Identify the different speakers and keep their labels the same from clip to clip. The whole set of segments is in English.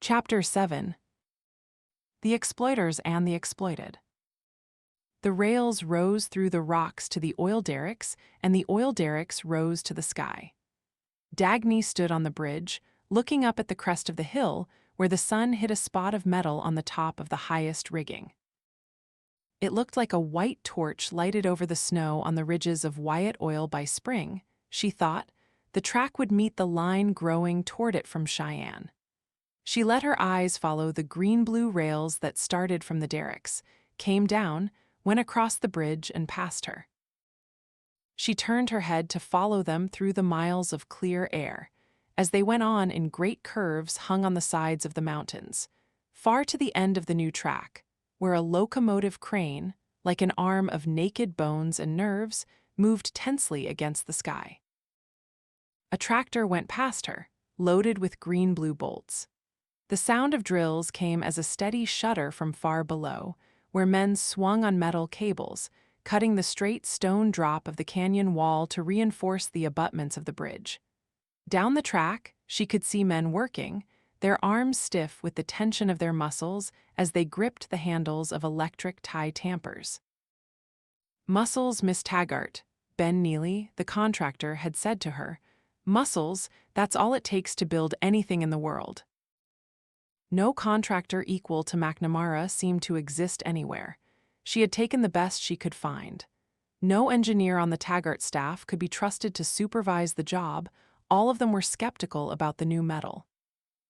Speaker 1: Chapter 7. The Exploiters and the Exploited. The rails rose through the rocks to the oil derricks, and the oil derricks rose to the sky. Dagny stood on the bridge, looking up at the crest of the hill, where the sun hit a spot of metal on the top of the highest rigging. It looked like a white torch lighted over the snow on the ridges of Wyatt Oil by spring. She thought the track would meet the line growing toward it from Cheyenne. She let her eyes follow the green-blue rails that started from the derricks, came down, went across the bridge, and past her. She turned her head to follow them through the miles of clear air, as they went on in great curves hung on the sides of the mountains, far to the end of the new track, where a locomotive crane, like an arm of naked bones and nerves, moved tensely against the sky. A tractor went past her, loaded with green-blue bolts. The sound of drills came as a steady shudder from far below, where men swung on metal cables, cutting the straight stone drop of the canyon wall to reinforce the abutments of the bridge. Down the track, she could see men working, their arms stiff with the tension of their muscles as they gripped the handles of electric tie tampers. "Muscles, Miss Taggart," Ben Neely, the contractor, had said to her. "Muscles, that's all it takes to build anything in the world." No contractor equal to McNamara seemed to exist anywhere. She had taken the best she could find. No engineer on the Taggart staff could be trusted to supervise the job. All of them were skeptical about the new metal.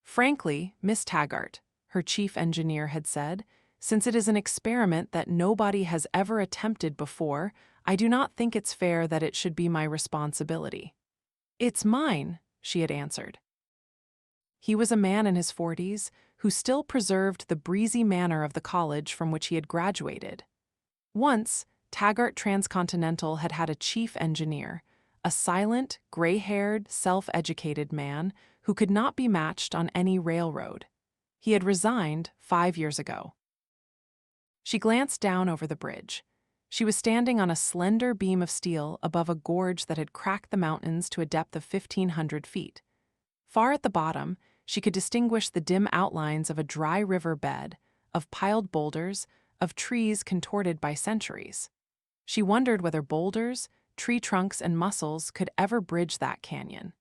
Speaker 1: "Frankly, Miss Taggart," her chief engineer had said, "since it is an experiment that nobody has ever attempted before, I do not think it's fair that it should be my responsibility." "It's mine," she had answered. He was a man in his 40s who still preserved the breezy manner of the college from which he had graduated. Once, Taggart Transcontinental had had a chief engineer, a silent, gray-haired, self-educated man who could not be matched on any railroad. He had resigned 5 years ago. She glanced down over the bridge. She was standing on a slender beam of steel above a gorge that had cracked the mountains to a depth of 1,500 feet. Far at the bottom, she could distinguish the dim outlines of a dry river bed, of piled boulders, of trees contorted by centuries. She wondered whether boulders, tree trunks, and mussels could ever bridge that canyon.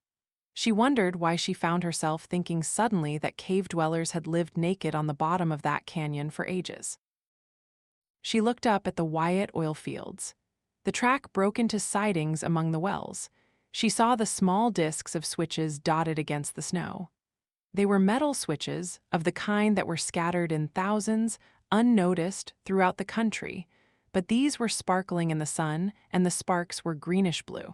Speaker 1: She wondered why she found herself thinking suddenly that cave dwellers had lived naked on the bottom of that canyon for ages. She looked up at the Wyatt oil fields. The track broke into sidings among the wells. She saw the small discs of switches dotted against the snow. They were metal switches of the kind that were scattered in thousands, unnoticed, throughout the country, but these were sparkling in the sun, and the sparks were greenish-blue.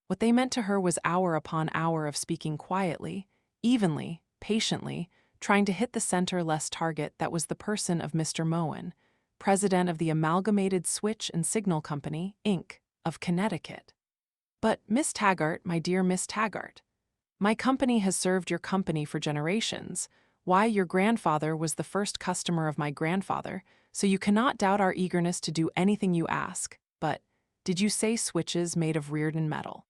Speaker 1: What they meant to her was hour upon hour of speaking quietly, evenly, patiently, trying to hit the center-less target that was the person of Mr. Moen, president of the Amalgamated Switch and Signal Company, Inc., of Connecticut. "But, Miss Taggart, my dear Miss Taggart, my company has served your company for generations. Why, your grandfather was the first customer of my grandfather, so you cannot doubt our eagerness to do anything you ask. But, did you say switches made of Reardon metal?"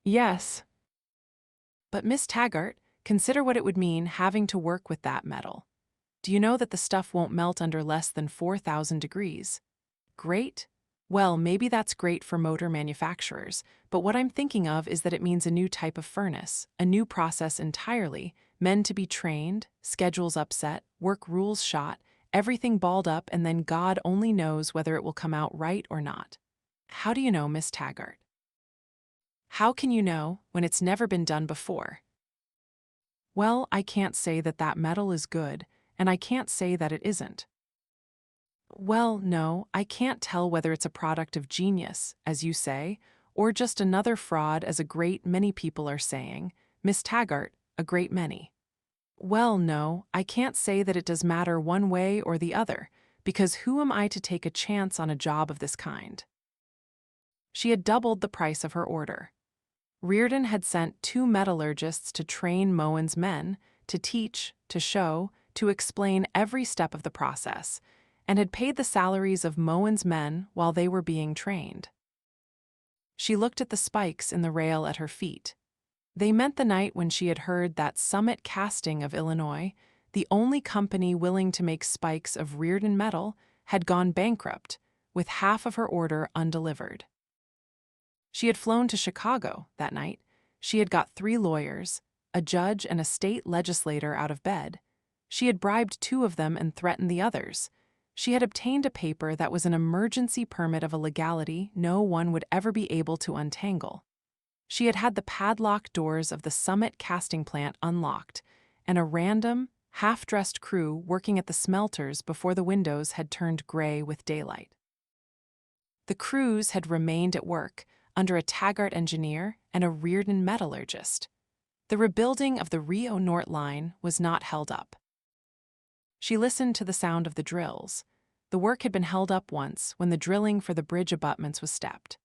Speaker 1: "Yes." "But, Miss Taggart, consider what it would mean having to work with that metal. Do you know that the stuff won't melt under less than 4,000 degrees? Great? Well, maybe that's great for motor manufacturers, but what I'm thinking of is that it means a new type of furnace, a new process entirely, men to be trained, schedules upset, work rules shot, everything balled up, and then God only knows whether it will come out right or not. How do you know, Miss Taggart? How can you know when it's never been done before?" "Well, I can't say that that metal is good, and I can't say that it isn't." "Well, no, I can't tell whether it's a product of genius, as you say, or just another fraud, as a great many people are saying. Miss Taggart, a great many." "Well, no, I can't say that it does matter one way or the other, because who am I to take a chance on a job of this kind?" She had doubled the price of her order. Reardon had sent 2 metallurgists to train Moen's men, to teach, to show, to explain every step of the process, and had paid the salaries of Moen's men while they were being trained. She looked at the spikes in the rail at her feet. They meant the night when she had heard that Summit Casting of Illinois, the only company willing to make spikes of Reardon metal, had gone bankrupt, with half of her order undelivered. She had flown to Chicago that night. She had got 3 lawyers, a judge and a state legislator out of bed. She had bribed 2 of them and threatened the others. She had obtained a paper that was an emergency permit of a legality no one would ever be able to untangle. She had had the padlocked doors of the Summit casting plant unlocked, and a random, half-dressed crew working at the smelters before the windows had turned gray with daylight. The crews had remained at work, under a Taggart engineer and a Reardon metallurgist. The rebuilding of the Rio Norte line was not held up. She listened to the sound of the drills. The work had been held up once when the drilling for the bridge abutments was stepped.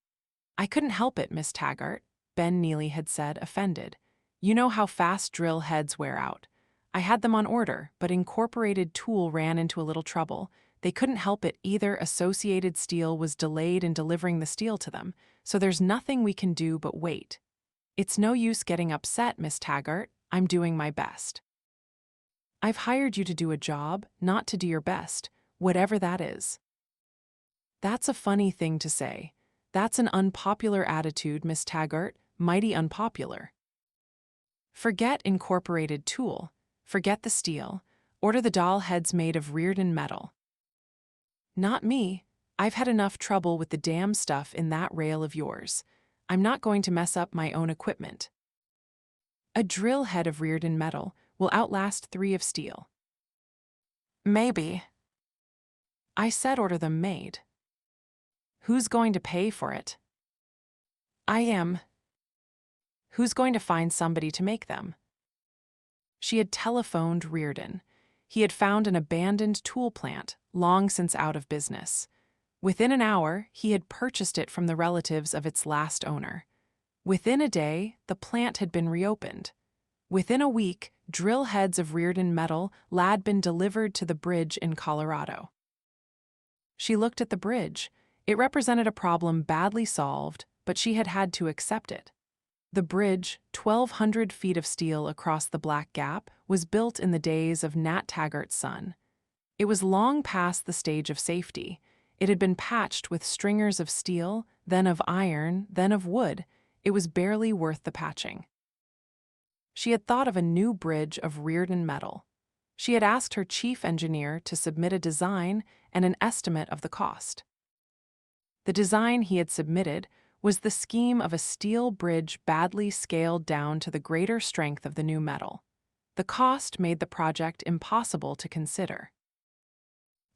Speaker 1: "I couldn't help it, Miss Taggart," Ben Neely had said, offended. "You know how fast drill heads wear out. I had them on order, but Incorporated Tool ran into a little trouble. They couldn't help it either. Associated Steel was delayed in delivering the steel to them, so there's nothing we can do but wait. It's no use getting upset, Miss Taggart. I'm doing my best." "I've hired you to do a job, not to do your best, whatever that is." "That's a funny thing to say. That's an unpopular attitude, Miss Taggart, mighty unpopular. Forget Incorporated Tool, forget the steel, order the doll heads made of Reardon metal." "Not me. I've had enough trouble with the damn stuff in that rail of yours. I'm not going to mess up my own equipment." "A drill head of Reardon metal will outlast 3 of steel." "Maybe." "I said order them made." "Who's going to pay for it?" "I am." "Who's going to find somebody to make them?" She had telephoned Reardon. He had found an abandoned tool plant, long since out of business. Within an hour, he had purchased it from the relatives of its last owner. Within a day, the plant had been reopened. Within a week, drill heads of Reardon metal had been delivered to the bridge in Colorado. She looked at the bridge. It represented a problem badly solved, but she had had to accept it. The bridge, 1,200 feet of steel across the Black Gap, was built in the days of Nat Taggart's son. It was long past the stage of safety. It had been patched with stringers of steel, then of iron, then of wood. It was barely worth the patching. She had thought of a new bridge of Reardon metal. She had asked her chief engineer to submit a design and an estimate of the cost. The design he had submitted was the scheme of a steel bridge badly scaled down to the greater strength of the new metal. The cost made the project impossible to consider.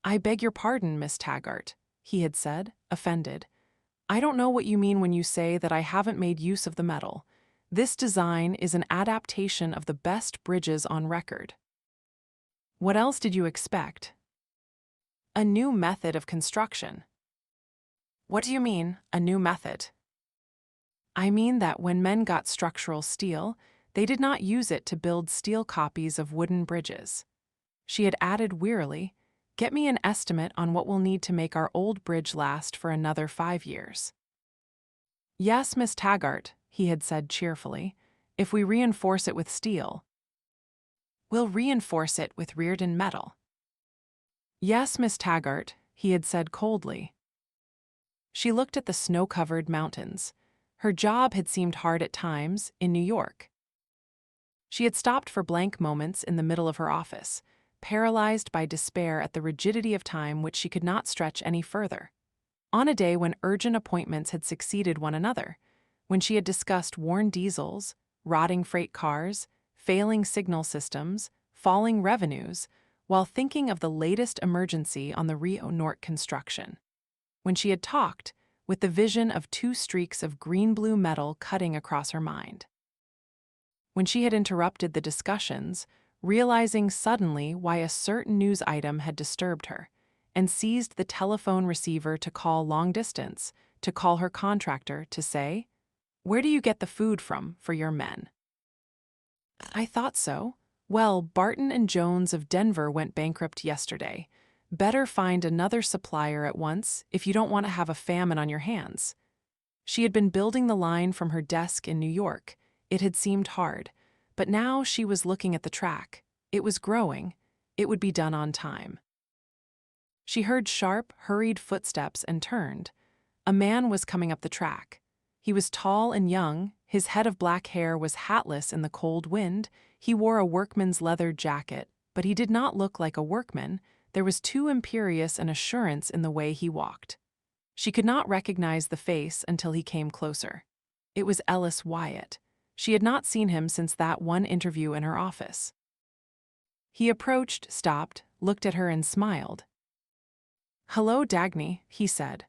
Speaker 1: "I beg your pardon, Miss Taggart," he had said, offended. "I don't know what you mean when you say that I haven't made use of the metal. This design is an adaptation of the best bridges on record." "What else did you expect?" "A new method of construction." "What do you mean, a new method?" "I mean that when men got structural steel, they did not use it to build steel copies of wooden bridges." She had added wearily, "Get me an estimate on what we'll need to make our old bridge last for another 5 years." "Yes, Miss Taggart," he had said cheerfully, "if we reinforce it with steel." "We'll reinforce it with Reardon metal." "Yes, Miss Taggart," he had said coldly. She looked at the snow-covered mountains. Her job had seemed hard at times in New York. She had stopped for blank moments in the middle of her office, paralyzed by despair at the rigidity of time which she could not stretch any further. On a day when urgent appointments had succeeded one another, when she had discussed worn diesels, rotting freight cars, failing signal systems, falling revenues, while thinking of the latest emergency on the Rio Norte construction. When she had talked, with the vision of 2 streaks of green-blue metal cutting across her mind. When she had interrupted the discussions, realizing suddenly why a certain news item had disturbed her, and seized the telephone receiver to call long distance, to call her contractor to say, "Where do you get the food from for your men?" "I thought so. Well, Barton and Jones of Denver went bankrupt yesterday. Better find another supplier at once if you don't want to have a famine on your hands." She had been building the line from her desk in New York. It had seemed hard, but now she was looking at the track. It was growing. It would be done on time. She heard sharp, hurried footsteps and turned. A man was coming up the track. He was tall and young, his head of black hair was hatless in the cold wind, he wore a workman's leather jacket, but he did not look like a workman. There was too imperious an assurance in the way he walked. She could not recognize the face until he came closer. It was Ellis Wyatt. She had not seen him since that one interview in her office. He approached, stopped, looked at her and smiled. "Hello, Dagny," he said.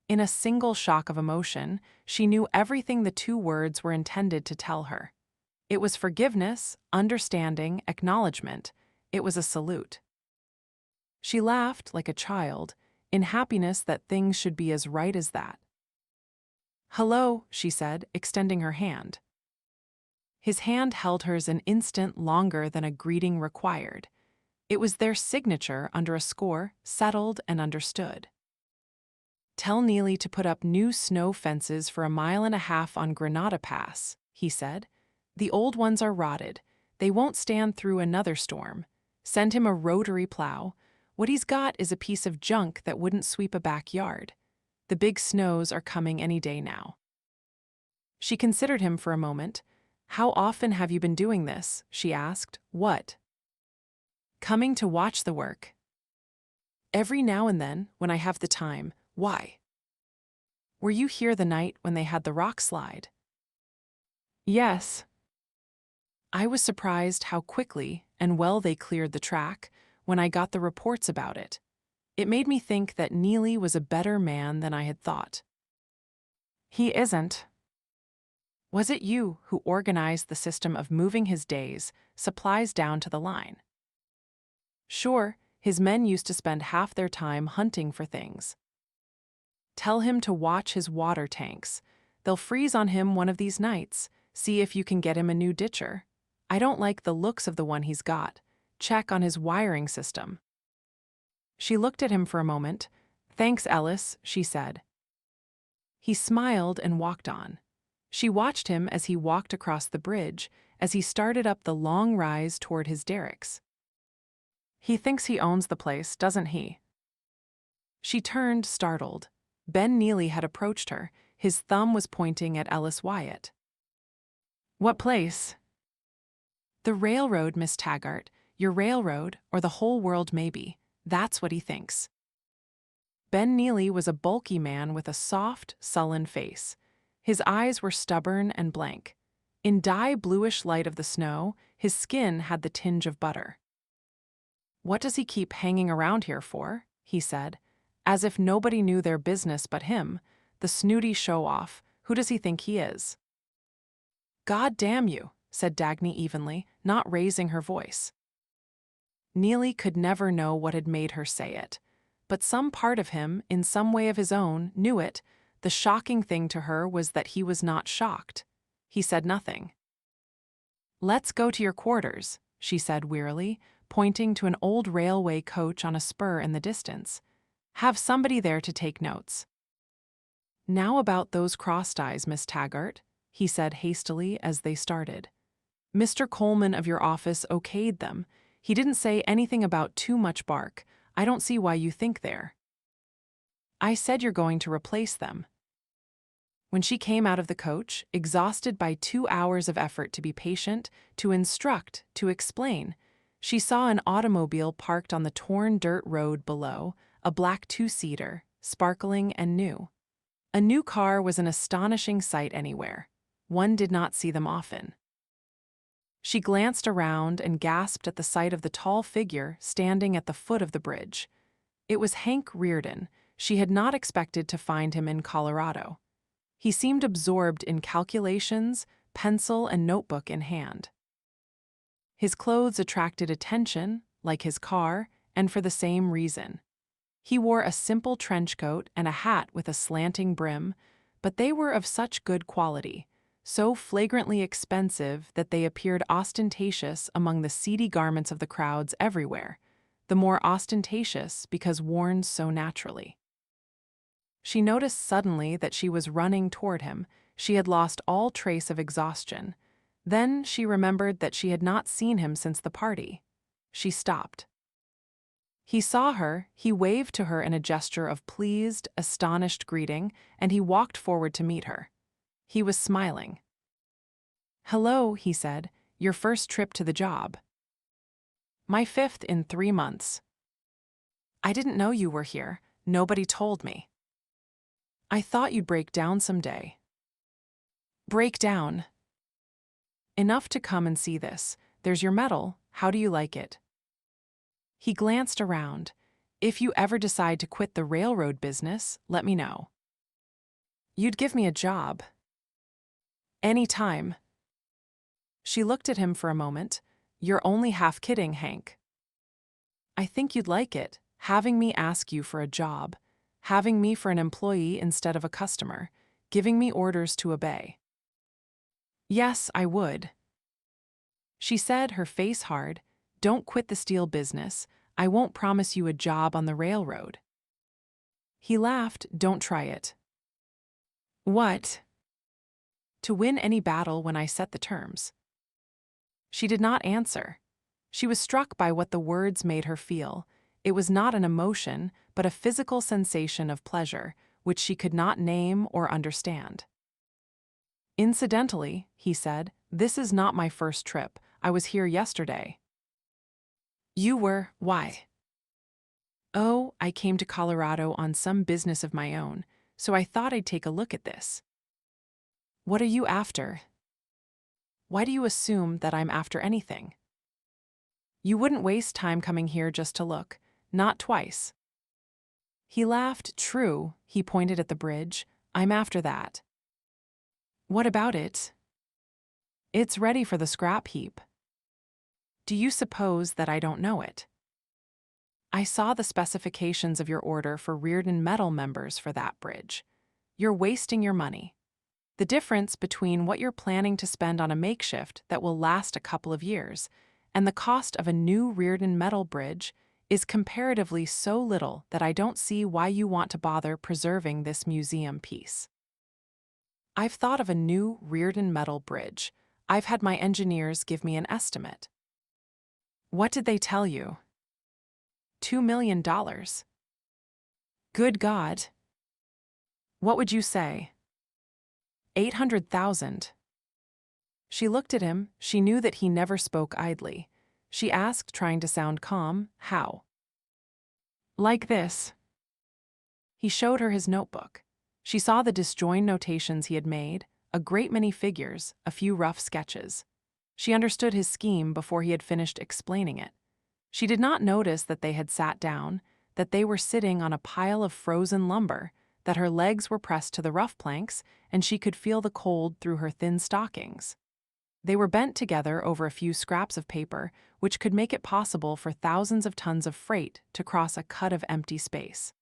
Speaker 1: In a single shock of emotion, she knew everything the two words were intended to tell her. It was forgiveness, understanding, acknowledgement. It was a salute. She laughed like a child, in happiness that things should be as right as that. "Hello," she said, extending her hand. His hand held hers an instant longer than a greeting required. It was their signature under a score, settled and understood. "Tell Neely to put up new snow fences for 1.5 miles on Granada Pass," he said. "The old ones are rotted. They won't stand through another storm. Send him a rotary plow. What he's got is a piece of junk that wouldn't sweep a backyard. The big snows are coming any day now." She considered him for a moment. "How often have you been doing this?" she asked. "What?" "Coming to watch the work." "Every now and then, when I have the time. Why?" "Were you here the night when they had the rock slide?" "Yes." "I was surprised how quickly and well they cleared the track when I got the reports about it. It made me think that Neely was a better man than I had thought." "He isn't." "Was it you who organized the system of moving his days, supplies down to the line?" "Sure, his men used to spend half their time hunting for things." "Tell him to watch his water tanks. They'll freeze on him one of these nights. See if you can get him a new ditcher. I don't like the looks of the one he's got. Check on his wiring system." She looked at him for a moment. "Thanks, Ellis," she said. He smiled and walked on. She watched him as he walked across the bridge, as he started up the long rise toward his derricks. "He thinks he owns the place, doesn't he?" She turned, startled. Ben Neely had approached her. His thumb was pointing at Ellis Wyatt. "What place?" "The railroad, Miss Taggart. Your railroad, or the whole world maybe. That's what he thinks." Ben Neely was a bulky man with a soft, sullen face. His eyes were stubborn and blank. In dye bluish light of the snow, his skin had the tinge of butter. "What does he keep hanging around here for?" he said. "As if nobody knew their business but him. The snooty show-off. Who does he think he is?" "God damn you," said Dagny evenly, not raising her voice. Neely could never know what had made her say it. But some part of him, in some way of his own, knew it. The shocking thing to her was that he was not shocked. He said nothing. "Let's go to your quarters," she said wearily, pointing to an old railway coach on a spur in the distance. "Have somebody there to take notes." "Now about those cross ties, Miss Taggart," he said hastily as they started. "Mr. Coleman of your office okayed them. He didn't say anything about too much bark. I don't see why you think there." "I said you're going to replace them." When she came out of the coach, exhausted by 2 hours of effort to be patient, to instruct, to explain, she saw an automobile parked on the torn dirt road below, a black two-seater, sparkling and new. A new car was an astonishing sight anywhere. One did not see them often. She glanced around and gasped at the sight of the tall figure standing at the foot of the bridge. It was Hank Reardon. She had not expected to find him in Colorado. He seemed absorbed in calculations, pencil and notebook in hand. His clothes attracted attention, like his car, and for the same reason. He wore a simple trench coat and a hat with a slanting brim, but they were of such good quality, so flagrantly expensive that they appeared ostentatious among the seedy garments of the crowds everywhere, the more ostentatious because worn so naturally. She noticed suddenly that she was running toward him. She had lost all trace of exhaustion. Then she remembered that she had not seen him since the party. She stopped. He saw her, he waved to her in a gesture of pleased, astonished greeting, and he walked forward to meet her. He was smiling. "Hello," he said, "your first trip to the job." "My 5th in 3 months." "I didn't know you were here. Nobody told me." "I thought you'd break down someday." "Break down?" "Enough to come and see this. There's your medal. How do you like it?" He glanced around. "If you ever decide to quit the railroad business, let me know." "You'd give me a job." "Any time." She looked at him for a moment. "You're only half kidding, Hank." "I think you'd like it, having me ask you for a job, having me for an employee instead of a customer, giving me orders to obey." "Yes, I would." She said, her face hard, "Don't quit the steel business. I won't promise you a job on the railroad." He laughed. "Don't try it." "What?" "To win any battle when I set the terms." She did not answer. She was struck by what the words made her feel. It was not an emotion, but a physical sensation of pleasure, which she could not name or understand. "Incidentally," he said, "this is not my first trip. I was here yesterday." "You were? Why?" "Oh, I came to Colorado on some business of my own, so I thought I'd take a look at this." "What are you after?" "Why do you assume that I'm after anything?" "You wouldn't waste time coming here just to look. Not twice." He laughed. "True," he pointed at the bridge. "I'm after that." "What about it?" "It's ready for the scrap heap." "Do you suppose that I don't know it?" "I saw the specifications of your order for Reardon Metal members for that bridge. You're wasting your money. The difference between what you're planning to spend on a makeshift that will last a couple of years and the cost of a new Reardon Metal bridge is comparatively so little that I don't see why you want to bother preserving this museum piece." "I've thought of a new Reardon Metal bridge. I've had my engineers give me an estimate." "What did they tell you?" $2 million. Good God. What would you say? 800,000. She looked at him. She knew that he never spoke idly. She asked, trying to sound calm, "How?" "Like this." He showed her his notebook. She saw the disjoint notations he had made, a great many figures, a few rough sketches. She understood his scheme before he had finished explaining it. She did not notice that they had sat down, that they were sitting on a pile of frozen lumber, that her legs were pressed to the rough planks, and she could feel the cold through her thin stockings. They were bent together over a few scraps of paper, which could make it possible for thousands of tons of freight to cross a cut of empty space.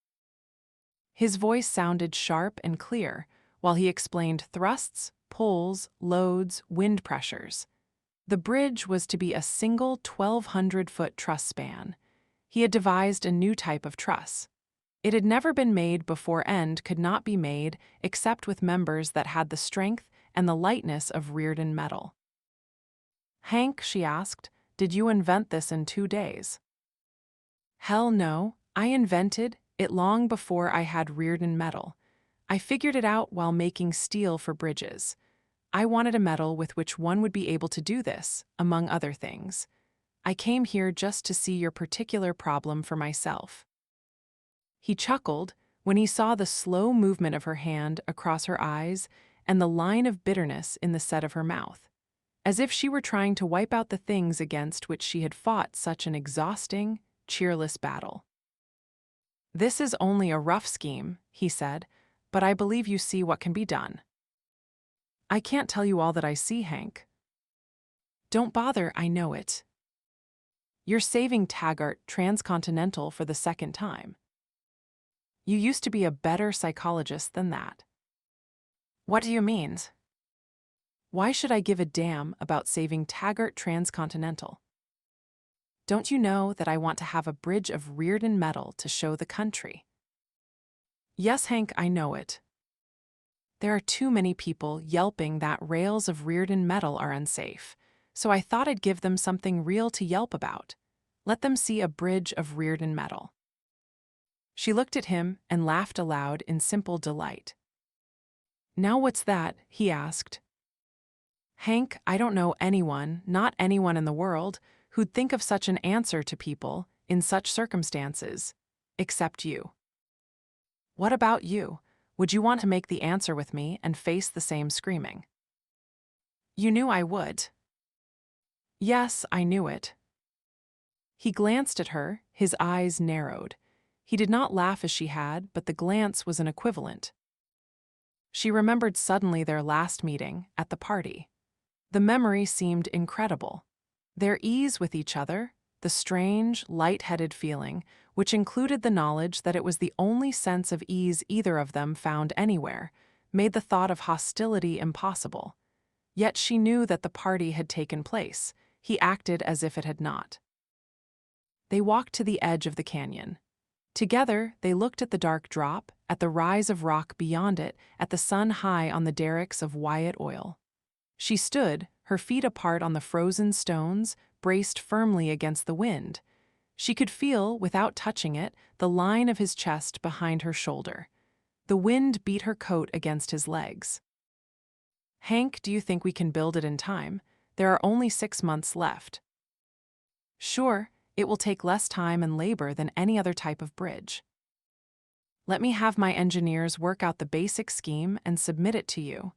Speaker 1: His voice sounded sharp and clear, while he explained thrusts, pulls, loads, wind pressures. The bridge was to be a single 1,200-foot truss span. He had devised a new type of truss. It had never been made before and could not be made except with members that had the strength and the lightness of Reardon metal. "Hank," she asked, "did you invent this in 2 days?" "Hell no, I invented it long before I had Reardon metal. I figured it out while making steel for bridges. I wanted a metal with which one would be able to do this, among other things. I came here just to see your particular problem for myself." He chuckled when he saw the slow movement of her hand across her eyes and the line of bitterness in the set of her mouth, as if she were trying to wipe out the things against which she had fought such an exhausting, cheerless battle. "This is only a rough scheme," he said, "but I believe you see what can be done." "I can't tell you all that I see, Hank." "Don't bother, I know it. You're saving Taggart Transcontinental for the 2nd time. You used to be a better psychologist than that." "What do you mean?" "Why should I give a damn about saving Taggart Transcontinental? Don't you know that I want to have a bridge of Reardon metal to show the country?" "Yes, Hank, I know it." There are too many people yelping that rails of Reardon metal are unsafe, so I thought I'd give them something real to yelp about. Let them see a bridge of Reardon metal." She looked at him and laughed aloud in simple delight. "Now what's that?" he asked. "Hank, I don't know anyone, not anyone in the world, who'd think of such an answer to people in such circumstances, except you. What about you? Would you want to make the answer with me and face the same screaming?" "You knew I would." "Yes, I knew it." He glanced at her, his eyes narrowed. He did not laugh as she had, but the glance was an equivalent. She remembered suddenly their last meeting, at the party. The memory seemed incredible. Their ease with each other, the strange, light-headed feeling, which included the knowledge that it was the only sense of ease either of them found anywhere, made the thought of hostility impossible. Yet she knew that the party had taken place. He acted as if it had not. They walked to the edge of the canyon. Together, they looked at the dark drop, at the rise of rock beyond it, at the sun high on the derricks of Wyatt Oil. She stood, her feet apart on the frozen stones, braced firmly against the wind. She could feel, without touching it, the line of his chest behind her shoulder. The wind beat her coat against his legs. "Hank, do you think we can build it in time? There are only 6 months left." "Sure, it will take less time and labor than any other type of bridge. Let me have my engineers work out the basic scheme and submit it to you.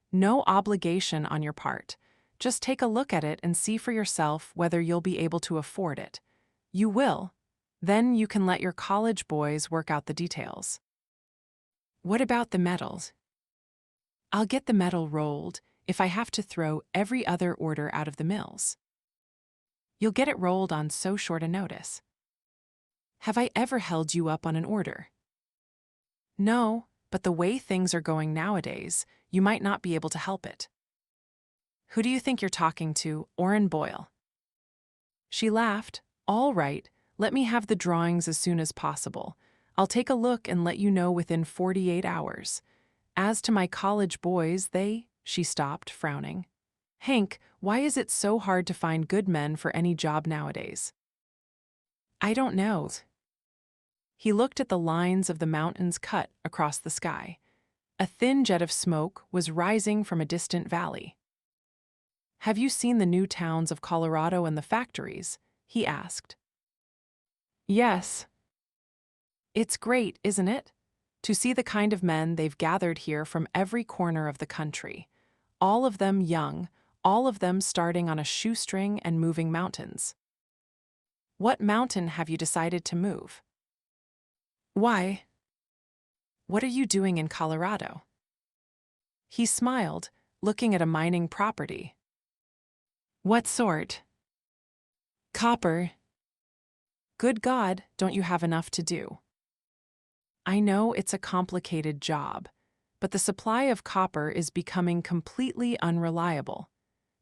Speaker 1: No obligation on your part. Just take a look at it and see for yourself whether you'll be able to afford it. You will. Then you can let your college boys work out the details." "What about the metals?" "I'll get the metal rolled if I have to throw every other order out of the mills." "You'll get it rolled on so short a notice." "Have I ever held you up on an order?" "No, but the way things are going nowadays, you might not be able to help it." "Who do you think you're talking to, Orrin Boyle?" She laughed. "All right, let me have the drawings as soon as possible. I'll take a look and let you know within 48 hours. As to my college boys, She stopped, frowning. "Hank, why is it so hard to find good men for any job nowadays?" "I don't know." He looked at the lines of the mountains cut across the sky. A thin jet of smoke was rising from a distant valley. "Have you seen the new towns of Colorado and the factories?" he asked. "Yes." "It's great, isn't it? To see the kind of men they've gathered here from every corner of the country. All of them young, all of them starting on a shoestring and moving mountains." "What mountain have you decided to move?" "Why? What are you doing in Colorado?" He smiled, looking at a mining property. "What sort?" "Copper." "Good God, don't you have enough to do?" "I know it's a complicated job, but the supply of copper is becoming completely unreliable.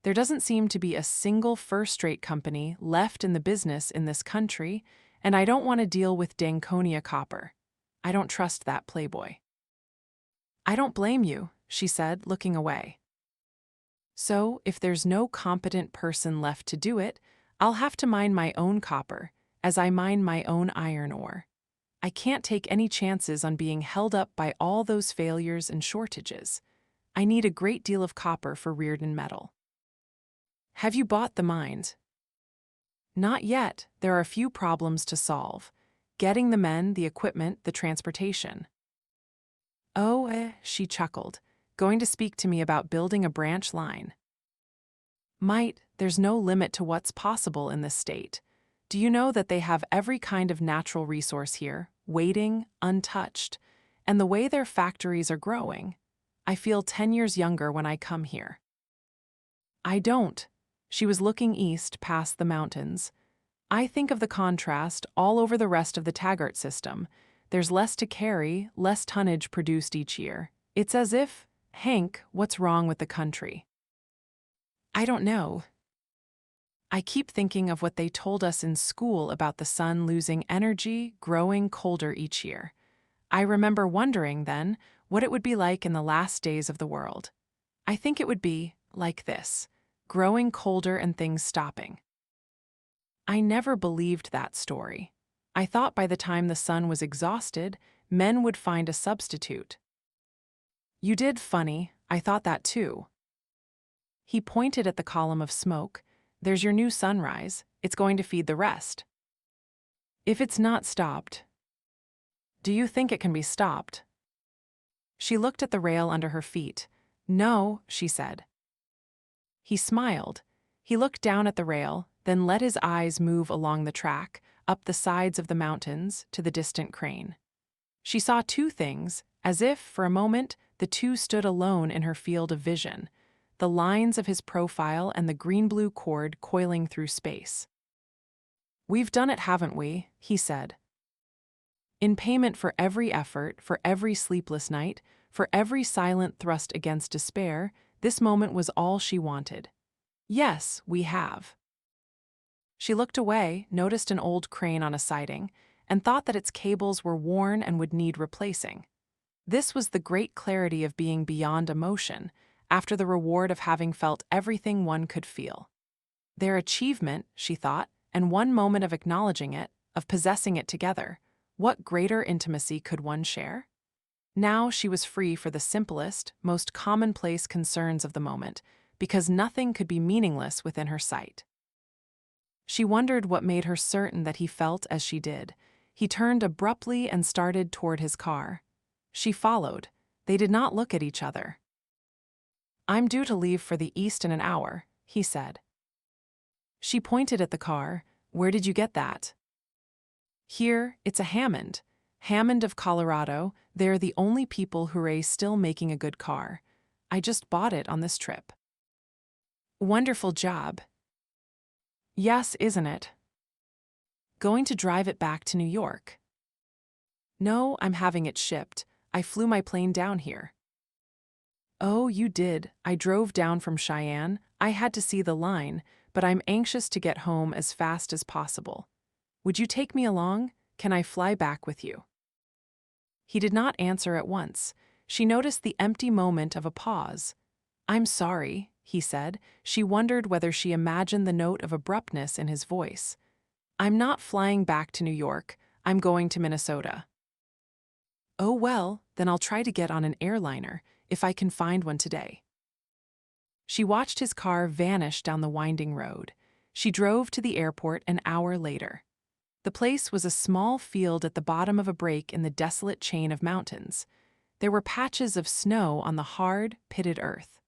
Speaker 1: There doesn't seem to be a single first-rate company left in the business in this country, and I don't want to deal with Danconia Copper. I don't trust that playboy." "I don't blame you," she said, looking away. "So, if there's no competent person left to do it, I'll have to mine my own copper, as I mine my own iron ore. I can't take any chances on being held up by all those failures and shortages. I need a great deal of copper for Reardon metal." "Have you bought the mines?" "Not yet. There are a few problems to solve. Getting the men, the equipment, the transportation." "Oh, she chuckled. "Going to speak to me about building a branch line." "Might, there's no limit to what's possible in this state. Do you know that they have every kind of natural resource here, waiting, untouched? And the way their factories are growing, I feel 10 years younger when I come here." "I don't." She was looking east past the mountains. "I think of the contrast all over the rest of the Taggart system. There's less to carry, less tonnage produced each year. It's as if, Hank, what's wrong with the country?" "I don't know." "I keep thinking of what they told us in school about the sun losing energy, growing colder each year. I remember wondering then, what it would be like in the last days of the world. I think it would be like this, growing colder and things stopping. I never believed that story. I thought by the time the sun was exhausted, men would find a substitute. You did funny, I thought that too. He pointed at the column of smoke. There's your new sunrise, it's going to feed the rest. If it's not stopped. Do you think it can be stopped? She looked at the rail under her feet. No, she said. He smiled. He looked down at the rail, then let his eyes move along the track, up the sides of the mountains, to the distant crane. She saw two things, as if, for a moment, the two stood alone in her field of vision, the lines of his profile and the green-blue cord coiling through space. We've done it, haven't we? He said. In payment for every effort, for every sleepless night, for every silent thrust against despair, this moment was all she wanted. Yes, we have. She looked away, noticed an old crane on a siding, and thought that its cables were worn and would need replacing. This was the great clarity of being beyond emotion, after the reward of having felt everything one could feel. Their achievement, she thought, and one moment of acknowledging it, of possessing it together, what greater intimacy could one share? Now she was free for the simplest, most commonplace concerns of the moment, because nothing could be meaningless within her sight. She wondered what made her certain that he felt as she did. He turned abruptly and started toward his car. She followed. They did not look at each other. I'm due to leave for the East in an hour, he said. She pointed at the car. Where did you get that? Here, it's a Hammond. Hammond of Colorado. They're the only people who're still making a good car. I just bought it on this trip. Wonderful job. Yes, isn't it? Going to drive it back to New York. No, I'm having it shipped. I flew my plane down here. Oh, you did. I drove down from Cheyenne. I had to see the line, but I'm anxious to get home as fast as possible. Would you take me along? Can I fly back with you? He did not answer at once. She noticed the empty moment of a pause. I'm sorry, he said. She wondered whether she imagined the note of abruptness in his voice. I'm not flying back to New York. I'm going to Minnesota. Oh well, then I'll try to get on an airliner, if I can find one today. She watched his car vanish down the winding road. She drove to the airport an hour later. The place was a small field at the bottom of a break in the desolate chain of mountains. There were patches of snow on the hard, pitted earth.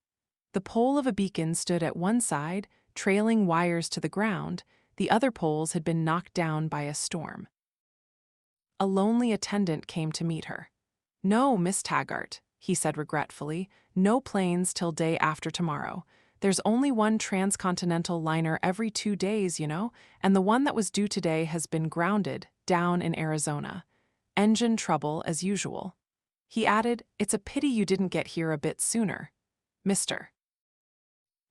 Speaker 1: The pole of a beacon stood at one side, trailing wires to the ground. The other poles had been knocked down by a storm. A lonely attendant came to meet her. No, Miss Taggart, he said regretfully. No planes till day after tomorrow. There's only one transcontinental liner every 2 days, you know, and the one that was due today has been grounded down in Arizona. Engine trouble as usual. He added, it's a pity you didn't get here a bit sooner. Mr.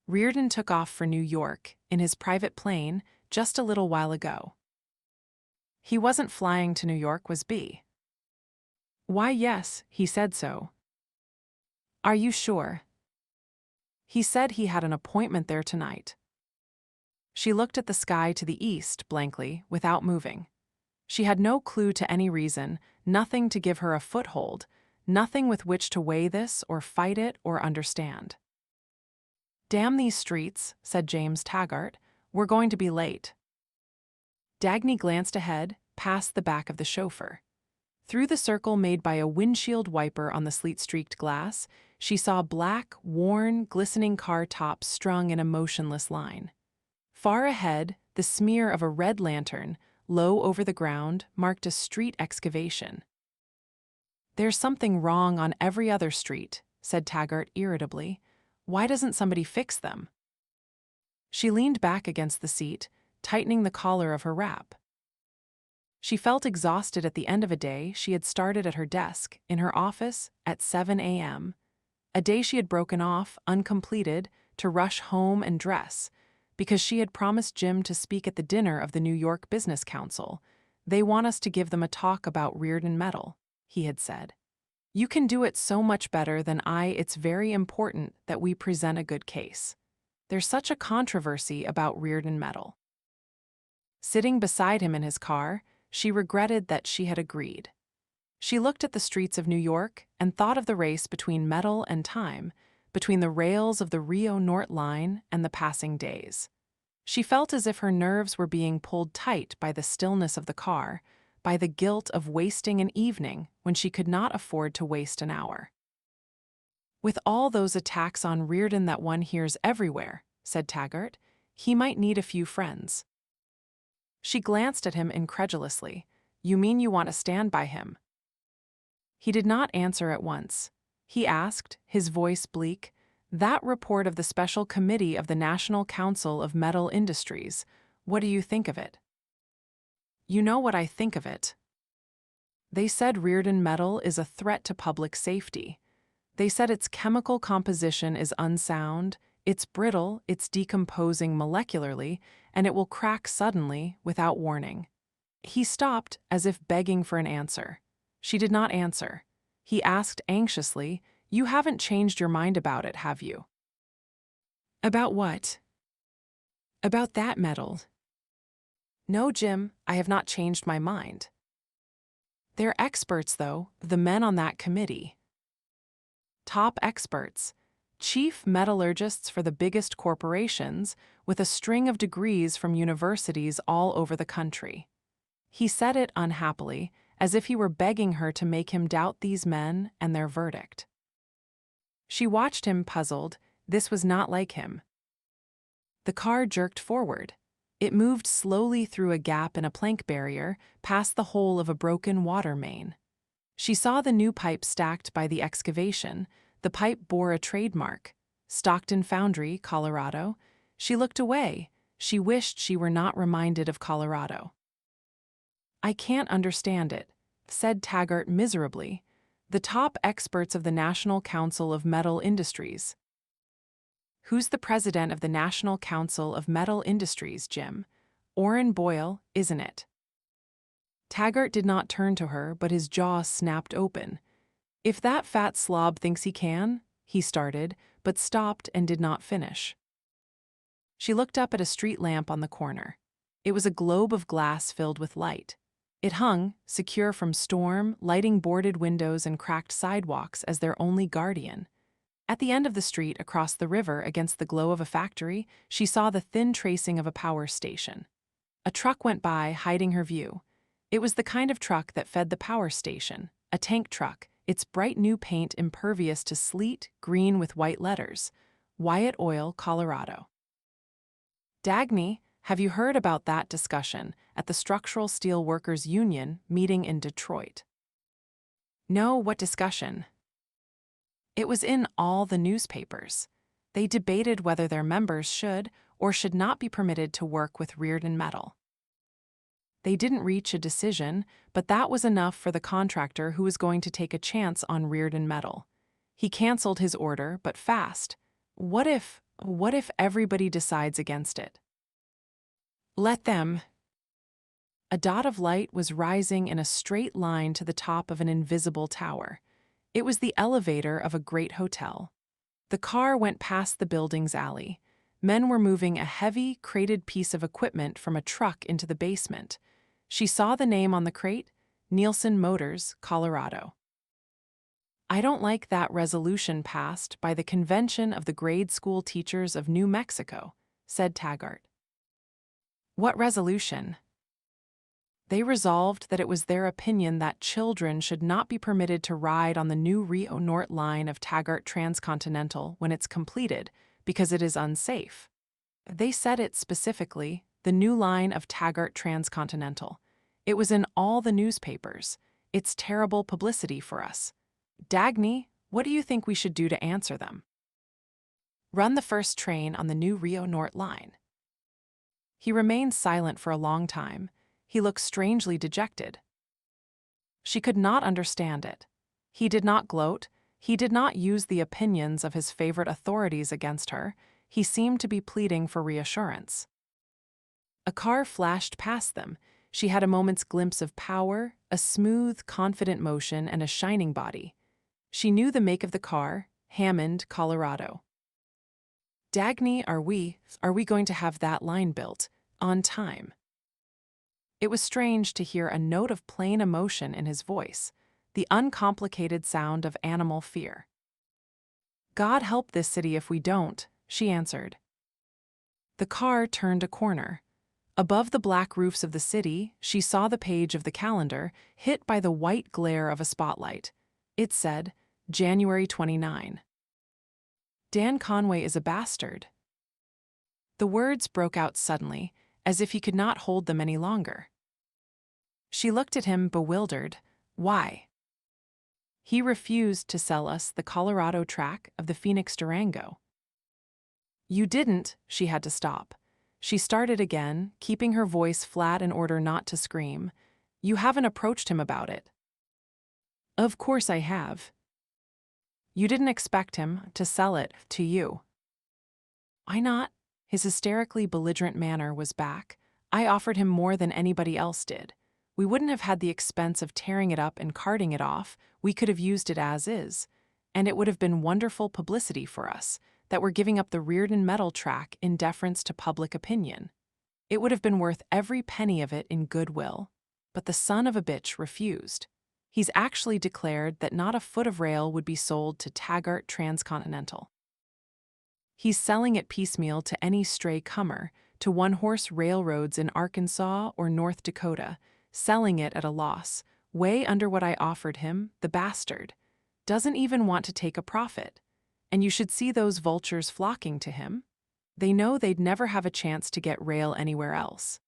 Speaker 1: Reardon took off for New York in his private plane just a little while ago. He wasn't flying to New York, was B. Why, yes, he said so. Are you sure? He said he had an appointment there tonight. She looked at the sky to the east blankly, without moving. She had no clue to any reason, nothing to give her a foothold, nothing with which to weigh this or fight it or understand. Damn these streets, said James Taggart. We're going to be late. Dagny glanced ahead, past the back of the chauffeur. Through the circle made by a windshield wiper on the sleet-streaked glass, she saw black, worn, glistening car tops strung in a motionless line. Far ahead, the smear of a red lantern, low over the ground, marked a street excavation. There's something wrong on every other street, said Taggart irritably. Why doesn't somebody fix them? She leaned back against the seat, tightening the collar of her wrap. She felt exhausted at the end of a day she had started at her desk, in her office, at 7 a.m., a day she had broken off, uncompleted, to rush home and dress, because she had promised Jim to speak at the dinner of the New York Business Council. They want us to give them a talk about Reardon Metal, he had said. You can do it so much better than I. It's very important that we present a good case. There's such a controversy about Reardon metal. Sitting beside him in his car, she regretted that she had agreed. She looked at the streets of New York and thought of the race between metal and time, between the rails of the Rio Norte line and the passing days. She felt as if her nerves were being pulled tight by the stillness of the car, by the guilt of wasting an evening when she could not afford to waste an hour. With all those attacks on Reardon that one hears everywhere, said Taggart, he might need a few friends. She glanced at him incredulously. You mean you want to stand by him? He did not answer at once. He asked, his voice bleak, that report of the Special Committee of the National Council of Metal Industries, what do you think of it? You know what I think of it. They said Reardon metal is a threat to public safety. They said its chemical composition is unsound, it's brittle, it's decomposing molecularly, and it will crack suddenly without warning. He stopped as if begging for an answer. She did not answer. He asked anxiously, You haven't changed your mind about it, have you? About what? About that metal. No, Jim, I have not changed my mind. They're experts, though, the men on that committee. Top experts, chief metallurgists for the biggest corporations, with a string of degrees from universities all over the country. He said it unhappily, as if he were begging her to make him doubt these men and their verdict. She watched him puzzled. This was not like him. The car jerked forward. It moved slowly through a gap in a plank barrier, past the hole of a broken water main. She saw the new pipe stacked by the excavation. The pipe bore a trademark, Stockton Foundry, Colorado. She looked away. She wished she were not reminded of Colorado. I can't understand it, said Taggart miserably. The top experts of the National Council of Metal Industries. Who's the president of the National Council of Metal Industries, Jim? Orrin Boyle, isn't it? Taggart did not turn to her, but his jaw snapped open. If that fat slob thinks he can, he started, but stopped and did not finish. She looked up at a street lamp on the corner. It was a globe of glass filled with light. It hung, secure from storm, lighting boarded windows and cracked sidewalks as their only guardian. At the end of the street, across the river against the glow of a factory, she saw the thin tracing of a power station. A truck went by, hiding her view. It was the kind of truck that fed the power station, a tank truck, its bright new paint impervious to sleet, green with white letters. Wyatt Oil, Colorado. Dagny, have you heard about that discussion at the Structural Steel Workers Union meeting in Detroit? No, what discussion? It was in all the newspapers. They debated whether their members should or should not be permitted to work with Reardon metal. They didn't reach a decision, but that was enough for the contractor who was going to take a chance on Reardon metal. He canceled his order, but fast. What if everybody decides against it? Let them. A dot of light was rising in a straight line to the top of an invisible tower. It was the elevator of a great hotel. The car went past the building's alley. Men were moving a heavy, crated piece of equipment from a truck into the basement. She saw the name on the crate, Nielsen Motors, Colorado. I don't like that resolution passed by the Convention of the Grade School Teachers of New Mexico, said Taggart. What resolution? They resolved that it was their opinion that children should not be permitted to ride on the new Rio Norte line of Taggart Transcontinental when it's completed, because it is unsafe. They said it specifically, the new line of Taggart Transcontinental. It was in all the newspapers. It's terrible publicity for us. Dagny, what do you think we should do to answer them? Run the first train on the new Rio Norte line. He remained silent for a long time. He looked strangely dejected. She could not understand it. He did not gloat. He did not use the opinions of his favorite authorities against her. He seemed to be pleading for reassurance. A car flashed past them. She had a moment's glimpse of power, a smooth, confident motion, and a shining body. She knew the make of the car, Hammond, Colorado. Dagny, are we going to have that line built, on time? It was strange to hear a note of plain emotion in his voice, the uncomplicated sound of animal fear. God help this city if we don't, she answered. The car turned a corner. Above the black roofs of the city, she saw the page of the calendar hit by the white glare of a spotlight. It said, January 29. Dan Conway is a bastard. The words broke out suddenly, as if he could not hold them any longer. She looked at him, bewildered. Why? He refused to sell us the Colorado track of the Phoenix Durango. You didn't, she had to stop. She started again, keeping her voice flat in order not to scream. You haven't approached him about it. Of course I have. You didn't expect him to sell it to you. Why not? His hysterically belligerent manner was back. I offered him more than anybody else did. We wouldn't have had the expense of tearing it up and carting it off. We could have used it as is. And it would have been wonderful publicity for us, that we're giving up the Reardon Metal track in deference to public opinion. It would have been worth every penny of it in goodwill. But the son of a bitch refused. He's actually declared that not a foot of rail would be sold to Taggart Transcontinental. He's selling it piecemeal to any stray comer, to one-horse railroads in Arkansas or North Dakota, selling it at a loss, way under what I offered him, the bastard. Doesn't even want to take a profit. And you should see those vultures flocking to him. They know they'd never have a chance to get rail anywhere else.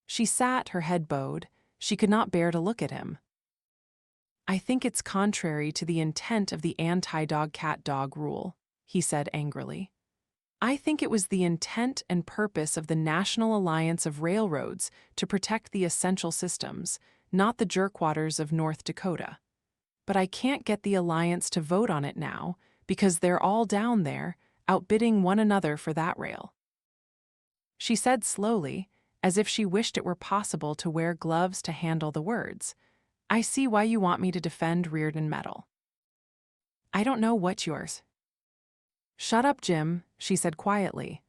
Speaker 1: She sat, her head bowed. She could not bear to look at him. I think it's contrary to the intent of the anti-dog-cat-dog rule, he said angrily. I think it was the intent and purpose of the National Alliance of Railroads to protect the essential systems, not the jerkwaters of North Dakota. But I can't get the alliance to vote on it now, because they're all down there, outbidding one another for that rail. She said slowly, as if she wished it were possible to wear gloves to handle the words, I see why you want me to defend Reardon Metal. I don't know what yours. Shut up, Jim, she said quietly.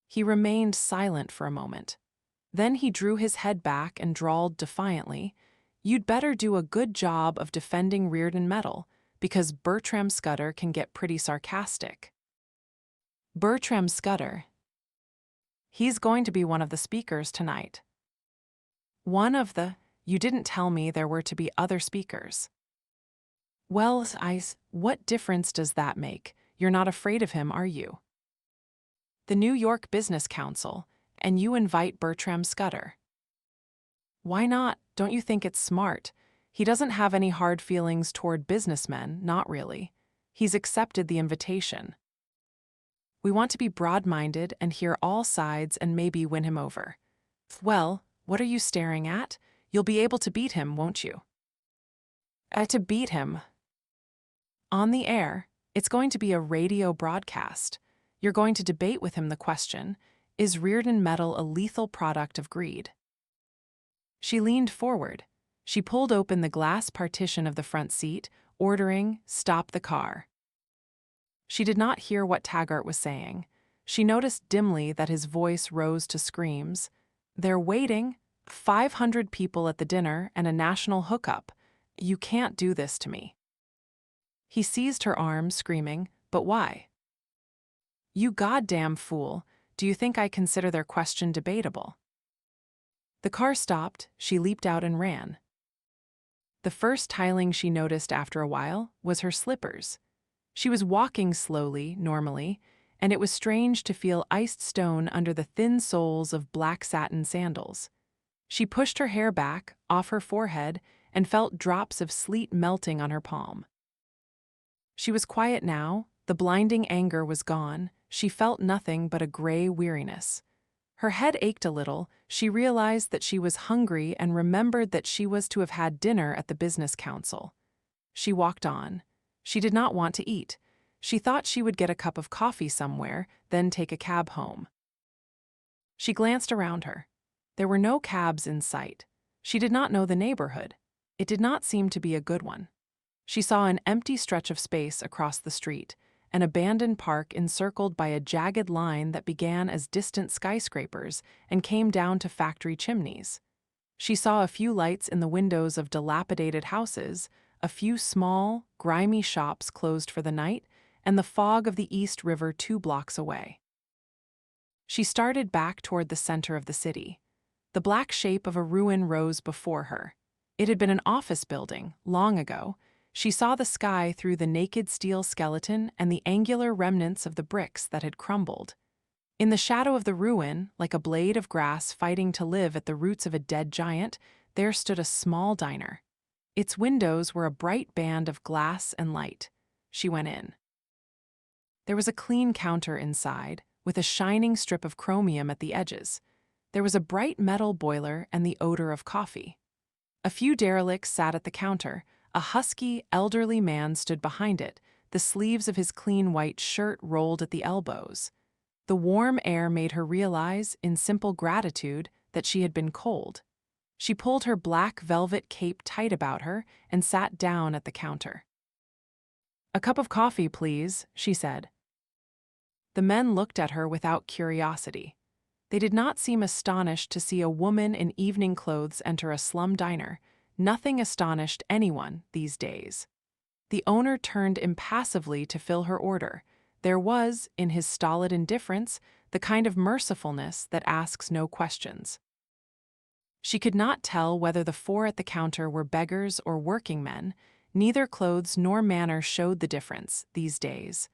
Speaker 1: He remained silent for a moment. Then he drew his head back and drawled defiantly, You'd better do a good job of defending Reardon Metal, because Bertram Scudder can get pretty sarcastic. Bertram Scudder. He's going to be one of the speakers tonight. You didn't tell me there were to be other speakers. Well, what difference does that make? You're not afraid of him, are you? The New York Business Council, and you invite Bertram Scudder. Why not? Don't you think it's smart? He doesn't have any hard feelings toward businessmen, not really. He's accepted the invitation. We want to be broad-minded and hear all sides and maybe win him over. Well, what are you staring at? You'll be able to beat him, won't you? To beat him? On the air. It's going to be a radio broadcast. You're going to debate with him the question, is Reardon Metal a lethal product of greed? She leaned forward. She pulled open the glass partition of the front seat, ordering, stop the car. She did not hear what Taggart was saying. She noticed dimly that his voice rose to screams. They're waiting. 500 people at the dinner and a national hookup. You can't do this to me. He seized her arm, screaming, but why? You goddamn fool. Do you think I consider their question debatable? The car stopped. She leaped out and ran. The first tiling she noticed after a while was her slippers. She was walking slowly, normally, and it was strange to feel iced stone under the thin soles of black satin sandals. She pushed her hair back, off her forehead, and felt drops of sleet melting on her palm. She was quiet now. The blinding anger was gone. She felt nothing but a gray weariness. Her head ached a little. She realized that she was hungry and remembered that she was to have had dinner at the business council. She walked on. She did not want to eat. She thought she would get a cup of coffee somewhere, then take a cab home. She glanced around her. There were no cabs in sight. She did not know the neighborhood. It did not seem to be a good one. She saw an empty stretch of space across the street, an abandoned park encircled by a jagged line that began as distant skyscrapers and came down to factory chimneys. She saw a few lights in the windows of dilapidated houses, a few small, grimy shops closed for the night, and the fog of the East River 2 blocks away. She started back toward the center of the city. The black shape of a ruin rose before her. It had been an office building, long ago. She saw the sky through the naked steel skeleton and the angular remnants of the bricks that had crumbled. In the shadow of the ruin, like a blade of grass fighting to live at the roots of a dead giant, there stood a small diner. Its windows were a bright band of glass and light. She went in. There was a clean counter inside, with a shining strip of chromium at the edges. There was a bright metal boiler and the odor of coffee. A few derelicts sat at the counter. A husky, elderly man stood behind it, the sleeves of his clean white shirt rolled at the elbows. The warm air made her realize, in simple gratitude, that she had been cold. She pulled her black velvet cape tight about her and sat down at the counter. "A cup of coffee, please," she said. The men looked at her without curiosity. They did not seem astonished to see a woman in evening clothes enter a slum diner. Nothing astonished anyone these days. The owner turned impassively to fill her order. There was, in his stolid indifference, the kind of mercifulness that asks no questions. She could not tell whether the 4 at the counter were beggars or working men. Neither clothes nor manner showed the difference these days.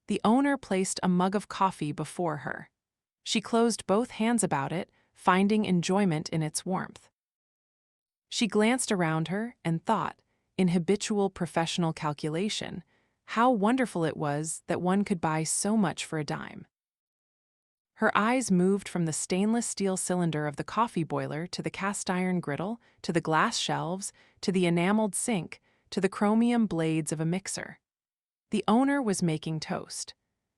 Speaker 1: The owner placed a mug of coffee before her. She closed both hands about it, finding enjoyment in its warmth. She glanced around her and thought, in habitual professional calculation, how wonderful it was that one could buy so much for a dime. Her eyes moved from the stainless steel cylinder of the coffee boiler to the cast iron griddle, to the glass shelves, to the enameled sink, to the chromium blades of a mixer. The owner was making toast.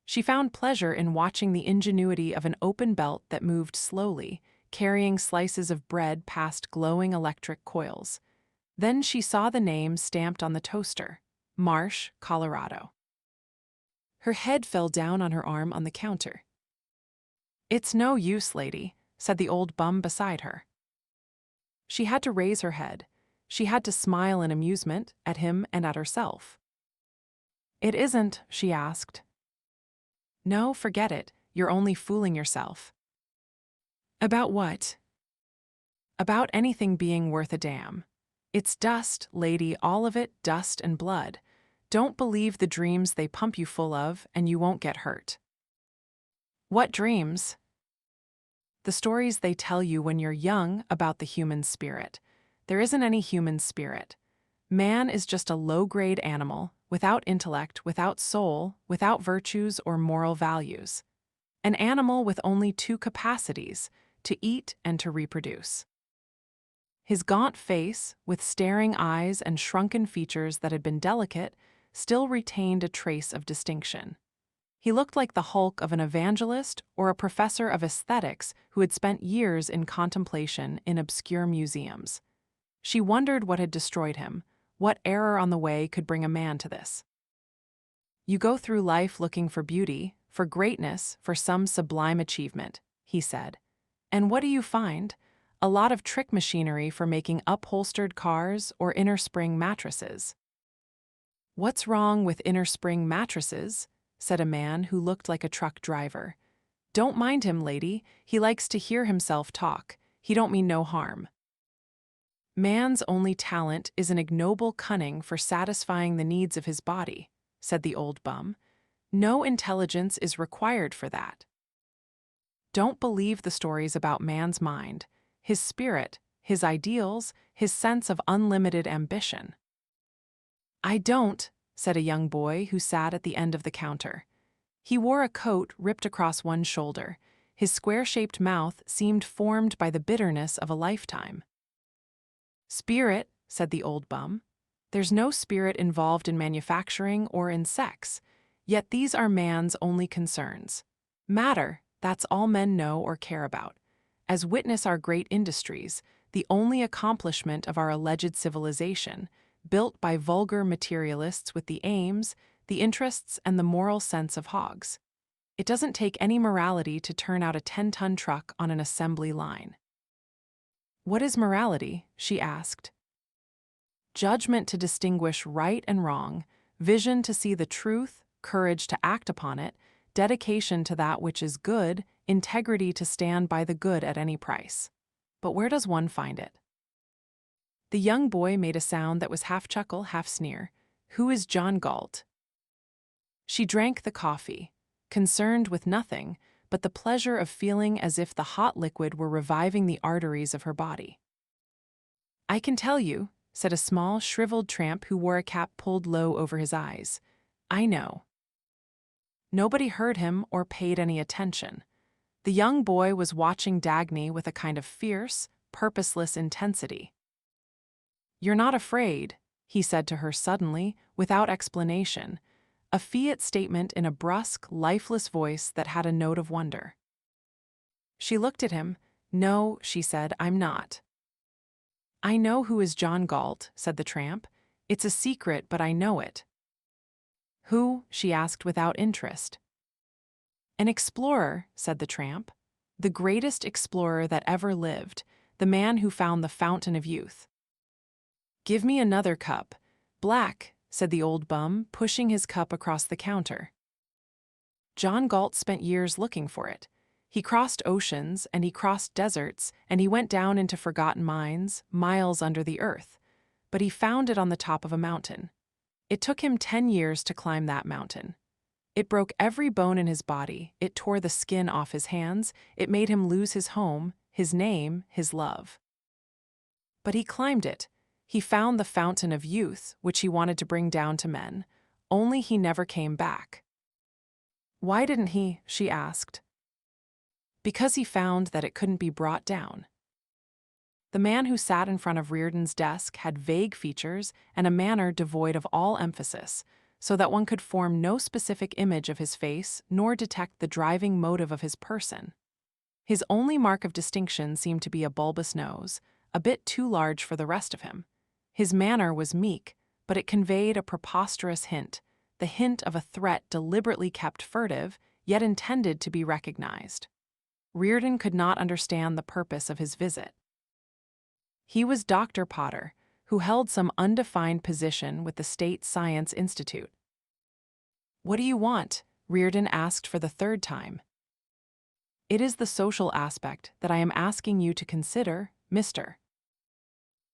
Speaker 1: She found pleasure in watching the ingenuity of an open belt that moved slowly, carrying slices of bread past glowing electric coils. Then she saw the name stamped on the toaster, Marsh, Colorado. Her head fell down on her arm on the counter. "It's no use, lady," said the old bum beside her. She had to raise her head. She had to smile in amusement at him and at herself. "It isn't," she asked. "No, forget it. You're only fooling yourself." "About what?" "About anything being worth a damn. It's dust, lady, all of it, dust and blood. Don't believe the dreams they pump you full of, and you won't get hurt." "What dreams?" "The stories they tell you when you're young about the human spirit. There isn't any human spirit. Man is just a low-grade animal, without intellect, without soul, without virtues or moral values. An animal with only 2 capacities, to eat and to reproduce." His gaunt face, with staring eyes and shrunken features that had been delicate, still retained a trace of distinction. He looked like the hulk of an evangelist or a professor of aesthetics who had spent years in contemplation in obscure museums. She wondered what had destroyed him, what error on the way could bring a man to this. "You go through life looking for beauty, for greatness, for some sublime achievement," he said. "And what do you find? A lot of trick machinery for making upholstered cars or inner spring mattresses." "What's wrong with inner spring mattresses?" said a man who looked like a truck driver. "Don't mind him, lady. He likes to hear himself talk. He don't mean no harm." "Man's only talent is an ignoble cunning for satisfying the needs of his body," said the old bum. "No intelligence is required for that. Don't believe the stories about man's mind, his spirit, his ideals, his sense of unlimited ambition." "I don't," said a young boy who sat at the end of the counter. He wore a coat ripped across one shoulder. His square-shaped mouth seemed formed by the bitterness of a lifetime. "Spirit," said the old bum. "There's no spirit involved in manufacturing or in sex, yet these are man's only concerns. Matter, that's all men know or care about. As witness our great industries, the only accomplishment of our alleged civilization, built by vulgar materialists with the aims, the interests, and the moral sense of hogs. It doesn't take any morality to turn out a 10-ton truck on an assembly line. What is morality? She asked. Judgment to distinguish right and wrong, vision to see the truth, courage to act upon it, dedication to that which is good, integrity to stand by the good at any price. But where does one find it? The young boy made a sound that was half chuckle, half sneer. Who is John Galt? She drank the coffee, concerned with nothing but the pleasure of feeling as if the hot liquid were reviving the arteries of her body. I can tell you, said a small, shriveled tramp who wore a cap pulled low over his eyes. I know. Nobody heard him or paid any attention. The young boy was watching Dagny with a kind of fierce, purposeless intensity. You're not afraid, he said to her suddenly, without explanation, a fiat statement in a brusque, lifeless voice that had a note of wonder. She looked at him. No, she said, I'm not. I know who is John Galt, said the tramp. It's a secret, but I know it. Who? She asked without interest. An explorer, said the tramp. The greatest explorer that ever lived, the man who found the fountain of youth. Give me another cup. Black, said the old bum, pushing his cup across the counter. John Galt spent years looking for it. He crossed oceans, and he crossed deserts, and he went down into forgotten mines, miles under the earth. But he found it on the top of a mountain. It took him 10 years to climb that mountain. It broke every bone in his body, it tore the skin off his hands, it made him lose his home, his name, his love. But he climbed it. He found the fountain of youth, which he wanted to bring down to men, only he never came back. Why didn't he? She asked. Because he found that it couldn't be brought down. The man who sat in front of Reardon's desk had vague features and a manner devoid of all emphasis, so that one could form no specific image of his face nor detect the driving motive of his person. His only mark of distinction seemed to be a bulbous nose, a bit too large for the rest of him. His manner was meek, but it conveyed a preposterous hint, the hint of a threat deliberately kept furtive, yet intended to be recognized. Reardon could not understand the purpose of his visit. He was Dr. Potter, who held some undefined position with the State Science Institute. What do you want? Reardon asked for the third time. It is the social aspect that I am asking you to consider, Mr.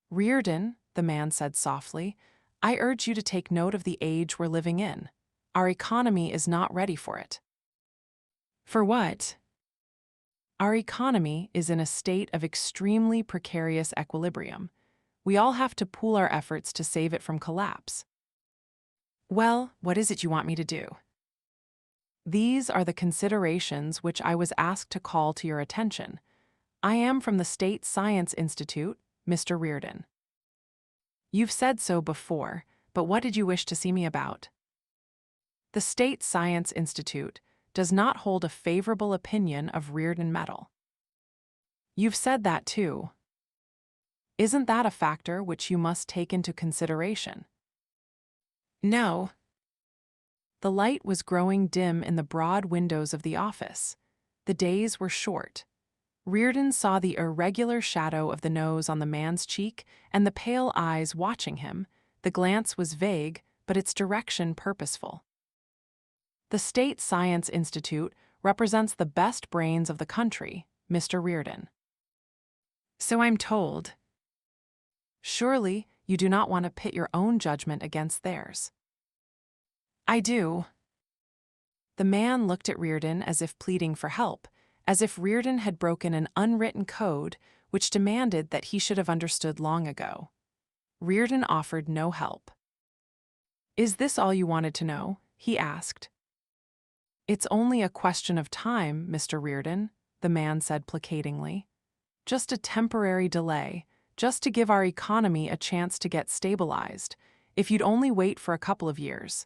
Speaker 1: Reardon, the man said softly, I urge you to take note of the age we're living in. Our economy is not ready for it. For what? Our economy is in a state of extremely precarious equilibrium. We all have to pool our efforts to save it from collapse. Well, what is it you want me to do? These are the considerations which I was asked to call to your attention. I am from the State Science Institute, Mr. Reardon. You've said so before, but what did you wish to see me about? The State Science Institute does not hold a favorable opinion of Reardon metal. You've said that too. Isn't that a factor which you must take into consideration? No. The light was growing dim in the broad windows of the office. The days were short. Reardon saw the irregular shadow of the nose on the man's cheek and the pale eyes watching him. The glance was vague, but its direction purposeful. The State Science Institute represents the best brains of the country, Mr. Reardon. So I'm told. Surely you do not want to pit your own judgment against theirs. I do. The man looked at Reardon as if pleading for help, as if Reardon had broken an unwritten code which demanded that he should have understood long ago. Reardon offered no help. Is this all you wanted to know? He asked. It's only a question of time, Mr. Reardon, the man said placatingly. Just a temporary delay, just to give our economy a chance to get stabilized, if you'd only wait for a couple of years.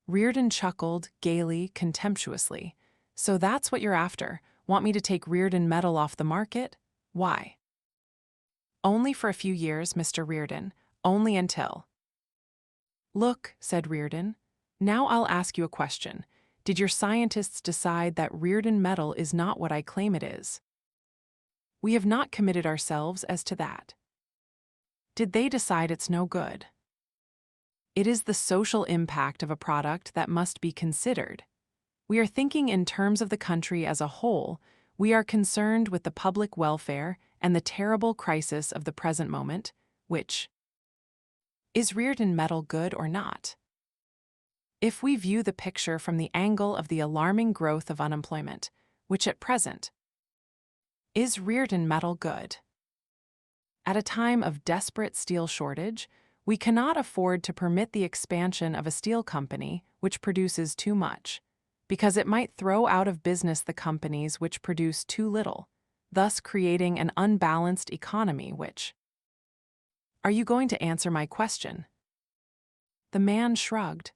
Speaker 1: Reardon chuckled, gaily, contemptuously. So that's what you're after? Want me to take Reardon metal off the market? Why? Only for a few years, Mr. Reardon. only until. Look, said Reardon. Now I'll ask you a question. Did your scientists decide that Reardon metal is not what I claim it is? We have not committed ourselves as to that. Did they decide it's no good? It is the social impact of a product that must be considered. We are thinking in terms of the country as a whole. We are concerned with the public welfare and the terrible crisis of the present moment, which is Reardon metal good or not? If we view the picture from the angle of the alarming growth of unemployment, which at present is Reardon metal good? At a time of desperate steel shortage, we cannot afford to permit the expansion of a steel company which produces too much, because it might throw out of business the companies which produce too little, thus creating an unbalanced economy which. Are you going to answer my question? The man shrugged.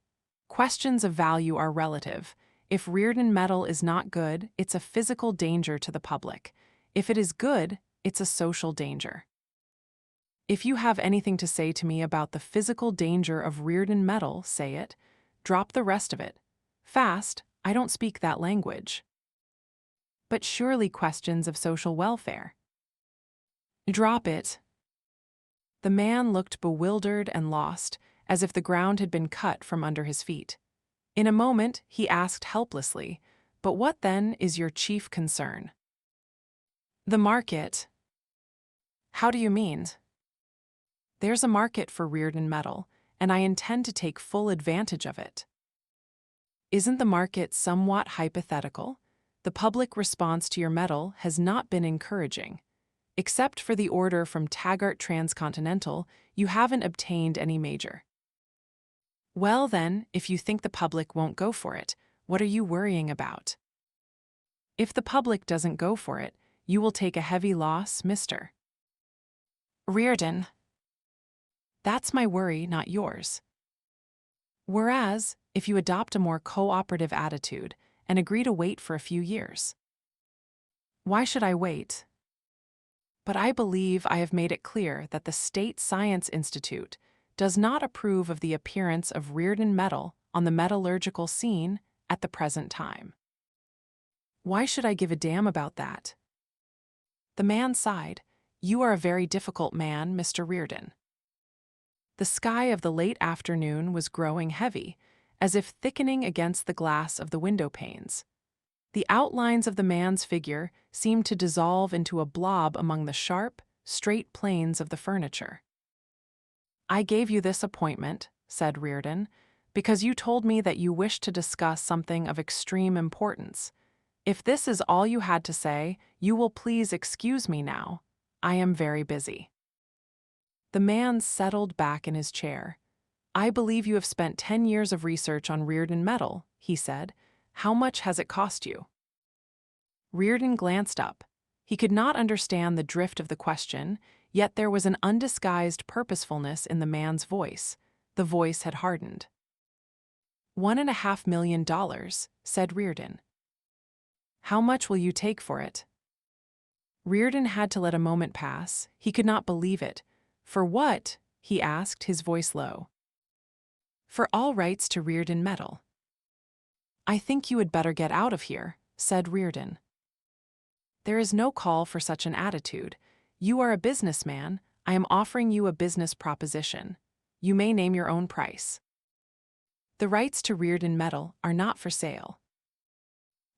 Speaker 1: Questions of value are relative. If Reardon metal is not good, it's a physical danger to the public. If it is good, it's a social danger. If you have anything to say to me about the physical danger of Reardon metal, say it. Drop the rest of it. Fast, I don't speak that language. But surely questions of social welfare. Drop it. The man looked bewildered and lost, as if the ground had been cut from under his feet. In a moment, he asked helplessly, "But what then is your chief concern?" The market. How do you mean? There's a market for Reardon metal, and I intend to take full advantage of it. Isn't the market somewhat hypothetical? The public response to your metal has not been encouraging. Except for the order from Taggart Transcontinental, you haven't obtained any major. Well then, if you think the public won't go for it, what are you worrying about? If the public doesn't go for it, you will take a heavy loss, Mr. Reardon. That's my worry, not yours. Whereas, if you adopt a more cooperative attitude and agree to wait for a few years. Why should I wait? But I believe I have made it clear that the State Science Institute does not approve of the appearance of Reardon metal on the metallurgical scene at the present time. Why should I give a damn about that? The man sighed. You are a very difficult man, Mr. Reardon. The sky of the late afternoon was growing heavy, as if thickening against the glass of the window panes. The outlines of the man's figure seemed to dissolve into a blob among the sharp, straight planes of the furniture. I gave you this appointment, said Reardon, because you told me that you wished to discuss something of extreme importance. If this is all you had to say, you will please excuse me now. I am very busy. The man settled back in his chair. I believe you have spent 10 years of research on Reardon metal, he said. How much has it cost you? Reardon glanced up. He could not understand the drift of the question, yet there was an undisguised purposefulness in the man's voice. The voice had hardened. $1.5 million, said Reardon. How much will you take for it? Reardon had to let a moment pass. He could not believe it. For what? He asked, his voice low. For all rights to Reardon metal. I think you had better get out of here, said Reardon. There is no call for such an attitude. You are a businessman. I am offering you a business proposition. You may name your own price. The rights to Reardon metal are not for sale.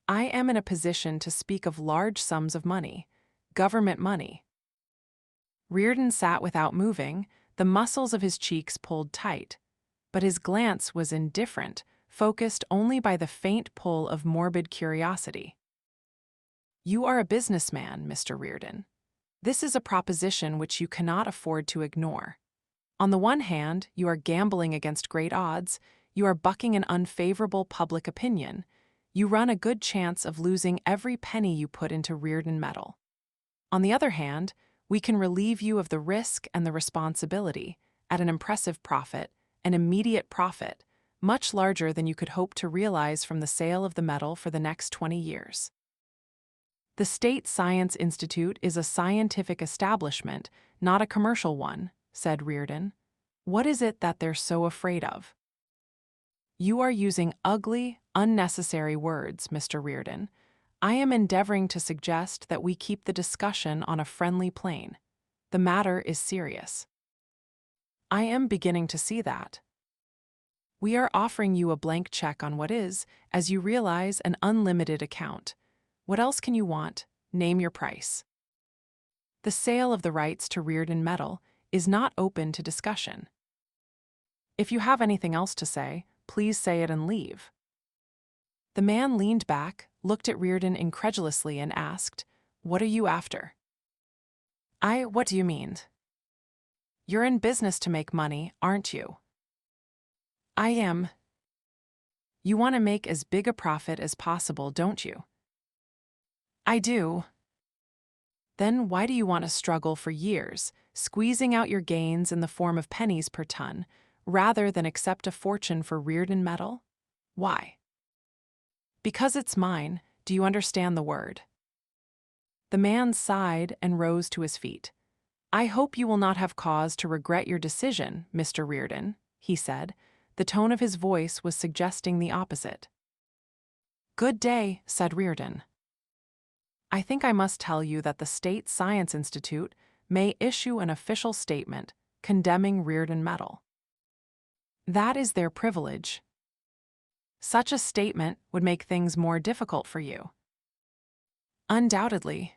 Speaker 1: I am in a position to speak of large sums of money, government money. Reardon sat without moving, the muscles of his cheeks pulled tight, but his glance was indifferent, focused only by the faint pull of morbid curiosity. You are a businessman, Mr. Reardon. This is a proposition which you cannot afford to ignore. On the one hand, you are gambling against great odds, you are bucking an unfavorable public opinion, you run a good chance of losing every penny you put into Reardon metal. On the other hand, we can relieve you of the risk and the responsibility at an impressive profit, an immediate profit, much larger than you could hope to realize from the sale of the metal for the next 20 years. The State Science Institute is a scientific establishment, not a commercial one, said Reardon. What is it that they're so afraid of? You are using ugly, unnecessary words, Mr. Reardon. I am endeavoring to suggest that we keep the discussion on a friendly plane. The matter is serious. I am beginning to see that. We are offering you a blank check on what is, as you realize, an unlimited account. What else can you want? Name your price. The sale of the rights to Reardon Metal is not open to discussion. If you have anything else to say, please say it and leave. The man leaned back, looked at Reardon incredulously and asked, "What are you after?" What do you mean? You're in business to make money, aren't you? I am. You want to make as big a profit as possible, don't you? I do. Then why do you want to struggle for years, squeezing out your gains in the form of pennies per ton, rather than accept a fortune for Reardon Metal? Why? Because it's mine. Do you understand the word? The man sighed and rose to his feet. I hope you will not have cause to regret your decision, Mr. Reardon, he said. The tone of his voice was suggesting the opposite. Good day, said Reardon. I think I must tell you that the State Science Institute may issue an official statement condemning Reardon Metal. That is their privilege. Such a statement would make things more difficult for you. Undoubtedly.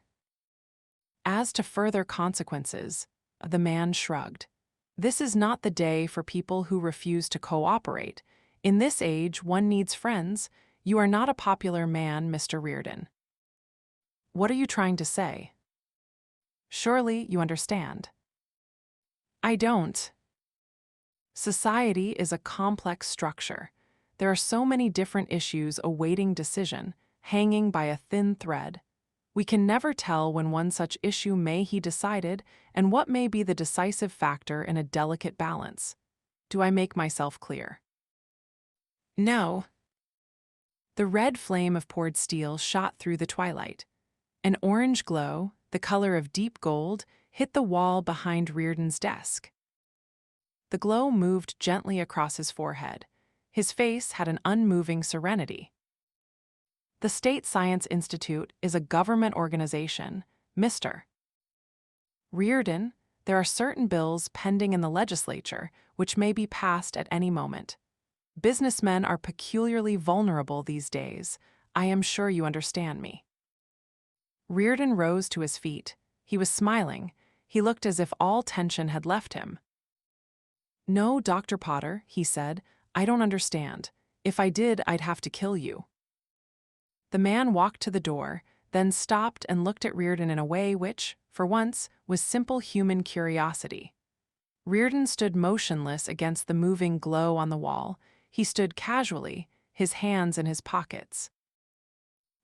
Speaker 1: As to further consequences, the man shrugged. This is not the day for people who refuse to cooperate. In this age, one needs friends. You are not a popular man, Mr. Reardon. What are you trying to say? Surely you understand. I don't. Society is a complex structure. There are so many different issues awaiting decision, hanging by a thin thread. We can never tell when one such issue may be decided and what may be the decisive factor in a delicate balance. Do I make myself clear? No. The red flame of poured steel shot through the twilight. An orange glow, the color of deep gold, hit the wall behind Reardon's desk. The glow moved gently across his forehead. His face had an unmoving serenity. The State Science Institute is a government organization, Mr. Reardon. There are certain bills pending in the legislature which may be passed at any moment. Businessmen are peculiarly vulnerable these days. I am sure you understand me. Reardon rose to his feet. He was smiling. He looked as if all tension had left him. No, Dr. Potter, he said, I don't understand. If I did, I'd have to kill you. The man walked to the door, then stopped and looked at Reardon in a way which, for once, was simple human curiosity. Reardon stood motionless against the moving glow on the wall. He stood casually, his hands in his pockets.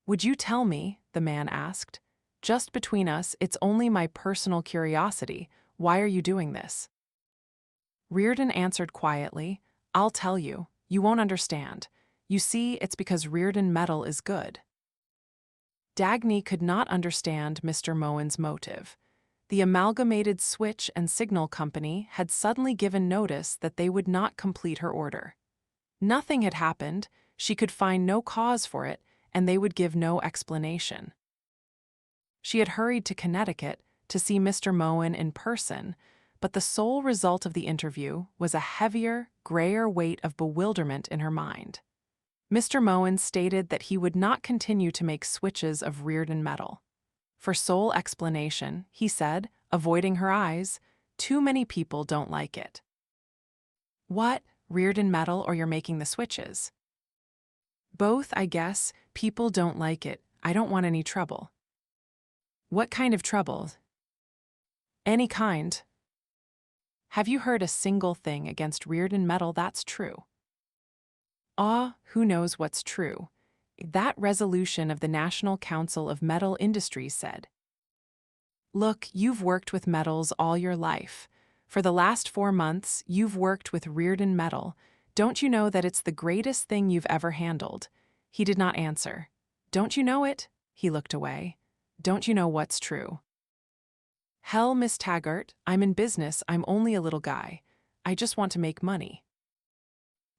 Speaker 1: Would you tell me, the man asked, just between us, it's only my personal curiosity, why are you doing this? Reardon answered quietly, I'll tell you, you won't understand. You see, it's because Reardon Metal is good. Dagny could not understand Mr. Moen's motive. The Amalgamated Switch and Signal Company had suddenly given notice that they would not complete her order. Nothing had happened, she could find no cause for it, and they would give no explanation. She had hurried to Connecticut to see Mr. Moen in person, but the sole result of the interview was a heavier, grayer weight of bewilderment in her mind. Mr. Moen stated that he would not continue to make switches of Reardon Metal. For sole explanation, he said, avoiding her eyes, too many people don't like it. What, Reardon Metal or you're making the switches? Both, I guess. People don't like it. I don't want any trouble. What kind of trouble? Any kind. Have you heard a single thing against Reardon Metal that's true? Who knows what's true? That resolution of the National Council of Metal Industries said. Look, you've worked with metals all your life. For the last 4 months, you've worked with Reardon Metal. Don't you know that it's the greatest thing you've ever handled? He did not answer. Don't you know it? He looked away. Don't you know what's true? Hell, Miss Taggart, I'm in business, I'm only a little guy. I just want to make money."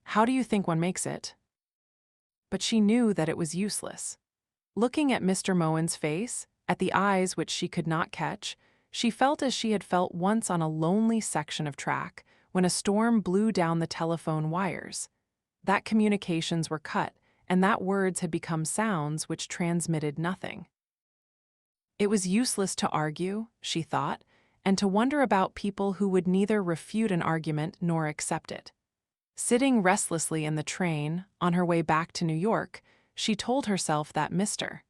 Speaker 1: "How do you think one makes it?" But she knew that it was useless. Looking at Mr. Moen's face, at the eyes which she could not catch, she felt as she had felt once on a lonely section of track when a storm blew down the telephone wires. That communications were cut, and that words had become sounds which transmitted nothing. It was useless to argue, she thought, and to wonder about people who would neither refute an argument nor accept it. Sitting restlessly in the train, on her way back to New York, she told herself that Mr.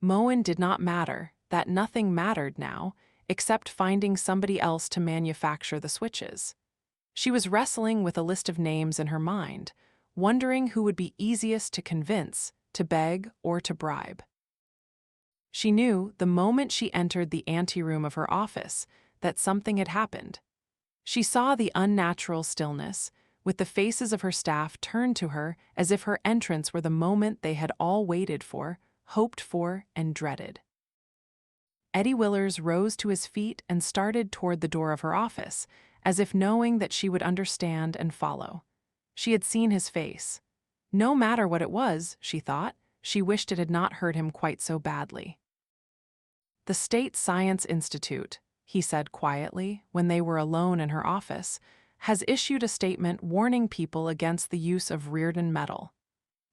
Speaker 1: Moen did not matter, that nothing mattered now, except finding somebody else to manufacture the switches. She was wrestling with a list of names in her mind, wondering who would be easiest to convince, to beg, or to bribe. She knew, the moment she entered the anteroom of her office, that something had happened. She saw the unnatural stillness, with the faces of her staff turned to her as if her entrance were the moment they had all waited for, hoped for, and dreaded. Eddie Willers rose to his feet and started toward the door of her office, as if knowing that she would understand and follow. She had seen his face. No matter what it was, she thought, she wished it had not hurt him quite so badly. "The State Science Institute," he said quietly, when they were alone in her office, "has issued a statement warning people against the use of Reardon metal."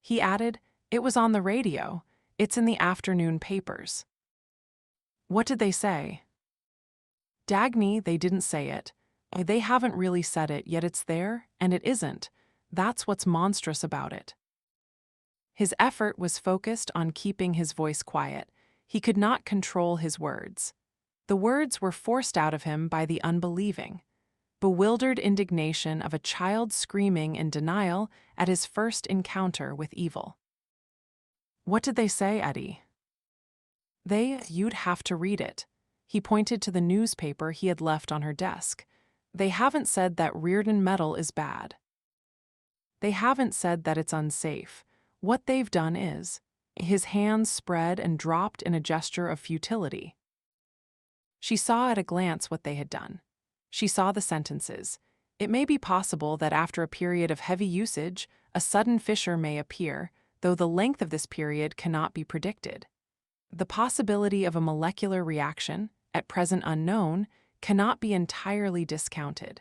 Speaker 1: He added, "It was on the radio. It's in the afternoon papers." "What did they say?" "Dagny, they didn't say it. They haven't really said it, yet it's there, and it isn't. That's what's monstrous about it." His effort was focused on keeping his voice quiet. He could not control his words. The words were forced out of him by the unbelieving, bewildered indignation of a child screaming in denial at his first encounter with evil. "What did they say, Eddie?" You'd have to read it." He pointed to the newspaper he had left on her desk. "They haven't said that Reardon metal is bad. They haven't said that it's unsafe. What they've done is..." His hands spread and dropped in a gesture of futility. She saw at a glance what they had done. She saw the sentences. It may be possible that after a period of heavy usage, a sudden fissure may appear, though the length of this period cannot be predicted. The possibility of a molecular reaction, at present unknown, cannot be entirely discounted.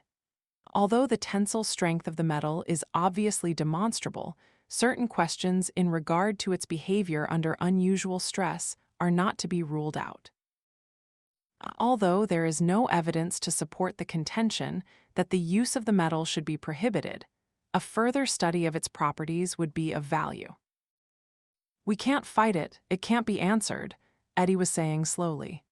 Speaker 1: Although the tensile strength of the metal is obviously demonstrable, certain questions in regard to its behavior under unusual stress are not to be ruled out. Although there is no evidence to support the contention that the use of the metal should be prohibited, a further study of its properties would be of value. "We can't fight it, it can't be answered," Eddie was saying slowly.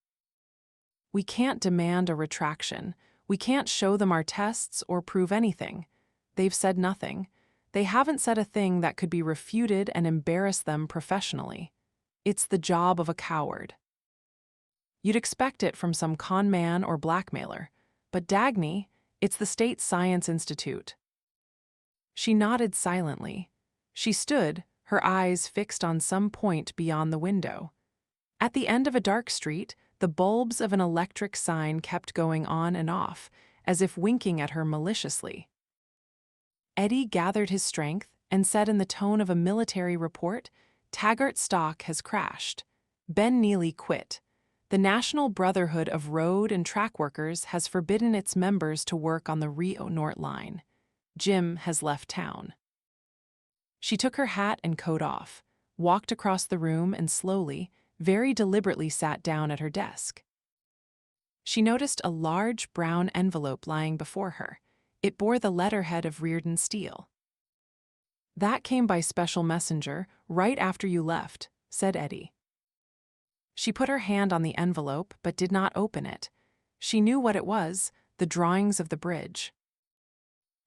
Speaker 1: "We can't demand a retraction. We can't show them our tests or prove anything. They've said nothing. They haven't said a thing that could be refuted and embarrass them professionally. It's the job of a coward. You'd expect it from some con man or blackmailer, but Dagny, it's the State Science Institute." She nodded silently. She stood, her eyes fixed on some point beyond the window. At the end of a dark street, the bulbs of an electric sign kept going on and off, as if winking at her maliciously. Eddie gathered his strength and said in the tone of a military report, "Taggart stock has crashed. Ben Neely quit. The National Brotherhood of Road and Track Workers has forbidden its members to work on the Rio Norte line. Jim has left town." She took her hat and coat off, walked across the room and slowly, very deliberately sat down at her desk. She noticed a large brown envelope lying before her. It bore the letterhead of Reardon Steel. "That came by special messenger right after you left," said Eddie. She put her hand on the envelope but did not open it. She knew what it was, the drawings of the bridge.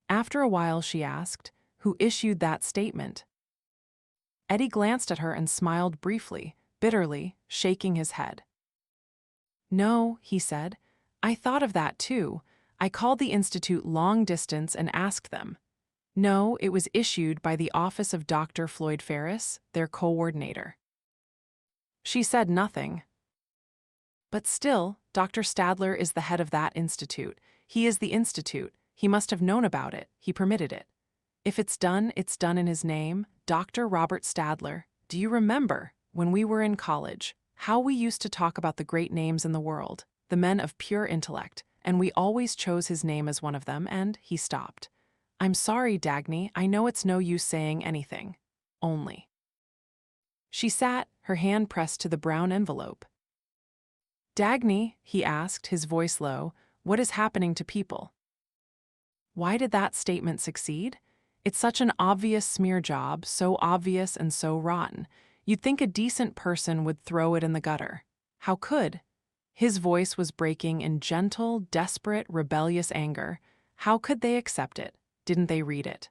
Speaker 1: After a while she asked, "Who issued that statement?" Eddie glanced at her and smiled briefly, bitterly, shaking his head. "No," he said. "I thought of that too. I called the Institute long distance and asked them. No, it was issued by the office of Dr. Floyd Ferris, their coordinator." She said nothing. "But still, Dr. Stadler is the head of that institute. He is the institute. He must have known about it. He permitted it. If it's done in his name. Dr. Robert Stadler, do you remember, when we were in college, how we used to talk about the great names in the world, the men of pure intellect, and we always chose his name as one of them, and he stopped. I'm sorry, Dagny, I know it's no use saying anything. Only. She sat, her hand pressed to the brown envelope. Dagny, he asked, his voice low, what is happening to people? Why did that statement succeed? It's such an obvious smear job, so obvious and so rotten. You'd think a decent person would throw it in the gutter. How could? His voice was breaking in gentle, desperate, rebellious anger. How could they accept it? Didn't they read it?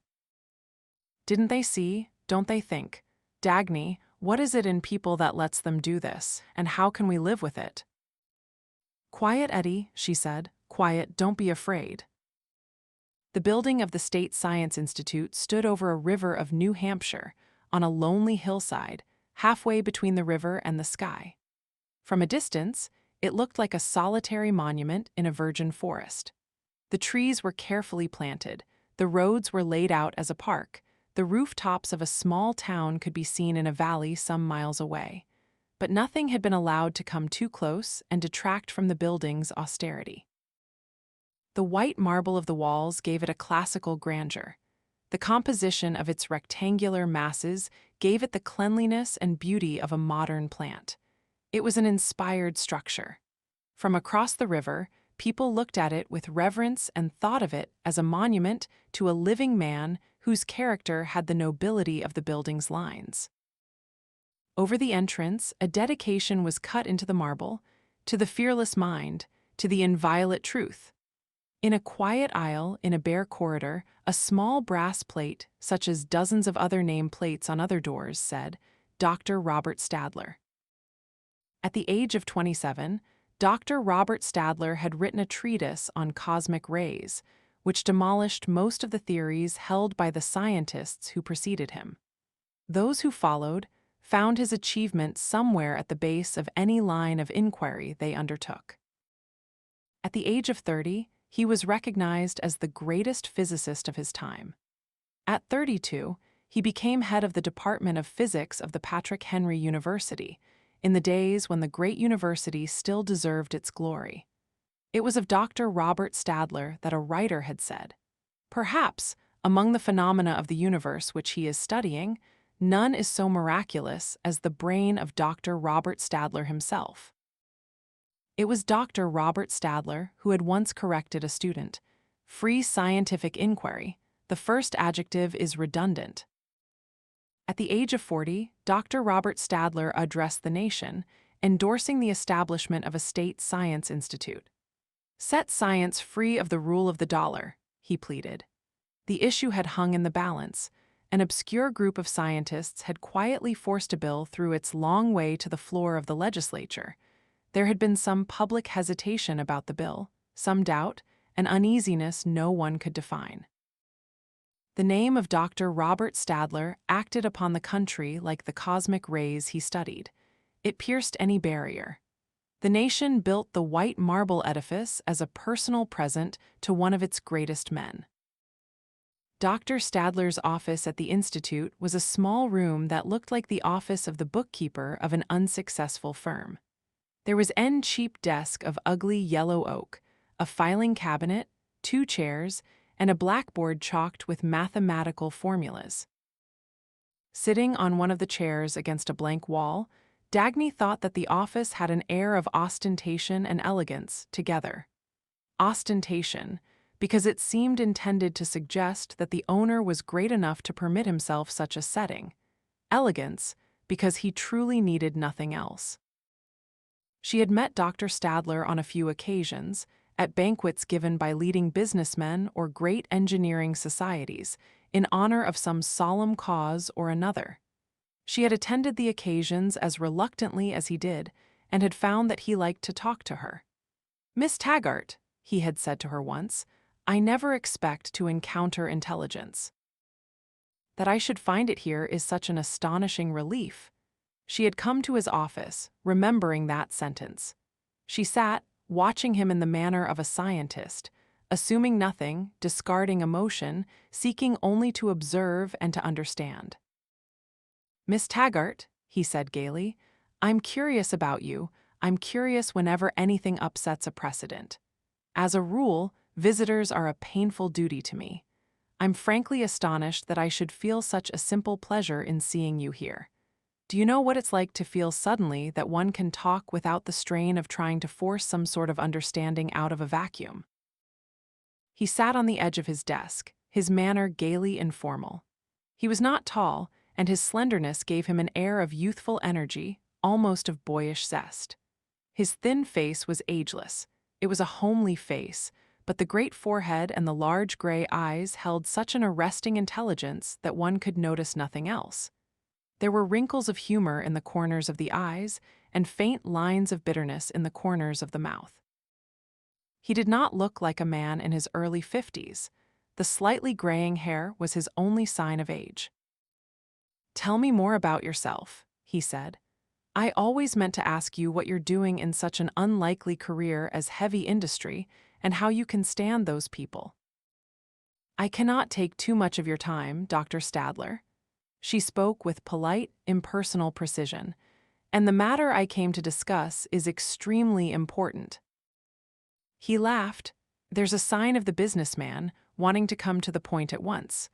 Speaker 1: Didn't they see? Don't they think? Dagny, what is it in people that lets them do this, and how can we live with it? Quiet, Eddie, she said. Quiet, don't be afraid. The building of the State Science Institute stood over a river of New Hampshire, on a lonely hillside, halfway between the river and the sky. From a distance, it looked like a solitary monument in a virgin forest. The trees were carefully planted, the roads were laid out as a park, the rooftops of a small town could be seen in a valley some miles away. But nothing had been allowed to come too close and detract from the building's austerity. The white marble of the walls gave it a classical grandeur. The composition of its rectangular masses gave it the cleanliness and beauty of a modern plant. It was an inspired structure. From across the river, people looked at it with reverence and thought of it as a monument to a living man whose character had the nobility of the building's lines. Over the entrance, a dedication was cut into the marble, to the fearless mind, to the inviolate truth. In a quiet aisle, in a bare corridor, a small brass plate, such as dozens of other name plates on other doors, said, Dr. Robert Stadler. At the age of 27, Dr. Robert Stadler had written a treatise on cosmic rays, which demolished most of the theories held by the scientists who preceded him. Those who followed found his achievement somewhere at the base of any line of inquiry they undertook. At the age of 30, he was recognized as the greatest physicist of his time. At 32, he became head of the Department of Physics of the Patrick Henry University, in the days when the great university still deserved its glory. It was of Dr. Robert Stadler that a writer had said, perhaps, among the phenomena of the universe which he is studying, none is so miraculous as the brain of Dr. Robert Stadler himself. It was Dr. Robert Stadler who had once corrected a student. Free scientific inquiry, the first adjective is redundant. At the age of 40, Dr. Robert Stadler addressed the nation, endorsing the establishment of a state science institute. Set science free of the rule of the dollar, he pleaded. The issue had hung in the balance. An obscure group of scientists had quietly forced a bill through its long way to the floor of the legislature. There had been some public hesitation about the bill, some doubt, and uneasiness no one could define. The name of Dr. Robert Stadler acted upon the country like the cosmic rays he studied. It pierced any barrier. The nation built the white marble edifice as a personal present to one of its greatest men. Dr. Stadler's office at the Institute was a small room that looked like the office of the bookkeeper of an unsuccessful firm. There was an cheap desk of ugly yellow oak, a filing cabinet, 2 chairs, and a blackboard chalked with mathematical formulas. Sitting on one of the chairs against a blank wall, Dagny thought that the office had an air of ostentation and elegance together. Ostentation, because it seemed intended to suggest that the owner was great enough to permit himself such a setting. Elegance, because he truly needed nothing else. She had met Dr. Stadler on a few occasions, at banquets given by leading businessmen or great engineering societies, in honor of some solemn cause or another. She had attended the occasions as reluctantly as he did, and had found that he liked to talk to her. Miss Taggart, he had said to her once, I never expect to encounter intelligence. That I should find it here is such an astonishing relief. She had come to his office, remembering that sentence. She sat, watching him in the manner of a scientist, assuming nothing, discarding emotion, seeking only to observe and to understand. "Miss Taggart," he said gaily, "I'm curious about you. I'm curious whenever anything upsets a precedent. As a rule, visitors are a painful duty to me. I'm frankly astonished that I should feel such a simple pleasure in seeing you here. Do you know what it's like to feel suddenly that one can talk without the strain of trying to force some sort of understanding out of a vacuum?" He sat on the edge of his desk, his manner gaily informal. He was not tall, and his slenderness gave him an air of youthful energy, almost of boyish zest. His thin face was ageless. It was a homely face, but the great forehead and the large gray eyes held such an arresting intelligence that one could notice nothing else. There were wrinkles of humor in the corners of the eyes and faint lines of bitterness in the corners of the mouth. He did not look like a man in his early 50s. The slightly graying hair was his only sign of age. "Tell me more about yourself," he said. "I always meant to ask you what you're doing in such an unlikely career as heavy industry and how you can stand those people." "I cannot take too much of your time, Dr. Stadler." She spoke with polite, impersonal precision. "And the matter I came to discuss is extremely important." He laughed. "There's a sign of the businessman wanting to come to the point at once.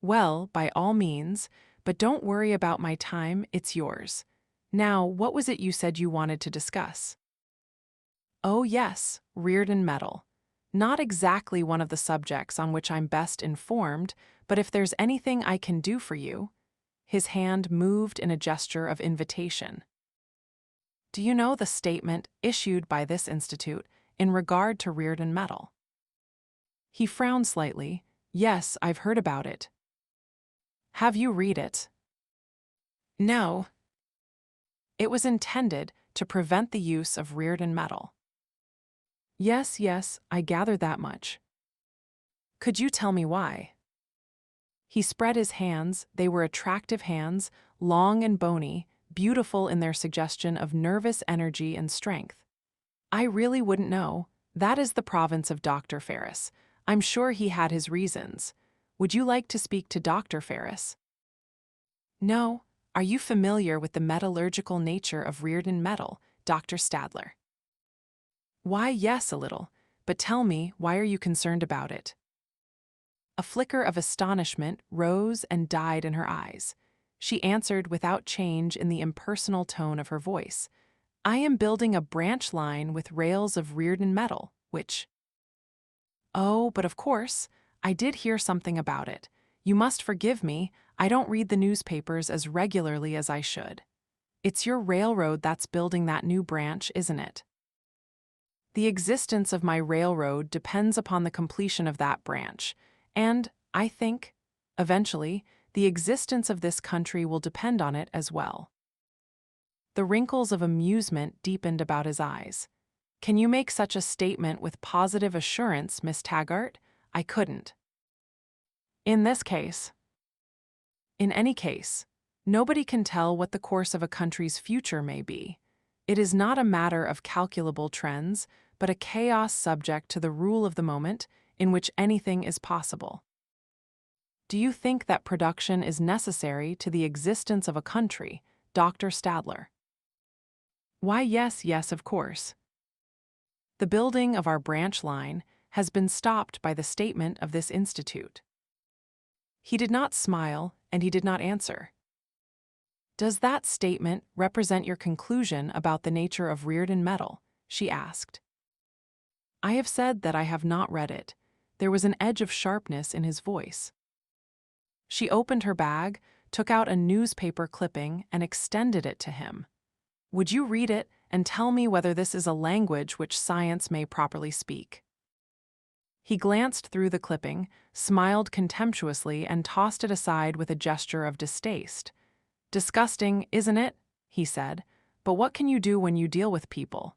Speaker 1: Well, by all means, but don't worry about my time, it's yours. Now, what was it you said you wanted to discuss?" "Oh yes, Reardon Metal. Not exactly one of the subjects on which I'm best informed, but if there's anything I can do for you." His hand moved in a gesture of invitation. "Do you know the statement issued by this institute in regard to Reardon Metal?" He frowned slightly. "Yes, I've heard about it." "Have you read it?" "No." "It was intended to prevent the use of Reardon Metal." Yes, I gather that much." "Could you tell me why?" He spread his hands. They were attractive hands, long and bony, beautiful in their suggestion of nervous energy and strength. "I really wouldn't know. That is the province of Dr. Ferris. I'm sure he had his reasons. Would you like to speak to Dr. Ferris?" "No. Are you familiar with the metallurgical nature of Reardon Metal, Dr. Stadler?" "Why, yes, a little. But tell me, why are you concerned about it?" A flicker of astonishment rose and died in her eyes. She answered without change in the impersonal tone of her voice. "I am building a branch line with rails of Reardon Metal, which—" "Oh, but of course, I did hear something about it. You must forgive me, I don't read the newspapers as regularly as I should. It's your railroad that's building that new branch, isn't it?" "The existence of my railroad depends upon the completion of that branch, and, I think, eventually, the existence of this country will depend on it as well." The wrinkles of amusement deepened about his eyes. "Can you make such a statement with positive assurance, Miss Taggart? I couldn't." "In this case." "In any case, nobody can tell what the course of a country's future may be. It is not a matter of calculable trends, but a chaos subject to the rule of the moment, in which anything is possible. Do you think that production is necessary to the existence of a country, Dr. Stadler?" "Why, yes, of course." "The building of our branch line has been stopped by the statement of this institute." He did not smile, and he did not answer. "Does that statement represent your conclusion about the nature of Reardon Metal?" she asked. "I have said that I have not read it." There was an edge of sharpness in his voice. She opened her bag, took out a newspaper clipping, and extended it to him. "Would you read it and tell me whether this is a language which science may properly speak?" He glanced through the clipping, smiled contemptuously, and tossed it aside with a gesture of distaste. "Disgusting, isn't it?" he said. "But what can you do when you deal with people?"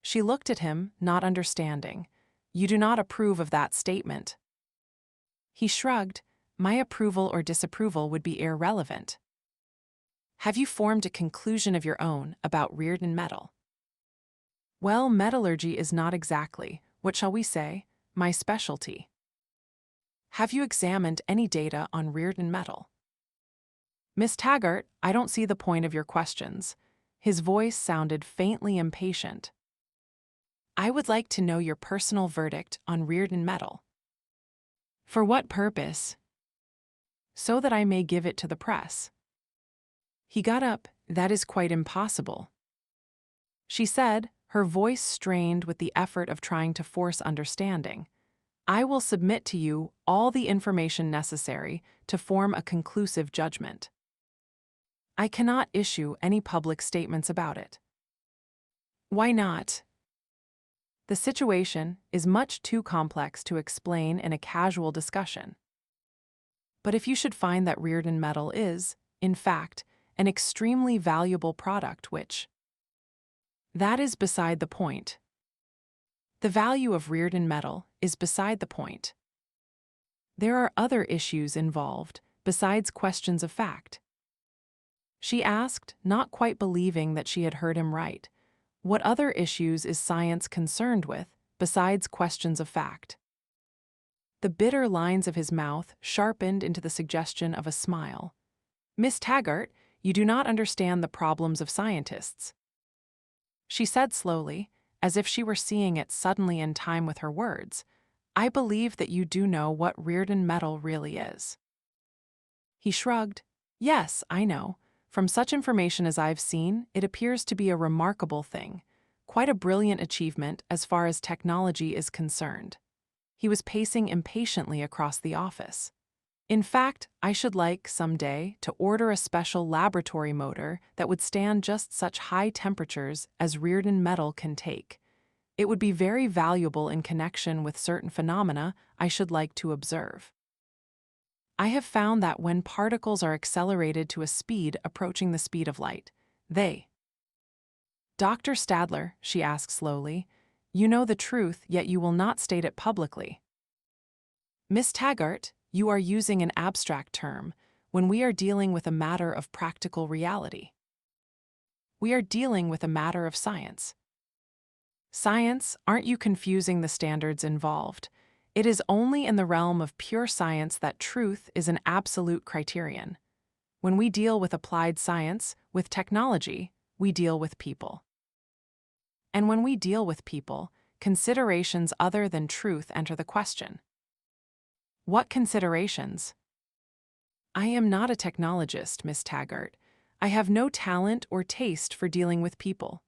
Speaker 1: She looked at him, not understanding. "You do not approve of that statement." He shrugged. "My approval or disapproval would be irrelevant." "Have you formed a conclusion of your own about Reardon Metal?" "Well, metallurgy is not exactly, what shall we say, my specialty. Have you examined any data on Reardon metal? Miss Taggart, I don't see the point of your questions. His voice sounded faintly impatient. I would like to know your personal verdict on Reardon metal. For what purpose? So that I may give it to the press. He got up. That is quite impossible, she said, her voice strained with the effort of trying to force understanding. I will submit to you all the information necessary to form a conclusive judgment. I cannot issue any public statements about it. Why not? The situation is much too complex to explain in a casual discussion. But if you should find that Reardon metal is, in fact, an extremely valuable product that is beside the point. The value of Reardon metal is beside the point. There are other issues involved besides questions of fact. She asked, not quite believing that she had heard him right. What other issues is science concerned with besides questions of fact? The bitter lines of his mouth sharpened into the suggestion of a smile. Miss Taggart, you do not understand the problems of scientists, she said slowly, as if she were seeing it suddenly in time with her words. I believe that you do know what Reardon metal really is. He shrugged. Yes, I know. From such information as I've seen, it appears to be a remarkable thing, quite a brilliant achievement as far as technology is concerned. He was pacing impatiently across the office. In fact, I should like, someday, to order a special laboratory motor that would stand just such high temperatures as Reardon metal can take. It would be very valuable in connection with certain phenomena I should like to observe. I have found that when particles are accelerated to a speed approaching the speed of light, Dr. Stadler, she asked slowly, you know the truth, yet you will not state it publicly. Miss Taggart, you are using an abstract term when we are dealing with a matter of practical reality. We are dealing with a matter of science. Science, aren't you confusing the standards involved? It is only in the realm of pure science that truth is an absolute criterion. When we deal with applied science, with technology, we deal with people. And when we deal with people, considerations other than truth enter the question. What considerations? I am not a technologist, Miss Taggart. I have no talent or taste for dealing with people.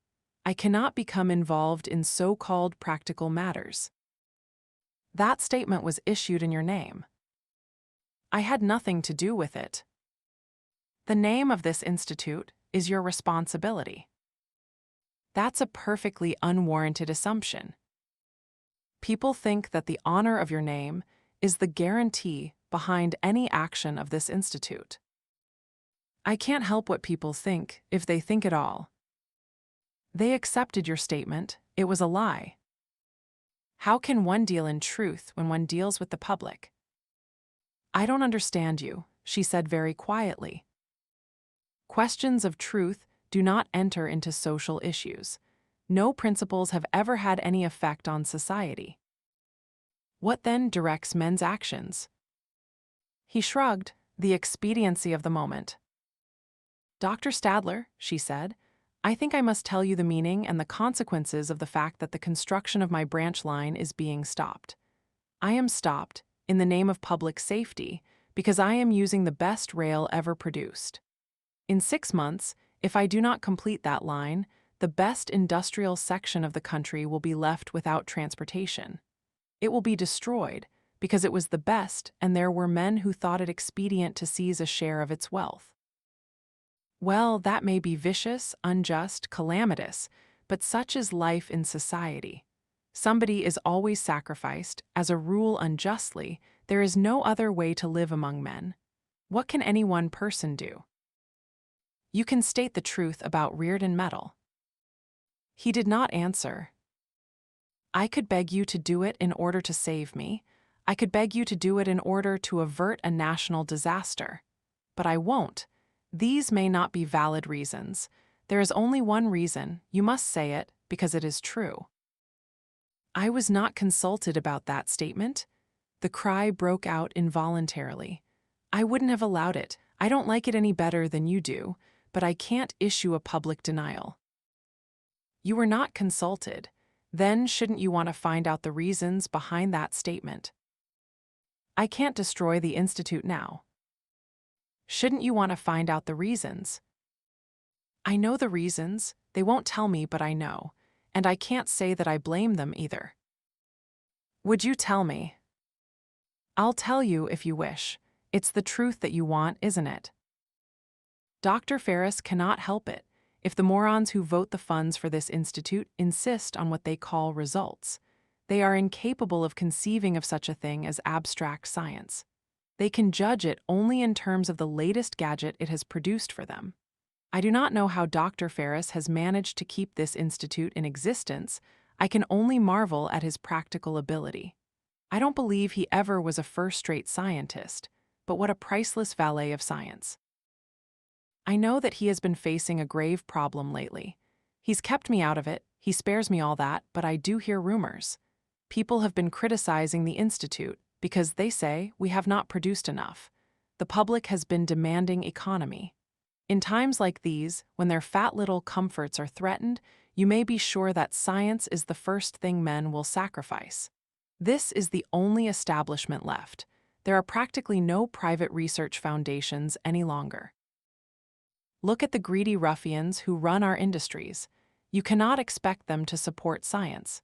Speaker 1: I cannot become involved in so-called practical matters. That statement was issued in your name. I had nothing to do with it. The name of this institute is your responsibility. That's a perfectly unwarranted assumption. People think that the honor of your name is the guarantee behind any action of this institute. I can't help what people think, if they think at all. They accepted your statement. It was a lie. How can one deal in truth when one deals with the public? I don't understand you, she said very quietly. Questions of truth do not enter into social issues. No principles have ever had any effect on society. What then directs men's actions? He shrugged, the expediency of the moment. Dr. Stadler, she said, I think I must tell you the meaning and the consequences of the fact that the construction of my branch line is being stopped. I am stopped, in the name of public safety, because I am using the best rail ever produced. In 6 months, if I do not complete that line, the best industrial section of the country will be left without transportation. It will be destroyed because it was the best and there were men who thought it expedient to seize a share of its wealth. Well, that may be vicious, unjust, calamitous, but such is life in society. Somebody is always sacrificed, as a rule unjustly. There is no other way to live among men. What can any one person do? You can state the truth about Reardon metal. He did not answer. I could beg you to do it in order to save me. I could beg you to do it in order to avert a national disaster. But I won't. These may not be valid reasons. There is only one reason. You must say it because it is true. I was not consulted about that statement. The cry broke out involuntarily. I wouldn't have allowed it. I don't like it any better than you do, but I can't issue a public denial. You were not consulted. Then shouldn't you want to find out the reasons behind that statement? I can't destroy the Institute now. Shouldn't you want to find out the reasons? I know the reasons. They won't tell me, but I know. And I can't say that I blame them either. Would you tell me? I'll tell you if you wish. It's the truth that you want, isn't it? Dr. Ferris cannot help it if the morons who vote the funds for this institute insist on what they call results. They are incapable of conceiving of such a thing as abstract science. They can judge it only in terms of the latest gadget it has produced for them. I do not know how Dr. Ferris has managed to keep this institute in existence. I can only marvel at his practical ability. I don't believe he ever was a first-rate scientist, but what a priceless valet of science. I know that he has been facing a grave problem lately. He's kept me out of it, he spares me all that, but I do hear rumors. People have been criticizing the Institute because they say we have not produced enough. The public has been demanding economy. In times like these, when their fat little comforts are threatened, you may be sure that science is the first thing men will sacrifice. This is the only establishment left. There are practically no private research foundations any longer. Look at the greedy ruffians who run our industries. You cannot expect them to support science.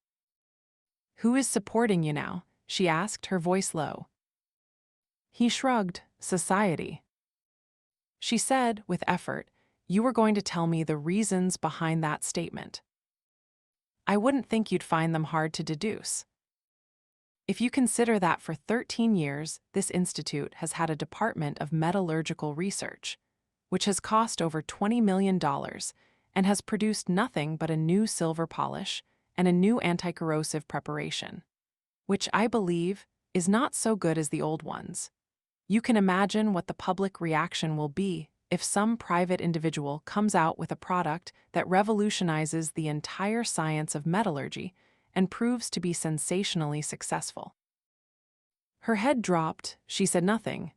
Speaker 1: Who is supporting you now? She asked, her voice low. He shrugged. Society. She said, with effort, you were going to tell me the reasons behind that statement. I wouldn't think you'd find them hard to deduce. If you consider that for 13 years, this institute has had a department of metallurgical research, which has cost over $20 million and has produced nothing but a new silver polish and a new anti-corrosive preparation, which I believe is not so good as the old ones. You can imagine what the public reaction will be if some private individual comes out with a product that revolutionizes the entire science of metallurgy and proves to be sensationally successful. Her head dropped, she said nothing.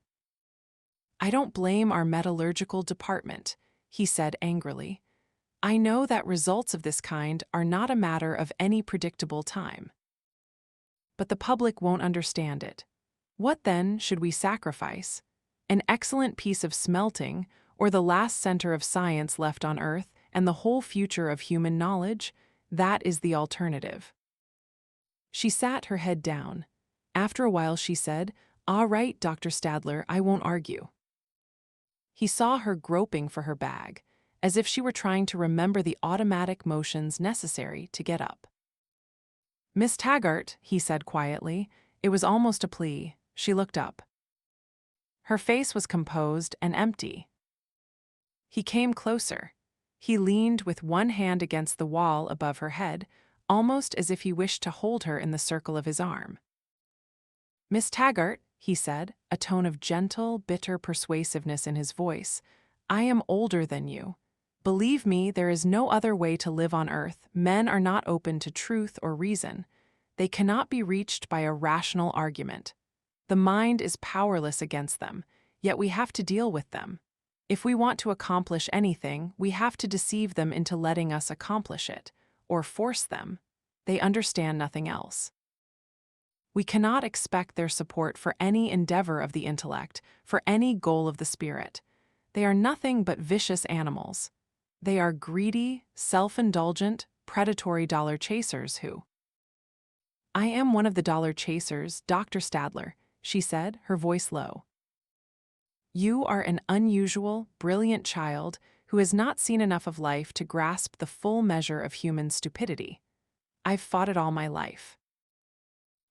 Speaker 1: I don't blame our metallurgical department, he said angrily. I know that results of this kind are not a matter of any predictable time. But the public won't understand it. What then should we sacrifice? An excellent piece of smelting, or the last center of science left on Earth, and the whole future of human knowledge? That is the alternative. She sat her head down. After a while she said, All right, Dr. Stadler, I won't argue. He saw her groping for her bag, as if she were trying to remember the automatic motions necessary to get up. Miss Taggart, he said quietly. It was almost a plea. She looked up. Her face was composed and empty. He came closer. He leaned with one hand against the wall above her head, almost as if he wished to hold her in the circle of his arm. Miss Taggart, he said, a tone of gentle, bitter persuasiveness in his voice, I am older than you. Believe me, there is no other way to live on Earth. Men are not open to truth or reason. They cannot be reached by a rational argument. The mind is powerless against them, yet we have to deal with them. If we want to accomplish anything, we have to deceive them into letting us accomplish it, or force them. They understand nothing else. We cannot expect their support for any endeavor of the intellect, for any goal of the spirit. They are nothing but vicious animals. They are greedy, self-indulgent, predatory dollar chasers who... I am one of the dollar chasers, Dr. Stadler, she said, her voice low. You are an unusual, brilliant child who has not seen enough of life to grasp the full measure of human stupidity. I've fought it all my life.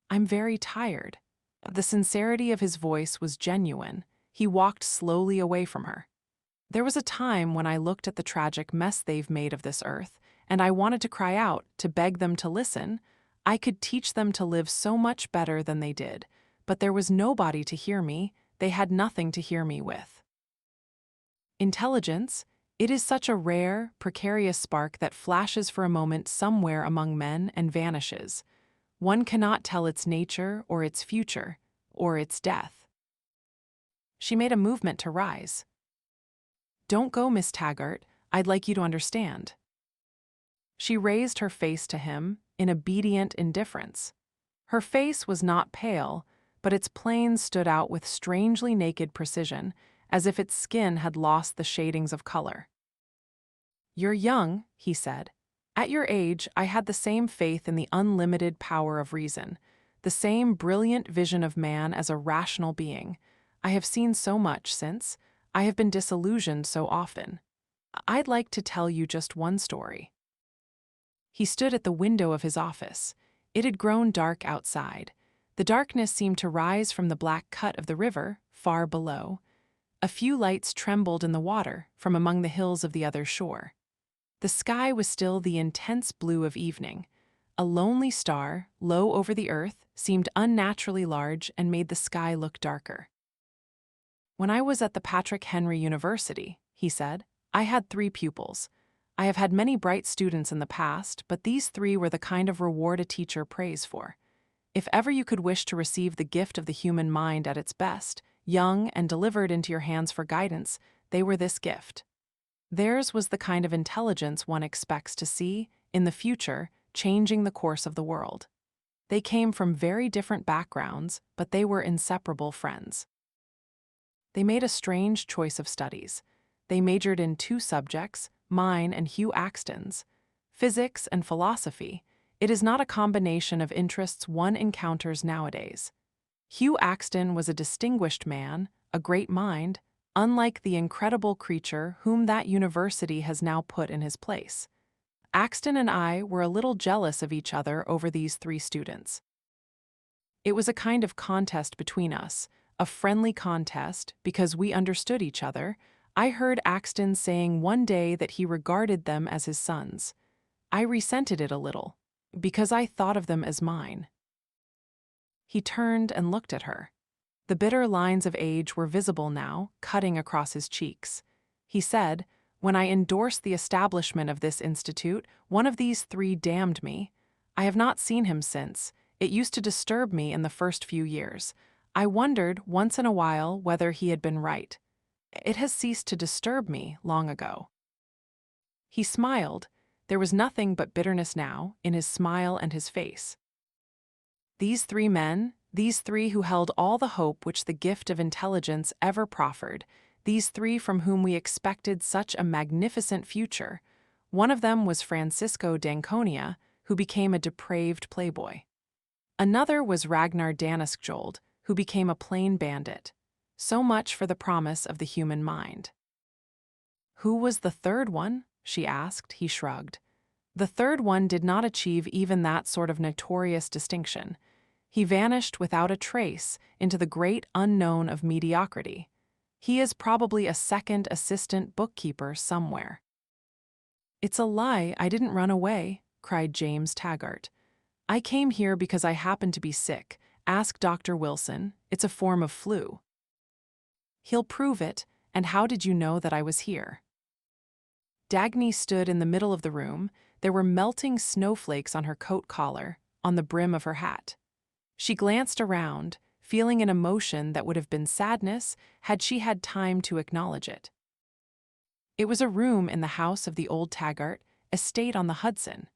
Speaker 1: I'm very tired. The sincerity of his voice was genuine. He walked slowly away from her. There was a time when I looked at the tragic mess they've made of this earth, and I wanted to cry out, to beg them to listen. I could teach them to live so much better than they did, but there was nobody to hear me. They had nothing to hear me with. Intelligence, it is such a rare, precarious spark that flashes for a moment somewhere among men and vanishes. One cannot tell its nature or its future or its death. She made a movement to rise. Don't go, Miss Taggart. I'd like you to understand. She raised her face to him in obedient indifference. Her face was not pale, but its planes stood out with strangely naked precision, as if its skin had lost the shadings of color. You're young, he said. At your age, I had the same faith in the unlimited power of reason, the same brilliant vision of man as a rational being. I have seen so much since. I have been disillusioned so often. I'd like to tell you just one story. He stood at the window of his office. It had grown dark outside. The darkness seemed to rise from the black cut of the river, far below. A few lights trembled in the water from among the hills of the other shore. The sky was still the intense blue of evening. A lonely star, low over the earth, seemed unnaturally large and made the sky look darker. When I was at the Patrick Henry University, he said, I had 3 pupils. I have had many bright students in the past, but these 3 were the kind of reward a teacher prays for. If ever you could wish to receive the gift of the human mind at its best, young and delivered into your hands for guidance, they were this gift. Theirs was the kind of intelligence one expects to see, in the future, changing the course of the world. They came from very different backgrounds, but they were inseparable friends. They made a strange choice of studies. They majored in 2 subjects, mine and Hugh Axton's, physics and philosophy. It is not a combination of interests one encounters nowadays. Hugh Axton was a distinguished man, a great mind, unlike the incredible creature whom that university has now put in his place. Axton and I were a little jealous of each other over these 3 students. It was a kind of contest between us, a friendly contest because we understood each other. I heard Axton saying one day that he regarded them as his sons. I resented it a little, because I thought of them as mine. He turned and looked at her. The bitter lines of age were visible now, cutting across his cheeks. He said, When I endorsed the establishment of this institute, one of these 3 damned me. I have not seen him since. It used to disturb me in the first few years. I wondered once in a while whether he had been right. It has ceased to disturb me long ago. He smiled. There was nothing but bitterness now in his smile and his face. These 3 men, these 3 who held all the hope which the gift of intelligence ever proffered, these 3 from whom we expected such a magnificent future. One of them was Francisco d'Anconia, who became a depraved playboy. Another was Ragnar Danaskjold, who became a plain bandit. So much for the promise of the human mind. Who was the 3rd one? She asked. He shrugged. The 3rd one did not achieve even that sort of notorious distinction. He vanished without a trace into the great unknown of mediocrity. He is probably a 2nd assistant bookkeeper somewhere. It's a lie, I didn't run away, cried James Taggart. I came here because I happened to be sick. Ask Dr. Wilson, it's a form of flu. He'll prove it, and how did you know that I was here? Dagny stood in the middle of the room. There were melting snowflakes on her coat collar, on the brim of her hat. She glanced around, feeling an emotion that would have been sadness had she had time to acknowledge it. It was a room in the house of the old Taggart, estate on the Hudson.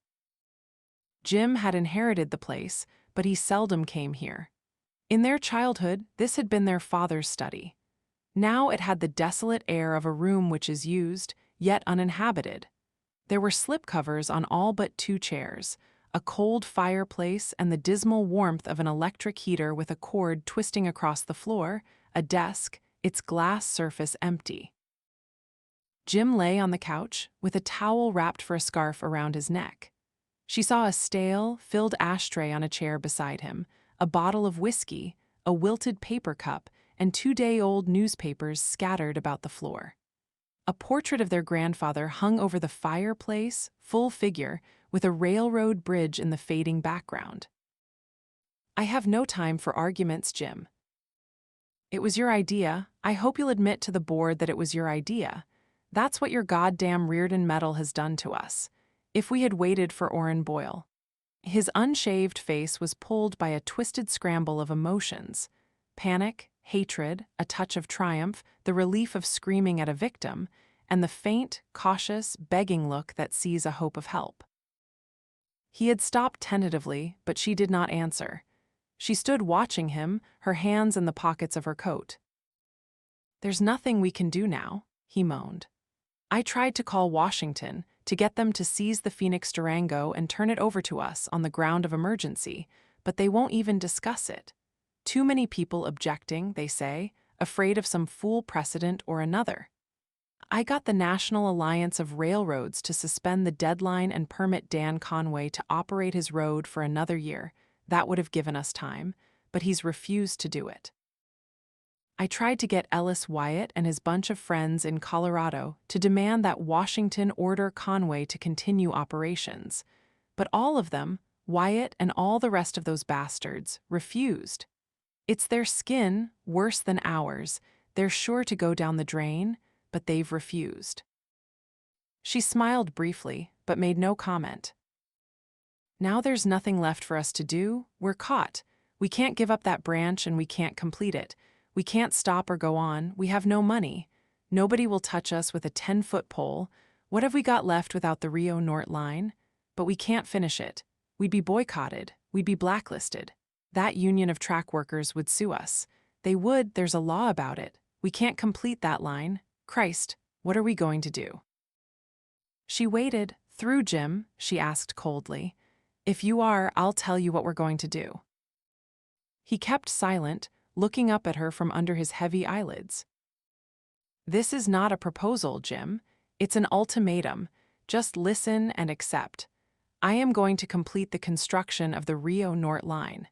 Speaker 1: Jim had inherited the place, but he seldom came here. In their childhood, this had been their father's study. Now it had the desolate air of a room which is used, yet uninhabited. There were slipcovers on all but 2 chairs, a cold fireplace and the dismal warmth of an electric heater with a cord twisting across the floor, a desk, its glass surface empty. Jim lay on the couch, with a towel wrapped for a scarf around his neck. She saw a stale, filled ashtray on a chair beside him, a bottle of whiskey, a wilted paper cup, and 2-day-old newspapers scattered about the floor. A portrait of their grandfather hung over the fireplace, full figure, with a railroad bridge in the fading background. I have no time for arguments, Jim. It was your idea. I hope you'll admit to the board that it was your idea. That's what your goddamn Reardon medal has done to us. If we had waited for Orrin Boyle. His unshaved face was pulled by a twisted scramble of emotions: panic, hatred, a touch of triumph, the relief of screaming at a victim, and the faint, cautious, begging look that sees a hope of help. He had stopped tentatively, but she did not answer. She stood watching him, her hands in the pockets of her coat. "There's nothing we can do now," he moaned. "I tried to call Washington to get them to seize the Phoenix Durango and turn it over to us on the ground of emergency, but they won't even discuss it. Too many people objecting, they say, afraid of some fool precedent or another. I got the National Alliance of Railroads to suspend the deadline and permit Dan Conway to operate his road for another year. That would have given us time, but he's refused to do it. I tried to get Ellis Wyatt and his bunch of friends in Colorado to demand that Washington order Conway to continue operations, but all of them, Wyatt and all the rest of those bastards, refused. It's their skin, worse than ours. They're sure to go down the drain, but they've refused." She smiled briefly, but made no comment. "Now there's nothing left for us to do. We're caught. We can't give up that branch and we can't complete it. We can't stop or go on. We have no money. Nobody will touch us with a 10-foot pole. What have we got left without the Rio Norte line? But we can't finish it. We'd be boycotted. We'd be blacklisted. That union of track workers would sue us. They would, there's a law about it. We can't complete that line. Christ, what are we going to do?" She waited. "Through, Jim?" she asked coldly. "If you are, I'll tell you what we're going to do." He kept silent, looking up at her from under his heavy eyelids. "This is not a proposal, Jim. It's an ultimatum. Just listen and accept. I am going to complete the construction of the Rio Norte line.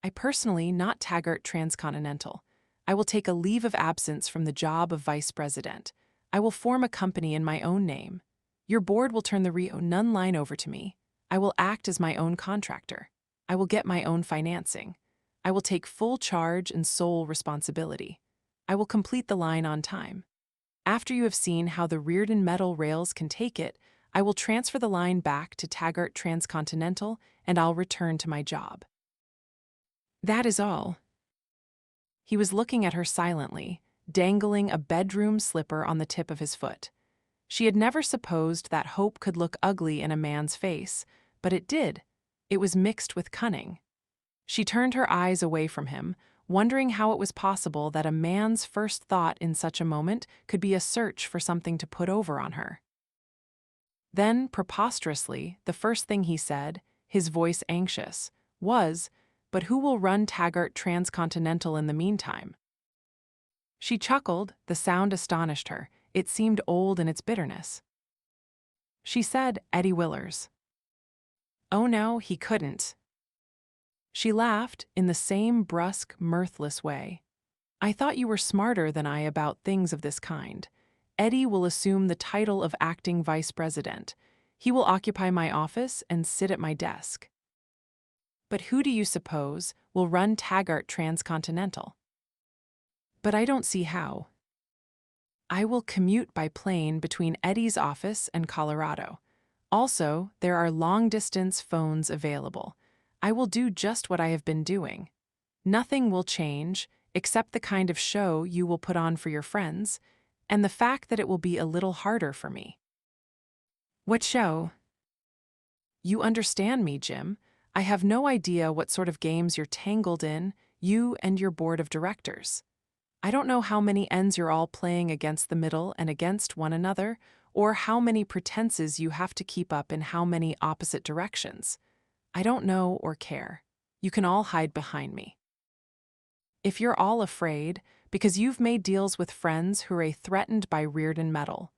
Speaker 1: I personally, not Taggart Transcontinental. I will take a leave of absence from the job of vice president. I will form a company in my own name. Your board will turn the Rio Norte line over to me. I will act as my own contractor. I will get my own financing. I will take full charge and sole responsibility. I will complete the line on time. After you have seen how the Reardon metal rails can take it, I will transfer the line back to Taggart Transcontinental and I'll return to my job." "That is all." He was looking at her silently, dangling a bedroom slipper on the tip of his foot. She had never supposed that hope could look ugly in a man's face, but it did. It was mixed with cunning. She turned her eyes away from him, wondering how it was possible that a man's first thought in such a moment could be a search for something to put over on her. Then, preposterously, the first thing he said, his voice anxious, was, "But who will run Taggart Transcontinental in the meantime?" She chuckled. The sound astonished her. It seemed old in its bitterness. She said, "Eddie Willers." "Oh no, he couldn't." She laughed in the same brusque, mirthless way. "I thought you were smarter than I about things of this kind. Eddie will assume the title of acting vice president. He will occupy my office and sit at my desk. But who do you suppose will run Taggart Transcontinental?" "But I don't see how." "I will commute by plane between Eddie's office and Colorado. Also, there are long-distance phones available. I will do just what I have been doing. Nothing will change, except the kind of show you will put on for your friends, and the fact that it will be a little harder for me." "What show?" "You understand me, Jim. I have no idea what sort of games you're tangled in, you and your board of directors. I don't know how many ends you're all playing against the middle and against one another, or how many pretenses you have to keep up in how many opposite directions. I don't know or care. You can all hide behind me. If you're all afraid, because you've made deals with friends who are threatened by Reardon metal,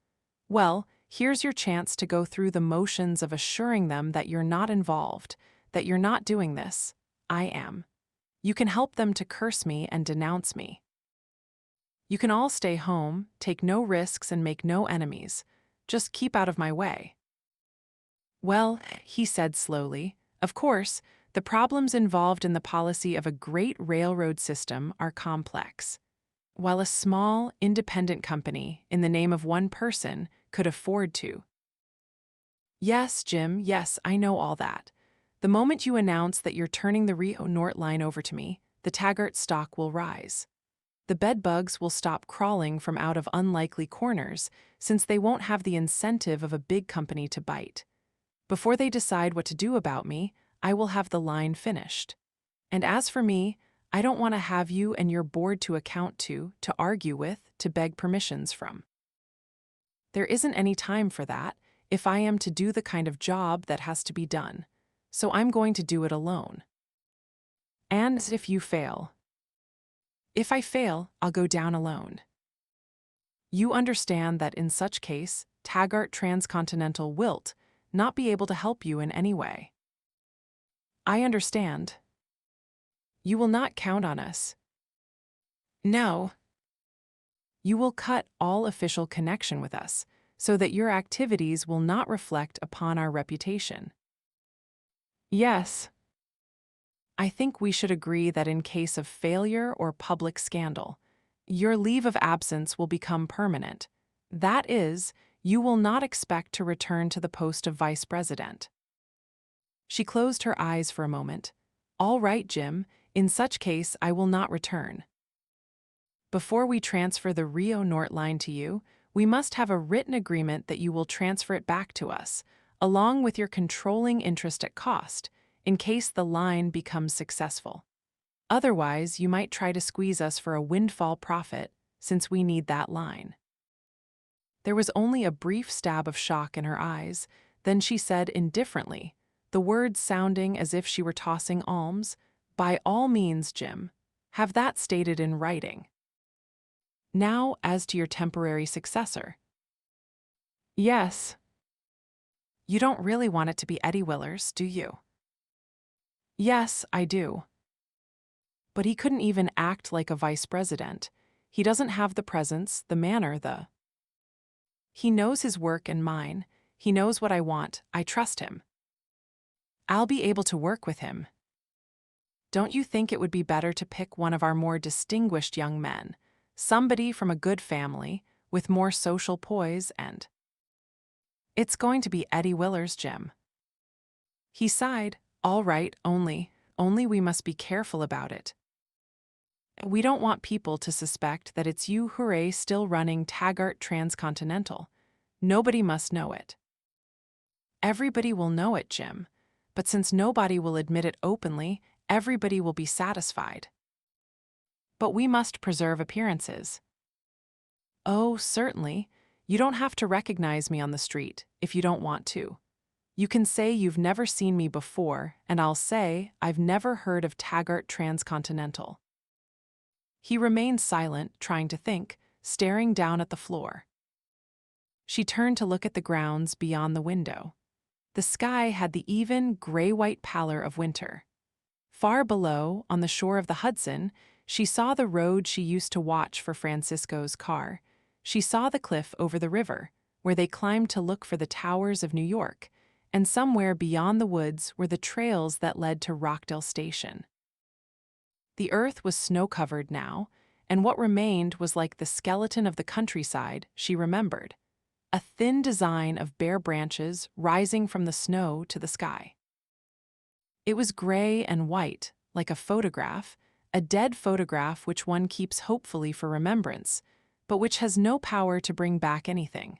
Speaker 1: well, here's your chance to go through the motions of assuring them that you're not involved, that you're not doing this. I am. You can help them to curse me and denounce me. You can all stay home, take no risks and make no enemies. Just keep out of my way." "Well," he said slowly, "of course, the problems involved in the policy of a great railroad system are complex. While a small, independent company, in the name of one person, could afford to." "Yes, Jim, yes, I know all that. The moment you announce that you're turning the Rio Nort line over to me, the Taggart stock will rise. The bedbugs will stop crawling from out of unlikely corners, since they won't have the incentive of a big company to bite. Before they decide what to do about me, I will have the line finished. And as for me, I don't want to have you and your board to account to argue with, to beg permissions from. There isn't any time for that if I am to do the kind of job that has to be done, so I'm going to do it alone. And if you fail, if I fail, I'll go down alone. You understand that in such case, Taggart Transcontinental wilt not be able to help you in any way. I understand. You will not count on us. No. You will cut all official connection with us, so that your activities will not reflect upon our reputation. Yes. I think we should agree that in case of failure or public scandal, your leave of absence will become permanent. That is, you will not expect to return to the post of vice president. She closed her eyes for a moment. All right, Jim, in such case I will not return. Before we transfer the Rio Nort line to you, we must have a written agreement that you will transfer it back to us, along with your controlling interest at cost, in case the line becomes successful. Otherwise, you might try to squeeze us for a windfall profit, since we need that line. There was only a brief stab of shock in her eyes, then she said indifferently, the words sounding as if she were tossing alms, "By all means, Jim, have that stated in writing. Now, as to your temporary successor." Yes. You don't really want it to be Eddie Willers, do you? Yes, I do. But he couldn't even act like a vice president. He doesn't have the presence, the manner, He knows his work and mine. He knows what I want. I trust him. I'll be able to work with him. Don't you think it would be better to pick one of our more distinguished young men, somebody from a good family, with more social poise and... It's going to be Eddie Willers, Jim. He sighed. All right, only we must be careful about it. We don't want people to suspect that it's you, hooray, still running Taggart Transcontinental. Nobody must know it. Everybody will know it, Jim, but since nobody will admit it openly, everybody will be satisfied. But we must preserve appearances. Oh, certainly. You don't have to recognize me on the street if you don't want to. You can say you've never seen me before, and I'll say I've never heard of Taggart Transcontinental. He remained silent, trying to think, staring down at the floor. She turned to look at the grounds beyond the window. The sky had the even, gray-white pallor of winter. Far below, on the shore of the Hudson, she saw the road she used to watch for Francisco's car. She saw the cliff over the river, where they climbed to look for the towers of New York, and somewhere beyond the woods were the trails that led to Rockdale Station. The earth was snow-covered now, and what remained was like the skeleton of the countryside she remembered, a thin design of bare branches rising from the snow to the sky. It was gray and white, like a photograph, a dead photograph which one keeps hopefully for remembrance, but which has no power to bring back anything.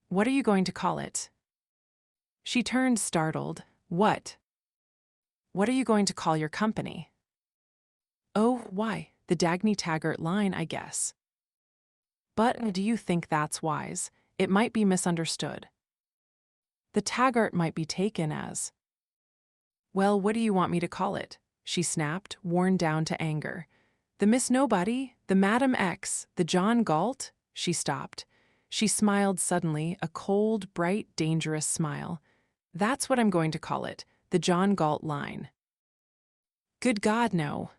Speaker 1: What are you going to call it? She turned startled. What? What are you going to call your company? Oh, why, the Dagny Taggart line, I guess. But do you think that's wise? It might be misunderstood. The Taggart might be taken as... Well, what do you want me to call it? She snapped, worn down to anger. The Miss Nobody? The Madam X? The John Galt? She stopped. She smiled suddenly, a cold, bright, dangerous smile. That's what I'm going to call it, the John Galt line. Good God, no.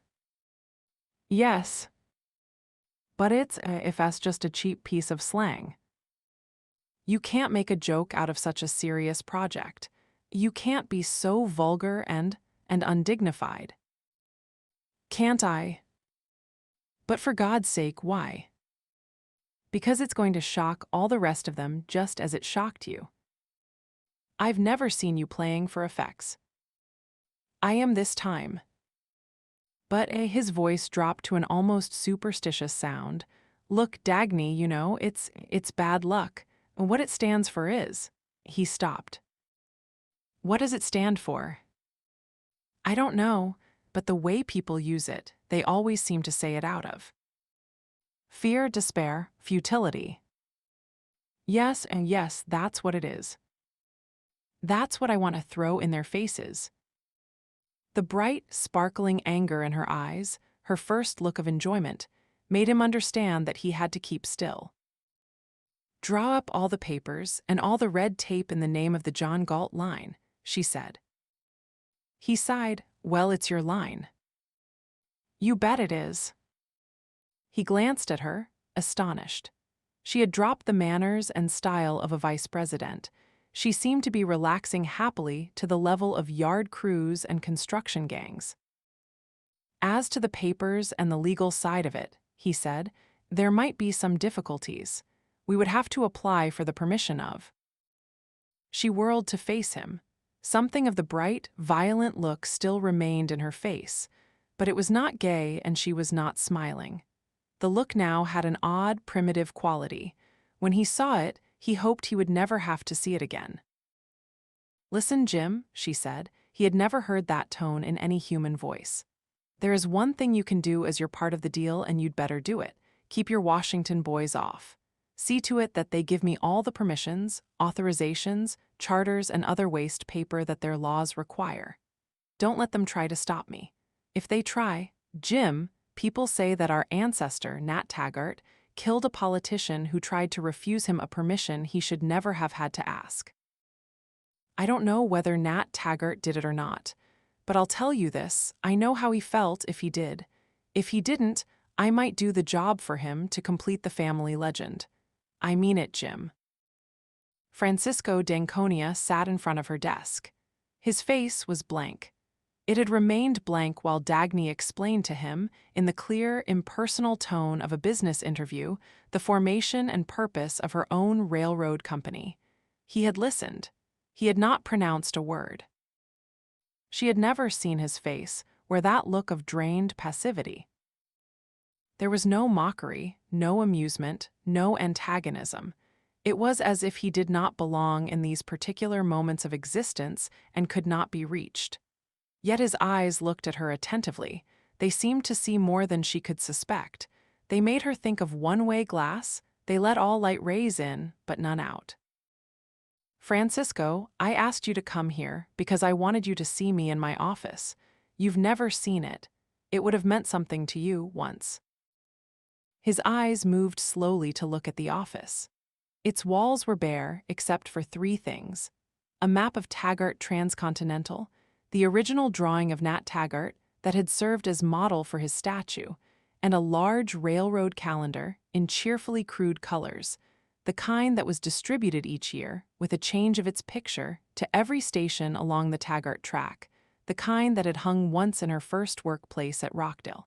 Speaker 1: Yes. But it's, if that's just a cheap piece of slang. You can't make a joke out of such a serious project. You can't be so vulgar and undignified. Can't I? But for God's sake, why? Because it's going to shock all the rest of them just as it shocked you. I've never seen you playing for effects. I am this time. But his voice dropped to an almost superstitious sound. Look, Dagny, it's bad luck. What it stands for is. He stopped. What does it stand for? I don't know, but the way people use it, they always seem to say it out of. Fear, despair, futility. Yes, and yes, that's what it is. That's what I want to throw in their faces. The bright, sparkling anger in her eyes, her first look of enjoyment, made him understand that he had to keep still. Draw up all the papers and all the red tape in the name of the John Galt line, she said. He sighed. Well, it's your line. You bet it is. He glanced at her, astonished. She had dropped the manners and style of a vice president. She seemed to be relaxing happily to the level of yard crews and construction gangs. As to the papers and the legal side of it, he said, there might be some difficulties. We would have to apply for the permission of. She whirled to face him. Something of the bright, violent look still remained in her face, but it was not gay and she was not smiling. The look now had an odd, primitive quality. When he saw it, he hoped he would never have to see it again. Listen, Jim, she said. He had never heard that tone in any human voice. There is one thing you can do as you're part of the deal, and you'd better do it. Keep your Washington boys off. See to it that they give me all the permissions, authorizations, charters, and other waste paper that their laws require. Don't let them try to stop me. If they try, Jim, people say that our ancestor, Nat Taggart, killed a politician who tried to refuse him a permission he should never have had to ask. I don't know whether Nat Taggart did it or not, but I'll tell you this, I know how he felt if he did. If he didn't, I might do the job for him to complete the family legend. I mean it, Jim. Francisco d'Anconia sat in front of her desk. His face was blank. It had remained blank while Dagny explained to him, in the clear, impersonal tone of a business interview, the formation and purpose of her own railroad company. He had listened. He had not pronounced a word. She had never seen his face wear that look of drained passivity. There was no mockery, no amusement, no antagonism. It was as if he did not belong in these particular moments of existence and could not be reached. Yet his eyes looked at her attentively. They seemed to see more than she could suspect. They made her think of one-way glass. They let all light rays in, but none out. Francisco, I asked you to come here because I wanted you to see me in my office. You've never seen it. It would have meant something to you once. His eyes moved slowly to look at the office. Its walls were bare except for three things: a map of Taggart Transcontinental, the original drawing of Nat Taggart that had served as model for his statue, and a large railroad calendar in cheerfully crude colors, the kind that was distributed each year with a change of its picture to every station along the Taggart track, the kind that had hung once in her first workplace at Rockdale.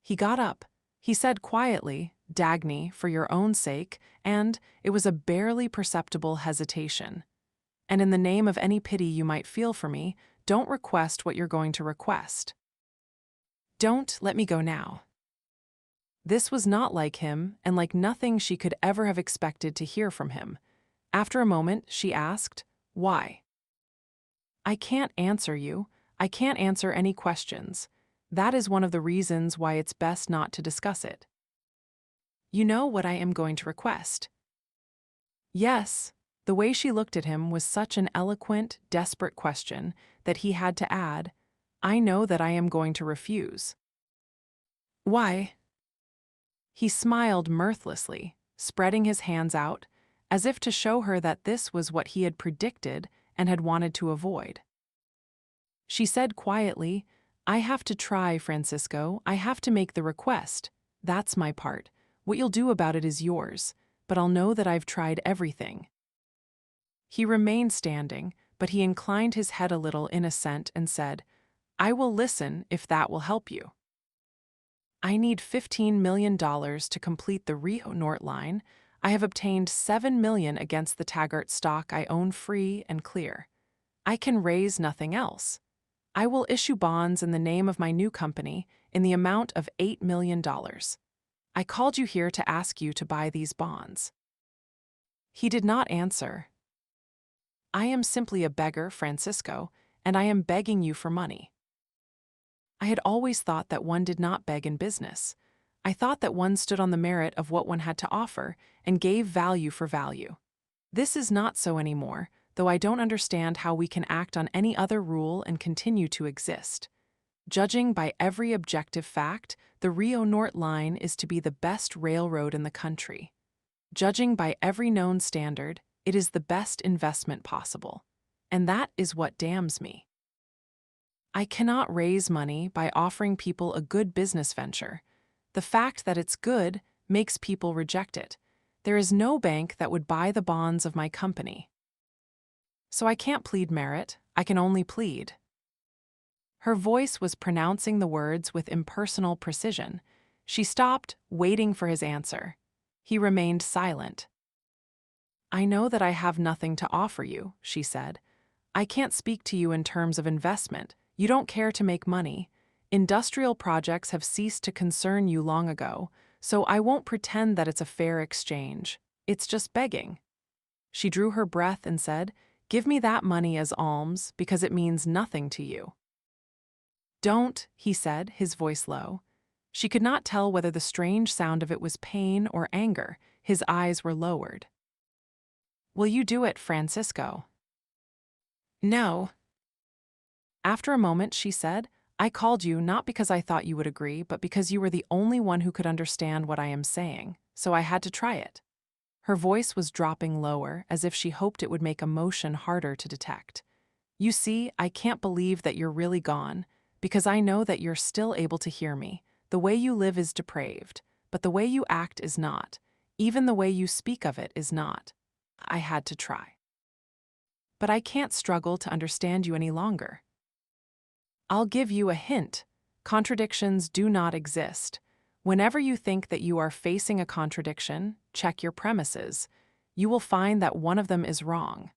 Speaker 1: He got up. He said quietly, Dagny, for your own sake, and it was a barely perceptible hesitation. And in the name of any pity you might feel for me, don't request what you're going to request. Don't let me go now. This was not like him, and like nothing she could ever have expected to hear from him. After a moment, she asked, Why? I can't answer you. I can't answer any questions. That is one of the reasons why it's best not to discuss it. You know what I am going to request. Yes. The way she looked at him was such an eloquent, desperate question that he had to add, I know that I am going to refuse. Why? He smiled mirthlessly, spreading his hands out, as if to show her that this was what he had predicted and had wanted to avoid. She said quietly, I have to try, Francisco. I have to make the request. That's my part. What you'll do about it is yours, but I'll know that I've tried everything. He remained standing, but he inclined his head a little in assent and said, I will listen if that will help you. I need $15 million to complete the Rio Norte line. I have obtained $7 million against the Taggart stock I own free and clear. I can raise nothing else. I will issue bonds in the name of my new company in the amount of $8 million. I called you here to ask you to buy these bonds." He did not answer. "I am simply a beggar, Francisco, and I am begging you for money." I had always thought that one did not beg in business. I thought that one stood on the merit of what one had to offer and gave value for value. This is not so anymore, though I don't understand how we can act on any other rule and continue to exist. Judging by every objective fact, the Rio Norte line is to be the best railroad in the country. Judging by every known standard, it is the best investment possible. And that is what damns me. I cannot raise money by offering people a good business venture. The fact that it's good makes people reject it. There is no bank that would buy the bonds of my company. So I can't plead merit, I can only plead. Her voice was pronouncing the words with impersonal precision. She stopped, waiting for his answer. He remained silent. "I know that I have nothing to offer you," she said. "I can't speak to you in terms of investment. You don't care to make money. Industrial projects have ceased to concern you long ago, so I won't pretend that it's a fair exchange. It's just begging." She drew her breath and said, "Give me that money as alms because it means nothing to you." "Don't," he said, his voice low. She could not tell whether the strange sound of it was pain or anger. His eyes were lowered. "Will you do it, Francisco?" "No." After a moment, she said, "I called you not because I thought you would agree, but because you were the only one who could understand what I am saying, so I had to try it." Her voice was dropping lower, as if she hoped it would make emotion harder to detect. "You see, I can't believe that you're really gone, because I know that you're still able to hear me. The way you live is depraved, but the way you act is not. Even the way you speak of it is not. I had to try. But I can't struggle to understand you any longer. I'll give you a hint. Contradictions do not exist. Whenever you think that you are facing a contradiction, check your premises. You will find that one of them is wrong."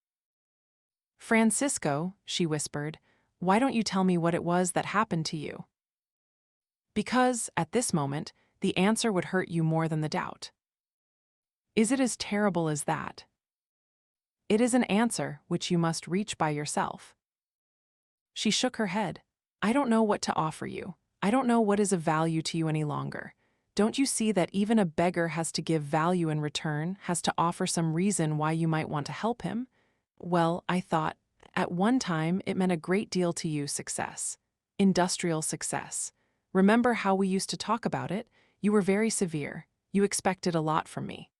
Speaker 1: "Francisco," she whispered, "why don't you tell me what it was that happened to you?" "Because, at this moment, the answer would hurt you more than the doubt." "Is it as terrible as that?" "It is an answer which you must reach by yourself." She shook her head. "I don't know what to offer you. I don't know what is of value to you any longer. Don't you see that even a beggar has to give value in return, has to offer some reason why you might want to help him? Well, I thought, at one time it meant a great deal to you, success. Industrial success. Remember how we used to talk about it? You were very severe. You expected a lot from me.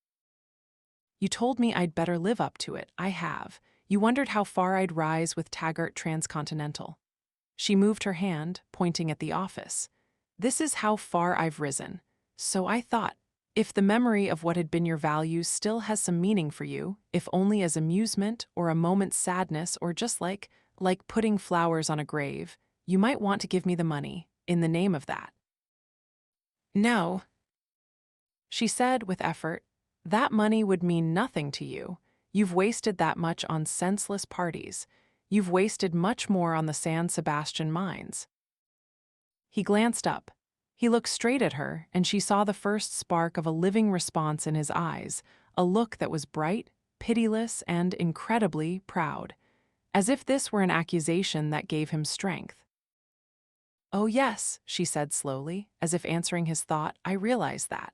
Speaker 1: You told me I'd better live up to it. I have. You wondered how far I'd rise with Taggart Transcontinental." She moved her hand, pointing at the office. "This is how far I've risen. So I thought, if the memory of what had been your values still has some meaning for you, if only as amusement or a moment's sadness or just like putting flowers on a grave, you might want to give me the money, in the name of that." "No," she said with effort. "That money would mean nothing to you. You've wasted that much on senseless parties. You've wasted much more on the San Sebastian mines." He glanced up. He looked straight at her, and she saw the first spark of a living response in his eyes, a look that was bright, pitiless, and incredibly proud, as if this were an accusation that gave him strength. "Oh yes," she said slowly, as if answering his thought, "I realize that.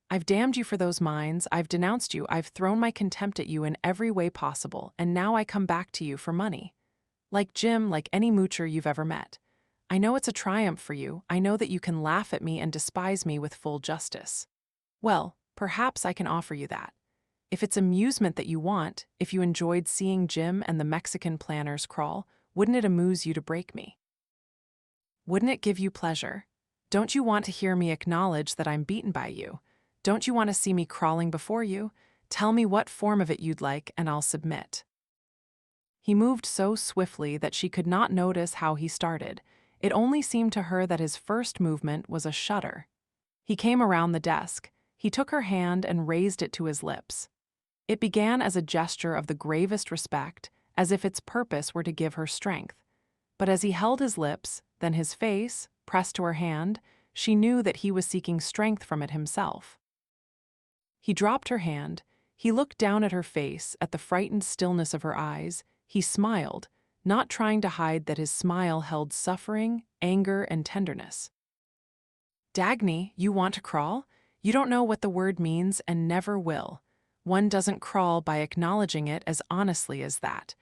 Speaker 1: I've damned you for those mines, I've denounced you, I've thrown my contempt at you in every way possible, and now I come back to you for money. Like Jim, like any moocher you've ever met. I know it's a triumph for you, I know that you can laugh at me and despise me with full justice. Well, perhaps I can offer you that. If it's amusement that you want, if you enjoyed seeing Jim and the Mexican planners crawl, wouldn't it amuse you to break me? Wouldn't it give you pleasure? Don't you want to hear me acknowledge that I'm beaten by you? Don't you want to see me crawling before you? Tell me what form of it you'd like, and I'll submit." He moved so swiftly that she could not notice how he started. It only seemed to her that his first movement was a shudder. He came around the desk. He took her hand and raised it to his lips. It began as a gesture of the gravest respect, as if its purpose were to give her strength. But as he held his lips, then his face, pressed to her hand, she knew that he was seeking strength from it himself. He dropped her hand. He looked down at her face, at the frightened stillness of her eyes. He smiled, not trying to hide that his smile held suffering, anger, and tenderness. "Dagny, you want to crawl? You don't know what the word means and never will. One doesn't crawl by acknowledging it as honestly as that.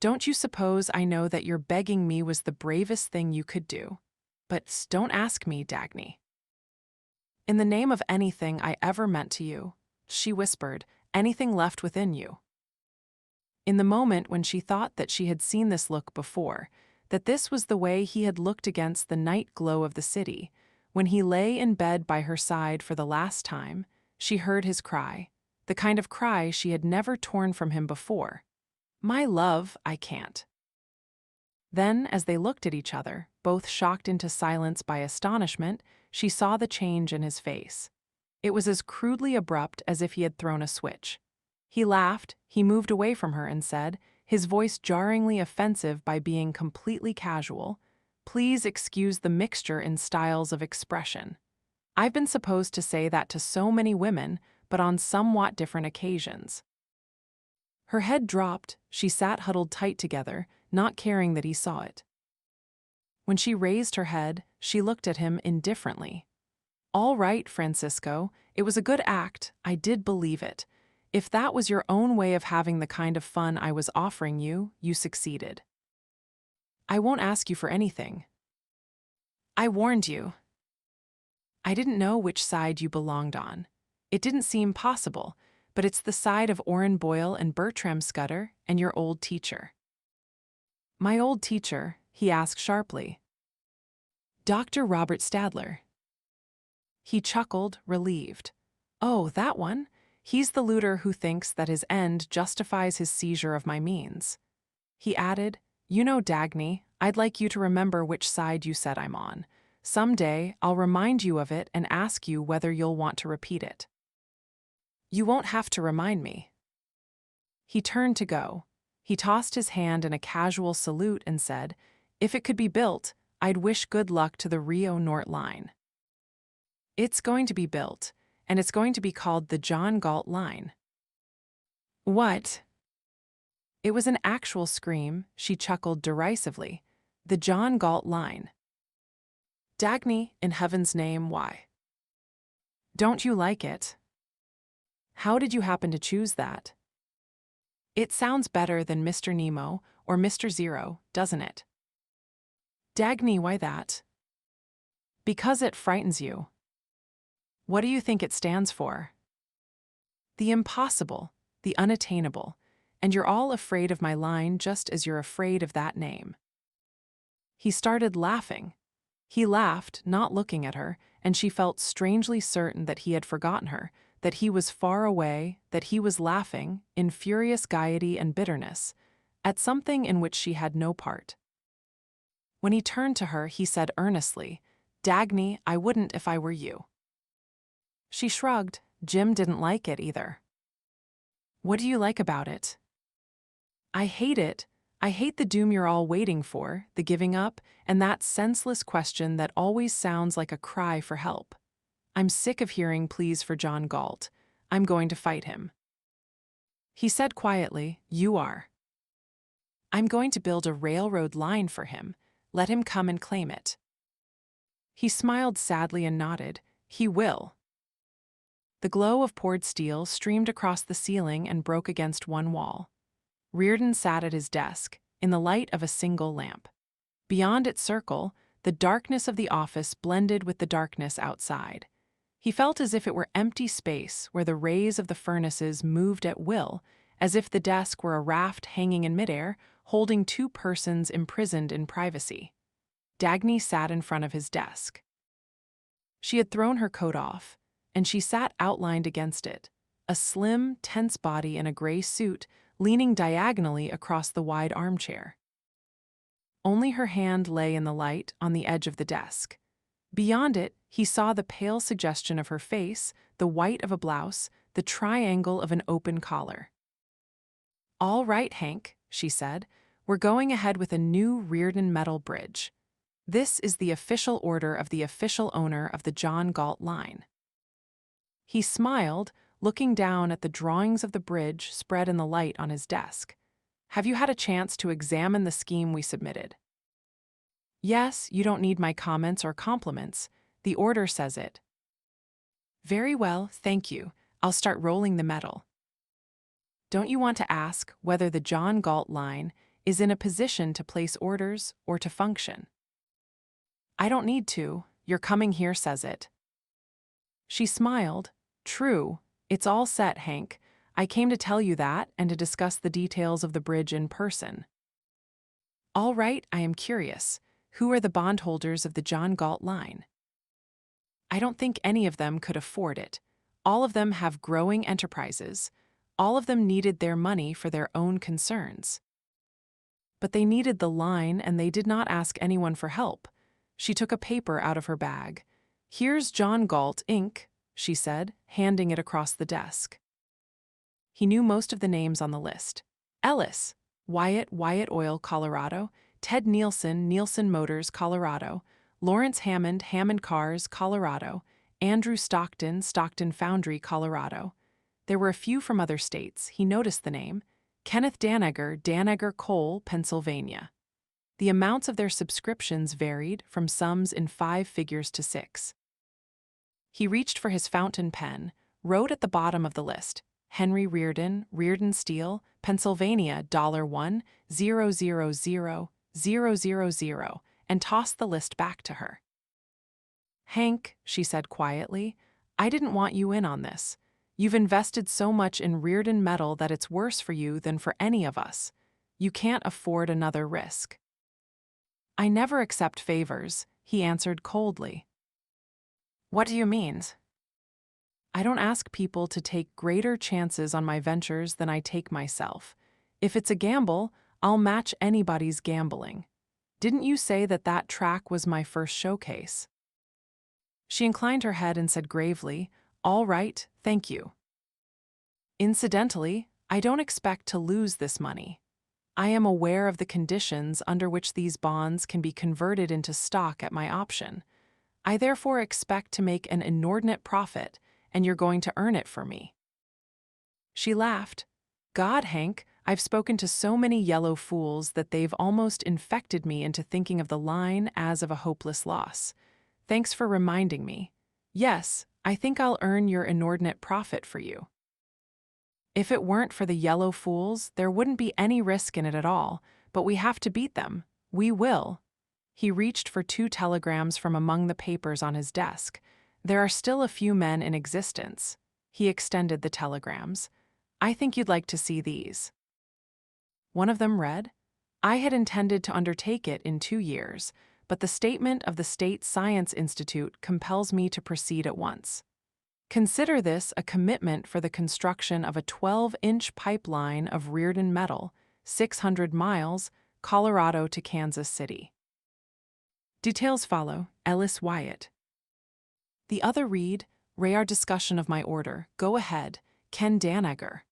Speaker 1: Don't you suppose I know that your begging me was the bravest thing you could do? But don't ask me, Dagny." "In the name of anything I ever meant to you," she whispered, "anything left within you." In the moment when she thought that she had seen this look before, that this was the way he had looked against the night glow of the city, when he lay in bed by her side for the last time, she heard his cry, the kind of cry she had never torn from him before. "My love, I can't." Then, as they looked at each other, both shocked into silence by astonishment, she saw the change in his face. It was as crudely abrupt as if he had thrown a switch. He laughed, he moved away from her and said, his voice jarringly offensive by being completely casual, "Please excuse the mixture in styles of expression. I've been supposed to say that to so many women, but on somewhat different occasions." Her head dropped, she sat huddled tight together, not caring that he saw it. When she raised her head, she looked at him indifferently. "All right, Francisco, it was a good act, I did believe it. If that was your own way of having the kind of fun I was offering you, you succeeded. I won't ask you for anything. I warned you. I didn't know which side you belonged on. It didn't seem possible, but it's the side of Orrin Boyle and Bertram Scudder and your old teacher." "My old teacher?" he asked sharply. "Dr. Robert Stadler." He chuckled, relieved. "Oh, that one? He's the looter who thinks that his end justifies his seizure of my means." He added, "You know, Dagny, I'd like you to remember which side you said I'm on. Someday, I'll remind you of it and ask you whether you'll want to repeat it." "You won't have to remind me." He turned to go. He tossed his hand in a casual salute and said, "If it could be built, I'd wish good luck to the Rio Norte line." "It's going to be built, and it's going to be called the John Galt Line." "What?" It was an actual scream, she chuckled derisively. "The John Galt Line." "Dagny, in heaven's name, why? Don't you like it? How did you happen to choose that? It sounds better than Mr. Nemo or Mr. Zero, doesn't it?" "Dagny, why that?" "Because it frightens you." "What do you think it stands for?" "The impossible, the unattainable, and you're all afraid of my line just as you're afraid of that name." He started laughing. He laughed, not looking at her, and she felt strangely certain that he had forgotten her, that he was far away, that he was laughing, in furious gaiety and bitterness, at something in which she had no part. When he turned to her, he said earnestly, "Dagny, I wouldn't if I were you." She shrugged. Jim didn't like it either. "What do you like about it?" "I hate it. I hate the doom you're all waiting for, the giving up, and that senseless question that always sounds like a cry for help. I'm sick of hearing pleas for John Galt. I'm going to fight him." He said quietly, "You are." "I'm going to build a railroad line for him. Let him come and claim it." He smiled sadly and nodded. "He will." The glow of poured steel streamed across the ceiling and broke against one wall. Reardon sat at his desk, in the light of a single lamp. Beyond its circle, the darkness of the office blended with the darkness outside. He felt as if it were empty space where the rays of the furnaces moved at will, as if the desk were a raft hanging in midair, holding two persons imprisoned in privacy. Dagny sat in front of his desk. She had thrown her coat off, and she sat outlined against it, a slim, tense body in a gray suit, leaning diagonally across the wide armchair. Only her hand lay in the light on the edge of the desk. Beyond it, he saw the pale suggestion of her face, the white of a blouse, the triangle of an open collar. "All right, Hank," she said, We're going ahead with a new Reardon metal bridge. This is the official order of the official owner of the John Galt line." He smiled, looking down at the drawings of the bridge spread in the light on his desk. "Have you had a chance to examine the scheme we submitted?" "Yes, you don't need my comments or compliments. The order says it." "Very well, thank you. I'll start rolling the metal." "Don't you want to ask whether the John Galt line is in a position to place orders or to function?" "I don't need to. Your coming here says it." She smiled. "True. It's all set, Hank. I came to tell you that and to discuss the details of the bridge in person." "All right, I am curious. Who are the bondholders of the John Galt line?" "I don't think any of them could afford it. All of them have growing enterprises. All of them needed their money for their own concerns." "But they needed the line and they did not ask anyone for help." She took a paper out of her bag. "Here's John Galt, Inc.," she said, handing it across the desk. He knew most of the names on the list. Ellis, Wyatt, Wyatt Oil, Colorado; Ted Nielsen, Nielsen Motors, Colorado; Lawrence Hammond, Hammond Cars, Colorado; Andrew Stockton, Stockton Foundry, Colorado. There were a few from other states. He noticed the name. Kenneth Danager, Danager Coal, Pennsylvania. The amounts of their subscriptions varied from sums in 5 figures to 6. He reached for his fountain pen, wrote at the bottom of the list, "Henry Reardon, Reardon Steel, Pennsylvania, $1,000,000,000,000," and tossed the list back to her. "Hank," she said quietly, "I didn't want you in on this. You've invested so much in Reardon metal that it's worse for you than for any of us. You can't afford another risk." "I never accept favors," he answered coldly. "What do you mean?" "I don't ask people to take greater chances on my ventures than I take myself. If it's a gamble, I'll match anybody's gambling. Didn't you say that that track was my first showcase?" She inclined her head and said gravely, "All right, thank you. Incidentally, I don't expect to lose this money. I am aware of the conditions under which these bonds can be converted into stock at my option. I therefore expect to make an inordinate profit, and you're going to earn it for me." She laughed. "God, Hank, I've spoken to so many yellow fools that they've almost infected me into thinking of the line as of a hopeless loss. Thanks for reminding me. Yes, I think I'll earn your inordinate profit for you. If it weren't for the yellow fools, there wouldn't be any risk in it at all, but we have to beat them. We will." He reached for 2 telegrams from among the papers on his desk. "There are still a few men in existence." He extended the telegrams. "I think you'd like to see these." One of them read, "I had intended to undertake it in 2 years, but the statement of the State Science Institute compels me to proceed at once. Consider this a commitment for the construction of a 12-inch pipeline of Reardon metal, 600 miles, Colorado to Kansas City." Details follow. Ellis Wyatt. The other read, "Rare discussion of my order. Go ahead. Ken Danager."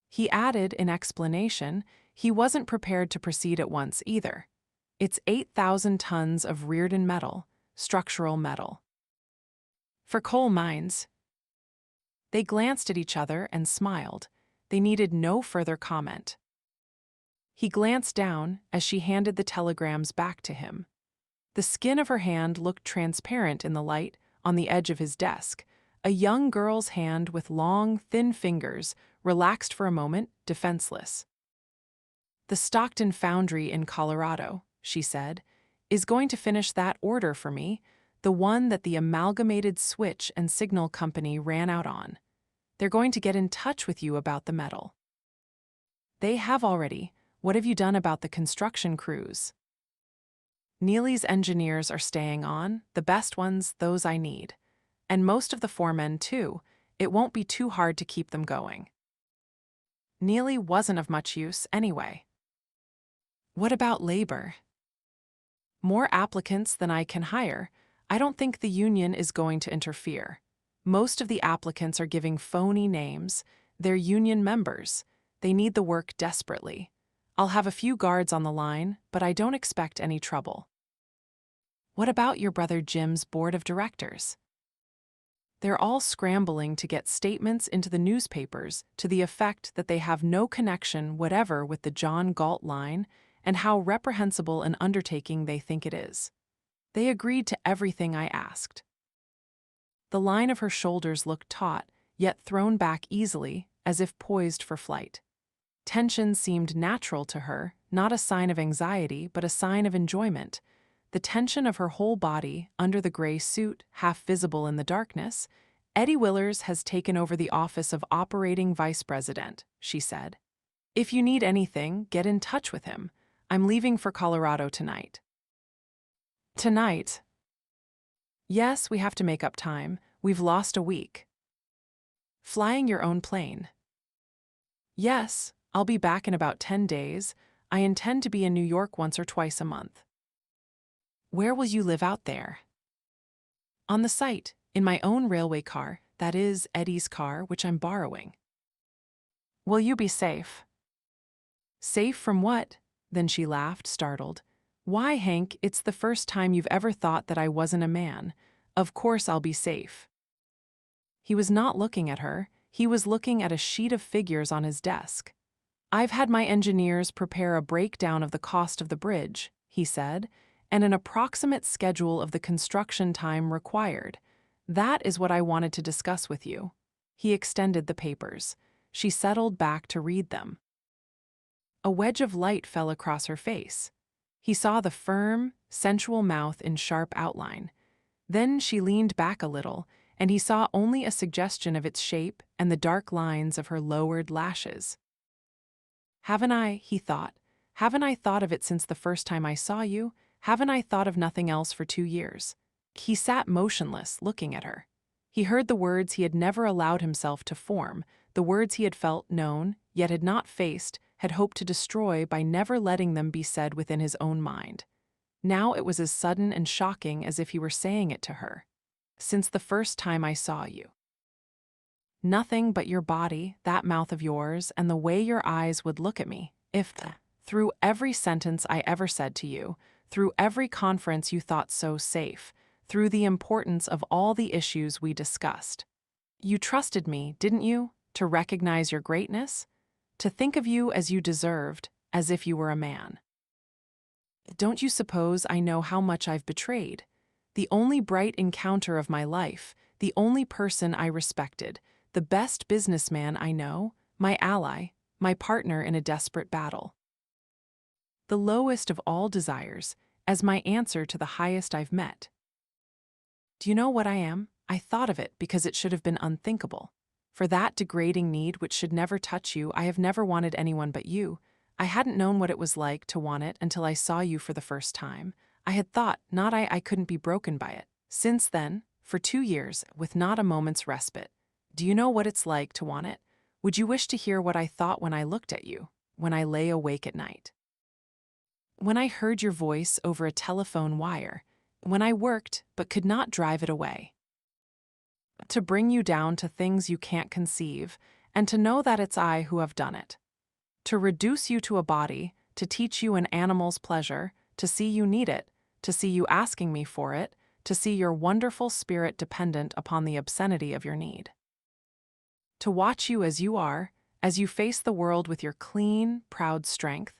Speaker 1: He added, in explanation, he wasn't prepared to proceed at once either. It's 8,000 tons of Reardon metal, structural metal. For coal mines. They glanced at each other and smiled. They needed no further comment. He glanced down as she handed the telegrams back to him. The skin of her hand looked transparent in the light on the edge of his desk. A young girl's hand with long, thin fingers, relaxed for a moment, defenseless. "The Stockton Foundry in Colorado," she said, "is going to finish that order for me, the one that the Amalgamated Switch and Signal Company ran out on. They're going to get in touch with you about the metal." "They have already. What have you done about the construction crews?" "Neely's engineers are staying on, the best ones, those I need. And most of the foremen, too. It won't be too hard to keep them going." Neely wasn't of much use anyway. "What about labor?" "More applicants than I can hire. I don't think the union is going to interfere. Most of the applicants are giving phony names. They're union members. They need the work desperately. I'll have a few guards on the line, but I don't expect any trouble. What about your brother Jim's board of directors? They're all scrambling to get statements into the newspapers to the effect that they have no connection whatever with the John Galt line and how reprehensible an undertaking they think it is. They agreed to everything I asked. The line of her shoulders looked taut, yet thrown back easily, as if poised for flight. Tension seemed natural to her, not a sign of anxiety, but a sign of enjoyment. The tension of her whole body, under the gray suit, half visible in the darkness. Eddie Willers has taken over the office of operating vice president, she said. If you need anything, get in touch with him. I'm leaving for Colorado tonight. Tonight? Yes, we have to make up time. We've lost a week. Flying your own plane? Yes, I'll be back in about 10 days. I intend to be in New York once or twice a month. Where will you live out there? On the site, in my own railway car, that is, Eddie's car, which I'm borrowing. Will you be safe? Safe from what? Then she laughed, startled. Why, Hank, it's the first time you've ever thought that I wasn't a man. Of course I'll be safe. He was not looking at her, he was looking at a sheet of figures on his desk. I've had my engineers prepare a breakdown of the cost of the bridge, he said, and an approximate schedule of the construction time required. That is what I wanted to discuss with you. He extended the papers. She settled back to read them. A wedge of light fell across her face. He saw the firm, sensual mouth in sharp outline. Then she leaned back a little, and he saw only a suggestion of its shape and the dark lines of her lowered lashes. Haven't I, he thought, haven't I thought of it since the first time I saw you? Haven't I thought of nothing else for 2 years? He sat motionless, looking at her. He heard the words he had never allowed himself to form, the words he had felt, known, yet had not faced, had hoped to destroy by never letting them be said within his own mind. Now it was as sudden and shocking as if he were saying it to her. Since the first time I saw you. Nothing but your body, that mouth of yours, and the way your eyes would look at me, if, through every sentence I ever said to you, through every conference you thought so safe, through the importance of all the issues we discussed. You trusted me, didn't you, to recognize your greatness? To think of you as you deserved, as if you were a man. Don't you suppose I know how much I've betrayed? The only bright encounter of my life, the only person I respected, the best businessman I know, my ally, my partner in a desperate battle. The lowest of all desires, as my answer to the highest I've met. Do you know what I am? I thought of it because it should have been unthinkable. For that degrading need which should never touch you, I have never wanted anyone but you. I hadn't known what it was like to want it until I saw you for the first time. I had thought, not I couldn't be broken by it. Since then, for 2 years, with not a moment's respite. Do you know what it's like to want it? Would you wish to hear what I thought when I looked at you, when I lay awake at night? When I heard your voice over a telephone wire, when I worked but could not drive it away. To bring you down to things you can't conceive, and to know that it's I who have done it. To reduce you to a body, to teach you an animal's pleasure, to see you need it, to see you asking me for it, to see your wonderful spirit dependent upon the obscenity of your need. To watch you as you are, as you face the world with your clean, proud strength,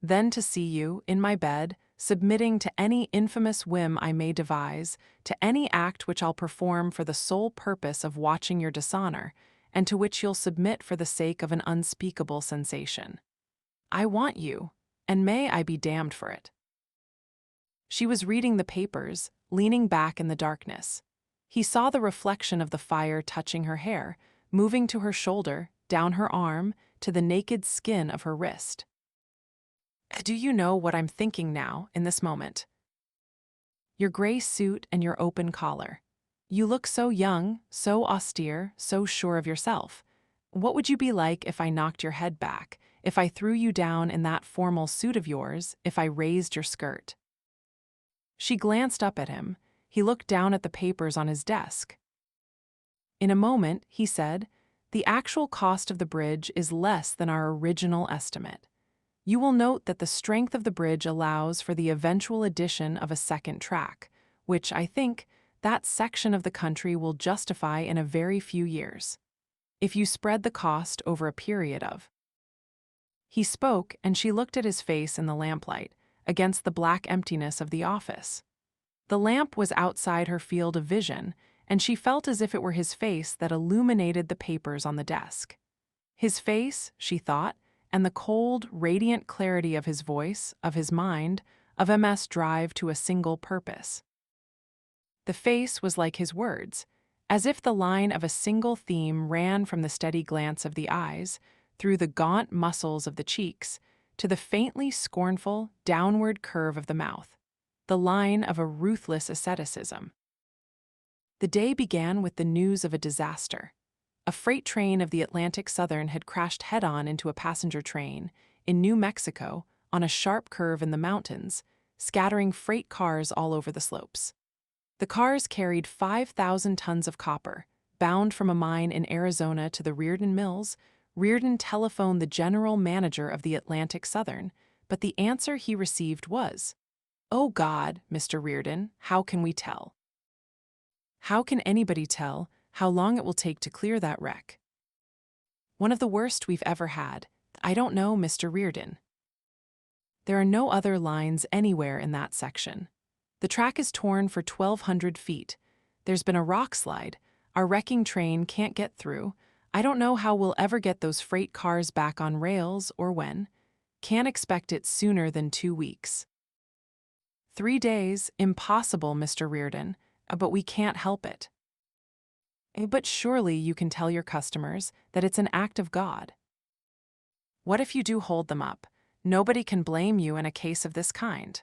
Speaker 1: then to see you, in my bed, submitting to any infamous whim I may devise, to any act which I'll perform for the sole purpose of watching your dishonor, and to which you'll submit for the sake of an unspeakable sensation. I want you, and may I be damned for it. She was reading the papers, leaning back in the darkness. He saw the reflection of the fire touching her hair, moving to her shoulder, down her arm, to the naked skin of her wrist. Do you know what I'm thinking now, in this moment? Your gray suit and your open collar. You look so young, so austere, so sure of yourself. What would you be like if I knocked your head back, if I threw you down in that formal suit of yours, if I raised your skirt? She glanced up at him. He looked down at the papers on his desk. In a moment, he said, the actual cost of the bridge is less than our original estimate. You will note that the strength of the bridge allows for the eventual addition of a second track, which I think that section of the country will justify in a very few years, if you spread the cost over a period of. He spoke, and she looked at his face in the lamplight, against the black emptiness of the office. The lamp was outside her field of vision, and she felt as if it were his face that illuminated the papers on the desk. His face, she thought, and the cold, radiant clarity of his voice, of his mind, of MS drive to a single purpose. The face was like his words, as if the line of a single theme ran from the steady glance of the eyes, through the gaunt muscles of the cheeks, to the faintly scornful, downward curve of the mouth, the line of a ruthless asceticism. The day began with the news of a disaster. A freight train of the Atlantic Southern had crashed head-on into a passenger train in New Mexico on a sharp curve in the mountains, scattering freight cars all over the slopes. The cars carried 5,000 tons of copper, bound from a mine in Arizona to the Reardon Mills. Reardon telephoned the general manager of the Atlantic Southern, but the answer he received was, "Oh God, Mr. Reardon, how can we tell? How can anybody tell how long it will take to clear that wreck? One of the worst we've ever had. I don't know, Mr. Reardon. There are no other lines anywhere in that section. The track is torn for 1,200 feet. There's been a rock slide. Our wrecking train can't get through. I don't know how we'll ever get those freight cars back on rails or when. Can't expect it sooner than 2 weeks. 3 days, impossible, Mr. Reardon, but we can't help it." "But surely you can tell your customers that it's an act of God." "What if you do hold them up? Nobody can blame you in a case of this kind."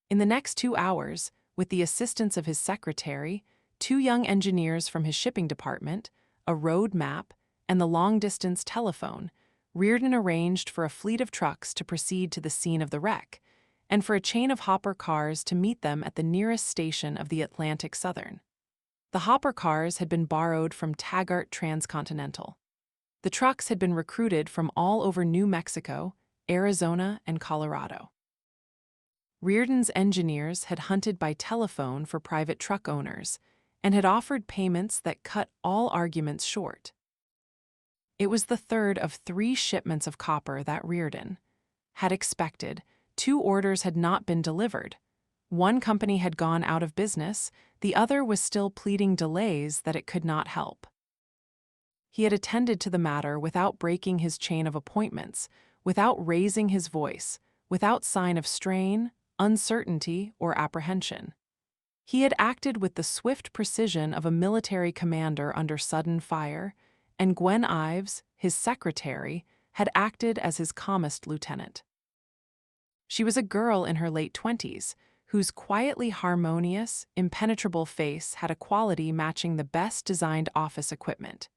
Speaker 1: In the next 2 hours, with the assistance of his secretary, 2 young engineers from his shipping department, a road map, and the long-distance telephone, Reardon arranged for a fleet of trucks to proceed to the scene of the wreck, and for a chain of hopper cars to meet them at the nearest station of the Atlantic Southern. The hopper cars had been borrowed from Taggart Transcontinental. The trucks had been recruited from all over New Mexico, Arizona, and Colorado. Reardon's engineers had hunted by telephone for private truck owners and had offered payments that cut all arguments short. It was the third of 3 shipments of copper that Reardon had expected. 2 orders had not been delivered. One company had gone out of business, the other was still pleading delays that it could not help. He had attended to the matter without breaking his chain of appointments, without raising his voice, without sign of strain, uncertainty, or apprehension. He had acted with the swift precision of a military commander under sudden fire, and Gwen Ives, his secretary, had acted as his calmest lieutenant. She was a girl in her late 20s, whose quietly harmonious, impenetrable face had a quality matching the best-designed office equipment.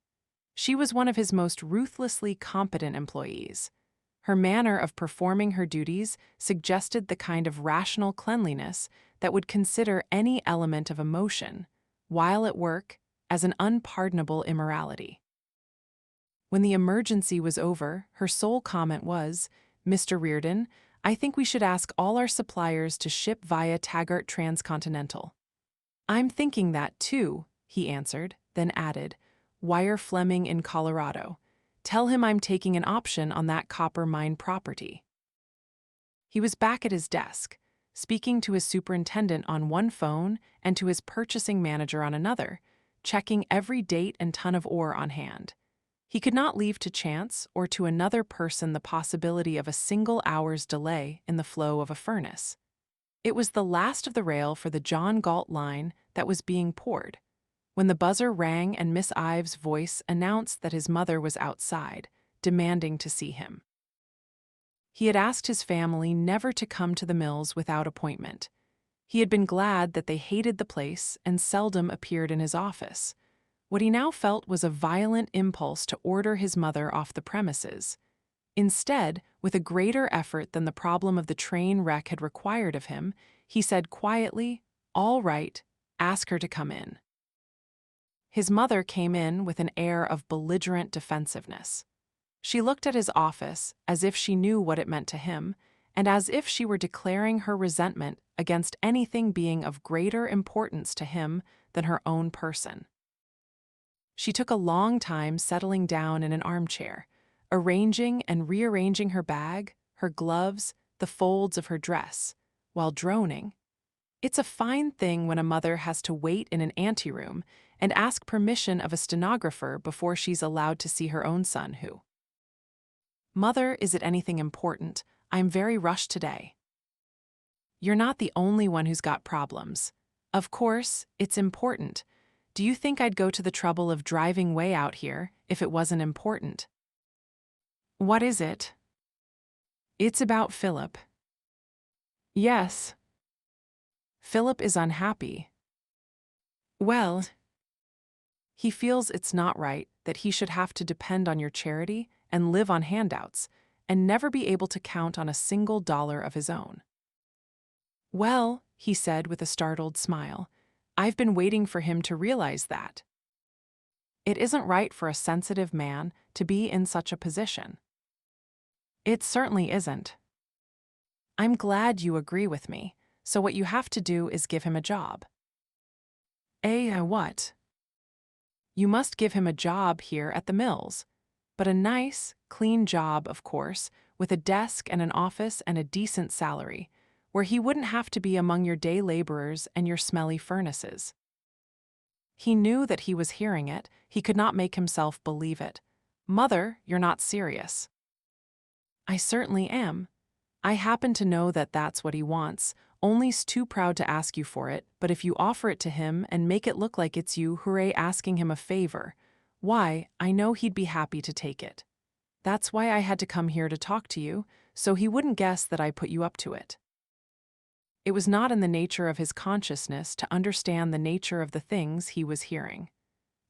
Speaker 1: She was one of his most ruthlessly competent employees. Her manner of performing her duties suggested the kind of rational cleanliness that would consider any element of emotion, while at work, as an unpardonable immorality. When the emergency was over, her sole comment was, "Mr. Reardon, I think we should ask all our suppliers to ship via Taggart Transcontinental." "I'm thinking that too," he answered, then added, "Wire Fleming in Colorado. Tell him I'm taking an option on that copper mine property." He was back at his desk, speaking to his superintendent on one phone and to his purchasing manager on another, checking every date and ton of ore on hand. He could not leave to chance or to another person the possibility of a single hour's delay in the flow of a furnace. It was the last of the rail for the John Galt line that was being poured, when the buzzer rang and Miss Ives' voice announced that his mother was outside, demanding to see him. He had asked his family never to come to the mills without appointment. He had been glad that they hated the place and seldom appeared in his office. What he now felt was a violent impulse to order his mother off the premises. Instead, with a greater effort than the problem of the train wreck had required of him, he said quietly, "All right, ask her to come in." His mother came in with an air of belligerent defensiveness. She looked at his office as if she knew what it meant to him, and as if she were declaring her resentment against anything being of greater importance to him than her own person. She took a long time settling down in an armchair, arranging and rearranging her bag, her gloves, the folds of her dress, while droning. It's a fine thing when a mother has to wait in an anteroom and ask permission of a stenographer before she's allowed to see her own son who. Mother, is it anything important? I'm very rushed today. You're not the only one who's got problems. Of course, it's important. Do you think I'd go to the trouble of driving way out here if it wasn't important? What is it? It's about Philip. Yes. Philip is unhappy. Well, he feels it's not right that he should have to depend on your charity and live on handouts and never be able to count on a single dollar of his own. Well, he said with a startled smile, I've been waiting for him to realize that. It isn't right for a sensitive man to be in such a position. It certainly isn't. I'm glad you agree with me, so what you have to do is give him a job. What? You must give him a job here at the mills, but a nice, clean job, of course, with a desk and an office and a decent salary, where he wouldn't have to be among your day laborers and your smelly furnaces. He knew that he was hearing it. He could not make himself believe it. Mother, you're not serious. I certainly am. I happen to know that that's what he wants, only's too proud to ask you for it, but if you offer it to him and make it look like it's you, hooray, asking him a favor, why, I know he'd be happy to take it. That's why I had to come here to talk to you, so he wouldn't guess that I put you up to it. It was not in the nature of his consciousness to understand the nature of the things he was hearing.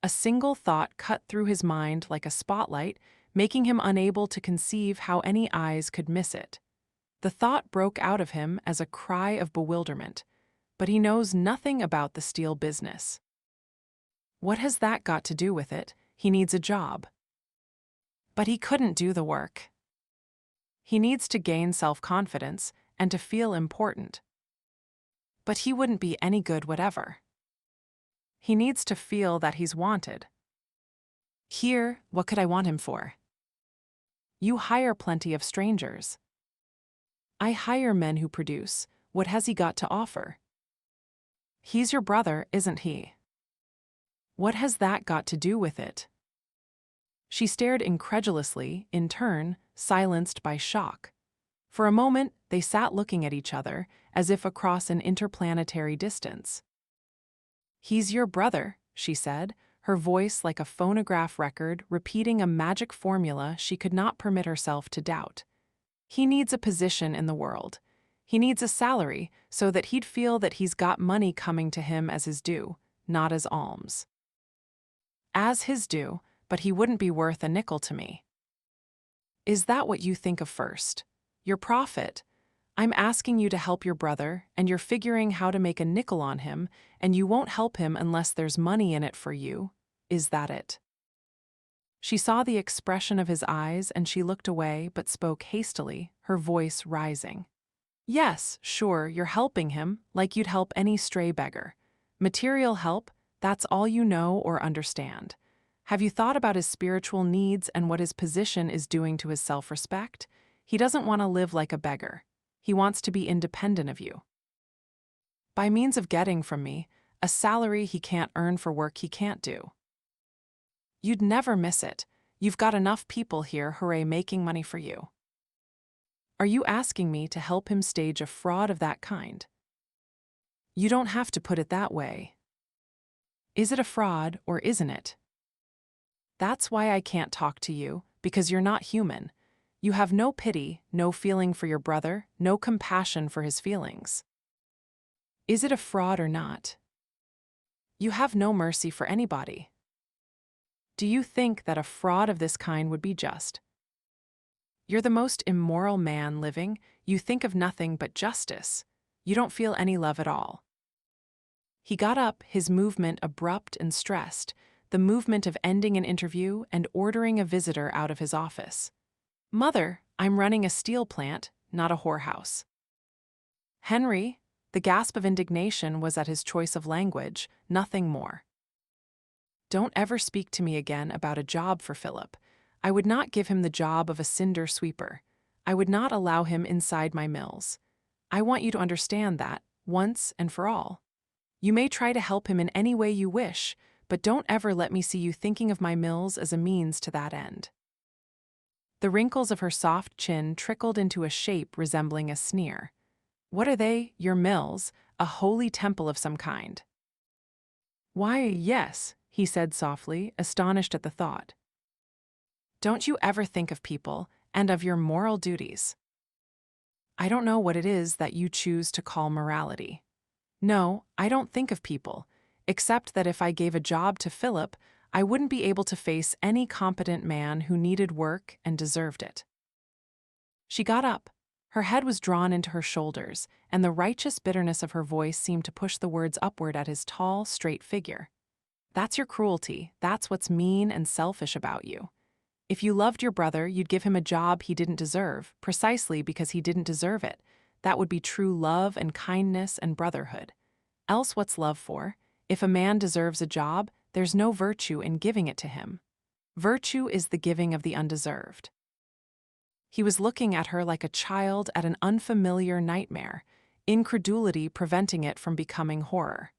Speaker 1: A single thought cut through his mind like a spotlight, making him unable to conceive how any eyes could miss it. The thought broke out of him as a cry of bewilderment, but he knows nothing about the steel business. What has that got to do with it? He needs a job. But he couldn't do the work. He needs to gain self-confidence and to feel important. But he wouldn't be any good whatever. He needs to feel that he's wanted. Here, what could I want him for? You hire plenty of strangers. I hire men who produce. What has he got to offer? He's your brother, isn't he? What has that got to do with it? She stared incredulously, in turn, silenced by shock. For a moment, they sat looking at each other, as if across an interplanetary distance. He's your brother, she said, her voice like a phonograph record repeating a magic formula she could not permit herself to doubt. He needs a position in the world. He needs a salary so that he'd feel that he's got money coming to him as his due, not as alms. As his due, but he wouldn't be worth a nickel to me. Is that what you think of first? Your profit? I'm asking you to help your brother, and you're figuring how to make a nickel on him, and you won't help him unless there's money in it for you. Is that it? She saw the expression of his eyes and she looked away but spoke hastily, her voice rising. Yes, sure, you're helping him, like you'd help any stray beggar. Material help, that's all you know or understand. Have you thought about his spiritual needs and what his position is doing to his self-respect? He doesn't want to live like a beggar. He wants to be independent of you. By means of getting from me a salary he can't earn for work he can't do. You'd never miss it. You've got enough people here, hooray, making money for you. Are you asking me to help him stage a fraud of that kind? You don't have to put it that way. Is it a fraud or isn't it? That's why I can't talk to you, because you're not human. You have no pity, no feeling for your brother, no compassion for his feelings. Is it a fraud or not? You have no mercy for anybody. Do you think that a fraud of this kind would be just? You're the most immoral man living. You think of nothing but justice. You don't feel any love at all. He got up, his movement abrupt and stressed, the movement of ending an interview and ordering a visitor out of his office. "Mother, I'm running a steel plant, not a whorehouse." "Henry," the gasp of indignation was at his choice of language, nothing more. "Don't ever speak to me again about a job for Philip. I would not give him the job of a cinder sweeper. I would not allow him inside my mills. I want you to understand that, once and for all. You may try to help him in any way you wish, but don't ever let me see you thinking of my mills as a means to that end." The wrinkles of her soft chin trickled into a shape resembling a sneer. "What are they, your mills? A holy temple of some kind?" "Why, yes," he said softly, astonished at the thought. "Don't you ever think of people and of your moral duties?" "I don't know what it is that you choose to call morality. No, I don't think of people, except that if I gave a job to Philip, I wouldn't be able to face any competent man who needed work and deserved it." She got up. Her head was drawn into her shoulders, and the righteous bitterness of her voice seemed to push the words upward at his tall, straight figure. "That's your cruelty. That's what's mean and selfish about you. If you loved your brother, you'd give him a job he didn't deserve, precisely because he didn't deserve it. That would be true love and kindness and brotherhood. Else what's love for? If a man deserves a job, there's no virtue in giving it to him. Virtue is the giving of the undeserved." He was looking at her like a child at an unfamiliar nightmare, incredulity preventing it from becoming horror.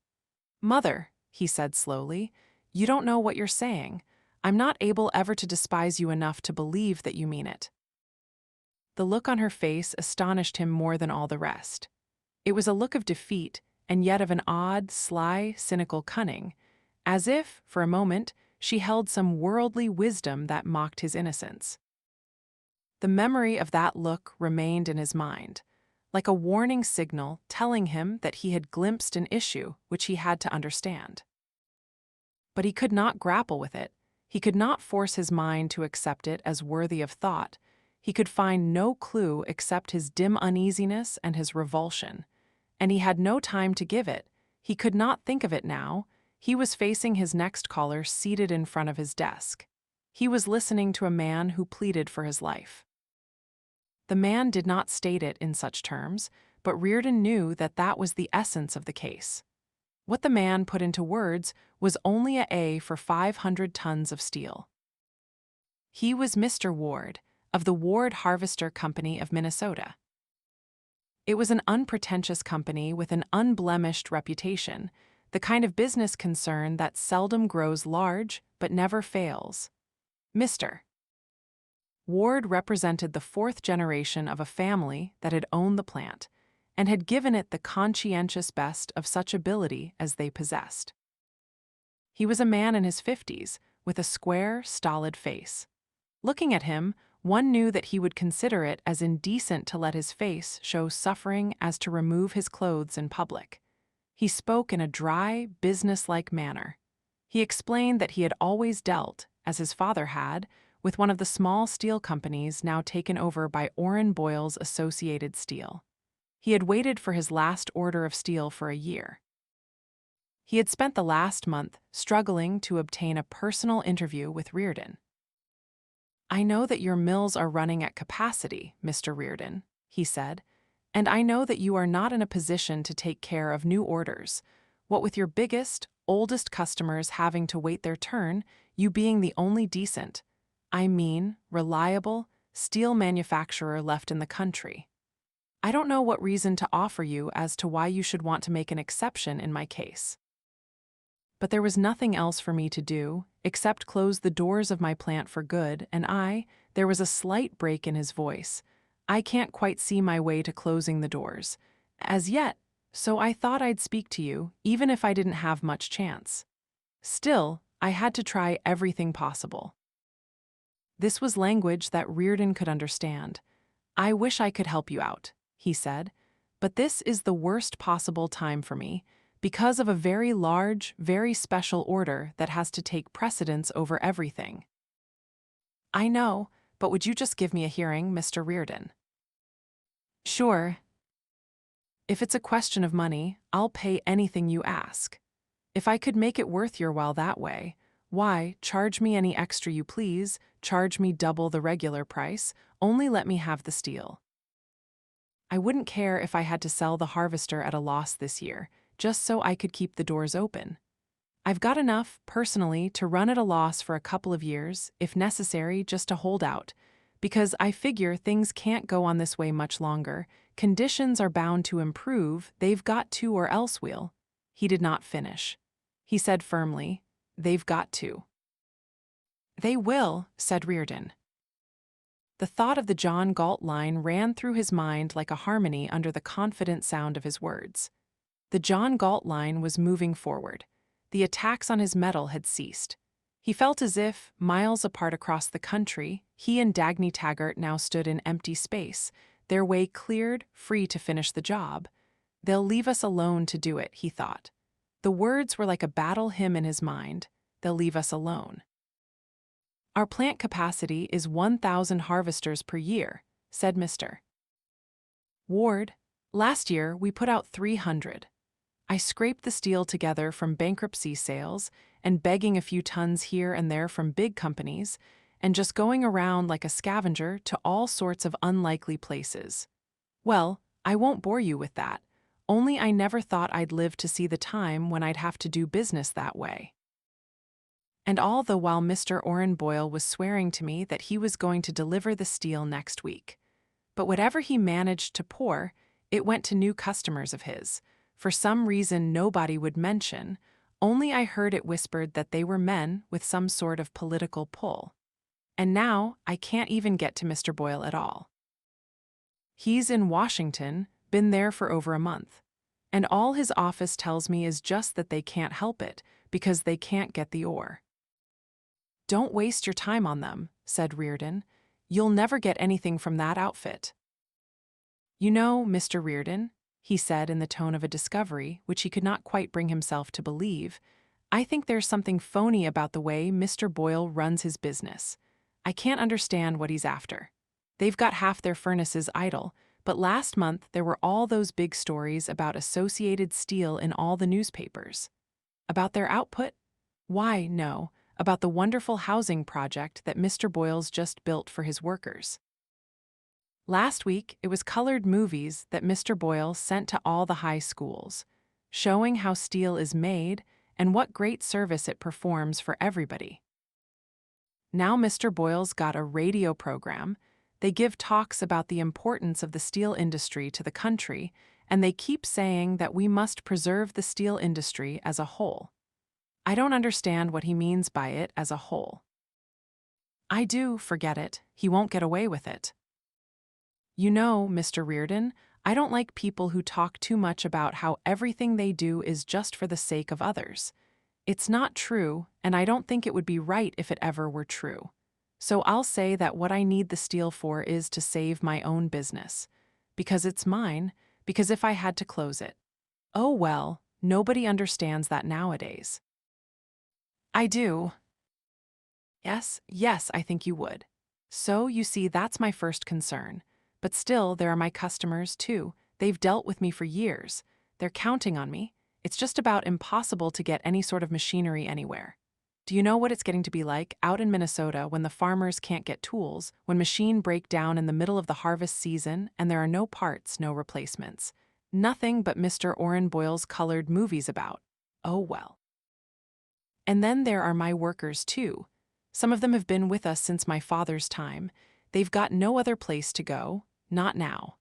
Speaker 1: "Mother," he said slowly, "you don't know what you're saying. I'm not able ever to despise you enough to believe that you mean it." The look on her face astonished him more than all the rest. It was a look of defeat, and yet of an odd, sly, cynical cunning, as if, for a moment, she held some worldly wisdom that mocked his innocence. The memory of that look remained in his mind, like a warning signal telling him that he had glimpsed an issue which he had to understand. But he could not grapple with it. He could not force his mind to accept it as worthy of thought. He could find no clue except his dim uneasiness and his revulsion. And he had no time to give it. He could not think of it now. He was facing his next caller seated in front of his desk. He was listening to a man who pleaded for his life. The man did not state it in such terms, but Reardon knew that that was the essence of the case. What the man put into words was only a for 500 tons of steel. He was Mr. Ward, of the Ward Harvester Company of Minnesota. It was an unpretentious company with an unblemished reputation, the kind of business concern that seldom grows large but never fails. Mr. Ward represented the fourth generation of a family that had owned the plant and had given it the conscientious best of such ability as they possessed. He was a man in his 50s, with a square, stolid face. Looking at him, one knew that he would consider it as indecent to let his face show suffering as to remove his clothes in public. He spoke in a dry, businesslike manner. He explained that he had always dealt, as his father had, with one of the small steel companies now taken over by Orrin Boyle's Associated Steel. He had waited for his last order of steel for a year. He had spent the last month struggling to obtain a personal interview with Reardon. "I know that your mills are running at capacity, Mr. Reardon," he said, "and I know that you are not in a position to take care of new orders. What with your biggest, oldest customers having to wait their turn, you being the only decent, reliable, steel manufacturer left in the country. I don't know what reason to offer you as to why you should want to make an exception in my case. But there was nothing else for me to do, except close the doors of my plant for good, and there was a slight break in his voice. I can't quite see my way to closing the doors, as yet, so I thought I'd speak to you, even if I didn't have much chance. Still, I had to try everything possible." This was language that Reardon could understand. "I wish I could help you out," he said, "but this is the worst possible time for me, because of a very large, very special order that has to take precedence over everything." "I know, but would you just give me a hearing, Mr. Reardon?" "Sure. If it's a question of money, I'll pay anything you ask. If I could make it worth your while that way, Why, charge me any extra you please, charge me double the regular price, only let me have the steel. I wouldn't care if I had to sell the harvester at a loss this year, just so I could keep the doors open. I've got enough, personally, to run at a loss for a couple of years, if necessary, just to hold out, because I figure things can't go on this way much longer. Conditions are bound to improve, they've got to, or else we'll. He did not finish. He said firmly, they've got to. They will, said Reardon. The thought of the John Galt line ran through his mind like a harmony under the confident sound of his words. The John Galt line was moving forward. The attacks on his mettle had ceased. He felt as if, miles apart across the country, he and Dagny Taggart now stood in empty space, their way cleared, free to finish the job. They'll leave us alone to do it, he thought. The words were like a battle hymn in his mind. They'll leave us alone. Our plant capacity is 1,000 harvesters per year, said Mr. Ward. Last year, we put out 300. I scraped the steel together from bankruptcy sales and begging a few tons here and there from big companies, and just going around like a scavenger to all sorts of unlikely places. Well, I won't bore you with that, only I never thought I'd live to see the time when I'd have to do business that way. And all the while Mr. Oren Boyle was swearing to me that he was going to deliver the steel next week. But whatever he managed to pour, it went to new customers of his. For some reason nobody would mention, only I heard it whispered that they were men with some sort of political pull. And now I can't even get to Mr. Boyle at all. He's in Washington, been there for over a month. And all his office tells me is just that they can't help it, because they can't get the ore. Don't waste your time on them, said Reardon. You'll never get anything from that outfit. You know, Mr. Reardon, he said in the tone of a discovery which he could not quite bring himself to believe, I think there's something phony about the way Mr. Boyle runs his business. I can't understand what he's after. They've got half their furnaces idle, but last month there were all those big stories about Associated Steel in all the newspapers. About their output? Why, no, about the wonderful housing project that Mr. Boyle's just built for his workers. Last week, it was colored movies that Mr. Boyle sent to all the high schools, showing how steel is made and what great service it performs for everybody. Now Mr. Boyle's got a radio program. They give talks about the importance of the steel industry to the country, and they keep saying that we must preserve the steel industry as a whole. I don't understand what he means by it as a whole. I do, forget it. He won't get away with it. You know, Mr. Reardon, I don't like people who talk too much about how everything they do is just for the sake of others. It's not true, and I don't think it would be right if it ever were true. So I'll say that what I need the steel for is to save my own business. Because it's mine, because if I had to close it. Oh well, nobody understands that nowadays. I do. Yes, I think you would. So, you see, that's my first concern. But still, there are my customers, too. They've dealt with me for years. They're counting on me. It's just about impossible to get any sort of machinery anywhere. Do you know what it's getting to be like out in Minnesota when the farmers can't get tools, when machines break down in the middle of the harvest season and there are no parts, no replacements? Nothing but Mr. Oren Boyle's colored movies about. Oh well. And then there are my workers, too. Some of them have been with us since my father's time. They've got no other place to go, not now.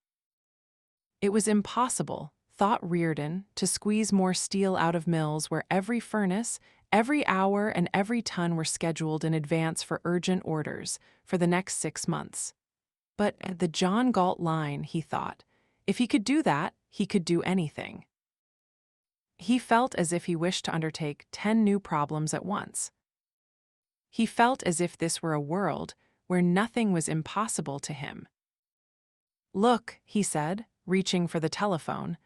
Speaker 1: It was impossible, thought Reardon, to squeeze more steel out of mills where every furnace, every hour, and every ton were scheduled in advance for urgent orders for the next 6 months. But at the John Galt line, he thought, if he could do that, he could do anything. He felt as if he wished to undertake 10 new problems at once. He felt as if this were a world where nothing was impossible to him. Look, he said, reaching for the telephone,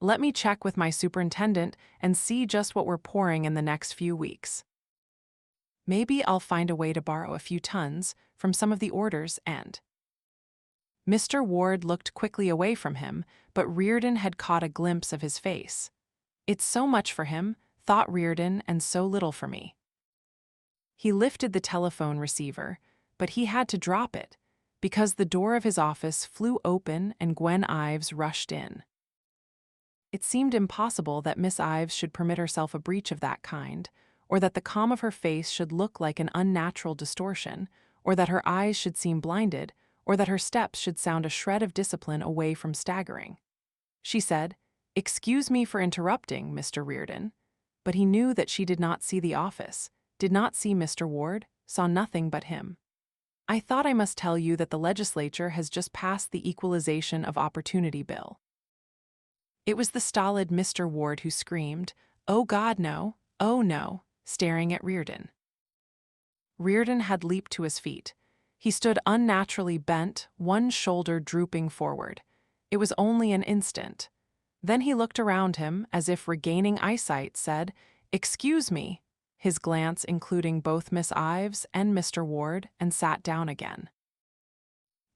Speaker 1: let me check with my superintendent and see just what we're pouring in the next few weeks. Maybe I'll find a way to borrow a few tons from some of the orders and... Mr. Ward looked quickly away from him, but Reardon had caught a glimpse of his face. It's so much for him, thought Reardon, and so little for me. He lifted the telephone receiver, but he had to drop it, because the door of his office flew open and Gwen Ives rushed in. It seemed impossible that Miss Ives should permit herself a breach of that kind, or that the calm of her face should look like an unnatural distortion, or that her eyes should seem blinded, or that her steps should sound a shred of discipline away from staggering. She said, "Excuse me for interrupting, Mr. Reardon," but he knew that she did not see the office, did not see Mr. Ward, saw nothing but him. "I thought I must tell you that the legislature has just passed the Equalization of Opportunity Bill." It was the stolid Mr. Ward who screamed, "Oh God, no, oh no," staring at Reardon. Reardon had leaped to his feet. He stood unnaturally bent, one shoulder drooping forward. It was only an instant. Then he looked around him, as if regaining eyesight, said, "Excuse me," his glance including both Miss Ives and Mr. Ward, and sat down again.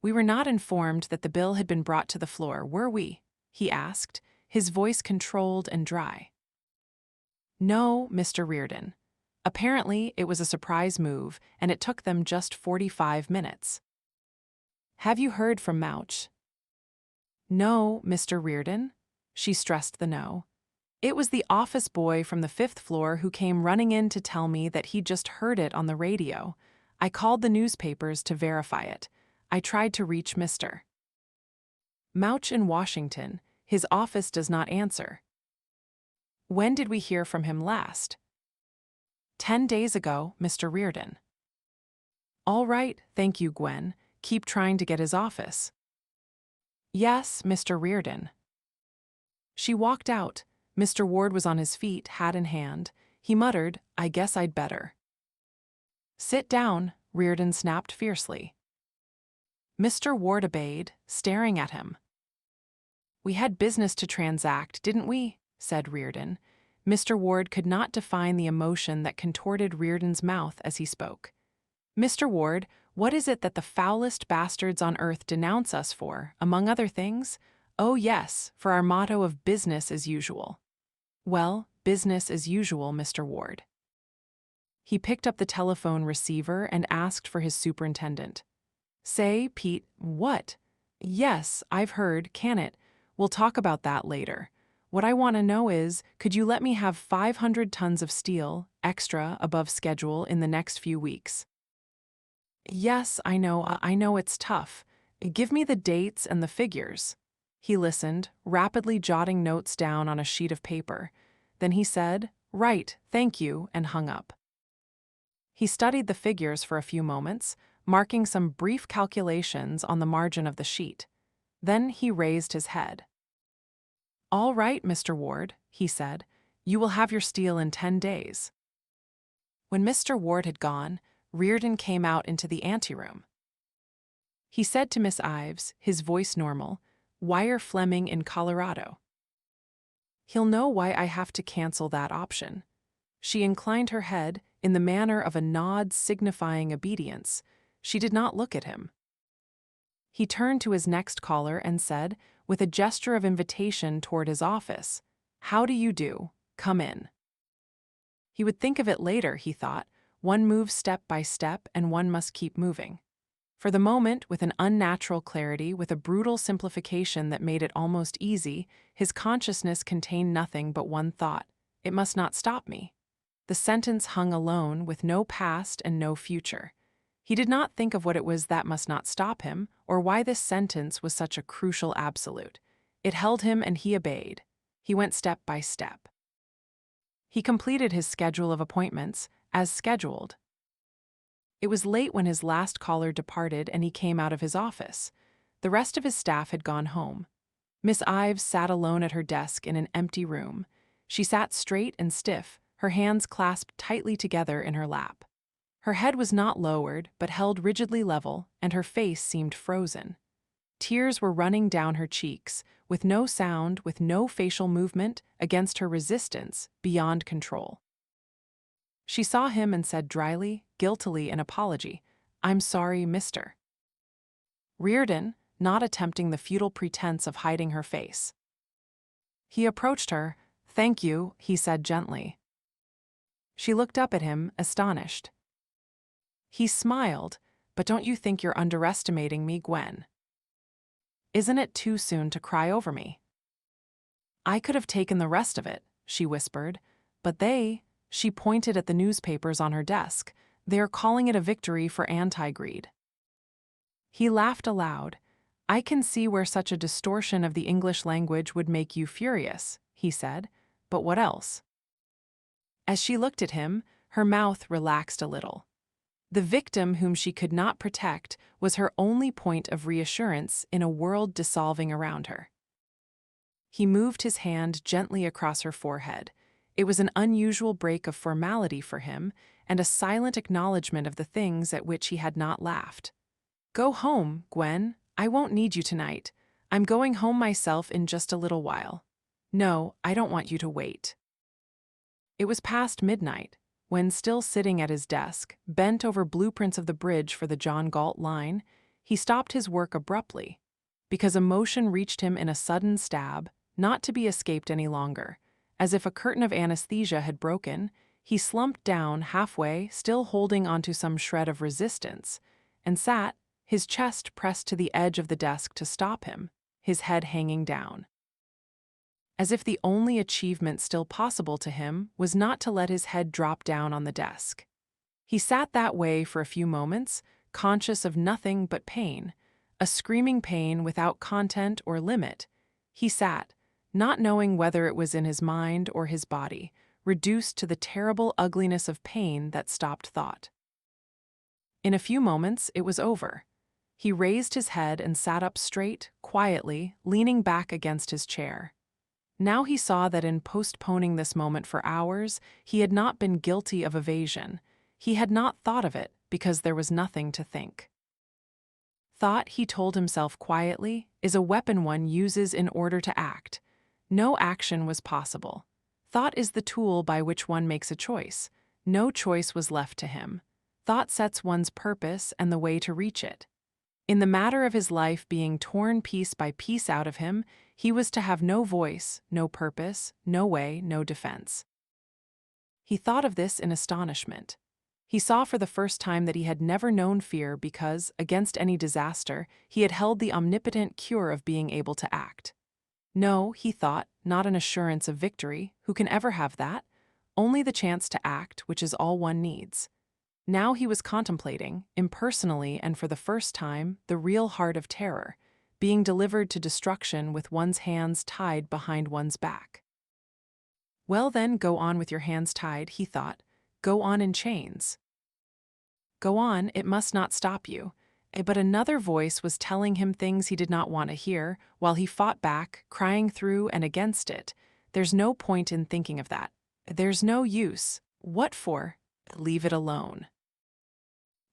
Speaker 1: "We were not informed that the bill had been brought to the floor, were we?" he asked, his voice controlled and dry. "No, Mr. Reardon. Apparently, it was a surprise move, and it took them just 45 minutes. Have you heard from Mouch?" "No, Mr. Reardon." She stressed the no. "It was the office boy from the 5th floor who came running in to tell me that he'd just heard it on the radio. I called the newspapers to verify it. I tried to reach Mr. Mouch in Washington. His office does not answer." "When did we hear from him last?" 10 days ago, Mr. Reardon." "All right, thank you, Gwen. Keep trying to get his office." "Yes, Mr. Reardon." She walked out. Mr. Ward was on his feet, hat in hand. He muttered, "I guess I'd better." "Sit down," Reardon snapped fiercely. Mr. Ward obeyed, staring at him. "We had business to transact, didn't we?" said Reardon. Mr. Ward could not define the emotion that contorted Reardon's mouth as he spoke. "Mr. Ward, what is it that the foulest bastards on earth denounce us for, among other things? Oh yes, for our motto of business as usual." "Well, business as usual, Mr. Ward." He picked up the telephone receiver and asked for his superintendent. "Say, Pete, what?" "Yes, I've heard, can it? We'll talk about that later. What I want to know is, could you let me have 500 tons of steel, extra, above schedule in the next few weeks?" "Yes, I know it's tough. Give me the dates and the figures." He listened, rapidly jotting notes down on a sheet of paper. Then he said, "Right, thank you," and hung up. He studied the figures for a few moments, marking some brief calculations on the margin of the sheet. Then he raised his head. "All right, Mr. Ward," he said. "You will have your steel in 10 days." When Mr. Ward had gone, Reardon came out into the anteroom. He said to Miss Ives, his voice normal, "Wire Fleming in Colorado." "He'll know why I have to cancel that option." She inclined her head in the manner of a nod signifying obedience. She did not look at him. He turned to his next caller and said, with a gesture of invitation toward his office, "How do you do? Come in." He would think of it later, he thought. One moves step by step and one must keep moving. For the moment, with an unnatural clarity, with a brutal simplification that made it almost easy, his consciousness contained nothing but one thought: it must not stop me. The sentence hung alone, with no past and no future. He did not think of what it was that must not stop him, or why this sentence was such a crucial absolute. It held him and he obeyed. He went step by step. He completed his schedule of appointments, as scheduled. It was late when his last caller departed and he came out of his office. The rest of his staff had gone home. Miss Ives sat alone at her desk in an empty room. She sat straight and stiff, her hands clasped tightly together in her lap. Her head was not lowered, but held rigidly level, and her face seemed frozen. Tears were running down her cheeks, with no sound, with no facial movement, against her resistance, beyond control. She saw him and said dryly, guiltily in apology, "I'm sorry, Mr." Reardon, not attempting the futile pretense of hiding her face. He approached her. "Thank you," he said gently. She looked up at him, astonished. He smiled. But don't you think you're underestimating me, Gwen? Isn't it too soon to cry over me? I could have taken the rest of it, she whispered, but she pointed at the newspapers on her desk, they are calling it a victory for anti-greed. He laughed aloud. I can see where such a distortion of the English language would make you furious, he said, but what else? As she looked at him, her mouth relaxed a little. The victim whom she could not protect was her only point of reassurance in a world dissolving around her. He moved his hand gently across her forehead. It was an unusual break of formality for him and a silent acknowledgement of the things at which he had not laughed. Go home, Gwen. I won't need you tonight. I'm going home myself in just a little while. No, I don't want you to wait. It was past midnight, when still sitting at his desk, bent over blueprints of the bridge for the John Galt line, he stopped his work abruptly, because emotion reached him in a sudden stab, not to be escaped any longer. As if a curtain of anesthesia had broken, he slumped down halfway, still holding onto some shred of resistance, and sat, his chest pressed to the edge of the desk to stop him, his head hanging down. As if the only achievement still possible to him was not to let his head drop down on the desk. He sat that way for a few moments, conscious of nothing but pain, a screaming pain without content or limit. He sat, not knowing whether it was in his mind or his body, reduced to the terrible ugliness of pain that stopped thought. In a few moments, it was over. He raised his head and sat up straight, quietly, leaning back against his chair. Now he saw that in postponing this moment for hours, he had not been guilty of evasion. He had not thought of it because there was nothing to think. Thought, he told himself quietly, is a weapon one uses in order to act. No action was possible. Thought is the tool by which one makes a choice. No choice was left to him. Thought sets one's purpose and the way to reach it. In the matter of his life being torn piece by piece out of him, he was to have no voice, no purpose, no way, no defense. He thought of this in astonishment. He saw for the first time that he had never known fear because, against any disaster, he had held the omnipotent cure of being able to act. No, he thought, not an assurance of victory, who can ever have that? Only the chance to act, which is all one needs. Now he was contemplating, impersonally and for the first time, the real heart of terror, being delivered to destruction with one's hands tied behind one's back. Well then, go on with your hands tied, he thought. Go on in chains. Go on, it must not stop you. But another voice was telling him things he did not want to hear, while he fought back, crying through and against it. There's no point in thinking of that. There's no use. What for? Leave it alone.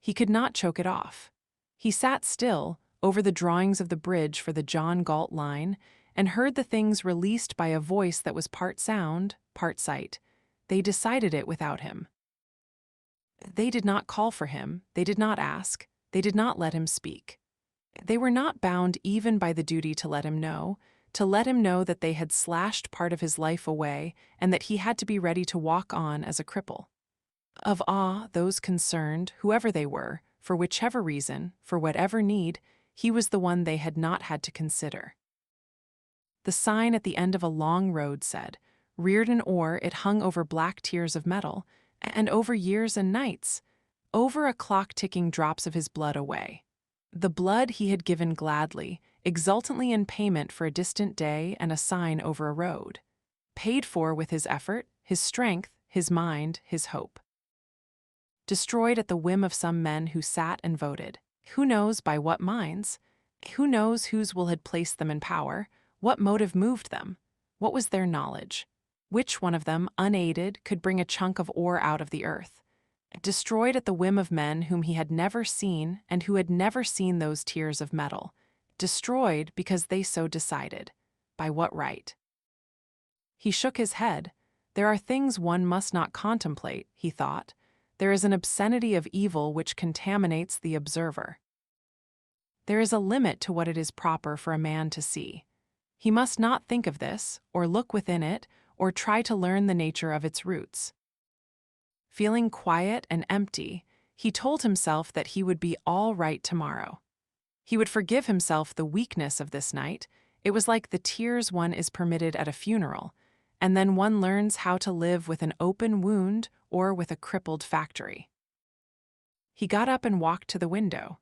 Speaker 1: He could not choke it off. He sat still, over the drawings of the bridge for the John Galt line, and heard the things released by a voice that was part sound, part sight. They decided it without him. They did not call for him, they did not ask, they did not let him speak. They were not bound even by the duty to let him know that they had slashed part of his life away and that he had to be ready to walk on as a cripple. Of those concerned, whoever they were, for whichever reason, for whatever need, he was the one they had not had to consider. The sign at the end of a long road said, Reardon Ore. It hung over black tiers of metal, and over years and nights, over a clock ticking drops of his blood away. The blood he had given gladly, exultantly in payment for a distant day and a sign over a road. Paid for with his effort, his strength, his mind, his hope. Destroyed at the whim of some men who sat and voted. Who knows by what minds? Who knows whose will had placed them in power? What motive moved them? What was their knowledge? Which one of them, unaided, could bring a chunk of ore out of the earth? Destroyed at the whim of men whom he had never seen and who had never seen those tiers of metal. Destroyed because they so decided. By what right? He shook his head. There are things one must not contemplate, he thought. There is an obscenity of evil which contaminates the observer. There is a limit to what it is proper for a man to see. He must not think of this, or look within it, or try to learn the nature of its roots. Feeling quiet and empty, He told himself that he would be all right tomorrow. He would forgive himself the weakness of this night. It was like the tears one is permitted at a funeral, and then one learns how to live with an open wound or with a crippled factory. He got up and walked to the window.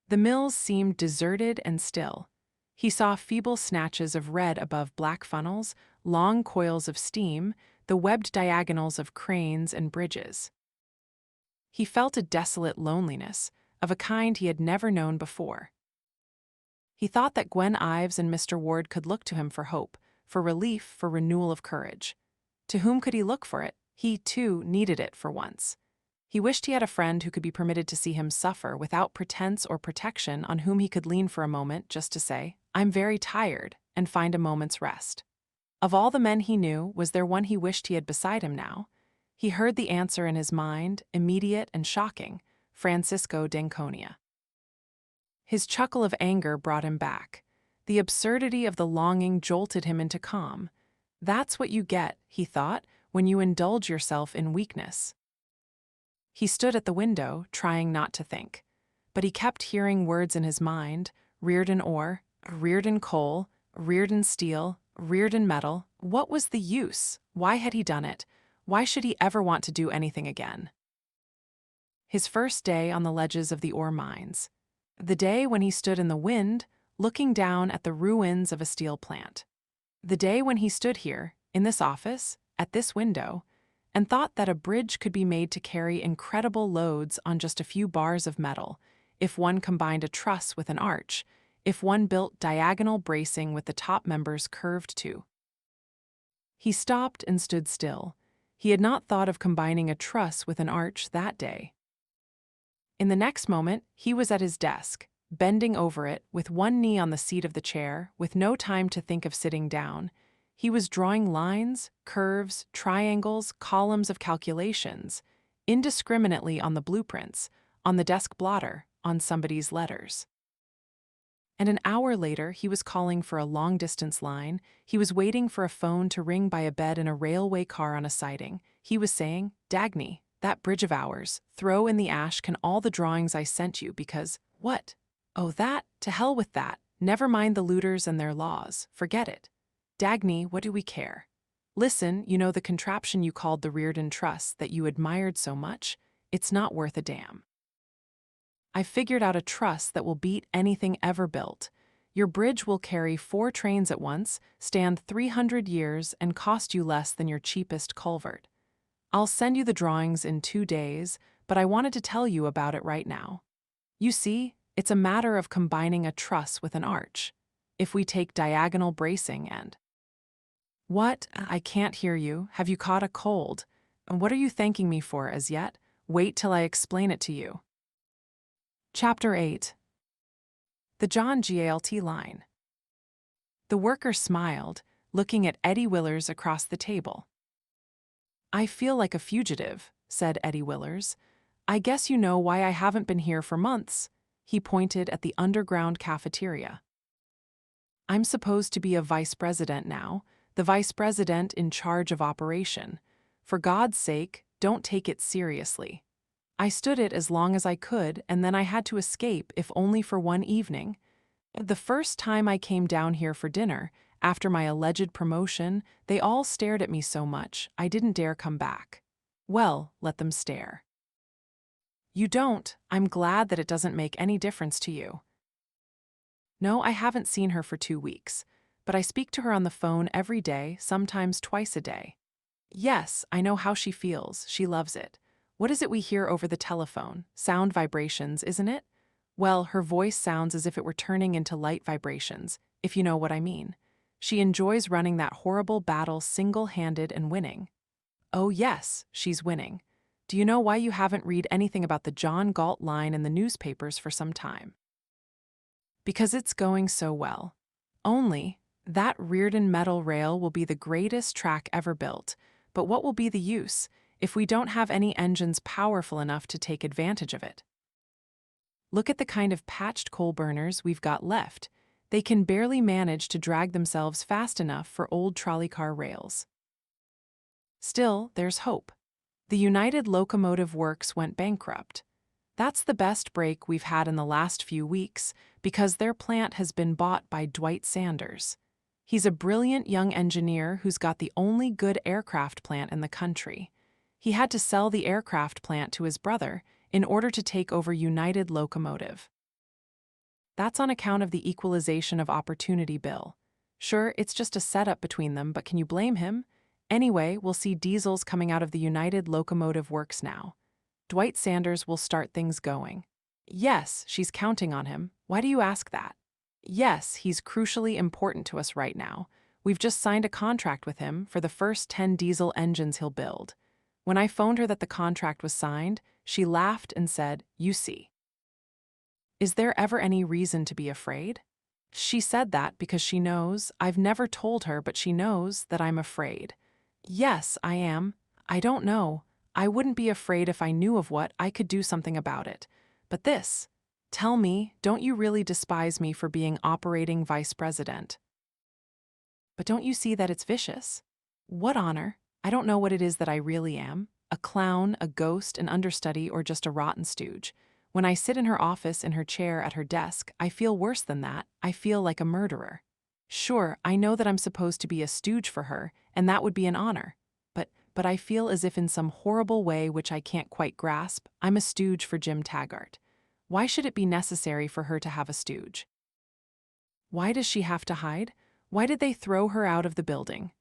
Speaker 1: The mills seemed deserted and still. He saw feeble snatches of red above black funnels, long coils of steam, the webbed diagonals of cranes and bridges. He felt a desolate loneliness, of a kind he had never known before. He thought that Gwen Ives and Mr. Ward could look to him for hope, for relief, for renewal of courage. To whom could he look for it? He, too, needed it for once. He wished he had a friend who could be permitted to see him suffer without pretense or protection, on whom he could lean for a moment just to say, "I'm very tired," and find a moment's rest. Of all the men he knew, was there one he wished he had beside him now? He heard the answer in his mind, immediate and shocking: Francisco d'Anconia. His chuckle of anger brought him back. The absurdity of the longing jolted him into calm. That's what you get, he thought, when you indulge yourself in weakness. He stood at the window, trying not to think. But he kept hearing words in his mind: Reardon ore, Reardon coal, Reardon steel, Reardon metal. What was the use? Why had he done it? Why should he ever want to do anything again? His first day on the ledges of the ore mines. The day when he stood in the wind, looking down at the ruins of a steel plant. The day when he stood here, in this office, at this window, and thought that a bridge could be made to carry incredible loads on just a few bars of metal, if one combined a truss with an arch, if one built diagonal bracing with the top members curved too. He stopped and stood still. He had not thought of combining a truss with an arch that day. In the next moment, he was at his desk, bending over it, with one knee on the seat of the chair, with no time to think of sitting down. He was drawing lines, curves, triangles, columns of calculations, indiscriminately on the blueprints, on the desk blotter, on somebody's letters. And an hour later, he was calling for a long-distance line. He was waiting for a phone to ring by a bed in a railway car on a siding. He was saying, "Dagny, that bridge of ours, throw in the ash can all the drawings I sent you because, what? Oh, that, to hell with that. Never mind the looters and their laws. Forget it. Dagny, what do we care? Listen, you know the contraption you called the Reardon Truss that you admired so much? It's not worth a damn. I figured out a truss that will beat anything ever built. Your bridge will carry 4 trains at once, stand 300 years, and cost you less than your cheapest culvert. I'll send you the drawings in 2 days, but I wanted to tell you about it right now. You see, it's a matter of combining a truss with an arch. If we take diagonal bracing and—" "What? I can't hear you. Have you caught a cold? And what are you thanking me for as yet? Wait till I explain it to you." Chapter 8. The John Galt line. The worker smiled, looking at Eddie Willers across the table. "I feel like a fugitive," said Eddie Willers. "I guess you know why I haven't been here for months." He pointed at the underground cafeteria. "I'm supposed to be a vice president now, the vice president in charge of operation. For God's sake, don't take it seriously. I stood it as long as I could, and then I had to escape, if only for one evening. The first time I came down here for dinner, after my alleged promotion, they all stared at me so much, I didn't dare come back. Well, let them stare. You don't. I'm glad that it doesn't make any difference to you. No, I haven't seen her for 2 weeks, but I speak to her on the phone every day, sometimes twice a day. Yes, I know how she feels. She loves it. What is it we hear over the telephone? Sound vibrations, isn't it? Well, her voice sounds as if it were turning into light vibrations, if you know what I mean. She enjoys running that horrible battle single-handed and winning. Oh yes, she's winning. Do you know why you haven't read anything about the John Galt line in the newspapers for some time? Because it's going so well. Only, that Reardon metal rail will be the greatest track ever built, but what will be the use if we don't have any engines powerful enough to take advantage of it? Look at the kind of patched coal burners we've got left. They can barely manage to drag themselves fast enough for old trolley car rails. Still, there's hope. The United Locomotive Works went bankrupt. That's the best break we've had in the last few weeks because their plant has been bought by Dwight Sanders. He's a brilliant young engineer who's got the only good aircraft plant in the country. He had to sell the aircraft plant to his brother in order to take over United Locomotive. That's on account of the Equalization of Opportunity bill. Sure, it's just a setup between them, but can you blame him? Anyway, we'll see diesels coming out of the United Locomotive Works now. Dwight Sanders will start things going. Yes, she's counting on him. Why do you ask that? Yes, he's crucially important to us right now. We've just signed a contract with him for the first 10 diesel engines he'll build. When I phoned her that the contract was signed, she laughed and said, "You see." Is there ever any reason to be afraid? She said that because she knows, I've never told her, but she knows that I'm afraid. Yes, I am. I don't know. I wouldn't be afraid if I knew of what I could do something about it. But this, tell me, don't you really despise me for being operating vice president? But don't you see that it's vicious? What honor? I don't know what it is that I really am. A clown, a ghost, an understudy, or just a rotten stooge. When I sit in her office in her chair at her desk, I feel worse than that. I feel like a murderer. Sure, I know that I'm supposed to be a stooge for her, and that would be an honor. But I feel as if in some horrible way which I can't quite grasp, I'm a stooge for Jim Taggart. Why should it be necessary for her to have a stooge? Why does she have to hide? Why did they throw her out of the building?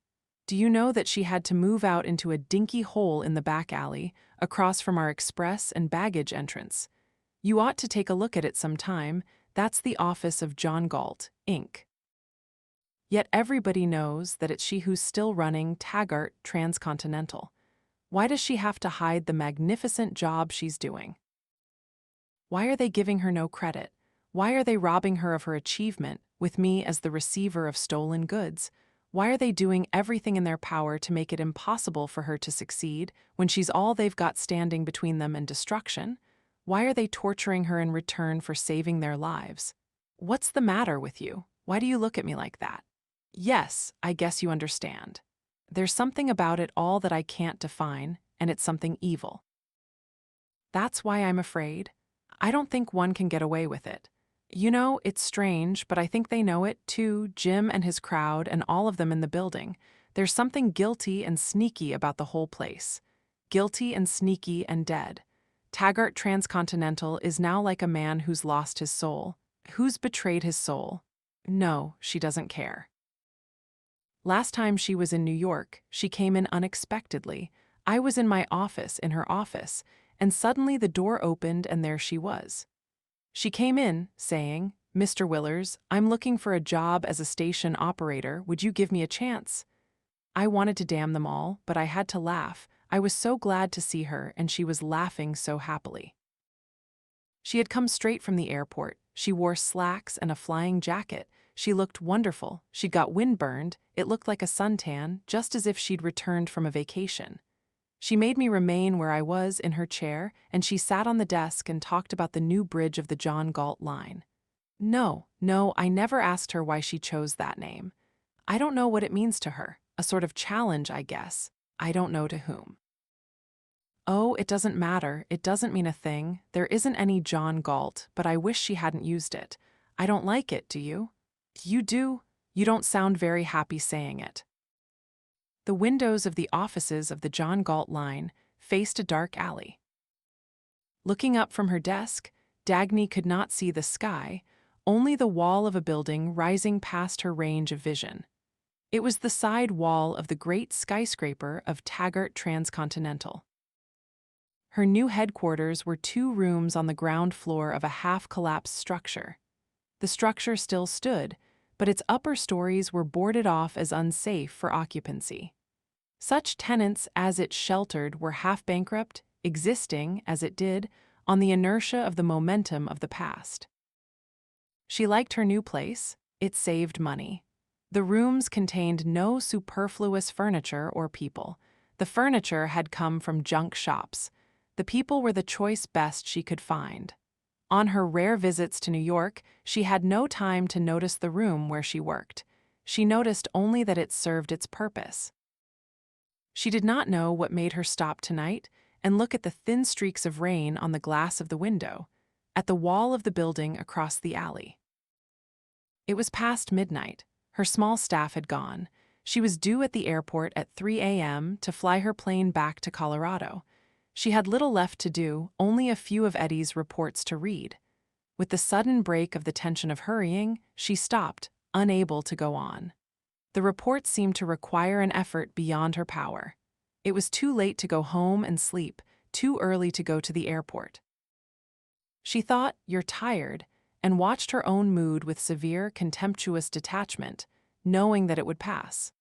Speaker 1: Do you know that she had to move out into a dinky hole in the back alley, across from our express and baggage entrance? You ought to take a look at it sometime. That's the office of John Galt, Inc. Yet everybody knows that it's she who's still running Taggart Transcontinental. Why does she have to hide the magnificent job she's doing? Why are they giving her no credit? Why are they robbing her of her achievement, with me as the receiver of stolen goods? Why are they doing everything in their power to make it impossible for her to succeed when she's all they've got standing between them and destruction? Why are they torturing her in return for saving their lives? What's the matter with you? Why do you look at me like that? Yes, I guess you understand. There's something about it all that I can't define, and it's something evil. That's why I'm afraid. I don't think one can get away with it. You know, it's strange, but I think they know it too, Jim and his crowd and all of them in the building. There's something guilty and sneaky about the whole place. Guilty and sneaky and dead. Taggart Transcontinental is now like a man who's lost his soul. Who's betrayed his soul? No, she doesn't care. Last time she was in New York, she came in unexpectedly. I was in my office, in her office, and suddenly the door opened and there she was. She came in, saying, "Mr. Willers, I'm looking for a job as a station operator. Would you give me a chance?" I wanted to damn them all, but I had to laugh. I was so glad to see her, and she was laughing so happily. She had come straight from the airport. She wore slacks and a flying jacket. She looked wonderful. She'd got windburned. It looked like a suntan, just as if she'd returned from a vacation. She made me remain where I was in her chair, and she sat on the desk and talked about the new bridge of the John Galt line. No, I never asked her why she chose that name. I don't know what it means to her. A sort of challenge, I guess. I don't know to whom. Oh, it doesn't matter. It doesn't mean a thing. There isn't any John Galt, but I wish she hadn't used it. I don't like it, do you? You do? You don't sound very happy saying it. The windows of the offices of the John Galt line faced a dark alley. Looking up from her desk, Dagny could not see the sky, only the wall of a building rising past her range of vision. It was the side wall of the great skyscraper of Taggart Transcontinental. Her new headquarters were 2 rooms on the ground floor of a half-collapsed structure. The structure still stood, but its upper stories were boarded off as unsafe for occupancy. Such tenants as it sheltered were half bankrupt, existing, as it did, on the inertia of the momentum of the past. She liked her new place. It saved money. The rooms contained no superfluous furniture or people. The furniture had come from junk shops. The people were the choice best she could find. On her rare visits to New York, she had no time to notice the room where she worked. She noticed only that it served its purpose. She did not know what made her stop tonight, and look at the thin streaks of rain on the glass of the window, at the wall of the building across the alley. It was past midnight. Her small staff had gone. She was due at the airport at 3 a.m. to fly her plane back to Colorado. She had little left to do, only a few of Eddie's reports to read. With the sudden break of the tension of hurrying, she stopped, unable to go on. The report seemed to require an effort beyond her power. It was too late to go home and sleep, too early to go to the airport. She thought, "You're tired," and watched her own mood with severe, contemptuous detachment, knowing that it would pass.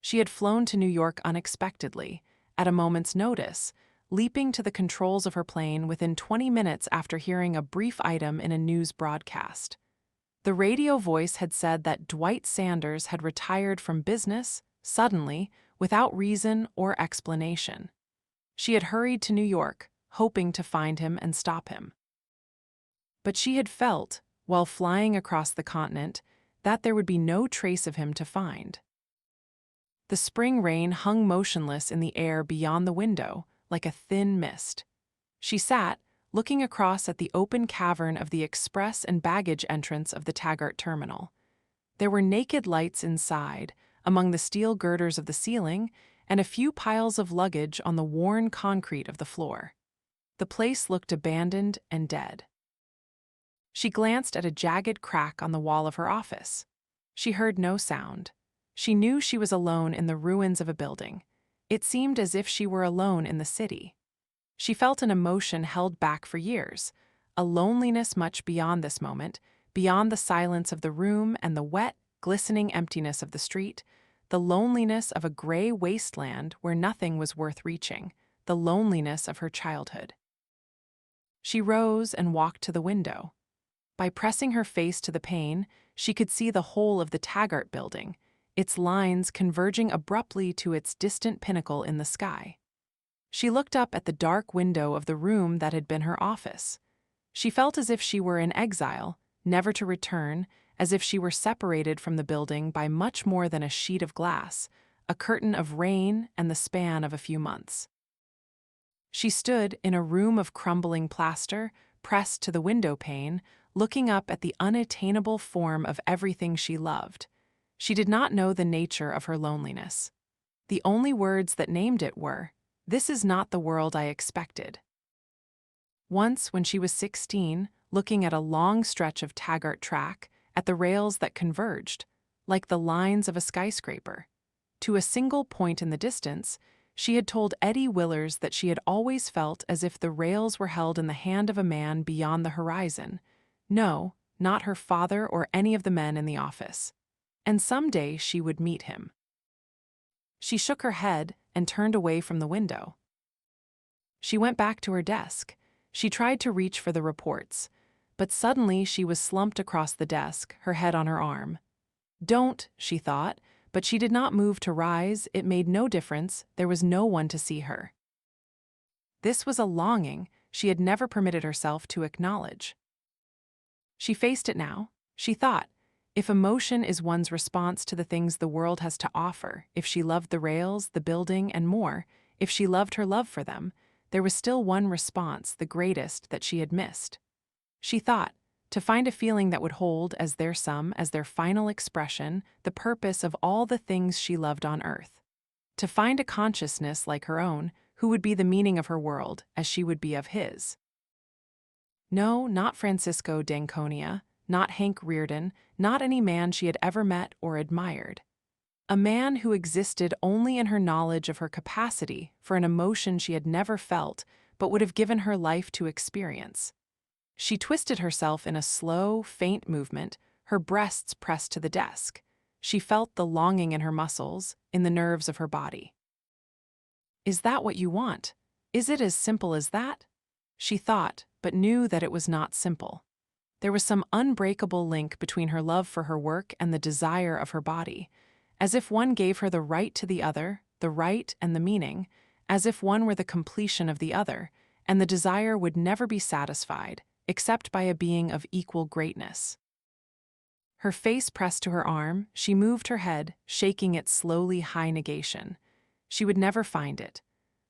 Speaker 1: She had flown to New York unexpectedly, at a moment's notice, leaping to the controls of her plane within 20 minutes after hearing a brief item in a news broadcast. The radio voice had said that Dwight Sanders had retired from business, suddenly, without reason or explanation. She had hurried to New York, hoping to find him and stop him. But she had felt, while flying across the continent, that there would be no trace of him to find. The spring rain hung motionless in the air beyond the window, like a thin mist. She sat, looking across at the open cavern of the express and baggage entrance of the Taggart terminal. There were naked lights inside, among the steel girders of the ceiling, and a few piles of luggage on the worn concrete of the floor. The place looked abandoned and dead. She glanced at a jagged crack on the wall of her office. She heard no sound. She knew she was alone in the ruins of a building. It seemed as if she were alone in the city. She felt an emotion held back for years, a loneliness much beyond this moment, beyond the silence of the room and the wet, glistening emptiness of the street, the loneliness of a gray wasteland where nothing was worth reaching, the loneliness of her childhood. She rose and walked to the window. By pressing her face to the pane, she could see the whole of the Taggart building, its lines converging abruptly to its distant pinnacle in the sky. She looked up at the dark window of the room that had been her office. She felt as if she were in exile, never to return, as if she were separated from the building by much more than a sheet of glass, a curtain of rain and the span of a few months. She stood in a room of crumbling plaster, pressed to the window pane, looking up at the unattainable form of everything she loved. She did not know the nature of her loneliness. The only words that named it were, "This is not the world I expected." Once, when she was 16, looking at a long stretch of Taggart track, at the rails that converged, like the lines of a skyscraper, to a single point in the distance, she had told Eddie Willers that she had always felt as if the rails were held in the hand of a man beyond the horizon. No, not her father or any of the men in the office. And someday she would meet him. She shook her head and turned away from the window. She went back to her desk. She tried to reach for the reports, but suddenly she was slumped across the desk, her head on her arm. "Don't," she thought, but she did not move to rise. It made no difference. There was no one to see her. This was a longing she had never permitted herself to acknowledge. She faced it now. She thought, if emotion is one's response to the things the world has to offer, if she loved the rails, the building, and more, if she loved her love for them, there was still one response, the greatest, that she had missed. She thought, to find a feeling that would hold as their sum, as their final expression, the purpose of all the things she loved on earth. To find a consciousness like her own, who would be the meaning of her world, as she would be of his. No, not Francisco d'Anconia, not Hank Reardon, not any man she had ever met or admired. A man who existed only in her knowledge of her capacity for an emotion she had never felt but would have given her life to experience. She twisted herself in a slow, faint movement, her breasts pressed to the desk. She felt the longing in her muscles, in the nerves of her body. Is that what you want? Is it as simple as that? She thought, but knew that it was not simple. There was some unbreakable link between her love for her work and the desire of her body, as if one gave her the right to the other, the right and the meaning, as if one were the completion of the other, and the desire would never be satisfied, except by a being of equal greatness. Her face pressed to her arm, she moved her head, shaking its slowly high negation. She would never find it.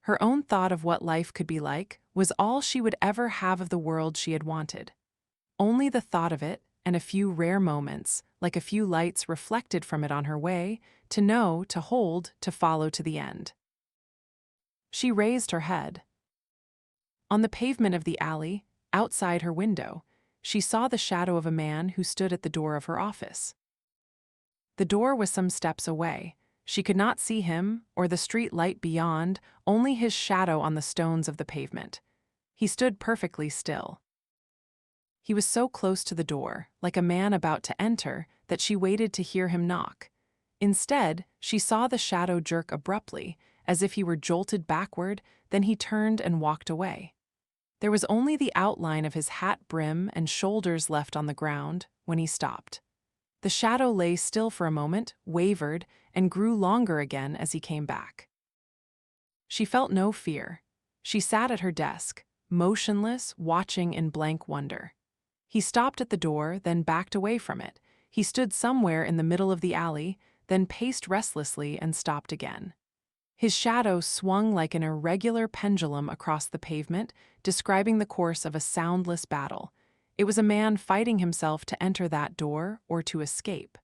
Speaker 1: Her own thought of what life could be like was all she would ever have of the world she had wanted. Only the thought of it, and a few rare moments, like a few lights reflected from it on her way, to know, to hold, to follow to the end. She raised her head. On the pavement of the alley, outside her window, she saw the shadow of a man who stood at the door of her office. The door was some steps away. She could not see him, or the street light beyond, only his shadow on the stones of the pavement. He stood perfectly still. He was so close to the door, like a man about to enter, that she waited to hear him knock. Instead, she saw the shadow jerk abruptly, as if he were jolted backward, then he turned and walked away. There was only the outline of his hat brim and shoulders left on the ground when he stopped. The shadow lay still for a moment, wavered, and grew longer again as he came back. She felt no fear. She sat at her desk, motionless, watching in blank wonder. He stopped at the door, then backed away from it. He stood somewhere in the middle of the alley, then paced restlessly and stopped again. His shadow swung like an irregular pendulum across the pavement, describing the course of a soundless battle. It was a man fighting himself to enter that door or to escape.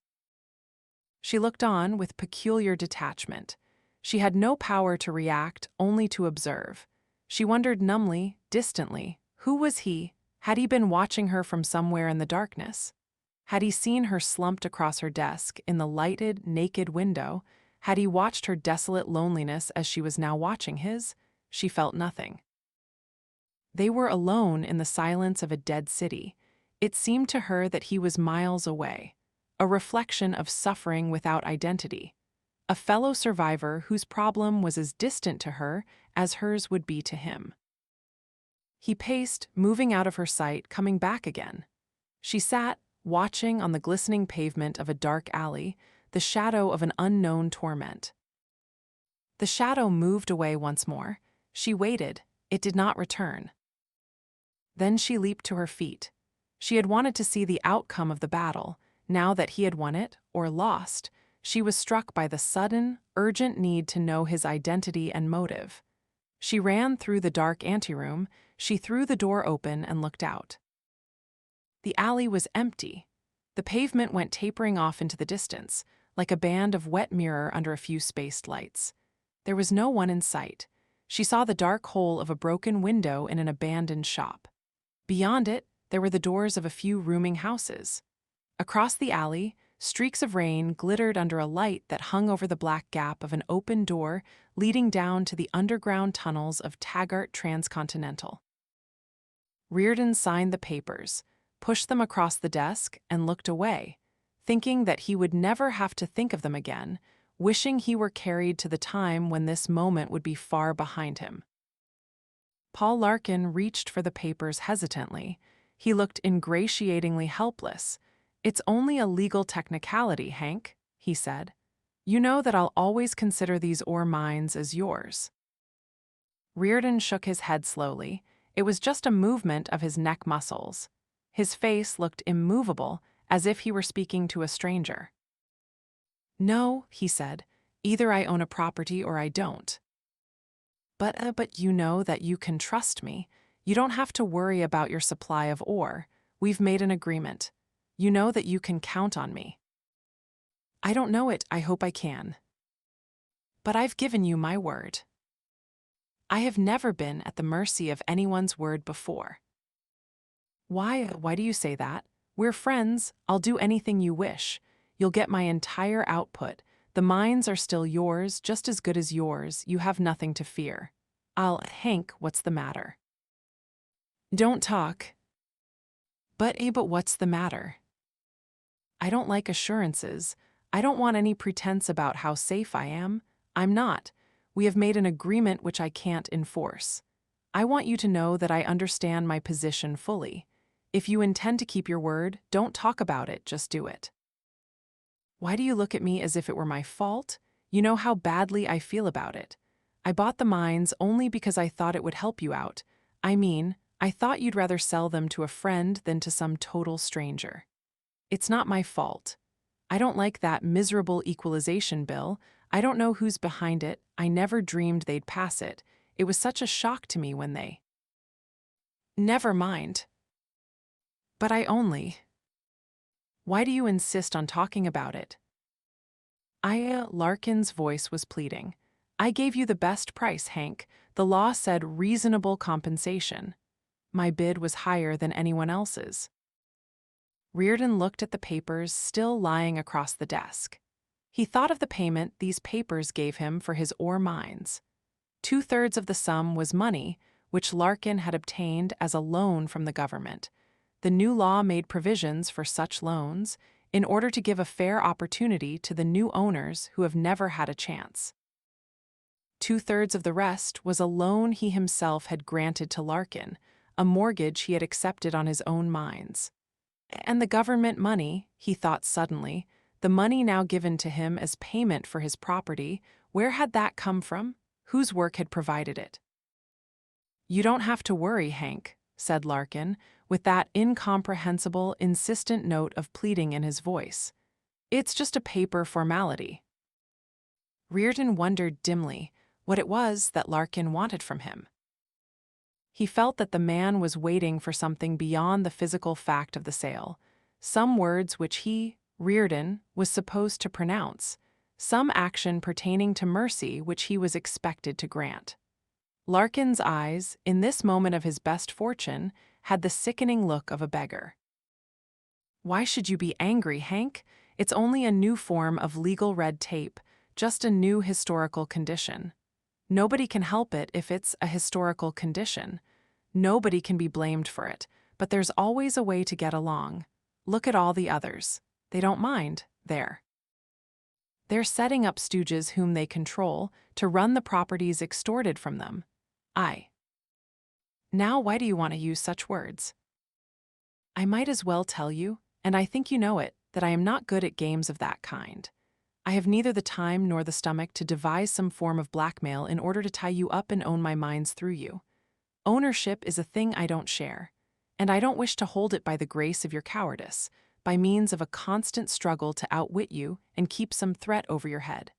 Speaker 1: She looked on with peculiar detachment. She had no power to react, only to observe. She wondered numbly, distantly, who was he? Had he been watching her from somewhere in the darkness? Had he seen her slumped across her desk in the lighted, naked window? Had he watched her desolate loneliness as she was now watching his? She felt nothing. They were alone in the silence of a dead city. It seemed to her that he was miles away, a reflection of suffering without identity, a fellow survivor whose problem was as distant to her as hers would be to him. He paced, moving out of her sight, coming back again. She sat, watching on the glistening pavement of a dark alley, the shadow of an unknown torment. The shadow moved away once more. She waited. It did not return. Then she leaped to her feet. She had wanted to see the outcome of the battle. Now that he had won it, or lost, she was struck by the sudden, urgent need to know his identity and motive. She ran through the dark anteroom. She threw the door open and looked out. The alley was empty. The pavement went tapering off into the distance, like a band of wet mirror under a few spaced lights. There was no one in sight. She saw the dark hole of a broken window in an abandoned shop. Beyond it, there were the doors of a few rooming houses. Across the alley, streaks of rain glittered under a light that hung over the black gap of an open door leading down to the underground tunnels of Taggart Transcontinental. Reardon signed the papers, pushed them across the desk, and looked away, thinking that he would never have to think of them again, wishing he were carried to the time when this moment would be far behind him. Paul Larkin reached for the papers hesitantly. He looked ingratiatingly helpless. "It's only a legal technicality, Hank," he said. "You know that I'll always consider these ore mines as yours." Reardon shook his head slowly. It was just a movement of his neck muscles. His face looked immovable, as if he were speaking to a stranger. "No," he said, "either I own a property or I don't. But you know that you can trust me. You don't have to worry about your supply of ore. We've made an agreement. You know that you can count on me." "I don't know it. I hope I can. But I've given you my word." "I have never been at the mercy of anyone's word before." Why do you say that? We're friends. I'll do anything you wish. You'll get my entire output. The mines are still yours, just as good as yours. You have nothing to fear. Hank, what's the matter?" "Don't talk." But what's the matter?" "I don't like assurances. I don't want any pretense about how safe I am. I'm not. We have made an agreement which I can't enforce. I want you to know that I understand my position fully. If you intend to keep your word, don't talk about it, just do it." "Why do you look at me as if it were my fault? You know how badly I feel about it. I bought the mines only because I thought it would help you out. I thought you'd rather sell them to a friend than to some total stranger. It's not my fault. I don't like that miserable equalization bill. I don't know who's behind it. I never dreamed they'd pass it. It was such a shock to me when they— Never mind. But I only— Why do you insist on talking about it? Larkin's voice was pleading. I gave you the best price, Hank. The law said reasonable compensation. My bid was higher than anyone else's. Reardon looked at the papers still lying across the desk. He thought of the payment these papers gave him for his ore mines. 2/3 of the sum was money, which Larkin had obtained as a loan from the government. The new law made provisions for such loans in order to give a fair opportunity to the new owners who have never had a chance. 2/3 of the rest was a loan he himself had granted to Larkin, a mortgage he had accepted on his own mines. And the government money, he thought suddenly, the money now given to him as payment for his property, where had that come from? Whose work had provided it? You don't have to worry, Hank, said Larkin, with that incomprehensible, insistent note of pleading in his voice. It's just a paper formality. Reardon wondered dimly what it was that Larkin wanted from him. He felt that the man was waiting for something beyond the physical fact of the sale, some words which he, Reardon, was supposed to pronounce, some action pertaining to mercy which he was expected to grant. Larkin's eyes, in this moment of his best fortune, had the sickening look of a beggar. Why should you be angry, Hank? It's only a new form of legal red tape, just a new historical condition. Nobody can help it if it's a historical condition. Nobody can be blamed for it, but there's always a way to get along. Look at all the others. They don't mind, They're setting up stooges whom they control to run the properties extorted from them. Now why do you want to use such words? I might as well tell you, and I think you know it, that I am not good at games of that kind. I have neither the time nor the stomach to devise some form of blackmail in order to tie you up and own my mines through you. Ownership is a thing I don't share, and I don't wish to hold it by the grace of your cowardice, by means of a constant struggle to outwit you and keep some threat over your head.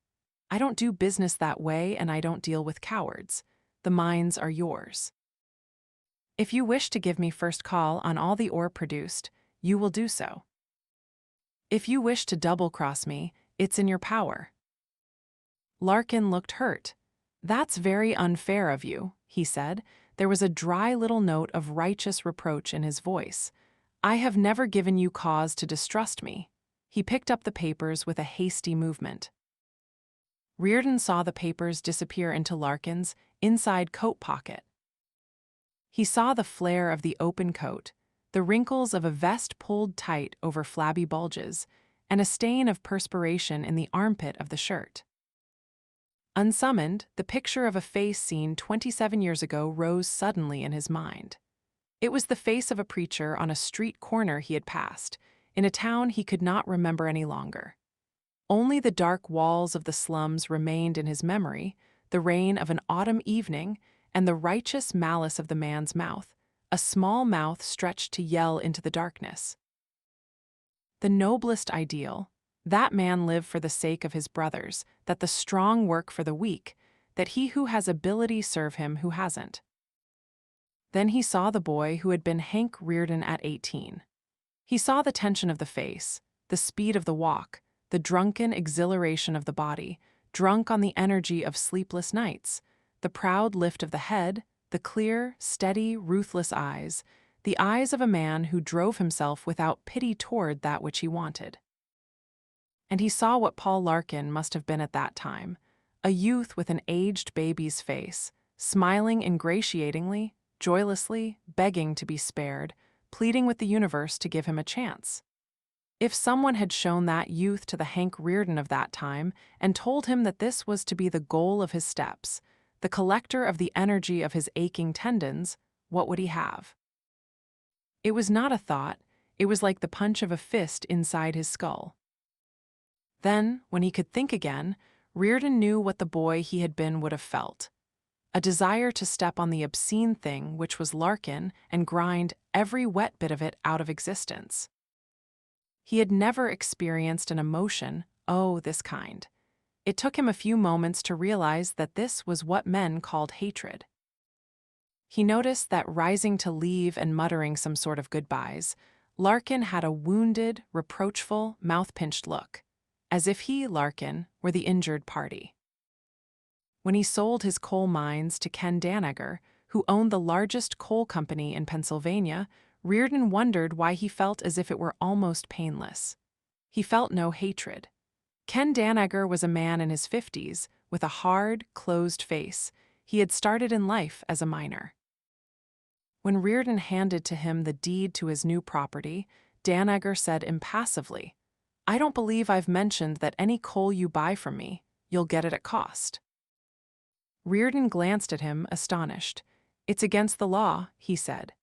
Speaker 1: I don't do business that way, and I don't deal with cowards. The mines are yours. If you wish to give me first call on all the ore produced, you will do so. If you wish to double-cross me, it's in your power. Larkin looked hurt. That's very unfair of you, he said. There was a dry little note of righteous reproach in his voice. I have never given you cause to distrust me. He picked up the papers with a hasty movement. Reardon saw the papers disappear into Larkin's inside coat pocket. He saw the flare of the open coat, the wrinkles of a vest pulled tight over flabby bulges, and a stain of perspiration in the armpit of the shirt. Unsummoned, the picture of a face seen 27 years ago rose suddenly in his mind. It was the face of a preacher on a street corner he had passed, in a town he could not remember any longer. Only the dark walls of the slums remained in his memory, the rain of an autumn evening, and the righteous malice of the man's mouth, a small mouth stretched to yell into the darkness. The noblest ideal, that man lived for the sake of his brothers, that the strong work for the weak, that he who has ability serve him who hasn't. Then he saw the boy who had been Hank Reardon at 18. He saw the tension of the face, the speed of the walk, the drunken exhilaration of the body, drunk on the energy of sleepless nights, the proud lift of the head, the clear, steady, ruthless eyes, the eyes of a man who drove himself without pity toward that which he wanted. And he saw what Paul Larkin must have been at that time, a youth with an aged baby's face, smiling ingratiatingly, joylessly, begging to be spared, pleading with the universe to give him a chance. If someone had shown that youth to the Hank Reardon of that time and told him that this was to be the goal of his steps, the collector of the energy of his aching tendons, what would he have? It was not a thought, it was like the punch of a fist inside his skull. Then, when he could think again, Reardon knew what the boy he had been would have felt. A desire to step on the obscene thing which was Larkin and grind every wet bit of it out of existence. He had never experienced an emotion, this kind. It took him a few moments to realize that this was what men called hatred. He noticed that rising to leave and muttering some sort of goodbyes, Larkin had a wounded, reproachful, mouth-pinched look, as if he, Larkin, were the injured party. When he sold his coal mines to Ken Danager, who owned the largest coal company in Pennsylvania, Reardon wondered why he felt as if it were almost painless. He felt no hatred. Ken Danager was a man in his 50s, with a hard, closed face. He had started in life as a miner. When Reardon handed to him the deed to his new property, Danager said impassively, "I don't believe I've mentioned that any coal you buy from me, you'll get it at cost." Reardon glanced at him, astonished. "It's against the law," he said.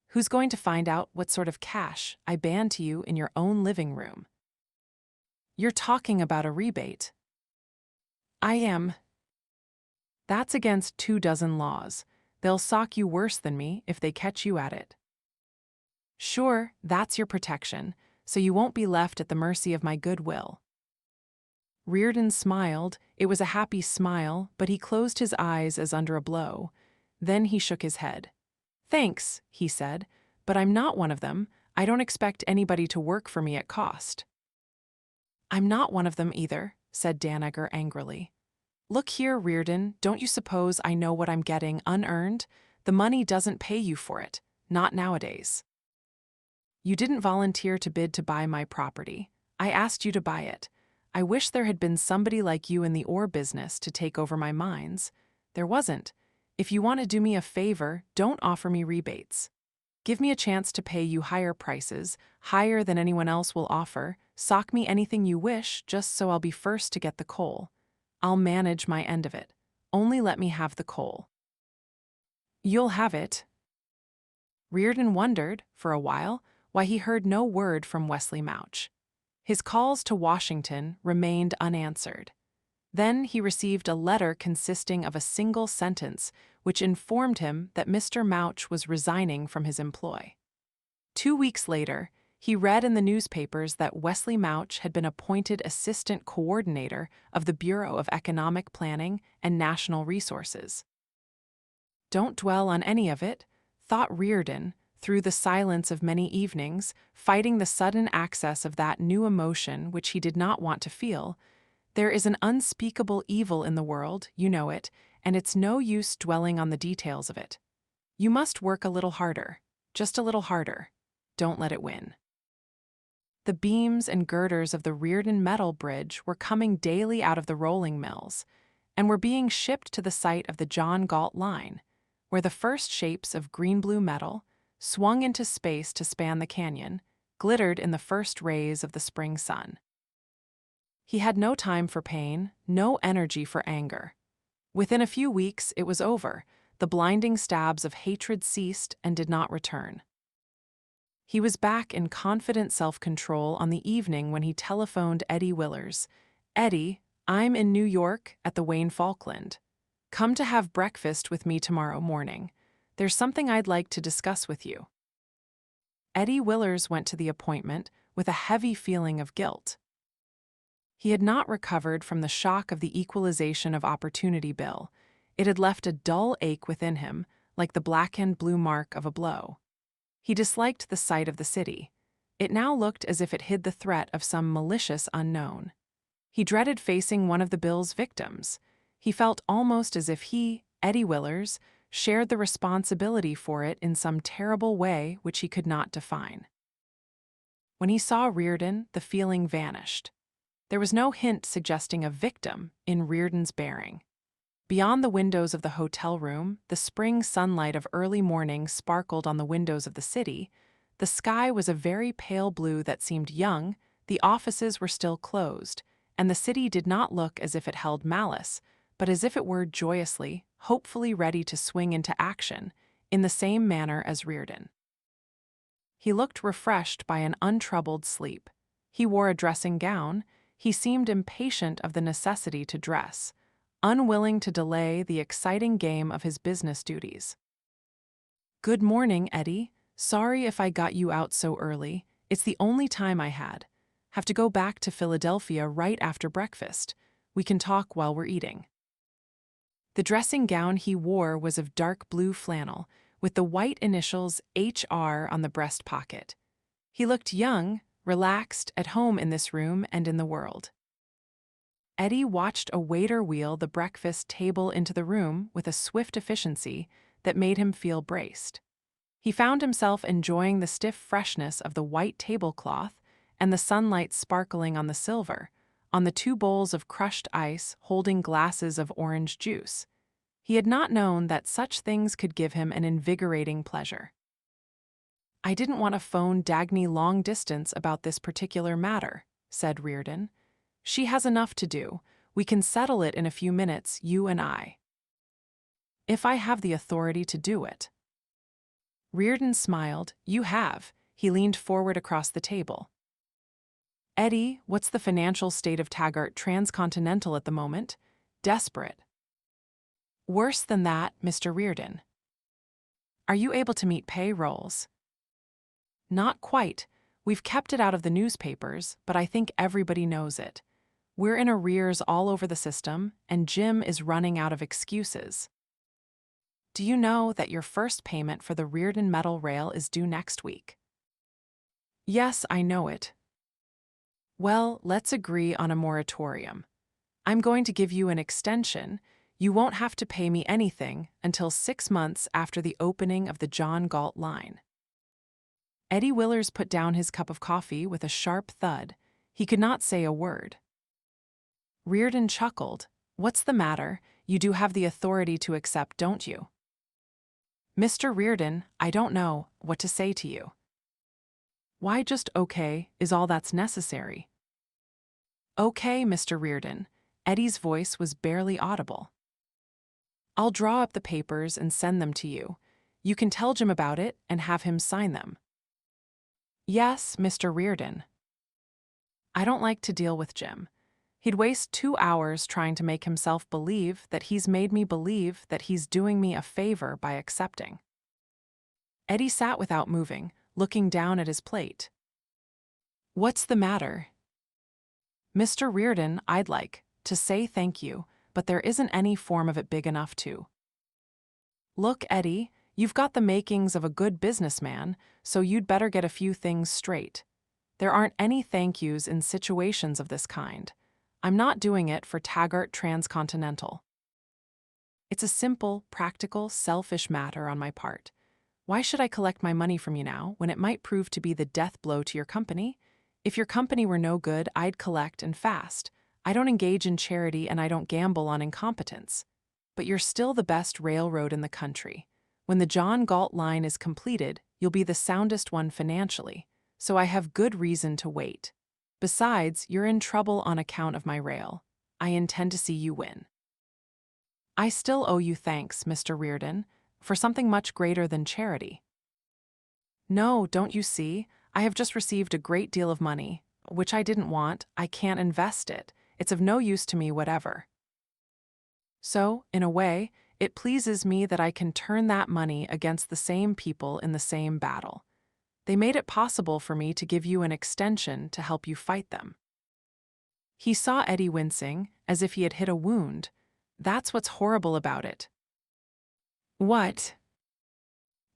Speaker 1: "Who's going to find out what sort of cash I ban to you in your own living room?" "You're talking about a rebate." "I am." "That's against 24 laws. They'll sock you worse than me if they catch you at it." "Sure, that's your protection, so you won't be left at the mercy of my goodwill." Reardon smiled. It was a happy smile, but he closed his eyes as under a blow. Then he shook his head. "Thanks," he said, "but I'm not one of them. I don't expect anybody to work for me at cost." "I'm not one of them either," said Danager angrily. "Look here, Reardon, don't you suppose I know what I'm getting unearned? The money doesn't pay you for it, not nowadays. You didn't volunteer to bid to buy my property. I asked you to buy it. I wish there had been somebody like you in the ore business to take over my mines. There wasn't. If you want to do me a favor, don't offer me rebates. Give me a chance to pay you higher prices, higher than anyone else will offer. Sock me anything you wish, just so I'll be first to get the coal. I'll manage my end of it. Only let me have the coal." "You'll have it." Reardon wondered, for a while, why he heard no word from Wesley Mouch. His calls to Washington remained unanswered. Then he received a letter consisting of a single sentence which informed him that Mr. Mouch was resigning from his employ. 2 weeks later, he read in the newspapers that Wesley Mouch had been appointed assistant coordinator of the Bureau of Economic Planning and National Resources. Don't dwell on any of it, thought Reardon, through the silence of many evenings, fighting the sudden access of that new emotion which he did not want to feel. There is an unspeakable evil in the world, you know it, and it's no use dwelling on the details of it. You must work a little harder, just a little harder. Don't let it win. The beams and girders of the Reardon metal bridge were coming daily out of the rolling mills, and were being shipped to the site of the John Galt line, where the first shapes of green-blue metal, swung into space to span the canyon, glittered in the first rays of the spring sun. He had no time for pain, no energy for anger. Within a few weeks, it was over. The blinding stabs of hatred ceased and did not return. He was back in confident self-control on the evening when he telephoned Eddie Willers. "Eddie, I'm in New York at the Wayne Falkland. Come to have breakfast with me tomorrow morning. There's something I'd like to discuss with you." Eddie Willers went to the appointment with a heavy feeling of guilt. He had not recovered from the shock of the Equalization of Opportunity Bill. It had left a dull ache within him, like the blackened blue mark of a blow. He disliked the sight of the city. It now looked as if it hid the threat of some malicious unknown. He dreaded facing one of the bill's victims. He felt almost as if he, Eddie Willers, shared the responsibility for it in some terrible way which he could not define. When he saw Reardon, the feeling vanished. There was no hint suggesting a victim in Reardon's bearing. Beyond the windows of the hotel room, the spring sunlight of early morning sparkled on the windows of the city. The sky was a very pale blue that seemed young, the offices were still closed, and the city did not look as if it held malice, but as if it were joyously, hopefully ready to swing into action, in the same manner as Reardon. He looked refreshed by an untroubled sleep. He wore a dressing gown. He seemed impatient of the necessity to dress, unwilling to delay the exciting game of his business duties. "Good morning, Eddie. Sorry if I got you out so early. It's the only time I had. Have to go back to Philadelphia right after breakfast. We can talk while we're eating." The dressing gown he wore was of dark blue flannel, with the white initials HR on the breast pocket. He looked young, relaxed, at home in this room and in the world. Eddie watched a waiter wheel the breakfast table into the room with a swift efficiency that made him feel braced. He found himself enjoying the stiff freshness of the white tablecloth and the sunlight sparkling on the silver, on the 2 bowls of crushed ice holding glasses of orange juice. He had not known that such things could give him an invigorating pleasure. "I didn't want to phone Dagny long distance about this particular matter," said Reardon. "She has enough to do. We can settle it in a few minutes, you and I." "If I have the authority to do it." Reardon smiled. "You have." He leaned forward across the table. "Eddie, what's the financial state of Taggart Transcontinental at the moment?" "Desperate." "Worse than that, Mr. Reardon." "Are you able to meet payrolls?" "Not quite. We've kept it out of the newspapers, but I think everybody knows it. We're in arrears all over the system, and Jim is running out of excuses. Do you know that your first payment for the Reardon metal rail is due next week?" "Yes, I know it." "Well, let's agree on a moratorium. I'm going to give you an extension. You won't have to pay me anything until 6 months after the opening of the John Galt line." Eddie Willers put down his cup of coffee with a sharp thud. He could not say a word. Reardon chuckled. "What's the matter? You do have the authority to accept, don't you?" "Mr. Reardon, I don't know what to say to you." "Why, just okay is all that's necessary." "Okay, Mr. Reardon." Eddie's voice was barely audible. "I'll draw up the papers and send them to you. You can tell Jim about it and have him sign them." "Yes, Mr. Reardon." "I don't like to deal with Jim. He'd waste 2 hours trying to make himself believe that he's made me believe that he's doing me a favor by accepting." Eddie sat without moving, looking down at his plate. "What's the matter?" "Mr. Reardon, I'd like to say thank you, but there isn't any form of it big enough to." "Look, Eddie, you've got the makings of a good businessman, so you'd better get a few things straight. There aren't any thank yous in situations of this kind. I'm not doing it for Taggart Transcontinental. It's a simple, practical, selfish matter on my part. Why should I collect my money from you now when it might prove to be the death blow to your company? If your company were no good, I'd collect and fast. I don't engage in charity and I don't gamble on incompetence. But you're still the best railroad in the country. When the John Galt line is completed, you'll be the soundest one financially, so I have good reason to wait. Besides, you're in trouble on account of my rail. I intend to see you win. I still owe you thanks, Mr. Reardon, for something much greater than charity." "No, don't you see? I have just received a great deal of money, which I didn't want. I can't invest it. It's of no use to me whatever. So, in a way, it pleases me that I can turn that money against the same people in the same battle. They made it possible for me to give you an extension to help you fight them." He saw Eddie wincing, as if he had hit a wound. "That's what's horrible about it." "What?"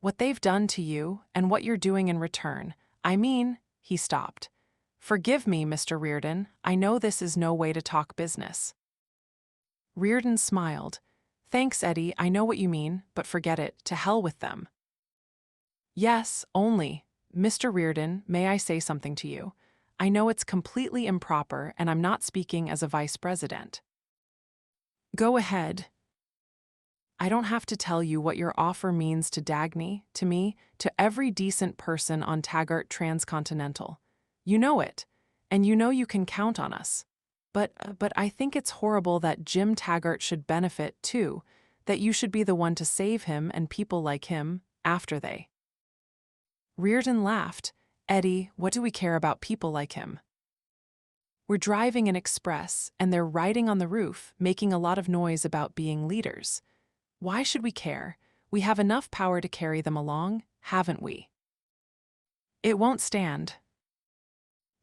Speaker 1: "What they've done to you, and what you're doing in return. I mean," he stopped. "Forgive me, Mr. Reardon, I know this is no way to talk business." Reardon smiled. "Thanks, Eddie, I know what you mean, but forget it, to hell with them." "Yes, only, Mr. Reardon, may I say something to you? I know it's completely improper, and I'm not speaking as a vice president." "Go ahead." "I don't have to tell you what your offer means to Dagny, to me, to every decent person on Taggart Transcontinental. You know it, and you know you can count on us. But I think it's horrible that Jim Taggart should benefit, too, that you should be the one to save him and people like him, after they." Reardon laughed. "Eddie, what do we care about people like him? We're driving an express, and they're riding on the roof, making a lot of noise about being leaders. Why should we care? We have enough power to carry them along, haven't we?" "It won't stand."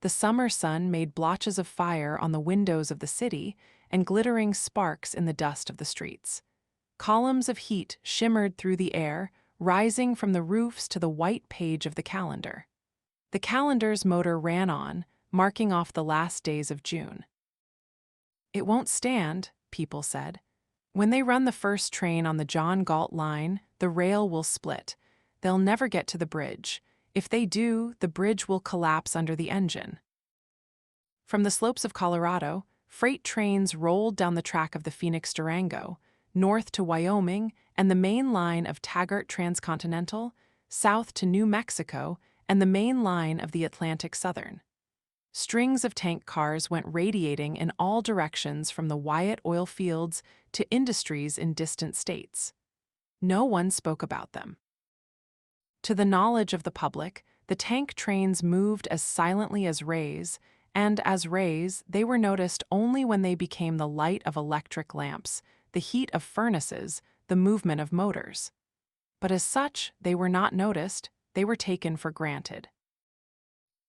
Speaker 1: The summer sun made blotches of fire on the windows of the city, and glittering sparks in the dust of the streets. Columns of heat shimmered through the air, rising from the roofs to the white page of the calendar. The calendar's motor ran on, marking off the last days of June. "It won't stand," people said. "When they run the first train on the John Galt line, the rail will split. They'll never get to the bridge. If they do, the bridge will collapse under the engine." From the slopes of Colorado, freight trains rolled down the track of the Phoenix Durango, north to Wyoming and the main line of Taggart Transcontinental, south to New Mexico and the main line of the Atlantic Southern. Strings of tank cars went radiating in all directions from the Wyatt oil fields to industries in distant states. No one spoke about them. To the knowledge of the public, the tank trains moved as silently as rays, and as rays, they were noticed only when they became the light of electric lamps, the heat of furnaces, the movement of motors. But as such, they were not noticed, they were taken for granted.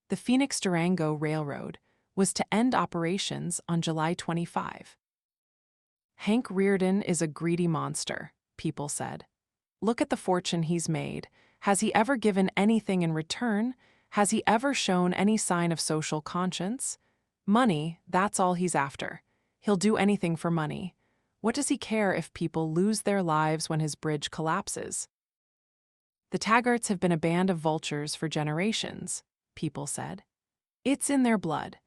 Speaker 1: The Phoenix Durango Railroad was to end operations on July 25. "Hank Reardon is a greedy monster," people said. "Look at the fortune he's made. Has he ever given anything in return? Has he ever shown any sign of social conscience? Money, that's all he's after. He'll do anything for money. What does he care if people lose their lives when his bridge collapses?" "The Taggarts have been a band of vultures for generations," people said. "It's in their blood.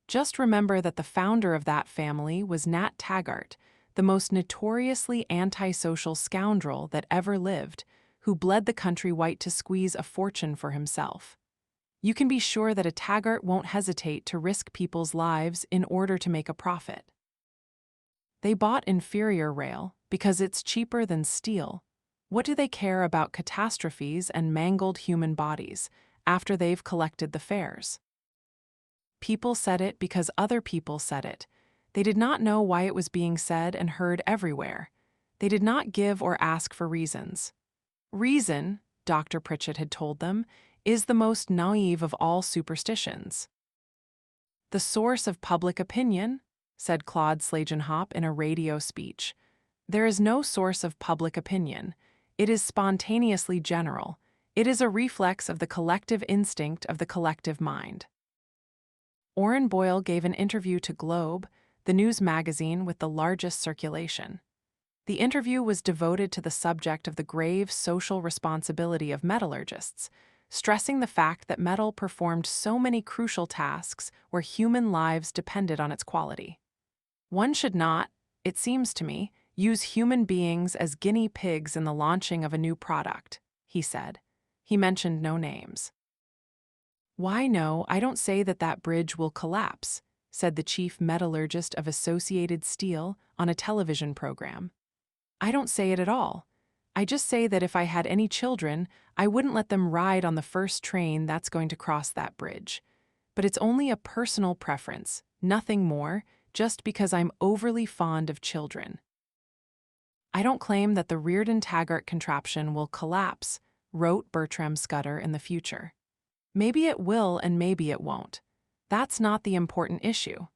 Speaker 1: Just remember that the founder of that family was Nat Taggart, the most notoriously antisocial scoundrel that ever lived, who bled the country white to squeeze a fortune for himself. You can be sure that a Taggart won't hesitate to risk people's lives in order to make a profit. They bought inferior rail because it's cheaper than steel. What do they care about catastrophes and mangled human bodies after they've collected the fares?" People said it because other people said it. They did not know why it was being said and heard everywhere. They did not give or ask for reasons. Reason, Dr. Pritchett had told them, is the most naive of all superstitions. "The source of public opinion," said Claude Slagenhop in a radio speech. "There is no source of public opinion. It is spontaneously general. It is a reflex of the collective instinct of the collective mind." Orrin Boyle gave an interview to Globe, the news magazine with the largest circulation. The interview was devoted to the subject of the grave social responsibility of metallurgists, stressing the fact that metal performed so many crucial tasks where human lives depended on its quality. "One should not, it seems to me, use human beings as guinea pigs in the launching of a new product," he said. He mentioned no names. "Why, no, I don't say that that bridge will collapse," said the chief metallurgist of Associated Steel on a television program. "I don't say it at all. I just say that if I had any children, I wouldn't let them ride on the first train that's going to cross that bridge. But it's only a personal preference, nothing more, just because I'm overly fond of children." "I don't claim that the Reardon-Taggart contraption will collapse," wrote Bertram Scudder in the future. "Maybe it will and maybe it won't. That's not the important issue.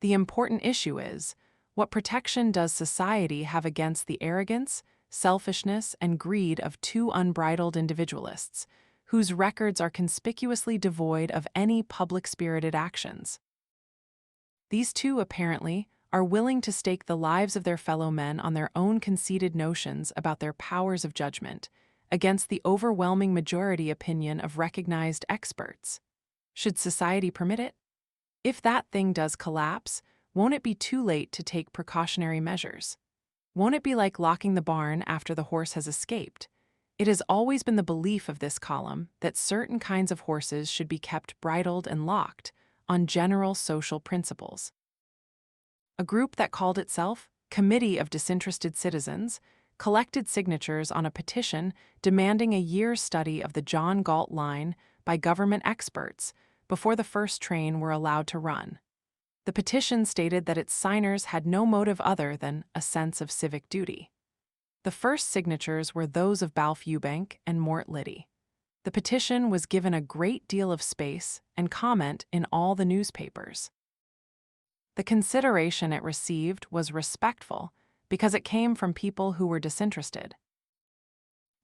Speaker 1: The important issue is, what protection does society have against the arrogance, selfishness, and greed of two unbridled individualists, whose records are conspicuously devoid of any public-spirited actions? These two, apparently, are willing to stake the lives of their fellow men on their own conceited notions about their powers of judgment, against the overwhelming majority opinion of recognized experts. Should society permit it? If that thing does collapse, won't it be too late to take precautionary measures? Won't it be like locking the barn after the horse has escaped? It has always been the belief of this column that certain kinds of horses should be kept bridled and locked on general social principles. A group that called itself Committee of Disinterested Citizens collected signatures on a petition demanding a year's study of the John Galt line by government experts before the first train were allowed to run. The petition stated that its signers had no motive other than a sense of civic duty. The first signatures were those of Balf Eubank and Mort Liddy. The petition was given a great deal of space and comment in all the newspapers. The consideration it received was respectful because it came from people who were disinterested.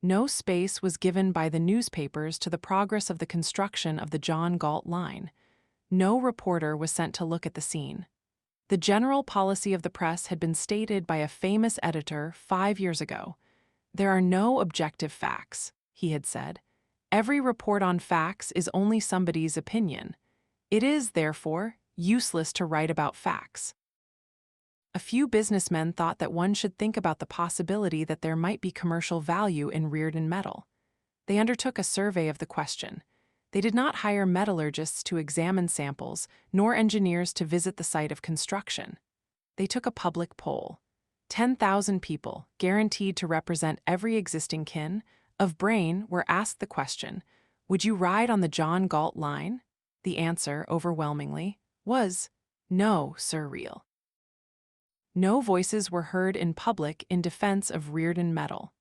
Speaker 1: No space was given by the newspapers to the progress of the construction of the John Galt line. No reporter was sent to look at the scene. The general policy of the press had been stated by a famous editor 5 years ago. "There are no objective facts," he had said. "Every report on facts is only somebody's opinion. It is, therefore, useless to write about facts." A few businessmen thought that one should think about the possibility that there might be commercial value in Reardon metal. They undertook a survey of the question. They did not hire metallurgists to examine samples, nor engineers to visit the site of construction. They took a public poll. 10,000 people, guaranteed to represent every existing kin, of brain were asked the question, "Would you ride on the John Galt line?" The answer, overwhelmingly, was, "No, Sir Real." No voices were heard in public in defense of Reardon metal.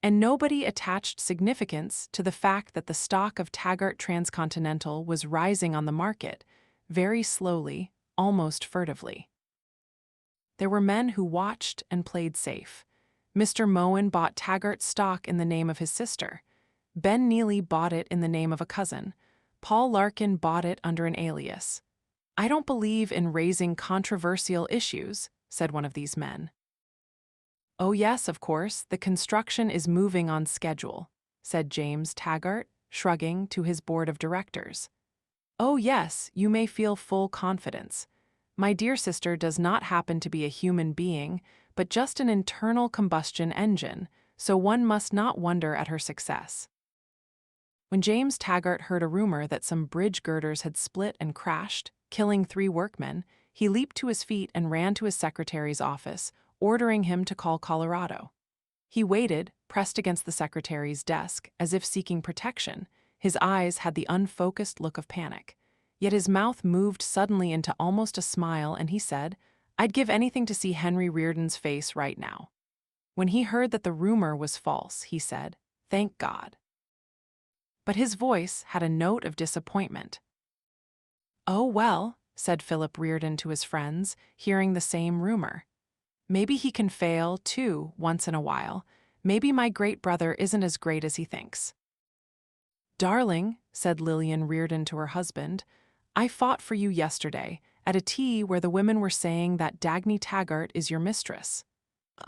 Speaker 1: And nobody attached significance to the fact that the stock of Taggart Transcontinental was rising on the market, very slowly, almost furtively. There were men who watched and played safe. Mr. Moen bought Taggart stock in the name of his sister. Ben Neely bought it in the name of a cousin. Paul Larkin bought it under an alias. "I don't believe in raising controversial issues," said one of these men. "Oh yes, of course, the construction is moving on schedule," said James Taggart, shrugging, to his board of directors. "Oh yes, you may feel full confidence. My dear sister does not happen to be a human being, but just an internal combustion engine, so one must not wonder at her success." When James Taggart heard a rumor that some bridge girders had split and crashed, killing 3 workmen, he leaped to his feet and ran to his secretary's office, ordering him to call Colorado. He waited, pressed against the secretary's desk, as if seeking protection. His eyes had the unfocused look of panic. Yet his mouth moved suddenly into almost a smile, and he said, "I'd give anything to see Henry Reardon's face right now." When he heard that the rumor was false, he said, "Thank God." But his voice had a note of disappointment. "Oh well," said Philip Reardon to his friends, hearing the same rumor. "Maybe he can fail, too, once in a while. Maybe my great brother isn't as great as he thinks." "Darling," said Lillian Reardon to her husband, "I fought for you yesterday, at a tea where the women were saying that Dagny Taggart is your mistress.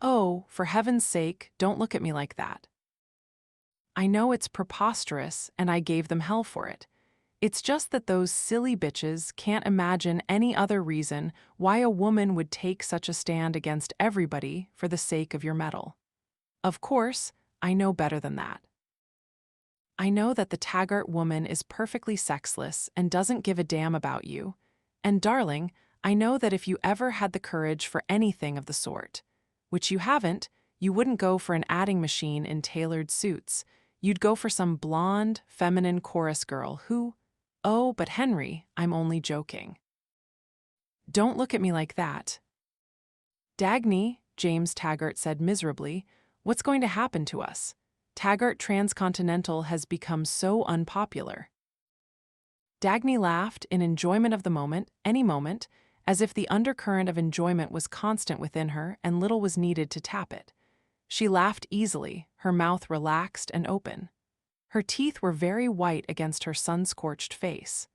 Speaker 1: Oh, for heaven's sake, don't look at me like that. I know it's preposterous, and I gave them hell for it. It's just that those silly bitches can't imagine any other reason why a woman would take such a stand against everybody for the sake of your metal. Of course, I know better than that. I know that the Taggart woman is perfectly sexless and doesn't give a damn about you. And darling, I know that if you ever had the courage for anything of the sort, which you haven't, you wouldn't go for an adding machine in tailored suits. You'd go for some blonde, feminine chorus girl who... Oh, but Henry, I'm only joking. Don't look at me like that." "Dagny," James Taggart said miserably, "what's going to happen to us? Taggart Transcontinental has become so unpopular." Dagny laughed in enjoyment of the moment, any moment, as if the undercurrent of enjoyment was constant within her and little was needed to tap it. She laughed easily, her mouth relaxed and open. Her teeth were very white against her sun-scorched face.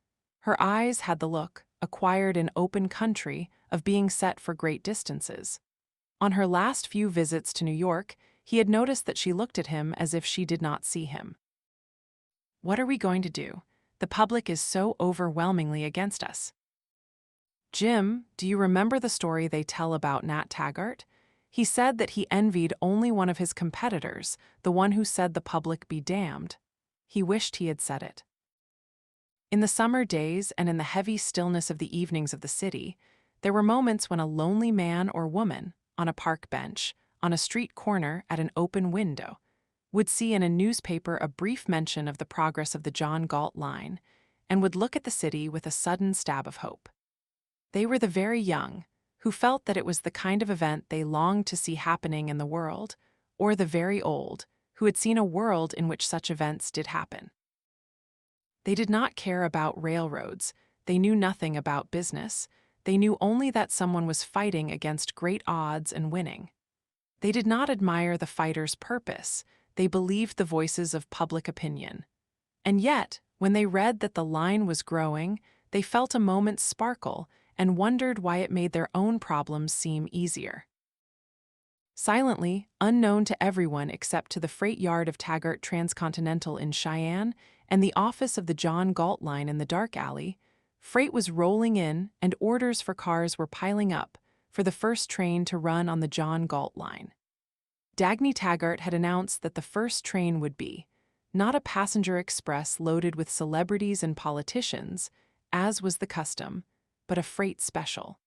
Speaker 1: Her eyes had the look, acquired in open country, of being set for great distances. On her last few visits to New York, he had noticed that she looked at him as if she did not see him. "What are we going to do? The public is so overwhelmingly against us." "Jim, do you remember the story they tell about Nat Taggart? He said that he envied only one of his competitors, the one who said the public be damned. He wished he had said it." In the summer days and in the heavy stillness of the evenings of the city, there were moments when a lonely man or woman, on a park bench, on a street corner at an open window, would see in a newspaper a brief mention of the progress of the John Galt line, and would look at the city with a sudden stab of hope. They were the very young, who felt that it was the kind of event they longed to see happening in the world, or the very old, who had seen a world in which such events did happen. They did not care about railroads, they knew nothing about business, They knew only that someone was fighting against great odds and winning. They did not admire the fighter's purpose. They believed the voices of public opinion. And yet, when they read that the line was growing, they felt a moment's sparkle and wondered why it made their own problems seem easier. Silently, unknown to everyone except to the freight yard of Taggart Transcontinental in Cheyenne and the office of the John Galt line in the dark alley, freight was rolling in and orders for cars were piling up for the first train to run on the John Galt line. Dagny Taggart had announced that the first train would be not a passenger express loaded with celebrities and politicians, as was the custom, but a freight special.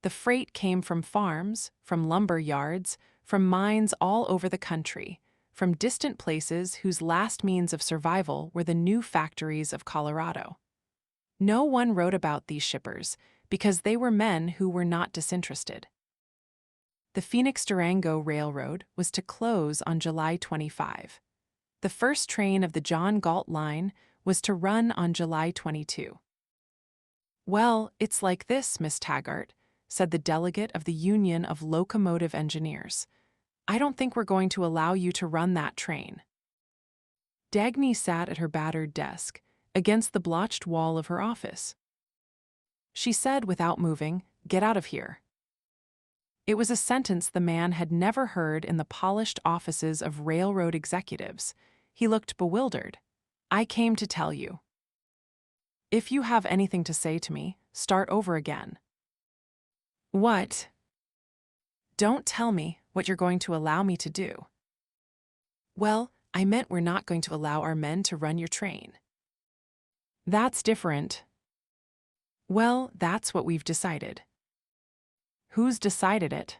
Speaker 1: The freight came from farms, from lumber yards, from mines all over the country, from distant places whose last means of survival were the new factories of Colorado. No one wrote about these shippers because they were men who were not disinterested. The Phoenix-Durango Railroad was to close on July 25. The first train of the John Galt line was to run on July 22. "Well, it's like this, Miss Taggart," said the delegate of the Union of Locomotive Engineers. "I don't think we're going to allow you to run that train." Dagny sat at her battered desk, against the blotched wall of her office. She said without moving, "Get out of here." It was a sentence the man had never heard in the polished offices of railroad executives. He looked bewildered. "I came to tell you. If you have anything to say to me, start over again." "What?" "Don't tell me what you're going to allow me to do." "Well, I meant we're not going to allow our men to run your train." "That's different." "Well, that's what we've decided." "Who's decided it?"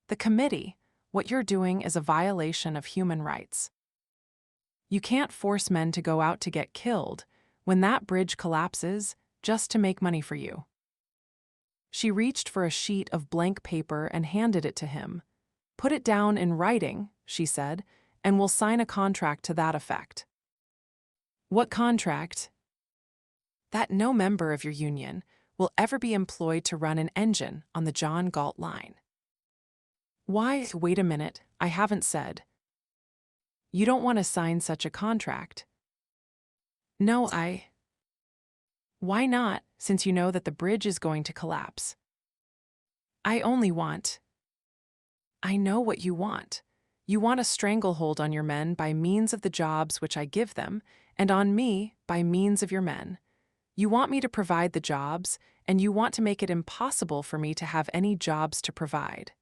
Speaker 1: "The committee. What you're doing is a violation of human rights. You can't force men to go out to get killed when that bridge collapses just to make money for you." She reached for a sheet of blank paper and handed it to him. "Put it down in writing," she said, "and we'll sign a contract to that effect." "What contract?" "That no member of your union will ever be employed to run an engine on the John Galt line." "Why, wait a minute, I haven't said." "You don't want to sign such a contract?" "No, Why not, since you know that the bridge is going to collapse?" "I only want—" "I know what you want. You want a stranglehold on your men by means of the jobs which I give them, and on me by means of your men. You want me to provide the jobs, and you want to make it impossible for me to have any jobs to provide.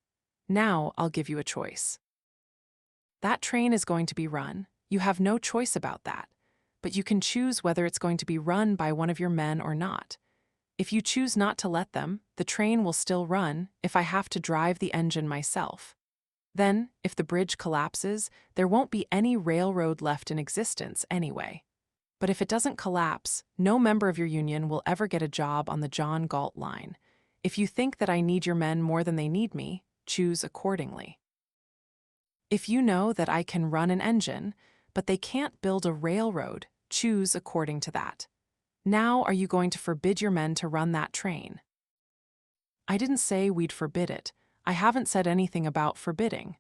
Speaker 1: Now I'll give you a choice. That train is going to be run. You have no choice about that. But you can choose whether it's going to be run by one of your men or not. If you choose not to let them, the train will still run if I have to drive the engine myself. Then, if the bridge collapses, there won't be any railroad left in existence anyway. But if it doesn't collapse, no member of your union will ever get a job on the John Galt line. If you think that I need your men more than they need me, choose accordingly. If you know that I can run an engine, but they can't build a railroad, choose according to that. Now are you going to forbid your men to run that train?" "I didn't say we'd forbid it. I haven't said anything about forbidding."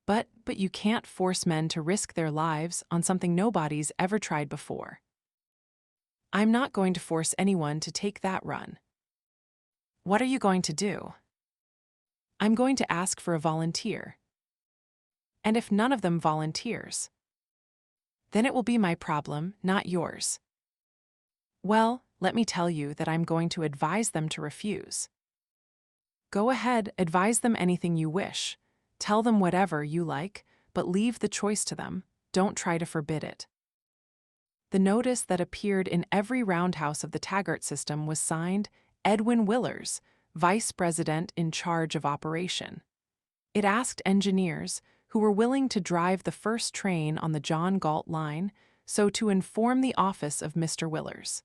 Speaker 1: But you can't force men to risk their lives on something nobody's ever tried before." "I'm not going to force anyone to take that run." "What are you going to do?" "I'm going to ask for a volunteer." "And if none of them volunteers?" "Then it will be my problem, not yours." "Well, let me tell you that I'm going to advise them to refuse." "Go ahead, advise them anything you wish. Tell them whatever you like, but leave the choice to them. Don't try to forbid it." The notice that appeared in every roundhouse of the Taggart system was signed Edwin Willers, Vice President in charge of operation. It asked engineers who were willing to drive the first train on the John Galt line so to inform the office of Mr. Willers.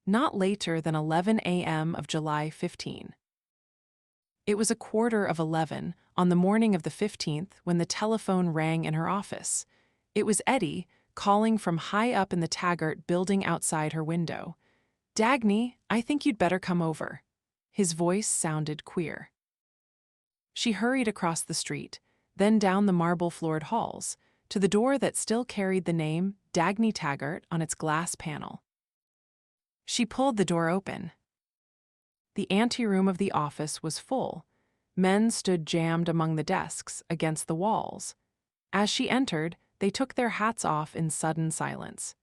Speaker 1: Not later than 11 a.m. of July 15. It was 11:15 on the morning of the 15th when the telephone rang in her office. It was Eddie calling from high up in the Taggart building outside her window. Dagny, I think you'd better come over. His voice sounded queer. She hurried across the street, then down the marble-floored halls, to the door that still carried the name Dagny Taggart on its glass panel. She pulled the door open. The anteroom of the office was full. Men stood jammed among the desks, against the walls. As she entered, they took their hats off in sudden silence.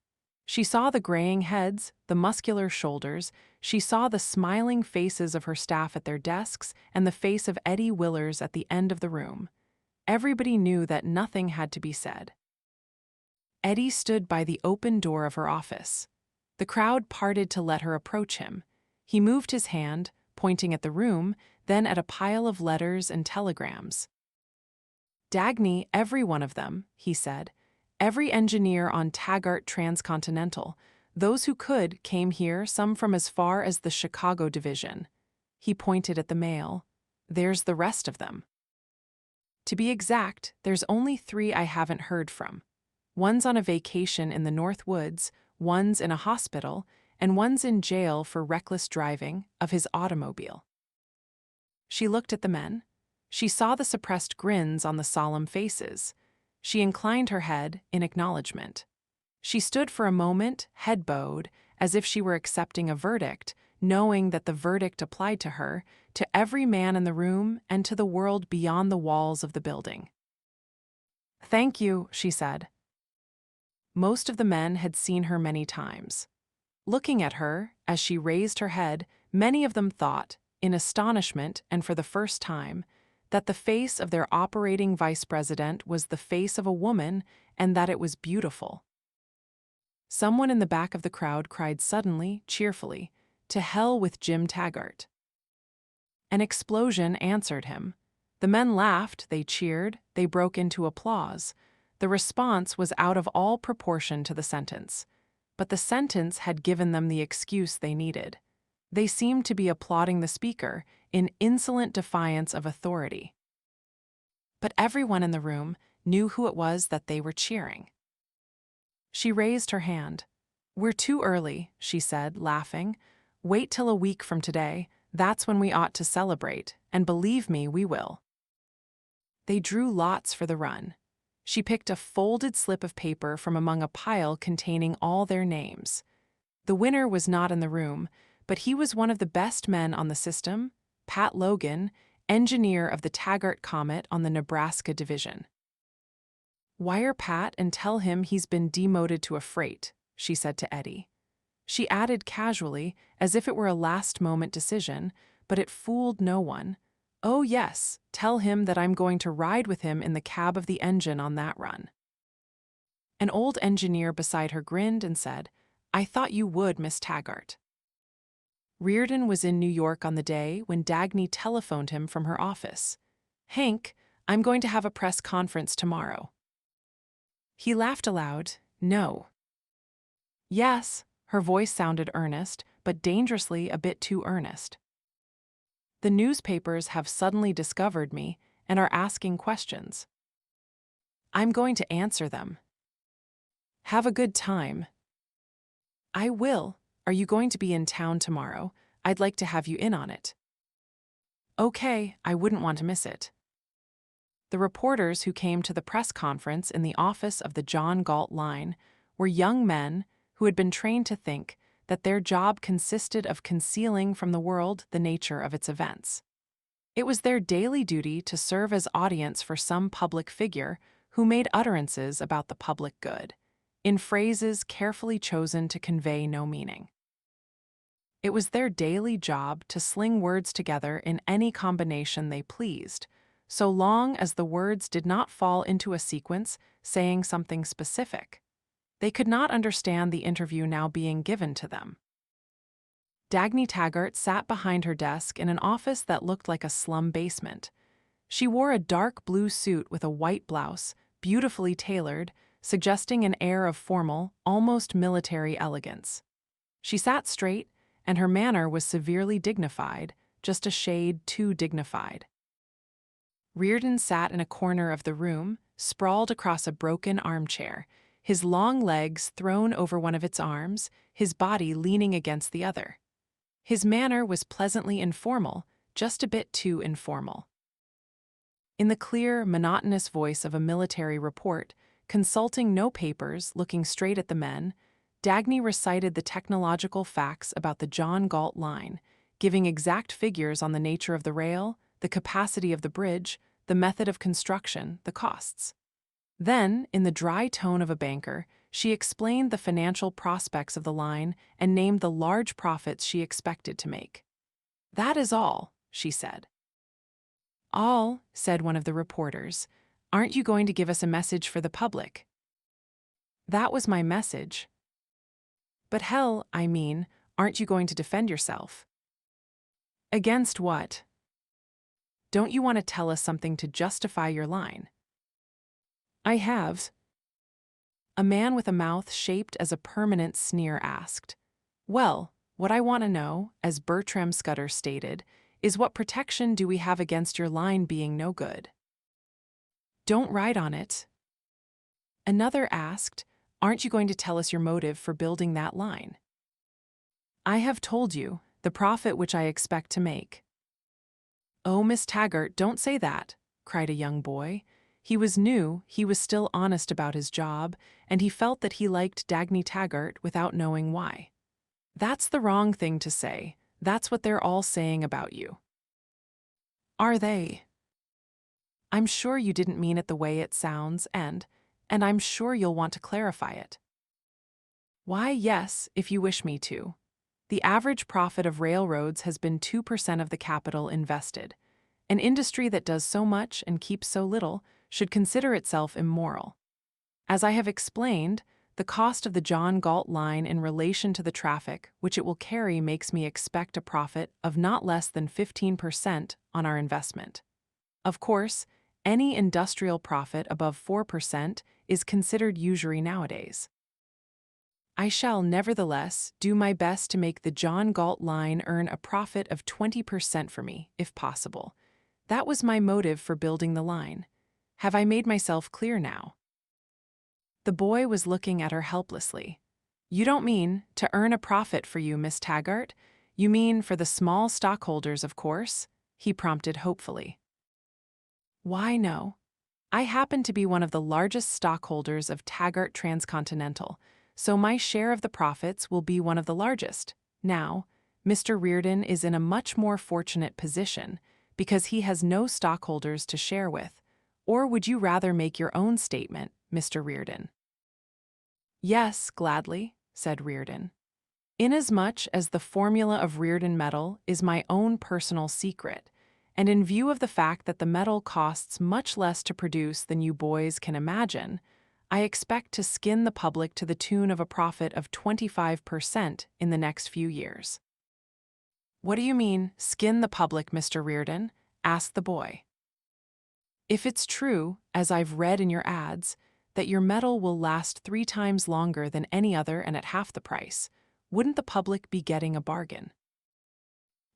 Speaker 1: She saw the graying heads, the muscular shoulders. She saw the smiling faces of her staff at their desks and the face of Eddie Willers at the end of the room. Everybody knew that nothing had to be said. Eddie stood by the open door of her office. The crowd parted to let her approach him. He moved his hand, pointing at the room, then at a pile of letters and telegrams. Dagny, every one of them, he said. Every engineer on Taggart Transcontinental. Those who could came here, some from as far as the Chicago division. He pointed at the mail. There's the rest of them. To be exact, there's only 3 I haven't heard from. One's on a vacation in the North Woods, one's in a hospital, and one's in jail for reckless driving of his automobile. She looked at the men. She saw the suppressed grins on the solemn faces. She inclined her head in acknowledgement. She stood for a moment, head bowed, as if she were accepting a verdict, knowing that the verdict applied to her, to every man in the room, and to the world beyond the walls of the building. "Thank you," she said. Most of the men had seen her many times. Looking at her, as she raised her head, many of them thought, in astonishment and for the first time, that the face of their operating vice president was the face of a woman and that it was beautiful. Someone in the back of the crowd cried suddenly, cheerfully, "To hell with Jim Taggart." An explosion answered him. The men laughed, they cheered, they broke into applause. The response was out of all proportion to the sentence. But the sentence had given them the excuse they needed. They seemed to be applauding the speaker in insolent defiance of authority. But everyone in the room knew who it was that they were cheering. She raised her hand. "We're too early," she said, laughing. "Wait till a week from today. That's when we ought to celebrate, and believe me, we will." They drew lots for the run. She picked a folded slip of paper from among a pile containing all their names. The winner was not in the room, but he was one of the best men on the system, Pat Logan, engineer of the Taggart Comet on the Nebraska division. "Wire Pat and tell him he's been demoted to a freight," she said to Eddie. She added casually, as if it were a last-moment decision, but it fooled no one. "Oh yes, tell him that I'm going to ride with him in the cab of the engine on that run." An old engineer beside her grinned and said, "I thought you would, Miss Taggart." Reardon was in New York on the day when Dagny telephoned him from her office. "Hank, I'm going to have a press conference tomorrow." He laughed aloud. "No." "Yes," her voice sounded earnest, but dangerously a bit too earnest. "The newspapers have suddenly discovered me and are asking questions. I'm going to answer them." "Have a good time." "I will. Are you going to be in town tomorrow? I'd like to have you in on it." "Okay, I wouldn't want to miss it." The reporters who came to the press conference in the office of the John Galt Line were young men who had been trained to think that their job consisted of concealing from the world the nature of its events. It was their daily duty to serve as audience for some public figure who made utterances about the public good, in phrases carefully chosen to convey no meaning. It was their daily job to sling words together in any combination they pleased, so long as the words did not fall into a sequence saying something specific. They could not understand the interview now being given to them. Dagny Taggart sat behind her desk in an office that looked like a slum basement. She wore a dark blue suit with a white blouse, beautifully tailored, suggesting an air of formal, almost military elegance. She sat straight, and her manner was severely dignified, just a shade too dignified. Reardon sat in a corner of the room, sprawled across a broken armchair, his long legs thrown over one of its arms, his body leaning against the other. His manner was pleasantly informal, just a bit too informal. In the clear, monotonous voice of a military report, consulting no papers, looking straight at the men, Dagny recited the technological facts about the John Galt line, giving exact figures on the nature of the rail, the capacity of the bridge, the method of construction, the costs. Then, in the dry tone of a banker, she explained the financial prospects of the line and named the large profits she expected to make. "That is all," she said. "All," said one of the reporters. "Aren't you going to give us a message for the public?" "That was my message." "But hell, I mean, aren't you going to defend yourself?" "Against what?" "Don't you want to tell us something to justify your line?" "I have." A man with a mouth shaped as a permanent sneer asked. "Well, what I want to know, as Bertram Scudder stated, is what protection do we have against your line being no good?" "Don't ride on it." Another asked, "Aren't you going to tell us your motive for building that line?" "I have told you, the profit which I expect to make." "Oh, Miss Taggart, don't say that," cried a young boy. He was new, he was still honest about his job, and he felt that he liked Dagny Taggart without knowing why. "That's the wrong thing to say. That's what they're all saying about you." "Are they?" "I'm sure you didn't mean it the way it sounds, and I'm sure you'll want to clarify it." "Why, yes, if you wish me to. The average profit of railroads has been 2% of the capital invested. An industry that does so much and keeps so little should consider itself immoral. As I have explained, the cost of the John Galt line in relation to the traffic which it will carry makes me expect a profit of not less than 15% on our investment. Of course, any industrial profit above 4% is considered usury nowadays. I shall nevertheless do my best to make the John Galt line earn a profit of 20% for me, if possible. That was my motive for building the line. Have I made myself clear now?" The boy was looking at her helplessly. "You don't mean to earn a profit for you, Miss Taggart? You mean for the small stockholders, of course?" he prompted hopefully. "Why, no. I happen to be one of the largest stockholders of Taggart Transcontinental, so my share of the profits will be one of the largest. Now, Mr. Reardon is in a much more fortunate position because he has no stockholders to share with. Or would you rather make your own statement, Mr. Reardon?" "Yes, gladly," said Reardon. "Inasmuch as the formula of Reardon metal is my own personal secret, and in view of the fact that the metal costs much less to produce than you boys can imagine, I expect to skin the public to the tune of a profit of 25% in the next few years." "What do you mean, skin the public, Mr. Reardon?" asked the boy. "If it's true, as I've read in your ads, that your metal will last 3 times longer than any other and at half the price, wouldn't the public be getting a bargain?"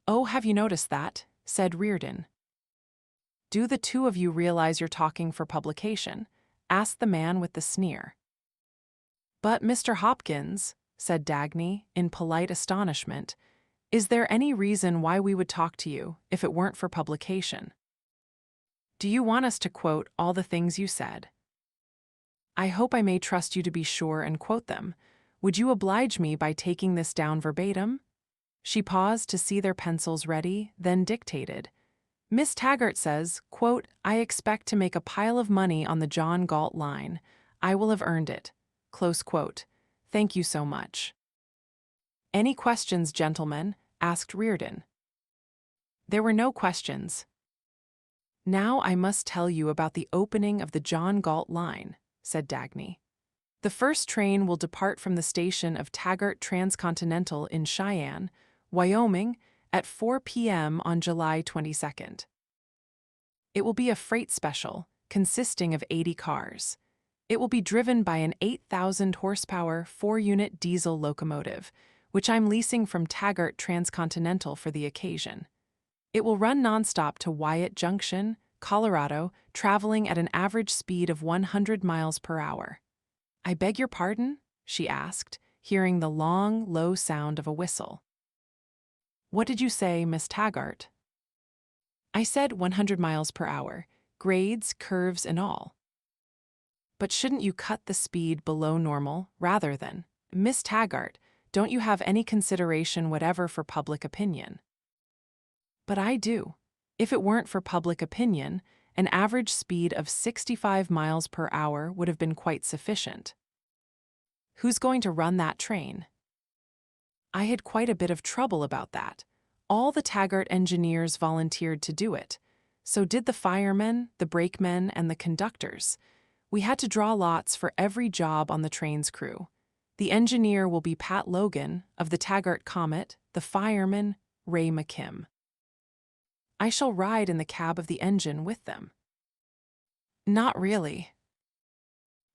Speaker 1: "Oh, have you noticed that?" said Reardon. "Do the two of you realize you're talking for publication?" asked the man with the sneer. "But, Mr. Hopkins," said Dagny, in polite astonishment, "is there any reason why we would talk to you if it weren't for publication? Do you want us to quote all the things you said?" "I hope I may trust you to be sure and quote them. Would you oblige me by taking this down verbatim?" She paused to see their pencils ready, then dictated. "Miss Taggart says, quote, 'I expect to make a pile of money on the John Galt line. I will have earned it.' Close quote. Thank you so much." "Any questions, gentlemen?" asked Reardon. There were no questions. "Now I must tell you about the opening of the John Galt line," said Dagny. "The first train will depart from the station of Taggart Transcontinental in Cheyenne, Wyoming, at 4 p.m. on July 22nd. It will be a freight special, consisting of 80 cars. It will be driven by an 8,000 horsepower 4-unit diesel locomotive, which I'm leasing from Taggart Transcontinental for the occasion. It will run nonstop to Wyatt Junction, Colorado, traveling at an average speed of 100 miles per hour. "I beg your pardon?" she asked, hearing the long, low sound of a whistle. "What did you say, Miss Taggart?" "I said 100 miles per hour, grades, curves, and all." "But shouldn't you cut the speed below normal rather than? Miss Taggart, don't you have any consideration whatever for public opinion?" "But I do. If it weren't for public opinion, an average speed of 65 miles per hour would have been quite sufficient." "Who's going to run that train?" "I had quite a bit of trouble about that. All the Taggart engineers volunteered to do it. So did the firemen, the brakemen, and the conductors. We had to draw lots for every job on the train's crew. The engineer will be Pat Logan of the Taggart Comet, the fireman, Ray McKim. I shall ride in the cab of the engine with them." "Not really."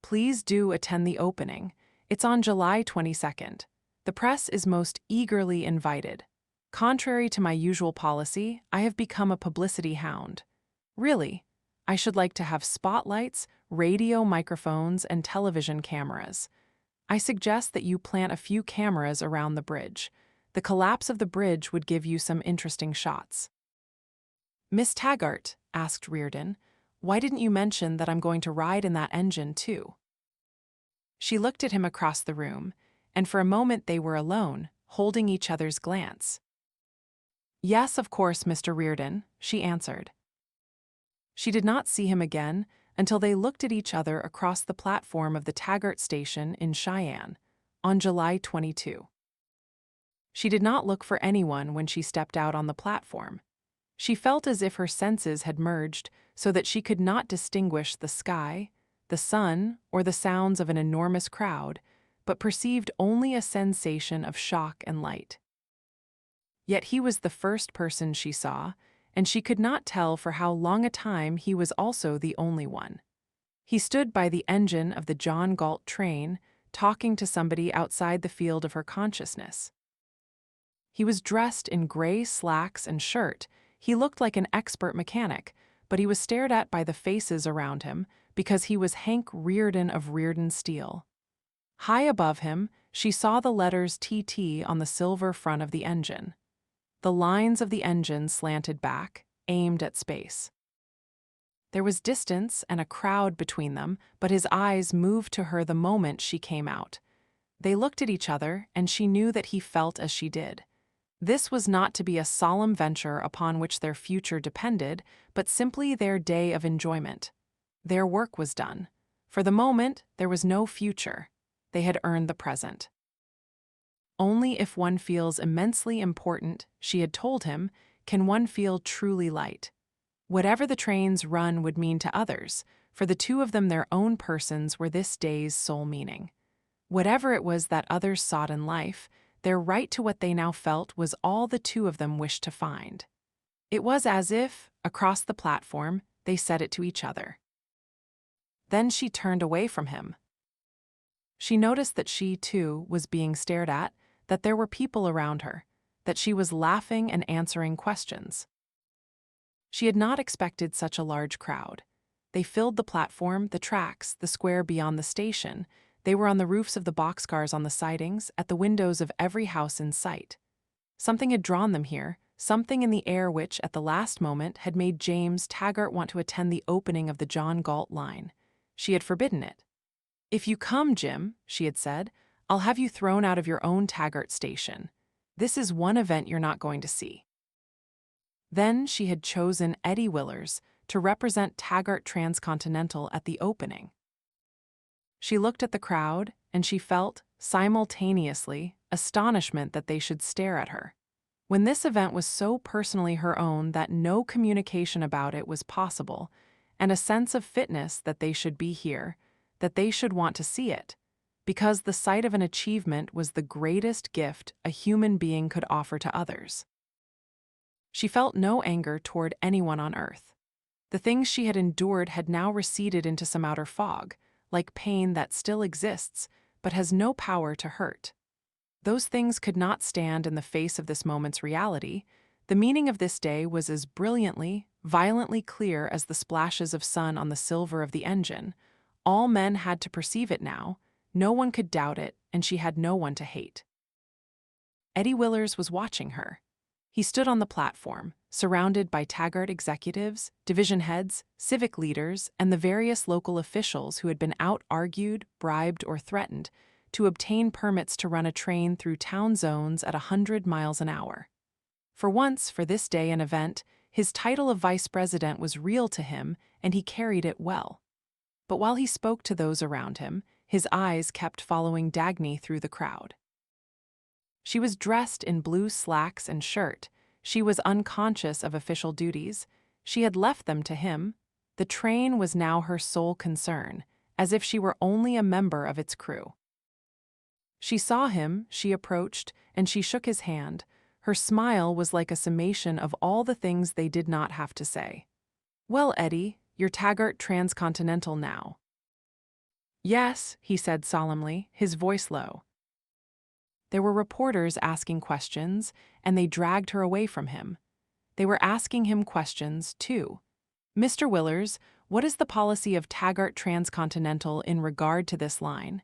Speaker 1: "Please do attend the opening. It's on July 22nd. The press is most eagerly invited. Contrary to my usual policy, I have become a publicity hound. Really, I should like to have spotlights, radio microphones, and television cameras. I suggest that you plant a few cameras around the bridge. The collapse of the bridge would give you some interesting shots." "Miss Taggart," asked Reardon, "why didn't you mention that I'm going to ride in that engine, too?" She looked at him across the room, and for a moment they were alone, holding each other's glance. "Yes, of course, Mr. Reardon," she answered. She did not see him again until they looked at each other across the platform of the Taggart station in Cheyenne, on July 22. She did not look for anyone when she stepped out on the platform. She felt as if her senses had merged so that she could not distinguish the sky, the sun, or the sounds of an enormous crowd, but perceived only a sensation of shock and light. Yet he was the first person she saw, and she could not tell for how long a time he was also the only one. He stood by the engine of the John Galt train, talking to somebody outside the field of her consciousness. He was dressed in gray slacks and shirt. He looked like an expert mechanic, but he was stared at by the faces around him because he was Hank Reardon of Reardon Steel. High above him, she saw the letters TT on the silver front of the engine. The lines of the engine slanted back, aimed at space. There was distance and a crowd between them, but his eyes moved to her the moment she came out. They looked at each other, and she knew that he felt as she did. This was not to be a solemn venture upon which their future depended, but simply their day of enjoyment. Their work was done. For the moment, there was no future. They had earned the present. Only if one feels immensely important, she had told him, can one feel truly light. Whatever the train's run would mean to others, for the two of them their own persons were this day's sole meaning. Whatever it was that others sought in life, their right to what they now felt was all the two of them wished to find. It was as if, across the platform, they said it to each other. Then she turned away from him. She noticed that she, too, was being stared at, that there were people around her, that she was laughing and answering questions. She had not expected such a large crowd. They filled the platform, the tracks, the square beyond the station. They were on the roofs of the boxcars on the sidings, at the windows of every house in sight. Something had drawn them here, something in the air which, at the last moment, had made James Taggart want to attend the opening of the John Galt line. She had forbidden it. "If you come, Jim," she had said, "I'll have you thrown out of your own Taggart station. This is one event you're not going to see." Then she had chosen Eddie Willers to represent Taggart Transcontinental at the opening. She looked at the crowd, and she felt, simultaneously, astonishment that they should stare at her. When this event was so personally her own that no communication about it was possible, and a sense of fitness that they should be here, that they should want to see it, because the sight of an achievement was the greatest gift a human being could offer to others. She felt no anger toward anyone on earth. The things she had endured had now receded into some outer fog, like pain that still exists, but has no power to hurt. Those things could not stand in the face of this moment's reality. The meaning of this day was as brilliantly, violently clear as the splashes of sun on the silver of the engine. All men had to perceive it now. No one could doubt it, and she had no one to hate. Eddie Willers was watching her. He stood on the platform, surrounded by Taggart executives, division heads, civic leaders, and the various local officials who had been out-argued, bribed, or threatened to obtain permits to run a train through town zones at 100 miles an hour. For once, for this day and event, his title of vice president was real to him, and he carried it well. But while he spoke to those around him, his eyes kept following Dagny through the crowd. She was dressed in blue slacks and shirt. She was unconscious of official duties. She had left them to him. The train was now her sole concern, as if she were only a member of its crew. She saw him, she approached, and she shook his hand. Her smile was like a summation of all the things they did not have to say. "Well, Eddie, you're Taggart Transcontinental now." "Yes," he said solemnly, his voice low. There were reporters asking questions, and they dragged her away from him. They were asking him questions, too. "Mr. Willers, what is the policy of Taggart Transcontinental in regard to this line?"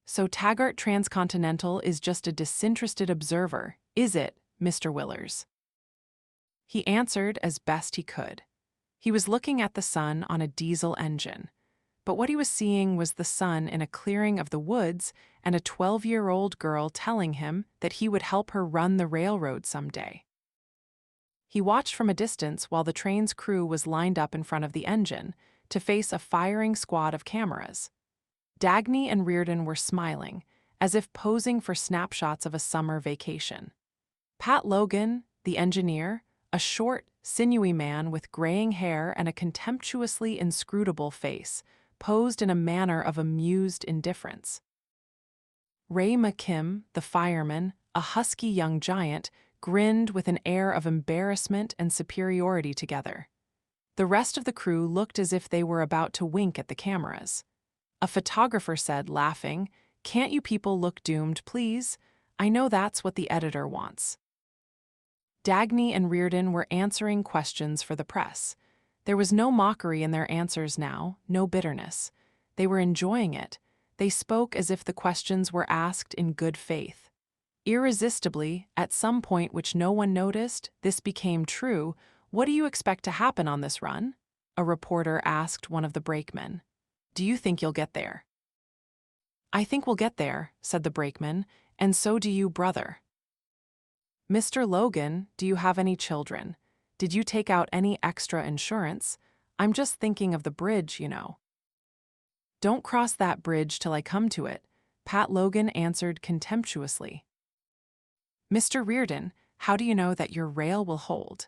Speaker 1: "So Taggart Transcontinental is just a disinterested observer, is it, Mr. Willers?" He answered as best he could. He was looking at the sun on a diesel engine. But what he was seeing was the sun in a clearing of the woods and a 12-year-old girl telling him that he would help her run the railroad someday. He watched from a distance while the train's crew was lined up in front of the engine to face a firing squad of cameras. Dagny and Reardon were smiling, as if posing for snapshots of a summer vacation. Pat Logan, the engineer, a short, sinewy man with graying hair and a contemptuously inscrutable face, posed in a manner of amused indifference. Ray McKim, the fireman, a husky young giant, grinned with an air of embarrassment and superiority together. The rest of the crew looked as if they were about to wink at the cameras. A photographer said, laughing, "Can't you people look doomed, please? I know that's what the editor wants." Dagny and Reardon were answering questions for the press. There was no mockery in their answers now, no bitterness. They were enjoying it. They spoke as if the questions were asked in good faith. Irresistibly, at some point which no one noticed, this became true. "What do you expect to happen on this run?" a reporter asked one of the brakemen. "Do you think you'll get there?" "I think we'll get there," said the brakeman, "and so do you, brother." "Mr. Logan, do you have any children? Did you take out any extra insurance? I'm just thinking of the bridge, you know." "Don't cross that bridge till I come to it," Pat Logan answered contemptuously. "Mr. Reardon, how do you know that your rail will hold?"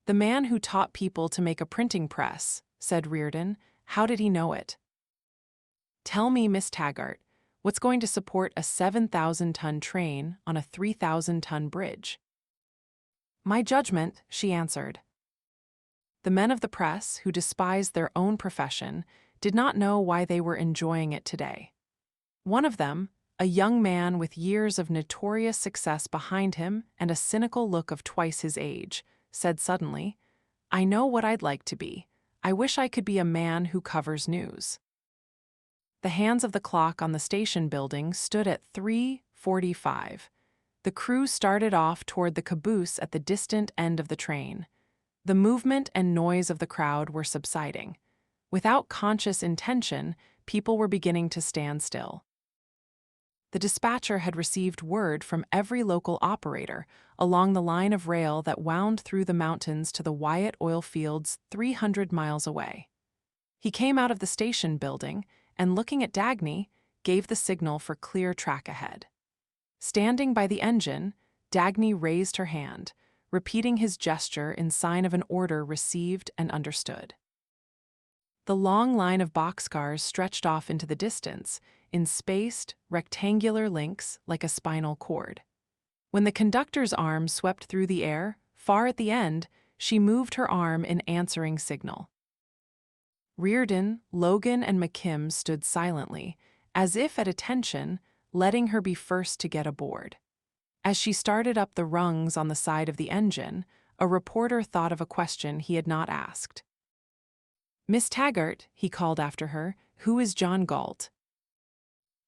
Speaker 1: "The man who taught people to make a printing press," said Reardon. "How did he know it?" "Tell me, Miss Taggart, what's going to support a 7,000-ton train on a 3,000-ton bridge?" "My judgment," she answered. The men of the press, who despised their own profession, did not know why they were enjoying it today. One of them, a young man with years of notorious success behind him and a cynical look of twice his age, said suddenly, "I know what I'd like to be. I wish I could be a man who covers news." The hands of the clock on the station building stood at 3:45. The crew started off toward the caboose at the distant end of the train. The movement and noise of the crowd were subsiding. Without conscious intention, people were beginning to stand still. The dispatcher had received word from every local operator along the line of rail that wound through the mountains to the Wyatt oil fields 300 miles away. He came out of the station building and, looking at Dagny, gave the signal for clear track ahead. Standing by the engine, Dagny raised her hand, repeating his gesture in sign of an order received and understood. The long line of boxcars stretched off into the distance, in spaced, rectangular links like a spinal cord. When the conductor's arm swept through the air, far at the end, she moved her arm in answering signal. Reardon, Logan, and McKim stood silently, as if at attention, letting her be first to get aboard. As she started up the rungs on the side of the engine, a reporter thought of a question he had not asked. "Miss Taggart," he called after her, "who is John Galt?"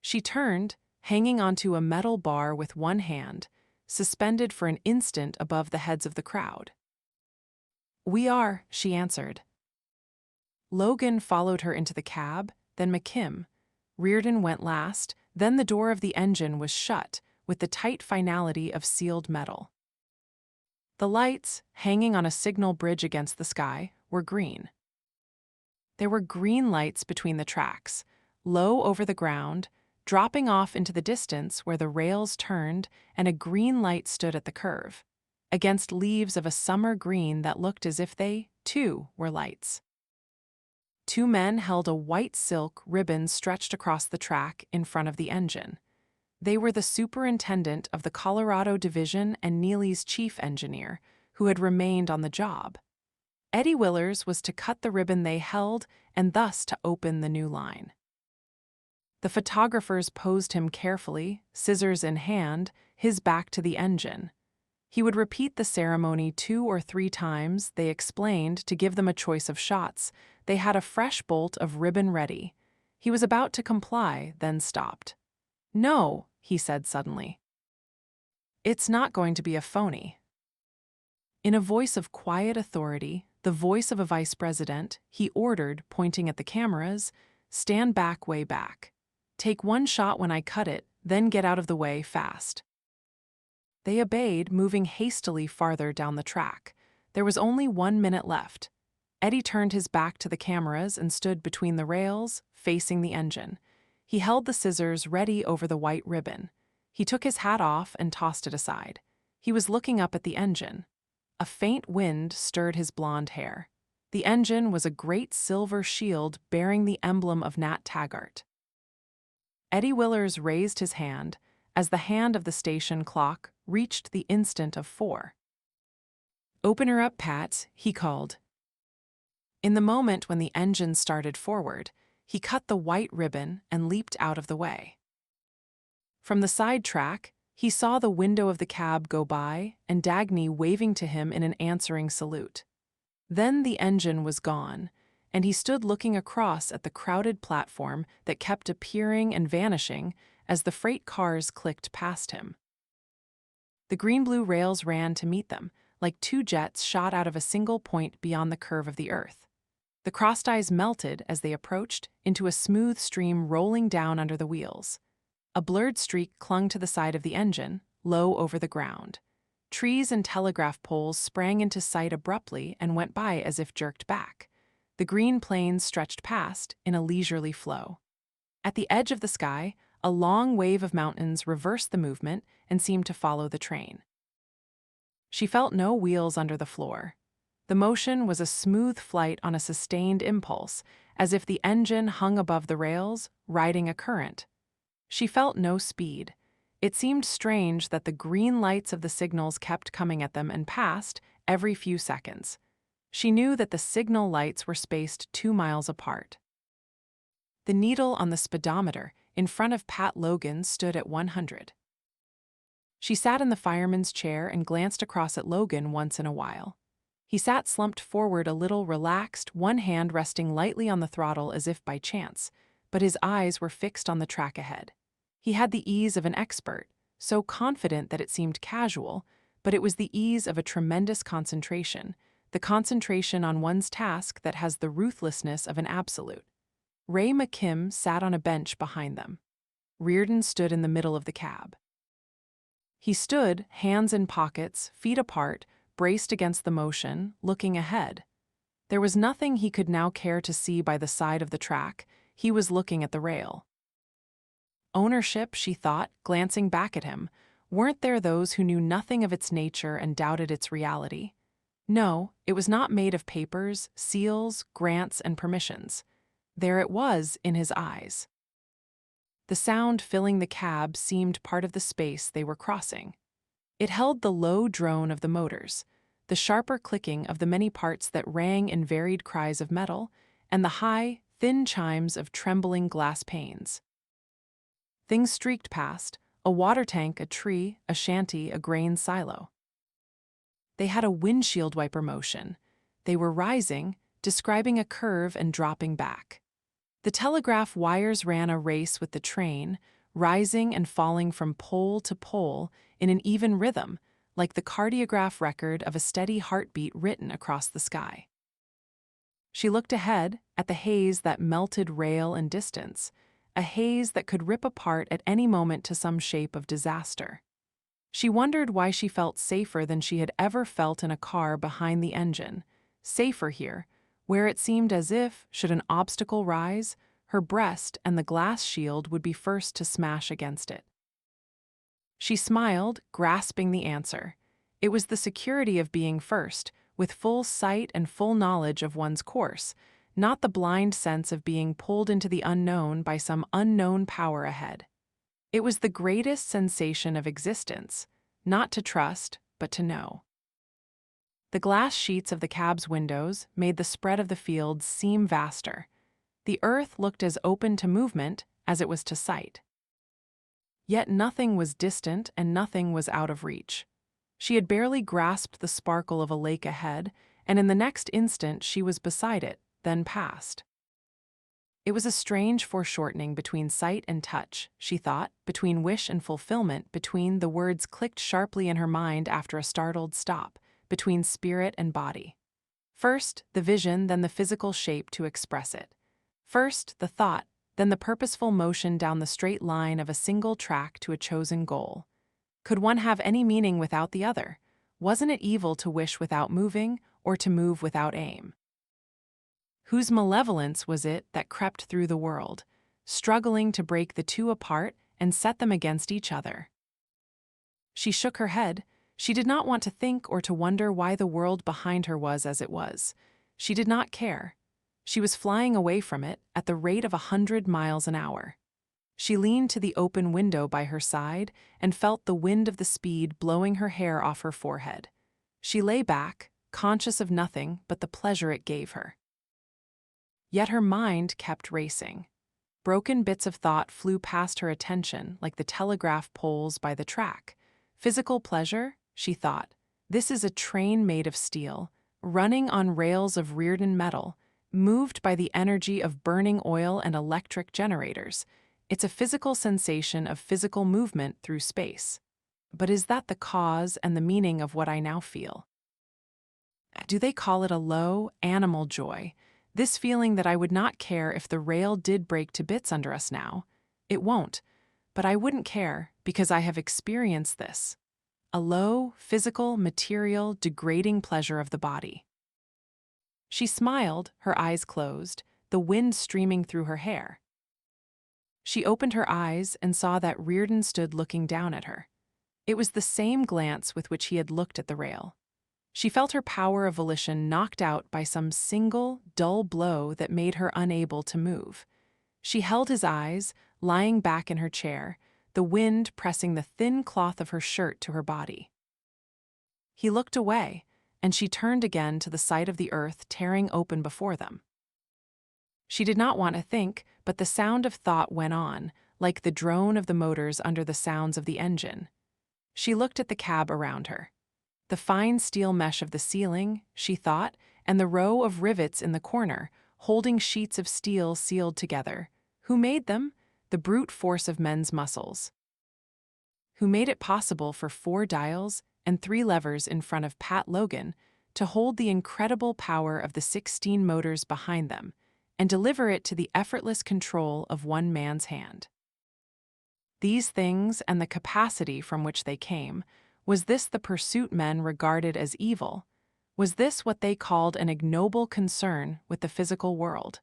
Speaker 1: She turned, hanging onto a metal bar with one hand, suspended for an instant above the heads of the crowd. "We are," she answered. Logan followed her into the cab, then McKim. Reardon went last, then the door of the engine was shut with the tight finality of sealed metal. The lights, hanging on a signal bridge against the sky, were green. There were green lights between the tracks, low over the ground, dropping off into the distance where the rails turned, and a green light stood at the curve, against leaves of a summer green that looked as if they, too, were lights. Two men held a white silk ribbon stretched across the track in front of the engine. They were the superintendent of the Colorado division and Neely's chief engineer, who had remained on the job. Eddie Willers was to cut the ribbon they held and thus to open the new line. The photographers posed him carefully, scissors in hand, his back to the engine. He would repeat the ceremony 2 or 3 times, they explained, to give them a choice of shots. They had a fresh bolt of ribbon ready. He was about to comply, then stopped. "No," he said suddenly. "It's not going to be a phony." In a voice of quiet authority, the voice of a vice president, he ordered, pointing at the cameras, "Stand back, way back. Take one shot when I cut it, then get out of the way fast." They obeyed, moving hastily farther down the track. There was only 1 minute left. Eddie turned his back to the cameras and stood between the rails, facing the engine. He held the scissors ready over the white ribbon. He took his hat off and tossed it aside. He was looking up at the engine. A faint wind stirred his blonde hair. The engine was a great silver shield bearing the emblem of Nat Taggart. Eddie Willers raised his hand as the hand of the station clock reached the instant of 4. "Open her up, Pat," he called. In the moment when the engine started forward, he cut the white ribbon and leaped out of the way. From the side track, he saw the window of the cab go by and Dagny waving to him in an answering salute. Then the engine was gone, and he stood looking across at the crowded platform that kept appearing and vanishing as the freight cars clicked past him. The green-blue rails ran to meet them, like 2 jets shot out of a single point beyond the curve of the earth. The crossed eyes melted as they approached into a smooth stream rolling down under the wheels. A blurred streak clung to the side of the engine, low over the ground. Trees and telegraph poles sprang into sight abruptly and went by as if jerked back. The green plains stretched past in a leisurely flow. At the edge of the sky, a long wave of mountains reversed the movement and seemed to follow the train. She felt no wheels under the floor. The motion was a smooth flight on a sustained impulse, as if the engine hung above the rails, riding a current. She felt no speed. It seemed strange that the green lights of the signals kept coming at them and passed every few seconds. She knew that the signal lights were spaced 2 miles apart. The needle on the speedometer in front of Pat Logan stood at 100. She sat in the fireman's chair and glanced across at Logan once in a while. He sat slumped forward a little relaxed, one hand resting lightly on the throttle as if by chance, but his eyes were fixed on the track ahead. He had the ease of an expert, so confident that it seemed casual, but it was the ease of a tremendous concentration, the concentration on one's task that has the ruthlessness of an absolute. Ray McKim sat on a bench behind them. Reardon stood in the middle of the cab. He stood, hands in pockets, feet apart, braced against the motion, looking ahead. There was nothing he could now care to see by the side of the track. He was looking at the rail. Ownership, she thought, glancing back at him. Weren't there those who knew nothing of its nature and doubted its reality? No, it was not made of papers, seals, grants, and permissions. There it was in his eyes. The sound filling the cab seemed part of the space they were crossing. It held the low drone of the motors, the sharper clicking of the many parts that rang in varied cries of metal, and the high, thin chimes of trembling glass panes. Things streaked past, a water tank, a tree, a shanty, a grain silo. They had a windshield wiper motion. They were rising, describing a curve and dropping back. The telegraph wires ran a race with the train, rising and falling from pole to pole in an even rhythm, like the cardiograph record of a steady heartbeat written across the sky. She looked ahead at the haze that melted rail and distance, a haze that could rip apart at any moment to some shape of disaster. She wondered why she felt safer than she had ever felt in a car behind the engine, safer here, where it seemed as if, should an obstacle rise, her breast and the glass shield would be first to smash against it. She smiled, grasping the answer. It was the security of being first, with full sight and full knowledge of one's course, not the blind sense of being pulled into the unknown by some unknown power ahead. It was the greatest sensation of existence, not to trust, but to know. The glass sheets of the cab's windows made the spread of the fields seem vaster. The earth looked as open to movement as it was to sight. Yet nothing was distant and nothing was out of reach. She had barely grasped the sparkle of a lake ahead, and in the next instant she was beside it, then past. It was a strange foreshortening between sight and touch, she thought, between wish and fulfillment, between the words clicked sharply in her mind after a startled stop, between spirit and body. First, the vision, then the physical shape to express it. First, the thought, then the purposeful motion down the straight line of a single track to a chosen goal. Could one have any meaning without the other? Wasn't it evil to wish without moving, or to move without aim? Whose malevolence was it that crept through the world, struggling to break the two apart and set them against each other? She shook her head. She did not want to think or to wonder why the world behind her was as it was. She did not care. She was flying away from it at the rate of 100 miles an hour. She leaned to the open window by her side and felt the wind of the speed blowing her hair off her forehead. She lay back, conscious of nothing but the pleasure it gave her. Yet her mind kept racing. Broken bits of thought flew past her attention like the telegraph poles by the track. Physical pleasure, she thought. This is a train made of steel, running on rails of Reardon metal, moved by the energy of burning oil and electric generators. It's a physical sensation of physical movement through space. But is that the cause and the meaning of what I now feel? Do they call it a low, animal joy? This feeling that I would not care if the rail did break to bits under us now. It won't, but I wouldn't care because I have experienced this. A low, physical, material, degrading pleasure of the body. She smiled, her eyes closed, the wind streaming through her hair. She opened her eyes and saw that Reardon stood looking down at her. It was the same glance with which he had looked at the rail. She felt her power of volition knocked out by some single, dull blow that made her unable to move. She held his eyes, lying back in her chair, the wind pressing the thin cloth of her shirt to her body. He looked away, and she turned again to the sight of the earth tearing open before them. She did not want to think, but the sound of thought went on, like the drone of the motors under the sounds of the engine. She looked at the cab around her. The fine steel mesh of the ceiling, she thought, and the row of rivets in the corner, holding sheets of steel sealed together. Who made them? The brute force of men's muscles. Who made it possible for 4 dials and 3 levers in front of Pat Logan to hold the incredible power of the 16 motors behind them and deliver it to the effortless control of one man's hand. These things and the capacity from which they came, was this the pursuit men regarded as evil? Was this what they called an ignoble concern with the physical world?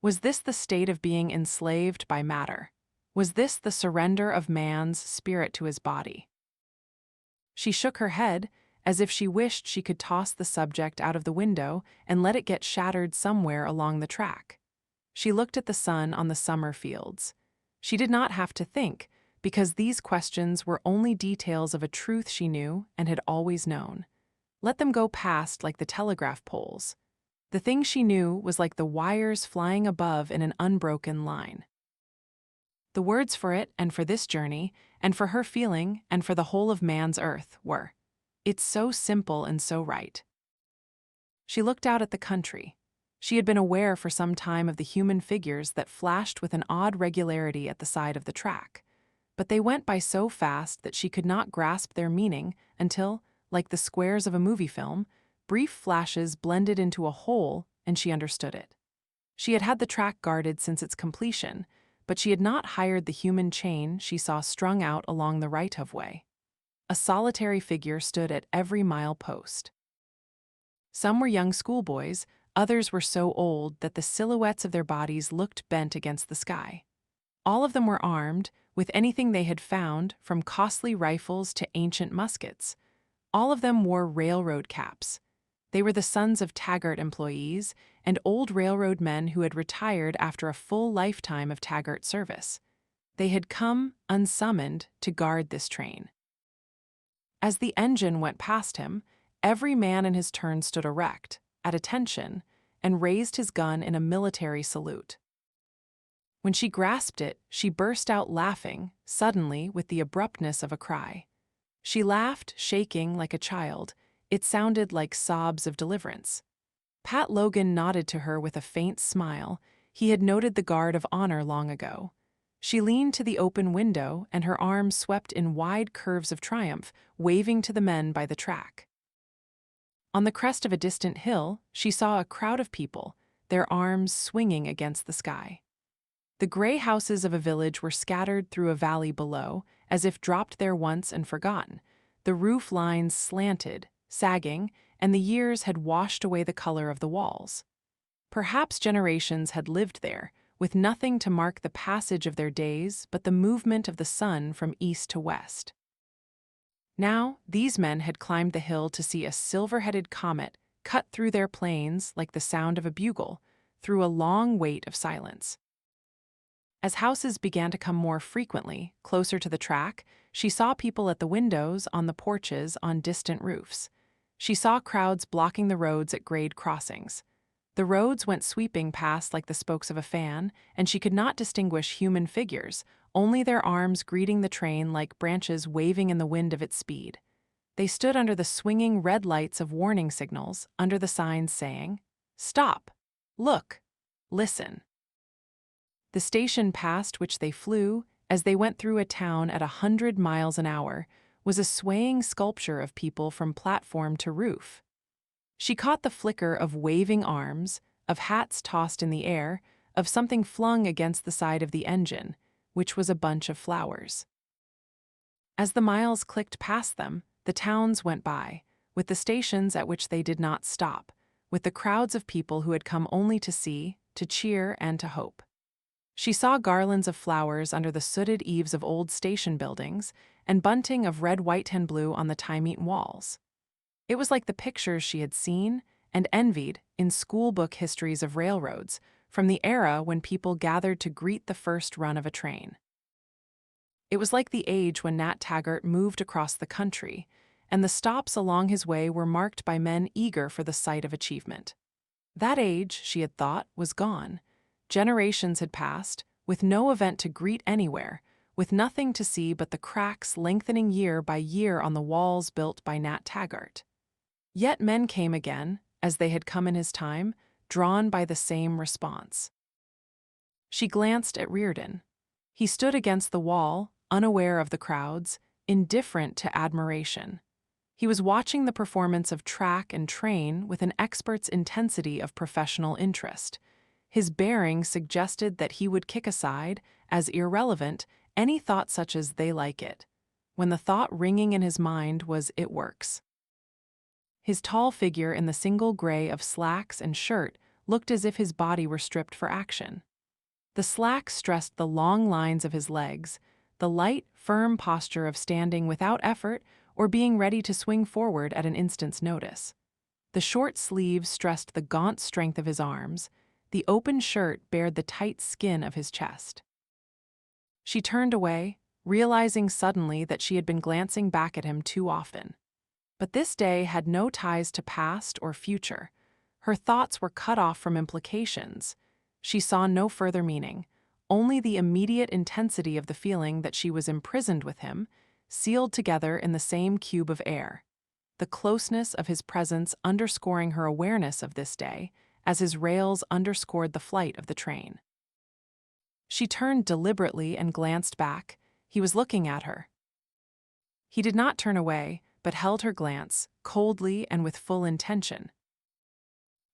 Speaker 1: Was this the state of being enslaved by matter? Was this the surrender of man's spirit to his body? She shook her head, as if she wished she could toss the subject out of the window and let it get shattered somewhere along the track. She looked at the sun on the summer fields. She did not have to think, because these questions were only details of a truth she knew and had always known. Let them go past like the telegraph poles. The thing she knew was like the wires flying above in an unbroken line. The words for it and for this journey, and for her feeling and for the whole of man's earth were, "It's so simple and so right." She looked out at the country. She had been aware for some time of the human figures that flashed with an odd regularity at the side of the track. But they went by so fast that she could not grasp their meaning until, like the squares of a movie film, brief flashes blended into a whole and she understood it. She had had the track guarded since its completion, but she had not hired the human chain she saw strung out along the right-of-way. A solitary figure stood at every mile post. Some were young schoolboys, others were so old that the silhouettes of their bodies looked bent against the sky. All of them were armed with anything they had found, from costly rifles to ancient muskets. All of them wore railroad caps. They were the sons of Taggart employees and old railroad men who had retired after a full lifetime of Taggart service. They had come, unsummoned, to guard this train. As the engine went past him, every man in his turn stood erect, at attention, and raised his gun in a military salute. When she grasped it, she burst out laughing, suddenly, with the abruptness of a cry. She laughed, shaking like a child. It sounded like sobs of deliverance. Pat Logan nodded to her with a faint smile. He had noted the guard of honor long ago. She leaned to the open window, and her arms swept in wide curves of triumph, waving to the men by the track. On the crest of a distant hill, she saw a crowd of people, their arms swinging against the sky. The gray houses of a village were scattered through a valley below, as if dropped there once and forgotten. The roof lines slanted, sagging, and the years had washed away the color of the walls. Perhaps generations had lived there, with nothing to mark the passage of their days but the movement of the sun from east to west. Now, these men had climbed the hill to see a silver-headed comet cut through their plains like the sound of a bugle, through a long wait of silence. As houses began to come more frequently, closer to the track, she saw people at the windows, on the porches, on distant roofs. She saw crowds blocking the roads at grade crossings. The roads went sweeping past like the spokes of a fan, and she could not distinguish human figures, only their arms greeting the train like branches waving in the wind of its speed. They stood under the swinging red lights of warning signals, under the signs saying, "Stop! Look! Listen!" The station past which they flew, as they went through a town at 100 miles an hour, was a swaying sculpture of people from platform to roof. She caught the flicker of waving arms, of hats tossed in the air, of something flung against the side of the engine, which was a bunch of flowers. As the miles clicked past them, the towns went by, with the stations at which they did not stop, with the crowds of people who had come only to see, to cheer, and to hope. She saw garlands of flowers under the sooted eaves of old station buildings and bunting of red, white, and blue on the time-eaten walls. It was like the pictures she had seen and envied in schoolbook histories of railroads from the era when people gathered to greet the first run of a train. It was like the age when Nat Taggart moved across the country, and the stops along his way were marked by men eager for the sight of achievement. That age, she had thought, was gone. Generations had passed, with no event to greet anywhere, with nothing to see but the cracks lengthening year by year on the walls built by Nat Taggart. Yet men came again, as they had come in his time, drawn by the same response. She glanced at Reardon. He stood against the wall, unaware of the crowds, indifferent to admiration. He was watching the performance of track and train with an expert's intensity of professional interest. His bearing suggested that he would kick aside, as irrelevant, any thought such as "they like it," when the thought ringing in his mind was "it works." His tall figure in the single gray of slacks and shirt looked as if his body were stripped for action. The slacks stressed the long lines of his legs, the light, firm posture of standing without effort or being ready to swing forward at an instant's notice. The short sleeves stressed the gaunt strength of his arms. The open shirt bared the tight skin of his chest. She turned away, realizing suddenly that she had been glancing back at him too often. But this day had no ties to past or future. Her thoughts were cut off from implications. She saw no further meaning, only the immediate intensity of the feeling that she was imprisoned with him, sealed together in the same cube of air. The closeness of his presence underscoring her awareness of this day, as his rails underscored the flight of the train. She turned deliberately and glanced back. He was looking at her. He did not turn away, but held her glance, coldly and with full intention.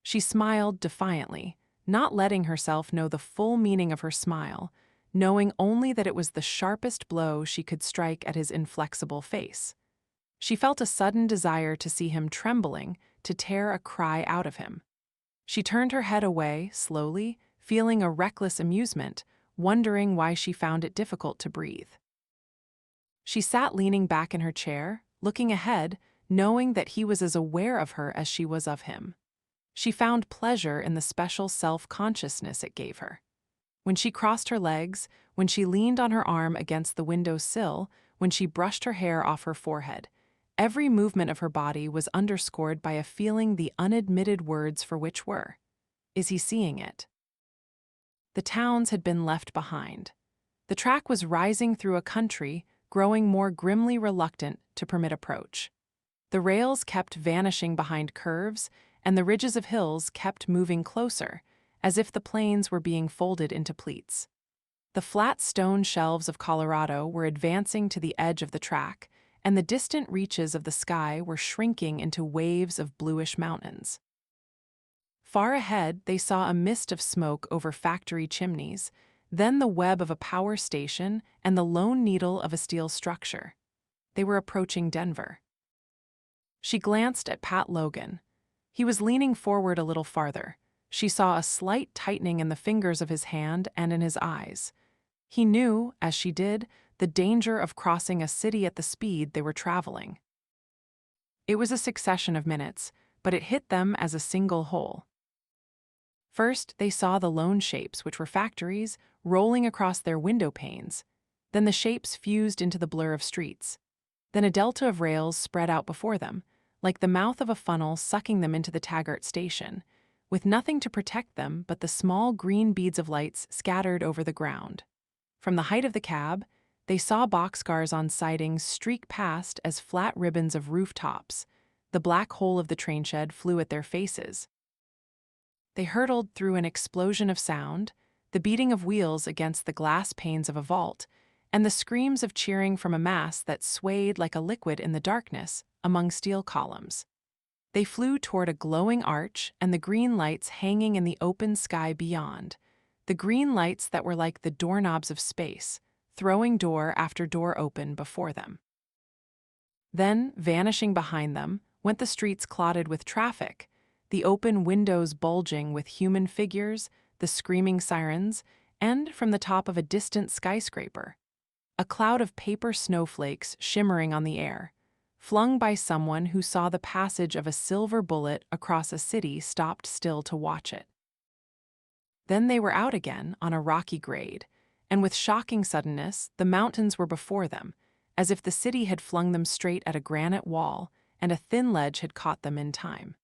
Speaker 1: She smiled defiantly, not letting herself know the full meaning of her smile, knowing only that it was the sharpest blow she could strike at his inflexible face. She felt a sudden desire to see him trembling, to tear a cry out of him. She turned her head away, slowly, feeling a reckless amusement, wondering why she found it difficult to breathe. She sat leaning back in her chair, looking ahead, knowing that he was as aware of her as she was of him. She found pleasure in the special self-consciousness it gave her. When she crossed her legs, when she leaned on her arm against the window sill, when she brushed her hair off her forehead, every movement of her body was underscored by a feeling the unadmitted words for which were, "Is he seeing it?" The towns had been left behind. The track was rising through a country, growing more grimly reluctant to permit approach. The rails kept vanishing behind curves, and the ridges of hills kept moving closer, as if the plains were being folded into pleats. The flat stone shelves of Colorado were advancing to the edge of the track, and the distant reaches of the sky were shrinking into waves of bluish mountains. Far ahead, they saw a mist of smoke over factory chimneys, then the web of a power station and the lone needle of a steel structure. They were approaching Denver. She glanced at Pat Logan. He was leaning forward a little farther. She saw a slight tightening in the fingers of his hand and in his eyes. He knew, as she did, the danger of crossing a city at the speed they were traveling. It was a succession of minutes, but it hit them as a single whole. First, they saw the lone shapes, which were factories, rolling across their window panes. Then the shapes fused into the blur of streets. Then a delta of rails spread out before them, like the mouth of a funnel sucking them into the Taggart station, with nothing to protect them but the small green beads of lights scattered over the ground. From the height of the cab, they saw boxcars on sidings streak past as flat ribbons of rooftops. The black hole of the train shed flew at their faces. They hurtled through an explosion of sound, the beating of wheels against the glass panes of a vault, and the screams of cheering from a mass that swayed like a liquid in the darkness among steel columns. They flew toward a glowing arch and the green lights hanging in the open sky beyond, the green lights that were like the doorknobs of space, throwing door after door open before them. Then, vanishing behind them, went the streets clotted with traffic, the open windows bulging with human figures, the screaming sirens, and, from the top of a distant skyscraper, a cloud of paper snowflakes shimmering on the air, flung by someone who saw the passage of a silver bullet across a city stopped still to watch it. Then they were out again on a rocky grade, and with shocking suddenness, the mountains were before them, as if the city had flung them straight at a granite wall and a thin ledge had caught them in time.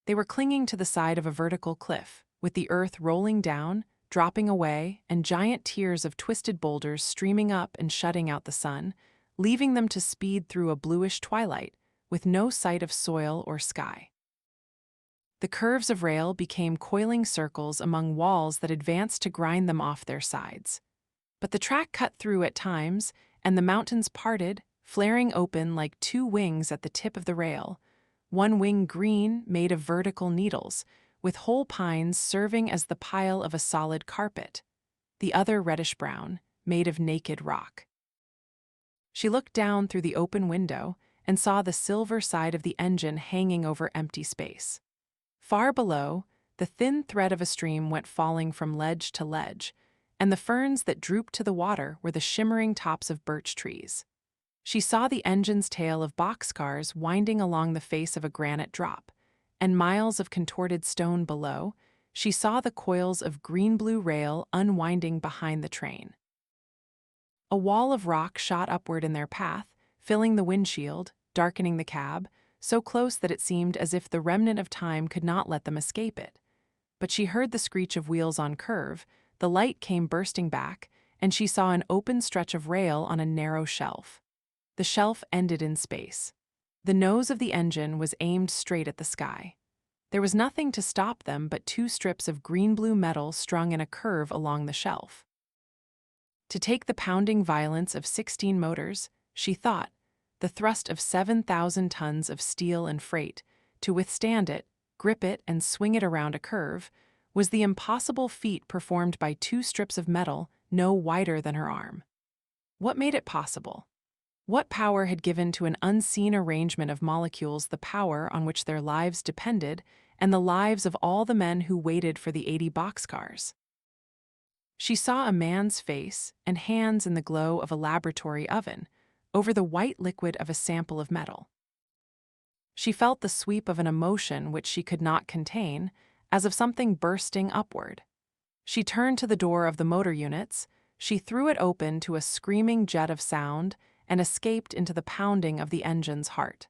Speaker 1: They were clinging to the side of a vertical cliff, with the earth rolling down, dropping away, and giant tiers of twisted boulders streaming up and shutting out the sun, leaving them to speed through a bluish twilight, with no sight of soil or sky. The curves of rail became coiling circles among walls that advanced to grind them off their sides. But the track cut through at times, and the mountains parted, flaring open like two wings at the tip of the rail, one wing green made of vertical needles, with whole pines serving as the pile of a solid carpet, the other reddish-brown, made of naked rock. She looked down through the open window and saw the silver side of the engine hanging over empty space. Far below, the thin thread of a stream went falling from ledge to ledge, and the ferns that drooped to the water were the shimmering tops of birch trees. She saw the engine's tail of boxcars winding along the face of a granite drop, and miles of contorted stone below, she saw the coils of green-blue rail unwinding behind the train. A wall of rock shot upward in their path, filling the windshield, darkening the cab, so close that it seemed as if the remnant of time could not let them escape it. But she heard the screech of wheels on curve, the light came bursting back, and she saw an open stretch of rail on a narrow shelf. The shelf ended in space. The nose of the engine was aimed straight at the sky. There was nothing to stop them but two strips of green-blue metal strung in a curve along the shelf. To take the pounding violence of 16 motors, she thought, the thrust of 7,000 tons of steel and freight, to withstand it, grip it, and swing it around a curve, was the impossible feat performed by 2 strips of metal no wider than her arm. What made it possible? What power had given to an unseen arrangement of molecules the power on which their lives depended and the lives of all the men who waited for the 80 boxcars? She saw a man's face and hands in the glow of a laboratory oven over the white liquid of a sample of metal. She felt the sweep of an emotion which she could not contain, as of something bursting upward. She turned to the door of the motor units, she threw it open to a screaming jet of sound, and escaped into the pounding of the engine's heart.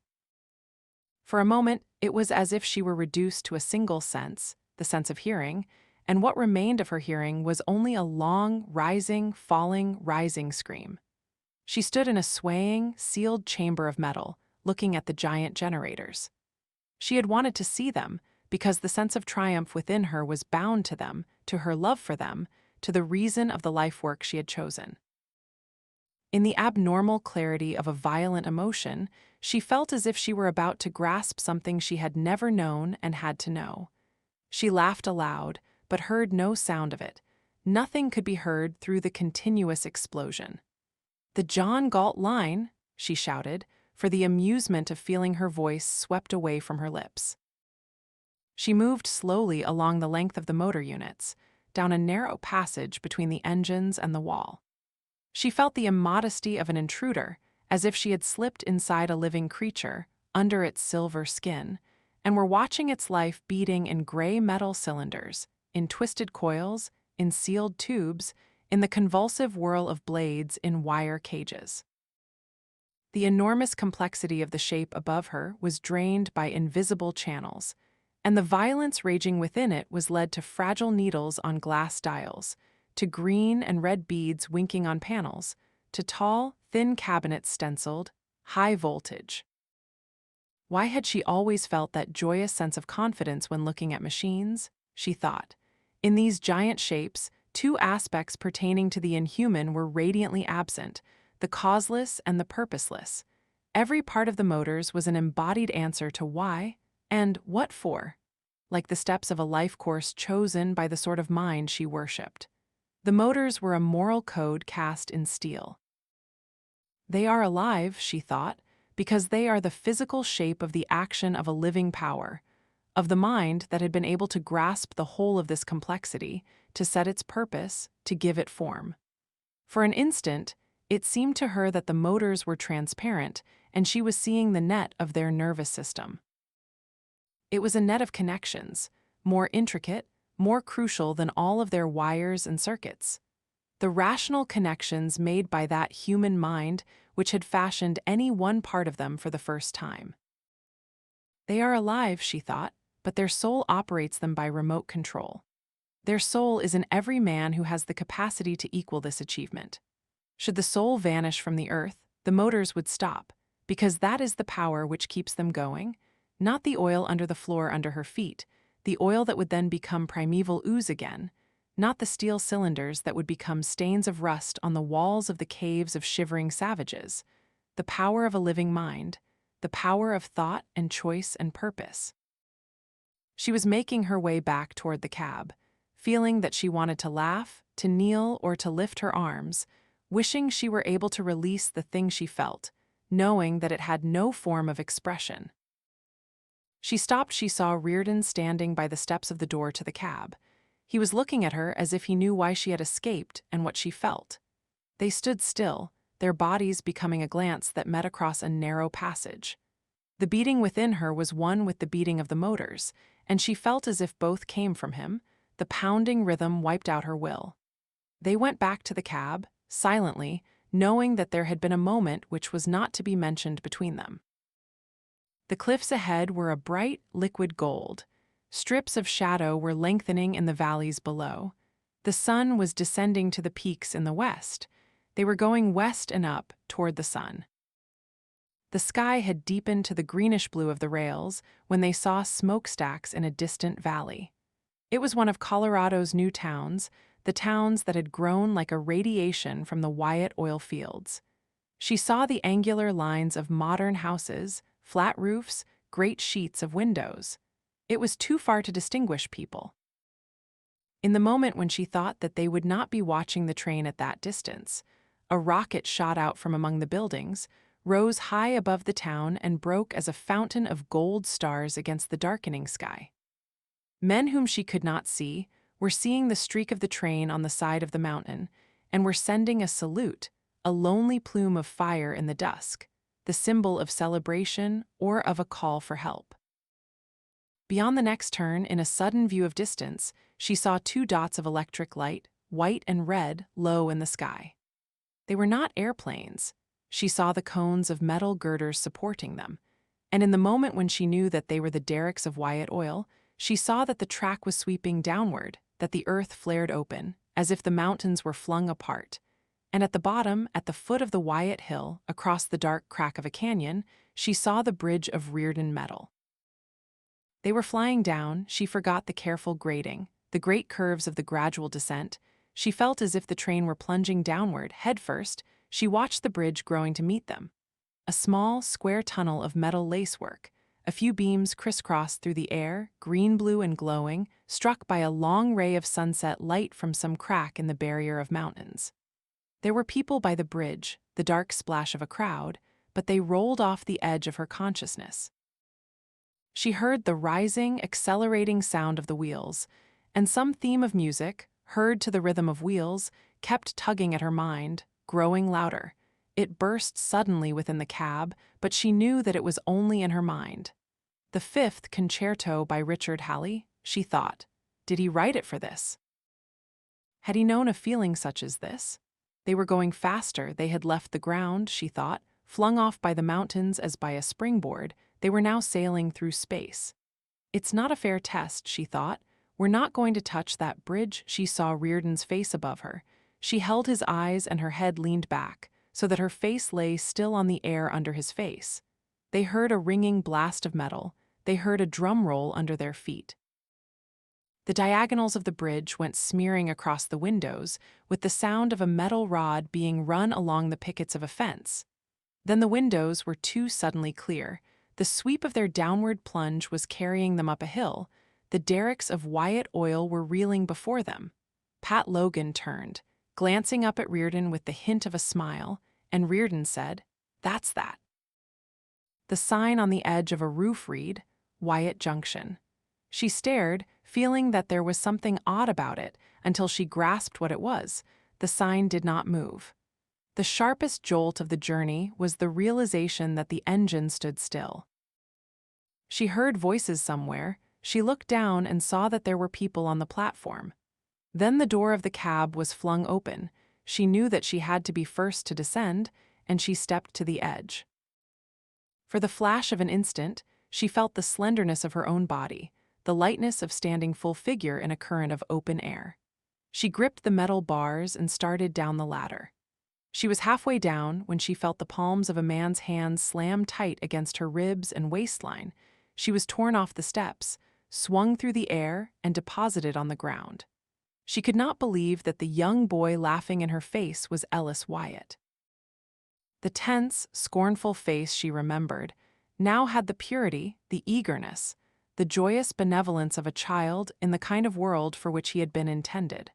Speaker 1: For a moment, it was as if she were reduced to a single sense, the sense of hearing, and what remained of her hearing was only a long, rising, falling, rising scream. She stood in a swaying, sealed chamber of metal, looking at the giant generators. She had wanted to see them, because the sense of triumph within her was bound to them, to her love for them, to the reason of the life work she had chosen. In the abnormal clarity of a violent emotion, she felt as if she were about to grasp something she had never known and had to know. She laughed aloud, but heard no sound of it. Nothing could be heard through the continuous explosion. "The John Galt line," she shouted, for the amusement of feeling her voice swept away from her lips. She moved slowly along the length of the motor units, down a narrow passage between the engines and the wall. She felt the immodesty of an intruder, as if she had slipped inside a living creature, under its silver skin, and were watching its life beating in gray metal cylinders, in twisted coils, in sealed tubes, in the convulsive whirl of blades in wire cages. The enormous complexity of the shape above her was drained by invisible channels, and the violence raging within it was led to fragile needles on glass dials, to green and red beads winking on panels, to tall, thin cabinets stenciled, high voltage. Why had she always felt that joyous sense of confidence when looking at machines? She thought. In these giant shapes, 2 aspects pertaining to the inhuman were radiantly absent, the causeless and the purposeless. Every part of the motors was an embodied answer to why and what for, like the steps of a life course chosen by the sort of mind she worshipped. The motors were a moral code cast in steel. They are alive, she thought, because they are the physical shape of the action of a living power, of the mind that had been able to grasp the whole of this complexity, to set its purpose, to give it form. For an instant, it seemed to her that the motors were transparent, and she was seeing the net of their nervous system. It was a net of connections, more intricate, more crucial than all of their wires and circuits. The rational connections made by that human mind which had fashioned any one part of them for the first time. They are alive, she thought, but their soul operates them by remote control. Their soul is in every man who has the capacity to equal this achievement. Should the soul vanish from the earth, the motors would stop, because that is the power which keeps them going, not the oil under the floor under her feet, the oil that would then become primeval ooze again, not the steel cylinders that would become stains of rust on the walls of the caves of shivering savages, the power of a living mind, the power of thought and choice and purpose. She was making her way back toward the cab, feeling that she wanted to laugh, to kneel, or to lift her arms, wishing she were able to release the thing she felt, knowing that it had no form of expression. She stopped. She saw Reardon standing by the steps of the door to the cab. He was looking at her as if he knew why she had escaped and what she felt. They stood still, their bodies becoming a glance that met across a narrow passage. The beating within her was one with the beating of the motors, and she felt as if both came from him. The pounding rhythm wiped out her will. They went back to the cab, silently, knowing that there had been a moment which was not to be mentioned between them. The cliffs ahead were a bright, liquid gold. Strips of shadow were lengthening in the valleys below. The sun was descending to the peaks in the west. They were going west and up, toward the sun. The sky had deepened to the greenish blue of the rails when they saw smokestacks in a distant valley. It was one of Colorado's new towns, the towns that had grown like a radiation from the Wyatt oil fields. She saw the angular lines of modern houses, flat roofs, great sheets of windows. It was too far to distinguish people. In the moment when she thought that they would not be watching the train at that distance, a rocket shot out from among the buildings, rose high above the town and broke as a fountain of gold stars against the darkening sky. Men whom she could not see were seeing the streak of the train on the side of the mountain and were sending a salute, a lonely plume of fire in the dusk, the symbol of celebration or of a call for help. Beyond the next turn, in a sudden view of distance, she saw two dots of electric light, white and red, low in the sky. They were not airplanes. She saw the cones of metal girders supporting them, and in the moment when she knew that they were the derricks of Wyatt Oil, she saw that the track was sweeping downward, that the earth flared open, as if the mountains were flung apart. And at the bottom, at the foot of the Wyatt Hill, across the dark crack of a canyon, she saw the bridge of Reardon metal. They were flying down. She forgot the careful grading, the great curves of the gradual descent. She felt as if the train were plunging downward, headfirst. She watched the bridge growing to meet them. A small, square tunnel of metal lacework, a few beams crisscrossed through the air, green-blue and glowing, struck by a long ray of sunset light from some crack in the barrier of mountains. There were people by the bridge, the dark splash of a crowd, but they rolled off the edge of her consciousness. She heard the rising, accelerating sound of the wheels, and some theme of music, heard to the rhythm of wheels, kept tugging at her mind, growing louder. It burst suddenly within the cab, but she knew that it was only in her mind. The Fifth Concerto by Richard Halley, she thought. Did he write it for this? Had he known a feeling such as this? They were going faster. They had left the ground, she thought, flung off by the mountains as by a springboard. They were now sailing through space. It's not a fair test, she thought. We're not going to touch that bridge. She saw Reardon's face above her. She held his eyes and her head leaned back, so that her face lay still on the air under his face. They heard a ringing blast of metal. They heard a drum roll under their feet. The diagonals of the bridge went smearing across the windows, with the sound of a metal rod being run along the pickets of a fence. Then the windows were too suddenly clear. The sweep of their downward plunge was carrying them up a hill. The derricks of Wyatt Oil were reeling before them. Pat Logan turned, glancing up at Reardon with the hint of a smile, and Reardon said, "That's that." The sign on the edge of a roof read, Wyatt Junction. She stared, feeling that there was something odd about it, until she grasped what it was. The sign did not move. The sharpest jolt of the journey was the realization that the engine stood still. She heard voices somewhere. She looked down and saw that there were people on the platform. Then the door of the cab was flung open. She knew that she had to be first to descend, and she stepped to the edge. For the flash of an instant, she felt the slenderness of her own body, the lightness of standing full figure in a current of open air. She gripped the metal bars and started down the ladder. She was halfway down when she felt the palms of a man's hands slam tight against her ribs and waistline. She was torn off the steps, swung through the air, and deposited on the ground. She could not believe that the young boy laughing in her face was Ellis Wyatt. The tense, scornful face she remembered now had the purity, the eagerness, the joyous benevolence of a child in the kind of world for which he had been intended.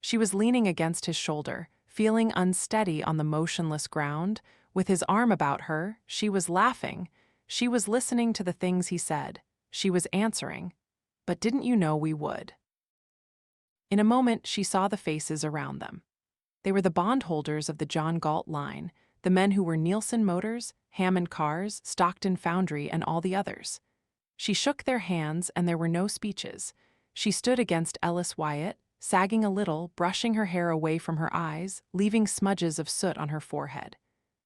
Speaker 1: She was leaning against his shoulder, feeling unsteady on the motionless ground. With his arm about her, she was laughing. She was listening to the things he said. She was answering, "But didn't you know we would?" In a moment, she saw the faces around them. They were the bondholders of the John Galt line, the men who were Nielsen Motors, Hammond Cars, Stockton Foundry, and all the others. She shook their hands, and there were no speeches. She stood against Ellis Wyatt, sagging a little, brushing her hair away from her eyes, leaving smudges of soot on her forehead.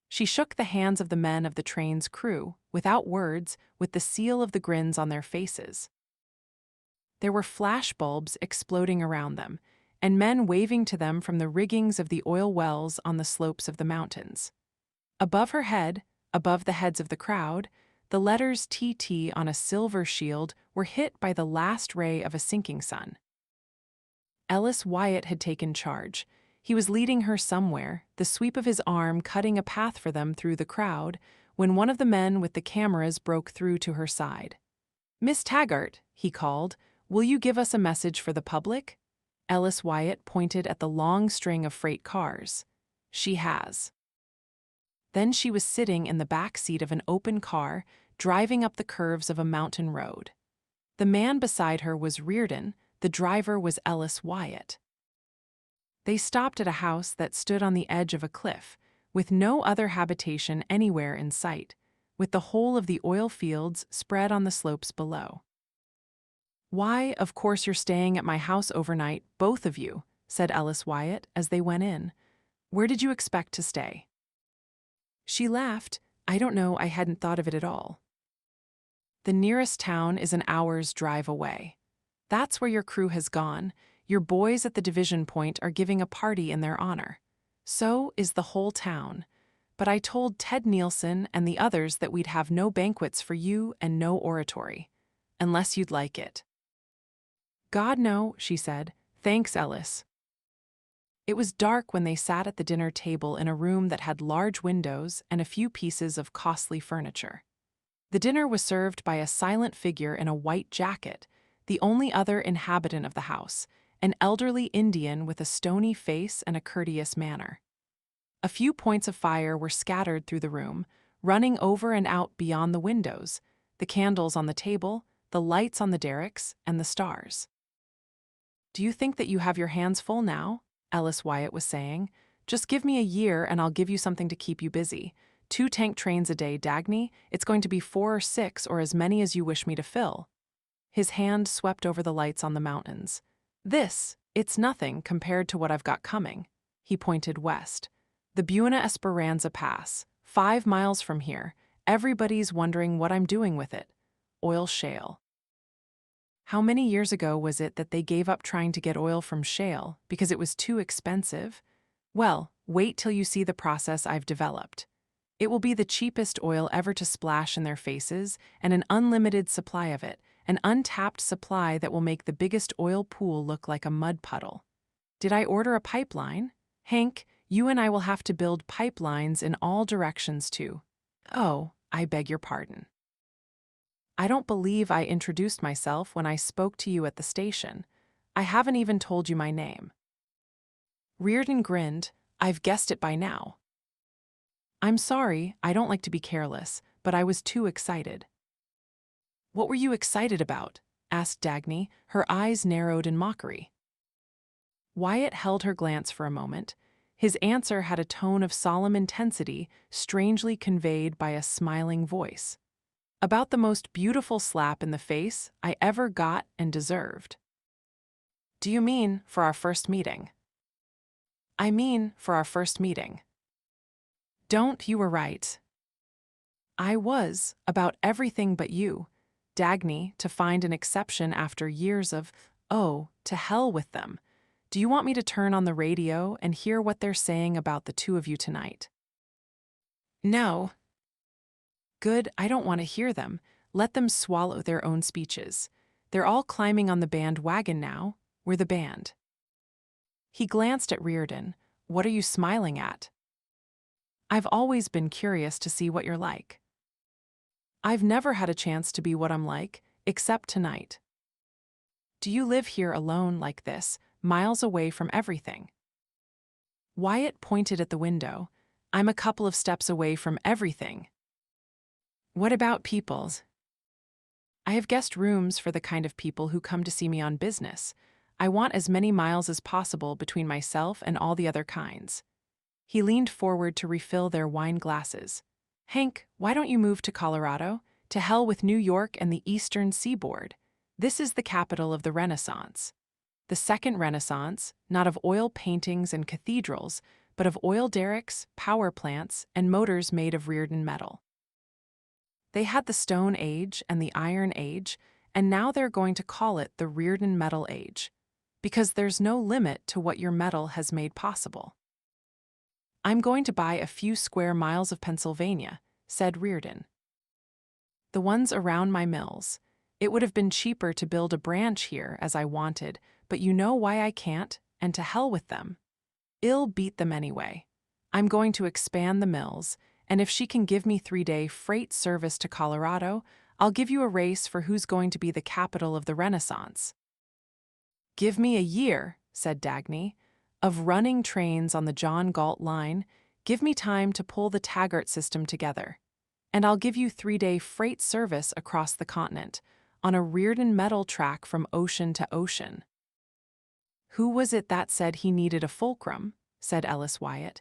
Speaker 1: She shook the hands of the men of the train's crew, without words, with the seal of the grins on their faces. There were flash bulbs exploding around them, and men waving to them from the riggings of the oil wells on the slopes of the mountains. Above her head, above the heads of the crowd, the letters TT on a silver shield were hit by the last ray of a sinking sun. Ellis Wyatt had taken charge. He was leading her somewhere, the sweep of his arm cutting a path for them through the crowd, when one of the men with the cameras broke through to her side. "Miss Taggart," he called, "will you give us a message for the public?" Ellis Wyatt pointed at the long string of freight cars. "She has." Then she was sitting in the back seat of an open car, driving up the curves of a mountain road. The man beside her was Reardon, the driver was Ellis Wyatt. They stopped at a house that stood on the edge of a cliff, with no other habitation anywhere in sight, with the whole of the oil fields spread on the slopes below. "Why, of course you're staying at my house overnight, both of you," said Ellis Wyatt as they went in. "Where did you expect to stay?" She laughed. "I don't know, I hadn't thought of it at all. The nearest town is an hour's drive away. That's where your crew has gone. Your boys at the division point are giving a party in their honor. So is the whole town. But I told Ted Nielsen and the others that we'd have no banquets for you and no oratory. Unless you'd like it." "God, no," she said. "Thanks, Ellis." It was dark when they sat at the dinner table in a room that had large windows and a few pieces of costly furniture. The dinner was served by a silent figure in a white jacket, the only other inhabitant of the house, an elderly Indian with a stony face and a courteous manner. A few points of fire were scattered through the room, running over and out beyond the windows, the candles on the table, the lights on the derricks, and the stars. "Do you think that you have your hands full now?" Ellis Wyatt was saying. "Just give me a year and I'll give you something to keep you busy. 2 tank trains a day, Dagny. It's going to be 4 or 6 or as many as you wish me to fill." His hand swept over the lights on the mountains. It's nothing compared to what I've got coming." He pointed west. "The Buena Esperanza Pass, 5 miles from here. Everybody's wondering what I'm doing with it. Oil shale." How many years ago was it that they gave up trying to get oil from shale because it was too expensive? Well, wait till you see the process I've developed. It will be the cheapest oil ever to splash in their faces, and an unlimited supply of it, an untapped supply that will make the biggest oil pool look like a mud puddle. Did I order a pipeline? Hank, you and I will have to build pipelines in all directions too. Oh, I beg your pardon. I don't believe I introduced myself when I spoke to you at the station. I haven't even told you my name." Reardon grinned. "I've guessed it by now." "I'm sorry, I don't like to be careless, but I was too excited." "What were you excited about?" asked Dagny, her eyes narrowed in mockery. Wyatt held her glance for a moment. His answer had a tone of solemn intensity, strangely conveyed by a smiling voice. "About the most beautiful slap in the face I ever got and deserved." "Do you mean for our first meeting?" "I mean for our first meeting." You were right." "I was, about everything but you. Dagny, to find an exception after years of, oh, to hell with them. Do you want me to turn on the radio and hear what they're saying about the 2 of you tonight?" "No." "Good, I don't want to hear them. Let them swallow their own speeches. They're all climbing on the bandwagon now. We're the band." He glanced at Reardon. "What are you smiling at?" "I've always been curious to see what you're like." "I've never had a chance to be what I'm like, except tonight." "Do you live here alone like this, miles away from everything?" Wyatt pointed at the window. "I'm a couple of steps away from everything." "What about people's?" "I have guest rooms for the kind of people who come to see me on business. I want as many miles as possible between myself and all the other kinds." He leaned forward to refill their wine glasses. "Hank, why don't you move to Colorado? To hell with New York and the Eastern Seaboard. This is the capital of the Renaissance. The second Renaissance, not of oil paintings and cathedrals, but of oil derricks, power plants, and motors made of Reardon metal. They had the Stone Age and the Iron Age, and now they're going to call it the Reardon Metal Age, because there's no limit to what your metal has made possible." "I'm going to buy a few square miles of Pennsylvania," said Reardon. "The ones around my mills. It would have been cheaper to build a branch here as I wanted, but you know why I can't, and to hell with them. I'll beat them anyway. I'm going to expand the mills, and if she can give me 3-day freight service to Colorado, I'll give you a race for who's going to be the capital of the Renaissance." "Give me a year," said Dagny, "of running trains on the John Galt line. Give me time to pull the Taggart system together. And I'll give you 3-day freight service across the continent, on a Reardon metal track from ocean to ocean." "Who was it that said he needed a fulcrum?" said Ellis Wyatt.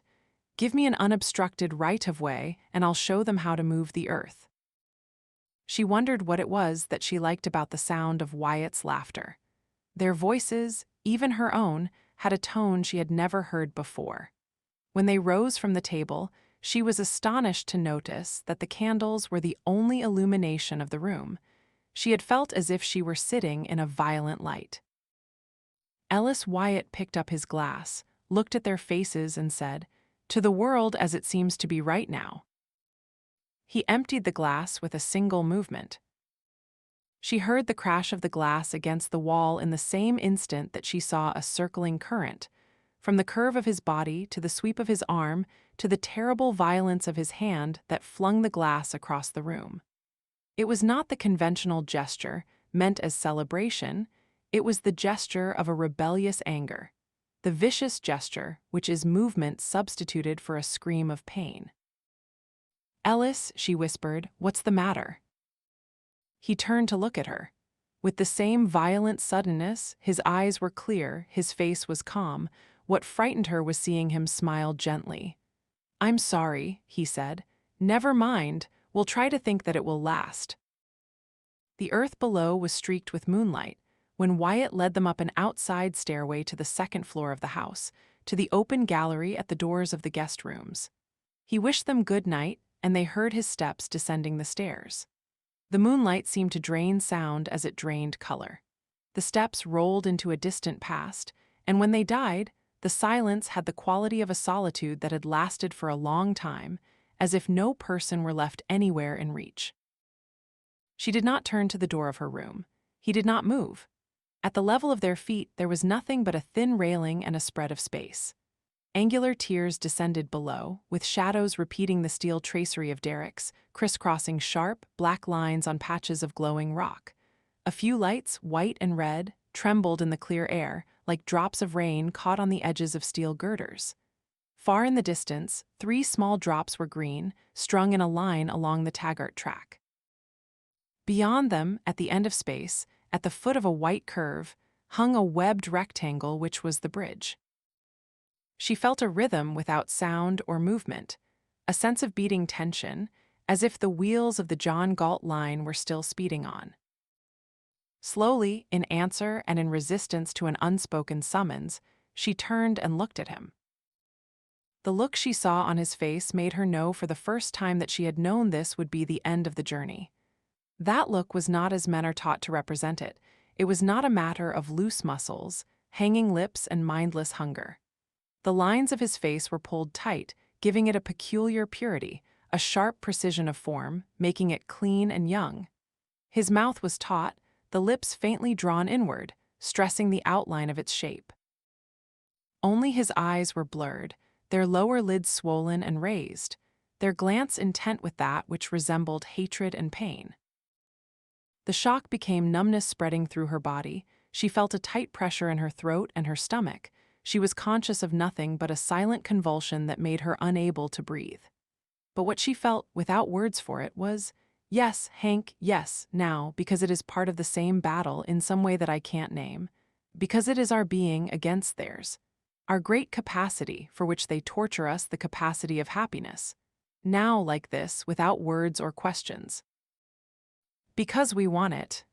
Speaker 1: "Give me an unobstructed right-of-way, and I'll show them how to move the earth." She wondered what it was that she liked about the sound of Wyatt's laughter. Their voices, even her own, had a tone she had never heard before. When they rose from the table, she was astonished to notice that the candles were the only illumination of the room. She had felt as if she were sitting in a violent light. Ellis Wyatt picked up his glass, looked at their faces and said, "To the world as it seems to be right now." He emptied the glass with a single movement. She heard the crash of the glass against the wall in the same instant that she saw a circling current, from the curve of his body to the sweep of his arm to the terrible violence of his hand that flung the glass across the room. It was not the conventional gesture, meant as celebration, it was the gesture of a rebellious anger, the vicious gesture which is movement substituted for a scream of pain. "Ellis," she whispered, "what's the matter?" He turned to look at her. With the same violent suddenness, his eyes were clear, his face was calm. What frightened her was seeing him smile gently. "I'm sorry," he said. "Never mind, we'll try to think that it will last." The earth below was streaked with moonlight, when Wyatt led them up an outside stairway to the second floor of the house, to the open gallery at the doors of the guest rooms. He wished them good night, and they heard his steps descending the stairs. The moonlight seemed to drain sound as it drained color. The steps rolled into a distant past, and when they died, the silence had the quality of a solitude that had lasted for a long time, as if no person were left anywhere in reach. She did not turn to the door of her room. He did not move. At the level of their feet, there was nothing but a thin railing and a spread of space. Angular tiers descended below, with shadows repeating the steel tracery of derricks, crisscrossing sharp, black lines on patches of glowing rock. A few lights, white and red, trembled in the clear air, like drops of rain caught on the edges of steel girders. Far in the distance, 3 small drops were green, strung in a line along the Taggart track. Beyond them, at the end of space, at the foot of a white curve, hung a webbed rectangle which was the bridge. She felt a rhythm without sound or movement, a sense of beating tension, as if the wheels of the John Galt line were still speeding on. Slowly, in answer and in resistance to an unspoken summons, she turned and looked at him. The look she saw on his face made her know for the first time that she had known this would be the end of the journey. That look was not as men are taught to represent it. It was not a matter of loose muscles, hanging lips, and mindless hunger. The lines of his face were pulled tight, giving it a peculiar purity, a sharp precision of form, making it clean and young. His mouth was taut, the lips faintly drawn inward, stressing the outline of its shape. Only his eyes were blurred, their lower lids swollen and raised, their glance intent with that which resembled hatred and pain. The shock became numbness spreading through her body. She felt a tight pressure in her throat and her stomach. She was conscious of nothing but a silent convulsion that made her unable to breathe. But what she felt, without words for it, was, "Yes, Hank, yes, now, because it is part of the same battle in some way that I can't name, because it is our being against theirs, our great capacity for which they torture us, the capacity of happiness. Now, like this, without words or questions. Because we want it."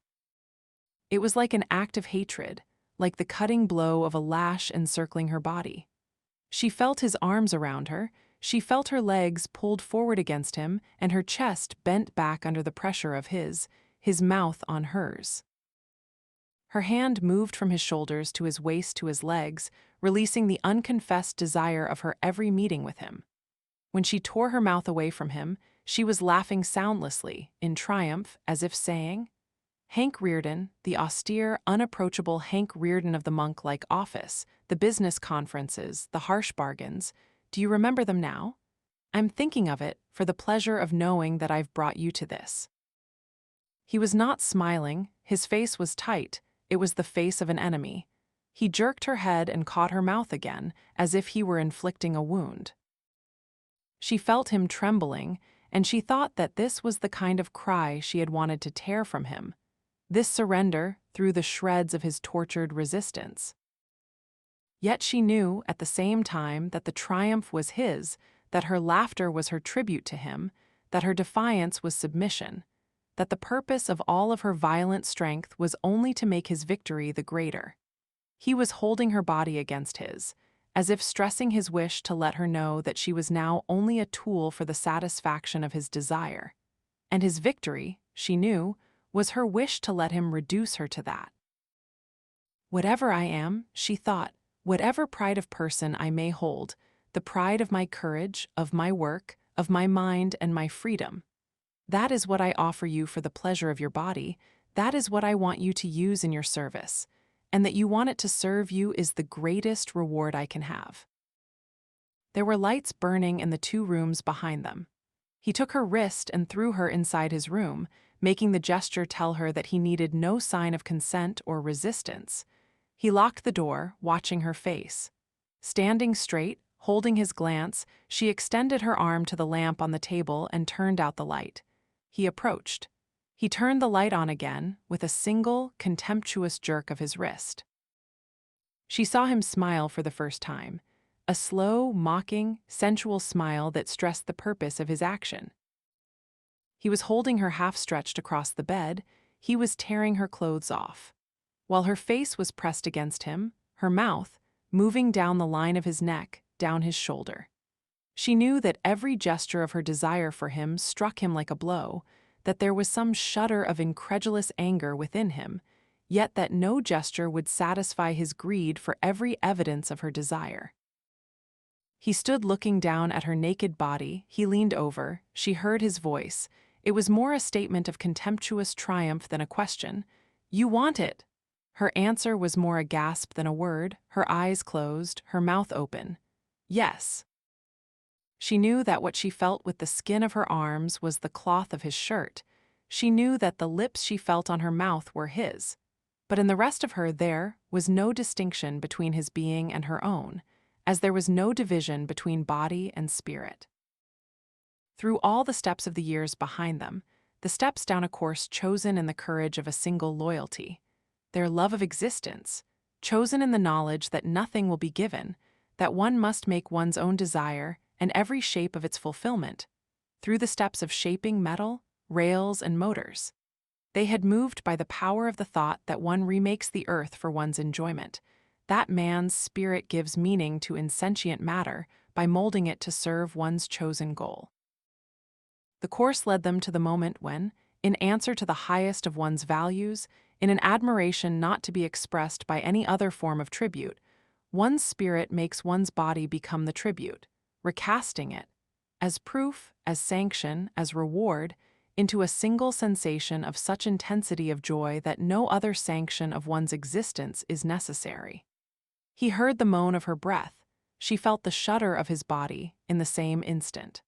Speaker 1: It was like an act of hatred, like the cutting blow of a lash encircling her body. She felt his arms around her, she felt her legs pulled forward against him, and her chest bent back under the pressure of his mouth on hers. Her hand moved from his shoulders to his waist to his legs, releasing the unconfessed desire of her every meeting with him. When she tore her mouth away from him, she was laughing soundlessly, in triumph, as if saying, Hank Rearden, the austere, unapproachable Hank Rearden of the monk-like office, the business conferences, the harsh bargains. Do you remember them now? I'm thinking of it for the pleasure of knowing that I've brought you to this. He was not smiling, his face was tight, it was the face of an enemy. He jerked her head and caught her mouth again, as if he were inflicting a wound. She felt him trembling, and she thought that this was the kind of cry she had wanted to tear from him. This surrender through the shreds of his tortured resistance. Yet she knew at the same time that the triumph was his, that her laughter was her tribute to him, that her defiance was submission, that the purpose of all of her violent strength was only to make his victory the greater. He was holding her body against his, as if stressing his wish to let her know that she was now only a tool for the satisfaction of his desire. And his victory, she knew, was her wish to let him reduce her to that. Whatever I am, she thought, whatever pride of person I may hold, the pride of my courage, of my work, of my mind and my freedom, that is what I offer you for the pleasure of your body, that is what I want you to use in your service, and that you want it to serve you is the greatest reward I can have. There were lights burning in the 2 rooms behind them. He took her wrist and threw her inside his room, making the gesture tell her that he needed no sign of consent or resistance. He locked the door, watching her face. Standing straight, holding his glance, she extended her arm to the lamp on the table and turned out the light. He approached. He turned the light on again with a single, contemptuous jerk of his wrist. She saw him smile for the first time, a slow, mocking, sensual smile that stressed the purpose of his action. He was holding her half-stretched across the bed, he was tearing her clothes off. While her face was pressed against him, her mouth, moving down the line of his neck, down his shoulder. She knew that every gesture of her desire for him struck him like a blow, that there was some shudder of incredulous anger within him, yet that no gesture would satisfy his greed for every evidence of her desire. He stood looking down at her naked body, he leaned over, she heard his voice. It was more a statement of contemptuous triumph than a question. "You want it!" Her answer was more a gasp than a word, her eyes closed, her mouth open. "Yes." She knew that what she felt with the skin of her arms was the cloth of his shirt. She knew that the lips she felt on her mouth were his. But in the rest of her there was no distinction between his being and her own, as there was no division between body and spirit. Through all the steps of the years behind them, the steps down a course chosen in the courage of a single loyalty, their love of existence, chosen in the knowledge that nothing will be given, that one must make one's own desire and every shape of its fulfillment, through the steps of shaping metal, rails, and motors. They had moved by the power of the thought that one remakes the earth for one's enjoyment, that man's spirit gives meaning to insentient matter by molding it to serve one's chosen goal. The course led them to the moment when, in answer to the highest of one's values, in an admiration not to be expressed by any other form of tribute, one's spirit makes one's body become the tribute, recasting it, as proof, as sanction, as reward, into a single sensation of such intensity of joy that no other sanction of one's existence is necessary. He heard the moan of her breath, she felt the shudder of his body in the same instant.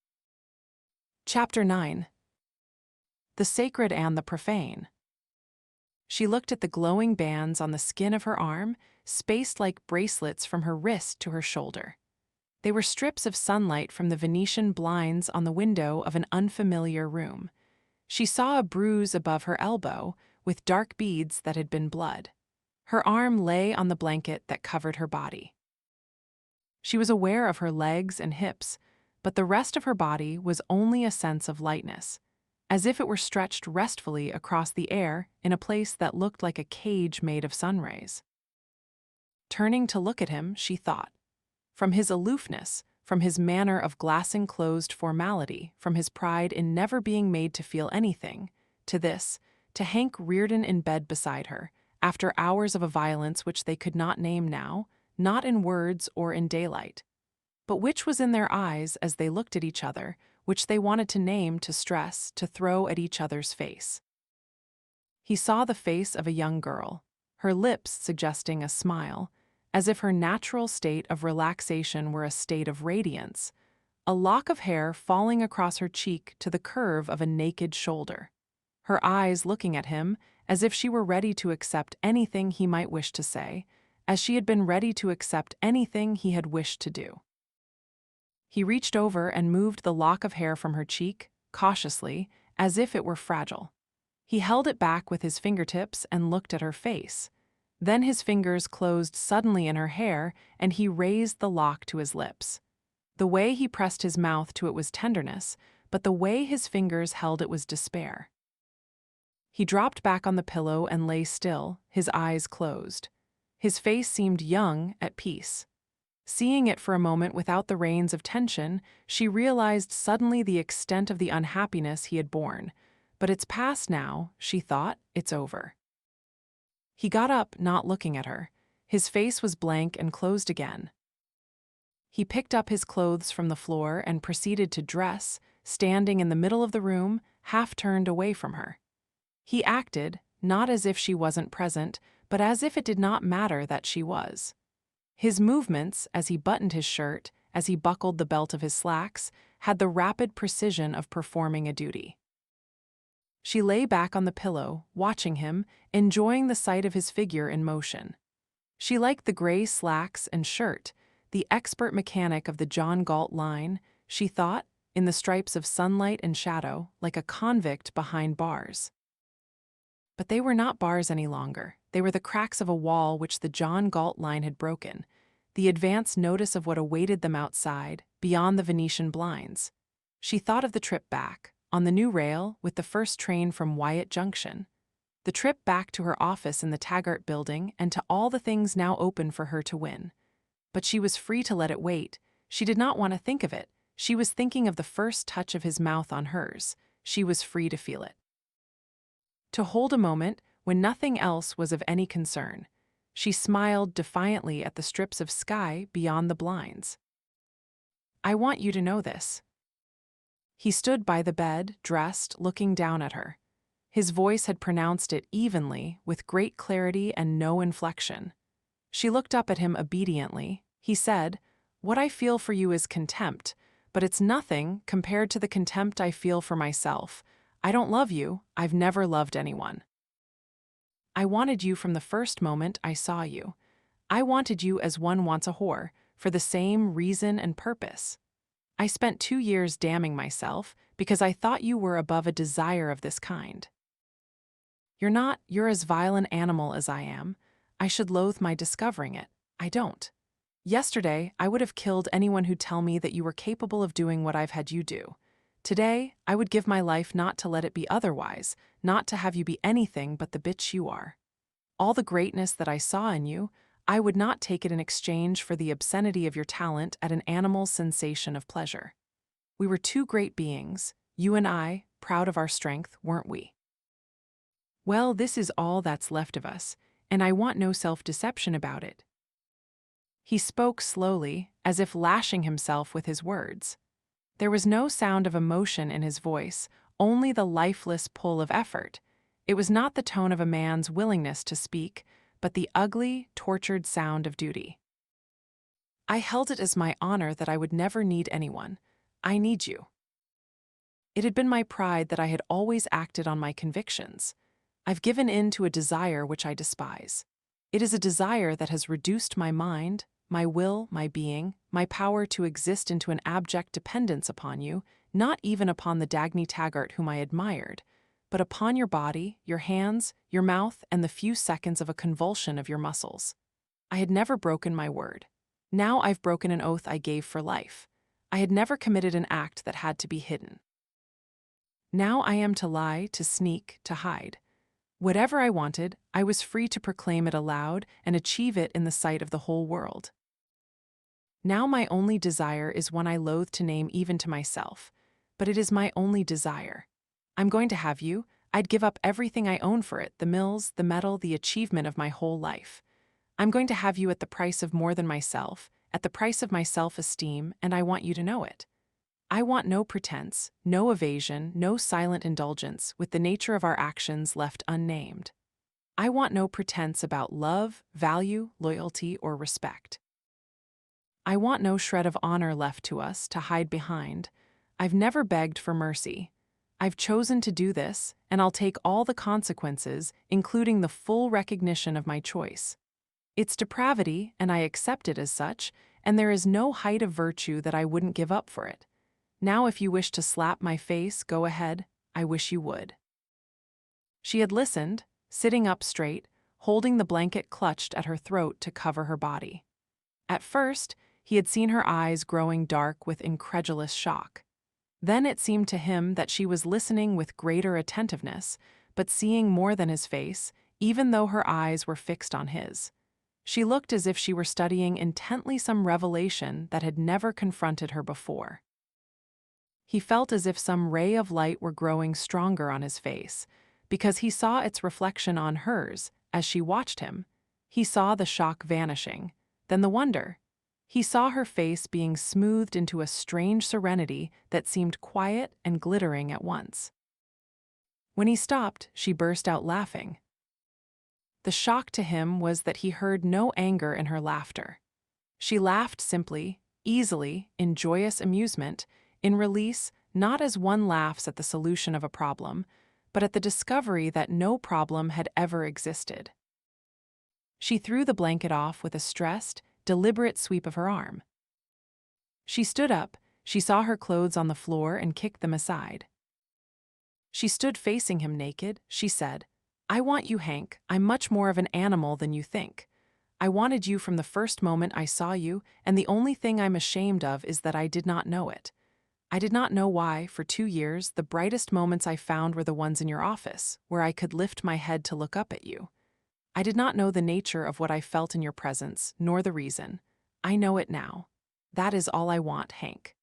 Speaker 1: Chapter 9. The Sacred and the Profane. She looked at the glowing bands on the skin of her arm, spaced like bracelets from her wrist to her shoulder. They were strips of sunlight from the Venetian blinds on the window of an unfamiliar room. She saw a bruise above her elbow, with dark beads that had been blood. Her arm lay on the blanket that covered her body. She was aware of her legs and hips, but the rest of her body was only a sense of lightness, as if it were stretched restfully across the air in a place that looked like a cage made of sun rays. Turning to look at him, she thought. From his aloofness, from his manner of glass-enclosed formality, from his pride in never being made to feel anything, to this, to Hank Rearden in bed beside her, after hours of a violence which they could not name now, not in words or in daylight, but which was in their eyes as they looked at each other, which they wanted to name, to stress, to throw at each other's face. He saw the face of a young girl, her lips suggesting a smile, as if her natural state of relaxation were a state of radiance, a lock of hair falling across her cheek to the curve of a naked shoulder. Her eyes looking at him as if she were ready to accept anything he might wish to say, as she had been ready to accept anything he had wished to do. He reached over and moved the lock of hair from her cheek, cautiously, as if it were fragile. He held it back with his fingertips and looked at her face. Then his fingers closed suddenly in her hair and he raised the lock to his lips. The way he pressed his mouth to it was tenderness, but the way his fingers held it was despair. He dropped back on the pillow and lay still, his eyes closed. His face seemed young, at peace. Seeing it for a moment without the reins of tension, she realized suddenly the extent of the unhappiness he had borne. But it's past now, she thought, it's over. He got up, not looking at her. His face was blank and closed again. He picked up his clothes from the floor and proceeded to dress, standing in the middle of the room, half turned away from her. He acted, not as if she wasn't present, but as if it did not matter that she was. His movements, as he buttoned his shirt, as he buckled the belt of his slacks, had the rapid precision of performing a duty. She lay back on the pillow, watching him, enjoying the sight of his figure in motion. She liked the gray slacks and shirt, the expert mechanic of the John Galt line, she thought, in the stripes of sunlight and shadow, like a convict behind bars. But they were not bars any longer. They were the cracks of a wall which the John Galt line had broken, the advance notice of what awaited them outside, beyond the Venetian blinds. She thought of the trip back, on the new rail, with the first train from Wyatt Junction. The trip back to her office in the Taggart building and to all the things now open for her to win. But she was free to let it wait. She did not want to think of it. She was thinking of the first touch of his mouth on hers. She was free to feel it. To hold a moment when nothing else was of any concern. She smiled defiantly at the strips of sky beyond the blinds. "I want you to know this." He stood by the bed, dressed, looking down at her. His voice had pronounced it evenly, with great clarity and no inflection. She looked up at him obediently. He said, "What I feel for you is contempt, but it's nothing compared to the contempt I feel for myself. I don't love you. I've never loved anyone. I wanted you from the first moment I saw you. I wanted you as one wants a whore, for the same reason and purpose. I spent 2 years damning myself because I thought you were above a desire of this kind. You're not, you're as vile an animal as I am. I should loathe my discovering it. I don't. Yesterday, I would have killed anyone who'd tell me that you were capable of doing what I've had you do. Today, I would give my life not to let it be otherwise, not to have you be anything but the bitch you are. All the greatness that I saw in you, I would not take it in exchange for the obscenity of your talent at an animal's sensation of pleasure. We were two great beings, you and I, proud of our strength, weren't we? Well, this is all that's left of us, and I want no self-deception about it." He spoke slowly, as if lashing himself with his words. There was no sound of emotion in his voice, only the lifeless pull of effort. It was not the tone of a man's willingness to speak, but the ugly, tortured sound of duty. "I held it as my honor that I would never need anyone. I need you. It had been my pride that I had always acted on my convictions. I've given in to a desire which I despise. It is a desire that has reduced my mind, my will, my being, my power to exist into an abject dependence upon you, not even upon the Dagny Taggart whom I admired, but upon your body, your hands, your mouth, and the few seconds of a convulsion of your muscles. I had never broken my word. Now I've broken an oath I gave for life. I had never committed an act that had to be hidden. Now I am to lie, to sneak, to hide. Whatever I wanted, I was free to proclaim it aloud and achieve it in the sight of the whole world. Now my only desire is one I loathe to name even to myself, but it is my only desire. I'm going to have you. I'd give up everything I own for it, the mills, the metal, the achievement of my whole life. I'm going to have you at the price of more than myself, at the price of my self-esteem, and I want you to know it. I want no pretense, no evasion, no silent indulgence with the nature of our actions left unnamed. I want no pretense about love, value, loyalty, or respect. I want no shred of honor left to us to hide behind. I've never begged for mercy. I've chosen to do this, and I'll take all the consequences, including the full recognition of my choice. It's depravity, and I accept it as such, and there is no height of virtue that I wouldn't give up for it. Now if you wish to slap my face, go ahead. I wish you would. She had listened, sitting up straight, holding the blanket clutched at her throat to cover her body. At first, he had seen her eyes growing dark with incredulous shock. Then it seemed to him that she was listening with greater attentiveness, but seeing more than his face, even though her eyes were fixed on his. She looked as if she were studying intently some revelation that had never confronted her before. He felt as if some ray of light were growing stronger on his face, because he saw its reflection on hers as she watched him. He saw the shock vanishing, then the wonder. He saw her face being smoothed into a strange serenity that seemed quiet and glittering at once. When he stopped, she burst out laughing. The shock to him was that he heard no anger in her laughter. She laughed simply, easily, in joyous amusement, in release, not as one laughs at the solution of a problem, but at the discovery that no problem had ever existed. She threw the blanket off with a stressed, deliberate sweep of her arm. She stood up, she saw her clothes on the floor and kicked them aside. She stood facing him naked, she said, I want you, Hank. I'm much more of an animal than you think. I wanted you from the first moment I saw you, and the only thing I'm ashamed of is that I did not know it. I did not know why, for 2 years, the brightest moments I found were the ones in your office, where I could lift my head to look up at you. I did not know the nature of what I felt in your presence, nor the reason. I know it now. That is all I want, Hank.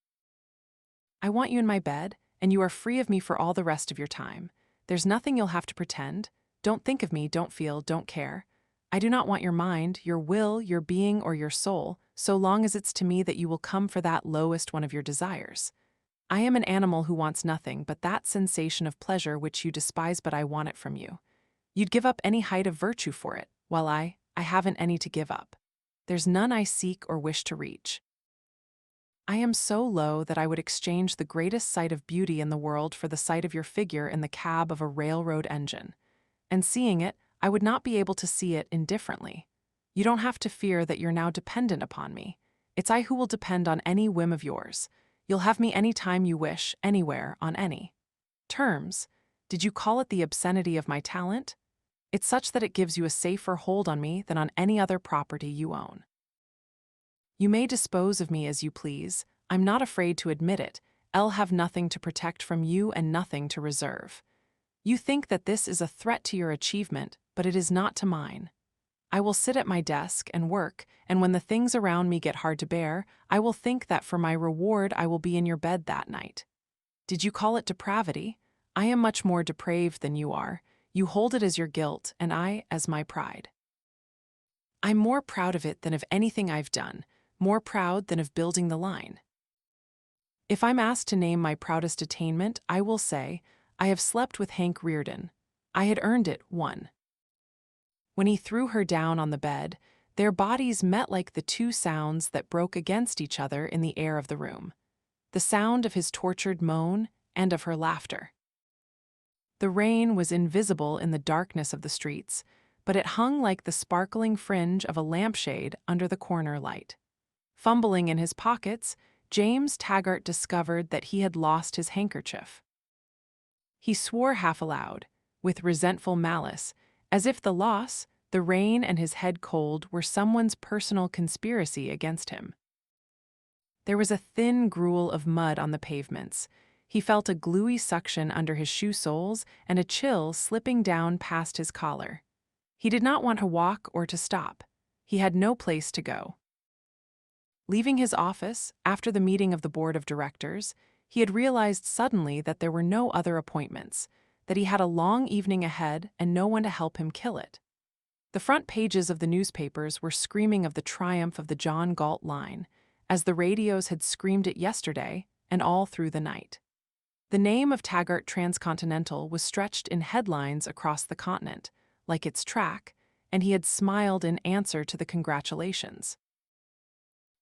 Speaker 1: I want you in my bed, and you are free of me for all the rest of your time. There's nothing you'll have to pretend. Don't think of me, don't feel, don't care. I do not want your mind, your will, your being, or your soul, so long as it's to me that you will come for that lowest one of your desires. I am an animal who wants nothing but that sensation of pleasure which you despise, but I want it from you. You'd give up any height of virtue for it, while I haven't any to give up. There's none I seek or wish to reach. I am so low that I would exchange the greatest sight of beauty in the world for the sight of your figure in the cab of a railroad engine. And seeing it, I would not be able to see it indifferently. You don't have to fear that you're now dependent upon me. It's I who will depend on any whim of yours. You'll have me any time you wish, anywhere, on any terms. Did you call it the obscenity of my talent? It's such that it gives you a safer hold on me than on any other property you own. You may dispose of me as you please. I'm not afraid to admit it. I'll have nothing to protect from you and nothing to reserve. You think that this is a threat to your achievement, but it is not to mine. I will sit at my desk and work, and when the things around me get hard to bear, I will think that for my reward I will be in your bed that night. Did you call it depravity? I am much more depraved than you are. You hold it as your guilt, and I as my pride. I'm more proud of it than of anything I've done, more proud than of building the line. If I'm asked to name my proudest attainment, I will say, I have slept with Hank Reardon. I had earned it, 1. When he threw her down on the bed, their bodies met like the two sounds that broke against each other in the air of the room. The sound of his tortured moan and of her laughter. The rain was invisible in the darkness of the streets, but it hung like the sparkling fringe of a lampshade under the corner light. Fumbling in his pockets, James Taggart discovered that he had lost his handkerchief. He swore half aloud, with resentful malice, as if the loss, the rain, and his head cold were someone's personal conspiracy against him. There was a thin gruel of mud on the pavements. He felt a gluey suction under his shoe soles and a chill slipping down past his collar. He did not want to walk or to stop. He had no place to go. Leaving his office, after the meeting of the board of directors, he had realized suddenly that there were no other appointments, that he had a long evening ahead and no one to help him kill it. The front pages of the newspapers were screaming of the triumph of the John Galt line, as the radios had screamed it yesterday and all through the night. The name of Taggart Transcontinental was stretched in headlines across the continent, like its track, and he had smiled in answer to the congratulations.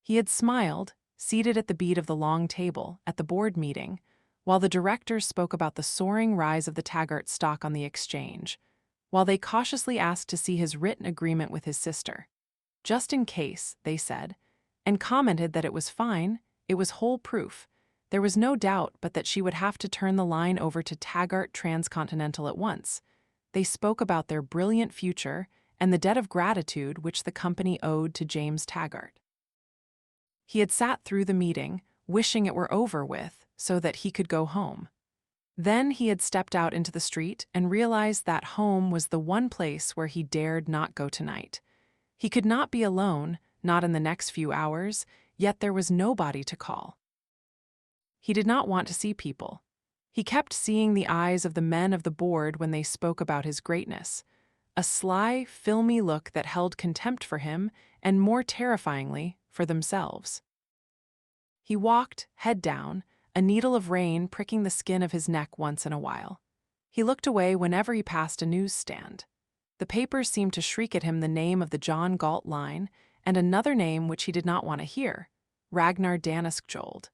Speaker 1: He had smiled, seated at the beat of the long table at the board meeting, while the directors spoke about the soaring rise of the Taggart stock on the exchange, while they cautiously asked to see his written agreement with his sister. Just in case, they said, and commented that it was fine, it was whole proof. There was no doubt but that she would have to turn the line over to Taggart Transcontinental at once. They spoke about their brilliant future and the debt of gratitude which the company owed to James Taggart. He had sat through the meeting, wishing it were over with, so that he could go home. Then he had stepped out into the street and realized that home was the one place where he dared not go tonight. He could not be alone, not in the next few hours, yet there was nobody to call. He did not want to see people. He kept seeing the eyes of the men of the board when they spoke about his greatness, a sly, filmy look that held contempt for him and, more terrifyingly, for themselves. He walked, head down, a needle of rain pricking the skin of his neck once in a while. He looked away whenever he passed a newsstand. The papers seemed to shriek at him the name of the John Galt line and another name which he did not want to hear, Ragnar Danisskjold.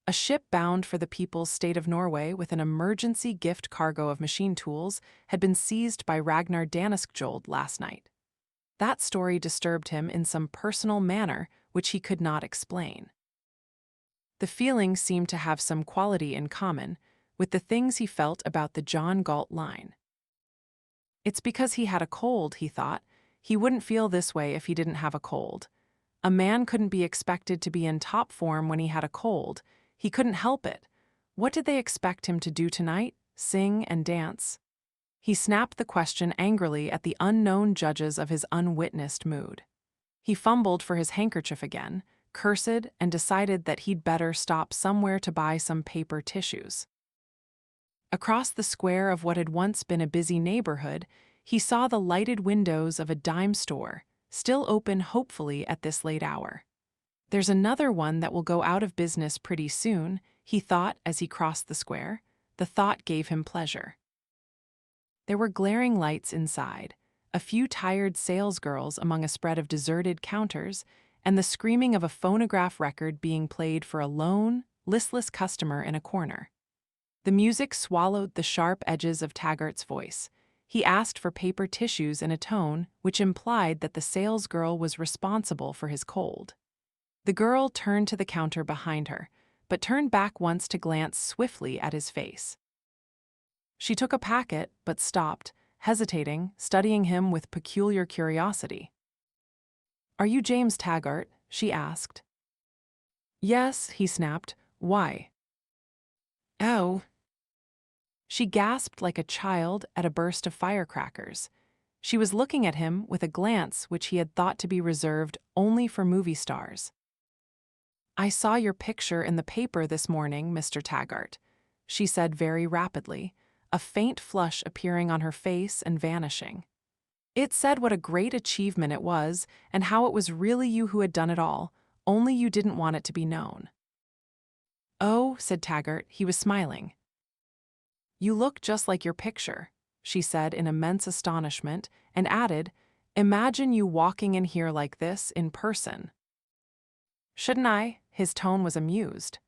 Speaker 1: A ship bound for the people's state of Norway with an emergency gift cargo of machine tools had been seized by Ragnar Danisskjold last night. That story disturbed him in some personal manner which he could not explain. The feeling seemed to have some quality in common with the things he felt about the John Galt line. It's because he had a cold, he thought. He wouldn't feel this way if he didn't have a cold. A man couldn't be expected to be in top form when he had a cold. He couldn't help it. What did they expect him to do tonight? Sing and dance? He snapped the question angrily at the unknown judges of his unwitnessed mood. He fumbled for his handkerchief again, cursed, and decided that he'd better stop somewhere to buy some paper tissues. Across the square of what had once been a busy neighborhood, he saw the lighted windows of a dime store, still open hopefully at this late hour. There's another one that will go out of business pretty soon, he thought as he crossed the square. The thought gave him pleasure. There were glaring lights inside, a few tired salesgirls among a spread of deserted counters, and the screaming of a phonograph record being played for a lone, listless customer in a corner. The music swallowed the sharp edges of Taggart's voice. He asked for paper tissues in a tone which implied that the salesgirl was responsible for his cold. The girl turned to the counter behind her, but turned back once to glance swiftly at his face. She took a packet, but stopped, hesitating, studying him with peculiar curiosity. "Are you James Taggart?" she asked. "Yes," he snapped. "Why?" "Oh." She gasped like a child at a burst of firecrackers. She was looking at him with a glance which he had thought to be reserved only for movie stars. "I saw your picture in the paper this morning, Mr. Taggart," she said very rapidly, a faint flush appearing on her face and vanishing. "It said what a great achievement it was and how it was really you who had done it all, only you didn't want it to be known." "Oh," said Taggart. He was smiling. "You look just like your picture," she said in immense astonishment, and added, "Imagine you walking in here like this in person." "Shouldn't I?" His tone was amused.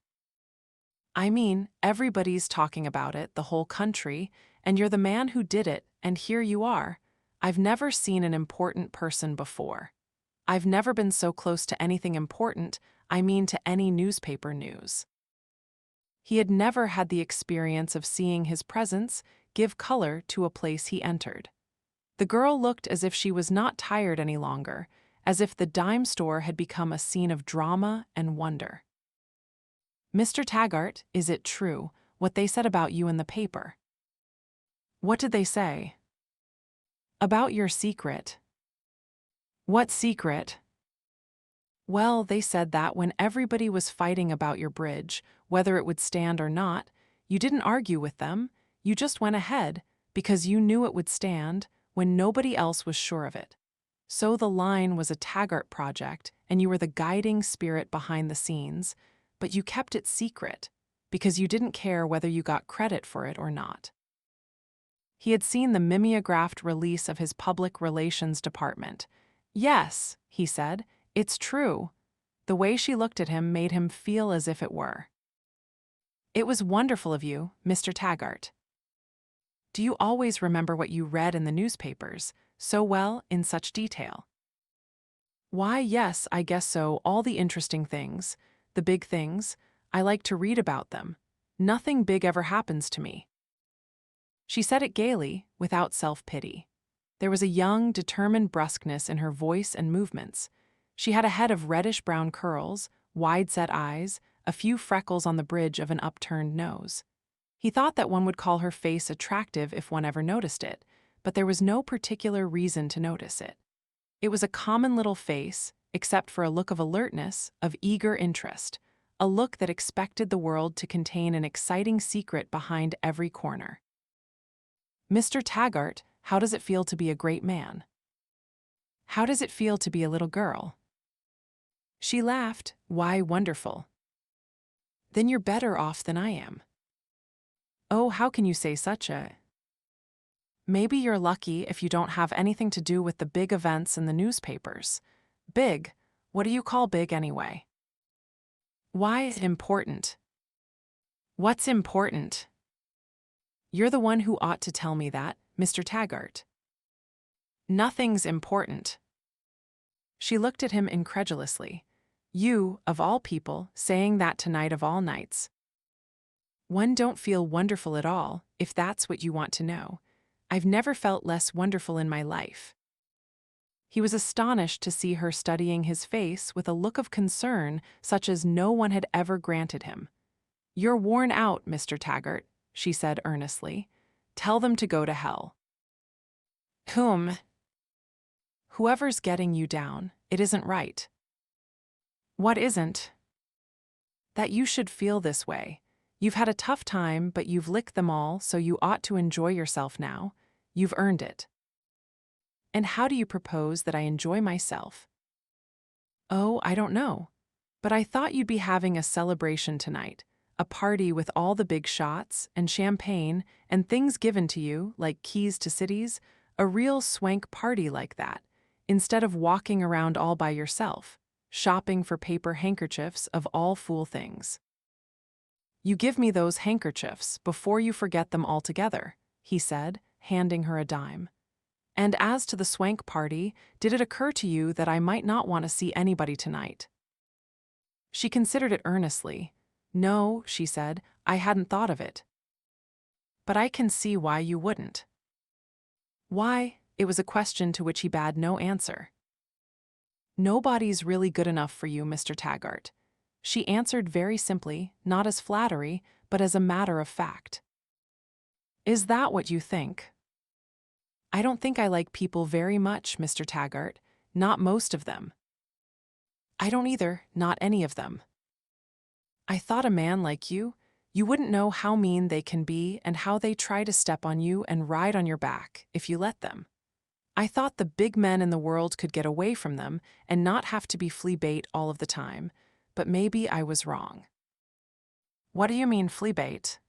Speaker 1: "I mean, everybody's talking about it, the whole country, and you're the man who did it, and here you are. I've never seen an important person before. I've never been so close to anything important, I mean to any newspaper news." He had never had the experience of seeing his presence give color to a place he entered. The girl looked as if she was not tired any longer, as if the dime store had become a scene of drama and wonder. "Mr. Taggart, is it true, what they said about you in the paper?" "What did they say?" "About your secret." "What secret?" "Well, they said that when everybody was fighting about your bridge, whether it would stand or not, you didn't argue with them, you just went ahead, because you knew it would stand, when nobody else was sure of it. So the line was a Taggart project, and you were the guiding spirit behind the scenes, but you kept it secret. because you didn't care whether you got credit for it or not. He had seen the mimeographed release of his public relations department. "Yes," he said, "it's true." The way she looked at him made him feel as if it were. "It was wonderful of you, Mr. Taggart. Do you always remember what you read in the newspapers, so well, in such detail?" "Why, yes, I guess so, all the interesting things, the big things, I like to read about them. Nothing big ever happens to me." She said it gaily, without self-pity. There was a young, determined brusqueness in her voice and movements. She had a head of reddish-brown curls, wide-set eyes, a few freckles on the bridge of an upturned nose. He thought that one would call her face attractive if one ever noticed it, but there was no particular reason to notice it. It was a common little face, except for a look of alertness, of eager interest, a look that expected the world to contain an exciting secret behind every corner. "Mr. Taggart, how does it feel to be a great man? How does it feel to be a little girl?" She laughed. "Why, wonderful. Then you're better off than I am." "Oh, how can you say such a..." "Maybe you're lucky if you don't have anything to do with the big events in the newspapers." "Big? What do you call big anyway?" "Why, important." "What's important?" "You're the one who ought to tell me that, Mr. Taggart." "Nothing's important." She looked at him incredulously. "You, of all people, saying that tonight of all nights." "One don't feel wonderful at all, if that's what you want to know. I've never felt less wonderful in my life." He was astonished to see her studying his face with a look of concern such as no one had ever granted him. "You're worn out, Mr. Taggart," she said earnestly. "Tell them to go to hell." "Whom?" "Whoever's getting you down, it isn't right." "What isn't?" "That you should feel this way. You've had a tough time, but you've licked them all, so you ought to enjoy yourself now. You've earned it." "And how do you propose that I enjoy myself?" "Oh, I don't know. But I thought you'd be having a celebration tonight, a party with all the big shots, and champagne, and things given to you, like keys to cities, a real swank party like that, instead of walking around all by yourself, shopping for paper handkerchiefs of all fool things." "You give me those handkerchiefs before you forget them altogether," he said, handing her a dime. "And as to the swank party, did it occur to you that I might not want to see anybody tonight?" She considered it earnestly. "No," she said, "I hadn't thought of it." "But I can see why you wouldn't." "Why?" It was a question to which he bade no answer. "Nobody's really good enough for you, Mr. Taggart." She answered very simply, not as flattery, but as a matter of fact. "Is that what you think?" "I don't think I like people very much, Mr. Taggart, not most of them." "I don't either, not any of them." "I thought a man like you wouldn't know how mean they can be and how they try to step on you and ride on your back, if you let them. I thought the big men in the world could get away from them and not have to be flea bait all of the time, but maybe I was wrong." "What do you mean, flea bait?"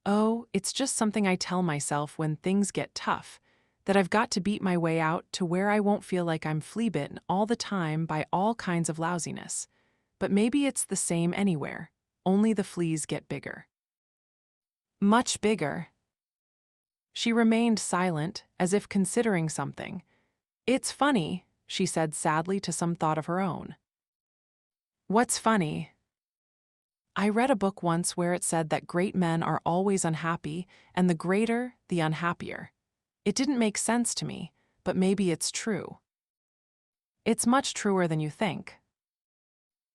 Speaker 1: "Oh, it's just something I tell myself when things get tough, that I've got to beat my way out to where I won't feel like I'm flea-bitten all the time by all kinds of lousiness. But maybe it's the same anywhere, only the fleas get bigger." "Much bigger." She remained silent, as if considering something. "It's funny," she said sadly to some thought of her own. "What's funny?" "I read a book once where it said that great men are always unhappy, and the greater, the unhappier. It didn't make sense to me, but maybe it's true." "It's much truer than you think."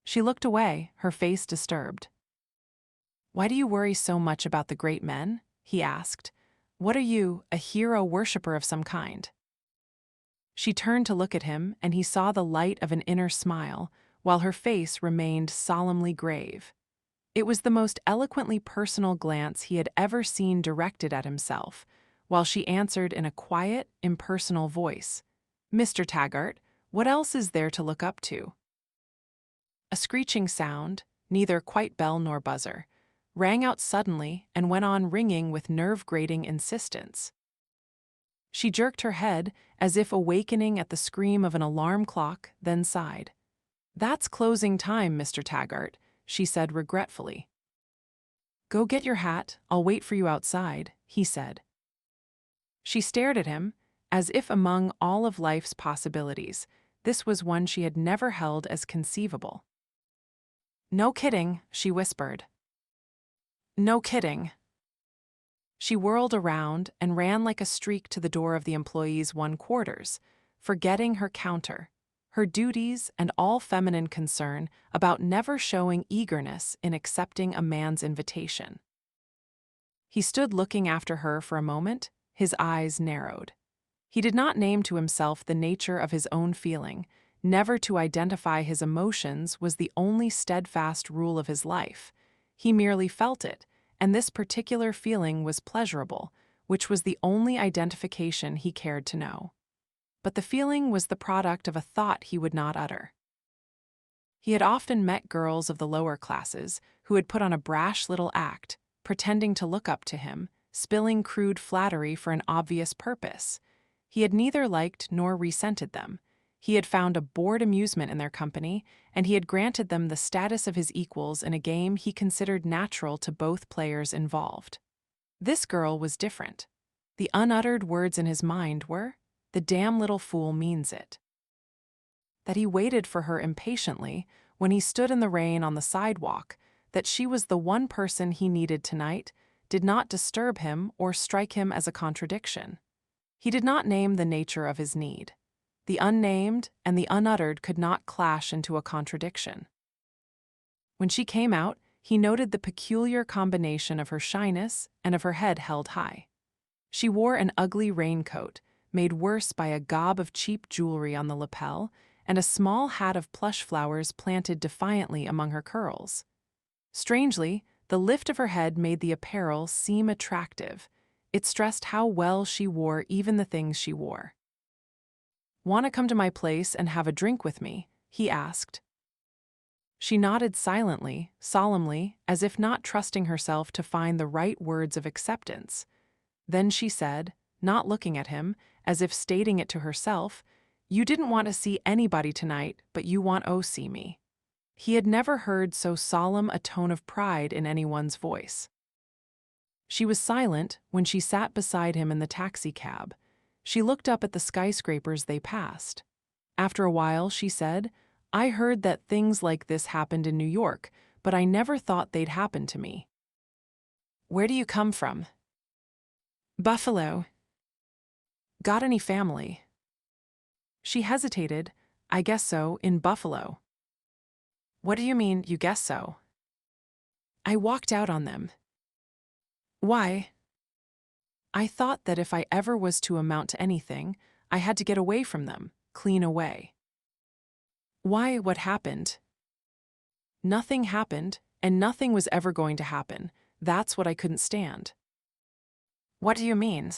Speaker 1: She looked away, her face disturbed. "Why do you worry so much about the great men?" he asked. "What are you, a hero worshipper of some kind?" She turned to look at him, and he saw the light of an inner smile, while her face remained solemnly grave. It was the most eloquently personal glance he had ever seen directed at himself, while she answered in a quiet, impersonal voice, "Mr. Taggart, what else is there to look up to?" A screeching sound, neither quite bell nor buzzer, rang out suddenly and went on ringing with nerve-grating insistence. She jerked her head, as if awakening at the scream of an alarm clock, then sighed. "That's closing time, Mr. Taggart," she said regretfully. "Go get your hat, I'll wait for you outside," he said. She stared at him, as if among all of life's possibilities, this was one she had never held as conceivable. "No kidding," she whispered. "No kidding." She whirled around and ran like a streak to the door of the employees' quarters, forgetting her counter, her duties, and all feminine concern about never showing eagerness in accepting a man's invitation. He stood looking after her for a moment, his eyes narrowed. He did not name to himself the nature of his own feeling. Never to identify his emotions was the only steadfast rule of his life. He merely felt it, and this particular feeling was pleasurable, which was the only identification he cared to know. But the feeling was the product of a thought he would not utter. He had often met girls of the lower classes who had put on a brash little act, pretending to look up to him, spilling crude flattery for an obvious purpose. He had neither liked nor resented them. He had found a bored amusement in their company, and he had granted them the status of his equals in a game he considered natural to both players involved. This girl was different. The unuttered words in his mind were, "The damn little fool means it." That he waited for her impatiently when he stood in the rain on the sidewalk, that she was the one person he needed tonight, did not disturb him or strike him as a contradiction. He did not name the nature of his need. The unnamed and the unuttered could not clash into a contradiction. When she came out, he noted the peculiar combination of her shyness and of her head held high. She wore an ugly raincoat, made worse by a gob of cheap jewelry on the lapel, and a small hat of plush flowers planted defiantly among her curls. Strangely, the lift of her head made the apparel seem attractive. It stressed how well she wore even the things she wore. "Want to come to my place and have a drink with me?" he asked. She nodded silently, solemnly, as if not trusting herself to find the right words of acceptance. Then she said, not looking at him, as if stating it to herself, "You didn't want to see anybody tonight, but you want to see me." He had never heard so solemn a tone of pride in anyone's voice. She was silent when she sat beside him in the taxicab. She looked up at the skyscrapers they passed. After a while, she said, "I heard that things like this happened in New York, but I never thought they'd happen to me." "Where do you come from?" "Buffalo." "Got any family?" She hesitated. "I guess so, in Buffalo." "What do you mean, you guess so?" "I walked out on them." "Why?" "I thought that if I ever was to amount to anything, I had to get away from them, clean away." "Why, what happened?" "Nothing happened, and nothing was ever going to happen. That's what I couldn't stand." "What do you mean?"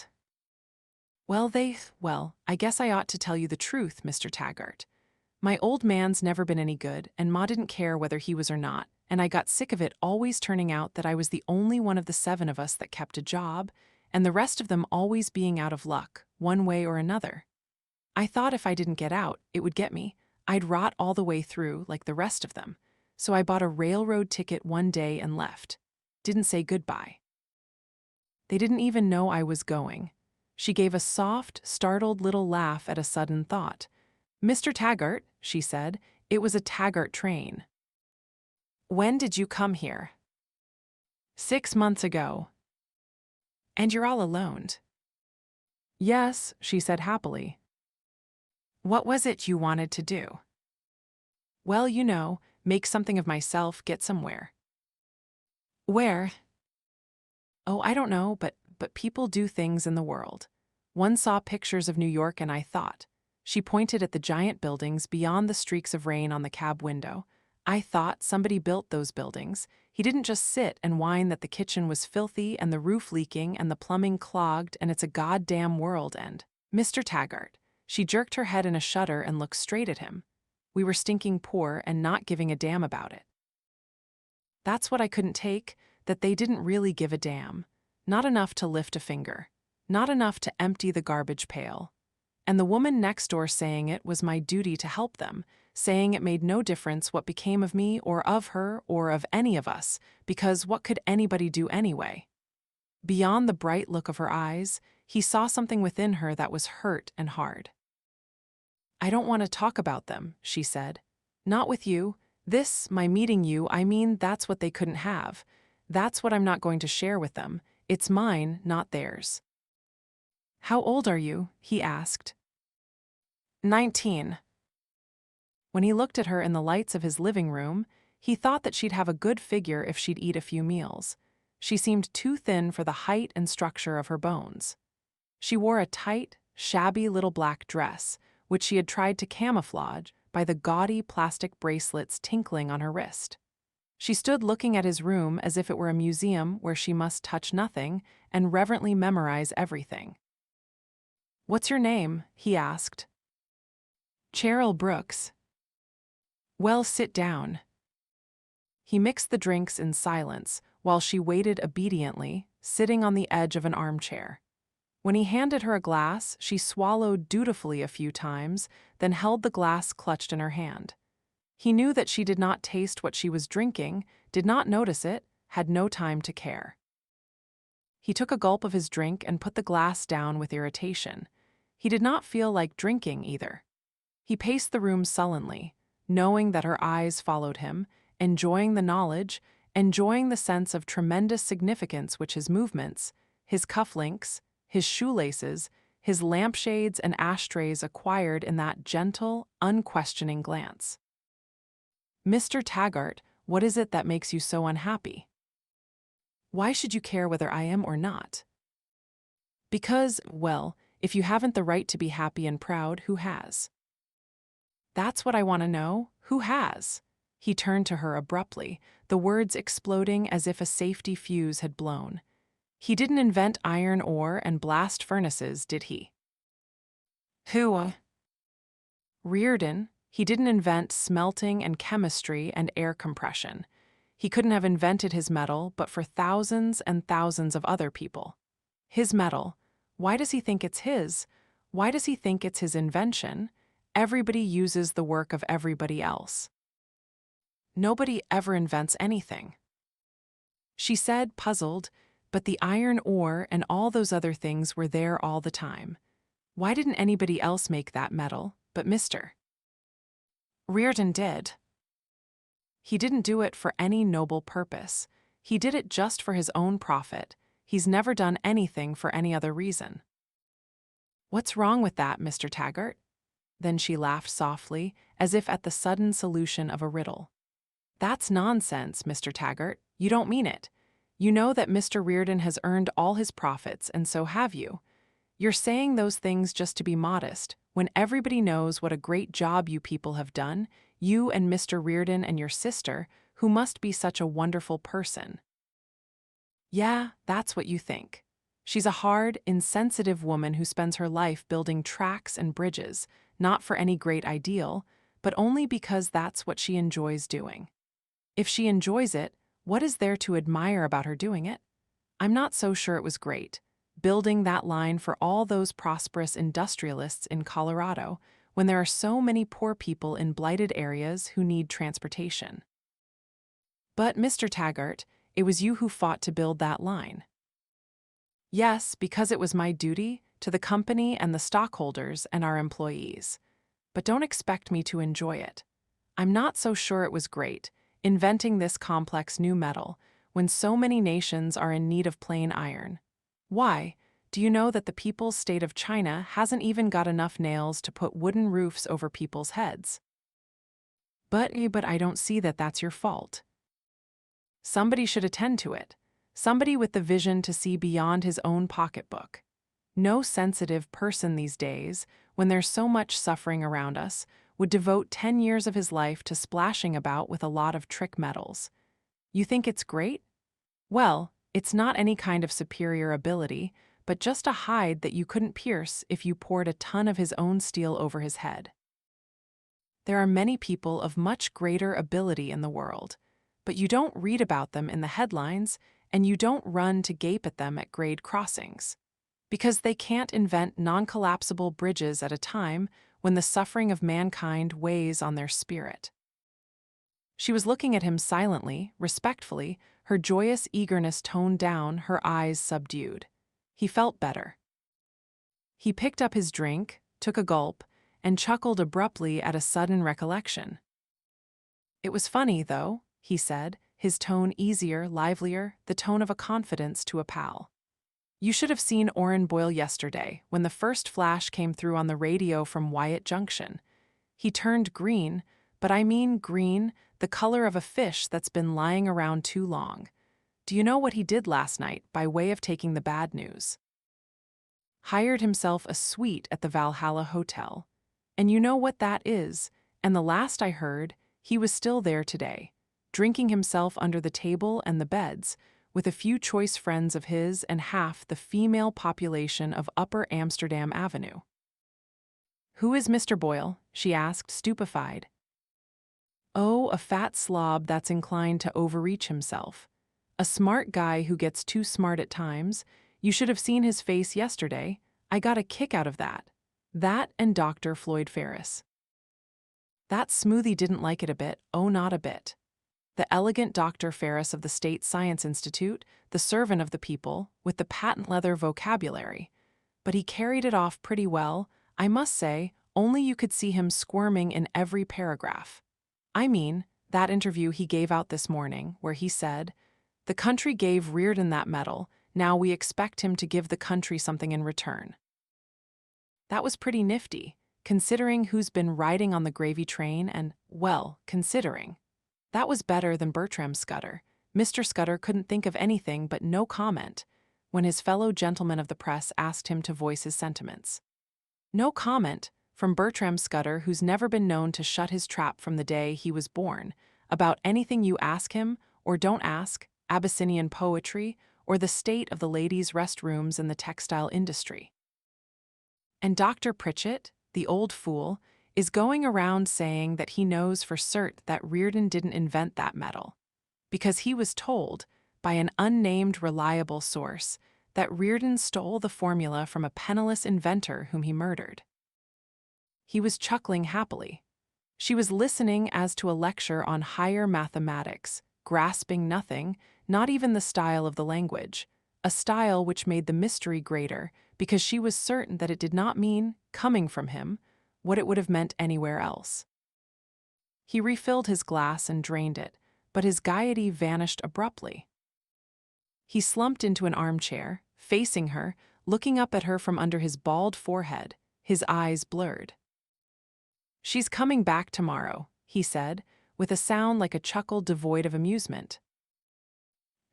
Speaker 1: Well, I guess I ought to tell you the truth, Mr. Taggart. My old man's never been any good, and Ma didn't care whether he was or not, and I got sick of it always turning out that I was the only one of the 7 of us that kept a job, and the rest of them always being out of luck, one way or another. I thought if I didn't get out, it would get me. I'd rot all the way through, like the rest of them. So I bought a railroad ticket one day and left. Didn't say goodbye. They didn't even know I was going. She gave a soft, startled little laugh at a sudden thought. "Mr. Taggart," she said, "it was a Taggart train." "When did you come here?" 6 months ago." "And you're all alone?" "Yes," she said happily. "What was it you wanted to do?" "Well, make something of myself, get somewhere." "Where?" "Oh, I don't know, but people do things in the world. One saw pictures of New York and I thought." She pointed at the giant buildings beyond the streaks of rain on the cab window. "I thought somebody built those buildings. He didn't just sit and whine that the kitchen was filthy and the roof leaking and the plumbing clogged and it's a goddamn world and, Mr. Taggart." She jerked her head in a shudder and looked straight at him. "We were stinking poor and not giving a damn about it. That's what I couldn't take. that they didn't really give a damn. Not enough to lift a finger. Not enough to empty the garbage pail. And the woman next door saying it was my duty to help them, saying it made no difference what became of me or of her or of any of us, because what could anybody do anyway? Beyond the bright look of her eyes, he saw something within her that was hurt and hard. I don't want to talk about them, she said. Not with you. My meeting you, I mean, that's what they couldn't have. That's what I'm not going to share with them. It's mine, not theirs. How old are you? He asked. 19. When he looked at her in the lights of his living room, he thought that she'd have a good figure if she'd eat a few meals. She seemed too thin for the height and structure of her bones. She wore a tight, shabby little black dress, which she had tried to camouflage by the gaudy plastic bracelets tinkling on her wrist. She stood looking at his room as if it were a museum where she must touch nothing and reverently memorize everything. What's your name? He asked. Cheryl Brooks. Well, sit down. He mixed the drinks in silence while she waited obediently, sitting on the edge of an armchair. When he handed her a glass, she swallowed dutifully a few times, then held the glass clutched in her hand. He knew that she did not taste what she was drinking, did not notice it, had no time to care. He took a gulp of his drink and put the glass down with irritation. He did not feel like drinking either. He paced the room sullenly, knowing that her eyes followed him, enjoying the knowledge, enjoying the sense of tremendous significance which his movements, his cufflinks, his shoelaces, his lampshades and ashtrays acquired in that gentle, unquestioning glance. Mr. Taggart, what is it that makes you so unhappy? Why should you care whether I am or not? Because, well, if you haven't the right to be happy and proud, who has? That's what I want to know. Who has? He turned to her abruptly, the words exploding as if a safety fuse had blown. He didn't invent iron ore and blast furnaces, did he? Who? Reardon. He didn't invent smelting and chemistry and air compression. He couldn't have invented his metal but for thousands and thousands of other people. His metal. Why does he think it's his? Why does he think it's his invention? Everybody uses the work of everybody else. Nobody ever invents anything. She said, puzzled, but the iron ore and all those other things were there all the time. Why didn't anybody else make that metal but Mr. Reardon did? He didn't do it for any noble purpose. He did it just for his own profit. He's never done anything for any other reason. What's wrong with that, Mr. Taggart? Then she laughed softly, as if at the sudden solution of a riddle. That's nonsense, Mr. Taggart. You don't mean it. You know that Mr. Reardon has earned all his profits, and so have you. You're saying those things just to be modest, when everybody knows what a great job you people have done, you and Mr. Reardon and your sister, who must be such a wonderful person. Yeah, that's what you think. She's a hard, insensitive woman who spends her life building tracks and bridges, not for any great ideal, but only because that's what she enjoys doing. If she enjoys it, what is there to admire about her doing it? I'm not so sure it was great, building that line for all those prosperous industrialists in Colorado, when there are so many poor people in blighted areas who need transportation. But, Mr. Taggart, it was you who fought to build that line. Yes, because it was my duty to the company and the stockholders and our employees. But don't expect me to enjoy it. I'm not so sure it was great, inventing this complex new metal, when so many nations are in need of plain iron. Why? Do you know that the People's State of China hasn't even got enough nails to put wooden roofs over people's heads? But I don't see that that's your fault. Somebody should attend to it. Somebody with the vision to see beyond his own pocketbook. No sensitive person these days, when there's so much suffering around us, would devote 10 years of his life to splashing about with a lot of trick metals. You think it's great? Well, it's not any kind of superior ability, but just a hide that you couldn't pierce if you poured a ton of his own steel over his head. There are many people of much greater ability in the world, but you don't read about them in the headlines, and you don't run to gape at them at grade crossings. Because they can't invent non-collapsible bridges at a time when the suffering of mankind weighs on their spirit. She was looking at him silently, respectfully, her joyous eagerness toned down, her eyes subdued. He felt better. He picked up his drink, took a gulp, and chuckled abruptly at a sudden recollection. "It was funny, though," he said, his tone easier, livelier, the tone of a confidence to a pal. "You should have seen Orrin Boyle yesterday when the first flash came through on the radio from Wyatt Junction. He turned green, but I mean green, the color of a fish that's been lying around too long. Do you know what he did last night by way of taking the bad news? Hired himself a suite at the Valhalla Hotel. And you know what that is, and the last I heard, he was still there today, drinking himself under the table and the beds, with a few choice friends of his and half the female population of Upper Amsterdam Avenue." "Who is Mr. Boyle?" she asked, stupefied. "Oh, a fat slob that's inclined to overreach himself. A smart guy who gets too smart at times. You should have seen his face yesterday. I got a kick out of that. That and Dr. Floyd Ferris. That smoothie didn't like it a bit, oh not a bit. The elegant Dr. Ferris of the State Science Institute, the servant of the people, with the patent leather vocabulary. But he carried it off pretty well, I must say, only you could see him squirming in every paragraph. I mean, that interview he gave out this morning, where he said, 'The country gave Reardon that medal, now we expect him to give the country something in return.' That was pretty nifty, considering who's been riding on the gravy train and, well, considering. That was better than Bertram Scudder. Mr. Scudder couldn't think of anything but no comment when his fellow gentlemen of the press asked him to voice his sentiments. No comment from Bertram Scudder, who's never been known to shut his trap from the day he was born, about anything you ask him or don't ask, Abyssinian poetry, or the state of the ladies' restrooms in the textile industry. And Dr. Pritchett, the old fool, is going around saying that he knows for cert that Reardon didn't invent that medal, because he was told, by an unnamed reliable source, that Reardon stole the formula from a penniless inventor whom he murdered." He was chuckling happily. She was listening as to a lecture on higher mathematics, grasping nothing, not even the style of the language, a style which made the mystery greater because she was certain that it did not mean, coming from him, what it would have meant anywhere else. He refilled his glass and drained it, but his gaiety vanished abruptly. He slumped into an armchair, facing her, looking up at her from under his bald forehead, his eyes blurred. "She's coming back tomorrow," he said, with a sound like a chuckle devoid of amusement.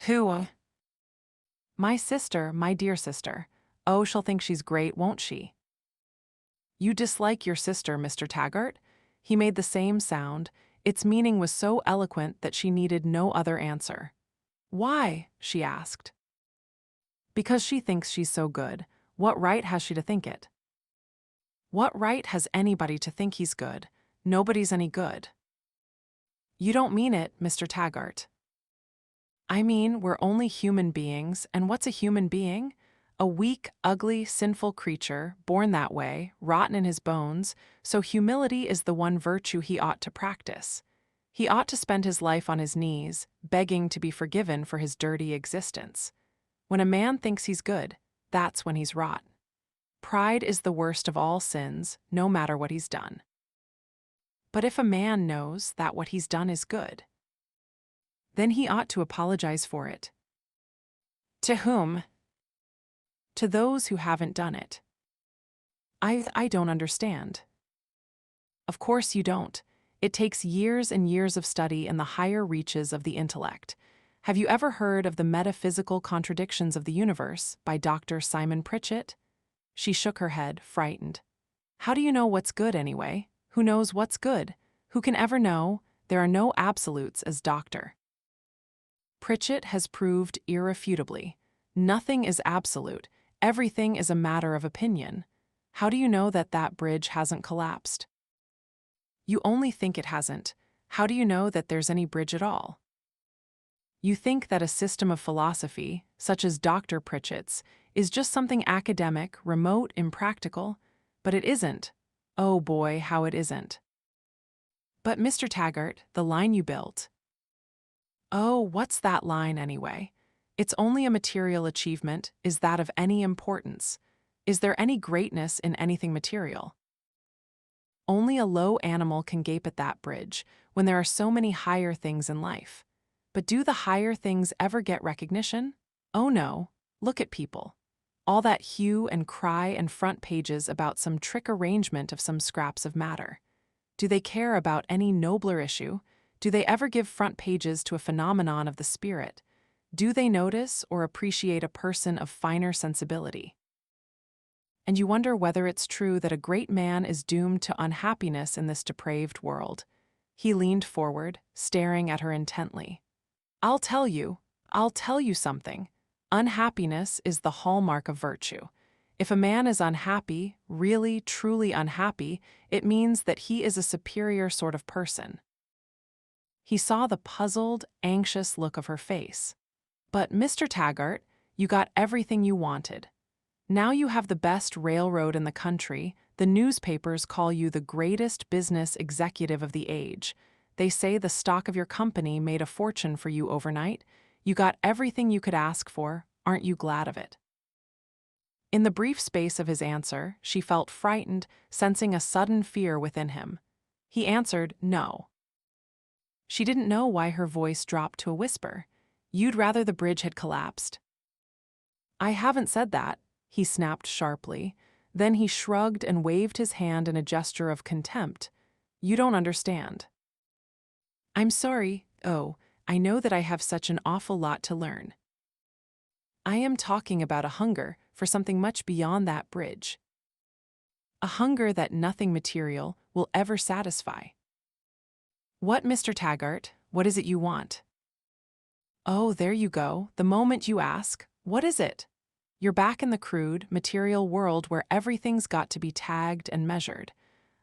Speaker 1: "Who?" "My sister, my dear sister. Oh, she'll think she's great, won't she?" "You dislike your sister, Mr. Taggart?" He made the same sound. Its meaning was so eloquent that she needed no other answer. "Why?" she asked. "Because she thinks she's so good. What right has she to think it?" "What right has anybody to think he's good? Nobody's any good." "You don't mean it, Mr. Taggart." "I mean, we're only human beings, and what's a human being? A weak, ugly, sinful creature, born that way, rotten in his bones, so humility is the one virtue he ought to practice. He ought to spend his life on his knees, begging to be forgiven for his dirty existence. When a man thinks he's good, that's when he's rotten. Pride is the worst of all sins, no matter what he's done. But if a man knows that what he's done is good, then he ought to apologize for it." "To whom?" "To those who haven't done it." I don't understand." "Of course you don't. It takes years and years of study in the higher reaches of the intellect. Have you ever heard of The Metaphysical Contradictions of the Universe by Dr. Simon Pritchett?" She shook her head, frightened. "How do you know what's good anyway? Who knows what's good? Who can ever know? There are no absolutes as doctor." Pritchett has proved irrefutably, nothing is absolute, everything is a matter of opinion. How do you know that that bridge hasn't collapsed? You only think it hasn't. How do you know that there's any bridge at all? You think that a system of philosophy, such as Dr. Pritchett's, is just something academic, remote, impractical, but it isn't. Oh boy, how it isn't. But Mr. Taggart, the line you built. Oh, what's that line anyway? It's only a material achievement. Is that of any importance? Is there any greatness in anything material? Only a low animal can gape at that bridge when there are so many higher things in life. But do the higher things ever get recognition? Oh no, look at people. All that hue and cry and front pages about some trick arrangement of some scraps of matter. Do they care about any nobler issue? Do they ever give front pages to a phenomenon of the spirit? Do they notice or appreciate a person of finer sensibility? And you wonder whether it's true that a great man is doomed to unhappiness in this depraved world. He leaned forward, staring at her intently. I'll tell you something. Unhappiness is the hallmark of virtue. If a man is unhappy, really, truly unhappy, it means that he is a superior sort of person. He saw the puzzled, anxious look of her face. But, Mr. Taggart, you got everything you wanted. Now you have the best railroad in the country. The newspapers call you the greatest business executive of the age. They say the stock of your company made a fortune for you overnight. You got everything you could ask for. Aren't you glad of it? In the brief space of his answer, she felt frightened, sensing a sudden fear within him. He answered, no. She didn't know why her voice dropped to a whisper. You'd rather the bridge had collapsed. I haven't said that, he snapped sharply. Then he shrugged and waved his hand in a gesture of contempt. You don't understand. I'm sorry. Oh, I know that I have such an awful lot to learn. I am talking about a hunger for something much beyond that bridge. A hunger that nothing material will ever satisfy. What, Mr. Taggart, what is it you want? Oh, there you go, the moment you ask, what is it? You're back in the crude, material world where everything's got to be tagged and measured.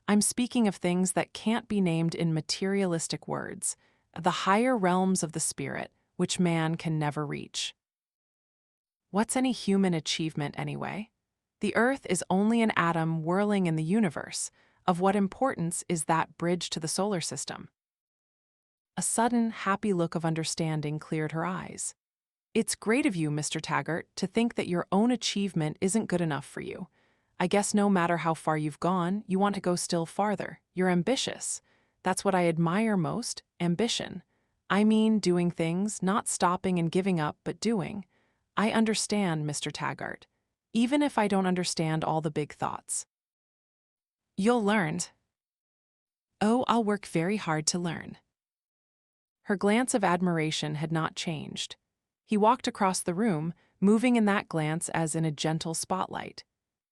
Speaker 1: I'm speaking of things that can't be named in materialistic words, the higher realms of the spirit, which man can never reach. What's any human achievement anyway? The earth is only an atom whirling in the universe. Of what importance is that bridge to the solar system? A sudden, happy look of understanding cleared her eyes. It's great of you, Mr. Taggart, to think that your own achievement isn't good enough for you. I guess no matter how far you've gone, you want to go still farther. You're ambitious. That's what I admire most, ambition. I mean doing things, not stopping and giving up, but doing. I understand, Mr. Taggart, even if I don't understand all the big thoughts. You'll learn. Oh, I'll work very hard to learn. Her glance of admiration had not changed. He walked across the room, moving in that glance as in a gentle spotlight.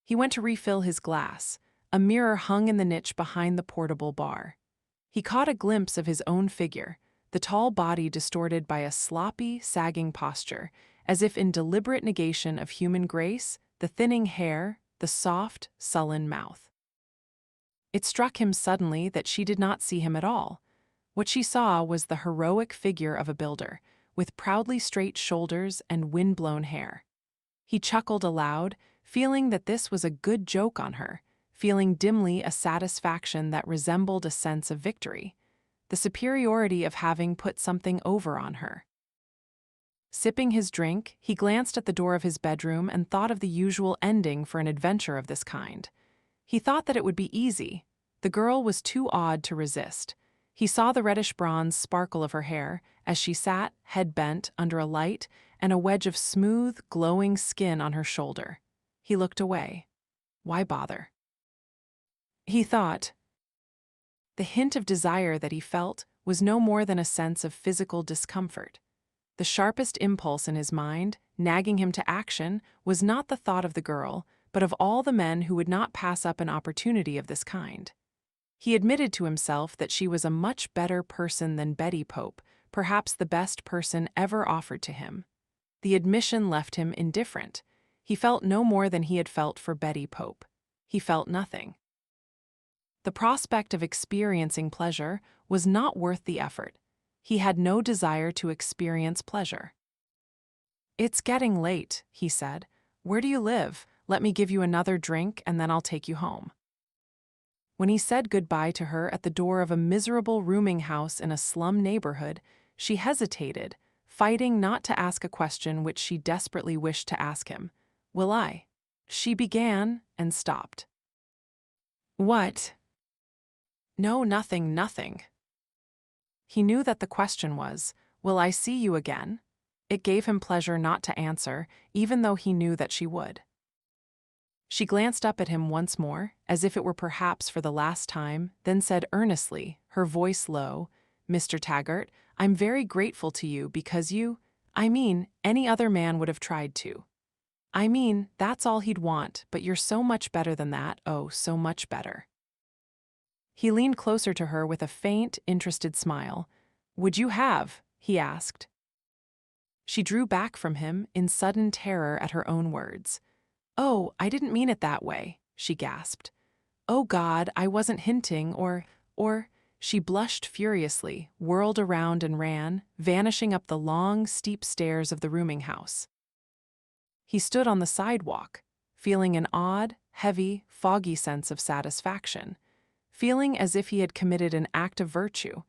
Speaker 1: He went to refill his glass. A mirror hung in the niche behind the portable bar. He caught a glimpse of his own figure, the tall body distorted by a sloppy, sagging posture, as if in deliberate negation of human grace, the thinning hair, the soft, sullen mouth. It struck him suddenly that she did not see him at all. What she saw was the heroic figure of a builder, with proudly straight shoulders and wind-blown hair. He chuckled aloud, feeling that this was a good joke on her, feeling dimly a satisfaction that resembled a sense of victory, the superiority of having put something over on her. Sipping his drink, he glanced at the door of his bedroom and thought of the usual ending for an adventure of this kind. He thought that it would be easy. The girl was too odd to resist. He saw the reddish-bronze sparkle of her hair as she sat, head bent, under a light, and a wedge of smooth, glowing skin on her shoulder. He looked away. Why bother? He thought. The hint of desire that he felt was no more than a sense of physical discomfort. The sharpest impulse in his mind, nagging him to action, was not the thought of the girl, but of all the men who would not pass up an opportunity of this kind. He admitted to himself that she was a much better person than Betty Pope, perhaps the best person ever offered to him. The admission left him indifferent. He felt no more than he had felt for Betty Pope. He felt nothing. The prospect of experiencing pleasure was not worth the effort. He had no desire to experience pleasure. "It's getting late," he said. "Where do you live? Let me give you another drink and then I'll take you home." When he said goodbye to her at the door of a miserable rooming house in a slum neighborhood, she hesitated, fighting not to ask a question which she desperately wished to ask him. "Will I?" She began and stopped. "What?" "No, nothing, nothing." He knew that the question was, "Will I see you again?" It gave him pleasure not to answer, even though he knew that she would. She glanced up at him once more, as if it were perhaps for the last time, then said earnestly, her voice low, "Mr. Taggart, I'm very grateful to you because any other man would have tried to. That's all he'd want, but you're so much better than that, oh, so much better." He leaned closer to her with a faint, interested smile. "Would you have?" he asked. She drew back from him in sudden terror at her own words. "Oh, I didn't mean it that way," she gasped. "Oh God, I wasn't hinting or." She blushed furiously, whirled around and ran, vanishing up the long, steep stairs of the rooming house. He stood on the sidewalk, feeling an odd, heavy, foggy sense of satisfaction, feeling as if he had committed an act of virtue,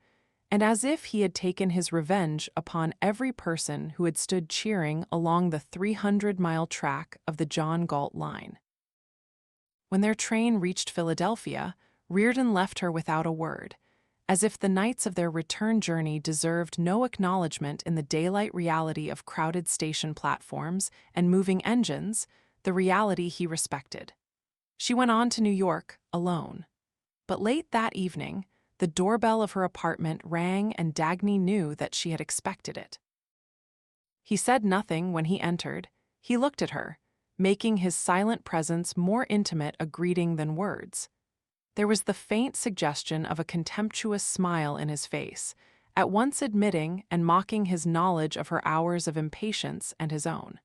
Speaker 1: and as if he had taken his revenge upon every person who had stood cheering along the 300-mile track of the John Galt line. When their train reached Philadelphia, Reardon left her without a word, as if the nights of their return journey deserved no acknowledgement in the daylight reality of crowded station platforms and moving engines, the reality he respected. She went on to New York, alone. But late that evening, the doorbell of her apartment rang and Dagny knew that she had expected it. He said nothing when he entered. He looked at her, making his silent presence more intimate a greeting than words. There was the faint suggestion of a contemptuous smile in his face, at once admitting and mocking his knowledge of her hours of impatience and his own.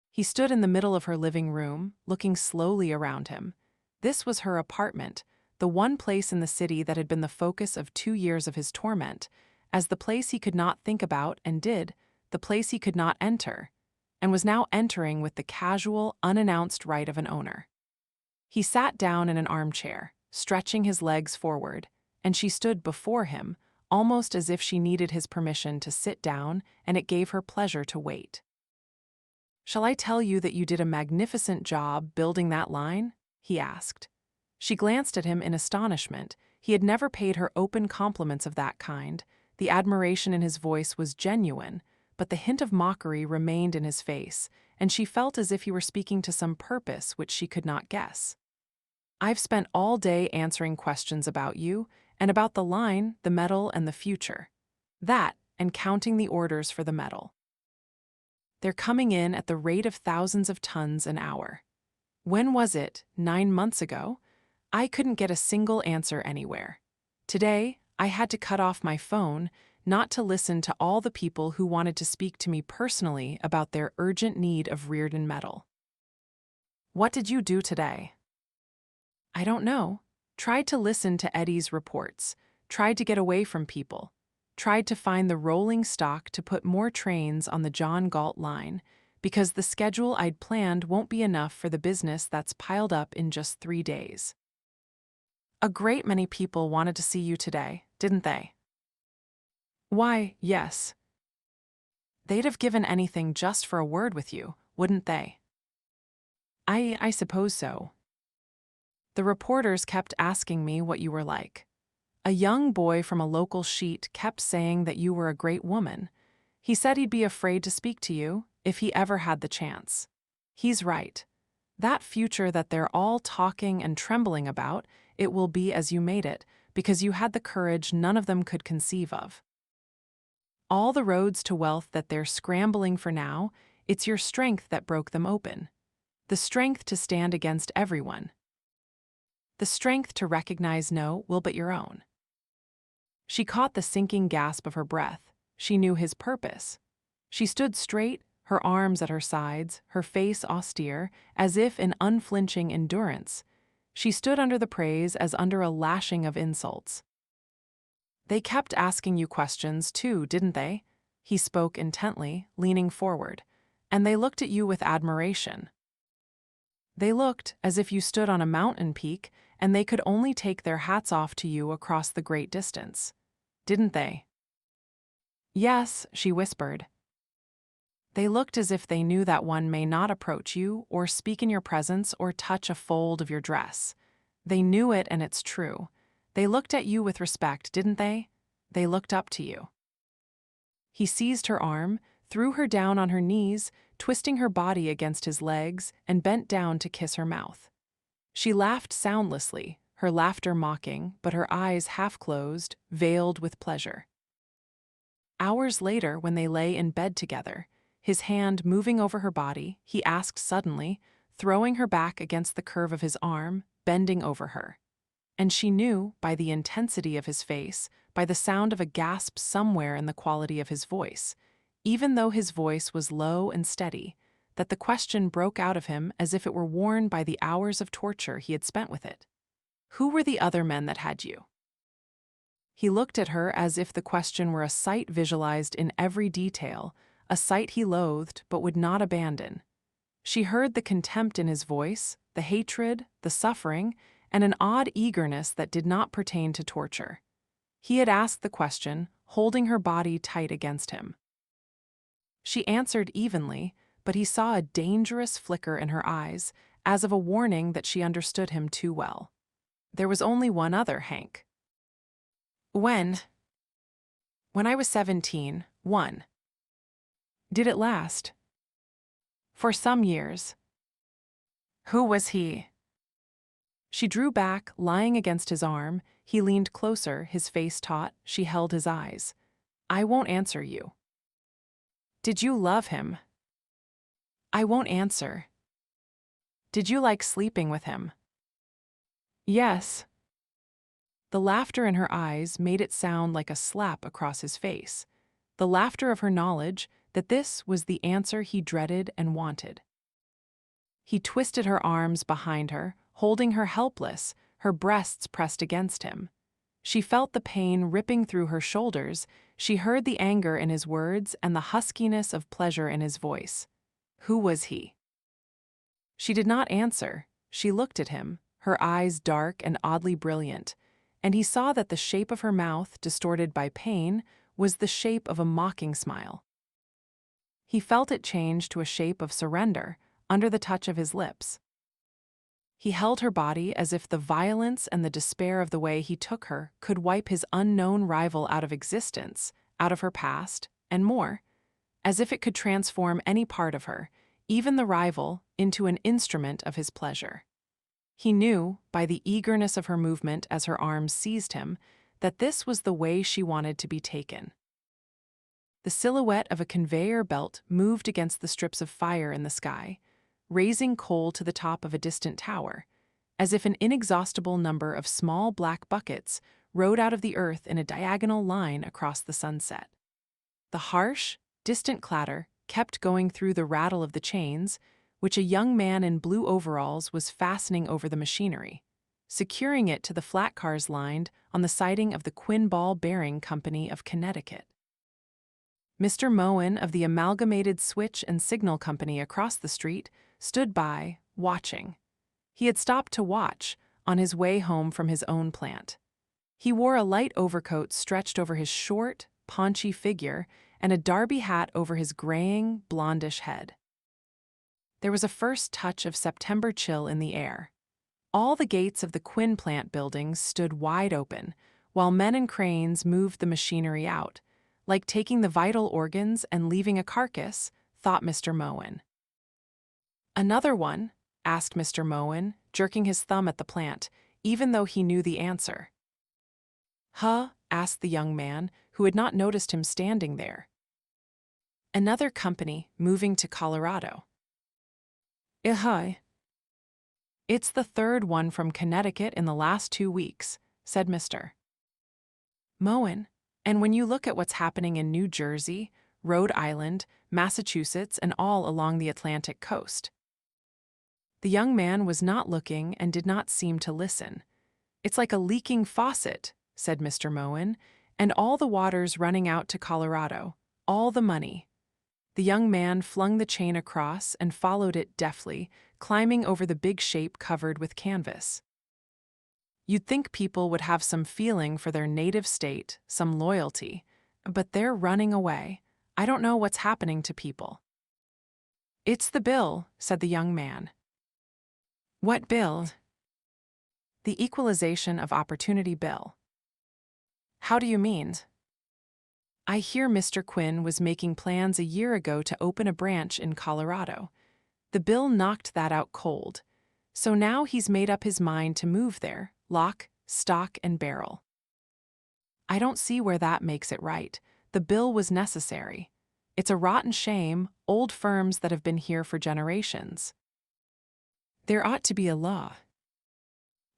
Speaker 1: He stood in the middle of her living room, looking slowly around him. This was her apartment, the one place in the city that had been the focus of 2 years of his torment, as the place he could not think about and did, the place he could not enter, and was now entering with the casual, unannounced right of an owner. He sat down in an armchair, stretching his legs forward, and she stood before him, almost as if she needed his permission to sit down, and it gave her pleasure to wait. "Shall I tell you that you did a magnificent job building that line?" he asked. She glanced at him in astonishment. He had never paid her open compliments of that kind. The admiration in his voice was genuine, but the hint of mockery remained in his face, and she felt as if he were speaking to some purpose which she could not guess. "I've spent all day answering questions about you, and about the line, the metal, and the future. That, and counting the orders for the metal. They're coming in at the rate of thousands of tons an hour. When was it? 9 months ago? I couldn't get a single answer anywhere. Today, I had to cut off my phone, not to listen to all the people who wanted to speak to me personally about their urgent need of Reardon metal. What did you do today?" "I don't know. Tried to listen to Eddie's reports, tried to get away from people, tried to find the rolling stock to put more trains on the John Galt line, because the schedule I'd planned won't be enough for the business that's piled up in just 3 days. A great many people wanted to see you today, didn't they?" "Why, yes. They'd have given anything just for a word with you, wouldn't they?" I suppose so. The reporters kept asking me what you were like. A young boy from a local sheet kept saying that you were a great woman. He said he'd be afraid to speak to you if he ever had the chance. He's right. That future that they're all talking and trembling about, it will be as you made it, because you had the courage none of them could conceive of. All the roads to wealth that they're scrambling for now, it's your strength that broke them open. The strength to stand against everyone. The strength to recognize no will but your own. She caught the sinking gasp of her breath. She knew his purpose. She stood straight, her arms at her sides, her face austere, as if in unflinching endurance. She stood under the praise as under a lashing of insults. They kept asking you questions too, didn't they? He spoke intently, leaning forward. And they looked at you with admiration. They looked as if you stood on a mountain peak and they could only take their hats off to you across the great distance. Didn't they? Yes, she whispered. They looked as if they knew that one may not approach you or speak in your presence or touch a fold of your dress. They knew it, and it's true. They looked at you with respect, didn't they? They looked up to you. He seized her arm, threw her down on her knees, twisting her body against his legs, and bent down to kiss her mouth. She laughed soundlessly, her laughter mocking, but her eyes half-closed, veiled with pleasure. Hours later, when they lay in bed together, his hand moving over her body, he asked suddenly, throwing her back against the curve of his arm, bending over her. And she knew, by the intensity of his face, by the sound of a gasp somewhere in the quality of his voice, even though his voice was low and steady, that the question broke out of him as if it were worn by the hours of torture he had spent with it. Who were the other men that had you? He looked at her as if the question were a sight visualized in every detail, a sight he loathed but would not abandon. She heard the contempt in his voice, the hatred, the suffering, and an odd eagerness that did not pertain to torture. He had asked the question, holding her body tight against him. She answered evenly, but he saw a dangerous flicker in her eyes, as of a warning that she understood him too well. There was only one other, Hank. When I was 17, one. Did it last? For some years. Who was he? She drew back, lying against his arm. He leaned closer, his face taut. She held his eyes. I won't answer you. Did you love him? I won't answer. Did you like sleeping with him? Yes. The laughter in her eyes made it sound like a slap across his face. The laughter of her knowledge that this was the answer he dreaded and wanted. He twisted her arms behind her, holding her helpless, her breasts pressed against him. She felt the pain ripping through her shoulders. She heard the anger in his words and the huskiness of pleasure in his voice. Who was he? She did not answer. She looked at him, her eyes dark and oddly brilliant, and he saw that the shape of her mouth, distorted by pain, was the shape of a mocking smile. He felt it change to a shape of surrender under the touch of his lips. He held her body as if the violence and the despair of the way he took her could wipe his unknown rival out of existence, out of her past, and more, as if it could transform any part of her, even the rival, into an instrument of his pleasure. He knew, by the eagerness of her movement as her arms seized him, that this was the way she wanted to be taken. The silhouette of a conveyor belt moved against the strips of fire in the sky, raising coal to the top of a distant tower, as if an inexhaustible number of small black buckets rode out of the earth in a diagonal line across the sunset. The harsh, distant clatter kept going through the rattle of the chains, which a young man in blue overalls was fastening over the machinery, securing it to the flat cars lined on the siding of the Quinn Ball Bearing Company of Connecticut. Mr. Moen of the Amalgamated Switch and Signal Company across the street stood by, watching. He had stopped to watch, on his way home from his own plant. He wore a light overcoat stretched over his short, paunchy figure and a derby hat over his graying, blondish head. There was a first touch of September chill in the air. All the gates of the Quinn plant buildings stood wide open, while men and cranes moved the machinery out, like taking the vital organs and leaving a carcass, thought Mr. Moen. Another one? Asked Mr. Moen, jerking his thumb at the plant, even though he knew the answer. Huh? Asked the young man, who had not noticed him standing there. Another company moving to Colorado. Hi. It's the third one from Connecticut in the last 2 weeks, said Mr. Moen. And when you look at what's happening in New Jersey, Rhode Island, Massachusetts, and all along the Atlantic coast. The young man was not looking and did not seem to listen. It's like a leaking faucet, said Mr. Moen, And all the water's running out to Colorado. All the money. The young man flung the chain across and followed it deftly, climbing over the big shape covered with canvas. You'd think people would have some feeling for their native state, some loyalty, but they're running away. I don't know what's happening to people. It's the bill, said the young man. What bill? The Equalization of Opportunity Bill. How do you mean? I hear Mr. Quinn was making plans a year ago to open a branch in Colorado. The bill knocked that out cold. So now he's made up his mind to move there, lock, stock, and barrel. I don't see where that makes it right. The bill was necessary. It's a rotten shame, old firms that have been here for generations. There ought to be a law.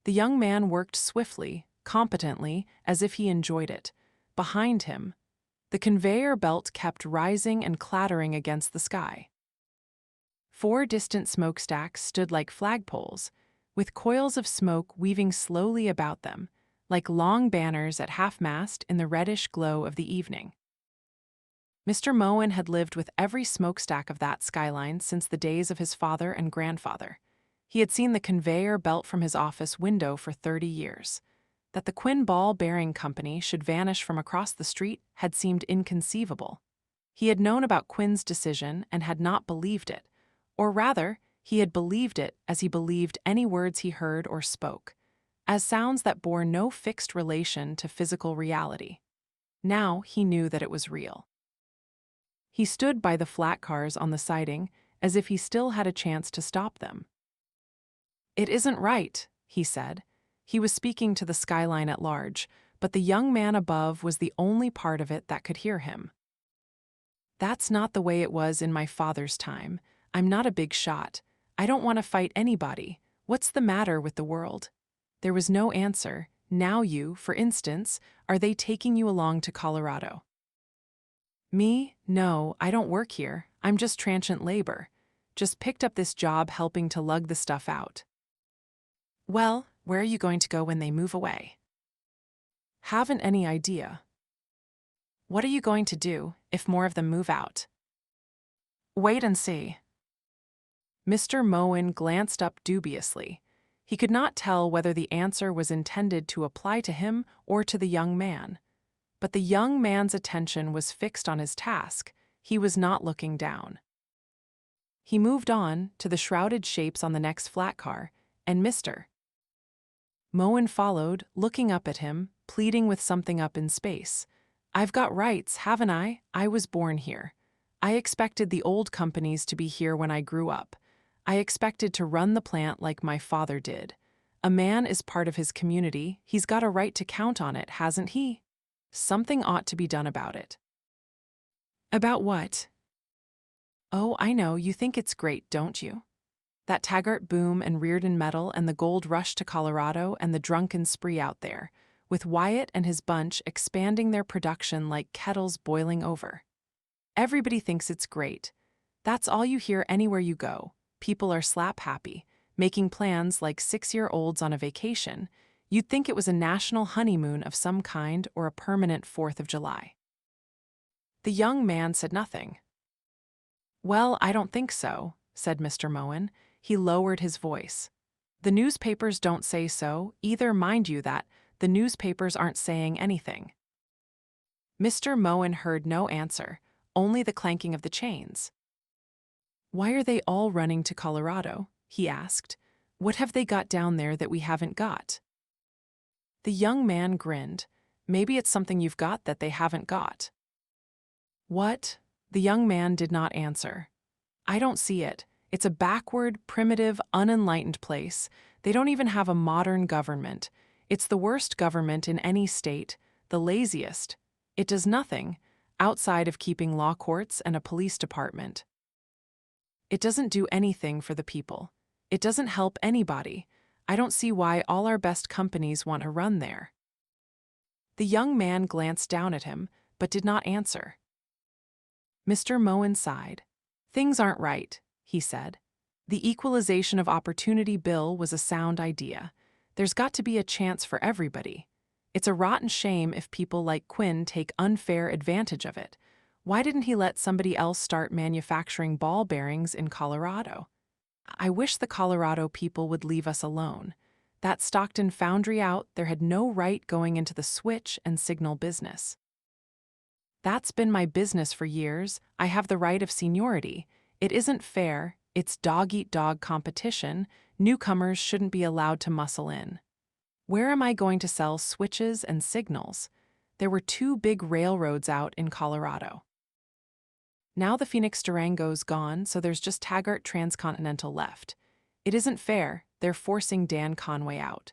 Speaker 1: The young man worked swiftly, competently, as if he enjoyed it. Behind him, the conveyor belt kept rising and clattering against the sky. 4 distant smokestacks stood like flagpoles, with coils of smoke weaving slowly about them, like long banners at half-mast in the reddish glow of the evening. Mr. Moen had lived with every smokestack of that skyline since the days of his father and grandfather. He had seen the conveyor belt from his office window for 30 years. That the Quinn Ball Bearing Company should vanish from across the street had seemed inconceivable. He had known about Quinn's decision and had not believed it, or rather, he had believed it as he believed any words he heard or spoke, as sounds that bore no fixed relation to physical reality. Now he knew that it was real. He stood by the flat cars on the siding as if he still had a chance to stop them. It isn't right, he said. He was speaking to the skyline at large, but the young man above was the only part of it that could hear him. That's not the way it was in my father's time. I'm not a big shot. I don't want to fight anybody. What's the matter with the world? There was no answer. Now you, for instance, are they taking you along to Colorado? Me? No, I don't work here. I'm just transient labor. Just picked up this job helping to lug the stuff out. Well, where are you going to go when they move away? Haven't any idea. What are you going to do if more of them move out? Wait and see. Mr. Moen glanced up dubiously. He could not tell whether the answer was intended to apply to him or to the young man. But the young man's attention was fixed on his task. He was not looking down. He moved on to the shrouded shapes on the next flat car, and Mr. Moen followed, looking up at him, pleading with something up in space. I've got rights, haven't I? I was born here. I expected the old companies to be here when I grew up. I expected to run the plant like my father did. A man is part of his community. He's got a right to count on it, hasn't he? Something ought to be done about it. About what? Oh, I know, you think it's great, don't you? That Taggart boom and Reardon metal and the gold rush to Colorado and the drunken spree out there, with Wyatt and his bunch expanding their production like kettles boiling over. Everybody thinks it's great. That's all you hear anywhere you go. People are slap happy, making plans like 6-year-olds on a vacation. You'd think it was a national honeymoon of some kind or a permanent 4th of July. The young man said nothing. Well, I don't think so, said Mr. Moen. He lowered his voice. The newspapers don't say so, either, mind you that. The newspapers aren't saying anything. Mr. Moen heard no answer, only the clanking of the chains. Why are they all running to Colorado? He asked. What have they got down there that we haven't got? The young man grinned. Maybe it's something you've got that they haven't got. What? The young man did not answer. I don't see it. It's a backward, primitive, unenlightened place. They don't even have a modern government. It's the worst government in any state, the laziest. It does nothing, outside of keeping law courts and a police department. It doesn't do anything for the people. It doesn't help anybody. I don't see why all our best companies want to run there. The young man glanced down at him, but did not answer. Mr. Moen sighed. Things aren't right, he said. The Equalization of Opportunity Bill was a sound idea. There's got to be a chance for everybody. It's a rotten shame if people like Quinn take unfair advantage of it. Why didn't he let somebody else start manufacturing ball bearings in Colorado? I wish the Colorado people would leave us alone. That Stockton foundry out there had no right going into the switch and signal business. That's been my business for years. I have the right of seniority. It isn't fair. It's dog-eat-dog competition. Newcomers shouldn't be allowed to muscle in. Where am I going to sell switches and signals? There were 2 big railroads out in Colorado. Now the Phoenix Durango's gone, so there's just Taggart Transcontinental left. It isn't fair. They're forcing Dan Conway out.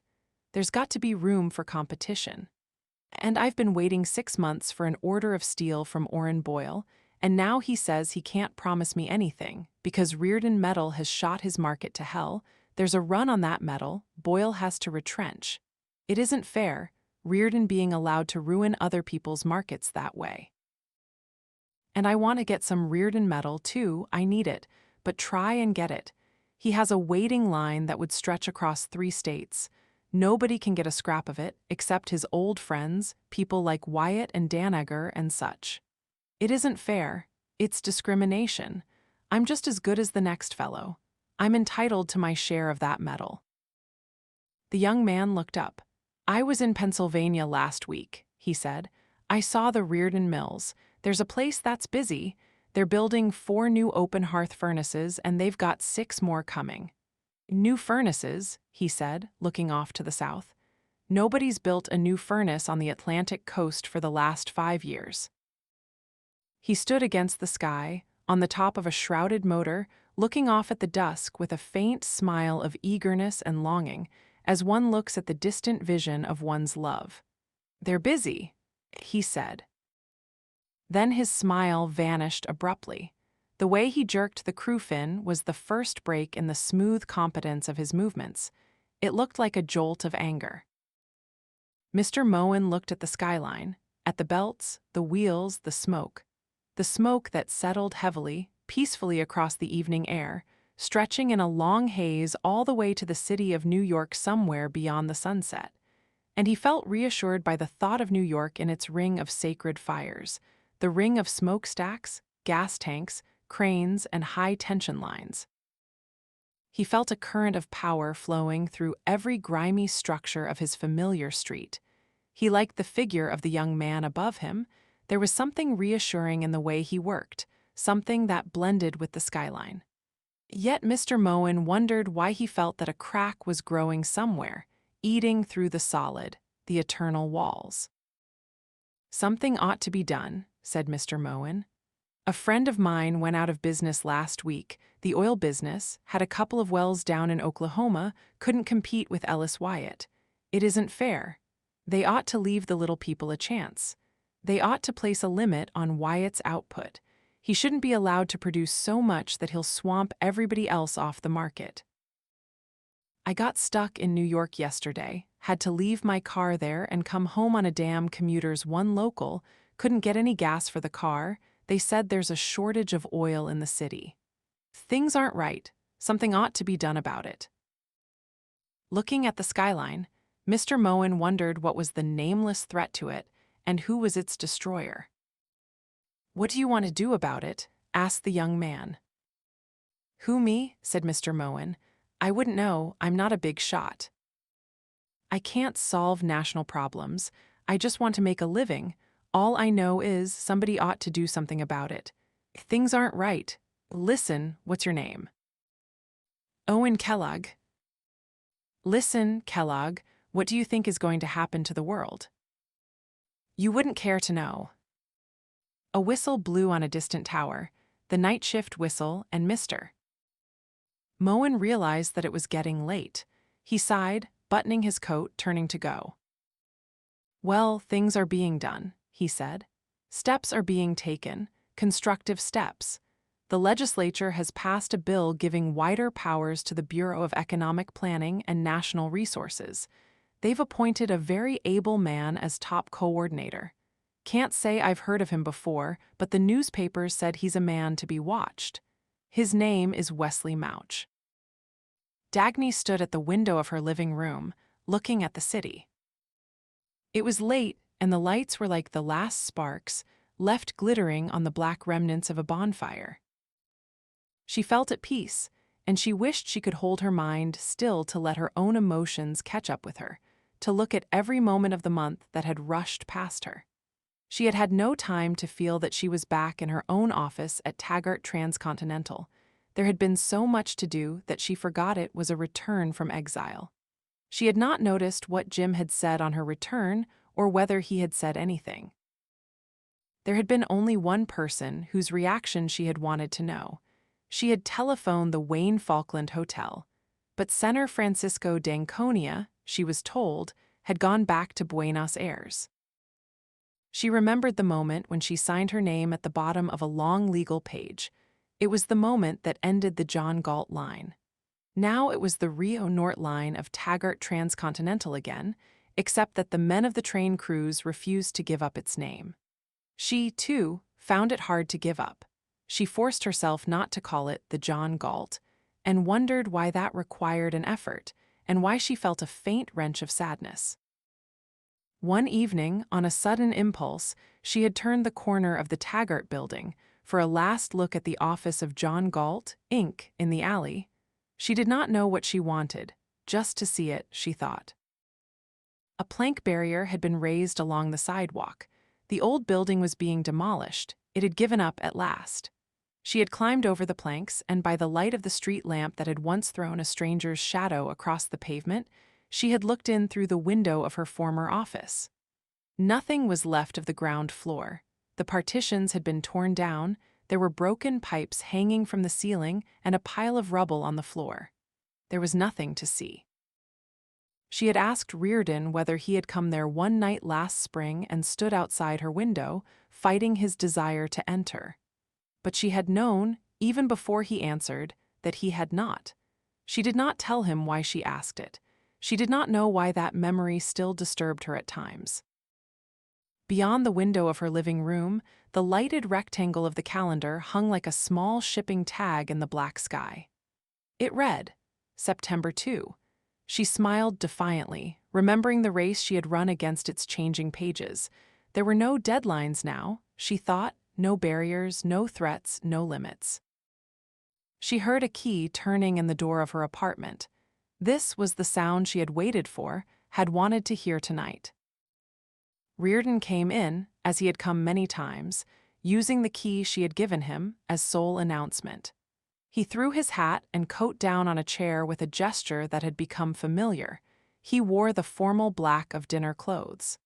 Speaker 1: There's got to be room for competition. And I've been waiting 6 months for an order of steel from Orrin Boyle, and now he says he can't promise me anything because Reardon Metal has shot his market to hell. There's a run on that metal. Boyle has to retrench. It isn't fair, Reardon being allowed to ruin other people's markets that way. And I want to get some Reardon metal too. I need it, but try and get it. He has a waiting line that would stretch across 3 states. Nobody can get a scrap of it except his old friends, people like Wyatt and Danager and such. It isn't fair. It's discrimination. I'm just as good as the next fellow. I'm entitled to my share of that metal. The young man looked up. I was in Pennsylvania last week, he said. I saw the Reardon Mills. There's a place that's busy. They're building 4 new open hearth furnaces and they've got 6 more coming. New furnaces, he said, looking off to the south. Nobody's built a new furnace on the Atlantic coast for the last 5 years. He stood against the sky, on the top of a shrouded motor, looking off at the dusk with a faint smile of eagerness and longing, as one looks at the distant vision of one's love. They're busy, he said. Then his smile vanished abruptly. The way he jerked the crew fin was the first break in the smooth competence of his movements. It looked like a jolt of anger. Mr. Moen looked at the skyline, at the belts, the wheels, the smoke that settled heavily, peacefully across the evening air, stretching in a long haze all the way to the city of New York somewhere beyond the sunset. And he felt reassured by the thought of New York in its ring of sacred fires, the ring of smokestacks, gas tanks, cranes, and high-tension lines. He felt a current of power flowing through every grimy structure of his familiar street. He liked the figure of the young man above him. There was something reassuring in the way he worked, something that blended with the skyline. Yet Mr. Moen wondered why he felt that a crack was growing somewhere, eating through the solid, the eternal walls. Something ought to be done, said Mr. Moen. A friend of mine went out of business last week. The oil business had a couple of wells down in Oklahoma, couldn't compete with Ellis Wyatt. It isn't fair. They ought to leave the little people a chance. They ought to place a limit on Wyatt's output. He shouldn't be allowed to produce so much that he'll swamp everybody else off the market. I got stuck in New York yesterday, had to leave my car there and come home on a damn commuter's one local, couldn't get any gas for the car. They said there's a shortage of oil in the city. Things aren't right. Something ought to be done about it. Looking at the skyline, Mr. Moen wondered what was the nameless threat to it and who was its destroyer. What do you want to do about it? Asked the young man. Who, me? Said Mr. Moen. I wouldn't know. I'm not a big shot. I can't solve national problems. I just want to make a living. All I know is somebody ought to do something about it. Things aren't right. Listen, what's your name? Owen Kellogg. Listen, Kellogg, what do you think is going to happen to the world? You wouldn't care to know. A whistle blew on a distant tower, the night shift whistle, and Mr. Moen realized that it was getting late. He sighed, buttoning his coat, turning to go. Well, things are being done, he said. Steps are being taken, constructive steps. The legislature has passed a bill giving wider powers to the Bureau of Economic Planning and National Resources. They've appointed a very able man as top coordinator. Can't say I've heard of him before, but the newspapers said he's a man to be watched. His name is Wesley Mouch. Dagny stood at the window of her living room, looking at the city. It was late, and the lights were like the last sparks, left glittering on the black remnants of a bonfire. She felt at peace, and she wished she could hold her mind still to let her own emotions catch up with her, to look at every moment of the month that had rushed past her. She had had no time to feel that she was back in her own office at Taggart Transcontinental. There had been so much to do that she forgot it was a return from exile. She had not noticed what Jim had said on her return or whether he had said anything. There had been only one person whose reaction she had wanted to know. She had telephoned the Wayne Falkland Hotel, but Senator Francisco d'Anconia, she was told, had gone back to Buenos Aires. She remembered the moment when she signed her name at the bottom of a long legal page. It was the moment that ended the John Galt line. Now it was the Rio Norte line of Taggart Transcontinental again, except that the men of the train crews refused to give up its name. She, too, found it hard to give up. She forced herself not to call it the John Galt, and wondered why that required an effort, and why she felt a faint wrench of sadness. One evening, on a sudden impulse, she had turned the corner of the Taggart building for a last look at the office of John Galt, Inc. in the alley. She did not know what she wanted, just to see it, she thought. A plank barrier had been raised along the sidewalk. The old building was being demolished. It had given up at last. She had climbed over the planks, and by the light of the street lamp that had once thrown a stranger's shadow across the pavement, she had looked in through the window of her former office. Nothing was left of the ground floor. The partitions had been torn down, there were broken pipes hanging from the ceiling and a pile of rubble on the floor. There was nothing to see. She had asked Reardon whether he had come there one night last spring and stood outside her window, fighting his desire to enter. But she had known, even before he answered, that he had not. She did not tell him why she asked it. She did not know why that memory still disturbed her at times. Beyond the window of her living room, the lighted rectangle of the calendar hung like a small shipping tag in the black sky. It read, September 2. She smiled defiantly, remembering the race she had run against its changing pages. There were no deadlines now, she thought, no barriers, no threats, no limits. She heard a key turning in the door of her apartment. This was the sound she had waited for, had wanted to hear tonight. Reardon came in, as he had come many times, using the key she had given him as sole announcement. He threw his hat and coat down on a chair with a gesture that had become familiar. He wore the formal black of dinner clothes.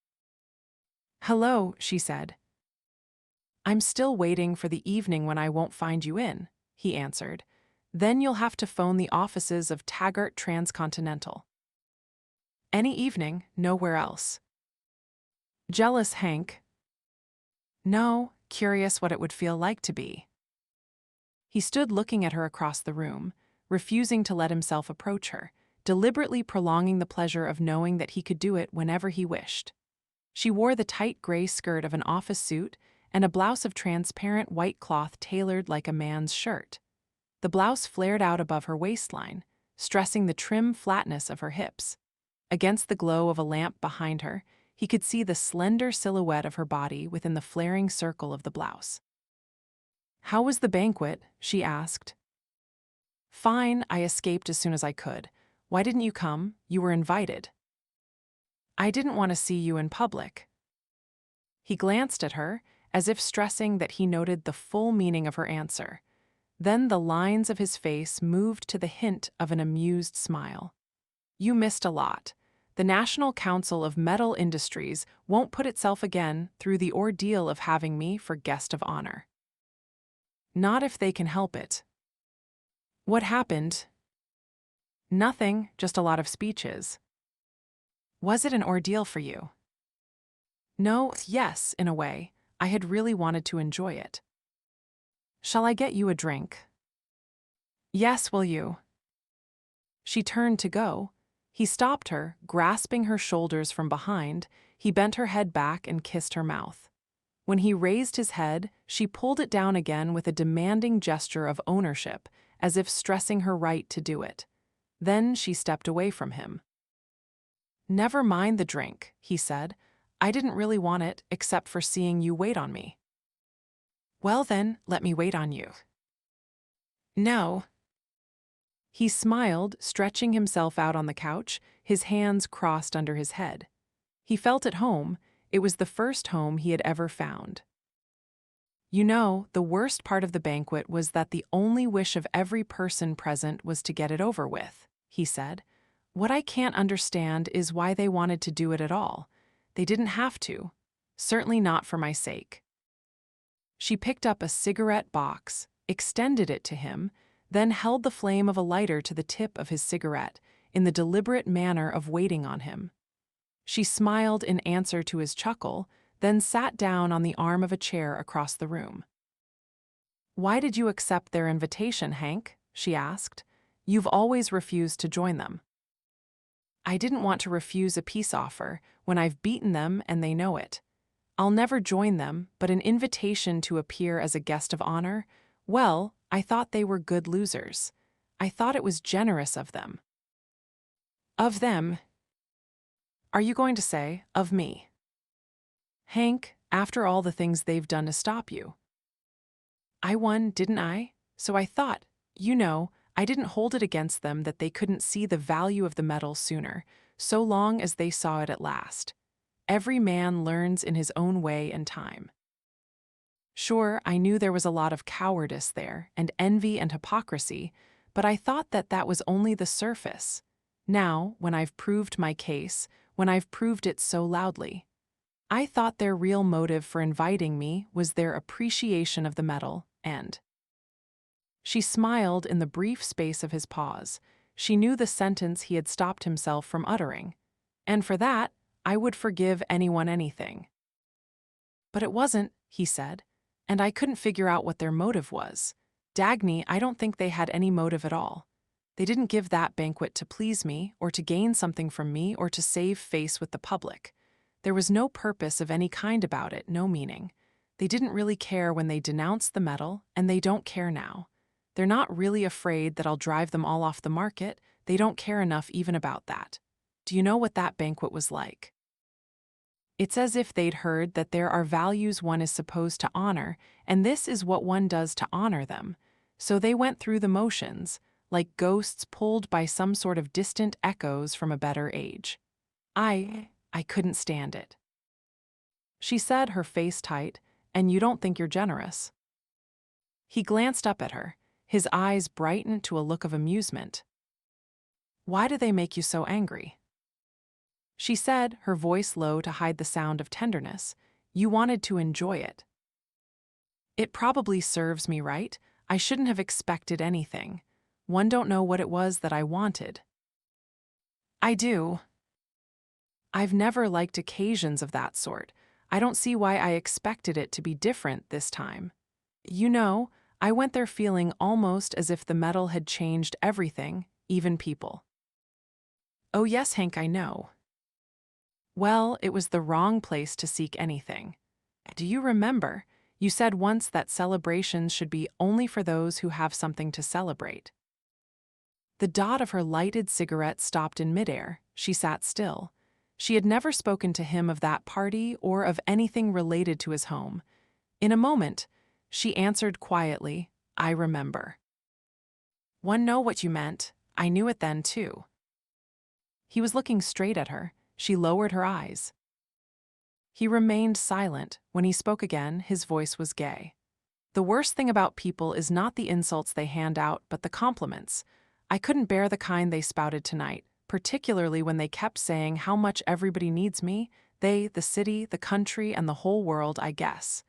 Speaker 1: "Hello," she said. "I'm still waiting for the evening when I won't find you in," he answered. "Then you'll have to phone the offices of Taggart Transcontinental." "Any evening, nowhere else." "Jealous, Hank?" "No, curious what it would feel like to be." He stood looking at her across the room, refusing to let himself approach her, deliberately prolonging the pleasure of knowing that he could do it whenever he wished. She wore the tight gray skirt of an office suit and a blouse of transparent white cloth tailored like a man's shirt. The blouse flared out above her waistline, stressing the trim flatness of her hips. Against the glow of a lamp behind her, he could see the slender silhouette of her body within the flaring circle of the blouse. "How was the banquet?" she asked. "Fine, I escaped as soon as I could. Why didn't you come? You were invited." "I didn't want to see you in public." He glanced at her, as if stressing that he noted the full meaning of her answer. Then the lines of his face moved to the hint of an amused smile. "You missed a lot. The National Council of Metal Industries won't put itself again through the ordeal of having me for guest of honor." "Not if they can help it." "What happened?" "Nothing, just a lot of speeches." "Was it an ordeal for you?" "No, yes, in a way. I had really wanted to enjoy it." "Shall I get you a drink?" "Yes, will you?" She turned to go. He stopped her, grasping her shoulders from behind. He bent her head back and kissed her mouth. When he raised his head, she pulled it down again with a demanding gesture of ownership, as if stressing her right to do it. Then she stepped away from him. "Never mind the drink," he said. I didn't really want it, except for seeing you wait on me. Well then, let me wait on you. No. He smiled, stretching himself out on the couch, his hands crossed under his head. He felt at home. It was the first home he had ever found. You know, the worst part of the banquet was that the only wish of every person present was to get it over with, he said. What I can't understand is why they wanted to do it at all. They didn't have to. Certainly not for my sake. She picked up a cigarette box, extended it to him, then held the flame of a lighter to the tip of his cigarette, in the deliberate manner of waiting on him. She smiled in answer to his chuckle, then sat down on the arm of a chair across the room. Why did you accept their invitation, Hank? She asked. You've always refused to join them. I didn't want to refuse a peace offer when I've beaten them and they know it. I'll never join them, but an invitation to appear as a guest of honor? Well, I thought they were good losers. I thought it was generous of them. Of them? Are you going to say, of me? Hank, after all the things they've done to stop you. I won, didn't I? So I thought, I didn't hold it against them that they couldn't see the value of the medal sooner, so long as they saw it at last. Every man learns in his own way and time. Sure, I knew there was a lot of cowardice there, and envy and hypocrisy, but I thought that that was only the surface. Now, when I've proved my case, when I've proved it so loudly, I thought their real motive for inviting me was their appreciation of the medal, and... She smiled in the brief space of his pause. She knew the sentence he had stopped himself from uttering. And for that, I would forgive anyone anything. But it wasn't, he said, and I couldn't figure out what their motive was. Dagny, I don't think they had any motive at all. They didn't give that banquet to please me, or to gain something from me, or to save face with the public. There was no purpose of any kind about it, no meaning. They didn't really care when they denounced the medal, and they don't care now. They're not really afraid that I'll drive them all off the market. They don't care enough even about that. Do you know what that banquet was like? It's as if they'd heard that there are values one is supposed to honor, and this is what one does to honor them. So they went through the motions, like ghosts pulled by some sort of distant echoes from a better age. I couldn't stand it. She said, her face tight, and you don't think you're generous. He glanced up at her. His eyes brightened to a look of amusement. Why do they make you so angry? She said, her voice low to hide the sound of tenderness. You wanted to enjoy it. It probably serves me right. I shouldn't have expected anything. One don't know what it was that I wanted. I do. I've never liked occasions of that sort. I don't see why I expected it to be different this time. I went there feeling almost as if the medal had changed everything, even people. Oh yes, Hank, I know. Well, it was the wrong place to seek anything. Do you remember? You said once that celebrations should be only for those who have something to celebrate. The dot of her lighted cigarette stopped in midair. She sat still. She had never spoken to him of that party or of anything related to his home. In a moment, she answered quietly, I remember. One know what you meant. I knew it then, too. He was looking straight at her. She lowered her eyes. He remained silent. When he spoke again, his voice was gay. The worst thing about people is not the insults they hand out, but the compliments. I couldn't bear the kind they spouted tonight, particularly when they kept saying how much everybody needs me, they, the city, the country, and the whole world, I guess.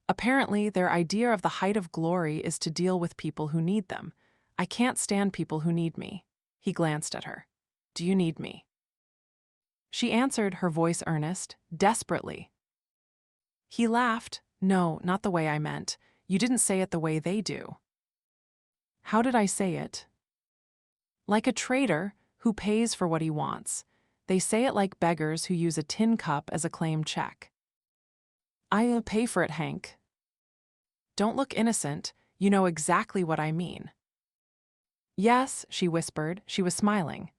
Speaker 1: Apparently, their idea of the height of glory is to deal with people who need them. I can't stand people who need me. He glanced at her. Do you need me? She answered, her voice earnest, desperately. He laughed. No, not the way I meant. You didn't say it the way they do. How did I say it? Like a trader who pays for what he wants. They say it like beggars who use a tin cup as a claim check. I'll pay for it, Hank. Don't look innocent. You know exactly what I mean. Yes, she whispered. She was smiling.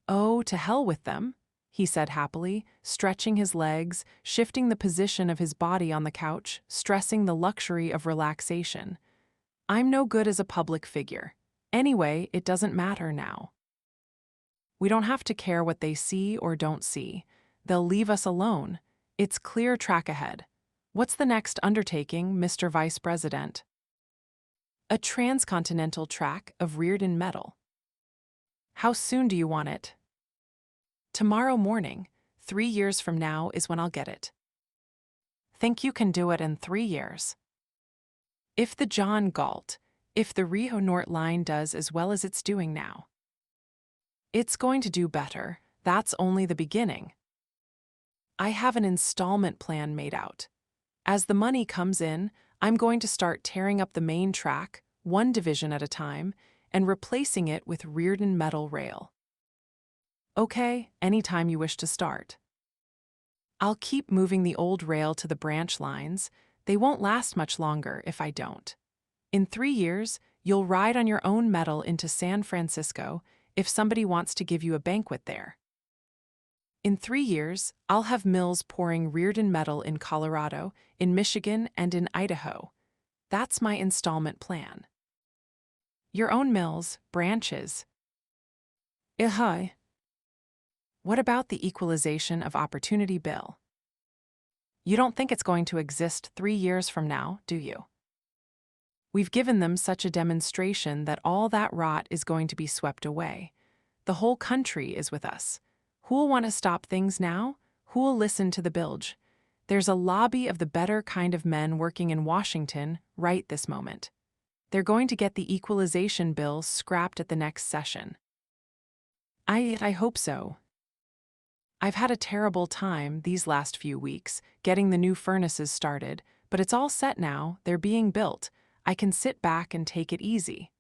Speaker 1: Oh, to hell with them. he said happily, stretching his legs, shifting the position of his body on the couch, stressing the luxury of relaxation. I'm no good as a public figure. Anyway, it doesn't matter now. We don't have to care what they see or don't see. They'll leave us alone. It's clear track ahead. What's the next undertaking, Mr. Vice President? A transcontinental track of Reardon metal. How soon do you want it? Tomorrow morning. 3 years from now is when I'll get it. Think you can do it in 3 years? If the John Galt, if the Rio Norte line does as well as it's doing now. It's going to do better. That's only the beginning. I have an installment plan made out. As the money comes in, I'm going to start tearing up the main track, one division at a time, and replacing it with Reardon metal rail. Okay, anytime you wish to start. I'll keep moving the old rail to the branch lines. They won't last much longer if I don't. In 3 years, you'll ride on your own metal into San Francisco if somebody wants to give you a banquet there. In 3 years, I'll have mills pouring Reardon metal in Colorado, in Michigan, and in Idaho. That's my installment plan. Your own mills, branches. What about the Equalization of Opportunity bill? You don't think it's going to exist 3 years from now, do you? We've given them such a demonstration that all that rot is going to be swept away. The whole country is with us. Who'll want to stop things now? Who'll listen to the bilge? There's a lobby of the better kind of men working in Washington right this moment. They're going to get the equalization bill scrapped at the next session. I hope so. I've had a terrible time these last few weeks getting the new furnaces started, but it's all set now, they're being built. I can sit back and take it easy.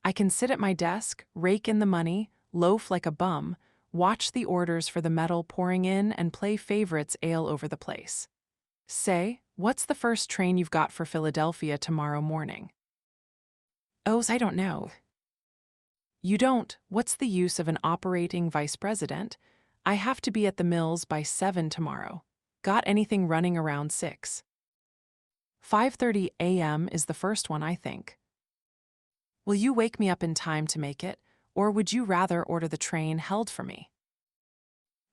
Speaker 1: I can sit at my desk, rake in the money, loaf like a bum, watch the orders for the metal pouring in and play favorites ale over the place. Say, what's the first train you've got for Philadelphia tomorrow morning? Oh, I don't know. You don't? What's the use of an operating vice president? I have to be at the mills by 7 tomorrow. Got anything running around 6? 5:30 a.m. is the first one, I think. Will you wake me up in time to make it, or would you rather order the train held for me?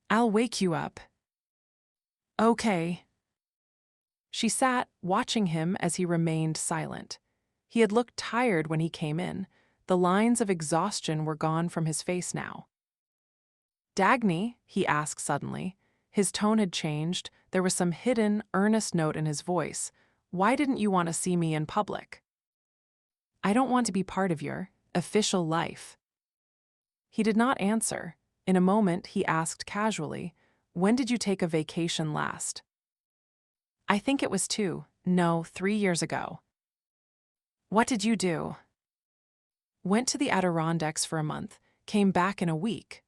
Speaker 1: I'll wake you up. Okay. She sat, watching him as he remained silent. He had looked tired when he came in. The lines of exhaustion were gone from his face now. Dagny, he asked suddenly. His tone had changed. There was some hidden, earnest note in his voice. Why didn't you want to see me in public? I don't want to be part of your official life. He did not answer. In a moment, he asked casually, when did you take a vacation last? I think it was 3 years ago. What did you do? Went to the Adirondacks for a month, came back in a week.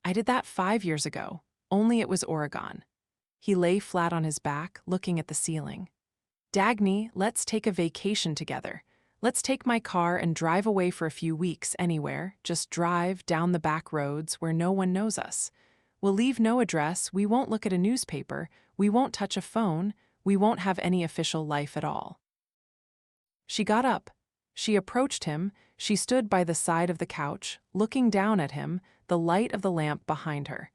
Speaker 1: I did that 5 years ago, only it was Oregon. He lay flat on his back, looking at the ceiling. Dagny, let's take a vacation together. Let's take my car and drive away for a few weeks anywhere, just drive down the back roads where no one knows us. We'll leave no address, we won't look at a newspaper, we won't touch a phone, we won't have any official life at all. She got up. She approached him, she stood by the side of the couch, looking down at him, the light of the lamp behind her.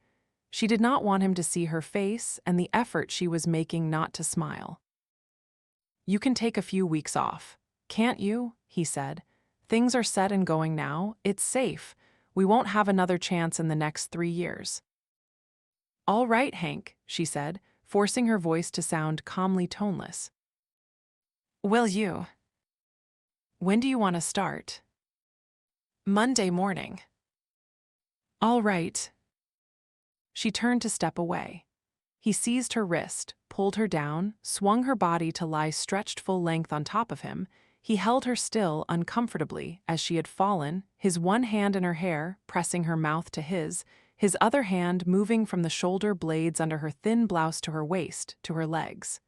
Speaker 1: She did not want him to see her face and the effort she was making not to smile. You can take a few weeks off. Can't you? He said. Things are set and going now, it's safe. We won't have another chance in the next 3 years. All right, Hank, she said, forcing her voice to sound calmly toneless. Will you? When do you want to start? Monday morning. All right. She turned to step away. He seized her wrist, pulled her down, swung her body to lie stretched full length on top of him. He held her still uncomfortably as she had fallen, his one hand in her hair, pressing her mouth to his other hand moving from the shoulder blades under her thin blouse to her waist, to her legs.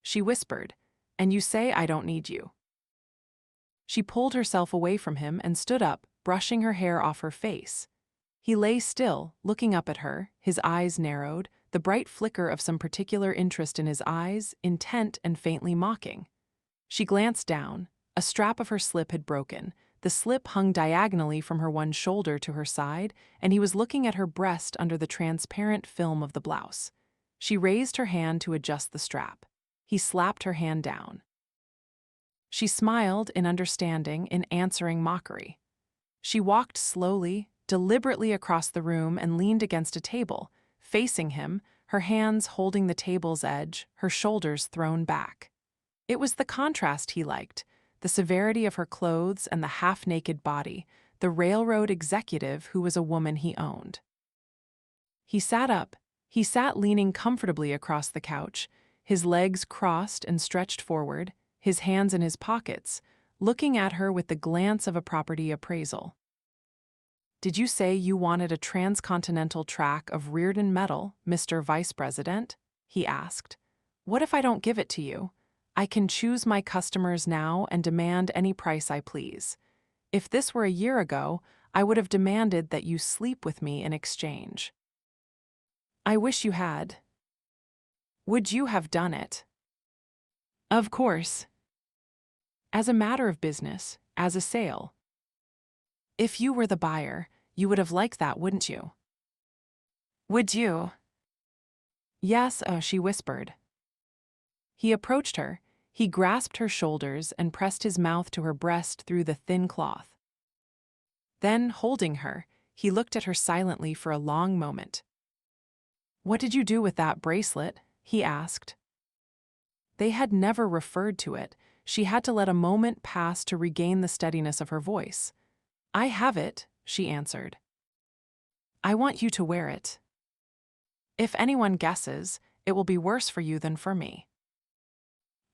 Speaker 1: She whispered, "And you say I don't need you." She pulled herself away from him and stood up, brushing her hair off her face. He lay still, looking up at her, his eyes narrowed, the bright flicker of some particular interest in his eyes, intent and faintly mocking. She glanced down. A strap of her slip had broken. The slip hung diagonally from her one shoulder to her side, and he was looking at her breast under the transparent film of the blouse. She raised her hand to adjust the strap. He slapped her hand down. She smiled in understanding, in answering mockery. She walked slowly, deliberately across the room and leaned against a table, facing him, her hands holding the table's edge, her shoulders thrown back. It was the contrast he liked, the severity of her clothes and the half-naked body, the railroad executive who was a woman he owned. He sat up. He sat leaning comfortably across the couch, his legs crossed and stretched forward, his hands in his pockets, looking at her with the glance of a property appraisal. "Did you say you wanted a transcontinental track of Reardon metal, Mr. Vice President?" he asked. "What if I don't give it to you? I can choose my customers now and demand any price I please. If this were a year ago, I would have demanded that you sleep with me in exchange." "I wish you had." "Would you have done it?" "Of course." "As a matter of business, as a sale." "If you were the buyer, you would have liked that, wouldn't you?" "Would you?" "Yes," she whispered. He approached her. He grasped her shoulders and pressed his mouth to her breast through the thin cloth. Then, holding her, he looked at her silently for a long moment. "What did you do with that bracelet?" he asked. They had never referred to it. She had to let a moment pass to regain the steadiness of her voice. "I have it," she answered. "I want you to wear it. If anyone guesses, it will be worse for you than for me."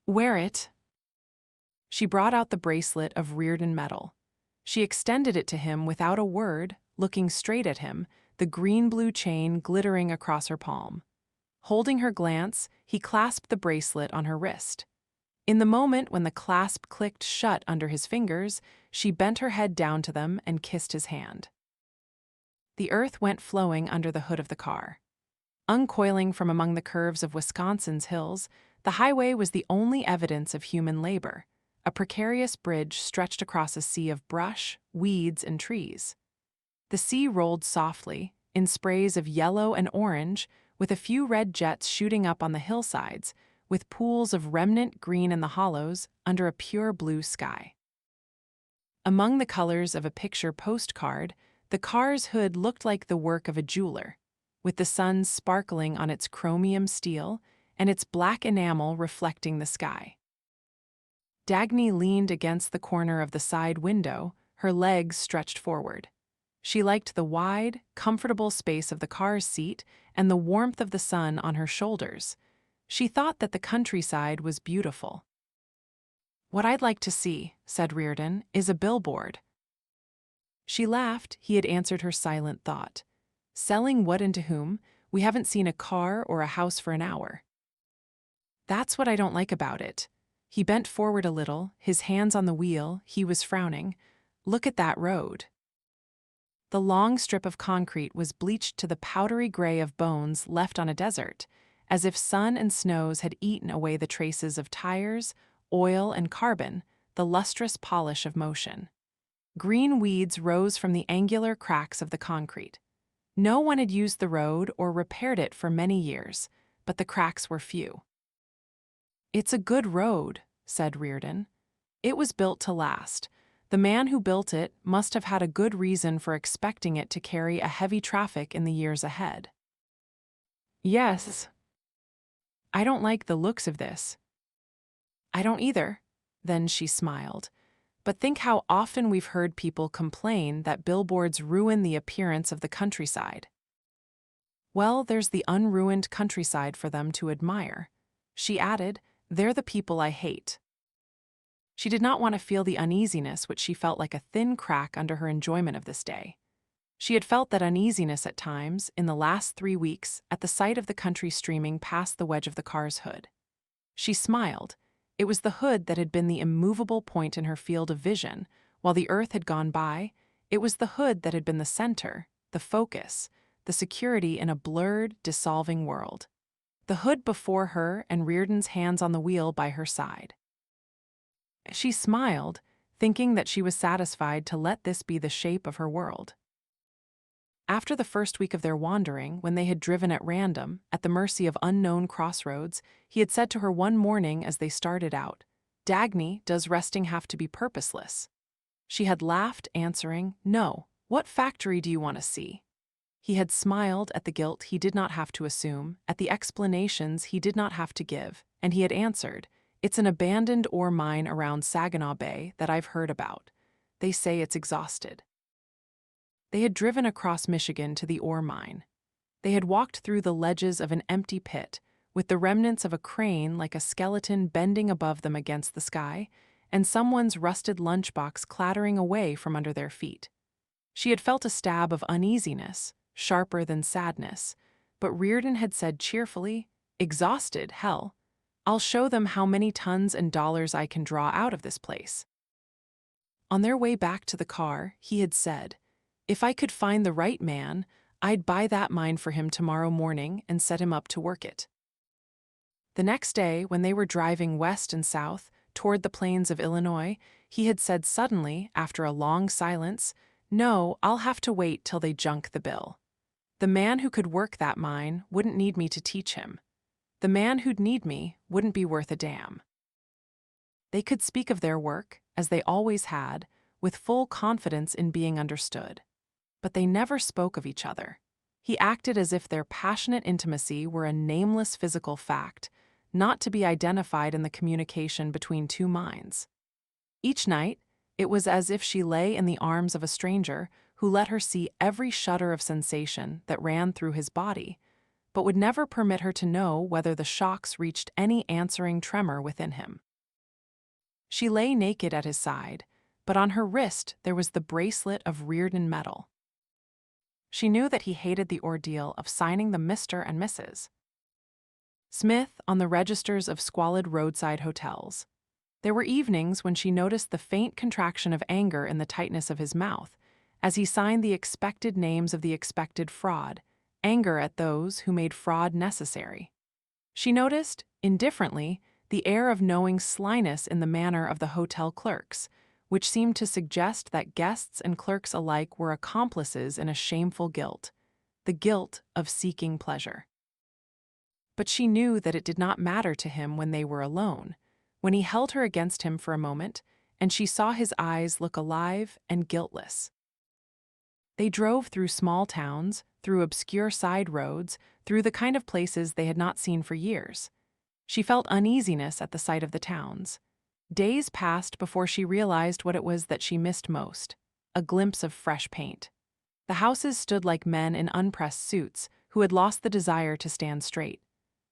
Speaker 1: "Wear it." She brought out the bracelet of Reardon metal. She extended it to him without a word, looking straight at him, the green-blue chain glittering across her palm. Holding her glance, he clasped the bracelet on her wrist. In the moment when the clasp clicked shut under his fingers, she bent her head down to them and kissed his hand. The earth went flowing under the hood of the car. Uncoiling from among the curves of Wisconsin's hills, the highway was the only evidence of human labor. A precarious bridge stretched across a sea of brush, weeds, and trees. The sea rolled softly, in sprays of yellow and orange, with a few red jets shooting up on the hillsides, with pools of remnant green in the hollows under a pure blue sky. Among the colors of a picture postcard, the car's hood looked like the work of a jeweler, with the sun sparkling on its chromium steel and its black enamel reflecting the sky. Dagny leaned against the corner of the side window, her legs stretched forward. She liked the wide, comfortable space of the car's seat and the warmth of the sun on her shoulders. She thought that the countryside was beautiful. "What I'd like to see," said Reardon, "is a billboard." She laughed. He had answered her silent thought. "Selling what and to whom? We haven't seen a car or a house for an hour." "That's what I don't like about it." He bent forward a little, his hands on the wheel. He was frowning. "Look at that road." The long strip of concrete was bleached to the powdery gray of bones left on a desert, as if sun and snows had eaten away the traces of tires, oil, and carbon, the lustrous polish of motion. Green weeds rose from the angular cracks of the concrete. No one had used the road or repaired it for many years, but the cracks were few. "It's a good road," said Reardon. "It was built to last. The man who built it must have had a good reason for expecting it to carry a heavy traffic in the years ahead." "Yes." "I don't like the looks of this." "I don't either." Then she smiled. "But think how often we've heard people complain that billboards ruin the appearance of the countryside." "Well, there's the unruined countryside for them to admire." She added, "They're the people I hate." She did not want to feel the uneasiness which she felt like a thin crack under her enjoyment of this day. She had felt that uneasiness at times, in the last 3 weeks, at the sight of the country streaming past the wedge of the car's hood. She smiled. It was the hood that had been the immovable point in her field of vision. While the earth had gone by, it was the hood that had been the center, the focus, the security in a blurred, dissolving world. The hood before her and Reardon's hands on the wheel by her side. She smiled, thinking that she was satisfied to let this be the shape of her world. After the first week of their wandering, when they had driven at random, at the mercy of unknown crossroads, he had said to her one morning as they started out, "Dagny, does resting have to be purposeless?" She had laughed, answering, "No. What factory do you want to see?" He had smiled at the guilt he did not have to assume, at the explanations he did not have to give, and he had answered, "It's an abandoned ore mine around Saginaw Bay that I've heard about. They say it's exhausted." They had driven across Michigan to the ore mine. They had walked through the ledges of an empty pit, with the remnants of a crane like a skeleton bending above them against the sky, and someone's rusted lunchbox clattering away from under their feet. She had felt a stab of uneasiness, sharper than sadness, but Reardon had said cheerfully, "Exhausted, hell. I'll show them how many tons and dollars I can draw out of this place." On their way back to the car, he had said, "If I could find the right man, I'd buy that mine for him tomorrow morning and set him up to work it." The next day, when they were driving west and south toward the plains of Illinois, he had said suddenly, after a long silence, "No, I'll have to wait till they junk the bill. The man who could work that mine wouldn't need me to teach him. The man who'd need me wouldn't be worth a damn." They could speak of their work, as they always had, with full confidence in being understood. But they never spoke of each other. He acted as if their passionate intimacy were a nameless physical fact, not to be identified in the communication between two minds. Each night, it was as if she lay in the arms of a stranger who let her see every shudder of sensation that ran through his body, but would never permit her to know whether the shocks reached any answering tremor within him. She lay naked at his side, but on her wrist there was the bracelet of Reardon metal. She knew that he hated the ordeal of signing the Mr. and Mrs. Smith on the registers of squalid roadside hotels. There were evenings when she noticed the faint contraction of anger in the tightness of his mouth, as he signed the expected names of the expected fraud, anger at those who made fraud necessary. She noticed, indifferently, the air of knowing slyness in the manner of the hotel clerks, which seemed to suggest that guests and clerks alike were accomplices in a shameful guilt, the guilt of seeking pleasure. But she knew that it did not matter to him when they were alone, when he held her against him for a moment, and she saw his eyes look alive and guiltless. They drove through small towns, through obscure side roads, through the kind of places they had not seen for years. She felt uneasiness at the sight of the towns. Days passed before she realized what it was that she missed most, a glimpse of fresh paint. The houses stood like men in unpressed suits who had lost the desire to stand straight.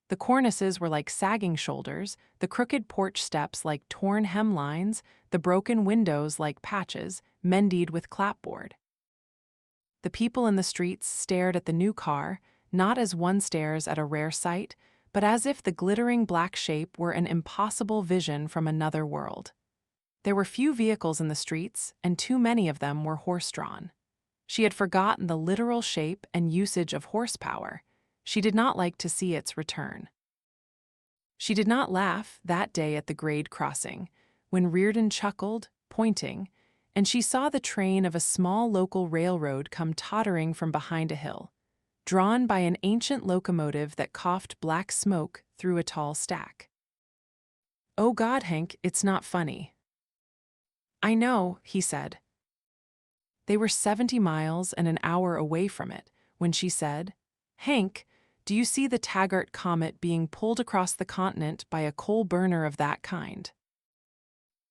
Speaker 1: The cornices were like sagging shoulders, the crooked porch steps like torn hemlines, the broken windows like patches, mended with clapboard. The people in the streets stared at the new car, not as one stares at a rare sight, but as if the glittering black shape were an impossible vision from another world. There were few vehicles in the streets, and too many of them were horse-drawn. She had forgotten the literal shape and usage of horsepower. She did not like to see its return. She did not laugh that day at the grade crossing, when Reardon chuckled, pointing, and she saw the train of a small local railroad come tottering from behind a hill, drawn by an ancient locomotive that coughed black smoke through a tall stack. "Oh God, Hank, it's not funny." "I know," he said. They were 70 miles and an hour away from it when she said, "Hank, do you see the Taggart comet being pulled across the continent by a coal burner of that kind?"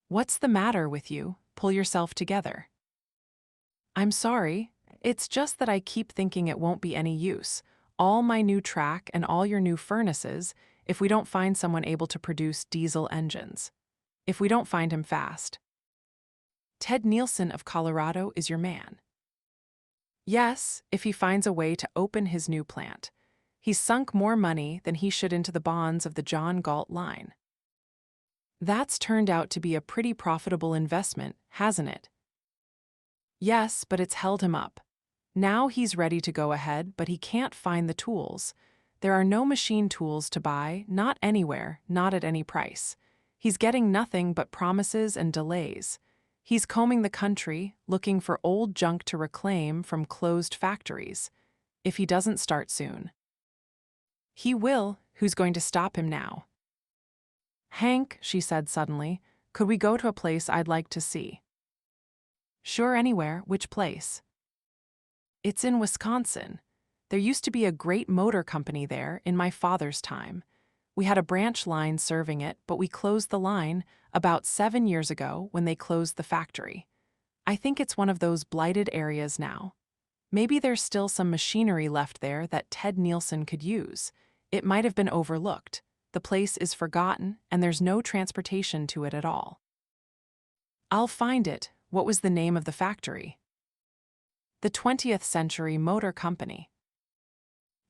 Speaker 1: "What's the matter with you? Pull yourself together." "I'm sorry. It's just that I keep thinking it won't be any use, all my new track and all your new furnaces, if we don't find someone able to produce diesel engines. If we don't find him fast." "Ted Nielsen of Colorado is your man." "Yes, if he finds a way to open his new plant. He's sunk more money than he should into the bonds of the John Galt line." "That's turned out to be a pretty profitable investment, hasn't it?" "Yes, but it's held him up. Now he's ready to go ahead, but he can't find the tools. There are no machine tools to buy, not anywhere, not at any price. He's getting nothing but promises and delays. He's combing the country, looking for old junk to reclaim from closed factories. If he doesn't start soon. He will. Who's going to stop him now? Hank, she said suddenly, could we go to a place I'd like to see? Sure, anywhere. Which place? It's in Wisconsin. There used to be a great motor company there in my father's time. We had a branch line serving it, but we closed the line about 7 years ago when they closed the factory. I think it's one of those blighted areas now. Maybe there's still some machinery left there that Ted Nielsen could use. It might have been overlooked. The place is forgotten, and there's no transportation to it at all. I'll find it. What was the name of the factory? The 20th Century Motor Company.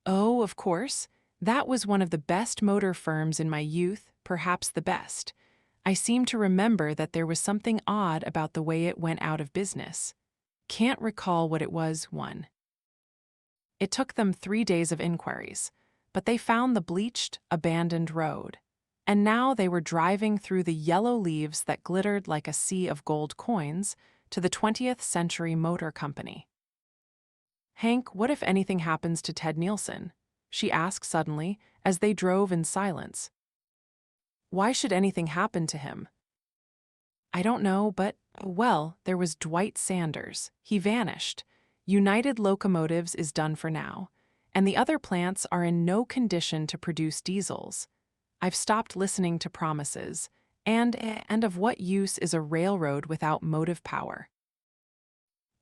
Speaker 1: Oh, of course. That was one of the best motor firms in my youth, perhaps the best. I seem to remember that there was something odd about the way it went out of business. Can't recall what it was. It took them 3 days of inquiries, but they found the bleached, abandoned road. And now they were driving through the yellow leaves that glittered like a sea of gold coins to the 20th Century Motor Company. Hank, what if anything happens to Ted Nielsen? She asked suddenly as they drove in silence. Why should anything happen to him? I don't know, but, well, there was Dwight Sanders. He vanished. United Locomotives is done for now, and the other plants are in no condition to produce diesels. I've stopped listening to promises, and of what use is a railroad without motive power?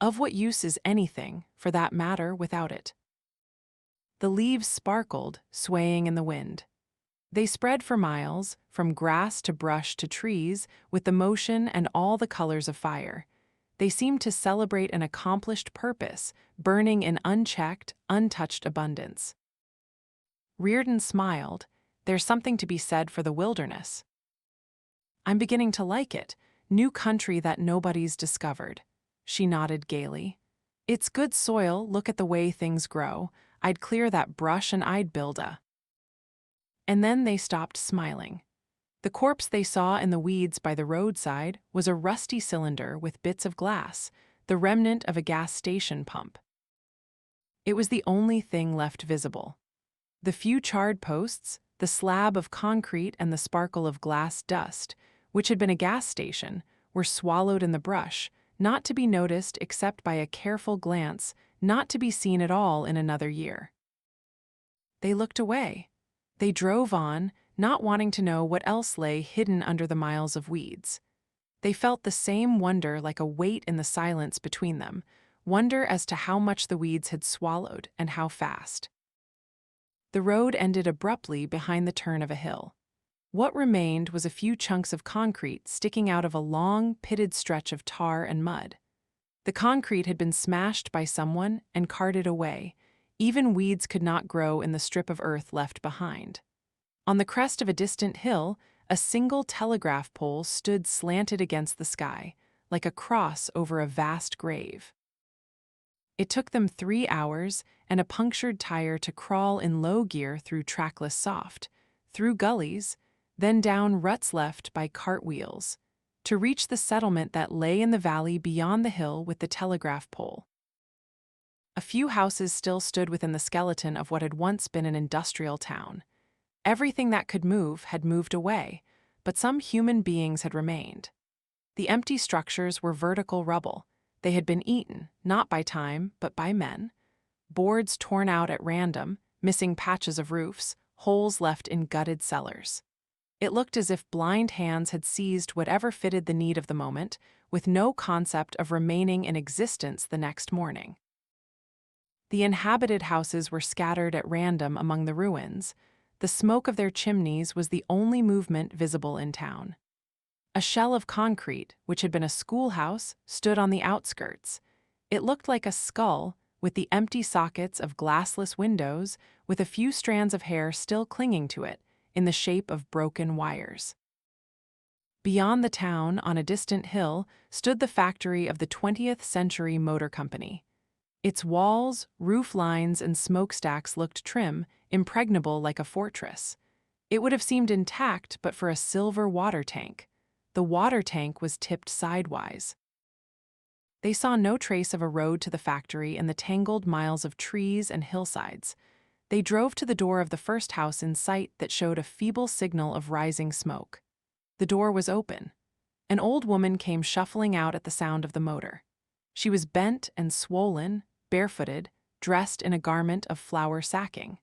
Speaker 1: Of what use is anything, for that matter, without it? The leaves sparkled, swaying in the wind. They spread for miles, from grass to brush to trees, with the motion and all the colors of fire. They seemed to celebrate an accomplished purpose, burning in unchecked, untouched abundance. Reardon smiled. There's something to be said for the wilderness. I'm beginning to like it. New country that nobody's discovered. She nodded gaily. It's good soil, look at the way things grow. I'd clear that brush and I'd build a... And then they stopped smiling. The corpse they saw in the weeds by the roadside was a rusty cylinder with bits of glass, the remnant of a gas station pump. It was the only thing left visible. The few charred posts, the slab of concrete and the sparkle of glass dust, which had been a gas station, were swallowed in the brush, not to be noticed except by a careful glance, not to be seen at all in another year. They looked away. They drove on, not wanting to know what else lay hidden under the miles of weeds. They felt the same wonder like a weight in the silence between them, wonder as to how much the weeds had swallowed and how fast. The road ended abruptly behind the turn of a hill. What remained was a few chunks of concrete sticking out of a long, pitted stretch of tar and mud. The concrete had been smashed by someone and carted away. Even weeds could not grow in the strip of earth left behind. On the crest of a distant hill, a single telegraph pole stood slanted against the sky, like a cross over a vast grave. It took them 3 hours and a punctured tire to crawl in low gear through trackless soft, through gullies, then down ruts left by cart wheels, to reach the settlement that lay in the valley beyond the hill with the telegraph pole. A few houses still stood within the skeleton of what had once been an industrial town. Everything that could move had moved away, but some human beings had remained. The empty structures were vertical rubble. They had been eaten, not by time, but by men. Boards torn out at random, missing patches of roofs, holes left in gutted cellars. It looked as if blind hands had seized whatever fitted the need of the moment, with no concept of remaining in existence the next morning. The inhabited houses were scattered at random among the ruins. The smoke of their chimneys was the only movement visible in town. A shell of concrete, which had been a schoolhouse, stood on the outskirts. It looked like a skull, with the empty sockets of glassless windows, with a few strands of hair still clinging to it, in the shape of broken wires. Beyond the town, on a distant hill, stood the factory of the 20th Century Motor Company. Its walls, roof lines, and smokestacks looked trim, impregnable like a fortress. It would have seemed intact but for a silver water tank. The water tank was tipped sidewise. They saw no trace of a road to the factory in the tangled miles of trees and hillsides. They drove to the door of the first house in sight that showed a feeble signal of rising smoke. The door was open. An old woman came shuffling out at the sound of the motor. She was bent and swollen, barefooted, dressed in a garment of flower sacking.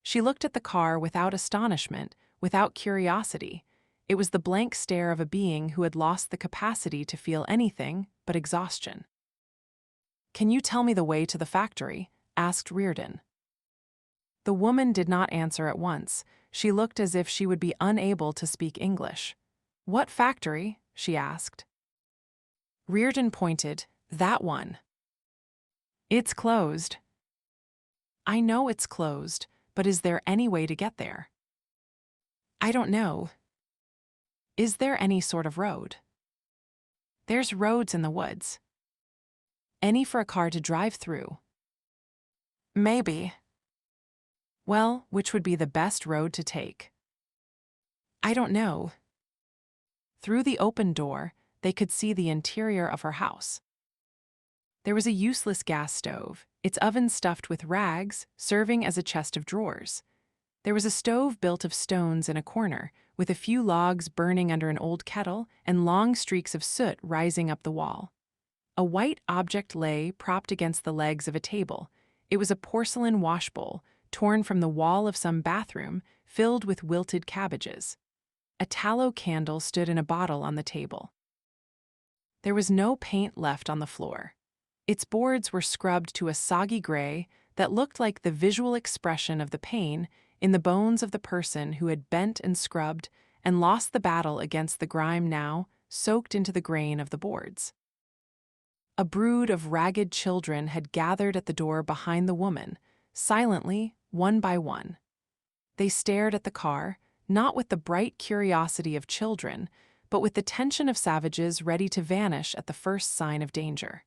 Speaker 1: She looked at the car without astonishment, without curiosity. It was the blank stare of a being who had lost the capacity to feel anything but exhaustion. "Can you tell me the way to the factory?" asked Reardon. The woman did not answer at once. She looked as if she would be unable to speak English. "What factory?" she asked. Reardon pointed. "That one." "It's closed." "I know it's closed, but is there any way to get there?" "I don't know." "Is there any sort of road?" "There's roads in the woods." "Any for a car to drive through?" "Maybe." "Well, which would be the best road to take?" "I don't know." Through the open door, they could see the interior of her house. There was a useless gas stove, its oven stuffed with rags, serving as a chest of drawers. There was a stove built of stones in a corner, with a few logs burning under an old kettle and long streaks of soot rising up the wall. A white object lay propped against the legs of a table. It was a porcelain washbowl, torn from the wall of some bathroom, filled with wilted cabbages. A tallow candle stood in a bottle on the table. There was no paint left on the floor. Its boards were scrubbed to a soggy gray that looked like the visual expression of the pain in the bones of the person who had bent and scrubbed and lost the battle against the grime now soaked into the grain of the boards. A brood of ragged children had gathered at the door behind the woman, silently, one by one. They stared at the car, not with the bright curiosity of children, but with the tension of savages ready to vanish at the first sign of danger.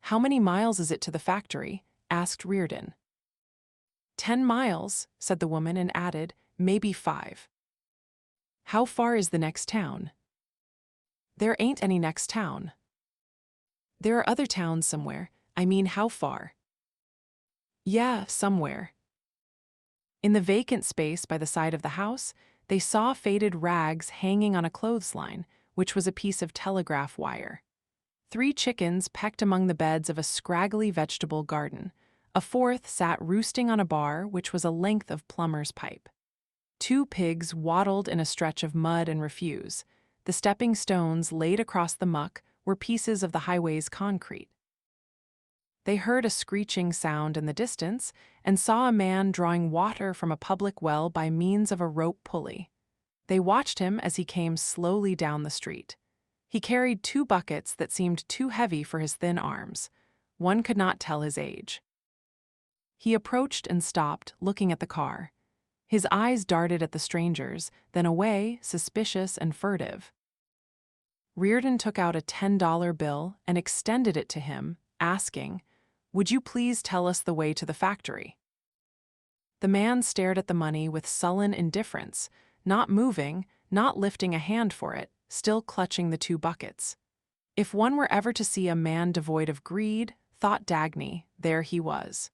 Speaker 1: "How many miles is it to the factory?" asked Reardon. 10 miles, said the woman, and added, "maybe 5. "How far is the next town?" "There ain't any next town." "There are other towns somewhere. I mean, how far?" "Yeah, somewhere." In the vacant space by the side of the house, they saw faded rags hanging on a clothesline, which was a piece of telegraph wire. 3 chickens pecked among the beds of a scraggly vegetable garden. A 4th sat roosting on a bar which was a length of plumber's pipe. 2 pigs waddled in a stretch of mud and refuse. The stepping stones laid across the muck were pieces of the highway's concrete. They heard a screeching sound in the distance and saw a man drawing water from a public well by means of a rope pulley. They watched him as he came slowly down the street. He carried 2 buckets that seemed too heavy for his thin arms. One could not tell his age. He approached and stopped, looking at the car. His eyes darted at the strangers, then away, suspicious and furtive. Reardon took out a $10 bill and extended it to him, asking, "Would you please tell us the way to the factory?" The man stared at the money with sullen indifference, not moving, not lifting a hand for it, still clutching the 2 buckets. If one were ever to see a man devoid of greed, thought Dagny, there he was.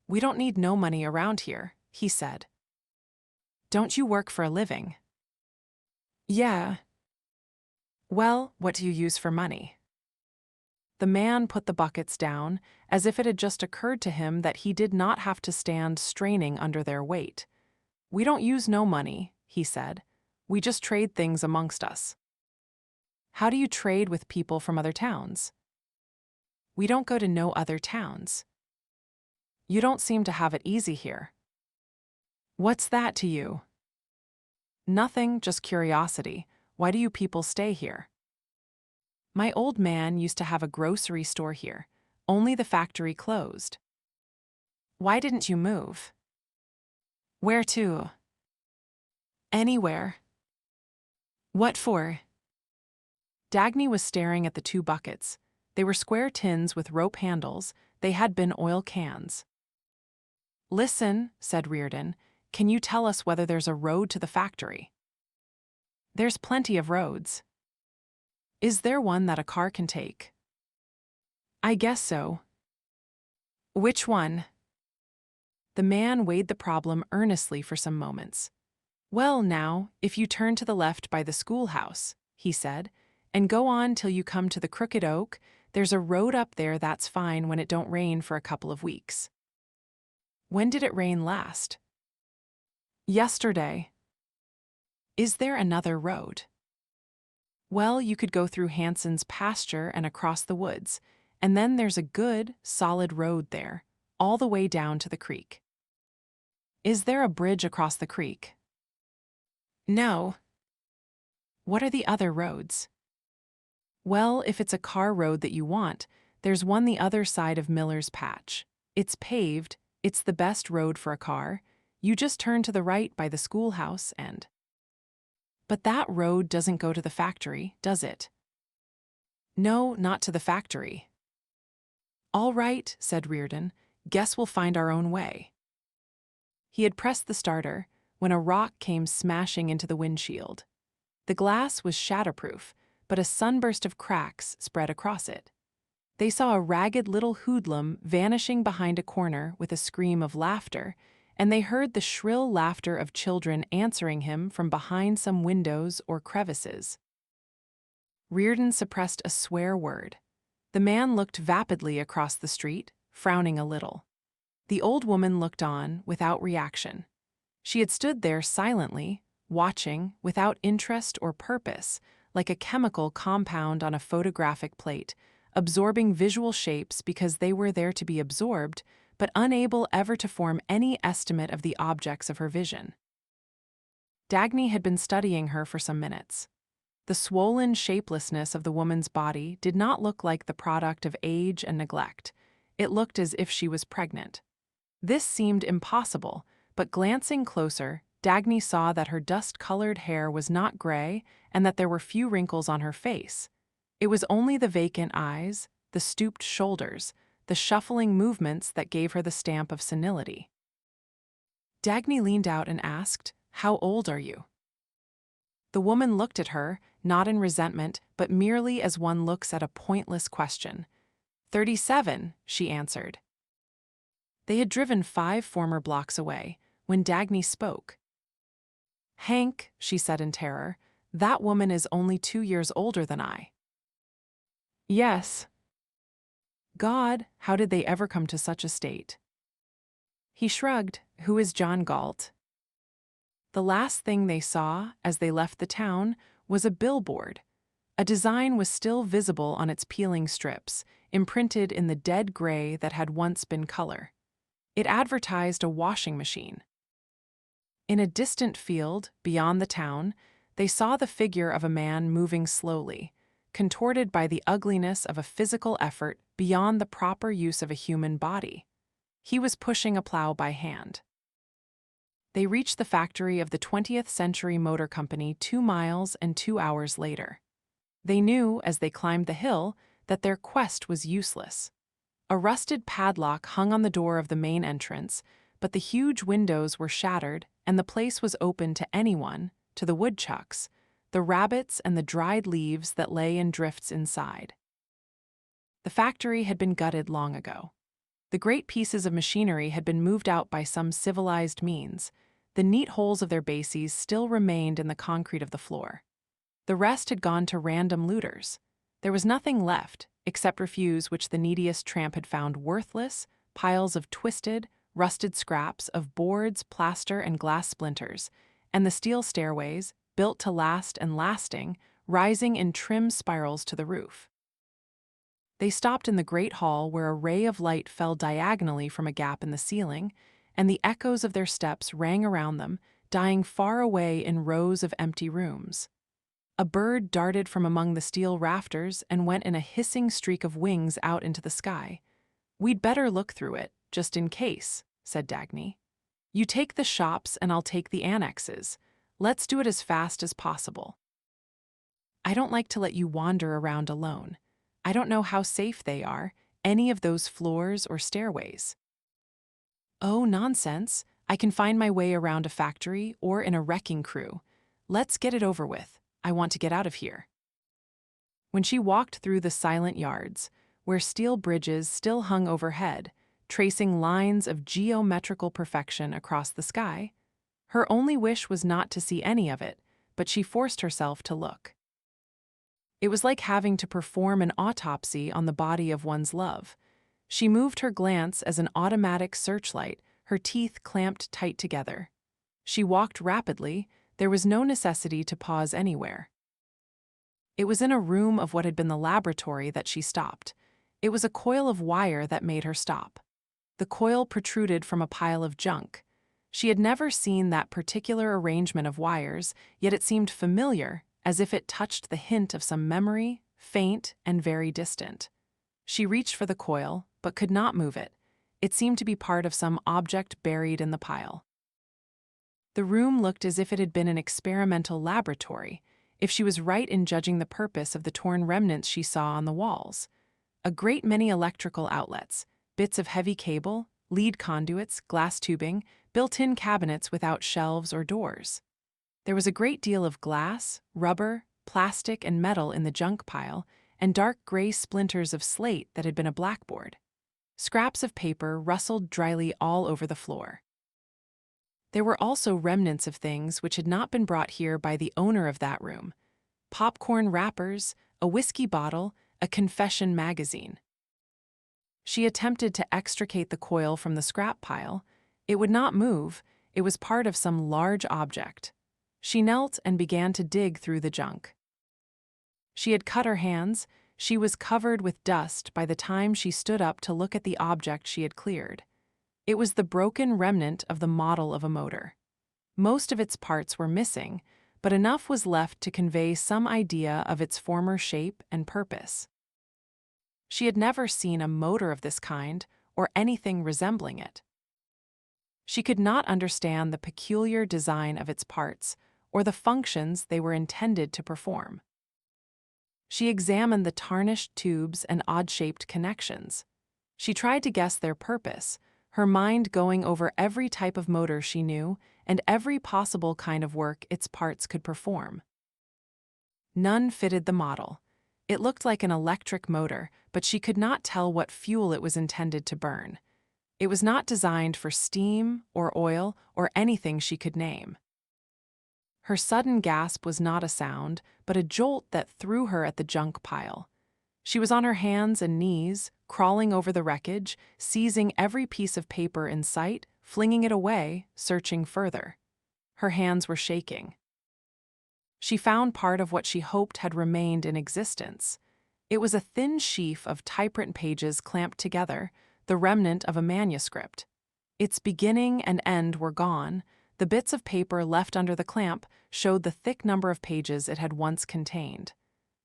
Speaker 1: "We don't need no money around here," he said. "Don't you work for a living?" "Yeah." "Well, what do you use for money?" The man put the buckets down, as if it had just occurred to him that he did not have to stand straining under their weight. "We don't use no money," he said. "We just trade things amongst us." "How do you trade with people from other towns?" "We don't go to no other towns." "You don't seem to have it easy here." "What's that to you?" "Nothing, just curiosity. Why do you people stay here?" "My old man used to have a grocery store here. Only the factory closed." "Why didn't you move?" "Where to?" "Anywhere." "What for?" Dagny was staring at the 2 buckets. They were square tins with rope handles. They had been oil cans. "Listen," said Reardon, "can you tell us whether there's a road to the factory?" "There's plenty of roads." "Is there one that a car can take?" "I guess so." "Which one?" The man weighed the problem earnestly for some moments. "Well, now, if you turn to the left by the schoolhouse," he said, "and go on till you come to the Crooked Oak, there's a road up there that's fine when it don't rain for a couple of weeks." "When did it rain last?" "Yesterday." "Is there another road?" "Well, you could go through Hanson's pasture and across the woods, and then there's a good, solid road there, all the way down to the creek." "Is there a bridge across the creek?" "No." "What are the other roads?" "Well, if it's a car road that you want, there's one the other side of Miller's Patch. It's paved, it's the best road for a car. You just turn to the right by the schoolhouse and—" "But that road doesn't go to the factory, does it?" "No, not to the factory." "All right," said Reardon, "guess we'll find our own way." He had pressed the starter when a rock came smashing into the windshield. The glass was shatterproof, but a sunburst of cracks spread across it. They saw a ragged little hoodlum vanishing behind a corner with a scream of laughter, and they heard the shrill laughter of children answering him from behind some windows or crevices. Reardon suppressed a swear word. The man looked vapidly across the street, frowning a little. The old woman looked on without reaction. She had stood there silently, watching, without interest or purpose, like a chemical compound on a photographic plate, absorbing visual shapes because they were there to be absorbed, but unable ever to form any estimate of the objects of her vision. Dagny had been studying her for some minutes. The swollen shapelessness of the woman's body did not look like the product of age and neglect. It looked as if she was pregnant. This seemed impossible, but glancing closer, Dagny saw that her dust-colored hair was not gray and that there were few wrinkles on her face. It was only the vacant eyes, the stooped shoulders, the shuffling movements that gave her the stamp of senility. Dagny leaned out and asked, "How old are you?" The woman looked at her, not in resentment, but merely as one looks at a pointless question. 37, she answered. They had driven 5 former blocks away, when Dagny spoke. "Hank," she said in terror, "that woman is only 2 years older than I." "Yes." "God, how did they ever come to such a state?" He shrugged. "Who is John Galt?" The last thing they saw, as they left the town, was a billboard. A design was still visible on its peeling strips, imprinted in the dead gray that had once been color. It advertised a washing machine. In a distant field, beyond the town, they saw the figure of a man moving slowly, contorted by the ugliness of a physical effort beyond the proper use of a human body. He was pushing a plow by hand. They reached the factory of the 20th Century Motor Company 2 miles and 2 hours later. They knew, as they climbed the hill, that their quest was useless. A rusted padlock hung on the door of the main entrance, but the huge windows were shattered and the place was open to anyone, to the woodchucks, the rabbits and the dried leaves that lay in drifts inside. The factory had been gutted long ago. The great pieces of machinery had been moved out by some civilized means. The neat holes of their bases still remained in the concrete of the floor. The rest had gone to random looters. There was nothing left, except refuse which the neediest tramp had found worthless, piles of twisted, rusted scraps of boards, plaster, and glass splinters, and the steel stairways, built to last and lasting, rising in trim spirals to the roof. They stopped in the great hall where a ray of light fell diagonally from a gap in the ceiling, and the echoes of their steps rang around them, dying far away in rows of empty rooms. A bird darted from among the steel rafters and went in a hissing streak of wings out into the sky. "We'd better look through it, just in case," said Dagny. "You take the shops and I'll take the annexes. Let's do it as fast as possible." "I don't like to let you wander around alone. I don't know how safe they are, any of those floors or stairways. Oh, nonsense. I can find my way around a factory or in a wrecking crew. Let's get it over with. I want to get out of here. When she walked through the silent yards, where steel bridges still hung overhead, tracing lines of geometrical perfection across the sky, her only wish was not to see any of it, but she forced herself to look. It was like having to perform an autopsy on the body of one's love. She moved her glance as an automatic searchlight, her teeth clamped tight together. She walked rapidly, there was no necessity to pause anywhere. It was in a room of what had been the laboratory that she stopped. It was a coil of wire that made her stop. The coil protruded from a pile of junk. She had never seen that particular arrangement of wires, yet it seemed familiar, as if it touched the hint of some memory, faint and very distant. She reached for the coil, but could not move it. It seemed to be part of some object buried in the pile. The room looked as if it had been an experimental laboratory, if she was right in judging the purpose of the torn remnants she saw on the walls. A great many electrical outlets, bits of heavy cable, lead conduits, glass tubing, built-in cabinets without shelves or doors. There was a great deal of glass, rubber, plastic, and metal in the junk pile, and dark gray splinters of slate that had been a blackboard. Scraps of paper rustled dryly all over the floor. There were also remnants of things which had not been brought here by the owner of that room. Popcorn wrappers, a whiskey bottle, a confession magazine. She attempted to extricate the coil from the scrap pile. It would not move, it was part of some large object. She knelt and began to dig through the junk. She had cut her hands, she was covered with dust by the time she stood up to look at the object she had cleared. It was the broken remnant of the model of a motor. Most of its parts were missing, but enough was left to convey some idea of its former shape and purpose. She had never seen a motor of this kind or anything resembling it. She could not understand the peculiar design of its parts or the functions they were intended to perform. She examined the tarnished tubes and odd-shaped connections. She tried to guess their purpose, her mind going over every type of motor she knew and every possible kind of work its parts could perform. None fitted the model. It looked like an electric motor, but she could not tell what fuel it was intended to burn. It was not designed for steam or oil or anything she could name. Her sudden gasp was not a sound, but a jolt that threw her at the junk pile. She was on her hands and knees, crawling over the wreckage, seizing every piece of paper in sight, flinging it away, searching further. Her hands were shaking. She found part of what she hoped had remained in existence. It was a thin sheaf of typewritten pages clamped together, the remnant of a manuscript. Its beginning and end were gone. The bits of paper left under the clamp showed the thick number of pages it had once contained.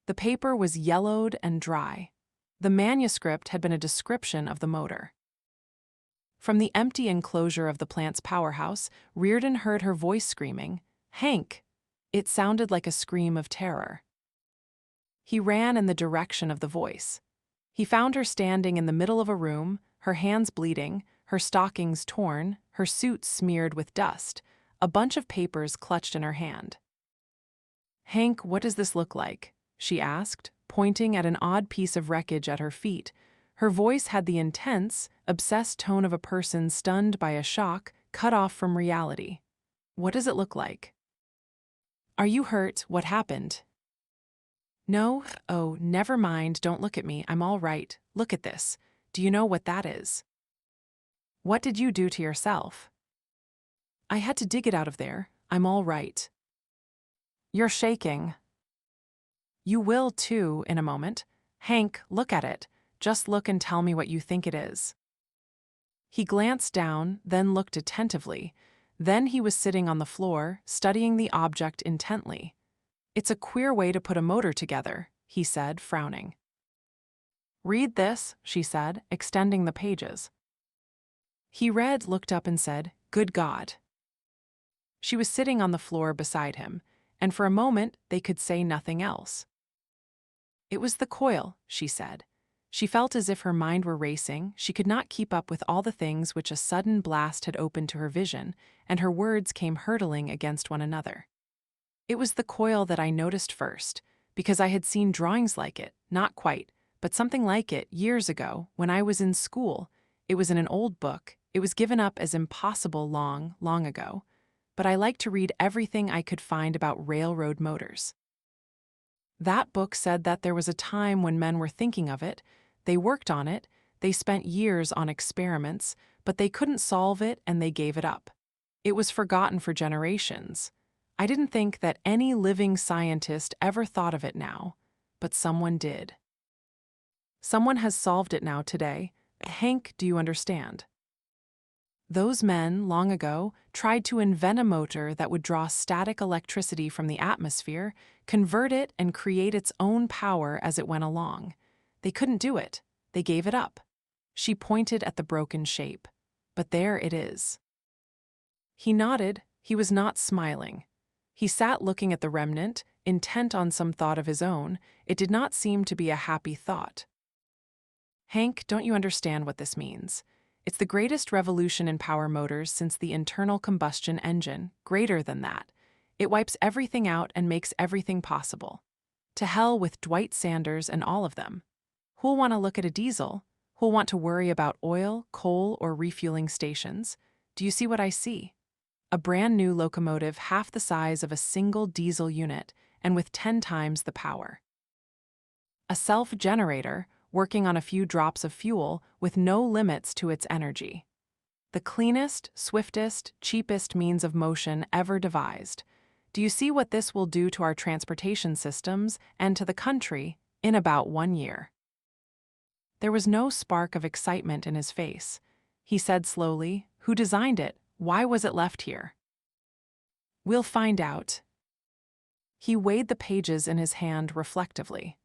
Speaker 1: The paper was yellowed and dry. The manuscript had been a description of the motor. From the empty enclosure of the plant's powerhouse, Reardon heard her voice screaming, "Hank!" It sounded like a scream of terror. He ran in the direction of the voice. He found her standing in the middle of a room, her hands bleeding, her stockings torn, her suit smeared with dust, a bunch of papers clutched in her hand. "Hank, what does this look like?" she asked, pointing at an odd piece of wreckage at her feet. Her voice had the intense, obsessed tone of a person stunned by a shock, cut off from reality. "What does it look like?" "Are you hurt? What happened?" "No, oh, never mind, don't look at me, I'm all right. Look at this. Do you know what that is?" "What did you do to yourself?" "I had to dig it out of there. I'm all right." "You're shaking." "You will too, in a moment. Hank, look at it. Just look and tell me what you think it is." He glanced down, then looked attentively. Then he was sitting on the floor, studying the object intently. "It's a queer way to put a motor together," he said, frowning. "Read this," she said, extending the pages. He read, looked up and said, "Good God." She was sitting on the floor beside him, and for a moment they could say nothing else. It was the coil, she said. She felt as if her mind were racing. She could not keep up with all the things which a sudden blast had opened to her vision, and her words came hurtling against one another. It was the coil that I noticed first, because I had seen drawings like it, not quite, but something like it years ago when I was in school. It was in an old book. It was given up as impossible long, long ago. But I liked to read everything I could find about railroad motors. That book said that there was a time when men were thinking of it, they worked on it, they spent years on experiments, but they couldn't solve it and they gave it up. It was forgotten for generations. I didn't think that any living scientist ever thought of it now, but someone did. Someone has solved it now today. Hank, do you understand? Those men, long ago, tried to invent a motor that would draw static electricity from the atmosphere, convert it, and create its own power as it went along. They couldn't do it. They gave it up. She pointed at the broken shape. But there it is. He nodded. He was not smiling. He sat looking at the remnant, intent on some thought of his own. It did not seem to be a happy thought. Hank, don't you understand what this means? It's the greatest revolution in power motors since the internal combustion engine, greater than that. It wipes everything out and makes everything possible. To hell with Dwight Sanders and all of them. Who'll want to look at a diesel? Who'll want to worry about oil, coal, or refueling stations? Do you see what I see? A brand new locomotive half the size of a single diesel unit and with 10 times the power. A self-generator working on a few drops of fuel with no limits to its energy. The cleanest, swiftest, cheapest means of motion ever devised. Do you see what this will do to our transportation systems and to the country in about 1 year? There was no spark of excitement in his face. He said slowly, "Who designed it? Why was it left here?" "We'll find out." He weighed the pages in his hand reflectively.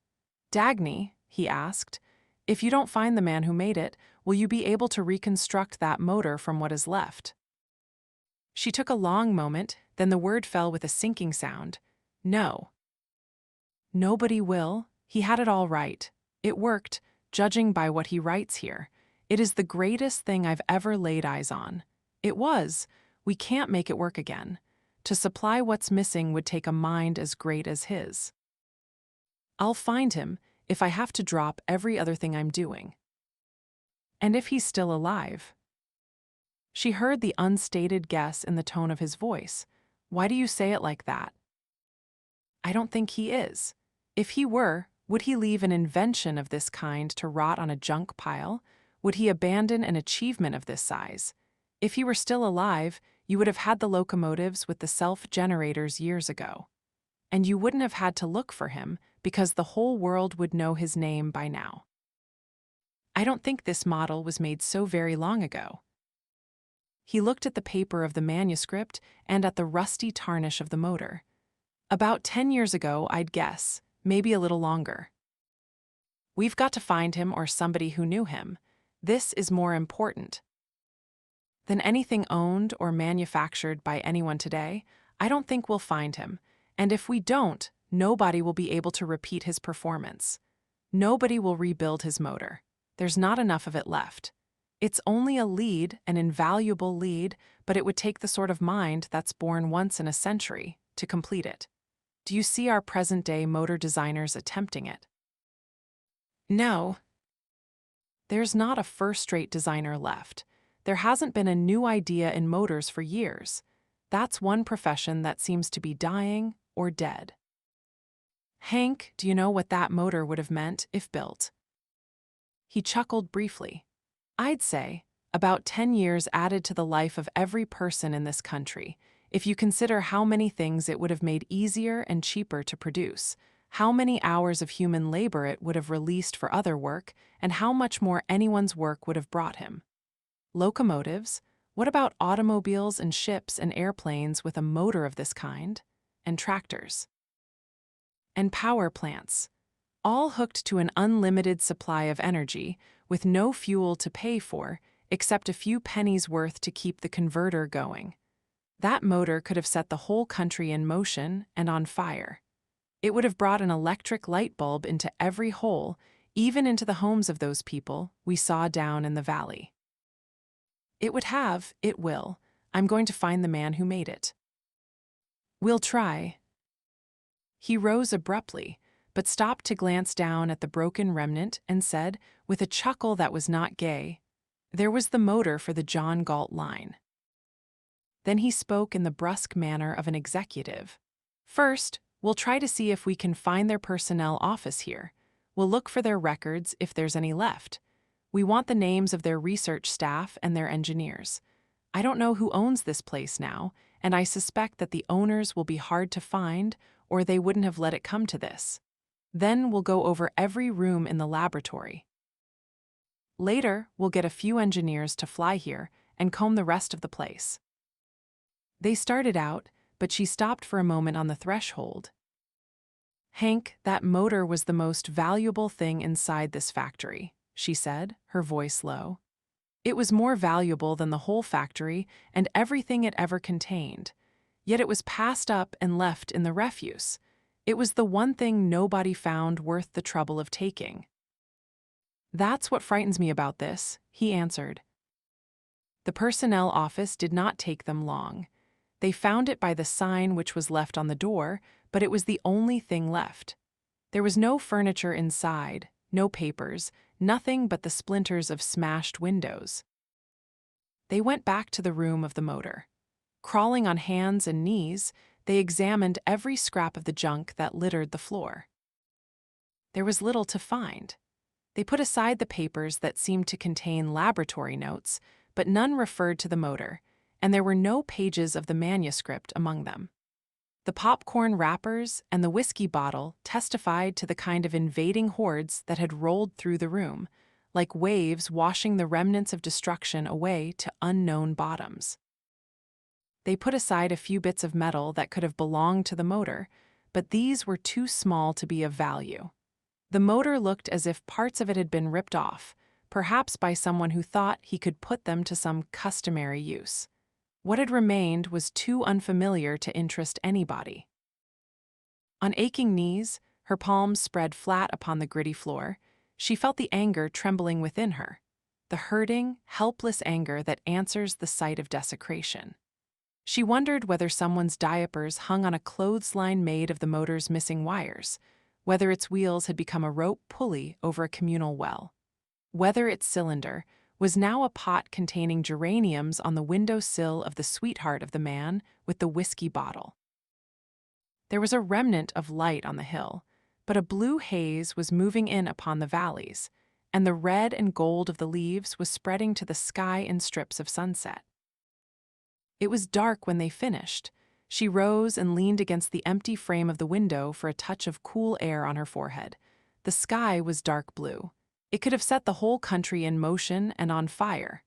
Speaker 1: "Dagny," he asked, "if you don't find the man who made it, will you be able to reconstruct that motor from what is left?" She took a long moment, then the word fell with a sinking sound. "No." "Nobody will. He had it all right. It worked, judging by what he writes here. It is the greatest thing I've ever laid eyes on. It was. We can't make it work again. To supply what's missing would take a mind as great as his. I'll find him if I have to drop every other thing I'm doing. And if he's still alive." She heard the unstated guess in the tone of his voice. "Why do you say it like that?" "I don't think he is. If he were, would he leave an invention of this kind to rot on a junk pile? Would he abandon an achievement of this size? If he were still alive, you would have had the locomotives with the self-generators years ago. And you wouldn't have had to look for him because the whole world would know his name by now. I don't think this model was made so very long ago." He looked at the paper of the manuscript and at the rusty tarnish of the motor. "About 10 years ago, I'd guess, maybe a little longer." "We've got to find him or somebody who knew him. This is more important than anything owned or manufactured by anyone today. I don't think we'll find him. And if we don't, nobody will be able to repeat his performance. Nobody will rebuild his motor. There's not enough of it left. It's only a lead, an invaluable lead, but it would take the sort of mind that's born once in a century to complete it. Do you see our present-day motor designers attempting it?" "No. There's not a first-rate designer left. There hasn't been a new idea in motors for years. That's one profession that seems to be dying or dead." "Hank, do you know what that motor would have meant if built?" He chuckled briefly. "I'd say about 10 years added to the life of every person in this country, if you consider how many things it would have made easier and cheaper to produce, how many hours of human labor it would have released for other work, and how much more anyone's work would have brought him. Locomotives? What about automobiles and ships and airplanes with a motor of this kind? And tractors? And power plants, all hooked to an unlimited supply of energy, with no fuel to pay for, except a few pennies worth to keep the converter going. That motor could have set the whole country in motion and on fire. It would have brought an electric light bulb into every hole, even into the homes of those people we saw down in the valley. It would have, it will. I'm going to find the man who made it. We'll try. He rose abruptly, but stopped to glance down at the broken remnant and said, with a chuckle that was not gay, "There was the motor for the John Galt line." Then he spoke in the brusque manner of an executive. "First, we'll try to see if we can find their personnel office here. We'll look for their records if there's any left. We want the names of their research staff and their engineers. I don't know who owns this place now, and I suspect that the owners will be hard to find, or they wouldn't have let it come to this. Then we'll go over every room in the laboratory. Later, we'll get a few engineers to fly here and comb the rest of the place." They started out, but she stopped for a moment on the threshold. "Hank, that motor was the most valuable thing inside this factory," she said, her voice low. "It was more valuable than the whole factory and everything it ever contained. Yet it was passed up and left in the refuse. It was the one thing nobody found worth the trouble of taking." "That's what frightens me about this," he answered. The personnel office did not take them long. They found it by the sign which was left on the door, but it was the only thing left. There was no furniture inside, no papers, nothing but the splinters of smashed windows. They went back to the room of the motor. Crawling on hands and knees, they examined every scrap of the junk that littered the floor. There was little to find. They put aside the papers that seemed to contain laboratory notes, but none referred to the motor, and there were no pages of the manuscript among them. The popcorn wrappers and the whiskey bottle testified to the kind of invading hordes that had rolled through the room, like waves washing the remnants of destruction away to unknown bottoms. They put aside a few bits of metal that could have belonged to the motor, but these were too small to be of value. The motor looked as if parts of it had been ripped off, perhaps by someone who thought he could put them to some customary use. What had remained was too unfamiliar to interest anybody. On aching knees, her palms spread flat upon the gritty floor, she felt the anger trembling within her, the hurting, helpless anger that answers the sight of desecration. She wondered whether someone's diapers hung on a clothesline made of the motor's missing wires, whether its wheels had become a rope pulley over a communal well, whether its cylinder was now a pot containing geraniums on the windowsill of the sweetheart of the man with the whiskey bottle. There was a remnant of light on the hill, but a blue haze was moving in upon the valleys, and the red and gold of the leaves was spreading to the sky in strips of sunset. It was dark when they finished. She rose and leaned against the empty frame of the window for a touch of cool air on her forehead. The sky was dark blue. It could have set the whole country in motion and on fire.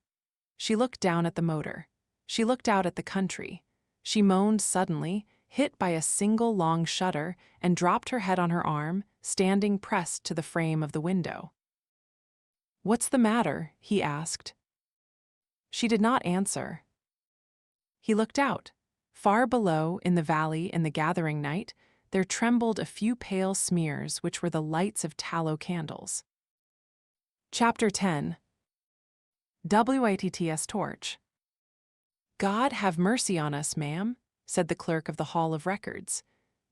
Speaker 1: She looked down at the motor. She looked out at the country. She moaned suddenly, hit by a single long shudder, and dropped her head on her arm, standing pressed to the frame of the window. "What's the matter?" he asked. She did not answer. He looked out. Far below, in the valley in the gathering night, there trembled a few pale smears which were the lights of tallow candles. Chapter 10. VIII's torch. "God have mercy on us, ma'am," said the clerk of the Hall of Records.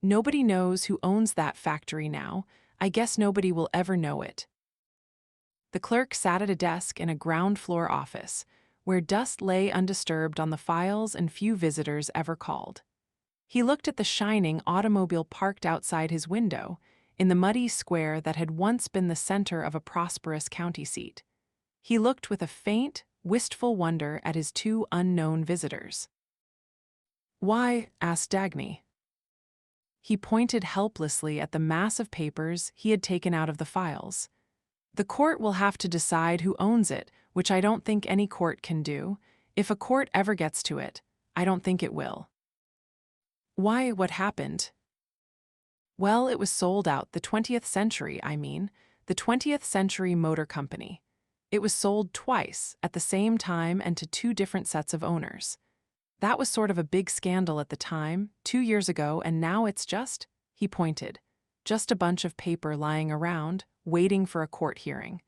Speaker 1: "Nobody knows who owns that factory now. I guess nobody will ever know it." The clerk sat at a desk in a ground-floor office, where dust lay undisturbed on the files and few visitors ever called. He looked at the shining automobile parked outside his window, in the muddy square that had once been the center of a prosperous county seat. He looked with a faint, wistful wonder at his two unknown visitors. "Why?" asked Dagny. He pointed helplessly at the mass of papers he had taken out of the files. "The court will have to decide who owns it, which I don't think any court can do. If a court ever gets to it, I don't think it will." "Why, what happened?" "Well, it was sold out, the 20th Century, I mean, the 20th Century Motor Company. It was sold twice, at the same time and to two different sets of owners. That was sort of a big scandal at the time, 2 years ago, and now it's just," he pointed, Just a bunch of paper lying around, waiting for a court hearing.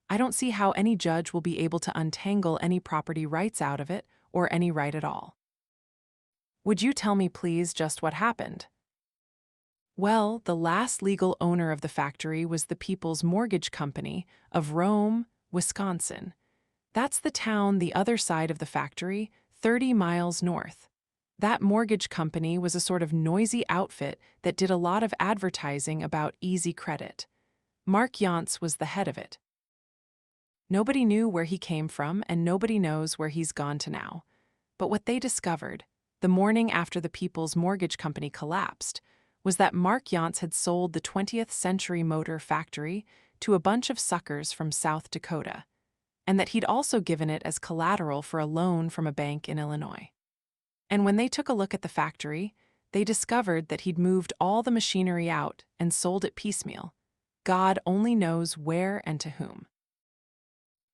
Speaker 1: I don't see how any judge will be able to untangle any property rights out of it, or any right at all. Would you tell me, please, just what happened? Well, the last legal owner of the factory was the People's Mortgage Company of Rome, Wisconsin. That's the town the other side of the factory, 30 miles north. That mortgage company was a sort of noisy outfit that did a lot of advertising about easy credit. Mark Yance was the head of it. Nobody knew where he came from, and nobody knows where he's gone to now. But what they discovered, the morning after the People's Mortgage Company collapsed, was that Mark Yance had sold the 20th Century Motor factory to a bunch of suckers from South Dakota, and that he'd also given it as collateral for a loan from a bank in Illinois. And when they took a look at the factory, they discovered that he'd moved all the machinery out and sold it piecemeal. God only knows where and to whom.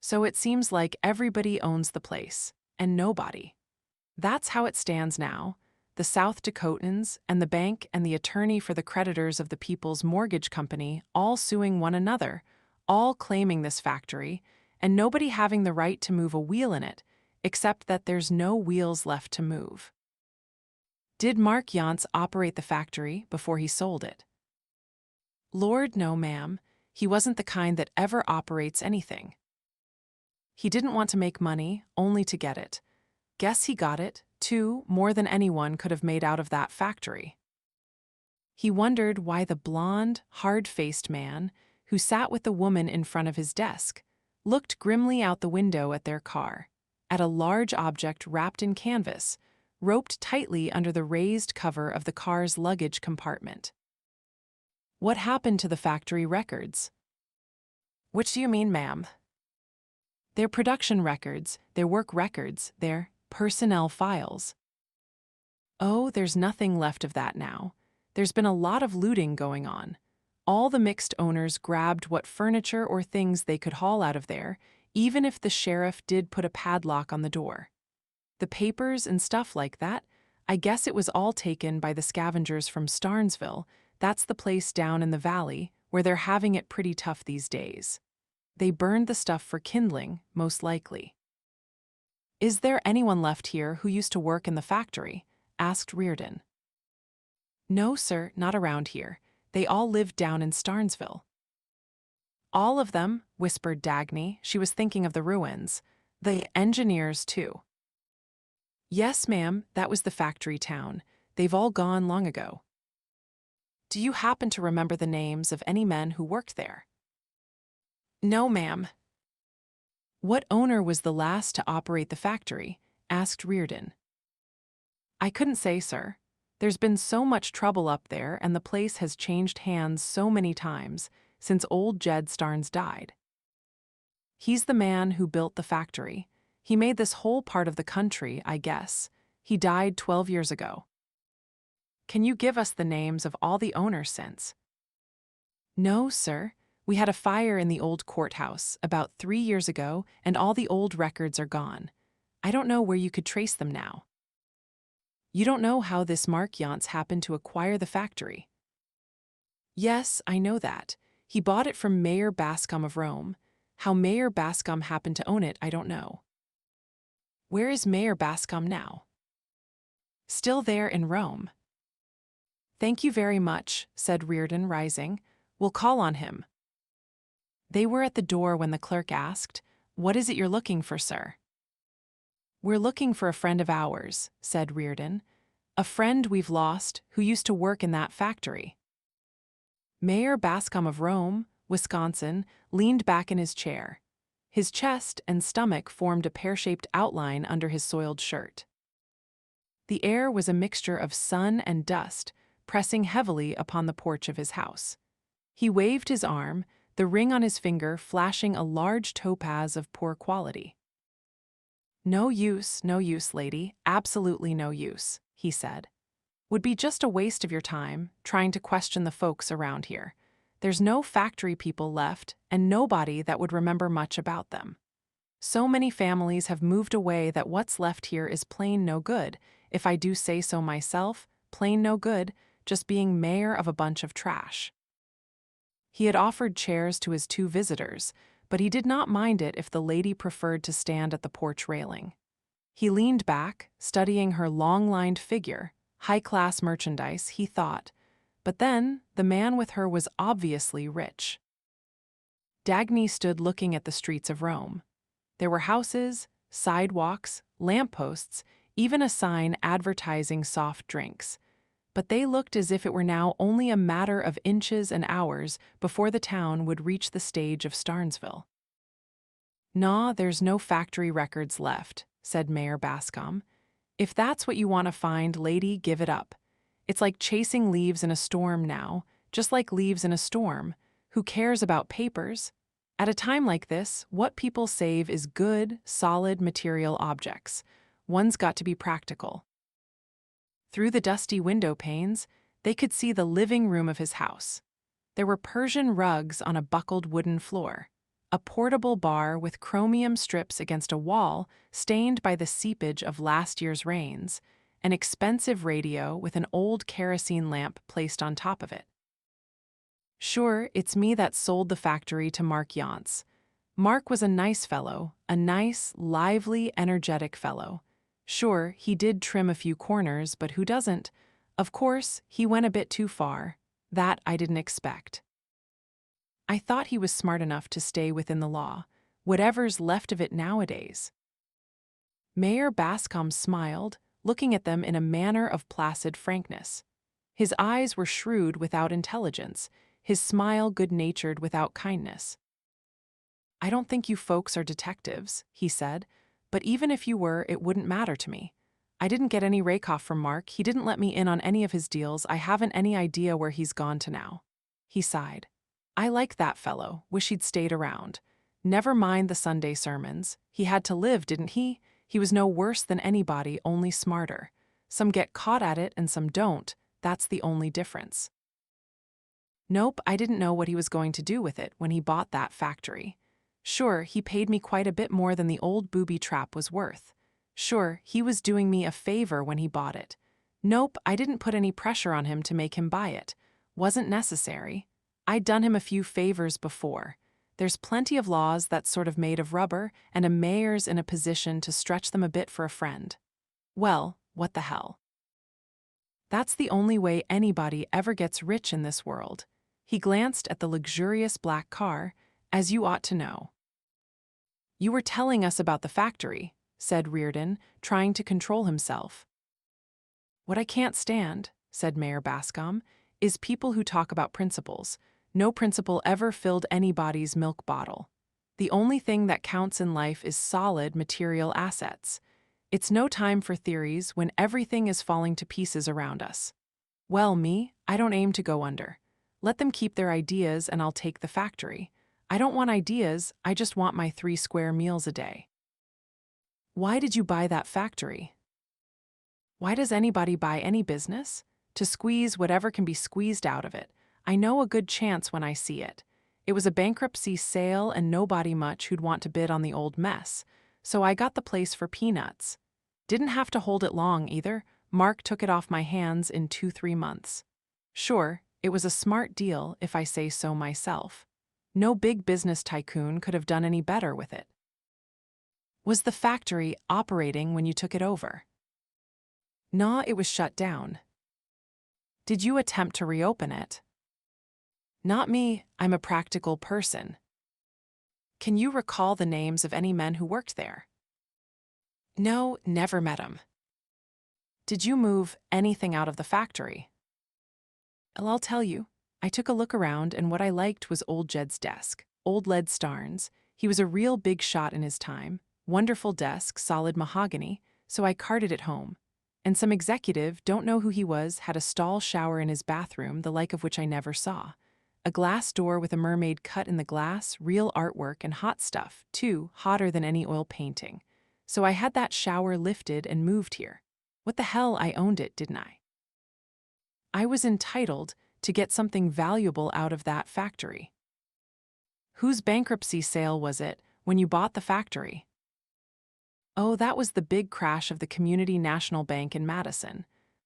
Speaker 1: So it seems like everybody owns the place, and nobody. That's how it stands now. The South Dakotans and the bank and the attorney for the creditors of the People's Mortgage Company all suing one another, all claiming this factory, and nobody having the right to move a wheel in it, except that there's no wheels left to move. Did Mark Yance operate the factory before he sold it? Lord, no, ma'am. He wasn't the kind that ever operates anything. He didn't want to make money, only to get it. Guess he got it, too, more than anyone could have made out of that factory. He wondered why the blond, hard-faced man, who sat with the woman in front of his desk, looked grimly out the window at their car, at a large object wrapped in canvas, roped tightly under the raised cover of the car's luggage compartment. What happened to the factory records? Which do you mean, ma'am? Their production records, their work records, their personnel files. Oh, there's nothing left of that now. There's been a lot of looting going on. All the mixed owners grabbed what furniture or things they could haul out of there, even if the sheriff did put a padlock on the door. The papers and stuff like that, I guess it was all taken by the scavengers from Starnesville. That's the place down in the valley where they're having it pretty tough these days. They burned the stuff for kindling, most likely. Is there anyone left here who used to work in the factory? Asked Reardon. No, sir, not around here. They all lived down in Starnesville. All of them, whispered Dagny. She was thinking of the ruins. The engineers, too. Yes, ma'am, that was the factory town. They've all gone long ago. Do you happen to remember the names of any men who worked there? No, ma'am. What owner was the last to operate the factory? Asked Reardon. I couldn't say, sir. There's been so much trouble up there, and the place has changed hands so many times since old Jed Starnes died. He's the man who built the factory. He made this whole part of the country, I guess. He died 12 years ago. Can you give us the names of all the owners since? No, sir. We had a fire in the old courthouse about 3 years ago, and all the old records are gone. I don't know where you could trace them now. You don't know how this Mark Yance happened to acquire the factory? Yes, I know that. He bought it from Mayor Bascom of Rome. How Mayor Bascom happened to own it, I don't know. Where is Mayor Bascom now? Still there in Rome. Thank you very much, said Reardon, rising. We'll call on him. They were at the door when the clerk asked, What is it you're looking for, sir? We're looking for a friend of ours, said Reardon. A friend we've lost who used to work in that factory. Mayor Bascom of Rome, Wisconsin, leaned back in his chair. His chest and stomach formed a pear-shaped outline under his soiled shirt. The air was a mixture of sun and dust, pressing heavily upon the porch of his house. He waved his arm, the ring on his finger flashing a large topaz of poor quality. No use, lady, absolutely no use, he said. Would be just a waste of your time, trying to question the folks around here. There's no factory people left, and nobody that would remember much about them. So many families have moved away that what's left here is plain no good, if I do say so myself, plain no good, just being mayor of a bunch of trash. He had offered chairs to his two visitors, but he did not mind it if the lady preferred to stand at the porch railing. He leaned back, studying her long-lined figure, high-class merchandise, he thought. But then, the man with her was obviously rich. Dagny stood looking at the streets of Rome. There were houses, sidewalks, lampposts, even a sign advertising soft drinks. But they looked as if it were now only a matter of inches and hours before the town would reach the stage of Starnesville. "Nah, there's no factory records left," said Mayor Bascom. "If that's what you want to find, lady, give it up. It's like chasing leaves in a storm now, just like leaves in a storm. Who cares about papers? At a time like this, what people save is good, solid material objects. One's got to be practical." Through the dusty window panes, they could see the living room of his house. There were Persian rugs on a buckled wooden floor, a portable bar with chromium strips against a wall stained by the seepage of last year's rains, an expensive radio with an old kerosene lamp placed on top of it. "Sure, it's me that sold the factory to Mark Yance. Mark was a nice fellow, a nice, lively, energetic fellow. Sure, he did trim a few corners, but who doesn't? Of course, he went a bit too far. That I didn't expect. I thought he was smart enough to stay within the law, whatever's left of it nowadays." Mayor Bascom smiled, looking at them in a manner of placid frankness. His eyes were shrewd without intelligence, his smile good-natured without kindness. "I don't think you folks are detectives," he said, "but even if you were, it wouldn't matter to me. I didn't get any rake-off from Mark, he didn't let me in on any of his deals, I haven't any idea where he's gone to now." He sighed. "I like that fellow, wish he'd stayed around. Never mind the Sunday sermons. He had to live, didn't he? He was no worse than anybody, only smarter. Some get caught at it and some don't, that's the only difference." "Nope, I didn't know what he was going to do with it when he bought that factory. Sure, he paid me quite a bit more than the old booby trap was worth. Sure, he was doing me a favor when he bought it. Nope, I didn't put any pressure on him to make him buy it. Wasn't necessary. I'd done him a few favors before. There's plenty of laws that's sort of made of rubber, and a mayor's in a position to stretch them a bit for a friend. Well, what the hell? That's the only way anybody ever gets rich in this world." He glanced at the luxurious black car, "as you ought to know." "You were telling us about the factory," said Reardon, trying to control himself. "What I can't stand," said Mayor Bascom, "is people who talk about principles. No principle ever filled anybody's milk bottle. The only thing that counts in life is solid material assets. It's no time for theories when everything is falling to pieces around us. Well, me, I don't aim to go under. Let them keep their ideas and I'll take the factory. I don't want ideas, I just want my 3 square meals a day." "Why did you buy that factory?" "Why does anybody buy any business? To squeeze whatever can be squeezed out of it. I know a good chance when I see it. It was a bankruptcy sale and nobody much who'd want to bid on the old mess, so I got the place for peanuts. Didn't have to hold it long either. Mark took it off my hands in 2-3 months. Sure, it was a smart deal if I say so myself. No big business tycoon could have done any better with it." "Was the factory operating when you took it over?" "Nah, it was shut down." "Did you attempt to reopen it?" "Not me, I'm a practical person." "Can you recall the names of any men who worked there?" "No, never met 'em." "Did you move anything out of the factory?" "Well, I'll tell you. I took a look around and what I liked was old Jed's desk, old Led Starnes. He was a real big shot in his time. Wonderful desk, solid mahogany, so I carted it home. And some executive, don't know who he was, had a stall shower in his bathroom, the like of which I never saw. A glass door with a mermaid cut in the glass, real artwork and hot stuff, too, hotter than any oil painting. So I had that shower lifted and moved here. What the hell, I owned it, didn't I? I was entitled to get something valuable out of that factory." "Whose bankruptcy sale was it when you bought the factory?" "Oh, that was the big crash of the Community National Bank in Madison.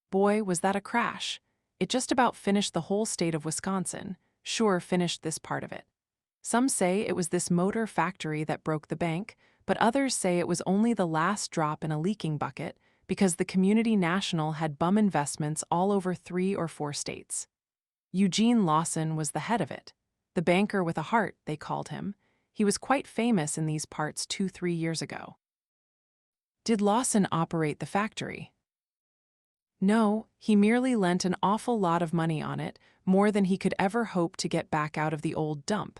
Speaker 1: Boy, was that a crash. It just about finished the whole state of Wisconsin. sure finished this part of it. Some say it was this motor factory that broke the bank, but others say it was only the last drop in a leaking bucket because the Community National had bum investments all over 3 or 4 states. Eugene Lawson was the head of it. The banker with a heart, they called him. He was quite famous in these parts 2-3 years ago. Did Lawson operate the factory? No, he merely lent an awful lot of money on it, more than he could ever hope to get back out of the old dump.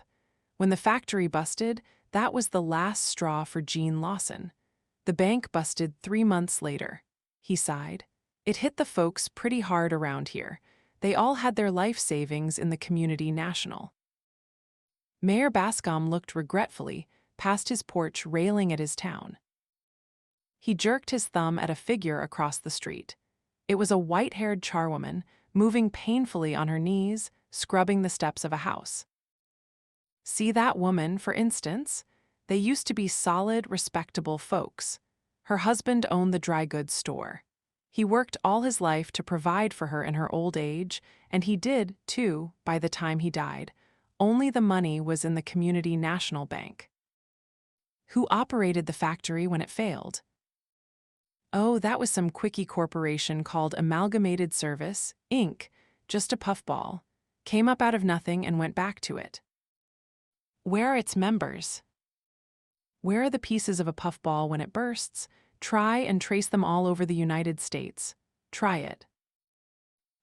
Speaker 1: When the factory busted, that was the last straw for Gene Lawson. The bank busted 3 months later. He sighed. It hit the folks pretty hard around here. They all had their life savings in the Community National. Mayor Bascom looked regretfully past his porch railing at his town. He jerked his thumb at a figure across the street. It was a white-haired charwoman, moving painfully on her knees, scrubbing the steps of a house. See that woman, for instance? They used to be solid, respectable folks. Her husband owned the dry goods store. He worked all his life to provide for her in her old age, and he did, too, by the time he died. Only the money was in the Community National Bank. Who operated the factory when it failed? Oh, that was some quickie corporation called Amalgamated Service, Inc., just a puffball. Came up out of nothing and went back to it. Where are its members? Where are the pieces of a puffball when it bursts? Try and trace them all over the United States. Try it.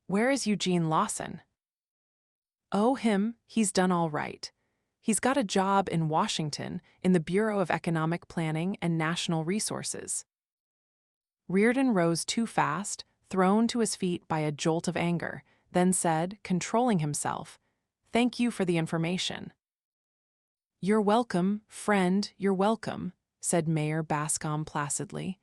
Speaker 1: Where is Eugene Lawson? Oh, him, he's done all right. He's got a job in Washington in the Bureau of Economic Planning and National Resources. Reardon rose too fast, thrown to his feet by a jolt of anger, then said, controlling himself, "Thank you for the information." "You're welcome, friend, you're welcome," said Mayor Bascom placidly.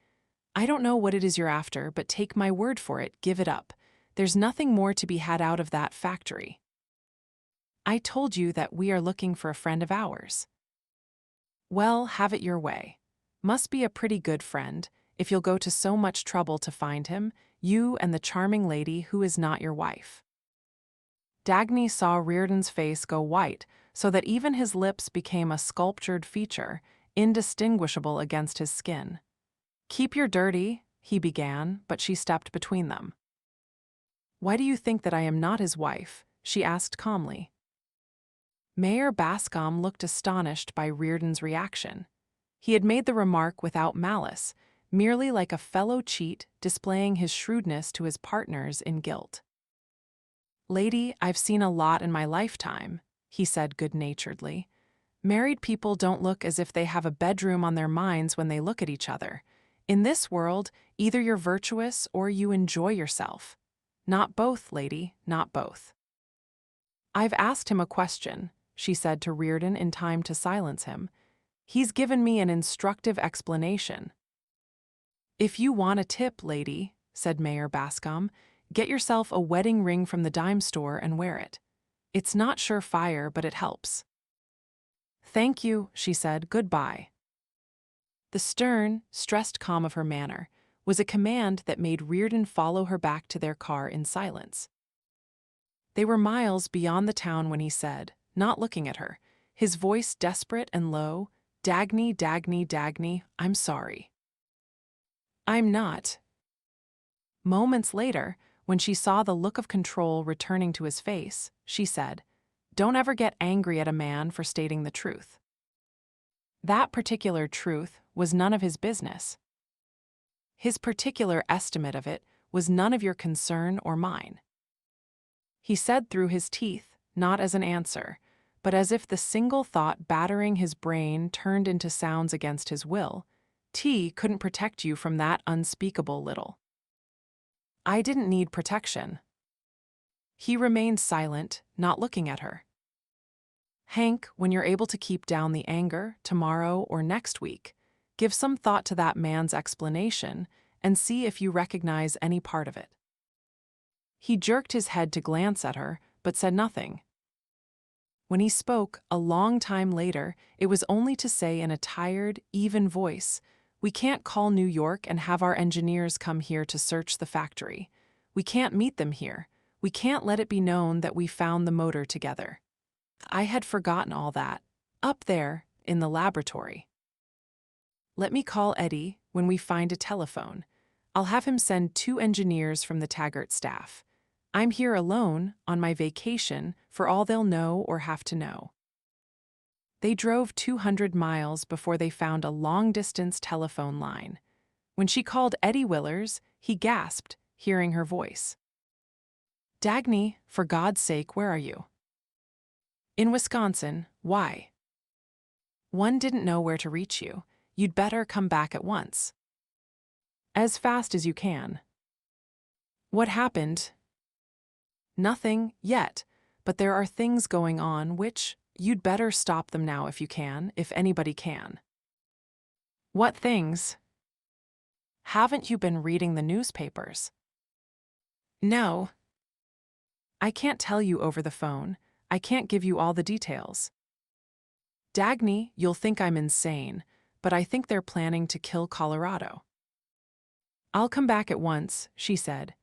Speaker 1: "I don't know what it is you're after, but take my word for it, give it up. There's nothing more to be had out of that factory." "I told you that we are looking for a friend of ours." "Well, have it your way. Must be a pretty good friend, if you'll go to so much trouble to find him, you and the charming lady who is not your wife." Dagny saw Reardon's face go white, so that even his lips became a sculptured feature, indistinguishable against his skin. "Keep your dirty," he began, but she stepped between them. "Why do you think that I am not his wife?" she asked calmly. Mayor Bascom looked astonished by Reardon's reaction. He had made the remark without malice, merely like a fellow cheat displaying his shrewdness to his partners in guilt. "Lady, I've seen a lot in my lifetime," he said good-naturedly. "Married people don't look as if they have a bedroom on their minds when they look at each other. In this world, either you're virtuous or you enjoy yourself. Not both, lady, not both." "I've asked him a question," she said to Reardon in time to silence him. "He's given me an instructive explanation." "If you want a tip, lady," said Mayor Bascom, "get yourself a wedding ring from the dime store and wear it. It's not surefire, but it helps." "Thank you," she said. "Goodbye." The stern, stressed calm of her manner was a command that made Reardon follow her back to their car in silence. They were miles beyond the town when he said, not looking at her, his voice desperate and low, "Dagny, Dagny, Dagny, I'm sorry." "I'm not." Moments later, when she saw the look of control returning to his face, she said, "Don't ever get angry at a man for stating the truth." That particular truth was none of his business. His particular estimate of it was none of your concern or mine. He said through his teeth, not as an answer, but as if the single thought battering his brain turned into sounds against his will, "Tea couldn't protect you from that unspeakable little." "I didn't need protection." He remained silent, not looking at her. "Hank, when you're able to keep down the anger, tomorrow or next week, give some thought to that man's explanation and see if you recognize any part of it." He jerked his head to glance at her, but said nothing. When he spoke, a long time later, it was only to say in a tired, even voice, "We can't call New York and have our engineers come here to search the factory. We can't meet them here. We can't let it be known that we found the motor together. I had forgotten all that. Up there, in the laboratory. Let me call Eddie when we find a telephone. I'll have him send 2 engineers from the Taggart staff. I'm here alone, on my vacation, for all they'll know or have to know. They drove 200 miles before they found a long-distance telephone line. When she called Eddie Willers, he gasped, hearing her voice. Dagny, for God's sake, where are you? In Wisconsin. Why? One didn't know where to reach you. You'd better come back at once. As fast as you can. What happened? Nothing yet, but there are things going on which you'd better stop them now if you can, if anybody can. What things? Haven't you been reading the newspapers? No. I can't tell you over the phone. I can't give you all the details. Dagny, you'll think I'm insane, but I think they're planning to kill Colorado. I'll come back at once, she said.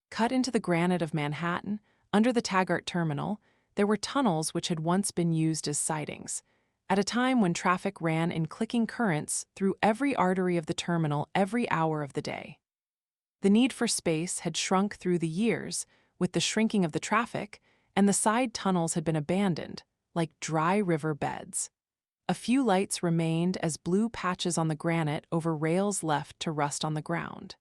Speaker 1: Cut into the granite of Manhattan, under the Taggart terminal, there were tunnels which had once been used as sidings, at a time when traffic ran in clicking currents through every artery of the terminal every hour of the day. The need for space had shrunk through the years with the shrinking of the traffic, and the side tunnels had been abandoned, like dry river beds. A few lights remained as blue patches on the granite over rails left to rust on the ground.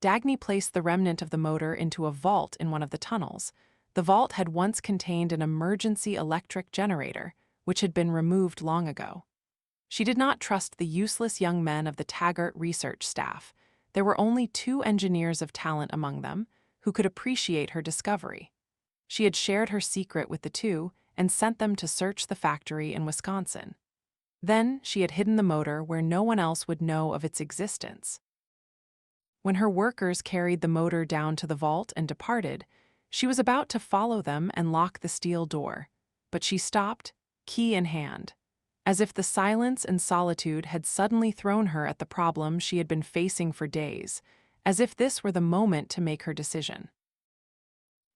Speaker 1: Dagny placed the remnant of the motor into a vault in one of the tunnels. The vault had once contained an emergency electric generator, which had been removed long ago. She did not trust the useless young men of the Taggart research staff. There were only 2 engineers of talent among them who could appreciate her discovery. She had shared her secret with the 2 and sent them to search the factory in Wisconsin. Then she had hidden the motor where no one else would know of its existence. When her workers carried the motor down to the vault and departed, she was about to follow them and lock the steel door, but she stopped, key in hand, as if the silence and solitude had suddenly thrown her at the problem she had been facing for days, as if this were the moment to make her decision.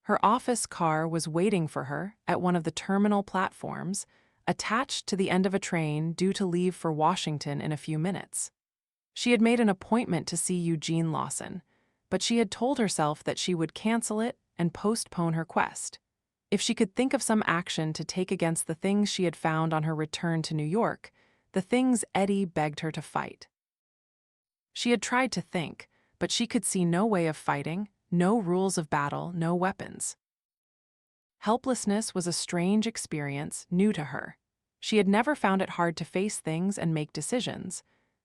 Speaker 1: Her office car was waiting for her at one of the terminal platforms, attached to the end of a train due to leave for Washington in a few minutes. She had made an appointment to see Eugene Lawson, but she had told herself that she would cancel it and postpone her quest. If she could think of some action to take against the things she had found on her return to New York, the things Eddie begged her to fight. She had tried to think, but she could see no way of fighting, no rules of battle, no weapons. Helplessness was a strange experience, new to her. She had never found it hard to face things and make decisions,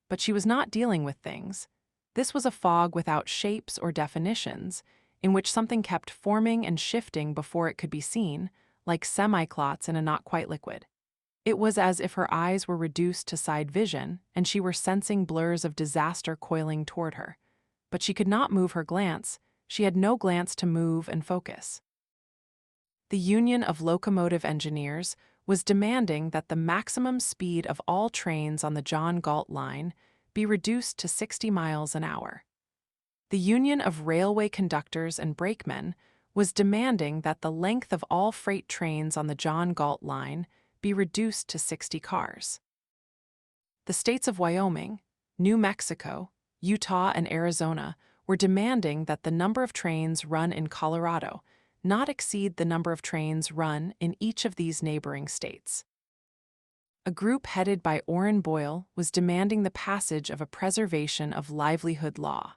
Speaker 1: but she was not dealing with things. This was a fog without shapes or definitions, in which something kept forming and shifting before it could be seen, like semi-clots in a not-quite liquid. It was as if her eyes were reduced to side vision, and she were sensing blurs of disaster coiling toward her. But she could not move her glance. She had no glance to move and focus. The Union of Locomotive Engineers was demanding that the maximum speed of all trains on the John Galt line be reduced to 60 miles an hour. The Union of Railway Conductors and Brakemen was demanding that the length of all freight trains on the John Galt line be reduced to 60 cars. The states of Wyoming, New Mexico, Utah, and Arizona were demanding that the number of trains run in Colorado not exceed the number of trains run in each of these neighboring states. A group headed by Orrin Boyle was demanding the passage of a preservation of livelihood law,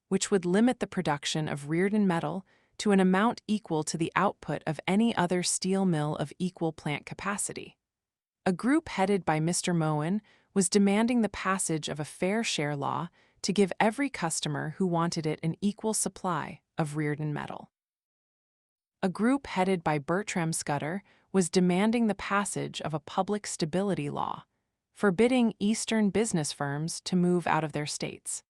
Speaker 1: which would limit the production of Rearden metal to an amount equal to the output of any other steel mill of equal plant capacity. A group headed by Mr. Moen was demanding the passage of a fair share law to give every customer who wanted it an equal supply of Rearden metal. A group headed by Bertram Scudder was demanding the passage of a public stability law, forbidding Eastern business firms to move out of their states.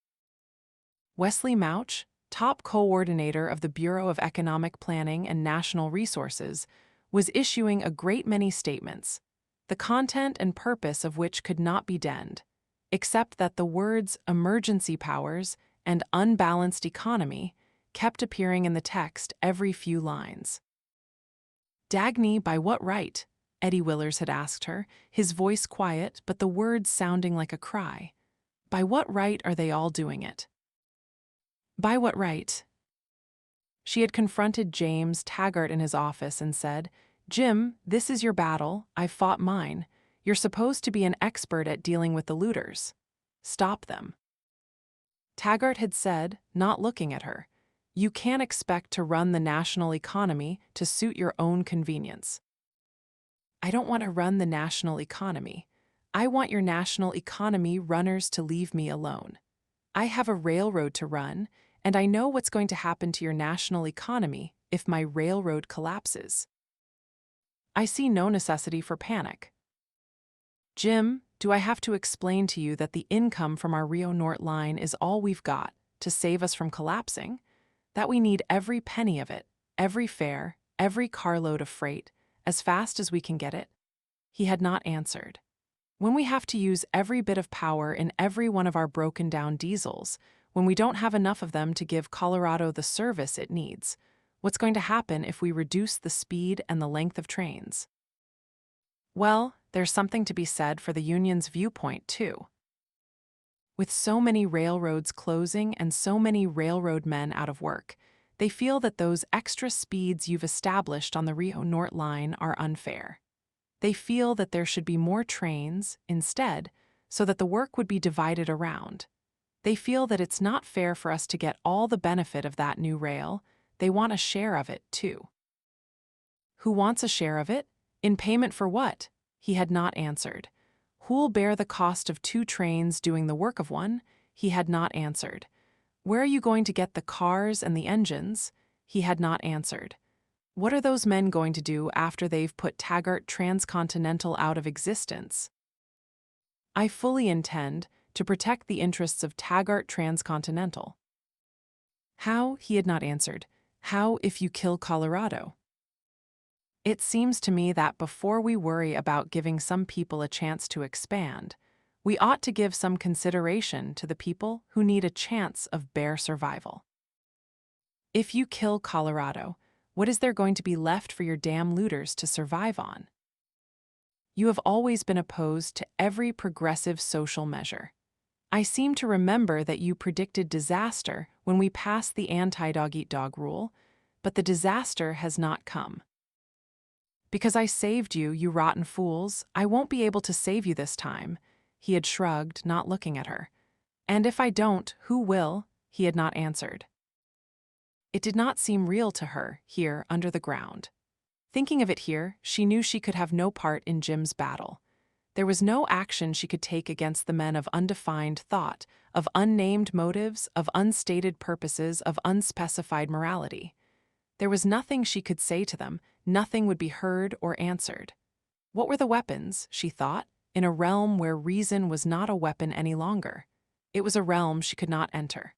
Speaker 1: Wesley Mouch, top coordinator of the Bureau of Economic Planning and National Resources, was issuing a great many statements, the content and purpose of which could not be denned, except that the words emergency powers and unbalanced economy kept appearing in the text every few lines. Dagny, by what right? Eddie Willers had asked her, his voice quiet but the words sounding like a cry. By what right are they all doing it? By what right? She had confronted James Taggart in his office and said, "Jim, this is your battle, I've fought mine. You're supposed to be an expert at dealing with the looters. Stop them." Taggart had said, not looking at her, "You can't expect to run the national economy to suit your own convenience." "I don't want to run the national economy. I want your national economy runners to leave me alone. I have a railroad to run, and I know what's going to happen to your national economy if my railroad collapses. I see no necessity for panic." "Jim, do I have to explain to you that the income from our Rio Norte line is all we've got to save us from collapsing? That we need every penny of it, every fare, every carload of freight, as fast as we can get it?" He had not answered. "When we have to use every bit of power in every one of our broken-down diesels, when we don't have enough of them to give Colorado the service it needs, what's going to happen if we reduce the speed and the length of trains?" Well, there's something to be said for the union's viewpoint, too. With so many railroads closing and so many railroad men out of work, they feel that those extra speeds you've established on the Rio Norte line are unfair. They feel that there should be more trains, instead, so that the work would be divided around. They feel that it's not fair for us to get all the benefit of that new rail. They want a share of it, too. Who wants a share of it? In payment for what? He had not answered. Who'll bear the cost of 2 trains doing the work of one? He had not answered. Where are you going to get the cars and the engines? He had not answered. What are those men going to do after they've put Taggart Transcontinental out of existence? I fully intend to protect the interests of Taggart Transcontinental. How? He had not answered. How if you kill Colorado? It seems to me that before we worry about giving some people a chance to expand, we ought to give some consideration to the people who need a chance of bare survival. If you kill Colorado, what is there going to be left for your damn looters to survive on? You have always been opposed to every progressive social measure. I seem to remember that you predicted disaster when we passed the anti-dog-eat-dog rule, but the disaster has not come. Because I saved you, you rotten fools, I won't be able to save you this time. He had shrugged, not looking at her. And if I don't, who will? He had not answered. It did not seem real to her, here, under the ground. Thinking of it here, she knew she could have no part in Jim's battle. There was no action she could take against the men of undefined thought, of unnamed motives, of unstated purposes, of unspecified morality. There was nothing she could say to them, nothing would be heard or answered. What were the weapons, she thought, in a realm where reason was not a weapon any longer? It was a realm she could not enter.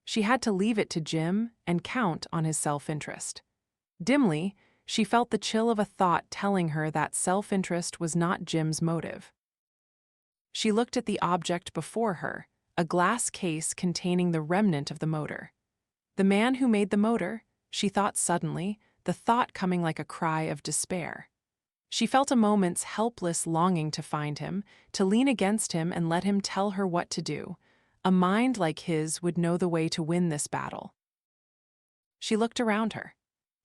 Speaker 1: She had to leave it to Jim and count on his self-interest. Dimly, she felt the chill of a thought telling her that self-interest was not Jim's motive. She looked at the object before her, a glass case containing the remnant of the motor. The man who made the motor, she thought suddenly, the thought coming like a cry of despair. She felt a moment's helpless longing to find him, to lean against him and let him tell her what to do. A mind like his would know the way to win this battle. She looked around her.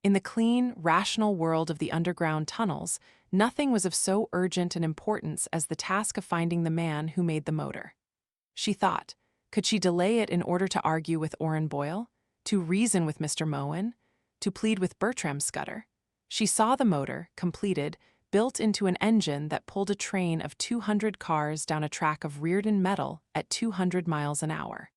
Speaker 1: In the clean, rational world of the underground tunnels, nothing was of so urgent an importance as the task of finding the man who made the motor. She thought, could she delay it in order to argue with Orrin Boyle? To reason with Mr. Moen? To plead with Bertram Scudder? She saw the motor, completed, built into an engine that pulled a train of 200 cars down a track of Reardon metal at 200 miles an hour.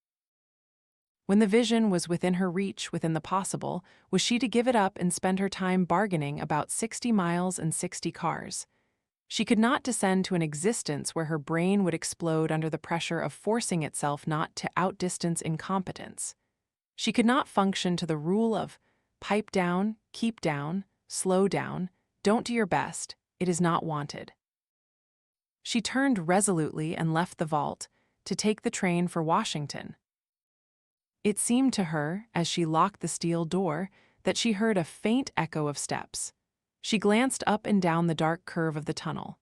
Speaker 1: When the vision was within her reach, within the possible, was she to give it up and spend her time bargaining about 60 miles and 60 cars? She could not descend to an existence where her brain would explode under the pressure of forcing itself not to outdistance incompetence. She could not function to the rule of pipe down, keep down, slow down, don't do your best, it is not wanted. She turned resolutely and left the vault to take the train for Washington. It seemed to her, as she locked the steel door, that she heard a faint echo of steps. She glanced up and down the dark curve of the tunnel.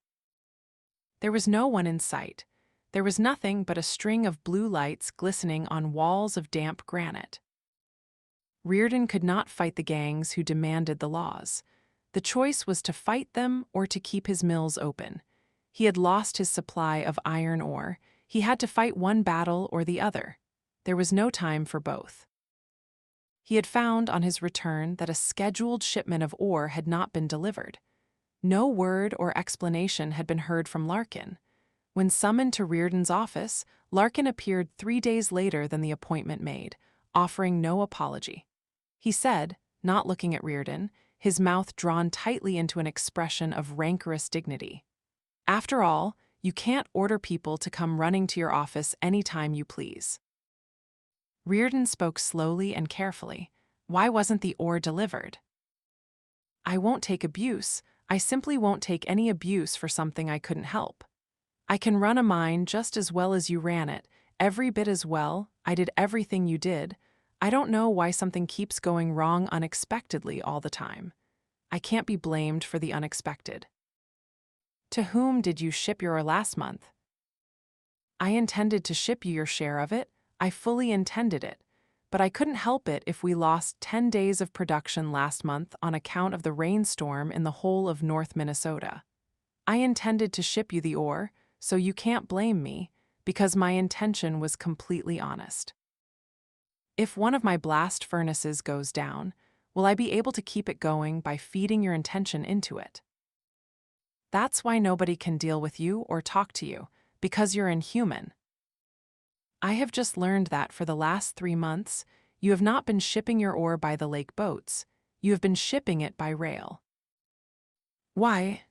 Speaker 1: There was no one in sight. There was nothing but a string of blue lights glistening on walls of damp granite. Reardon could not fight the gangs who demanded the laws. The choice was to fight them or to keep his mills open. He had lost his supply of iron ore. He had to fight one battle or the other. There was no time for both. He had found on his return that a scheduled shipment of ore had not been delivered. No word or explanation had been heard from Larkin. When summoned to Reardon's office, Larkin appeared 3 days later than the appointment made, offering no apology. He said, not looking at Reardon, his mouth drawn tightly into an expression of rancorous dignity, "After all, you can't order people to come running to your office any time you please." Reardon spoke slowly and carefully. "Why wasn't the ore delivered?" "I won't take abuse. I simply won't take any abuse for something I couldn't help. I can run a mine just as well as you ran it, every bit as well. I did everything you did. I don't know why something keeps going wrong unexpectedly all the time. I can't be blamed for the unexpected." "To whom did you ship your ore last month?" "I intended to ship you your share of it. I fully intended it. But I couldn't help it if we lost 10 days of production last month on account of the rainstorm in the whole of North Minnesota. I intended to ship you the ore, so you can't blame me, because my intention was completely honest. If one of my blast furnaces goes down, will I be able to keep it going by feeding your intention into it? That's why nobody can deal with you or talk to you, because you're inhuman. I have just learned that for the last 3 months, you have not been shipping your ore by the lake boats, you have been shipping it by rail." "Why?"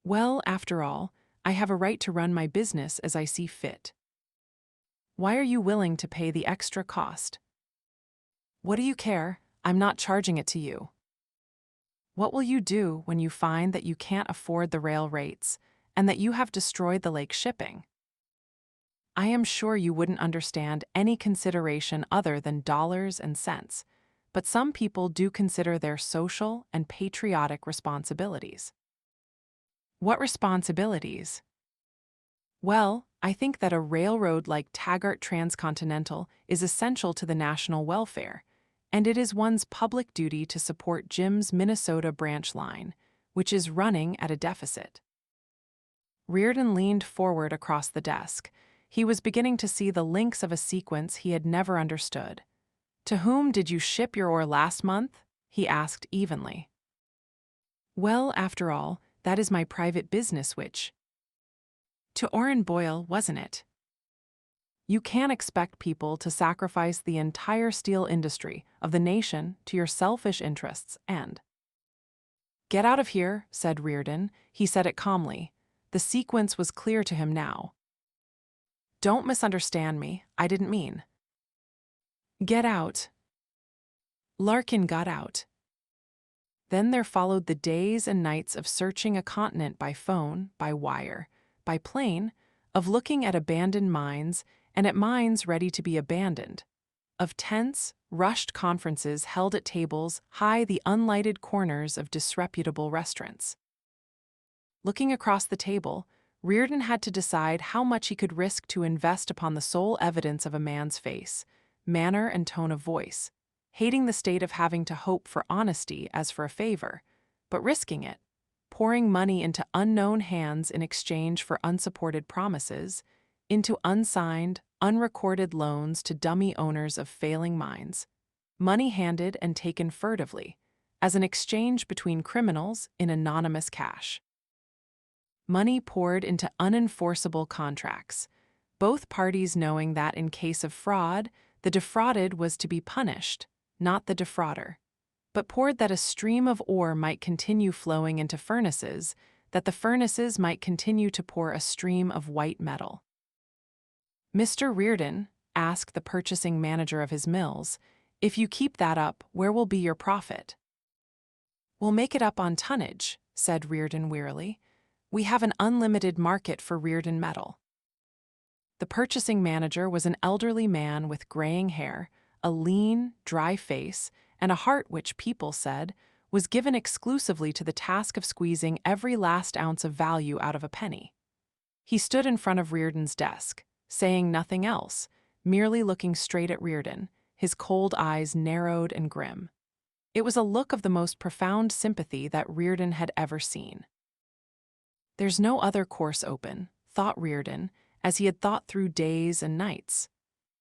Speaker 1: "Well, after all, I have a right to run my business as I see fit." "Why are you willing to pay the extra cost?" "What do you care? I'm not charging it to you." "What will you do when you find that you can't afford the rail rates and that you have destroyed the lake shipping?" "I am sure you wouldn't understand any consideration other than dollars and cents, but some people do consider their social and patriotic responsibilities." "What responsibilities?" "Well, I think that a railroad like Taggart Transcontinental is essential to the national welfare, and it is one's public duty to support Jim's Minnesota branch line, which is running at a deficit." Reardon leaned forward across the desk. He was beginning to see the links of a sequence he had never understood. "To whom did you ship your ore last month?" he asked evenly. "Well, after all, that is my private business which—" "To Orrin Boyle, wasn't it?" "You can't expect people to sacrifice the entire steel industry of the nation to your selfish interests and—" "Get out of here," said Reardon. He said it calmly. The sequence was clear to him now. "Don't misunderstand me. I didn't mean—" "Get out." Larkin got out. Then there followed the days and nights of searching a continent by phone, by wire, by plane, of looking at abandoned mines and at mines ready to be abandoned, of tense, rushed conferences held at tables high the unlighted corners of disreputable restaurants. Looking across the table, Reardon had to decide how much he could risk to invest upon the sole evidence of a man's face, manner and tone of voice, hating the state of having to hope for honesty as for a favor, but risking it, pouring money into unknown hands in exchange for unsupported promises, into unsigned, unrecorded loans to dummy owners of failing mines, money handed and taken furtively, as an exchange between criminals in anonymous cash. Money poured into unenforceable contracts, both parties knowing that in case of fraud, the defrauded was to be punished, not the defrauder, but poured that a stream of ore might continue flowing into furnaces, that the furnaces might continue to pour a stream of white metal. "Mr. Reardon," asked the purchasing manager of his mills, "if you keep that up, where will be your profit?" "We'll make it up on tonnage," said Reardon wearily. "We have an unlimited market for Reardon metal." The purchasing manager was an elderly man with graying hair, a lean, dry face, and a heart which, people said, was given exclusively to the task of squeezing every last ounce of value out of a penny. He stood in front of Reardon's desk, saying nothing else, merely looking straight at Reardon, his cold eyes narrowed and grim. It was a look of the most profound sympathy that Reardon had ever seen. There's no other course open, thought Reardon, as he had thought through days and nights.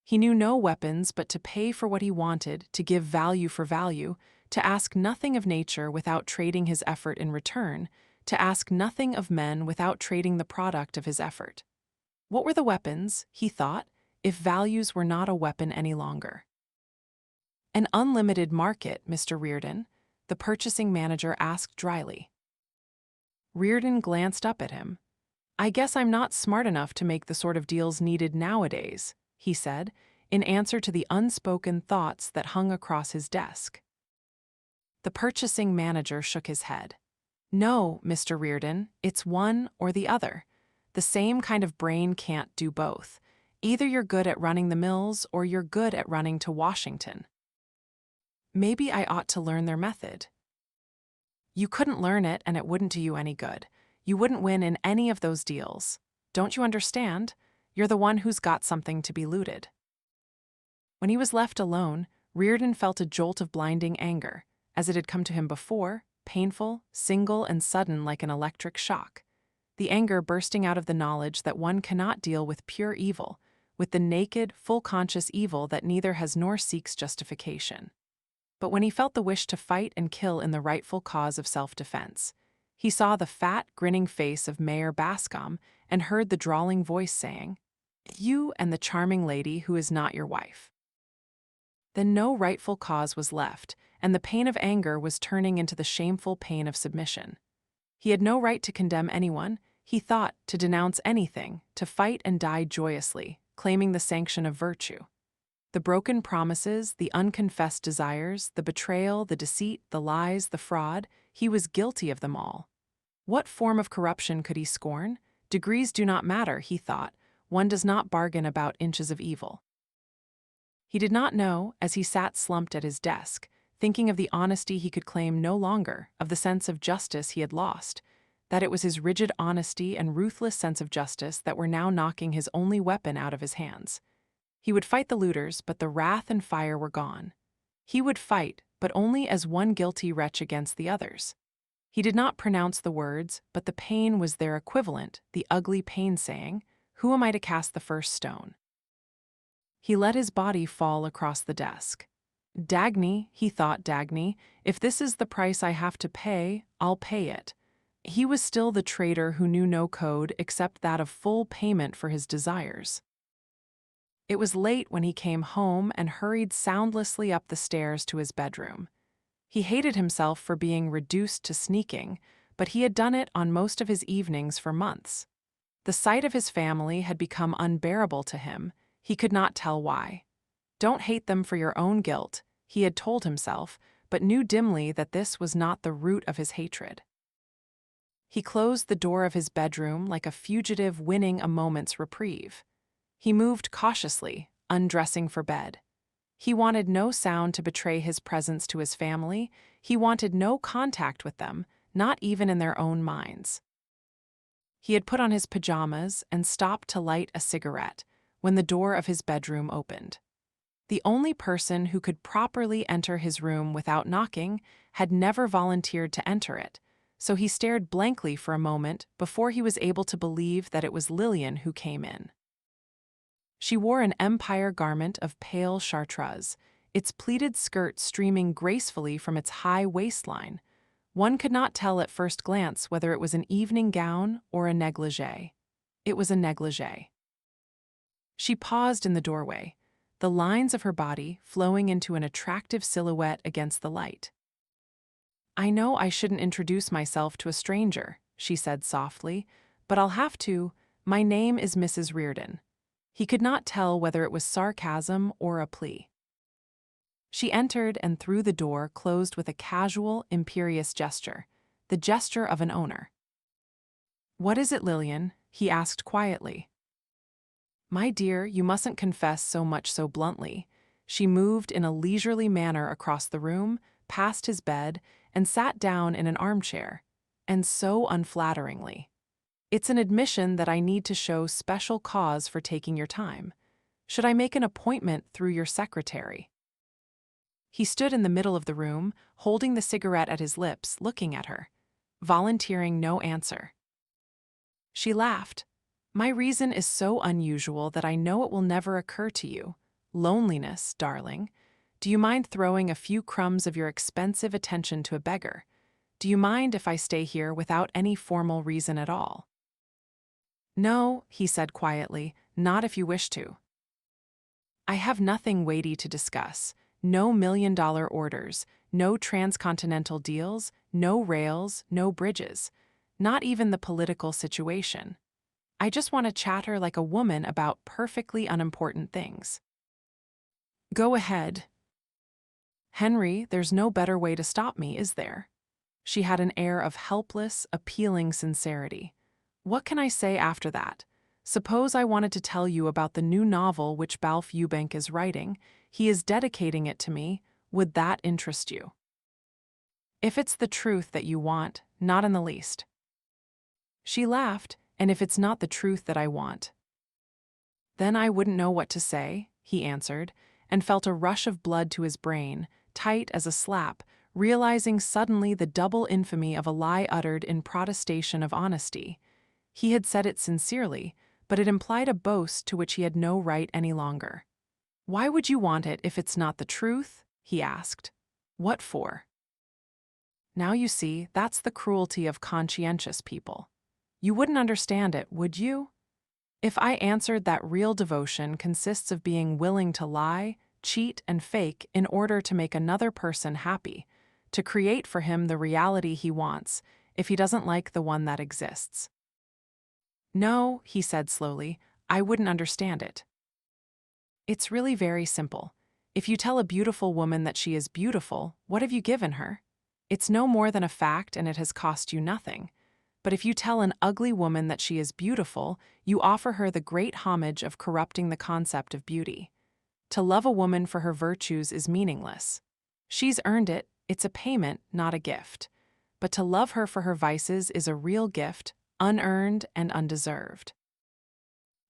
Speaker 1: He knew no weapons but to pay for what he wanted, to give value for value, to ask nothing of nature without trading his effort in return, to ask nothing of men without trading the product of his effort. What were the weapons, he thought, if values were not a weapon any longer? An unlimited market, Mr. Reardon, the purchasing manager asked dryly. Reardon glanced up at him. I guess I'm not smart enough to make the sort of deals needed nowadays, he said, in answer to the unspoken thoughts that hung across his desk. The purchasing manager shook his head. No, Mr. Reardon, it's one or the other. The same kind of brain can't do both. Either you're good at running the mills or you're good at running to Washington. Maybe I ought to learn their method. You couldn't learn it and it wouldn't do you any good. You wouldn't win in any of those deals. Don't you understand? You're the one who's got something to be looted. When he was left alone, Reardon felt a jolt of blinding anger, as it had come to him before, painful, single and sudden like an electric shock. The anger bursting out of the knowledge that one cannot deal with pure evil, with the naked, full-conscious evil that neither has nor seeks justification. But when he felt the wish to fight and kill in the rightful cause of self-defense, he saw the fat, grinning face of Mayor Bascom and heard the drawling voice saying, "You and the charming lady who is not your wife." Then no rightful cause was left, and the pain of anger was turning into the shameful pain of submission. He had no right to condemn anyone, he thought, to denounce anything, to fight and die joyously, claiming the sanction of virtue. The broken promises, the unconfessed desires, the betrayal, the deceit, the lies, the fraud, he was guilty of them all. What form of corruption could he scorn? Degrees do not matter, he thought. One does not bargain about inches of evil. He did not know, as he sat slumped at his desk, thinking of the honesty he could claim no longer, of the sense of justice he had lost, that it was his rigid honesty and ruthless sense of justice that were now knocking his only weapon out of his hands. He would fight the looters, but the wrath and fire were gone. He would fight, but only as one guilty wretch against the others. He did not pronounce the words, but the pain was their equivalent, the ugly pain saying, "Who am I to cast the first stone?" He let his body fall across the desk. Dagny, he thought, Dagny, if this is the price I have to pay, I'll pay it. He was still the traitor who knew no code except that of full payment for his desires. It was late when he came home and hurried soundlessly up the stairs to his bedroom. He hated himself for being reduced to sneaking, but he had done it on most of his evenings for months. The sight of his family had become unbearable to him. He could not tell why. Don't hate them for your own guilt, he had told himself, but knew dimly that this was not the root of his hatred. He closed the door of his bedroom like a fugitive winning a moment's reprieve. He moved cautiously, undressing for bed. He wanted no sound to betray his presence to his family. He wanted no contact with them, not even in their own minds. He had put on his pajamas and stopped to light a cigarette when the door of his bedroom opened. The only person who could properly enter his room without knocking had never volunteered to enter it, so he stared blankly for a moment before he was able to believe that it was Lillian who came in. She wore an empire garment of pale chartreuse, its pleated skirt streaming gracefully from its high waistline. One could not tell at first glance whether it was an evening gown or a negligee. It was a negligee. She paused in the doorway, the lines of her body flowing into an attractive silhouette against the light. "I know I shouldn't introduce myself to a stranger," she said softly, "but I'll have to. My name is Mrs. Reardon." He could not tell whether it was sarcasm or a plea. She entered and through the door closed with a casual, imperious gesture, the gesture of an owner. "What is it, Lillian?" he asked quietly. "My dear, you mustn't confess so much so bluntly." She moved in a leisurely manner across the room, past his bed, and sat down in an armchair, and so unflatteringly. It's an admission that I need to show special cause for taking your time. Should I make an appointment through your secretary? He stood in the middle of the room, holding the cigarette at his lips, looking at her, volunteering no answer. She laughed. My reason is so unusual that I know it will never occur to you. Loneliness, darling. Do you mind throwing a few crumbs of your expensive attention to a beggar? Do you mind if I stay here without any formal reason at all? No, he said quietly, not if you wish to. I have nothing weighty to discuss. No million-dollar orders, no transcontinental deals, no rails, no bridges, not even the political situation. I just want to chatter like a woman about perfectly unimportant things. Go ahead. Henry, there's no better way to stop me, is there? She had an air of helpless, appealing sincerity. What can I say after that? Suppose I wanted to tell you about the new novel which Balfe Eubank is writing. He is dedicating it to me. Would that interest you? If it's the truth that you want, not in the least. She laughed, and if it's not the truth that I want, then I wouldn't know what to say, he answered, and felt a rush of blood to his brain, tight as a slap, realizing suddenly the double infamy of a lie uttered in protestation of honesty. He had said it sincerely, but it implied a boast to which he had no right any longer. Why would you want it if it's not the truth? He asked. What for? Now you see, that's the cruelty of conscientious people. You wouldn't understand it, would you? If I answered that real devotion consists of being willing to lie, cheat, and fake in order to make another person happy, to create for him the reality he wants, if he doesn't like the one that exists. No, he said slowly, I wouldn't understand it. It's really very simple. If you tell a beautiful woman that she is beautiful, what have you given her? It's no more than a fact and it has cost you nothing. But if you tell an ugly woman that she is beautiful, you offer her the great homage of corrupting the concept of beauty. To love a woman for her virtues is meaningless. She's earned it, it's a payment, not a gift. But to love her for her vices is a real gift, unearned and undeserved.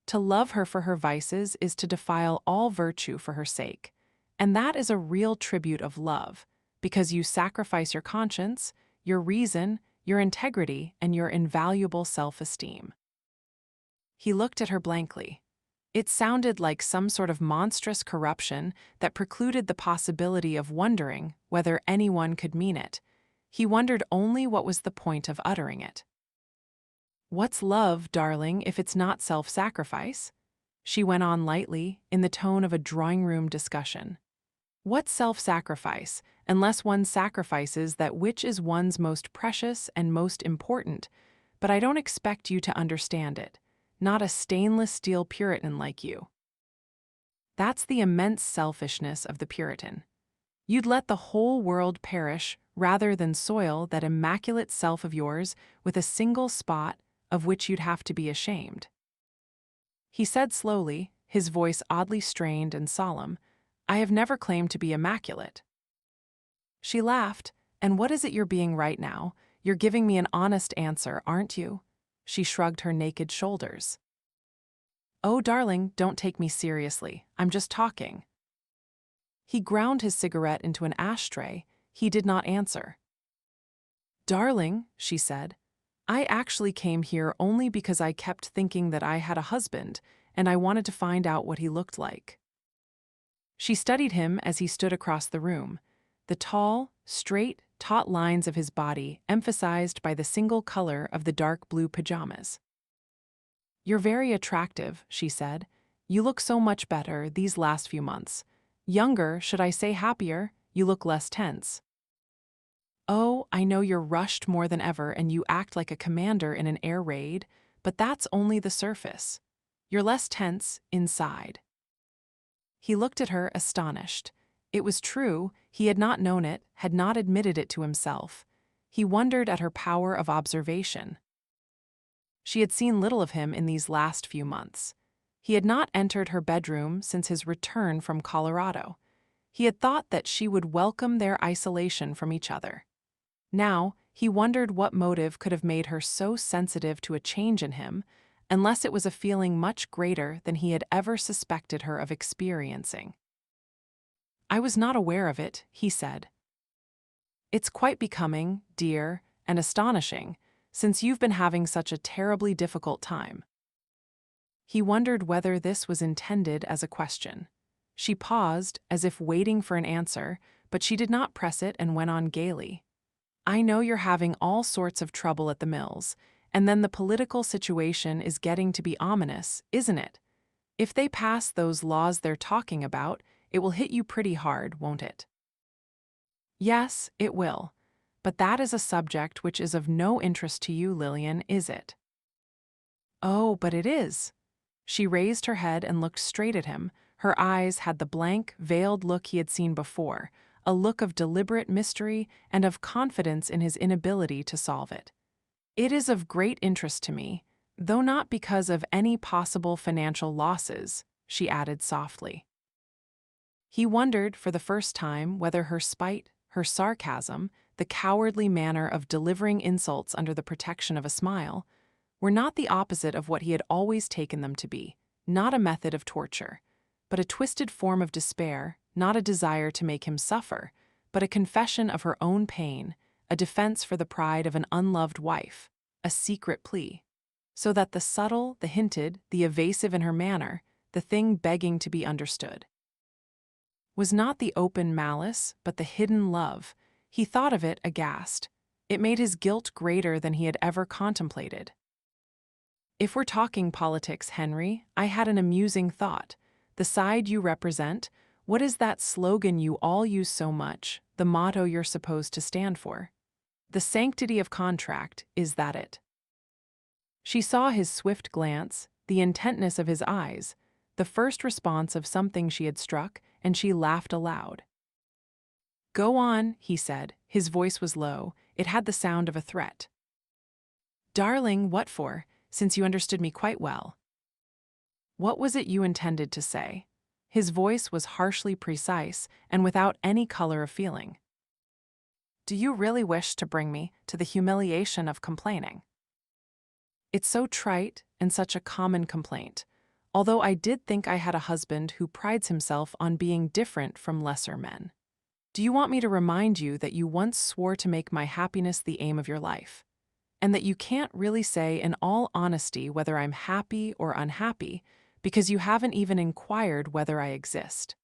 Speaker 1: To love her for her vices is to defile all virtue for her sake. And that is a real tribute of love, because you sacrifice your conscience, your reason, your integrity, and your invaluable self-esteem. He looked at her blankly. It sounded like some sort of monstrous corruption that precluded the possibility of wondering whether anyone could mean it. He wondered only what was the point of uttering it. What's love, darling, if it's not self-sacrifice? She went on lightly, in the tone of a drawing-room discussion. What's self-sacrifice, unless one sacrifices that which is one's most precious and most important? But I don't expect you to understand it. Not a stainless steel Puritan like you. That's the immense selfishness of the Puritan. You'd let the whole world perish rather than soil that immaculate self of yours with a single spot of which you'd have to be ashamed. He said slowly, his voice oddly strained and solemn, I have never claimed to be immaculate. She laughed. And what is it you're being right now? You're giving me an honest answer, aren't you? She shrugged her naked shoulders. Oh, darling, don't take me seriously. I'm just talking. He ground his cigarette into an ashtray. He did not answer. Darling, she said, I actually came here only because I kept thinking that I had a husband, and I wanted to find out what he looked like. She studied him as he stood across the room, the tall, straight, taut lines of his body emphasized by the single color of the dark blue pajamas. You're very attractive, she said. You look so much better these last few months. Younger, should I say happier, you look less tense. Oh, I know you're rushed more than ever and you act like a commander in an air raid, but that's only the surface. You're less tense inside. He looked at her astonished. It was true, he had not known it, had not admitted it to himself. He wondered at her power of observation. She had seen little of him in these last few months. He had not entered her bedroom since his return from Colorado. He had thought that she would welcome their isolation from each other. Now, he wondered what motive could have made her so sensitive to a change in him, unless it was a feeling much greater than he had ever suspected her of experiencing. "I was not aware of it," he said. "It's quite becoming, dear, and astonishing, since you've been having such a terribly difficult time." He wondered whether this was intended as a question. She paused, as if waiting for an answer, but she did not press it and went on gaily. "I know you're having all sorts of trouble at the mills, and then the political situation is getting to be ominous, isn't it? If they pass those laws they're talking about, it will hit you pretty hard, won't it?" "Yes, it will. But that is a subject which is of no interest to you, Lillian, is it?" "Oh, but it is." She raised her head and looked straight at him. Her eyes had the blank, veiled look he had seen before, a look of deliberate mystery and of confidence in his inability to solve it. "It is of great interest to me, though not because of any possible financial losses," she added softly. He wondered for the first time whether her spite, her sarcasm, the cowardly manner of delivering insults under the protection of a smile, were not the opposite of what he had always taken them to be, not a method of torture, but a twisted form of despair, not a desire to make him suffer, but a confession of her own pain, a defense for the pride of an unloved wife, a secret plea. So that the subtle, the hinted, the evasive in her manner, the thing begging to be understood, was not the open malice, but the hidden love. He thought of it aghast. It made his guilt greater than he had ever contemplated. "If we're talking politics, Henry, I had an amusing thought. The side you represent, what is that slogan you all use so much, the motto you're supposed to stand for? The sanctity of contract, is that it?" She saw his swift glance, the intentness of his eyes, the first response of something she had struck, and she laughed aloud. "Go on," he said. His voice was low. It had the sound of a threat. "Darling, what for, since you understood me quite well?" "What was it you intended to say?" His voice was harshly precise and without any color of feeling. "Do you really wish to bring me to the humiliation of complaining?" "It's so trite and such a common complaint, although I did think I had a husband who prides himself on being different from lesser men. Do you want me to remind you that you once swore to make my happiness the aim of your life, and that you can't really say in all honesty whether I'm happy or unhappy, because you haven't even inquired whether I exist?"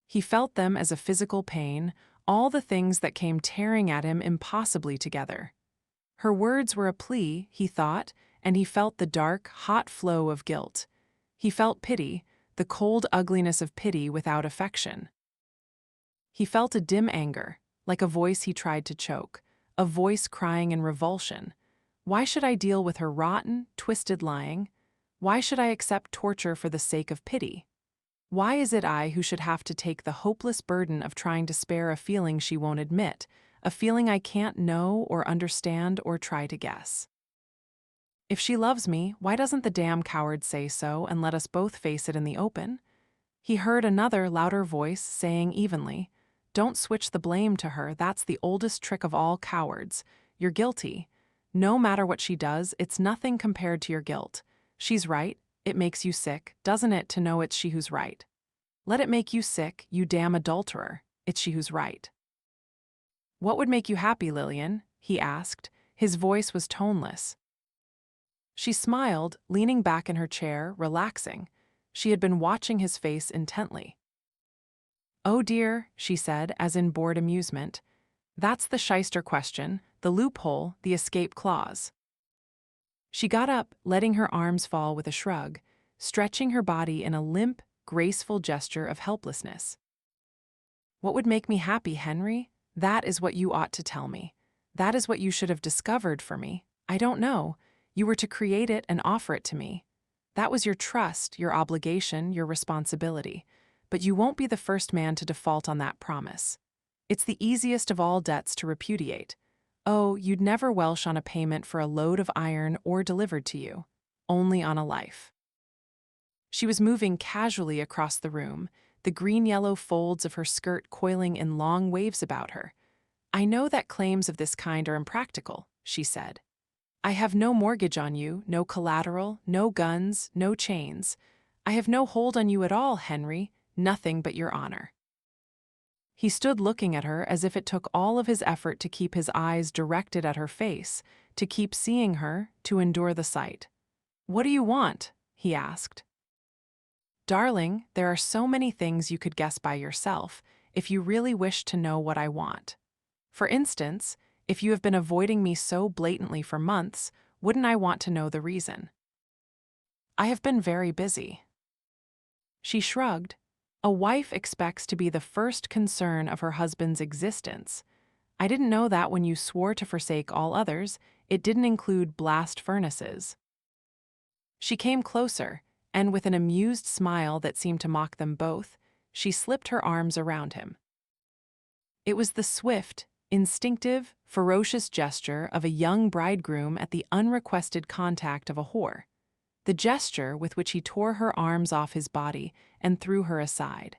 Speaker 1: He felt them as a physical pain, all the things that came tearing at him impossibly together. Her words were a plea, he thought, and he felt the dark, hot flow of guilt. He felt pity, the cold ugliness of pity without affection. He felt a dim anger, like a voice he tried to choke, a voice crying in revulsion. Why should I deal with her rotten, twisted lying? Why should I accept torture for the sake of pity? Why is it I who should have to take the hopeless burden of trying to spare a feeling she won't admit, a feeling I can't know or understand or try to guess? If she loves me, why doesn't the damn coward say so and let us both face it in the open? He heard another, louder voice saying evenly, "Don't switch the blame to her, that's the oldest trick of all cowards. You're guilty. No matter what she does, it's nothing compared to your guilt. She's right, it makes you sick, doesn't it, to know it's she who's right? Let it make you sick, you damn adulterer, it's she who's right." "What would make you happy, Lillian?" he asked. His voice was toneless. She smiled, leaning back in her chair, relaxing. She had been watching his face intently. "Oh dear," she said, as in bored amusement. "That's the shyster question, the loophole, the escape clause." She got up, letting her arms fall with a shrug, stretching her body in a limp, graceful gesture of helplessness. "What would make me happy, Henry? That is what you ought to tell me. That is what you should have discovered for me. I don't know. You were to create it and offer it to me. That was your trust, your obligation, your responsibility. But you won't be the first man to default on that promise. It's the easiest of all debts to repudiate. Oh, you'd never welsh on a payment for a load of iron or delivered to you. Only on a life." She was moving casually across the room, the green-yellow folds of her skirt coiling in long waves about her. I know that claims of this kind are impractical, she said. I have no mortgage on you, no collateral, no guns, no chains. I have no hold on you at all, Henry, nothing but your honor. He stood looking at her as if it took all of his effort to keep his eyes directed at her face, to keep seeing her, to endure the sight. What do you want? He asked. Darling, there are so many things you could guess by yourself if you really wish to know what I want. For instance, if you have been avoiding me so blatantly for months, wouldn't I want to know the reason? I have been very busy. She shrugged. A wife expects to be the first concern of her husband's existence. I didn't know that when you swore to forsake all others, it didn't include blast furnaces. She came closer, and with an amused smile that seemed to mock them both, she slipped her arms around him. It was the swift, instinctive, ferocious gesture of a young bridegroom at the unrequested contact of a whore, the gesture with which he tore her arms off his body and threw her aside.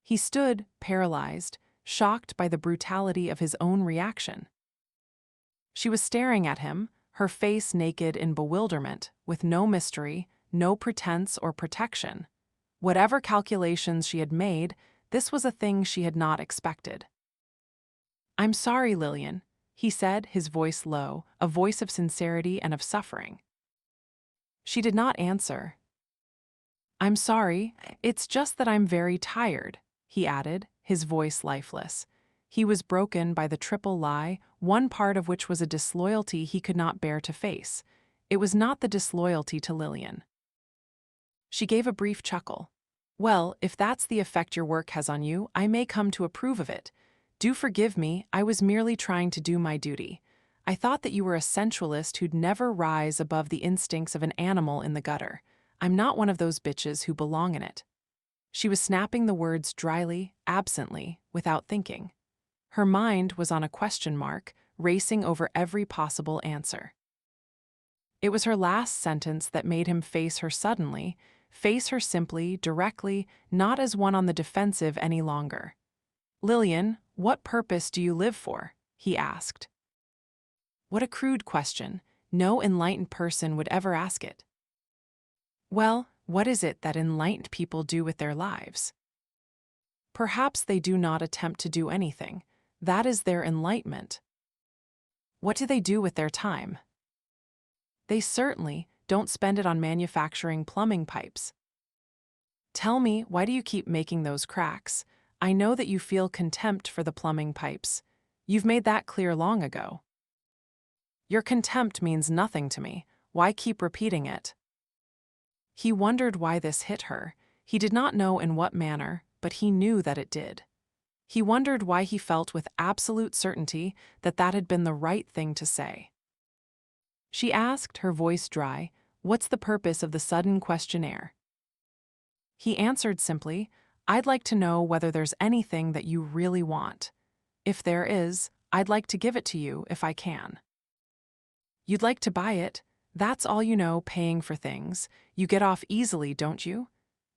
Speaker 1: He stood, paralyzed, shocked by the brutality of his own reaction. She was staring at him, her face naked in bewilderment, with no mystery, no pretense or protection. Whatever calculations she had made, this was a thing she had not expected. I'm sorry, Lillian, he said, his voice low, a voice of sincerity and of suffering. She did not answer. I'm sorry, it's just that I'm very tired, he added, his voice lifeless. He was broken by the triple lie, one part of which was a disloyalty he could not bear to face. It was not the disloyalty to Lillian. She gave a brief chuckle. Well, if that's the effect your work has on you, I may come to approve of it. Do forgive me, I was merely trying to do my duty. I thought that you were a sensualist who'd never rise above the instincts of an animal in the gutter. I'm not one of those bitches who belong in it. She was snapping the words dryly, absently, without thinking. Her mind was on a question mark, racing over every possible answer. It was her last sentence that made him face her suddenly, face her simply, directly, not as one on the defensive any longer. Lillian, what purpose do you live for? He asked. What a crude question. No enlightened person would ever ask it. Well, what is it that enlightened people do with their lives? Perhaps they do not attempt to do anything. That is their enlightenment. What do they do with their time? They certainly don't spend it on manufacturing plumbing pipes. Tell me, why do you keep making those cracks? I know that you feel contempt for the plumbing pipes. You've made that clear long ago. Your contempt means nothing to me. Why keep repeating it? He wondered why this hit her. He did not know in what manner, but he knew that it did. He wondered why he felt with absolute certainty that that had been the right thing to say. She asked, her voice dry, "What's the purpose of the sudden questionnaire?" He answered simply, "I'd like to know whether there's anything that you really want. If there is, I'd like to give it to you if I can." You'd like to buy it? That's all you know, paying for things. You get off easily, don't you?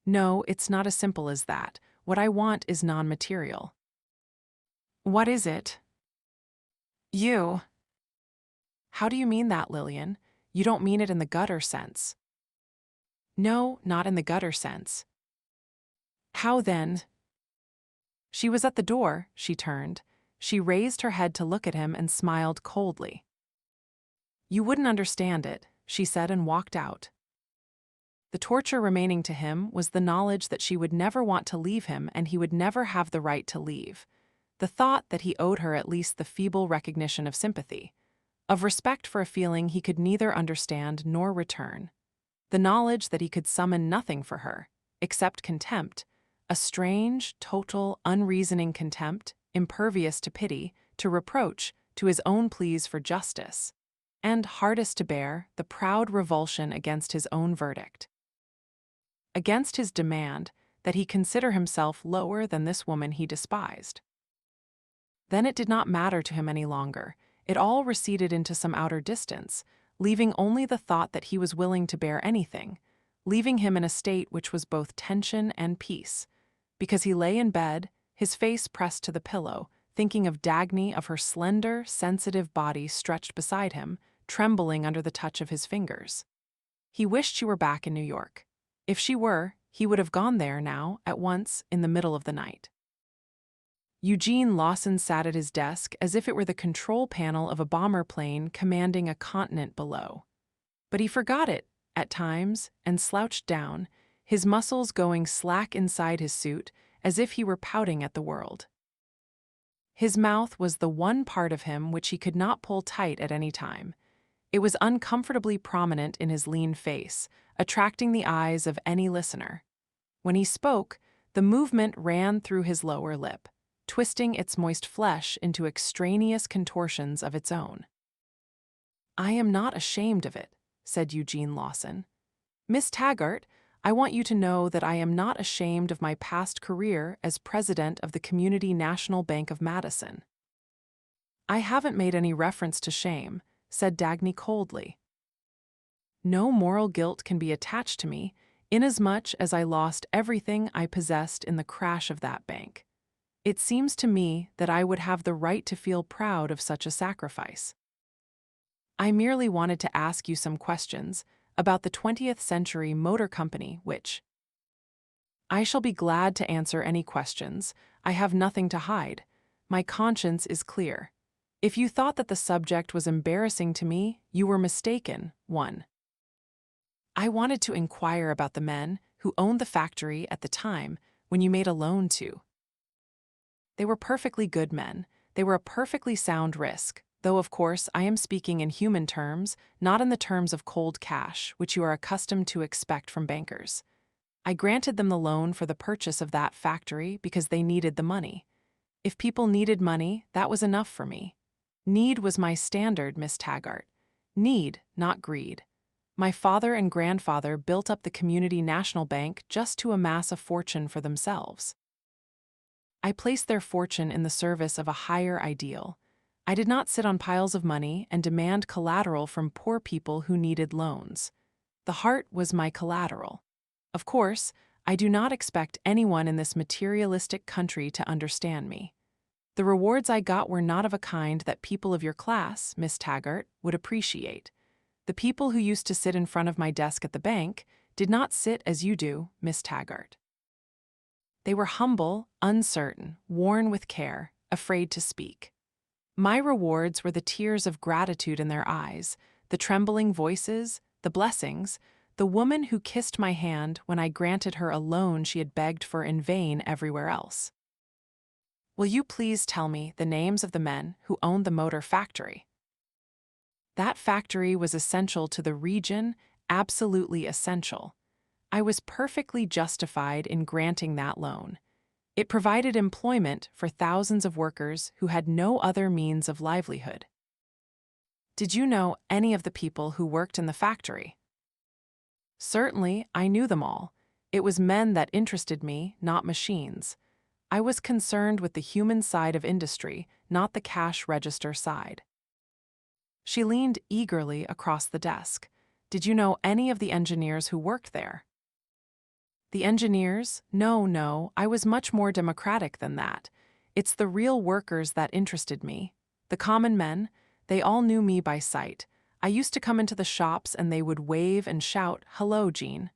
Speaker 1: No, it's not as simple as that. What I want is non-material. What is it? You. How do you mean that, Lillian? You don't mean it in the gutter sense. No, not in the gutter sense. How then? She was at the door, she turned. She raised her head to look at him and smiled coldly. You wouldn't understand it, she said and walked out. The torture remaining to him was the knowledge that she would never want to leave him and he would never have the right to leave. The thought that he owed her at least the feeble recognition of sympathy, of respect for a feeling he could neither understand nor return. The knowledge that he could summon nothing for her, except contempt, a strange, total, unreasoning contempt, impervious to pity, to reproach, to his own pleas for justice. And, hardest to bear, the proud revulsion against his own verdict. Against his demand that he consider himself lower than this woman he despised. Then it did not matter to him any longer. It all receded into some outer distance, leaving only the thought that he was willing to bear anything, leaving him in a state which was both tension and peace, because he lay in bed, his face pressed to the pillow, thinking of Dagny, of her slender, sensitive body stretched beside him, trembling under the touch of his fingers. He wished she were back in New York. If she were, he would have gone there now, at once, in the middle of the night. Eugene Lawson sat at his desk as if it were the control panel of a bomber plane commanding a continent below. But he forgot it, at times, and slouched down, his muscles going slack inside his suit, as if he were pouting at the world. His mouth was the one part of him which he could not pull tight at any time. It was uncomfortably prominent in his lean face, attracting the eyes of any listener. When he spoke, the movement ran through his lower lip, twisting its moist flesh into extraneous contortions of its own. "I am not ashamed of it," said Eugene Lawson. "Miss Taggart, I want you to know that I am not ashamed of my past career as president of the Community National Bank of Madison." "I haven't made any reference to shame," said Dagny coldly. "No moral guilt can be attached to me, inasmuch as I lost everything I possessed in the crash of that bank. It seems to me that I would have the right to feel proud of such a sacrifice. I merely wanted to ask you some questions about the 20th Century Motor Company, which—" "I shall be glad to answer any questions. I have nothing to hide. My conscience is clear. If you thought that the subject was embarrassing to me, you were mistaken. 1. I wanted to inquire about the men who owned the factory at the time when you made a loan to. They were perfectly good men. They were a perfectly sound risk, though of course I am speaking in human terms, not in the terms of cold cash, which you are accustomed to expect from bankers. I granted them the loan for the purchase of that factory because they needed the money. If people needed money, that was enough for me. Need was my standard, Miss Taggart. Need, not greed. My father and grandfather built up the Community National Bank just to amass a fortune for themselves. I placed their fortune in the service of a higher ideal. I did not sit on piles of money and demand collateral from poor people who needed loans. The heart was my collateral. Of course, I do not expect anyone in this materialistic country to understand me. The rewards I got were not of a kind that people of your class, Miss Taggart, would appreciate. The people who used to sit in front of my desk at the bank did not sit as you do, Miss Taggart. They were humble, uncertain, worn with care, afraid to speak. My rewards were the tears of gratitude in their eyes, the trembling voices, the blessings, the woman who kissed my hand when I granted her a loan she had begged for in vain everywhere else. Will you please tell me the names of the men who owned the motor factory? That factory was essential to the region, absolutely essential. I was perfectly justified in granting that loan. It provided employment for thousands of workers who had no other means of livelihood. Did you know any of the people who worked in the factory? Certainly, I knew them all. It was men that interested me, not machines. I was concerned with the human side of industry, not the cash register side. She leaned eagerly across the desk. Did you know any of the engineers who worked there? The engineers? No, I was much more democratic than that. It's the real workers that interested me. The common men, they all knew me by sight. I used to come into the shops and they would wave and shout, "Hello, Jean."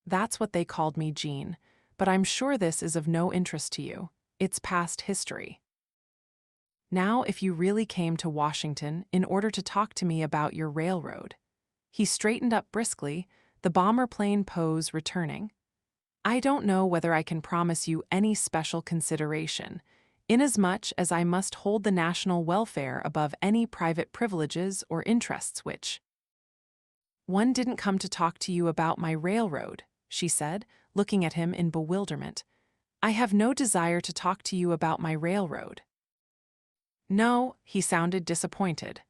Speaker 1: That's what they called me, Jean. But I'm sure this is of no interest to you. It's past history. Now, if you really came to Washington in order to talk to me about your railroad. He straightened up briskly, the bomber plane pose returning. I don't know whether I can promise you any special consideration, inasmuch as I must hold the national welfare above any private privileges or interests which— One didn't come to talk to you about my railroad, she said, looking at him in bewilderment. I have no desire to talk to you about my railroad. No, he sounded disappointed.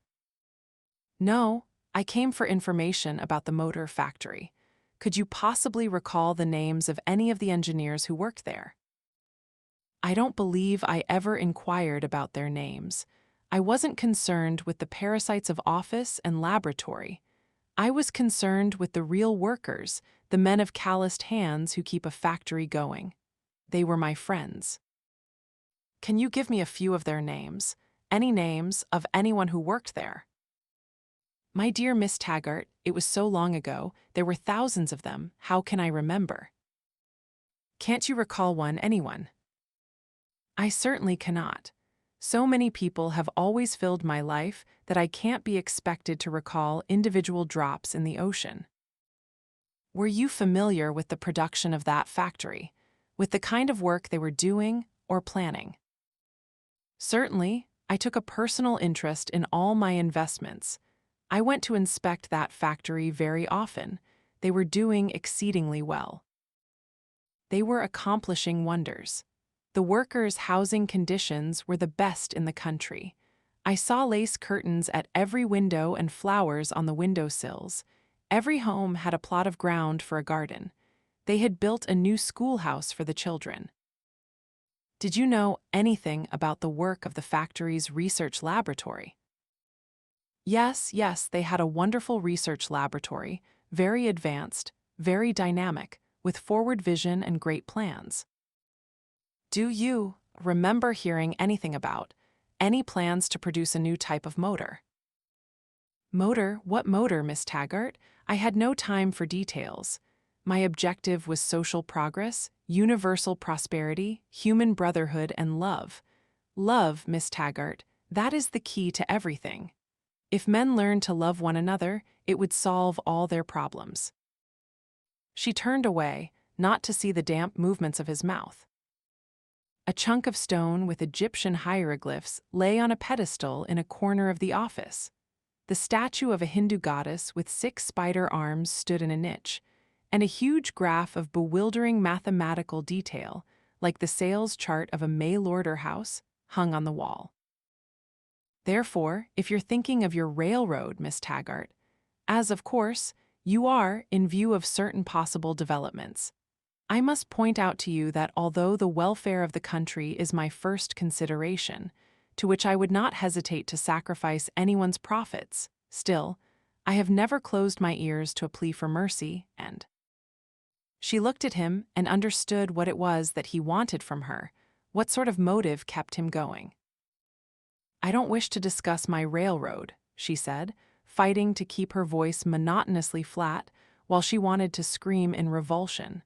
Speaker 1: No, I came for information about the motor factory. Could you possibly recall the names of any of the engineers who worked there? I don't believe I ever inquired about their names. I wasn't concerned with the parasites of office and laboratory. I was concerned with the real workers, the men of calloused hands who keep a factory going. They were my friends. Can you give me a few of their names? Any names of anyone who worked there? My dear Miss Taggart, it was so long ago, there were thousands of them, how can I remember? Can't you recall anyone? I certainly cannot. So many people have always filled my life that I can't be expected to recall individual drops in the ocean. Were you familiar with the production of that factory, with the kind of work they were doing or planning? Certainly, I took a personal interest in all my investments. I went to inspect that factory very often. They were doing exceedingly well. They were accomplishing wonders. The workers' housing conditions were the best in the country. I saw lace curtains at every window and flowers on the windowsills. Every home had a plot of ground for a garden. They had built a new schoolhouse for the children. Did you know anything about the work of the factory's research laboratory? Yes, they had a wonderful research laboratory, very advanced, very dynamic, with forward vision and great plans. Do you remember hearing anything about any plans to produce a new type of motor? Motor? What motor, Miss Taggart? I had no time for details. My objective was social progress, universal prosperity, human brotherhood, and love. Love, Miss Taggart, that is the key to everything. If men learned to love one another, it would solve all their problems. She turned away, not to see the damp movements of his mouth. A chunk of stone with Egyptian hieroglyphs lay on a pedestal in a corner of the office. The statue of a Hindu goddess with 6 spider arms stood in a niche, and a huge graph of bewildering mathematical detail, like the sales chart of a mail-order house, hung on the wall. Therefore, if you're thinking of your railroad, Miss Taggart, as of course you are in view of certain possible developments, I must point out to you that although the welfare of the country is my first consideration, to which I would not hesitate to sacrifice anyone's profits, still, I have never closed my ears to a plea for mercy, and she looked at him and understood what it was that he wanted from her, what sort of motive kept him going. I don't wish to discuss my railroad, she said, fighting to keep her voice monotonously flat while she wanted to scream in revulsion.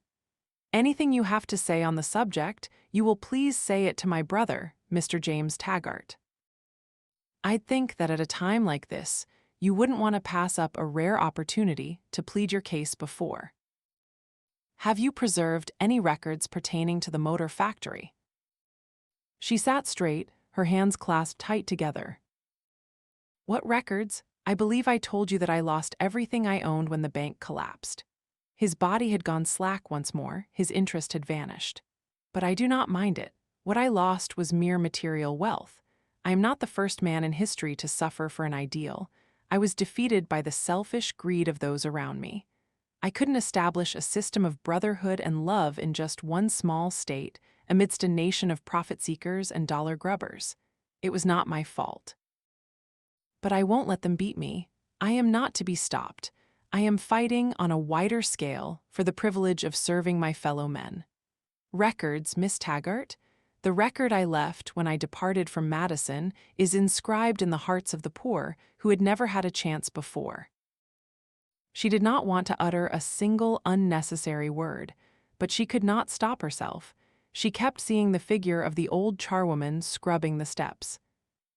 Speaker 1: Anything you have to say on the subject, you will please say it to my brother, Mr. James Taggart. I'd think that at a time like this, you wouldn't want to pass up a rare opportunity to plead your case before. Have you preserved any records pertaining to the motor factory? She sat straight, her hands clasped tight together. What records? I believe I told you that I lost everything I owned when the bank collapsed. His body had gone slack once more, his interest had vanished. But I do not mind it. What I lost was mere material wealth. I am not the first man in history to suffer for an ideal. I was defeated by the selfish greed of those around me. I couldn't establish a system of brotherhood and love in just one small state, amidst a nation of profit-seekers and dollar-grubbers. It was not my fault. But I won't let them beat me. I am not to be stopped. I am fighting on a wider scale for the privilege of serving my fellow men. Records, Miss Taggart? The record I left when I departed from Madison is inscribed in the hearts of the poor who had never had a chance before. She did not want to utter a single unnecessary word, but she could not stop herself. She kept seeing the figure of the old charwoman scrubbing the steps.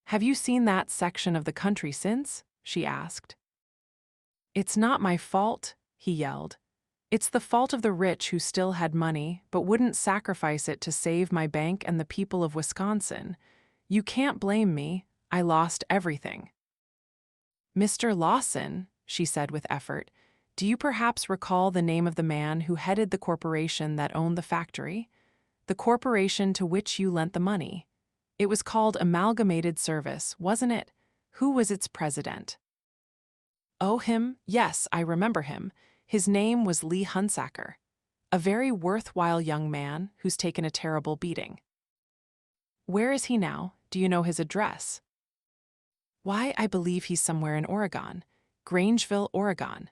Speaker 1: "Have you seen that section of the country since?" she asked. "It's not my fault," he yelled. "It's the fault of the rich who still had money, but wouldn't sacrifice it to save my bank and the people of Wisconsin. You can't blame me. I lost everything." "Mr. Lawson," she said with effort, "do you perhaps recall the name of the man who headed the corporation that owned the factory? The corporation to which you lent the money. It was called Amalgamated Service, wasn't it? Who was its president?" "Oh, him? Yes, I remember him. His name was Lee Hunsaker. A very worthwhile young man who's taken a terrible beating." "Where is he now? Do you know his address?" "Why, I believe he's somewhere in Oregon. Grangeville, Oregon."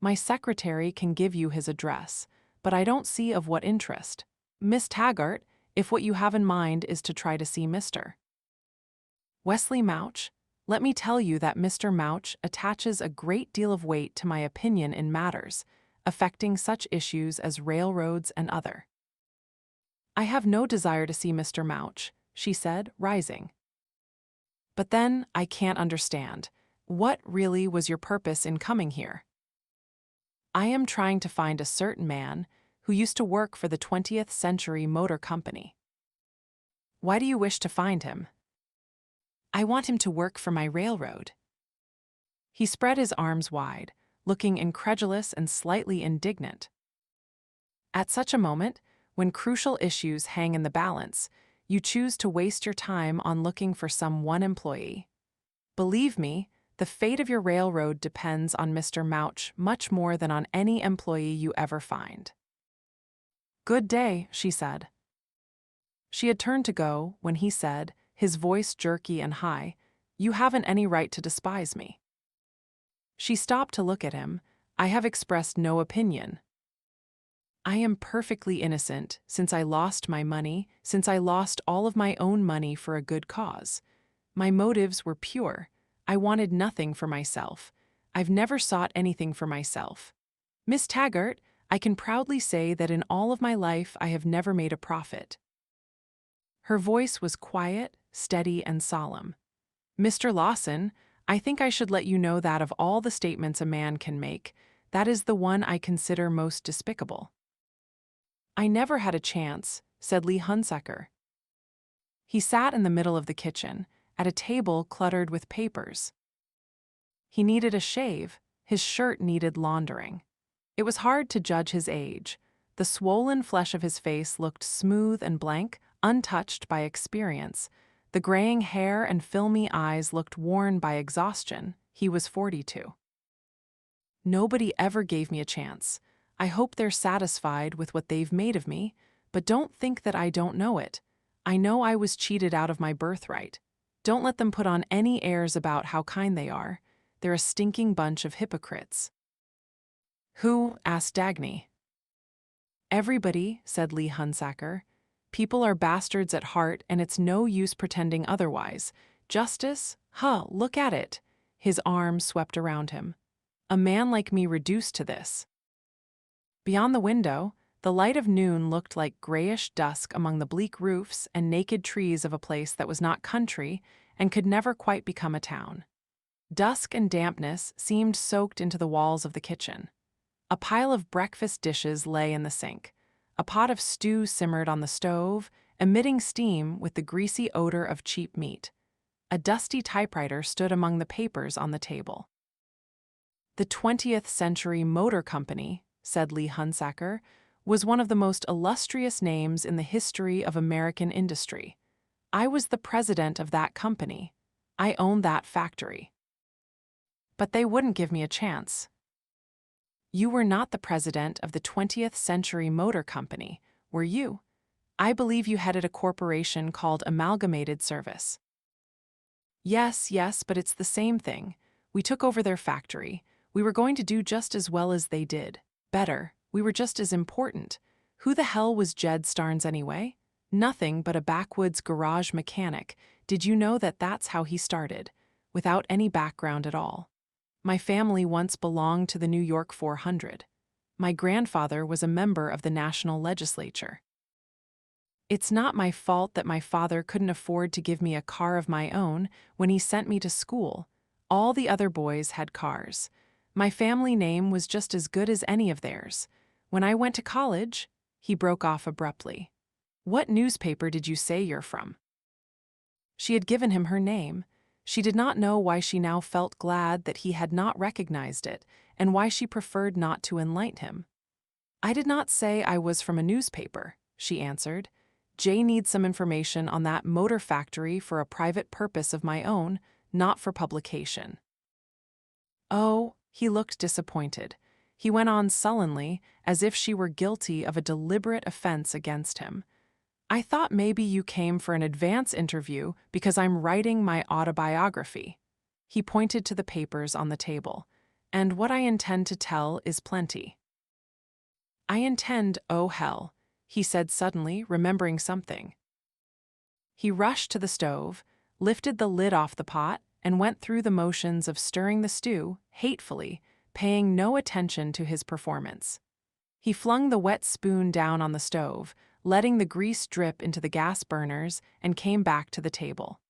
Speaker 1: "My secretary can give you his address, but I don't see of what interest. Miss Taggart, if what you have in mind is to try to see Mr. Wesley Mouch, let me tell you that Mr. Mouch attaches a great deal of weight to my opinion in matters affecting such issues as railroads and other. I have no desire to see Mr. Mouch, she said, rising. But then, I can't understand. What really was your purpose in coming here? I am trying to find a certain man who used to work for the 20th Century Motor Company. Why do you wish to find him? I want him to work for my railroad. He spread his arms wide, looking incredulous and slightly indignant. At such a moment, when crucial issues hang in the balance, you choose to waste your time on looking for some one employee. Believe me, the fate of your railroad depends on Mr. Mouch much more than on any employee you ever find. Good day, she said. She had turned to go when he said, his voice jerky and high, "You haven't any right to despise me." She stopped to look at him. I have expressed no opinion. I am perfectly innocent since I lost my money, since I lost all of my own money for a good cause. My motives were pure. I wanted nothing for myself. I've never sought anything for myself. Miss Taggart, I can proudly say that in all of my life I have never made a profit. Her voice was quiet, steady, and solemn. Mr. Lawson, I think I should let you know that of all the statements a man can make, that is the one I consider most despicable. I never had a chance, said Lee Hunsaker. He sat in the middle of the kitchen, at a table cluttered with papers. He needed a shave, his shirt needed laundering. It was hard to judge his age. The swollen flesh of his face looked smooth and blank, untouched by experience. The graying hair and filmy eyes looked worn by exhaustion. He was 42. Nobody ever gave me a chance. I hope they're satisfied with what they've made of me, but don't think that I don't know it. I know I was cheated out of my birthright. Don't let them put on any airs about how kind they are. They're a stinking bunch of hypocrites. Who? Asked Dagny. Everybody, said Lee Hunsaker. People are bastards at heart, and it's no use pretending otherwise. Justice? Huh, look at it. His arms swept around him. A man like me reduced to this. Beyond the window, the light of noon looked like grayish dusk among the bleak roofs and naked trees of a place that was not country and could never quite become a town. Dusk and dampness seemed soaked into the walls of the kitchen. A pile of breakfast dishes lay in the sink. A pot of stew simmered on the stove, emitting steam with the greasy odor of cheap meat. A dusty typewriter stood among the papers on the table. The 20th Century Motor Company, said Lee Hunsaker, was one of the most illustrious names in the history of American industry. I was the president of that company. I owned that factory. But they wouldn't give me a chance. You were not the president of the 20th Century Motor Company, were you? I believe you headed a corporation called Amalgamated Service. Yes, but it's the same thing. We took over their factory. We were going to do just as well as they did. Better. We were just as important. Who the hell was Jed Starnes anyway? Nothing but a backwoods garage mechanic. Did you know that that's how he started? Without any background at all. My family once belonged to the New York 400. My grandfather was a member of the national legislature. It's not my fault that my father couldn't afford to give me a car of my own when he sent me to school. All the other boys had cars. My family name was just as good as any of theirs. When I went to college, he broke off abruptly. What newspaper did you say you're from? She had given him her name. She did not know why she now felt glad that he had not recognized it, and why she preferred not to enlighten him. I did not say I was from a newspaper, she answered. Jay needs some information on that motor factory for a private purpose of my own, not for publication. Oh, he looked disappointed. He went on sullenly, as if she were guilty of a deliberate offense against him. I thought maybe you came for an advance interview because I'm writing my autobiography. He pointed to the papers on the table. And what I intend to tell is plenty. I intend, oh hell. he said suddenly, remembering something. He rushed to the stove, lifted the lid off the pot, and went through the motions of stirring the stew, hatefully, paying no attention to his performance. He flung the wet spoon down on the stove, letting the grease drip into the gas burners, and came back to the table.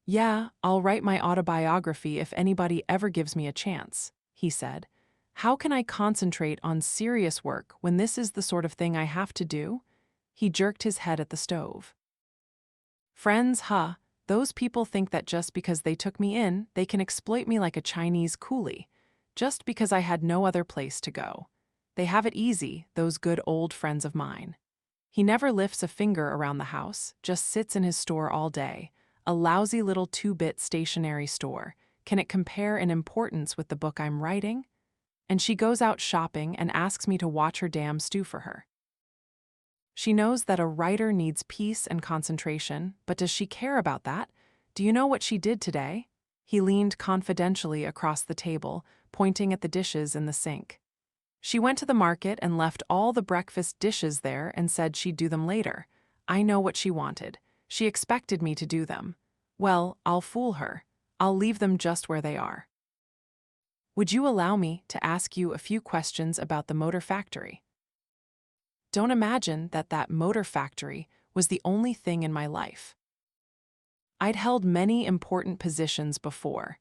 Speaker 1: "Yeah, I'll write my autobiography if anybody ever gives me a chance," he said. "How can I concentrate on serious work when this is the sort of thing I have to do?" He jerked his head at the stove. "Friends, huh? Those people think that just because they took me in, they can exploit me like a Chinese coolie, just because I had no other place to go. They have it easy, those good old friends of mine." He never lifts a finger around the house, just sits in his store all day, a lousy little 2-bit stationery store. Can it compare in importance with the book I'm writing? And she goes out shopping and asks me to watch her damn stew for her. She knows that a writer needs peace and concentration, but does she care about that? Do you know what she did today? He leaned confidentially across the table, pointing at the dishes in the sink. She went to the market and left all the breakfast dishes there and said she'd do them later. I know what she wanted. She expected me to do them. Well, I'll fool her. I'll leave them just where they are. Would you allow me to ask you a few questions about the motor factory? Don't imagine that that motor factory was the only thing in my life. I'd held many important positions before.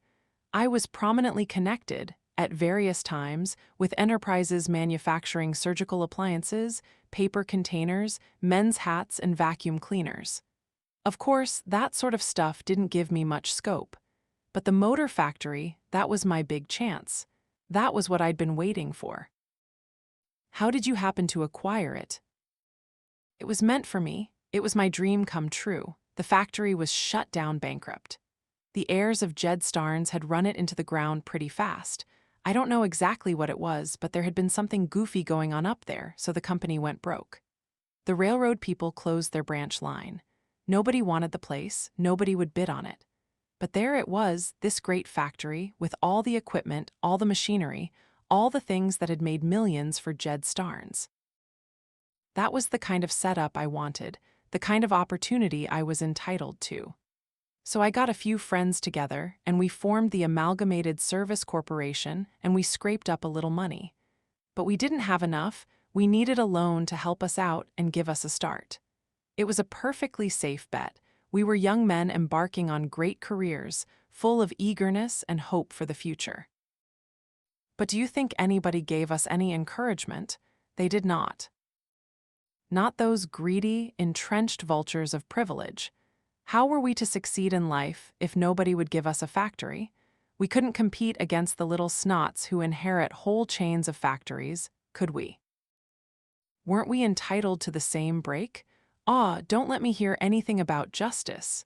Speaker 1: I was prominently connected, at various times, with enterprises manufacturing surgical appliances, paper containers, men's hats, and vacuum cleaners. Of course, that sort of stuff didn't give me much scope. But the motor factory, that was my big chance. That was what I'd been waiting for. How did you happen to acquire it? It was meant for me. It was my dream come true. The factory was shut down bankrupt. The heirs of Jed Starnes had run it into the ground pretty fast. I don't know exactly what it was, but there had been something goofy going on up there, so the company went broke. The railroad people closed their branch line. Nobody wanted the place, nobody would bid on it. But there it was, this great factory, with all the equipment, all the machinery, all the things that had made millions for Jed Starnes. That was the kind of setup I wanted, the kind of opportunity I was entitled to. So I got a few friends together, and we formed the Amalgamated Service Corporation, and we scraped up a little money. But we didn't have enough. We needed a loan to help us out and give us a start. It was a perfectly safe bet. We were young men embarking on great careers, full of eagerness and hope for the future. But do you think anybody gave us any encouragement? They did not. Not those greedy, entrenched vultures of privilege. How were we to succeed in life if nobody would give us a factory? We couldn't compete against the little snots who inherit whole chains of factories, could we? Weren't we entitled to the same break? Don't let me hear anything about justice.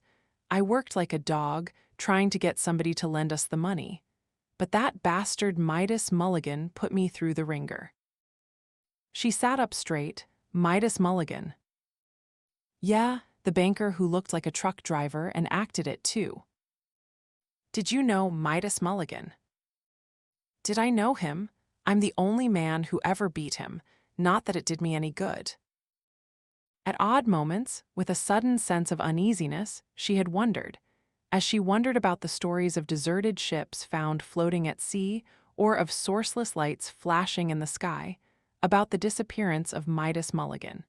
Speaker 1: I worked like a dog, trying to get somebody to lend us the money. But that bastard Midas Mulligan put me through the ringer. She sat up straight. Midas Mulligan. Yeah, the banker who looked like a truck driver and acted it too. Did you know Midas Mulligan? Did I know him? I'm the only man who ever beat him, not that it did me any good. At odd moments, with a sudden sense of uneasiness, she had wondered, as she wondered about the stories of deserted ships found floating at sea or of sourceless lights flashing in the sky, about the disappearance of Midas Mulligan.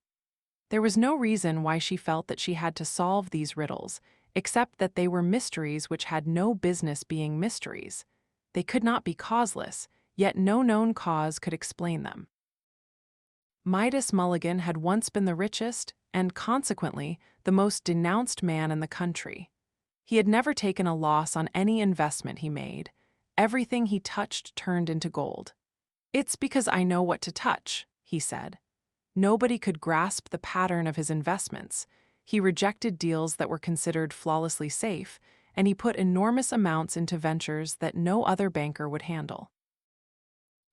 Speaker 1: There was no reason why she felt that she had to solve these riddles, except that they were mysteries which had no business being mysteries. They could not be causeless, yet no known cause could explain them. Midas Mulligan had once been the richest, and consequently, the most denounced man in the country. He had never taken a loss on any investment he made. Everything he touched turned into gold. It's because I know what to touch, he said. Nobody could grasp the pattern of his investments. He rejected deals that were considered flawlessly safe, and he put enormous amounts into ventures that no other banker would handle.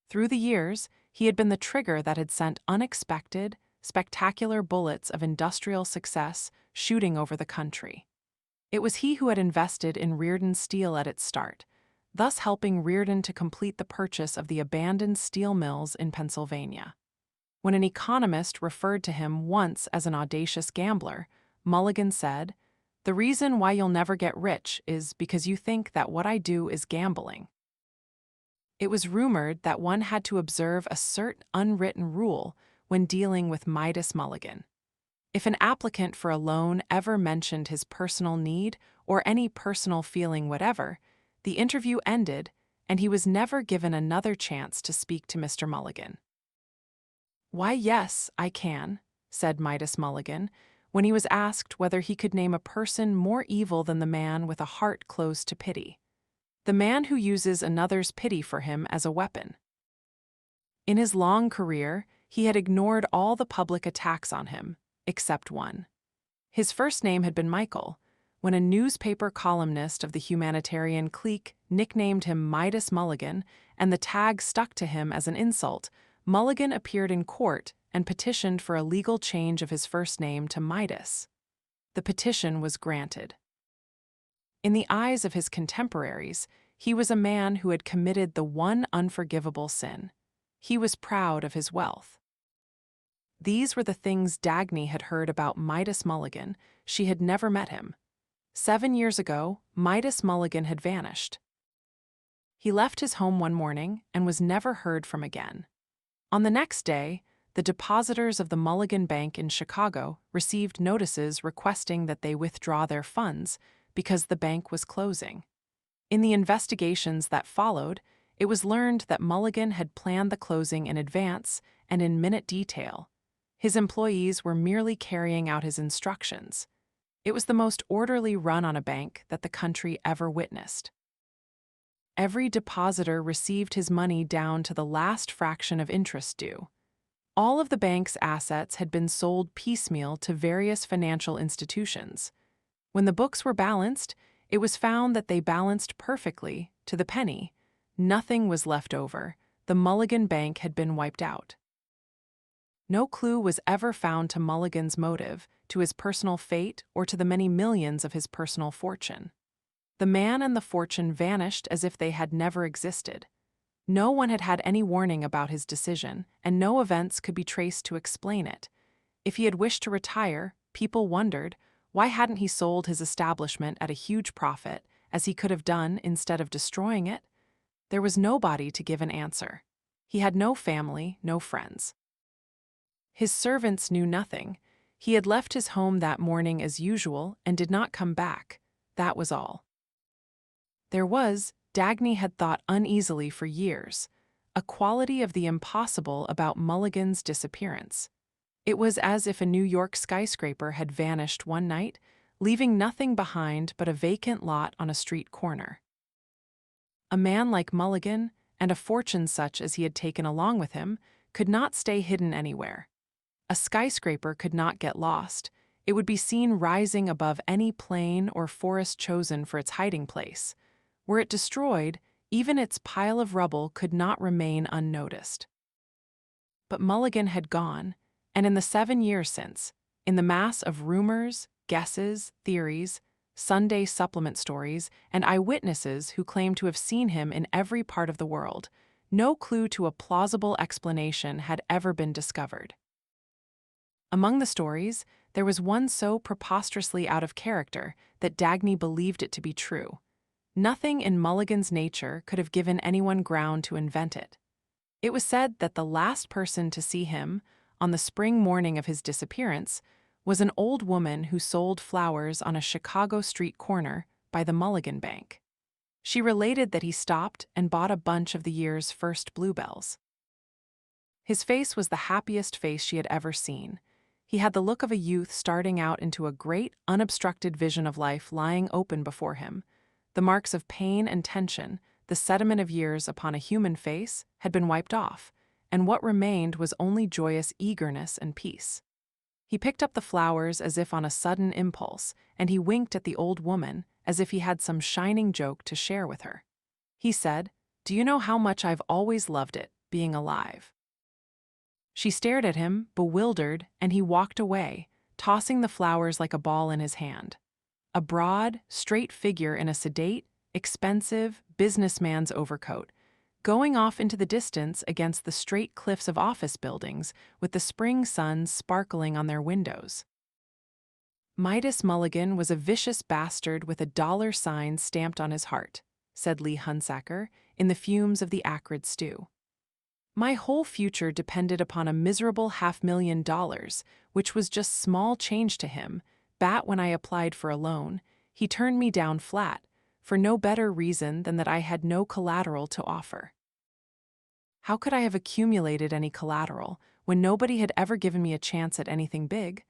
Speaker 1: Through the years, he had been the trigger that had sent unexpected, spectacular bullets of industrial success shooting over the country. It was he who had invested in Reardon Steel at its start, thus helping Reardon to complete the purchase of the abandoned steel mills in Pennsylvania. When an economist referred to him once as an audacious gambler, Mulligan said, "The reason why you'll never get rich is because you think that what I do is gambling." It was rumored that one had to observe a certain unwritten rule when dealing with Midas Mulligan. If an applicant for a loan ever mentioned his personal need or any personal feeling whatever, the interview ended and he was never given another chance to speak to Mr. Mulligan. "Why, yes, I can," said Midas Mulligan, when he was asked whether he could name a person more evil than the man with a heart closed to pity. The man who uses another's pity for him as a weapon. In his long career, he had ignored all the public attacks on him, except one. His first name had been Michael. When a newspaper columnist of the humanitarian clique nicknamed him Midas Mulligan and the tag stuck to him as an insult, Mulligan appeared in court and petitioned for a legal change of his first name to Midas. The petition was granted. In the eyes of his contemporaries, he was a man who had committed the one unforgivable sin. He was proud of his wealth. These were the things Dagny had heard about Midas Mulligan. She had never met him. 7 years ago, Midas Mulligan had vanished. He left his home one morning and was never heard from again. On the next day, the depositors of the Mulligan Bank in Chicago received notices requesting that they withdraw their funds because the bank was closing. In the investigations that followed, it was learned that Mulligan had planned the closing in advance and in minute detail. His employees were merely carrying out his instructions. It was the most orderly run on a bank that the country ever witnessed. Every depositor received his money down to the last fraction of interest due. All of the bank's assets had been sold piecemeal to various financial institutions. When the books were balanced, it was found that they balanced perfectly, to the penny. Nothing was left over. The Mulligan Bank had been wiped out. No clue was ever found to Mulligan's motive, to his personal fate, or to the many millions of his personal fortune. The man and the fortune vanished as if they had never existed. No one had had any warning about his decision, and no events could be traced to explain it. If he had wished to retire, people wondered, why hadn't he sold his establishment at a huge profit, as he could have done instead of destroying it? There was nobody to give an answer. He had no family, no friends. His servants knew nothing. He had left his home that morning as usual and did not come back. That was all. There was, Dagny had thought uneasily for years, a quality of the impossible about Mulligan's disappearance. It was as if a New York skyscraper had vanished one night, leaving nothing behind but a vacant lot on a street corner. A man like Mulligan, and a fortune such as he had taken along with him, could not stay hidden anywhere. A skyscraper could not get lost. It would be seen rising above any plain or forest chosen for its hiding place. Were it destroyed, even its pile of rubble could not remain unnoticed. But Mulligan had gone, and in the 7 years since, in the mass of rumors, guesses, theories, Sunday supplement stories, and eyewitnesses who claimed to have seen him in every part of the world, no clue to a plausible explanation had ever been discovered. Among the stories, there was one so preposterously out of character that Dagny believed it to be true. Nothing in Mulligan's nature could have given anyone ground to invent it. It was said that the last person to see him, on the spring morning of his disappearance, was an old woman who sold flowers on a Chicago street corner by the Mulligan Bank. She related that he stopped and bought a bunch of the year's first bluebells. His face was the happiest face she had ever seen. He had the look of a youth starting out into a great, unobstructed vision of life lying open before him. The marks of pain and tension, the sediment of years upon a human face, had been wiped off, and what remained was only joyous eagerness and peace. He picked up the flowers as if on a sudden impulse, and he winked at the old woman as if he had some shining joke to share with her. He said, "Do you know how much I've always loved it, being alive?" She stared at him, bewildered, and he walked away, tossing the flowers like a ball in his hand. A broad, straight figure in a sedate, expensive businessman's overcoat, going off into the distance against the straight cliffs of office buildings with the spring sun sparkling on their windows. Midas Mulligan was a vicious bastard with a dollar sign stamped on his heart, said Lee Hunsaker, in the fumes of the acrid stew. My whole future depended upon a miserable $500,000, which was just small change to him. But when I applied for a loan, he turned me down flat, for no better reason than that I had no collateral to offer. How could I have accumulated any collateral when nobody had ever given me a chance at anything big?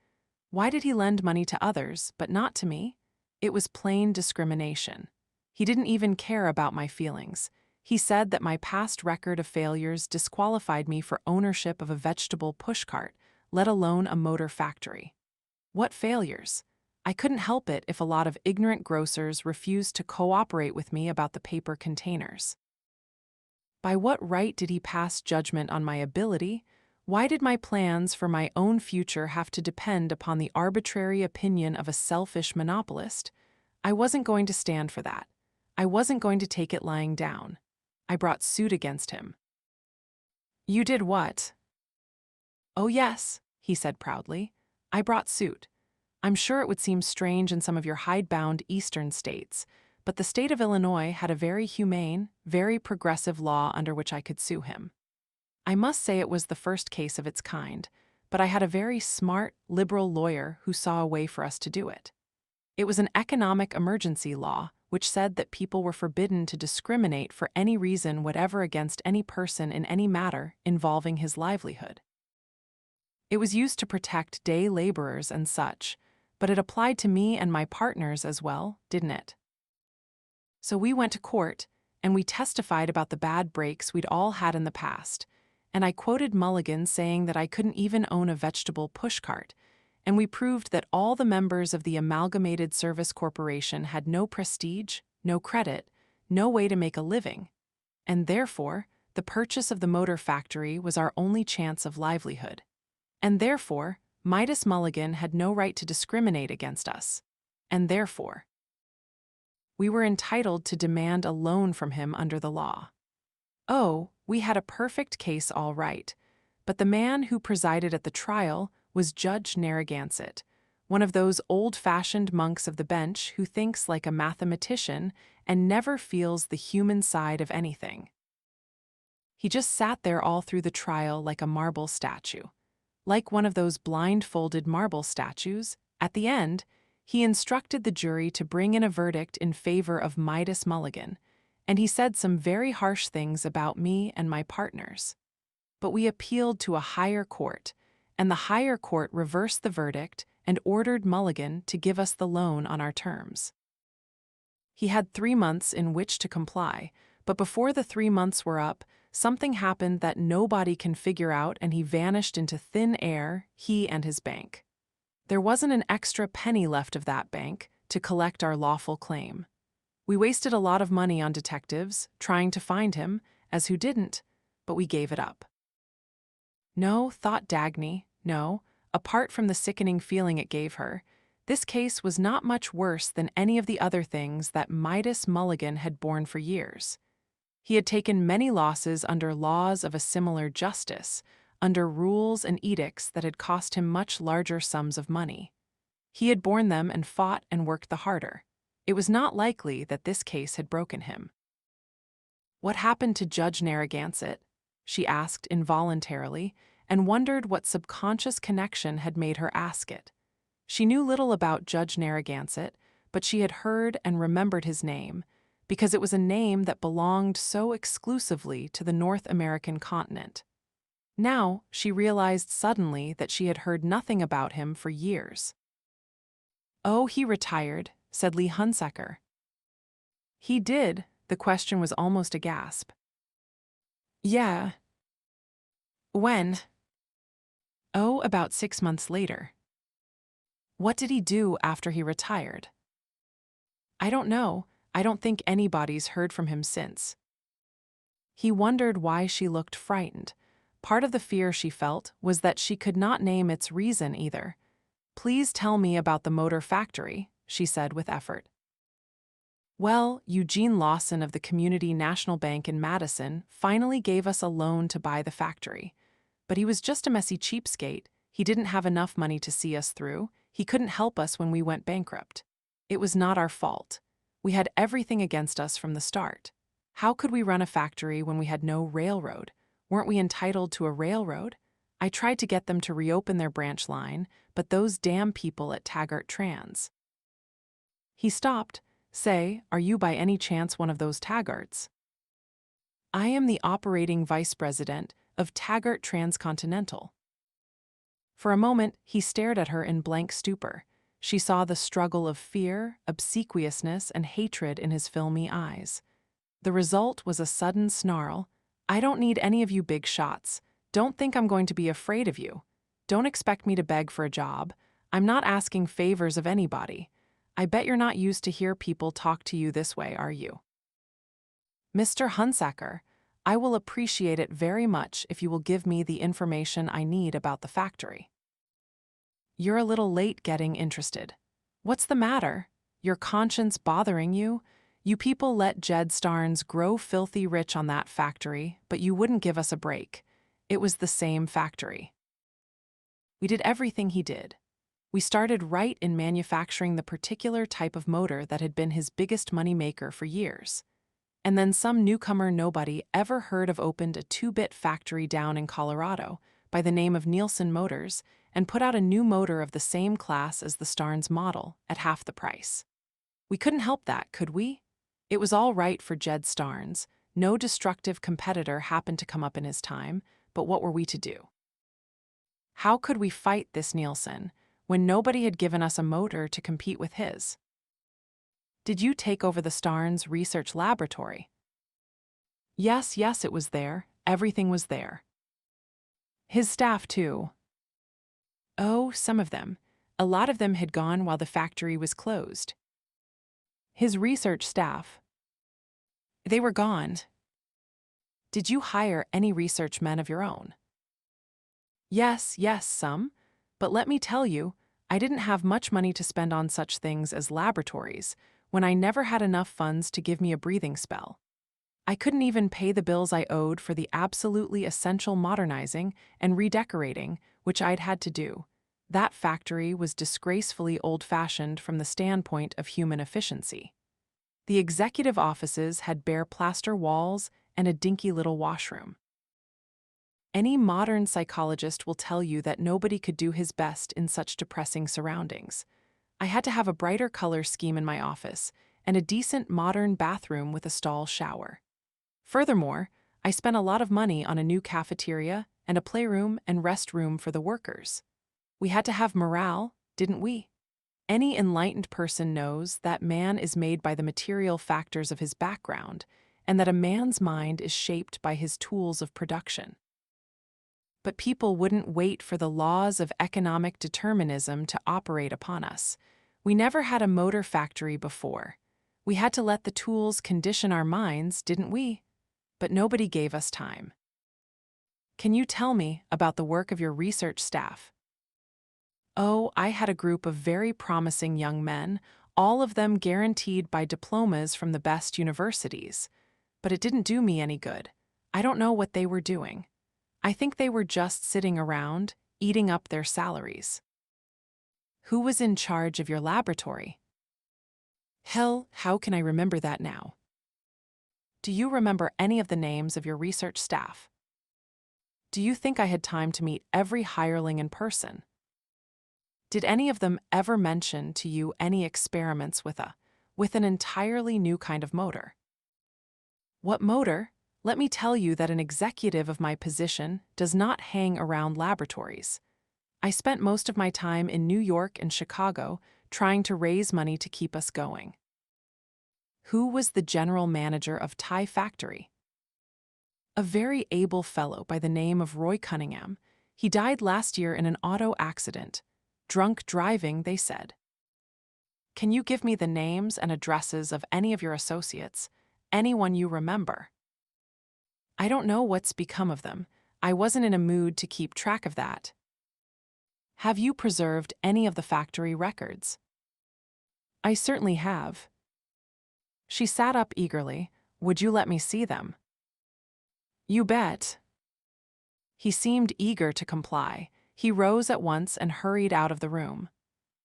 Speaker 1: Why did he lend money to others, but not to me? It was plain discrimination. He didn't even care about my feelings. He said that my past record of failures disqualified me for ownership of a vegetable pushcart, let alone a motor factory. What failures? I couldn't help it if a lot of ignorant grocers refused to cooperate with me about the paper containers. By what right did he pass judgment on my ability? Why did my plans for my own future have to depend upon the arbitrary opinion of a selfish monopolist? I wasn't going to stand for that. I wasn't going to take it lying down. I brought suit against him. You did what? Oh yes, he said proudly. I brought suit. I'm sure it would seem strange in some of your hidebound eastern states, but the state of Illinois had a very humane, very progressive law under which I could sue him. I must say it was the first case of its kind, but I had a very smart, liberal lawyer who saw a way for us to do it. It was an economic emergency law which said that people were forbidden to discriminate for any reason whatever against any person in any matter involving his livelihood. It was used to protect day laborers and such, but it applied to me and my partners as well, didn't it? So we went to court, and we testified about the bad breaks we'd all had in the past, and I quoted Mulligan saying that I couldn't even own a vegetable pushcart, and we proved that all the members of the Amalgamated Service Corporation had no prestige, no credit, no way to make a living, and therefore, the purchase of the motor factory was our only chance of livelihood. And therefore, Midas Mulligan had no right to discriminate against us. And therefore, we were entitled to demand a loan from him under the law. Oh, we had a perfect case all right, but the man who presided at the trial was Judge Narragansett, one of those old-fashioned monks of the bench who thinks like a mathematician and never feels the human side of anything. He just sat there all through the trial like a marble statue. Like one of those blindfolded marble statues, at the end, he instructed the jury to bring in a verdict in favor of Midas Mulligan, and he said some very harsh things about me and my partners. But we appealed to a higher court, and the higher court reversed the verdict and ordered Mulligan to give us the loan on our terms. He had 3 months in which to comply, but before the 3 months were up, something happened that nobody can figure out, and he vanished into thin air, he and his bank. There wasn't an extra penny left of that bank to collect our lawful claim. We wasted a lot of money on detectives trying to find him, as who didn't, but we gave it up. No, thought Dagny, no, apart from the sickening feeling it gave her, this case was not much worse than any of the other things that Midas Mulligan had borne for years. He had taken many losses under laws of a similar justice, under rules and edicts that had cost him much larger sums of money. He had borne them and fought and worked the harder. It was not likely that this case had broken him. What happened to Judge Narragansett? She asked involuntarily, and wondered what subconscious connection had made her ask it. She knew little about Judge Narragansett, but she had heard and remembered his name, because it was a name that belonged so exclusively to the North American continent. Now, she realized suddenly that she had heard nothing about him for years. Oh, he retired, said Lee Hunsaker. He did, the question was almost a gasp. Yeah. When? Oh, about 6 months later. What did he do after he retired? I don't know. I don't think anybody's heard from him since. He wondered why she looked frightened. Part of the fear she felt was that she could not name its reason either. Please tell me about the motor factory, she said with effort. Well, Eugene Lawson of the Community National Bank in Madison finally gave us a loan to buy the factory. But he was just a messy cheapskate. He didn't have enough money to see us through. He couldn't help us when we went bankrupt. It was not our fault. We had everything against us from the start. How could we run a factory when we had no railroad? Weren't we entitled to a railroad? I tried to get them to reopen their branch line, but those damn people at Taggart Trans. He stopped. Say, are you by any chance one of those Taggarts? I am the operating vice president of Taggart Transcontinental. For a moment, he stared at her in blank stupor. She saw the struggle of fear, obsequiousness, and hatred in his filmy eyes. The result was a sudden snarl. I don't need any of you big shots. Don't think I'm going to be afraid of you. Don't expect me to beg for a job. I'm not asking favors of anybody. I bet you're not used to hear people talk to you this way, are you? Mr. Hunsaker, I will appreciate it very much if you will give me the information I need about the factory. You're a little late getting interested. What's the matter? Your conscience bothering you? You people let Jed Starnes grow filthy rich on that factory, but you wouldn't give us a break. It was the same factory. We did everything he did. We started right in manufacturing the particular type of motor that had been his biggest money-maker for years. And then some newcomer nobody ever heard of opened a 2-bit factory down in Colorado by the name of Nielsen Motors and put out a new motor of the same class as the Starnes model at half the price. We couldn't help that, could we? It was all right for Jed Starnes. No destructive competitor happened to come up in his time, but what were we to do? How could we fight this Nielsen when nobody had given us a motor to compete with his? Did you take over the Starnes research laboratory? Yes, it was there. Everything was there. His staff, too. Oh, some of them. A lot of them had gone while the factory was closed. His research staff. They were gone. Did you hire any research men of your own? Yes, some. But let me tell you, I didn't have much money to spend on such things as laboratories when I never had enough funds to give me a breathing spell. I couldn't even pay the bills I owed for the absolutely essential modernizing and redecorating which I'd had to do. That factory was disgracefully old-fashioned from the standpoint of human efficiency. The executive offices had bare plaster walls and a dinky little washroom. Any modern psychologist will tell you that nobody could do his best in such depressing surroundings. I had to have a brighter color scheme in my office and a decent modern bathroom with a stall shower. Furthermore, I spent a lot of money on a new cafeteria and a playroom and restroom for the workers. We had to have morale, didn't we? Any enlightened person knows that man is made by the material factors of his background and that a man's mind is shaped by his tools of production. But people wouldn't wait for the laws of economic determinism to operate upon us. We never had a motor factory before. We had to let the tools condition our minds, didn't we? But nobody gave us time. Can you tell me about the work of your research staff? Oh, I had a group of very promising young men, all of them guaranteed by diplomas from the best universities. But it didn't do me any good. I don't know what they were doing. I think they were just sitting around, eating up their salaries. Who was in charge of your laboratory? Hell, how can I remember that now? Do you remember any of the names of your research staff? Do you think I had time to meet every hireling in person? Did any of them ever mention to you any experiments with an entirely new kind of motor? What motor? Let me tell you that an executive of my position does not hang around laboratories. I spent most of my time in New York and Chicago trying to raise money to keep us going. Who was the general manager of Tie Factory? A very able fellow by the name of Roy Cunningham. He died last year in an auto accident. Drunk driving, they said. Can you give me the names and addresses of any of your associates, anyone you remember? I don't know what's become of them. I wasn't in a mood to keep track of that. Have you preserved any of the factory records? I certainly have. She sat up eagerly. Would you let me see them? You bet. He seemed eager to comply. He rose at once and hurried out of the room.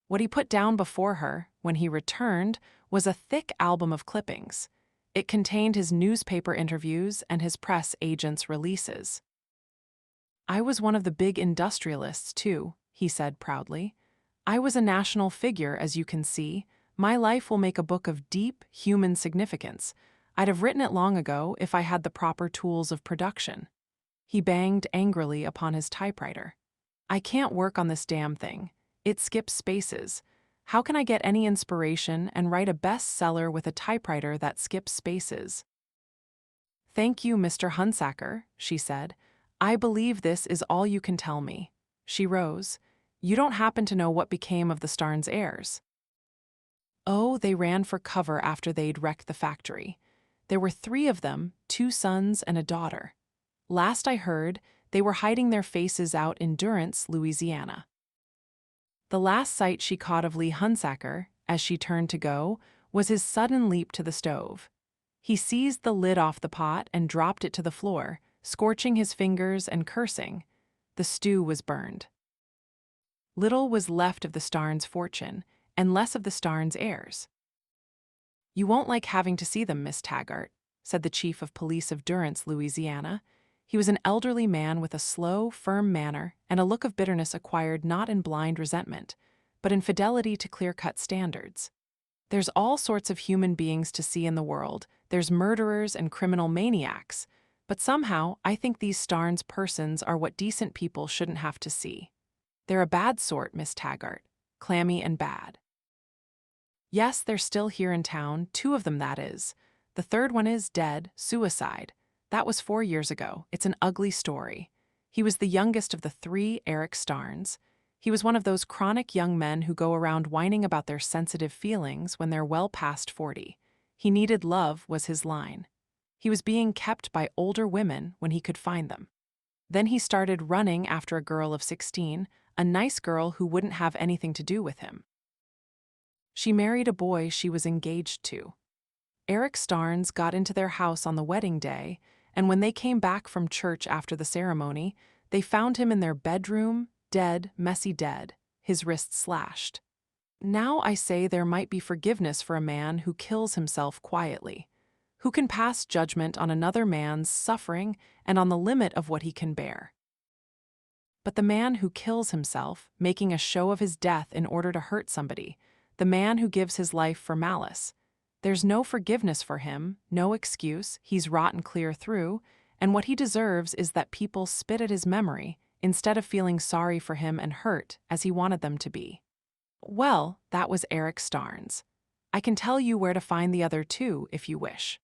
Speaker 1: What he put down before her, when he returned, was a thick album of clippings. It contained his newspaper interviews and his press agent's releases. I was one of the big industrialists, too, he said proudly. I was a national figure, as you can see. My life will make a book of deep, human significance. I'd have written it long ago if I had the proper tools of production. He banged angrily upon his typewriter. I can't work on this damn thing. It skips spaces. How can I get any inspiration and write a bestseller with a typewriter that skips spaces? Thank you, Mr. Hunsaker, she said. I believe this is all you can tell me. She rose. You don't happen to know what became of the Starnes heirs? Oh, they ran for cover after they'd wrecked the factory. There were 3 of them, 2 sons and a daughter. Last I heard, they were hiding their faces out in Durance, Louisiana. The last sight she caught of Lee Hunsaker, as she turned to go, was his sudden leap to the stove. He seized the lid off the pot and dropped it to the floor, scorching his fingers and cursing. The stew was burned. Little was left of the Starnes' fortune, and less of the Starnes' heirs. You won't like having to see them, Miss Taggart, said the chief of police of Durance, Louisiana. He was an elderly man with a slow, firm manner and a look of bitterness acquired not in blind resentment, but in fidelity to clear-cut standards. There's all sorts of human beings to see in the world. There's murderers and criminal maniacs. But somehow, I think these Starnes persons are what decent people shouldn't have to see. They're a bad sort, Miss Taggart. Clammy and bad. Yes, they're still here in town, 2 of them, that is. The 3rd one is dead, suicide. That was 4 years ago. It's an ugly story. He was the youngest of the 3 Eric Starnes. He was one of those chronic young men who go around whining about their sensitive feelings when they're well past 40. He needed love, was his line. He was being kept by older women when he could find them. Then he started running after a girl of 16, a nice girl who wouldn't have anything to do with him. She married a boy she was engaged to. Eric Starnes got into their house on the wedding day, and when they came back from church after the ceremony, they found him in their bedroom, dead, messy dead, his wrists slashed. Now I say there might be forgiveness for a man who kills himself quietly, who can pass judgment on another man's suffering and on the limit of what he can bear. But the man who kills himself, making a show of his death in order to hurt somebody, the man who gives his life for malice, there's no forgiveness for him, no excuse, he's rotten clear through, and what he deserves is that people spit at his memory instead of feeling sorry for him and hurt as he wanted them to be. Well, that was Eric Starnes. I can tell you where to find the other 2 if you wish.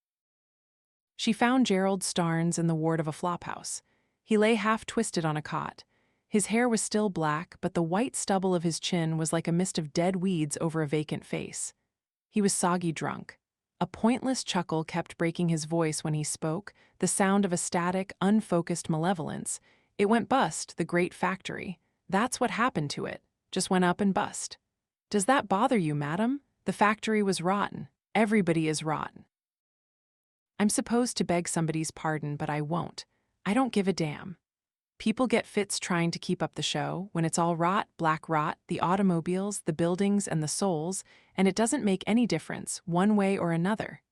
Speaker 1: She found Gerald Starnes in the ward of a flophouse. He lay half-twisted on a cot. His hair was still black, but the white stubble of his chin was like a mist of dead weeds over a vacant face. He was soggy drunk. A pointless chuckle kept breaking his voice when he spoke, the sound of a static, unfocused malevolence. It went bust, the great factory. That's what happened to it. Just went up and bust. Does that bother you, madam? The factory was rotten. Everybody is rotten. I'm supposed to beg somebody's pardon, but I won't. I don't give a damn. People get fits trying to keep up the show, when it's all rot, black rot, the automobiles, the buildings, and the souls, and it doesn't make any difference, one way or another.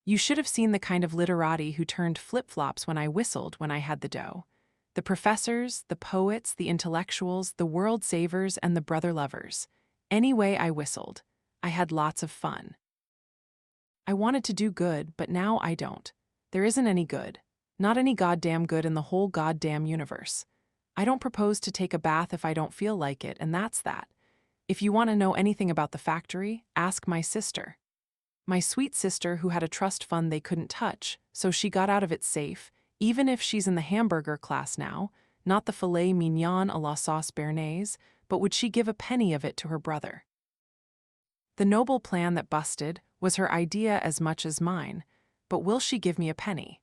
Speaker 1: You should have seen the kind of literati who turned flip-flops when I whistled when I had the dough. The professors, the poets, the intellectuals, the world savers, and the brother lovers. Any way I whistled, I had lots of fun. I wanted to do good, but now I don't. There isn't any good. Not any goddamn good in the whole goddamn universe. I don't propose to take a bath if I don't feel like it, and that's that. If you want to know anything about the factory, ask my sister. My sweet sister who had a trust fund they couldn't touch, so she got out of it safe, even if she's in the hamburger class now, not the filet mignon à la sauce béarnaise, but would she give a penny of it to her brother? The noble plan that busted was her idea as much as mine, but will she give me a penny?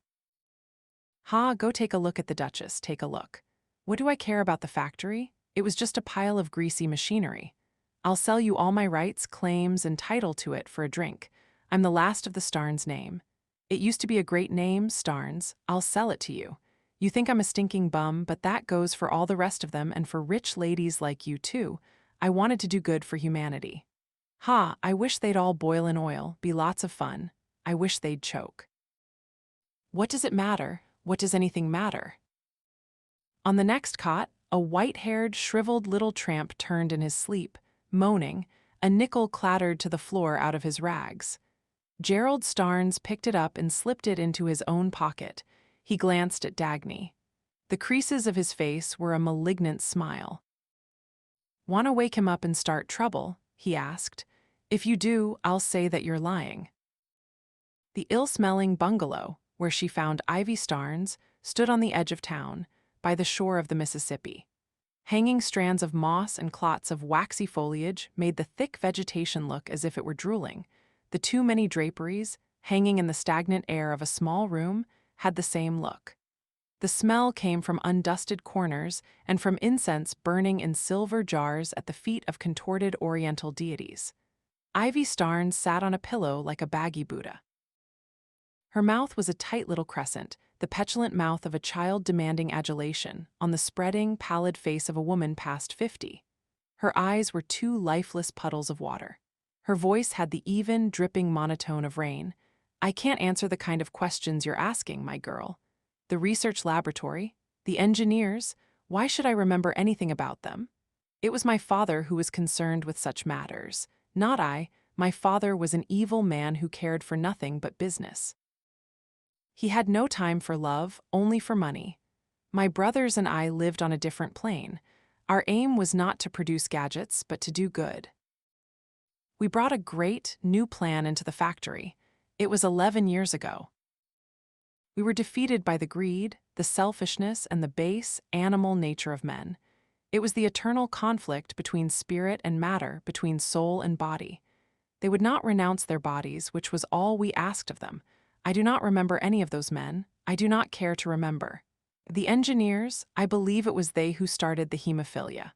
Speaker 1: Ha, go take a look at the Duchess, take a look. What do I care about the factory? It was just a pile of greasy machinery. I'll sell you all my rights, claims, and title to it for a drink. I'm the last of the Starnes name. It used to be a great name, Starnes. I'll sell it to you. You think I'm a stinking bum, but that goes for all the rest of them and for rich ladies like you too. I wanted to do good for humanity. Ha, I wish they'd all boil in oil, be lots of fun. I wish they'd choke. What does it matter? What does anything matter? On the next cot, a white-haired, shriveled little tramp turned in his sleep, moaning. A nickel clattered to the floor out of his rags. Gerald Starnes picked it up and slipped it into his own pocket. He glanced at Dagny. The creases of his face were a malignant smile. "Want to wake him up and start trouble?" he asked. "If you do, I'll say that you're lying." The ill-smelling bungalow, where she found Ivy Starnes, stood on the edge of town, by the shore of the Mississippi. Hanging strands of moss and clots of waxy foliage made the thick vegetation look as if it were drooling. The too many draperies, hanging in the stagnant air of a small room, had the same look. The smell came from undusted corners and from incense burning in silver jars at the feet of contorted oriental deities. Ivy Starnes sat on a pillow like a baggy Buddha. Her mouth was a tight little crescent, the petulant mouth of a child demanding adulation, on the spreading, pallid face of a woman past 50. Her eyes were two lifeless puddles of water. Her voice had the even, dripping monotone of rain. "I can't answer the kind of questions you're asking, my girl. The research laboratory, the engineers, why should I remember anything about them? It was my father who was concerned with such matters, not I. My father was an evil man who cared for nothing but business. He had no time for love, only for money. My brothers and I lived on a different plane. Our aim was not to produce gadgets, but to do good. We brought a great, new plan into the factory. It was 11 years ago. We were defeated by the greed, the selfishness, and the base, animal nature of men. It was the eternal conflict between spirit and matter, between soul and body. They would not renounce their bodies, which was all we asked of them. I do not remember any of those men. I do not care to remember. The engineers, I believe it was they who started the hemophilia.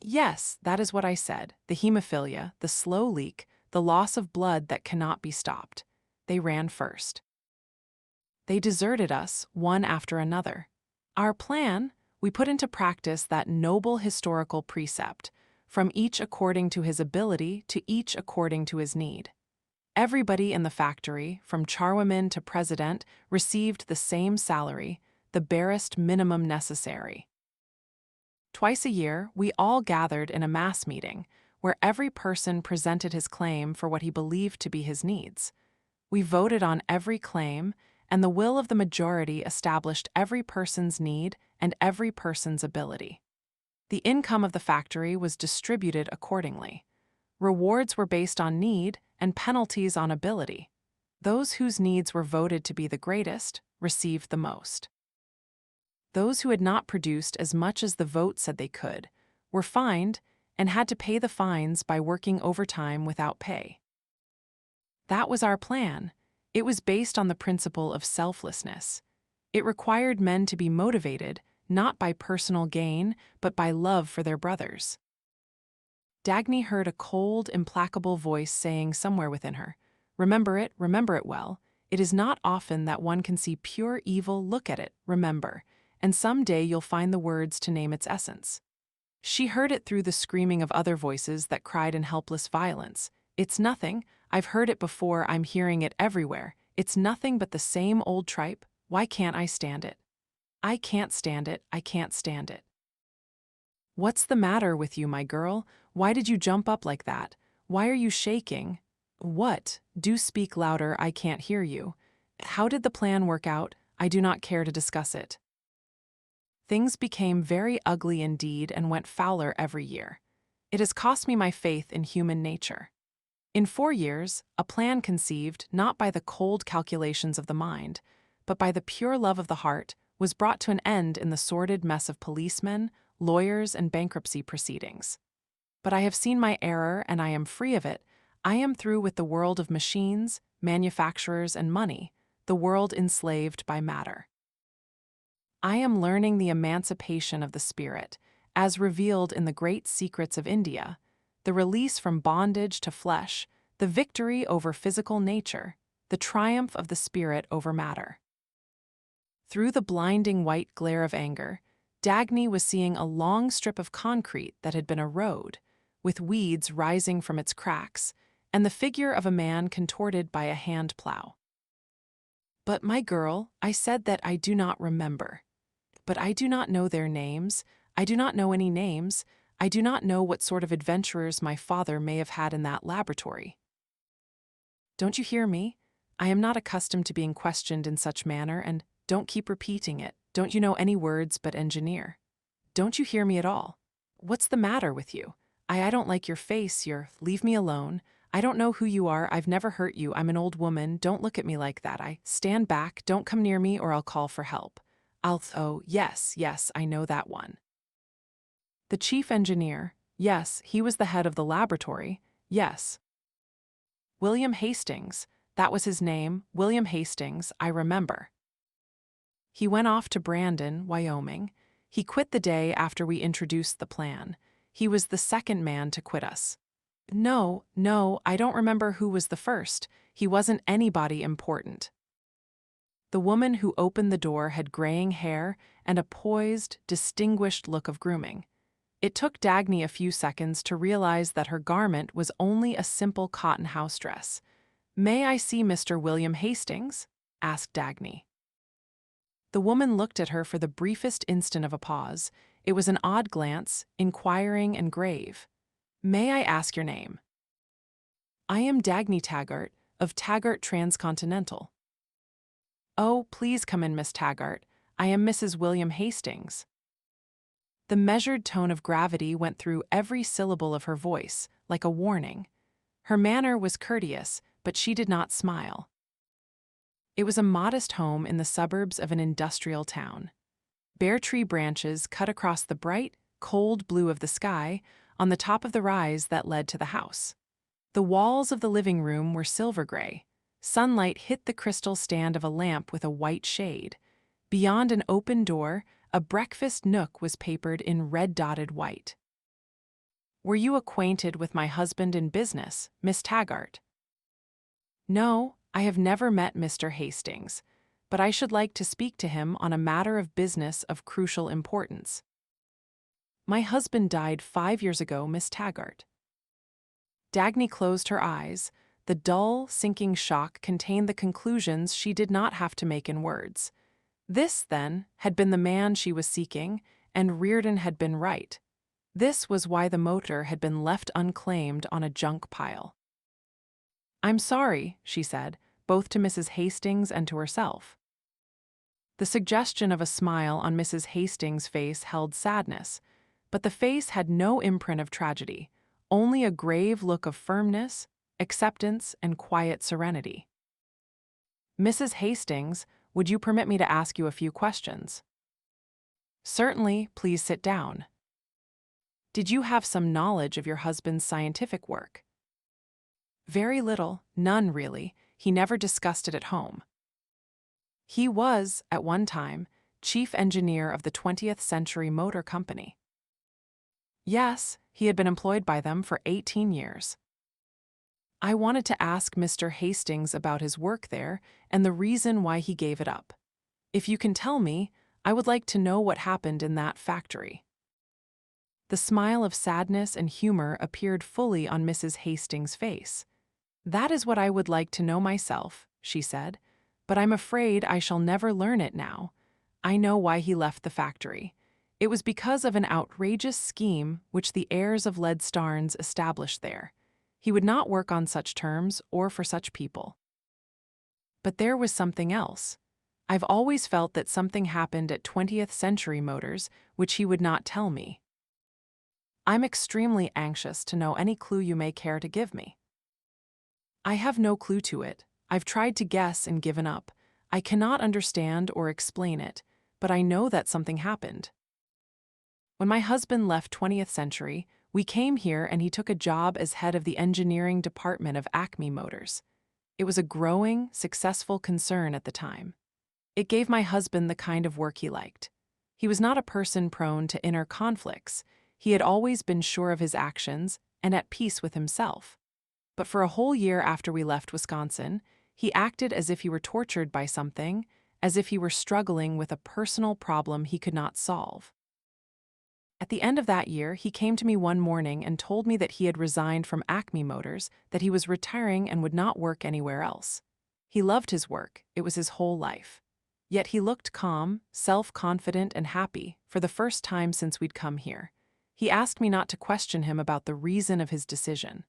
Speaker 1: Yes, that is what I said, the hemophilia, the slow leak, the loss of blood that cannot be stopped. They ran first. They deserted us, one after another. Our plan, we put into practice that noble historical precept, from each according to his ability to each according to his need. Everybody in the factory, from charwoman to president, received the same salary, the barest minimum necessary. Twice a year, we all gathered in a mass meeting, where every person presented his claim for what he believed to be his needs. We voted on every claim, and the will of the majority established every person's need and every person's ability. The income of the factory was distributed accordingly. Rewards were based on need and penalties on ability. Those whose needs were voted to be the greatest received the most. Those who had not produced as much as the vote said they could were fined and had to pay the fines by working overtime without pay. That was our plan. It was based on the principle of selflessness. It required men to be motivated not by personal gain, but by love for their brothers. Dagny heard a cold, implacable voice saying somewhere within her, remember it well. It is not often that one can see pure evil. Look at it, remember, and someday you'll find the words to name its essence." She heard it through the screaming of other voices that cried in helpless violence. "It's nothing. I've heard it before. I'm hearing it everywhere. It's nothing but the same old tripe. Why can't I stand it? I can't stand it. I can't stand it." "What's the matter with you, my girl? Why did you jump up like that? Why are you shaking? What? Do speak louder, I can't hear you. How did the plan work out? I do not care to discuss it." Things became very ugly indeed and went fouler every year. It has cost me my faith in human nature. In 4 years, a plan conceived not by the cold calculations of the mind, but by the pure love of the heart, was brought to an end in the sordid mess of policemen, lawyers, and bankruptcy proceedings. But I have seen my error and I am free of it. I am through with the world of machines, manufacturers, and money, the world enslaved by matter. I am learning the emancipation of the spirit, as revealed in the great secrets of India, the release from bondage to flesh, the victory over physical nature, the triumph of the spirit over matter. Through the blinding white glare of anger, Dagny was seeing a long strip of concrete that had been a road, with weeds rising from its cracks, and the figure of a man contorted by a hand plow. "But my girl, I said that I do not remember. But I do not know their names. I do not know any names. I do not know what sort of adventurers my father may have had in that laboratory. Don't you hear me? I am not accustomed to being questioned in such manner, and don't keep repeating it. Don't you know any words but engineer? Don't you hear me at all? What's the matter with you? I don't like your face, leave me alone. I don't know who you are, I've never hurt you, I'm an old woman, don't look at me like that, stand back, don't come near me or I'll call for help. Oh, yes, I know that one. The chief engineer, yes, he was the head of the laboratory, yes. William Hastings, that was his name, William Hastings, I remember. He went off to Brandon, Wyoming. He quit the day after we introduced the plan. He was the second man to quit us. No, I don't remember who was the first. He wasn't anybody important. The woman who opened the door had graying hair and a poised, distinguished look of grooming. It took Dagny a few seconds to realize that her garment was only a simple cotton house dress. "May I see Mr. William Hastings?" asked Dagny. The woman looked at her for the briefest instant of a pause. It was an odd glance, inquiring and grave. "May I ask your name?" "I am Dagny Taggart, of Taggart Transcontinental." "Oh, please come in, Miss Taggart. I am Mrs. William Hastings." The measured tone of gravity went through every syllable of her voice, like a warning. Her manner was courteous, but she did not smile. It was a modest home in the suburbs of an industrial town. Bare tree branches cut across the bright, cold blue of the sky on the top of the rise that led to the house. The walls of the living room were silver gray. Sunlight hit the crystal stand of a lamp with a white shade. Beyond an open door, a breakfast nook was papered in red-dotted white. "Were you acquainted with my husband in business, Miss Taggart?" "No, I have never met Mr. Hastings, but I should like to speak to him on a matter of business of crucial importance." "My husband died 5 years ago, Miss Taggart." Dagny closed her eyes. The dull, sinking shock contained the conclusions she did not have to make in words. This, then, had been the man she was seeking, and Reardon had been right. This was why the motor had been left unclaimed on a junk pile. "I'm sorry," she said, both to Mrs. Hastings and to herself. The suggestion of a smile on Mrs. Hastings' face held sadness, but the face had no imprint of tragedy, only a grave look of firmness, acceptance, and quiet serenity. "Mrs. Hastings, would you permit me to ask you a few questions?" "Certainly, please sit down." "Did you have some knowledge of your husband's scientific work?" "Very little, none really. He never discussed it at home." "He was, at one time, chief engineer of the 20th Century Motor Company." "Yes, he had been employed by them for 18 years. "I wanted to ask Mr. Hastings about his work there and the reason why he gave it up. If you can tell me, I would like to know what happened in that factory." The smile of sadness and humor appeared fully on Mrs. Hastings' face. "That is what I would like to know myself," she said, "but I'm afraid I shall never learn it now. I know why he left the factory. It was because of an outrageous scheme which the heirs of Led Starnes established there. He would not work on such terms or for such people. But there was something else. I've always felt that something happened at 20th Century Motors which he would not tell me. I'm extremely anxious to know any clue you may care to give me." "I have no clue to it. I've tried to guess and given up. I cannot understand or explain it, but I know that something happened. When my husband left 20th Century, we came here and he took a job as head of the engineering department of Acme Motors. It was a growing, successful concern at the time. It gave my husband the kind of work he liked. He was not a person prone to inner conflicts. He had always been sure of his actions and at peace with himself. But for a whole year after we left Wisconsin, he acted as if he were tortured by something, as if he were struggling with a personal problem he could not solve. At the end of that year, he came to me one morning and told me that he had resigned from Acme Motors, that he was retiring and would not work anywhere else. He loved his work, it was his whole life. Yet he looked calm, self-confident, and happy for the first time since we'd come here. He asked me not to question him about the reason of his decision.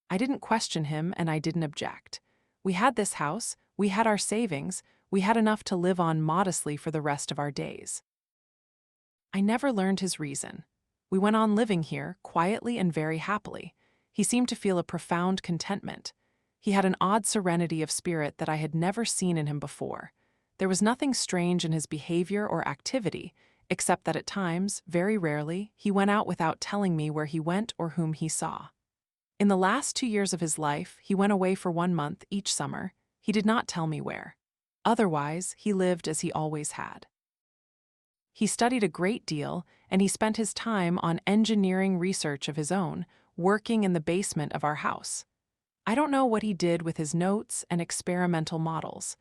Speaker 1: I didn't question him and I didn't object. We had this house, we had our savings, we had enough to live on modestly for the rest of our days. I never learned his reason. We went on living here, quietly and very happily. He seemed to feel a profound contentment. He had an odd serenity of spirit that I had never seen in him before. There was nothing strange in his behavior or activity, except that at times, very rarely, he went out without telling me where he went or whom he saw. In the last 2 years of his life, he went away for 1 month each summer. He did not tell me where. Otherwise, he lived as he always had. He studied a great deal, and he spent his time on engineering research of his own, working in the basement of our house. I don't know what he did with his notes and experimental models.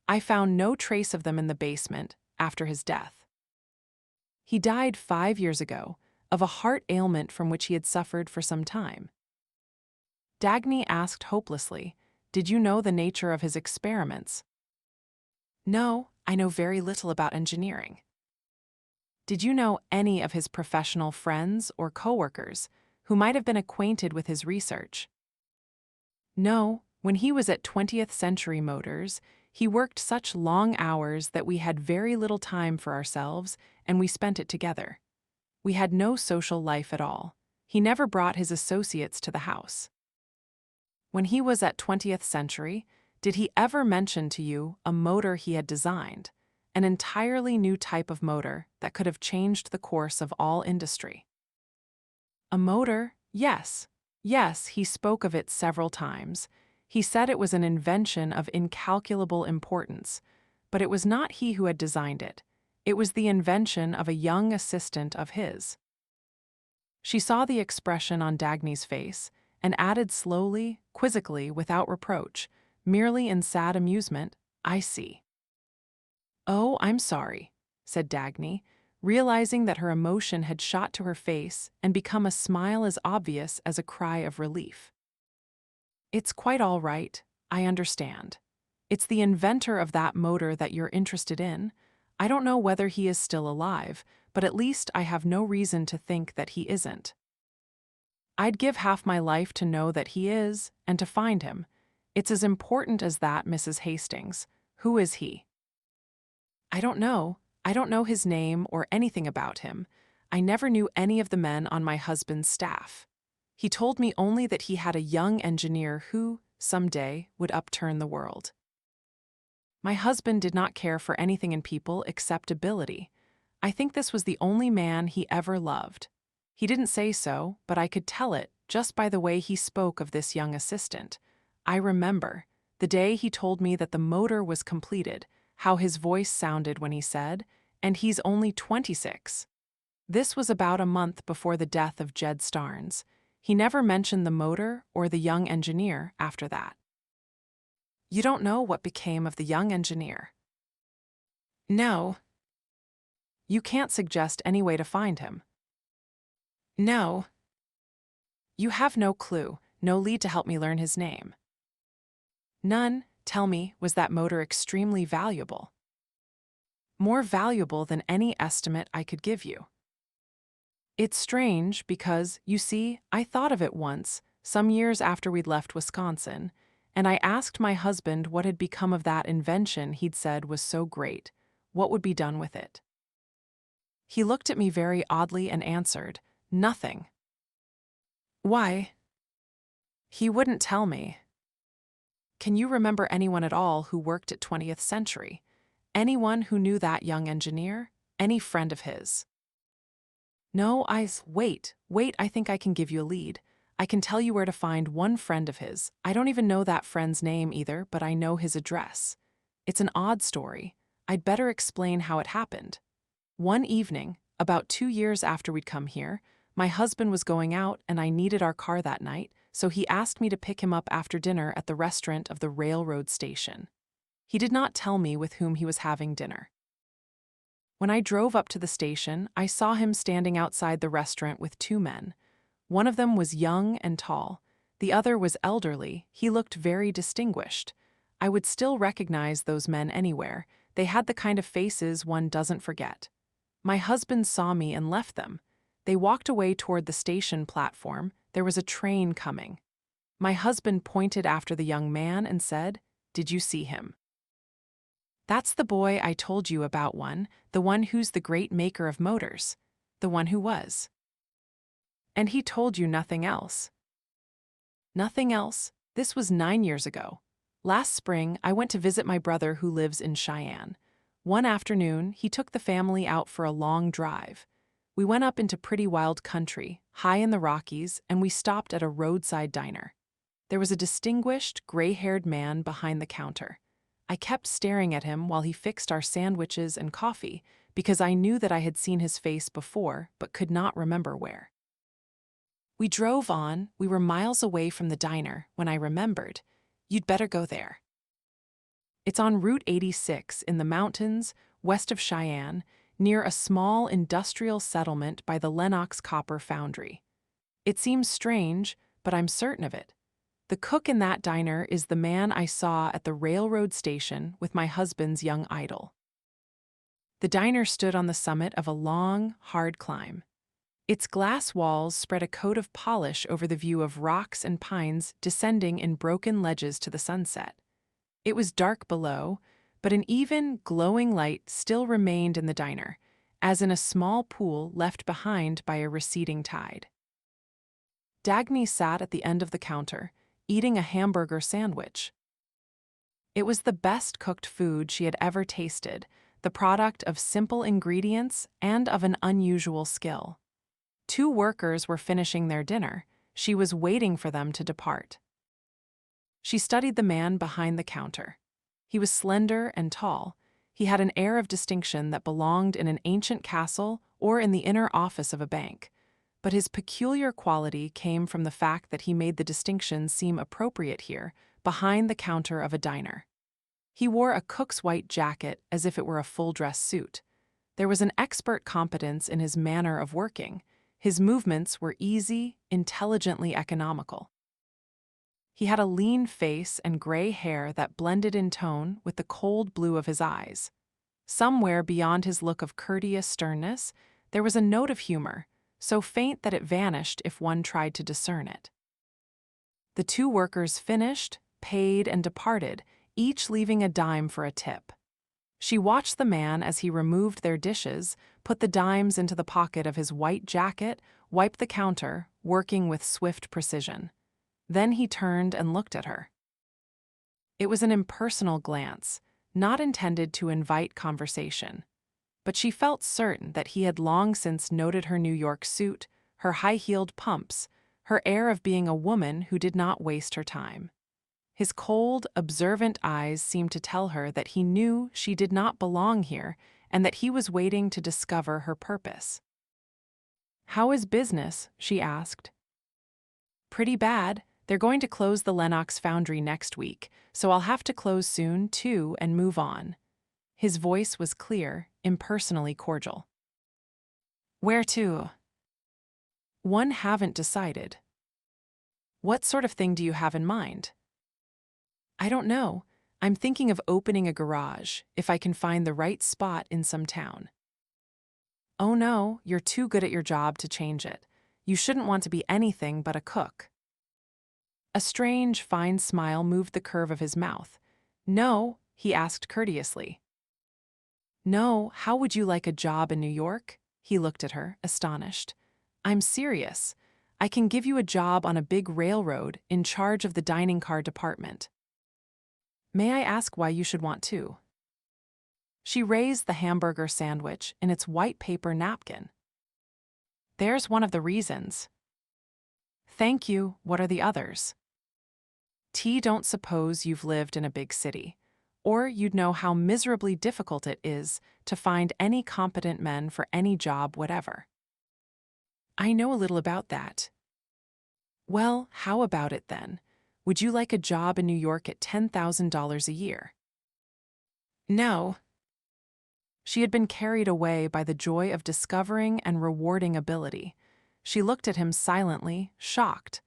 Speaker 1: I found no trace of them in the basement after his death. He died 5 years ago of a heart ailment from which he had suffered for some time. Dagny asked hopelessly, "Did you know the nature of his experiments?" "No, I know very little about engineering." "Did you know any of his professional friends or coworkers who might have been acquainted with his research?" "No, when he was at 20th Century Motors, he worked such long hours that we had very little time for ourselves and we spent it together. We had no social life at all. He never brought his associates to the house." "When he was at 20th Century, did he ever mention to you a motor he had designed? An entirely new type of motor that could have changed the course of all industry?" "A motor? Yes. Yes, he spoke of it several times. He said it was an invention of incalculable importance, but it was not he who had designed it. It was the invention of a young assistant of his." She saw the expression on Dagny's face and added slowly, quizzically, without reproach, merely in sad amusement, "I see." "Oh, I'm sorry," said Dagny, realizing that her emotion had shot to her face and become a smile as obvious as a cry of relief. "It's quite all right. I understand. It's the inventor of that motor that you're interested in. I don't know whether he is still alive, but at least I have no reason to think that he isn't. I'd give half my life to know that he is, and to find him. It's as important as that, Mrs. Hastings. Who is he?" "I don't know. I don't know his name or anything about him. I never knew any of the men on my husband's staff. He told me only that he had a young engineer who, someday, would upturn the world. My husband did not care for anything in people except ability. I think this was the only man he ever loved. He didn't say so, but I could tell it just by the way he spoke of this young assistant. I remember, the day he told me that the motor was completed, how his voice sounded when he said, 'And he's only 26. This was about a month before the death of Jed Starnes. He never mentioned the motor or the young engineer after that." "You don't know what became of the young engineer?" "No." "You can't suggest any way to find him?" "No." "You have no clue, no lead to help me learn his name?" "None. Tell me, was that motor extremely valuable?" "More valuable than any estimate I could give you." "It's strange because, you see, I thought of it once, some years after we'd left Wisconsin, and I asked my husband what had become of that invention he'd said was so great, what would be done with it. He looked at me very oddly and answered, 'Nothing.'" "Why?" "He wouldn't tell me." "Can you remember anyone at all who worked at 20th Century? Anyone who knew that young engineer? Any friend of his?" "No, wait, I think I can give you a lead. I can tell you where to find one friend of his. I don't even know that friend's name either, but I know his address. It's an odd story. I'd better explain how it happened. One evening, about 2 years after we'd come here, my husband was going out and I needed our car that night, so he asked me to pick him up after dinner at the restaurant of the railroad station. He did not tell me with whom he was having dinner. When I drove up to the station, I saw him standing outside the restaurant with two men. One of them was young and tall. The other was elderly. He looked very distinguished. I would still recognize those men anywhere. They had the kind of faces one doesn't forget. My husband saw me and left them. They walked away toward the station platform. There was a train coming. My husband pointed after the young man and said, "Did you see him?" "That's the boy I told you about, the one who's the great maker of motors. The one who was." "And he told you nothing else?" "Nothing else. This was 9 years ago. Last spring, I went to visit my brother who lives in Cheyenne. One afternoon, he took the family out for a long drive. We went up into pretty wild country, high in the Rockies, and we stopped at a roadside diner. There was a distinguished, gray-haired man behind the counter. I kept staring at him while he fixed our sandwiches and coffee, because I knew that I had seen his face before, but could not remember where. We drove on. We were miles away from the diner when I remembered, "You'd better go there. It's on Route 86 in the mountains west of Cheyenne, near a small industrial settlement by the Lenox Copper Foundry. It seems strange, but I'm certain of it. The cook in that diner is the man I saw at the railroad station with my husband's young idol." The diner stood on the summit of a long, hard climb. Its glass walls spread a coat of polish over the view of rocks and pines descending in broken ledges to the sunset. It was dark below, but an even, glowing light still remained in the diner, as in a small pool left behind by a receding tide. Dagny sat at the end of the counter, eating a hamburger sandwich. It was the best cooked food she had ever tasted, the product of simple ingredients and of an unusual skill. 2 workers were finishing their dinner. She was waiting for them to depart. She studied the man behind the counter. He was slender and tall. He had an air of distinction that belonged in an ancient castle or in the inner office of a bank. But his peculiar quality came from the fact that he made the distinction seem appropriate here, behind the counter of a diner. He wore a cook's white jacket as if it were a full-dress suit. There was an expert competence in his manner of working. His movements were easy, intelligently economical. He had a lean face and gray hair that blended in tone with the cold blue of his eyes. Somewhere beyond his look of courteous sternness, there was a note of humor, so faint that it vanished if one tried to discern it. The 2 workers finished, paid, and departed, each leaving a dime for a tip. She watched the man as he removed their dishes, put the dimes into the pocket of his white jacket, wiped the counter, working with swift precision. Then he turned and looked at her. It was an impersonal glance, not intended to invite conversation. But she felt certain that he had long since noted her New York suit, her high-heeled pumps, her air of being a woman who did not waste her time. His cold, observant eyes seemed to tell her that he knew she did not belong here and that he was waiting to discover her purpose. "How is business?" she asked. "Pretty bad. They're going to close the Lenox Foundry next week, so I'll have to close soon, too, and move on." His voice was clear, impersonally cordial. "Where to?" "One haven't decided." "What sort of thing do you have in mind?" "I don't know. I'm thinking of opening a garage, if I can find the right spot in some town." "Oh no, you're too good at your job to change it. You shouldn't want to be anything but a cook." A strange, fine smile moved the curve of his mouth. "No?" he asked courteously. "No, how would you like a job in New York?" He looked at her, astonished. "I'm serious. I can give you a job on a big railroad in charge of the dining car department." "May I ask why you should want to?" She raised the hamburger sandwich in its white paper napkin. "There's one of the reasons." "Thank you. What are the others?" Don't suppose you've lived in a big city, or you'd know how miserably difficult it is to find any competent men for any job whatever." "I know a little about that." Well, how about it then? Would you like a job in New York at $10,000 a year? No. She had been carried away by the joy of discovering and rewarding ability. She looked at him silently, shocked.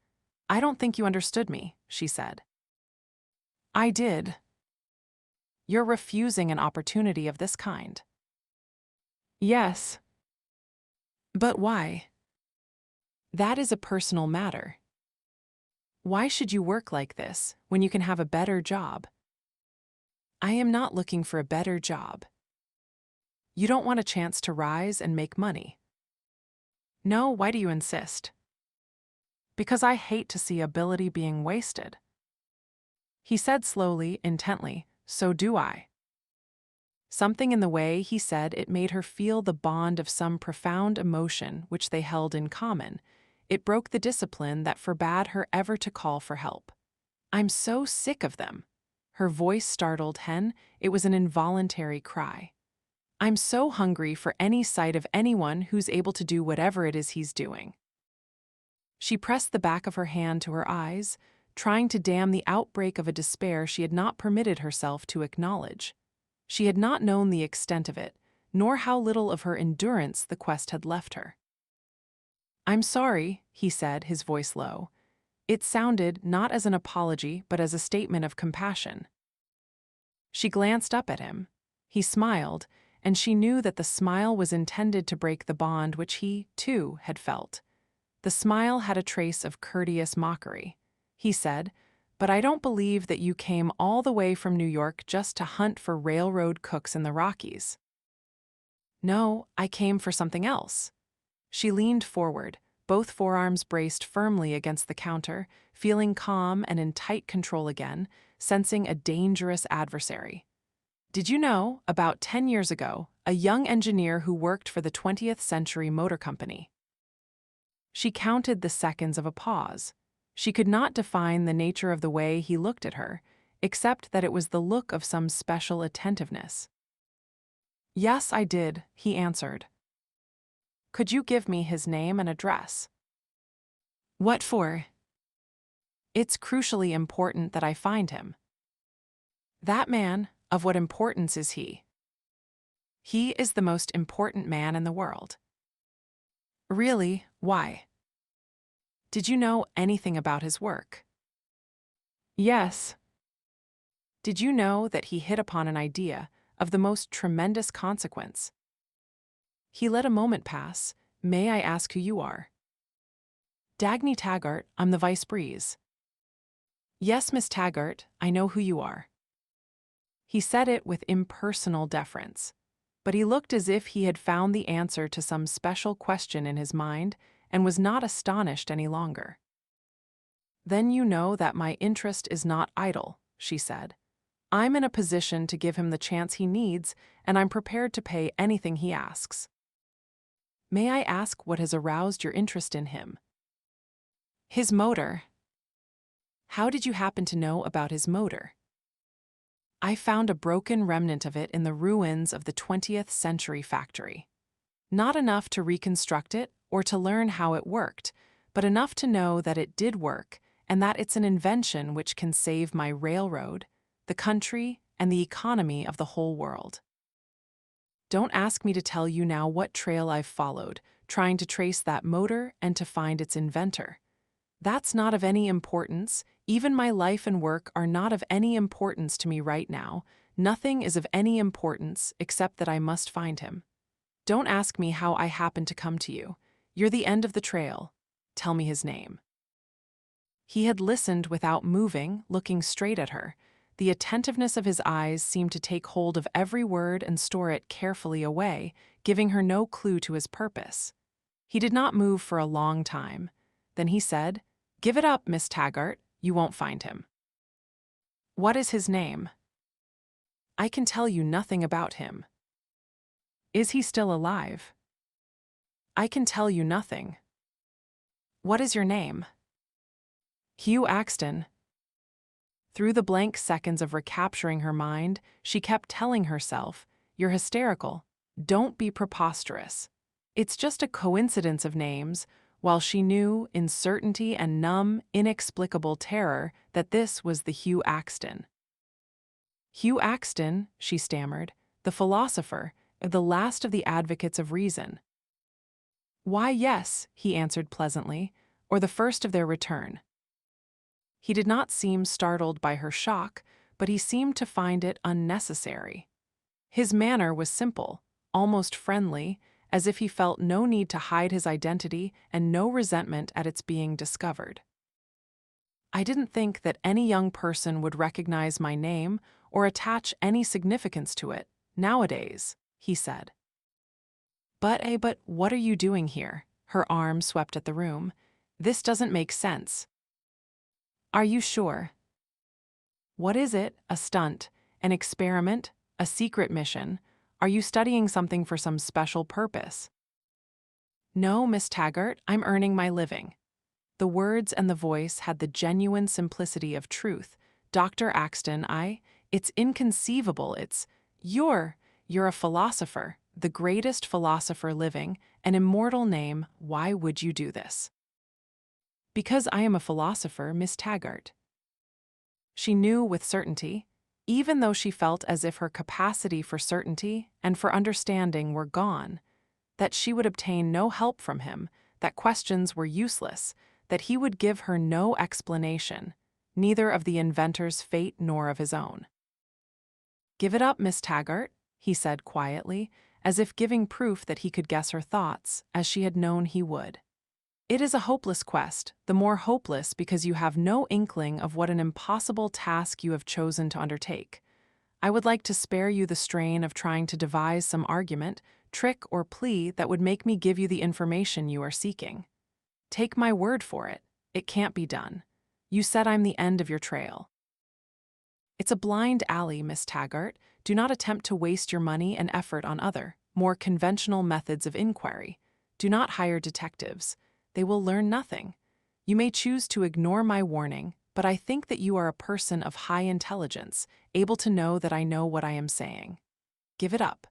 Speaker 1: I don't think you understood me, she said. I did. You're refusing an opportunity of this kind. Yes. But why? That is a personal matter. Why should you work like this when you can have a better job? I am not looking for a better job. You don't want a chance to rise and make money. No, why do you insist? Because I hate to see ability being wasted. He said slowly, intently, so do I. Something in the way he said it made her feel the bond of some profound emotion which they held in common. It broke the discipline that forbade her ever to call for help. I'm so sick of them. Her voice startled Hen. It was an involuntary cry. I'm so hungry for any sight of anyone who's able to do whatever it is he's doing. She pressed the back of her hand to her eyes, trying to dam the outbreak of a despair she had not permitted herself to acknowledge. She had not known the extent of it, nor how little of her endurance the quest had left her. I'm sorry, he said, his voice low. It sounded not as an apology but as a statement of compassion. She glanced up at him. He smiled, and she knew that the smile was intended to break the bond which he, too, had felt. The smile had a trace of courteous mockery. He said, but I don't believe that you came all the way from New York just to hunt for railroad cooks in the Rockies. No, I came for something else. She leaned forward, both forearms braced firmly against the counter, feeling calm and in tight control again, sensing a dangerous adversary. Did you know, about 10 years ago, a young engineer who worked for the 20th Century Motor Company? She counted the seconds of a pause. She could not define the nature of the way he looked at her, except that it was the look of some special attentiveness. Yes, I did, he answered. Could you give me his name and address? What for? It's crucially important that I find him. That man, of what importance is he? He is the most important man in the world. Really, why? Did you know anything about his work? Yes. Did you know that he hit upon an idea of the most tremendous consequence? He let a moment pass. May I ask who you are? Dagny Taggart, I'm the Vice Breeze. Yes, Miss Taggart, I know who you are. He said it with impersonal deference, but he looked as if he had found the answer to some special question in his mind and was not astonished any longer. Then you know that my interest is not idle, she said. I'm in a position to give him the chance he needs, and I'm prepared to pay anything he asks. May I ask what has aroused your interest in him? His motor. How did you happen to know about his motor? I found a broken remnant of it in the ruins of the 20th Century factory. Not enough to reconstruct it or to learn how it worked, but enough to know that it did work and that it's an invention which can save my railroad, the country, and the economy of the whole world. Don't ask me to tell you now what trail I've followed, trying to trace that motor and to find its inventor. That's not of any importance. Even my life and work are not of any importance to me right now. Nothing is of any importance except that I must find him. Don't ask me how I happened to come to you. You're the end of the trail. Tell me his name. He had listened without moving, looking straight at her. The attentiveness of his eyes seemed to take hold of every word and store it carefully away, giving her no clue to his purpose. He did not move for a long time. Then he said, "Give it up, Miss Taggart. You won't find him." What is his name? I can tell you nothing about him. Is he still alive? I can tell you nothing. What is your name? Hugh Axton. Through the blank seconds of recapturing her mind, she kept telling herself, "You're hysterical. Don't be preposterous. It's just a coincidence of names. while she knew, in certainty and numb, inexplicable terror, that this was the Hugh Axton. Hugh Axton, she stammered, the philosopher, the last of the advocates of reason. Why, yes, he answered pleasantly, or the first of their return. He did not seem startled by her shock, but he seemed to find it unnecessary. His manner was simple, almost friendly, as if he felt no need to hide his identity and no resentment at its being discovered. I didn't think that any young person would recognize my name or attach any significance to it, nowadays, he said. But what are you doing here? Her arm swept at the room. This doesn't make sense. Are you sure? What is it? A stunt? An experiment? A secret mission? Are you studying something for some special purpose? No, Miss Taggart, I'm earning my living. The words and the voice had the genuine simplicity of truth. Dr. Axton, it's inconceivable, you're a philosopher, the greatest philosopher living, an immortal name, why would you do this? Because I am a philosopher, Miss Taggart. She knew with certainty, even though she felt as if her capacity for certainty and for understanding were gone, that she would obtain no help from him, that questions were useless, that he would give her no explanation, neither of the inventor's fate nor of his own. Give it up, Miss Taggart, he said quietly, as if giving proof that he could guess her thoughts, as she had known he would. It is a hopeless quest, the more hopeless because you have no inkling of what an impossible task you have chosen to undertake. I would like to spare you the strain of trying to devise some argument, trick, or plea that would make me give you the information you are seeking. Take my word for it, it can't be done. You said I'm the end of your trail. It's a blind alley, Miss Taggart. Do not attempt to waste your money and effort on other, more conventional methods of inquiry. Do not hire detectives. They will learn nothing. You may choose to ignore my warning, but I think that you are a person of high intelligence, able to know that I know what I am saying. Give it up.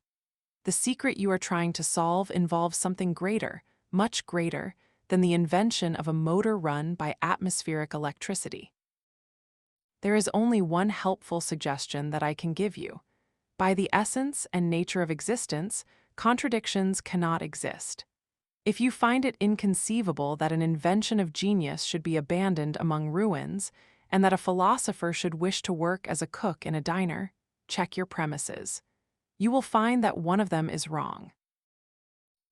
Speaker 1: The secret you are trying to solve involves something greater, much greater, than the invention of a motor run by atmospheric electricity. There is only one helpful suggestion that I can give you. By the essence and nature of existence, contradictions cannot exist. If you find it inconceivable that an invention of genius should be abandoned among ruins, and that a philosopher should wish to work as a cook in a diner, check your premises. You will find that one of them is wrong.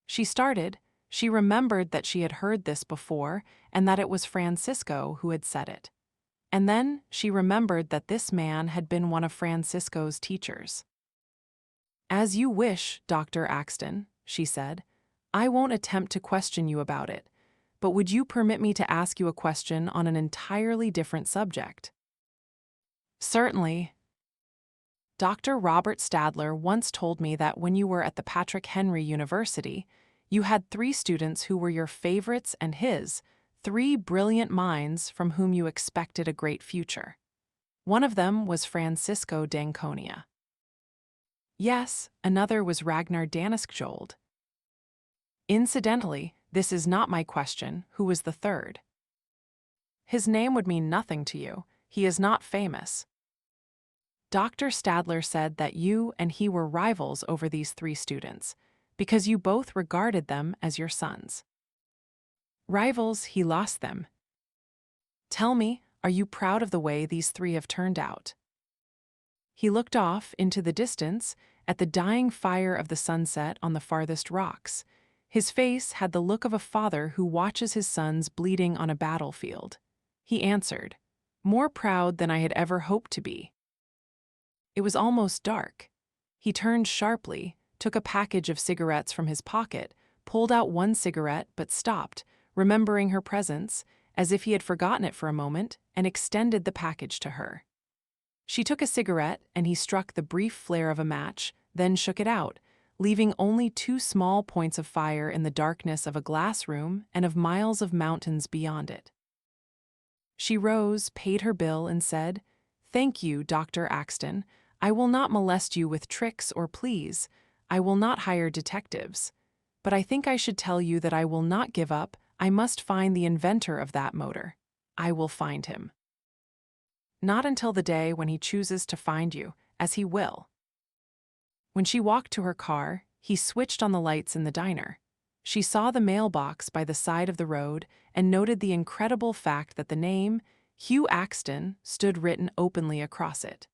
Speaker 1: She started. She remembered that she had heard this before and that it was Francisco who had said it. And then she remembered that this man had been one of Francisco's teachers. As you wish, Dr. Axton, she said. I won't attempt to question you about it, but would you permit me to ask you a question on an entirely different subject? Certainly. Dr. Robert Stadler once told me that when you were at the Patrick Henry University, you had 3 students who were your favorites and his, 3 brilliant minds from whom you expected a great future. One of them was Francisco d'Anconia. Yes, another was Ragnar Daniscjold. Incidentally, this is not my question, who was the third? His name would mean nothing to you, he is not famous. Dr. Stadler said that you and he were rivals over these 3 students, because you both regarded them as your sons. Rivals, he lost them. Tell me, are you proud of the way these 3 have turned out? He looked off into the distance at the dying fire of the sunset on the farthest rocks. His face had the look of a father who watches his sons bleeding on a battlefield. He answered, more proud than I had ever hoped to be. It was almost dark. He turned sharply, took a package of cigarettes from his pocket, pulled out one cigarette but stopped, remembering her presence, as if he had forgotten it for a moment, and extended the package to her. She took a cigarette and he struck the brief flare of a match, then shook it out, leaving only 2 small points of fire in the darkness of a glass room and of miles of mountains beyond it. She rose, paid her bill, and said, Thank you, Dr. Axton. I will not molest you with tricks or pleas. I will not hire detectives. But I think I should tell you that I will not give up, I must find the inventor of that motor. I will find him. Not until the day when he chooses to find you, as he will. When she walked to her car, he switched on the lights in the diner. She saw the mailbox by the side of the road and noted the incredible fact that the name, Hugh Axton, stood written openly across it.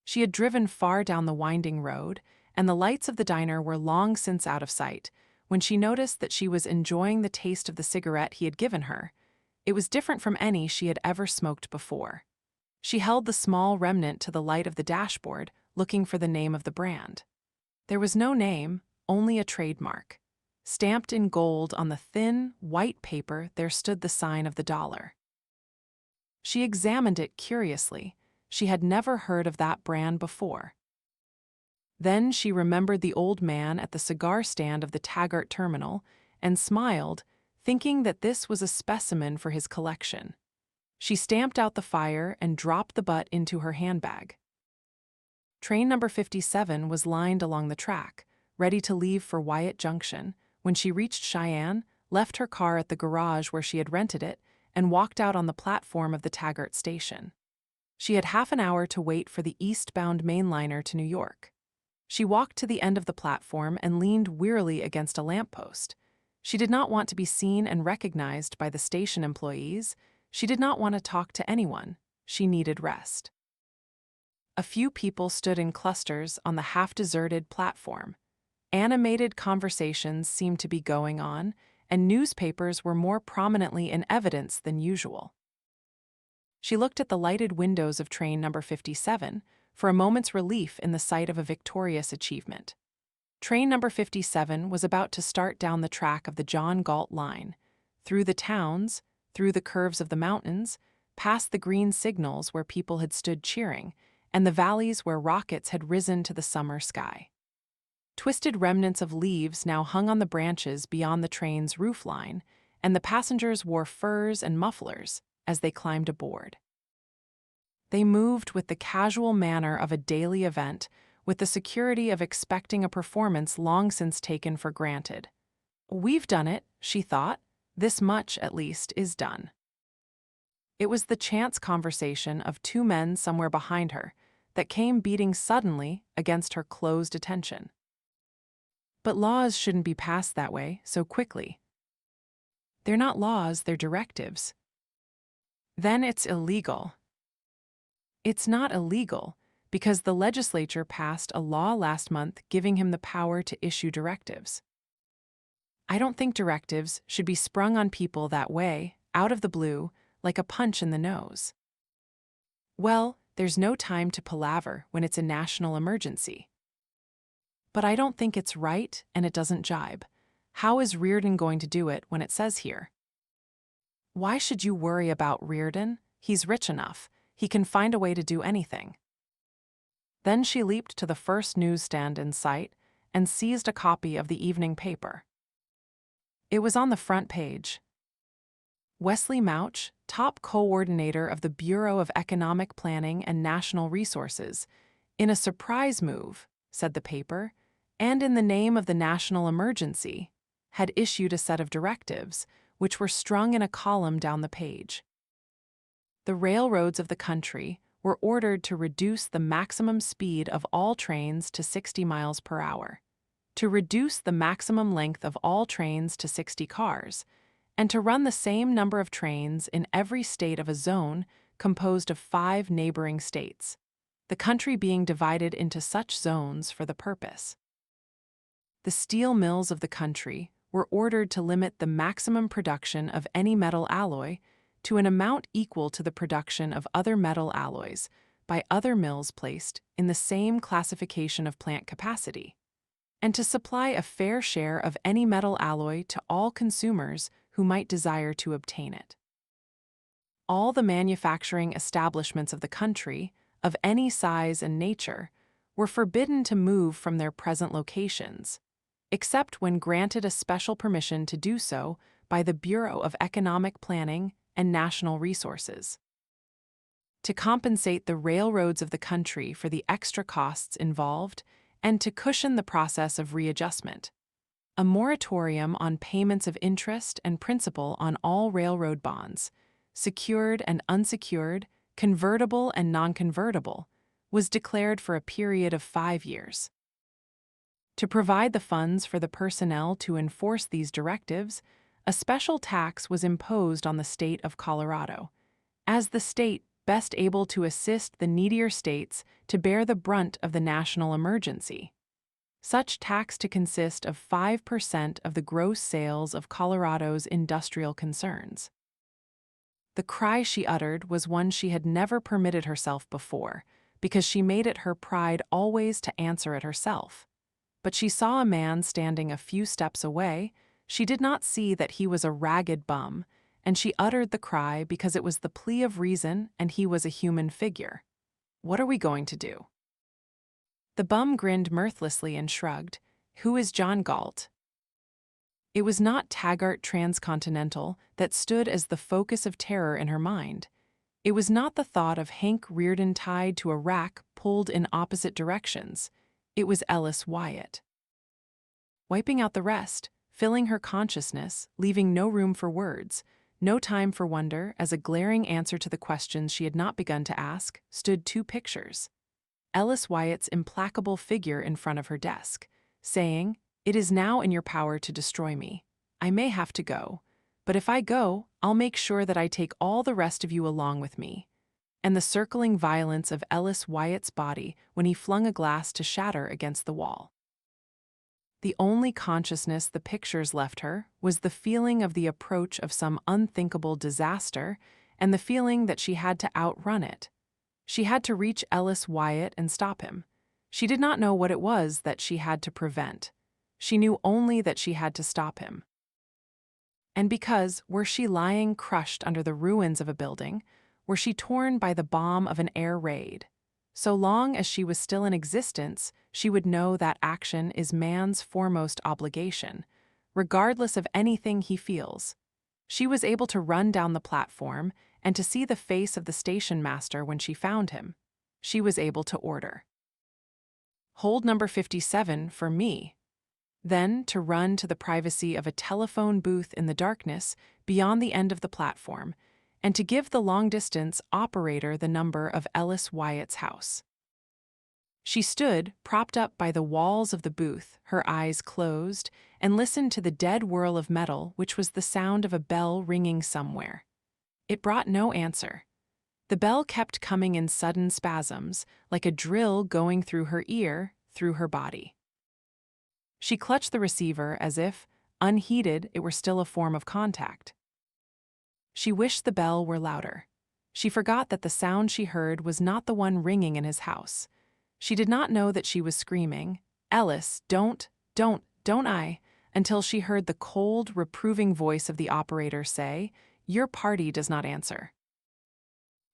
Speaker 1: She had driven far down the winding road, and the lights of the diner were long since out of sight, when she noticed that she was enjoying the taste of the cigarette he had given her. It was different from any she had ever smoked before. She held the small remnant to the light of the dashboard, looking for the name of the brand. There was no name, only a trademark. Stamped in gold on the thin, white paper there stood the sign of the dollar. She examined it curiously. She had never heard of that brand before. Then she remembered the old man at the cigar stand of the Taggart terminal and smiled, thinking that this was a specimen for his collection. She stamped out the fire and dropped the butt into her handbag. Train number 57 was lined along the track, ready to leave for Wyatt Junction, when she reached Cheyenne, left her car at the garage where she had rented it, and walked out on the platform of the Taggart station. She had half an hour to wait for the eastbound mainliner to New York. She walked to the end of the platform and leaned wearily against a lamppost. She did not want to be seen and recognized by the station employees. She did not want to talk to anyone. She needed rest. A few people stood in clusters on the half-deserted platform. Animated conversations seemed to be going on, and newspapers were more prominently in evidence than usual. She looked at the lighted windows of train number 57 for a moment's relief in the sight of a victorious achievement. Train number 57 was about to start down the track of the John Galt line, through the towns, through the curves of the mountains, past the green signals where people had stood cheering, and the valleys where rockets had risen to the summer sky. Twisted remnants of leaves now hung on the branches beyond the train's roofline, and the passengers wore furs and mufflers as they climbed aboard. They moved with the casual manner of a daily event, with the security of expecting a performance long since taken for granted. "We've done it," she thought. "This much, at least, is done." It was the chance conversation of two men somewhere behind her that came beating suddenly against her closed attention. But laws shouldn't be passed that way, so quickly. They're not laws, they're directives. Then it's illegal. It's not illegal, because the legislature passed a law last month giving him the power to issue directives. I don't think directives should be sprung on people that way, out of the blue, like a punch in the nose. Well, there's no time to palaver when it's a national emergency. But I don't think it's right, and it doesn't jibe. How is Reardon going to do it when it says here? Why should you worry about Reardon? He's rich enough. He can find a way to do anything. Then she leaped to the first newsstand in sight and seized a copy of the evening paper. It was on the front page. Wesley Mouch, top coordinator of the Bureau of Economic Planning and National Resources, in a surprise move, said the paper, and in the name of the national emergency, had issued a set of directives, which were strung in a column down the page. The railroads of the country were ordered to reduce the maximum speed of all trains to 60 miles per hour, to reduce the maximum length of all trains to 60 cars, and to run the same number of trains in every state of a zone composed of 5 neighboring states, the country being divided into such zones for the purpose. The steel mills of the country were ordered to limit the maximum production of any metal alloy to an amount equal to the production of other metal alloys by other mills placed in the same classification of plant capacity, and to supply a fair share of any metal alloy to all consumers who might desire to obtain it. All the manufacturing establishments of the country, of any size and nature, were forbidden to move from their present locations, except when granted a special permission to do so by the Bureau of Economic Planning and National Resources. To compensate the railroads of the country for the extra costs involved and to cushion the process of readjustment, a moratorium on payments of interest and principal on all railroad bonds, secured and unsecured, convertible and non-convertible, was declared for a period of 5 years. To provide the funds for the personnel to enforce these directives, a special tax was imposed on the state of Colorado, as the state best able to assist the needier states to bear the brunt of the national emergency. Such tax to consist of 5% of the gross sales of Colorado's industrial concerns. The cry she uttered was one she had never permitted herself before, because she made it her pride always to answer it herself. But she saw a man standing a few steps away. She did not see that he was a ragged bum, and she uttered the cry because it was the plea of reason and he was a human figure. "What are we going to do?" The bum grinned mirthlessly and shrugged. "Who is John Galt?" It was not Taggart Transcontinental that stood as the focus of terror in her mind. It was not the thought of Hank Reardon tied to a rack pulled in opposite directions. It was Ellis Wyatt. Wiping out the rest, filling her consciousness, leaving no room for words, no time for wonder, as a glaring answer to the questions she had not begun to ask, stood 2 pictures. Ellis Wyatt's implacable figure in front of her desk, saying, "It is now in your power to destroy me. I may have to go, but if I go, I'll make sure that I take all the rest of you along with me." And the circling violence of Ellis Wyatt's body when he flung a glass to shatter against the wall. The only consciousness the pictures left her was the feeling of the approach of some unthinkable disaster and the feeling that she had to outrun it. She had to reach Ellis Wyatt and stop him. She did not know what it was that she had to prevent. She knew only that she had to stop him. And because, were she lying crushed under the ruins of a building, were she torn by the bomb of an air raid, so long as she was still in existence, she would know that action is man's foremost obligation, regardless of anything he feels. She was able to run down the platform and to see the face of the station master when she found him. She was able to order, "Hold number 57 for me." Then to run to the privacy of a telephone booth in the darkness beyond the end of the platform, and to give the long-distance operator the number of Ellis Wyatt's house. She stood, propped up by the walls of the booth, her eyes closed, and listened to the dead whirl of metal, which was the sound of a bell ringing somewhere. It brought no answer. The bell kept coming in sudden spasms, like a drill going through her ear, through her body. She clutched the receiver as if, unheeded, it were still a form of contact. She wished the bell were louder. She forgot that the sound she heard was not the one ringing in his house. She did not know that she was screaming, "Ellis, don't I," until she heard the cold, reproving voice of the operator say, "Your party does not answer."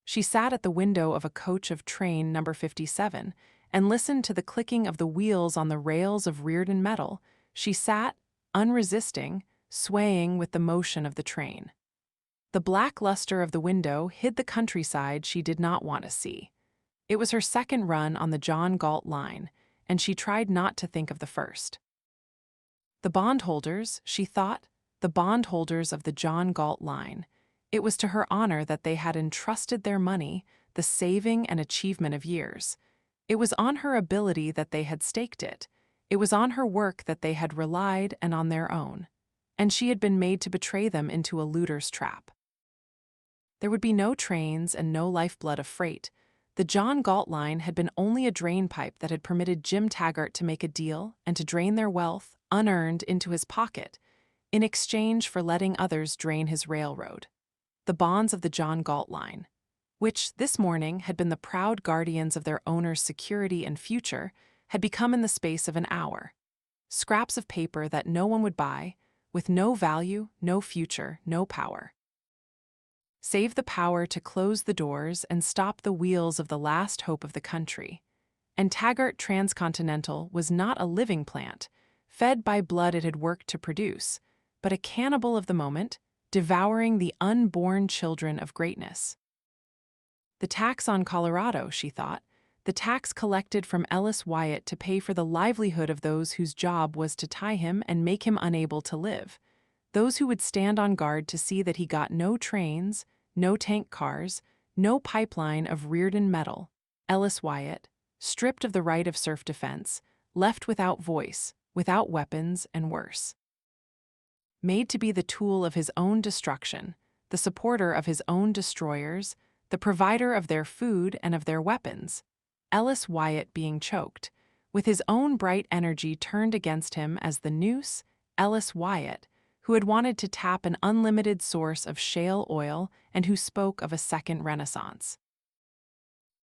Speaker 1: She sat at the window of a coach of train number 57 and listened to the clicking of the wheels on the rails of Reardon metal. She sat, unresisting, swaying with the motion of the train. The black luster of the window hid the countryside she did not want to see. It was her second run on the John Galt line, and she tried not to think of the first. The bondholders, she thought, the bondholders of the John Galt line. It was to her honor that they had entrusted their money, the saving and achievement of years. It was on her ability that they had staked it. It was on her work that they had relied and on their own. And she had been made to betray them into a looter's trap. There would be no trains and no lifeblood of freight. The John Galt line had been only a drain pipe that had permitted Jim Taggart to make a deal and to drain their wealth, unearned, into his pocket, in exchange for letting others drain his railroad. The bonds of the John Galt line, which this morning had been the proud guardians of their owner's security and future, had become in the space of an hour scraps of paper that no one would buy, with no value, no future, no power. Save the power to close the doors and stop the wheels of the last hope of the country. And Taggart Transcontinental was not a living plant, fed by blood it had worked to produce, but a cannibal of the moment, devouring the unborn children of greatness. The tax on Colorado, she thought, the tax collected from Ellis Wyatt to pay for the livelihood of those whose job was to tie him and make him unable to live. Those who would stand on guard to see that he got no trains, no tank cars, no pipeline of Reardon metal. Ellis Wyatt, stripped of the right of self-defense, left without voice, without weapons, and worse. Made to be the tool of his own destruction, the supporter of his own destroyers, the provider of their food and of their weapons. Ellis Wyatt being choked, with his own bright energy turned against him as the noose, Ellis Wyatt, who had wanted to tap an unlimited source of shale oil and who spoke of a second renaissance.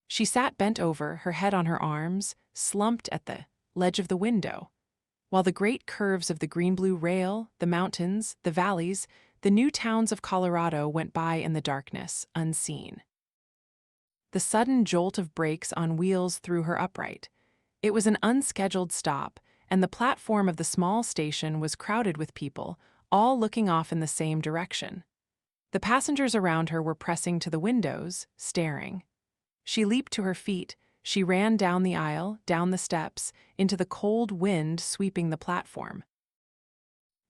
Speaker 1: She sat bent over, her head on her arms, slumped at the ledge of the window, while the great curves of the green-blue rail, the mountains, the valleys, the new towns of Colorado went by in the darkness, unseen. The sudden jolt of brakes on wheels threw her upright. It was an unscheduled stop, and the platform of the small station was crowded with people, all looking off in the same direction. The passengers around her were pressing to the windows, staring. She leaped to her feet. She ran down the aisle, down the steps, into the cold wind sweeping the platform.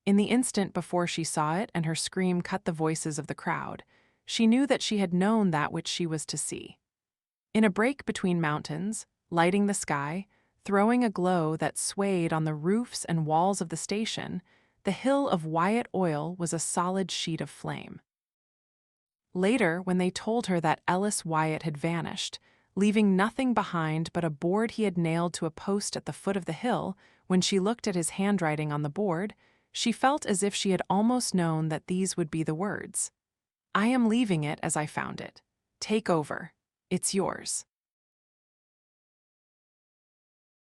Speaker 1: In the instant before she saw it and her scream cut the voices of the crowd, she knew that she had known that which she was to see. In a break between mountains, lighting the sky, throwing a glow that swayed on the roofs and walls of the station, the hill of Wyatt oil was a solid sheet of flame. Later, when they told her that Ellis Wyatt had vanished, leaving nothing behind but a board he had nailed to a post at the foot of the hill, when she looked at his handwriting on the board, she felt as if she had almost known that these would be the words. "I am leaving it as I found it. Take over. It's yours."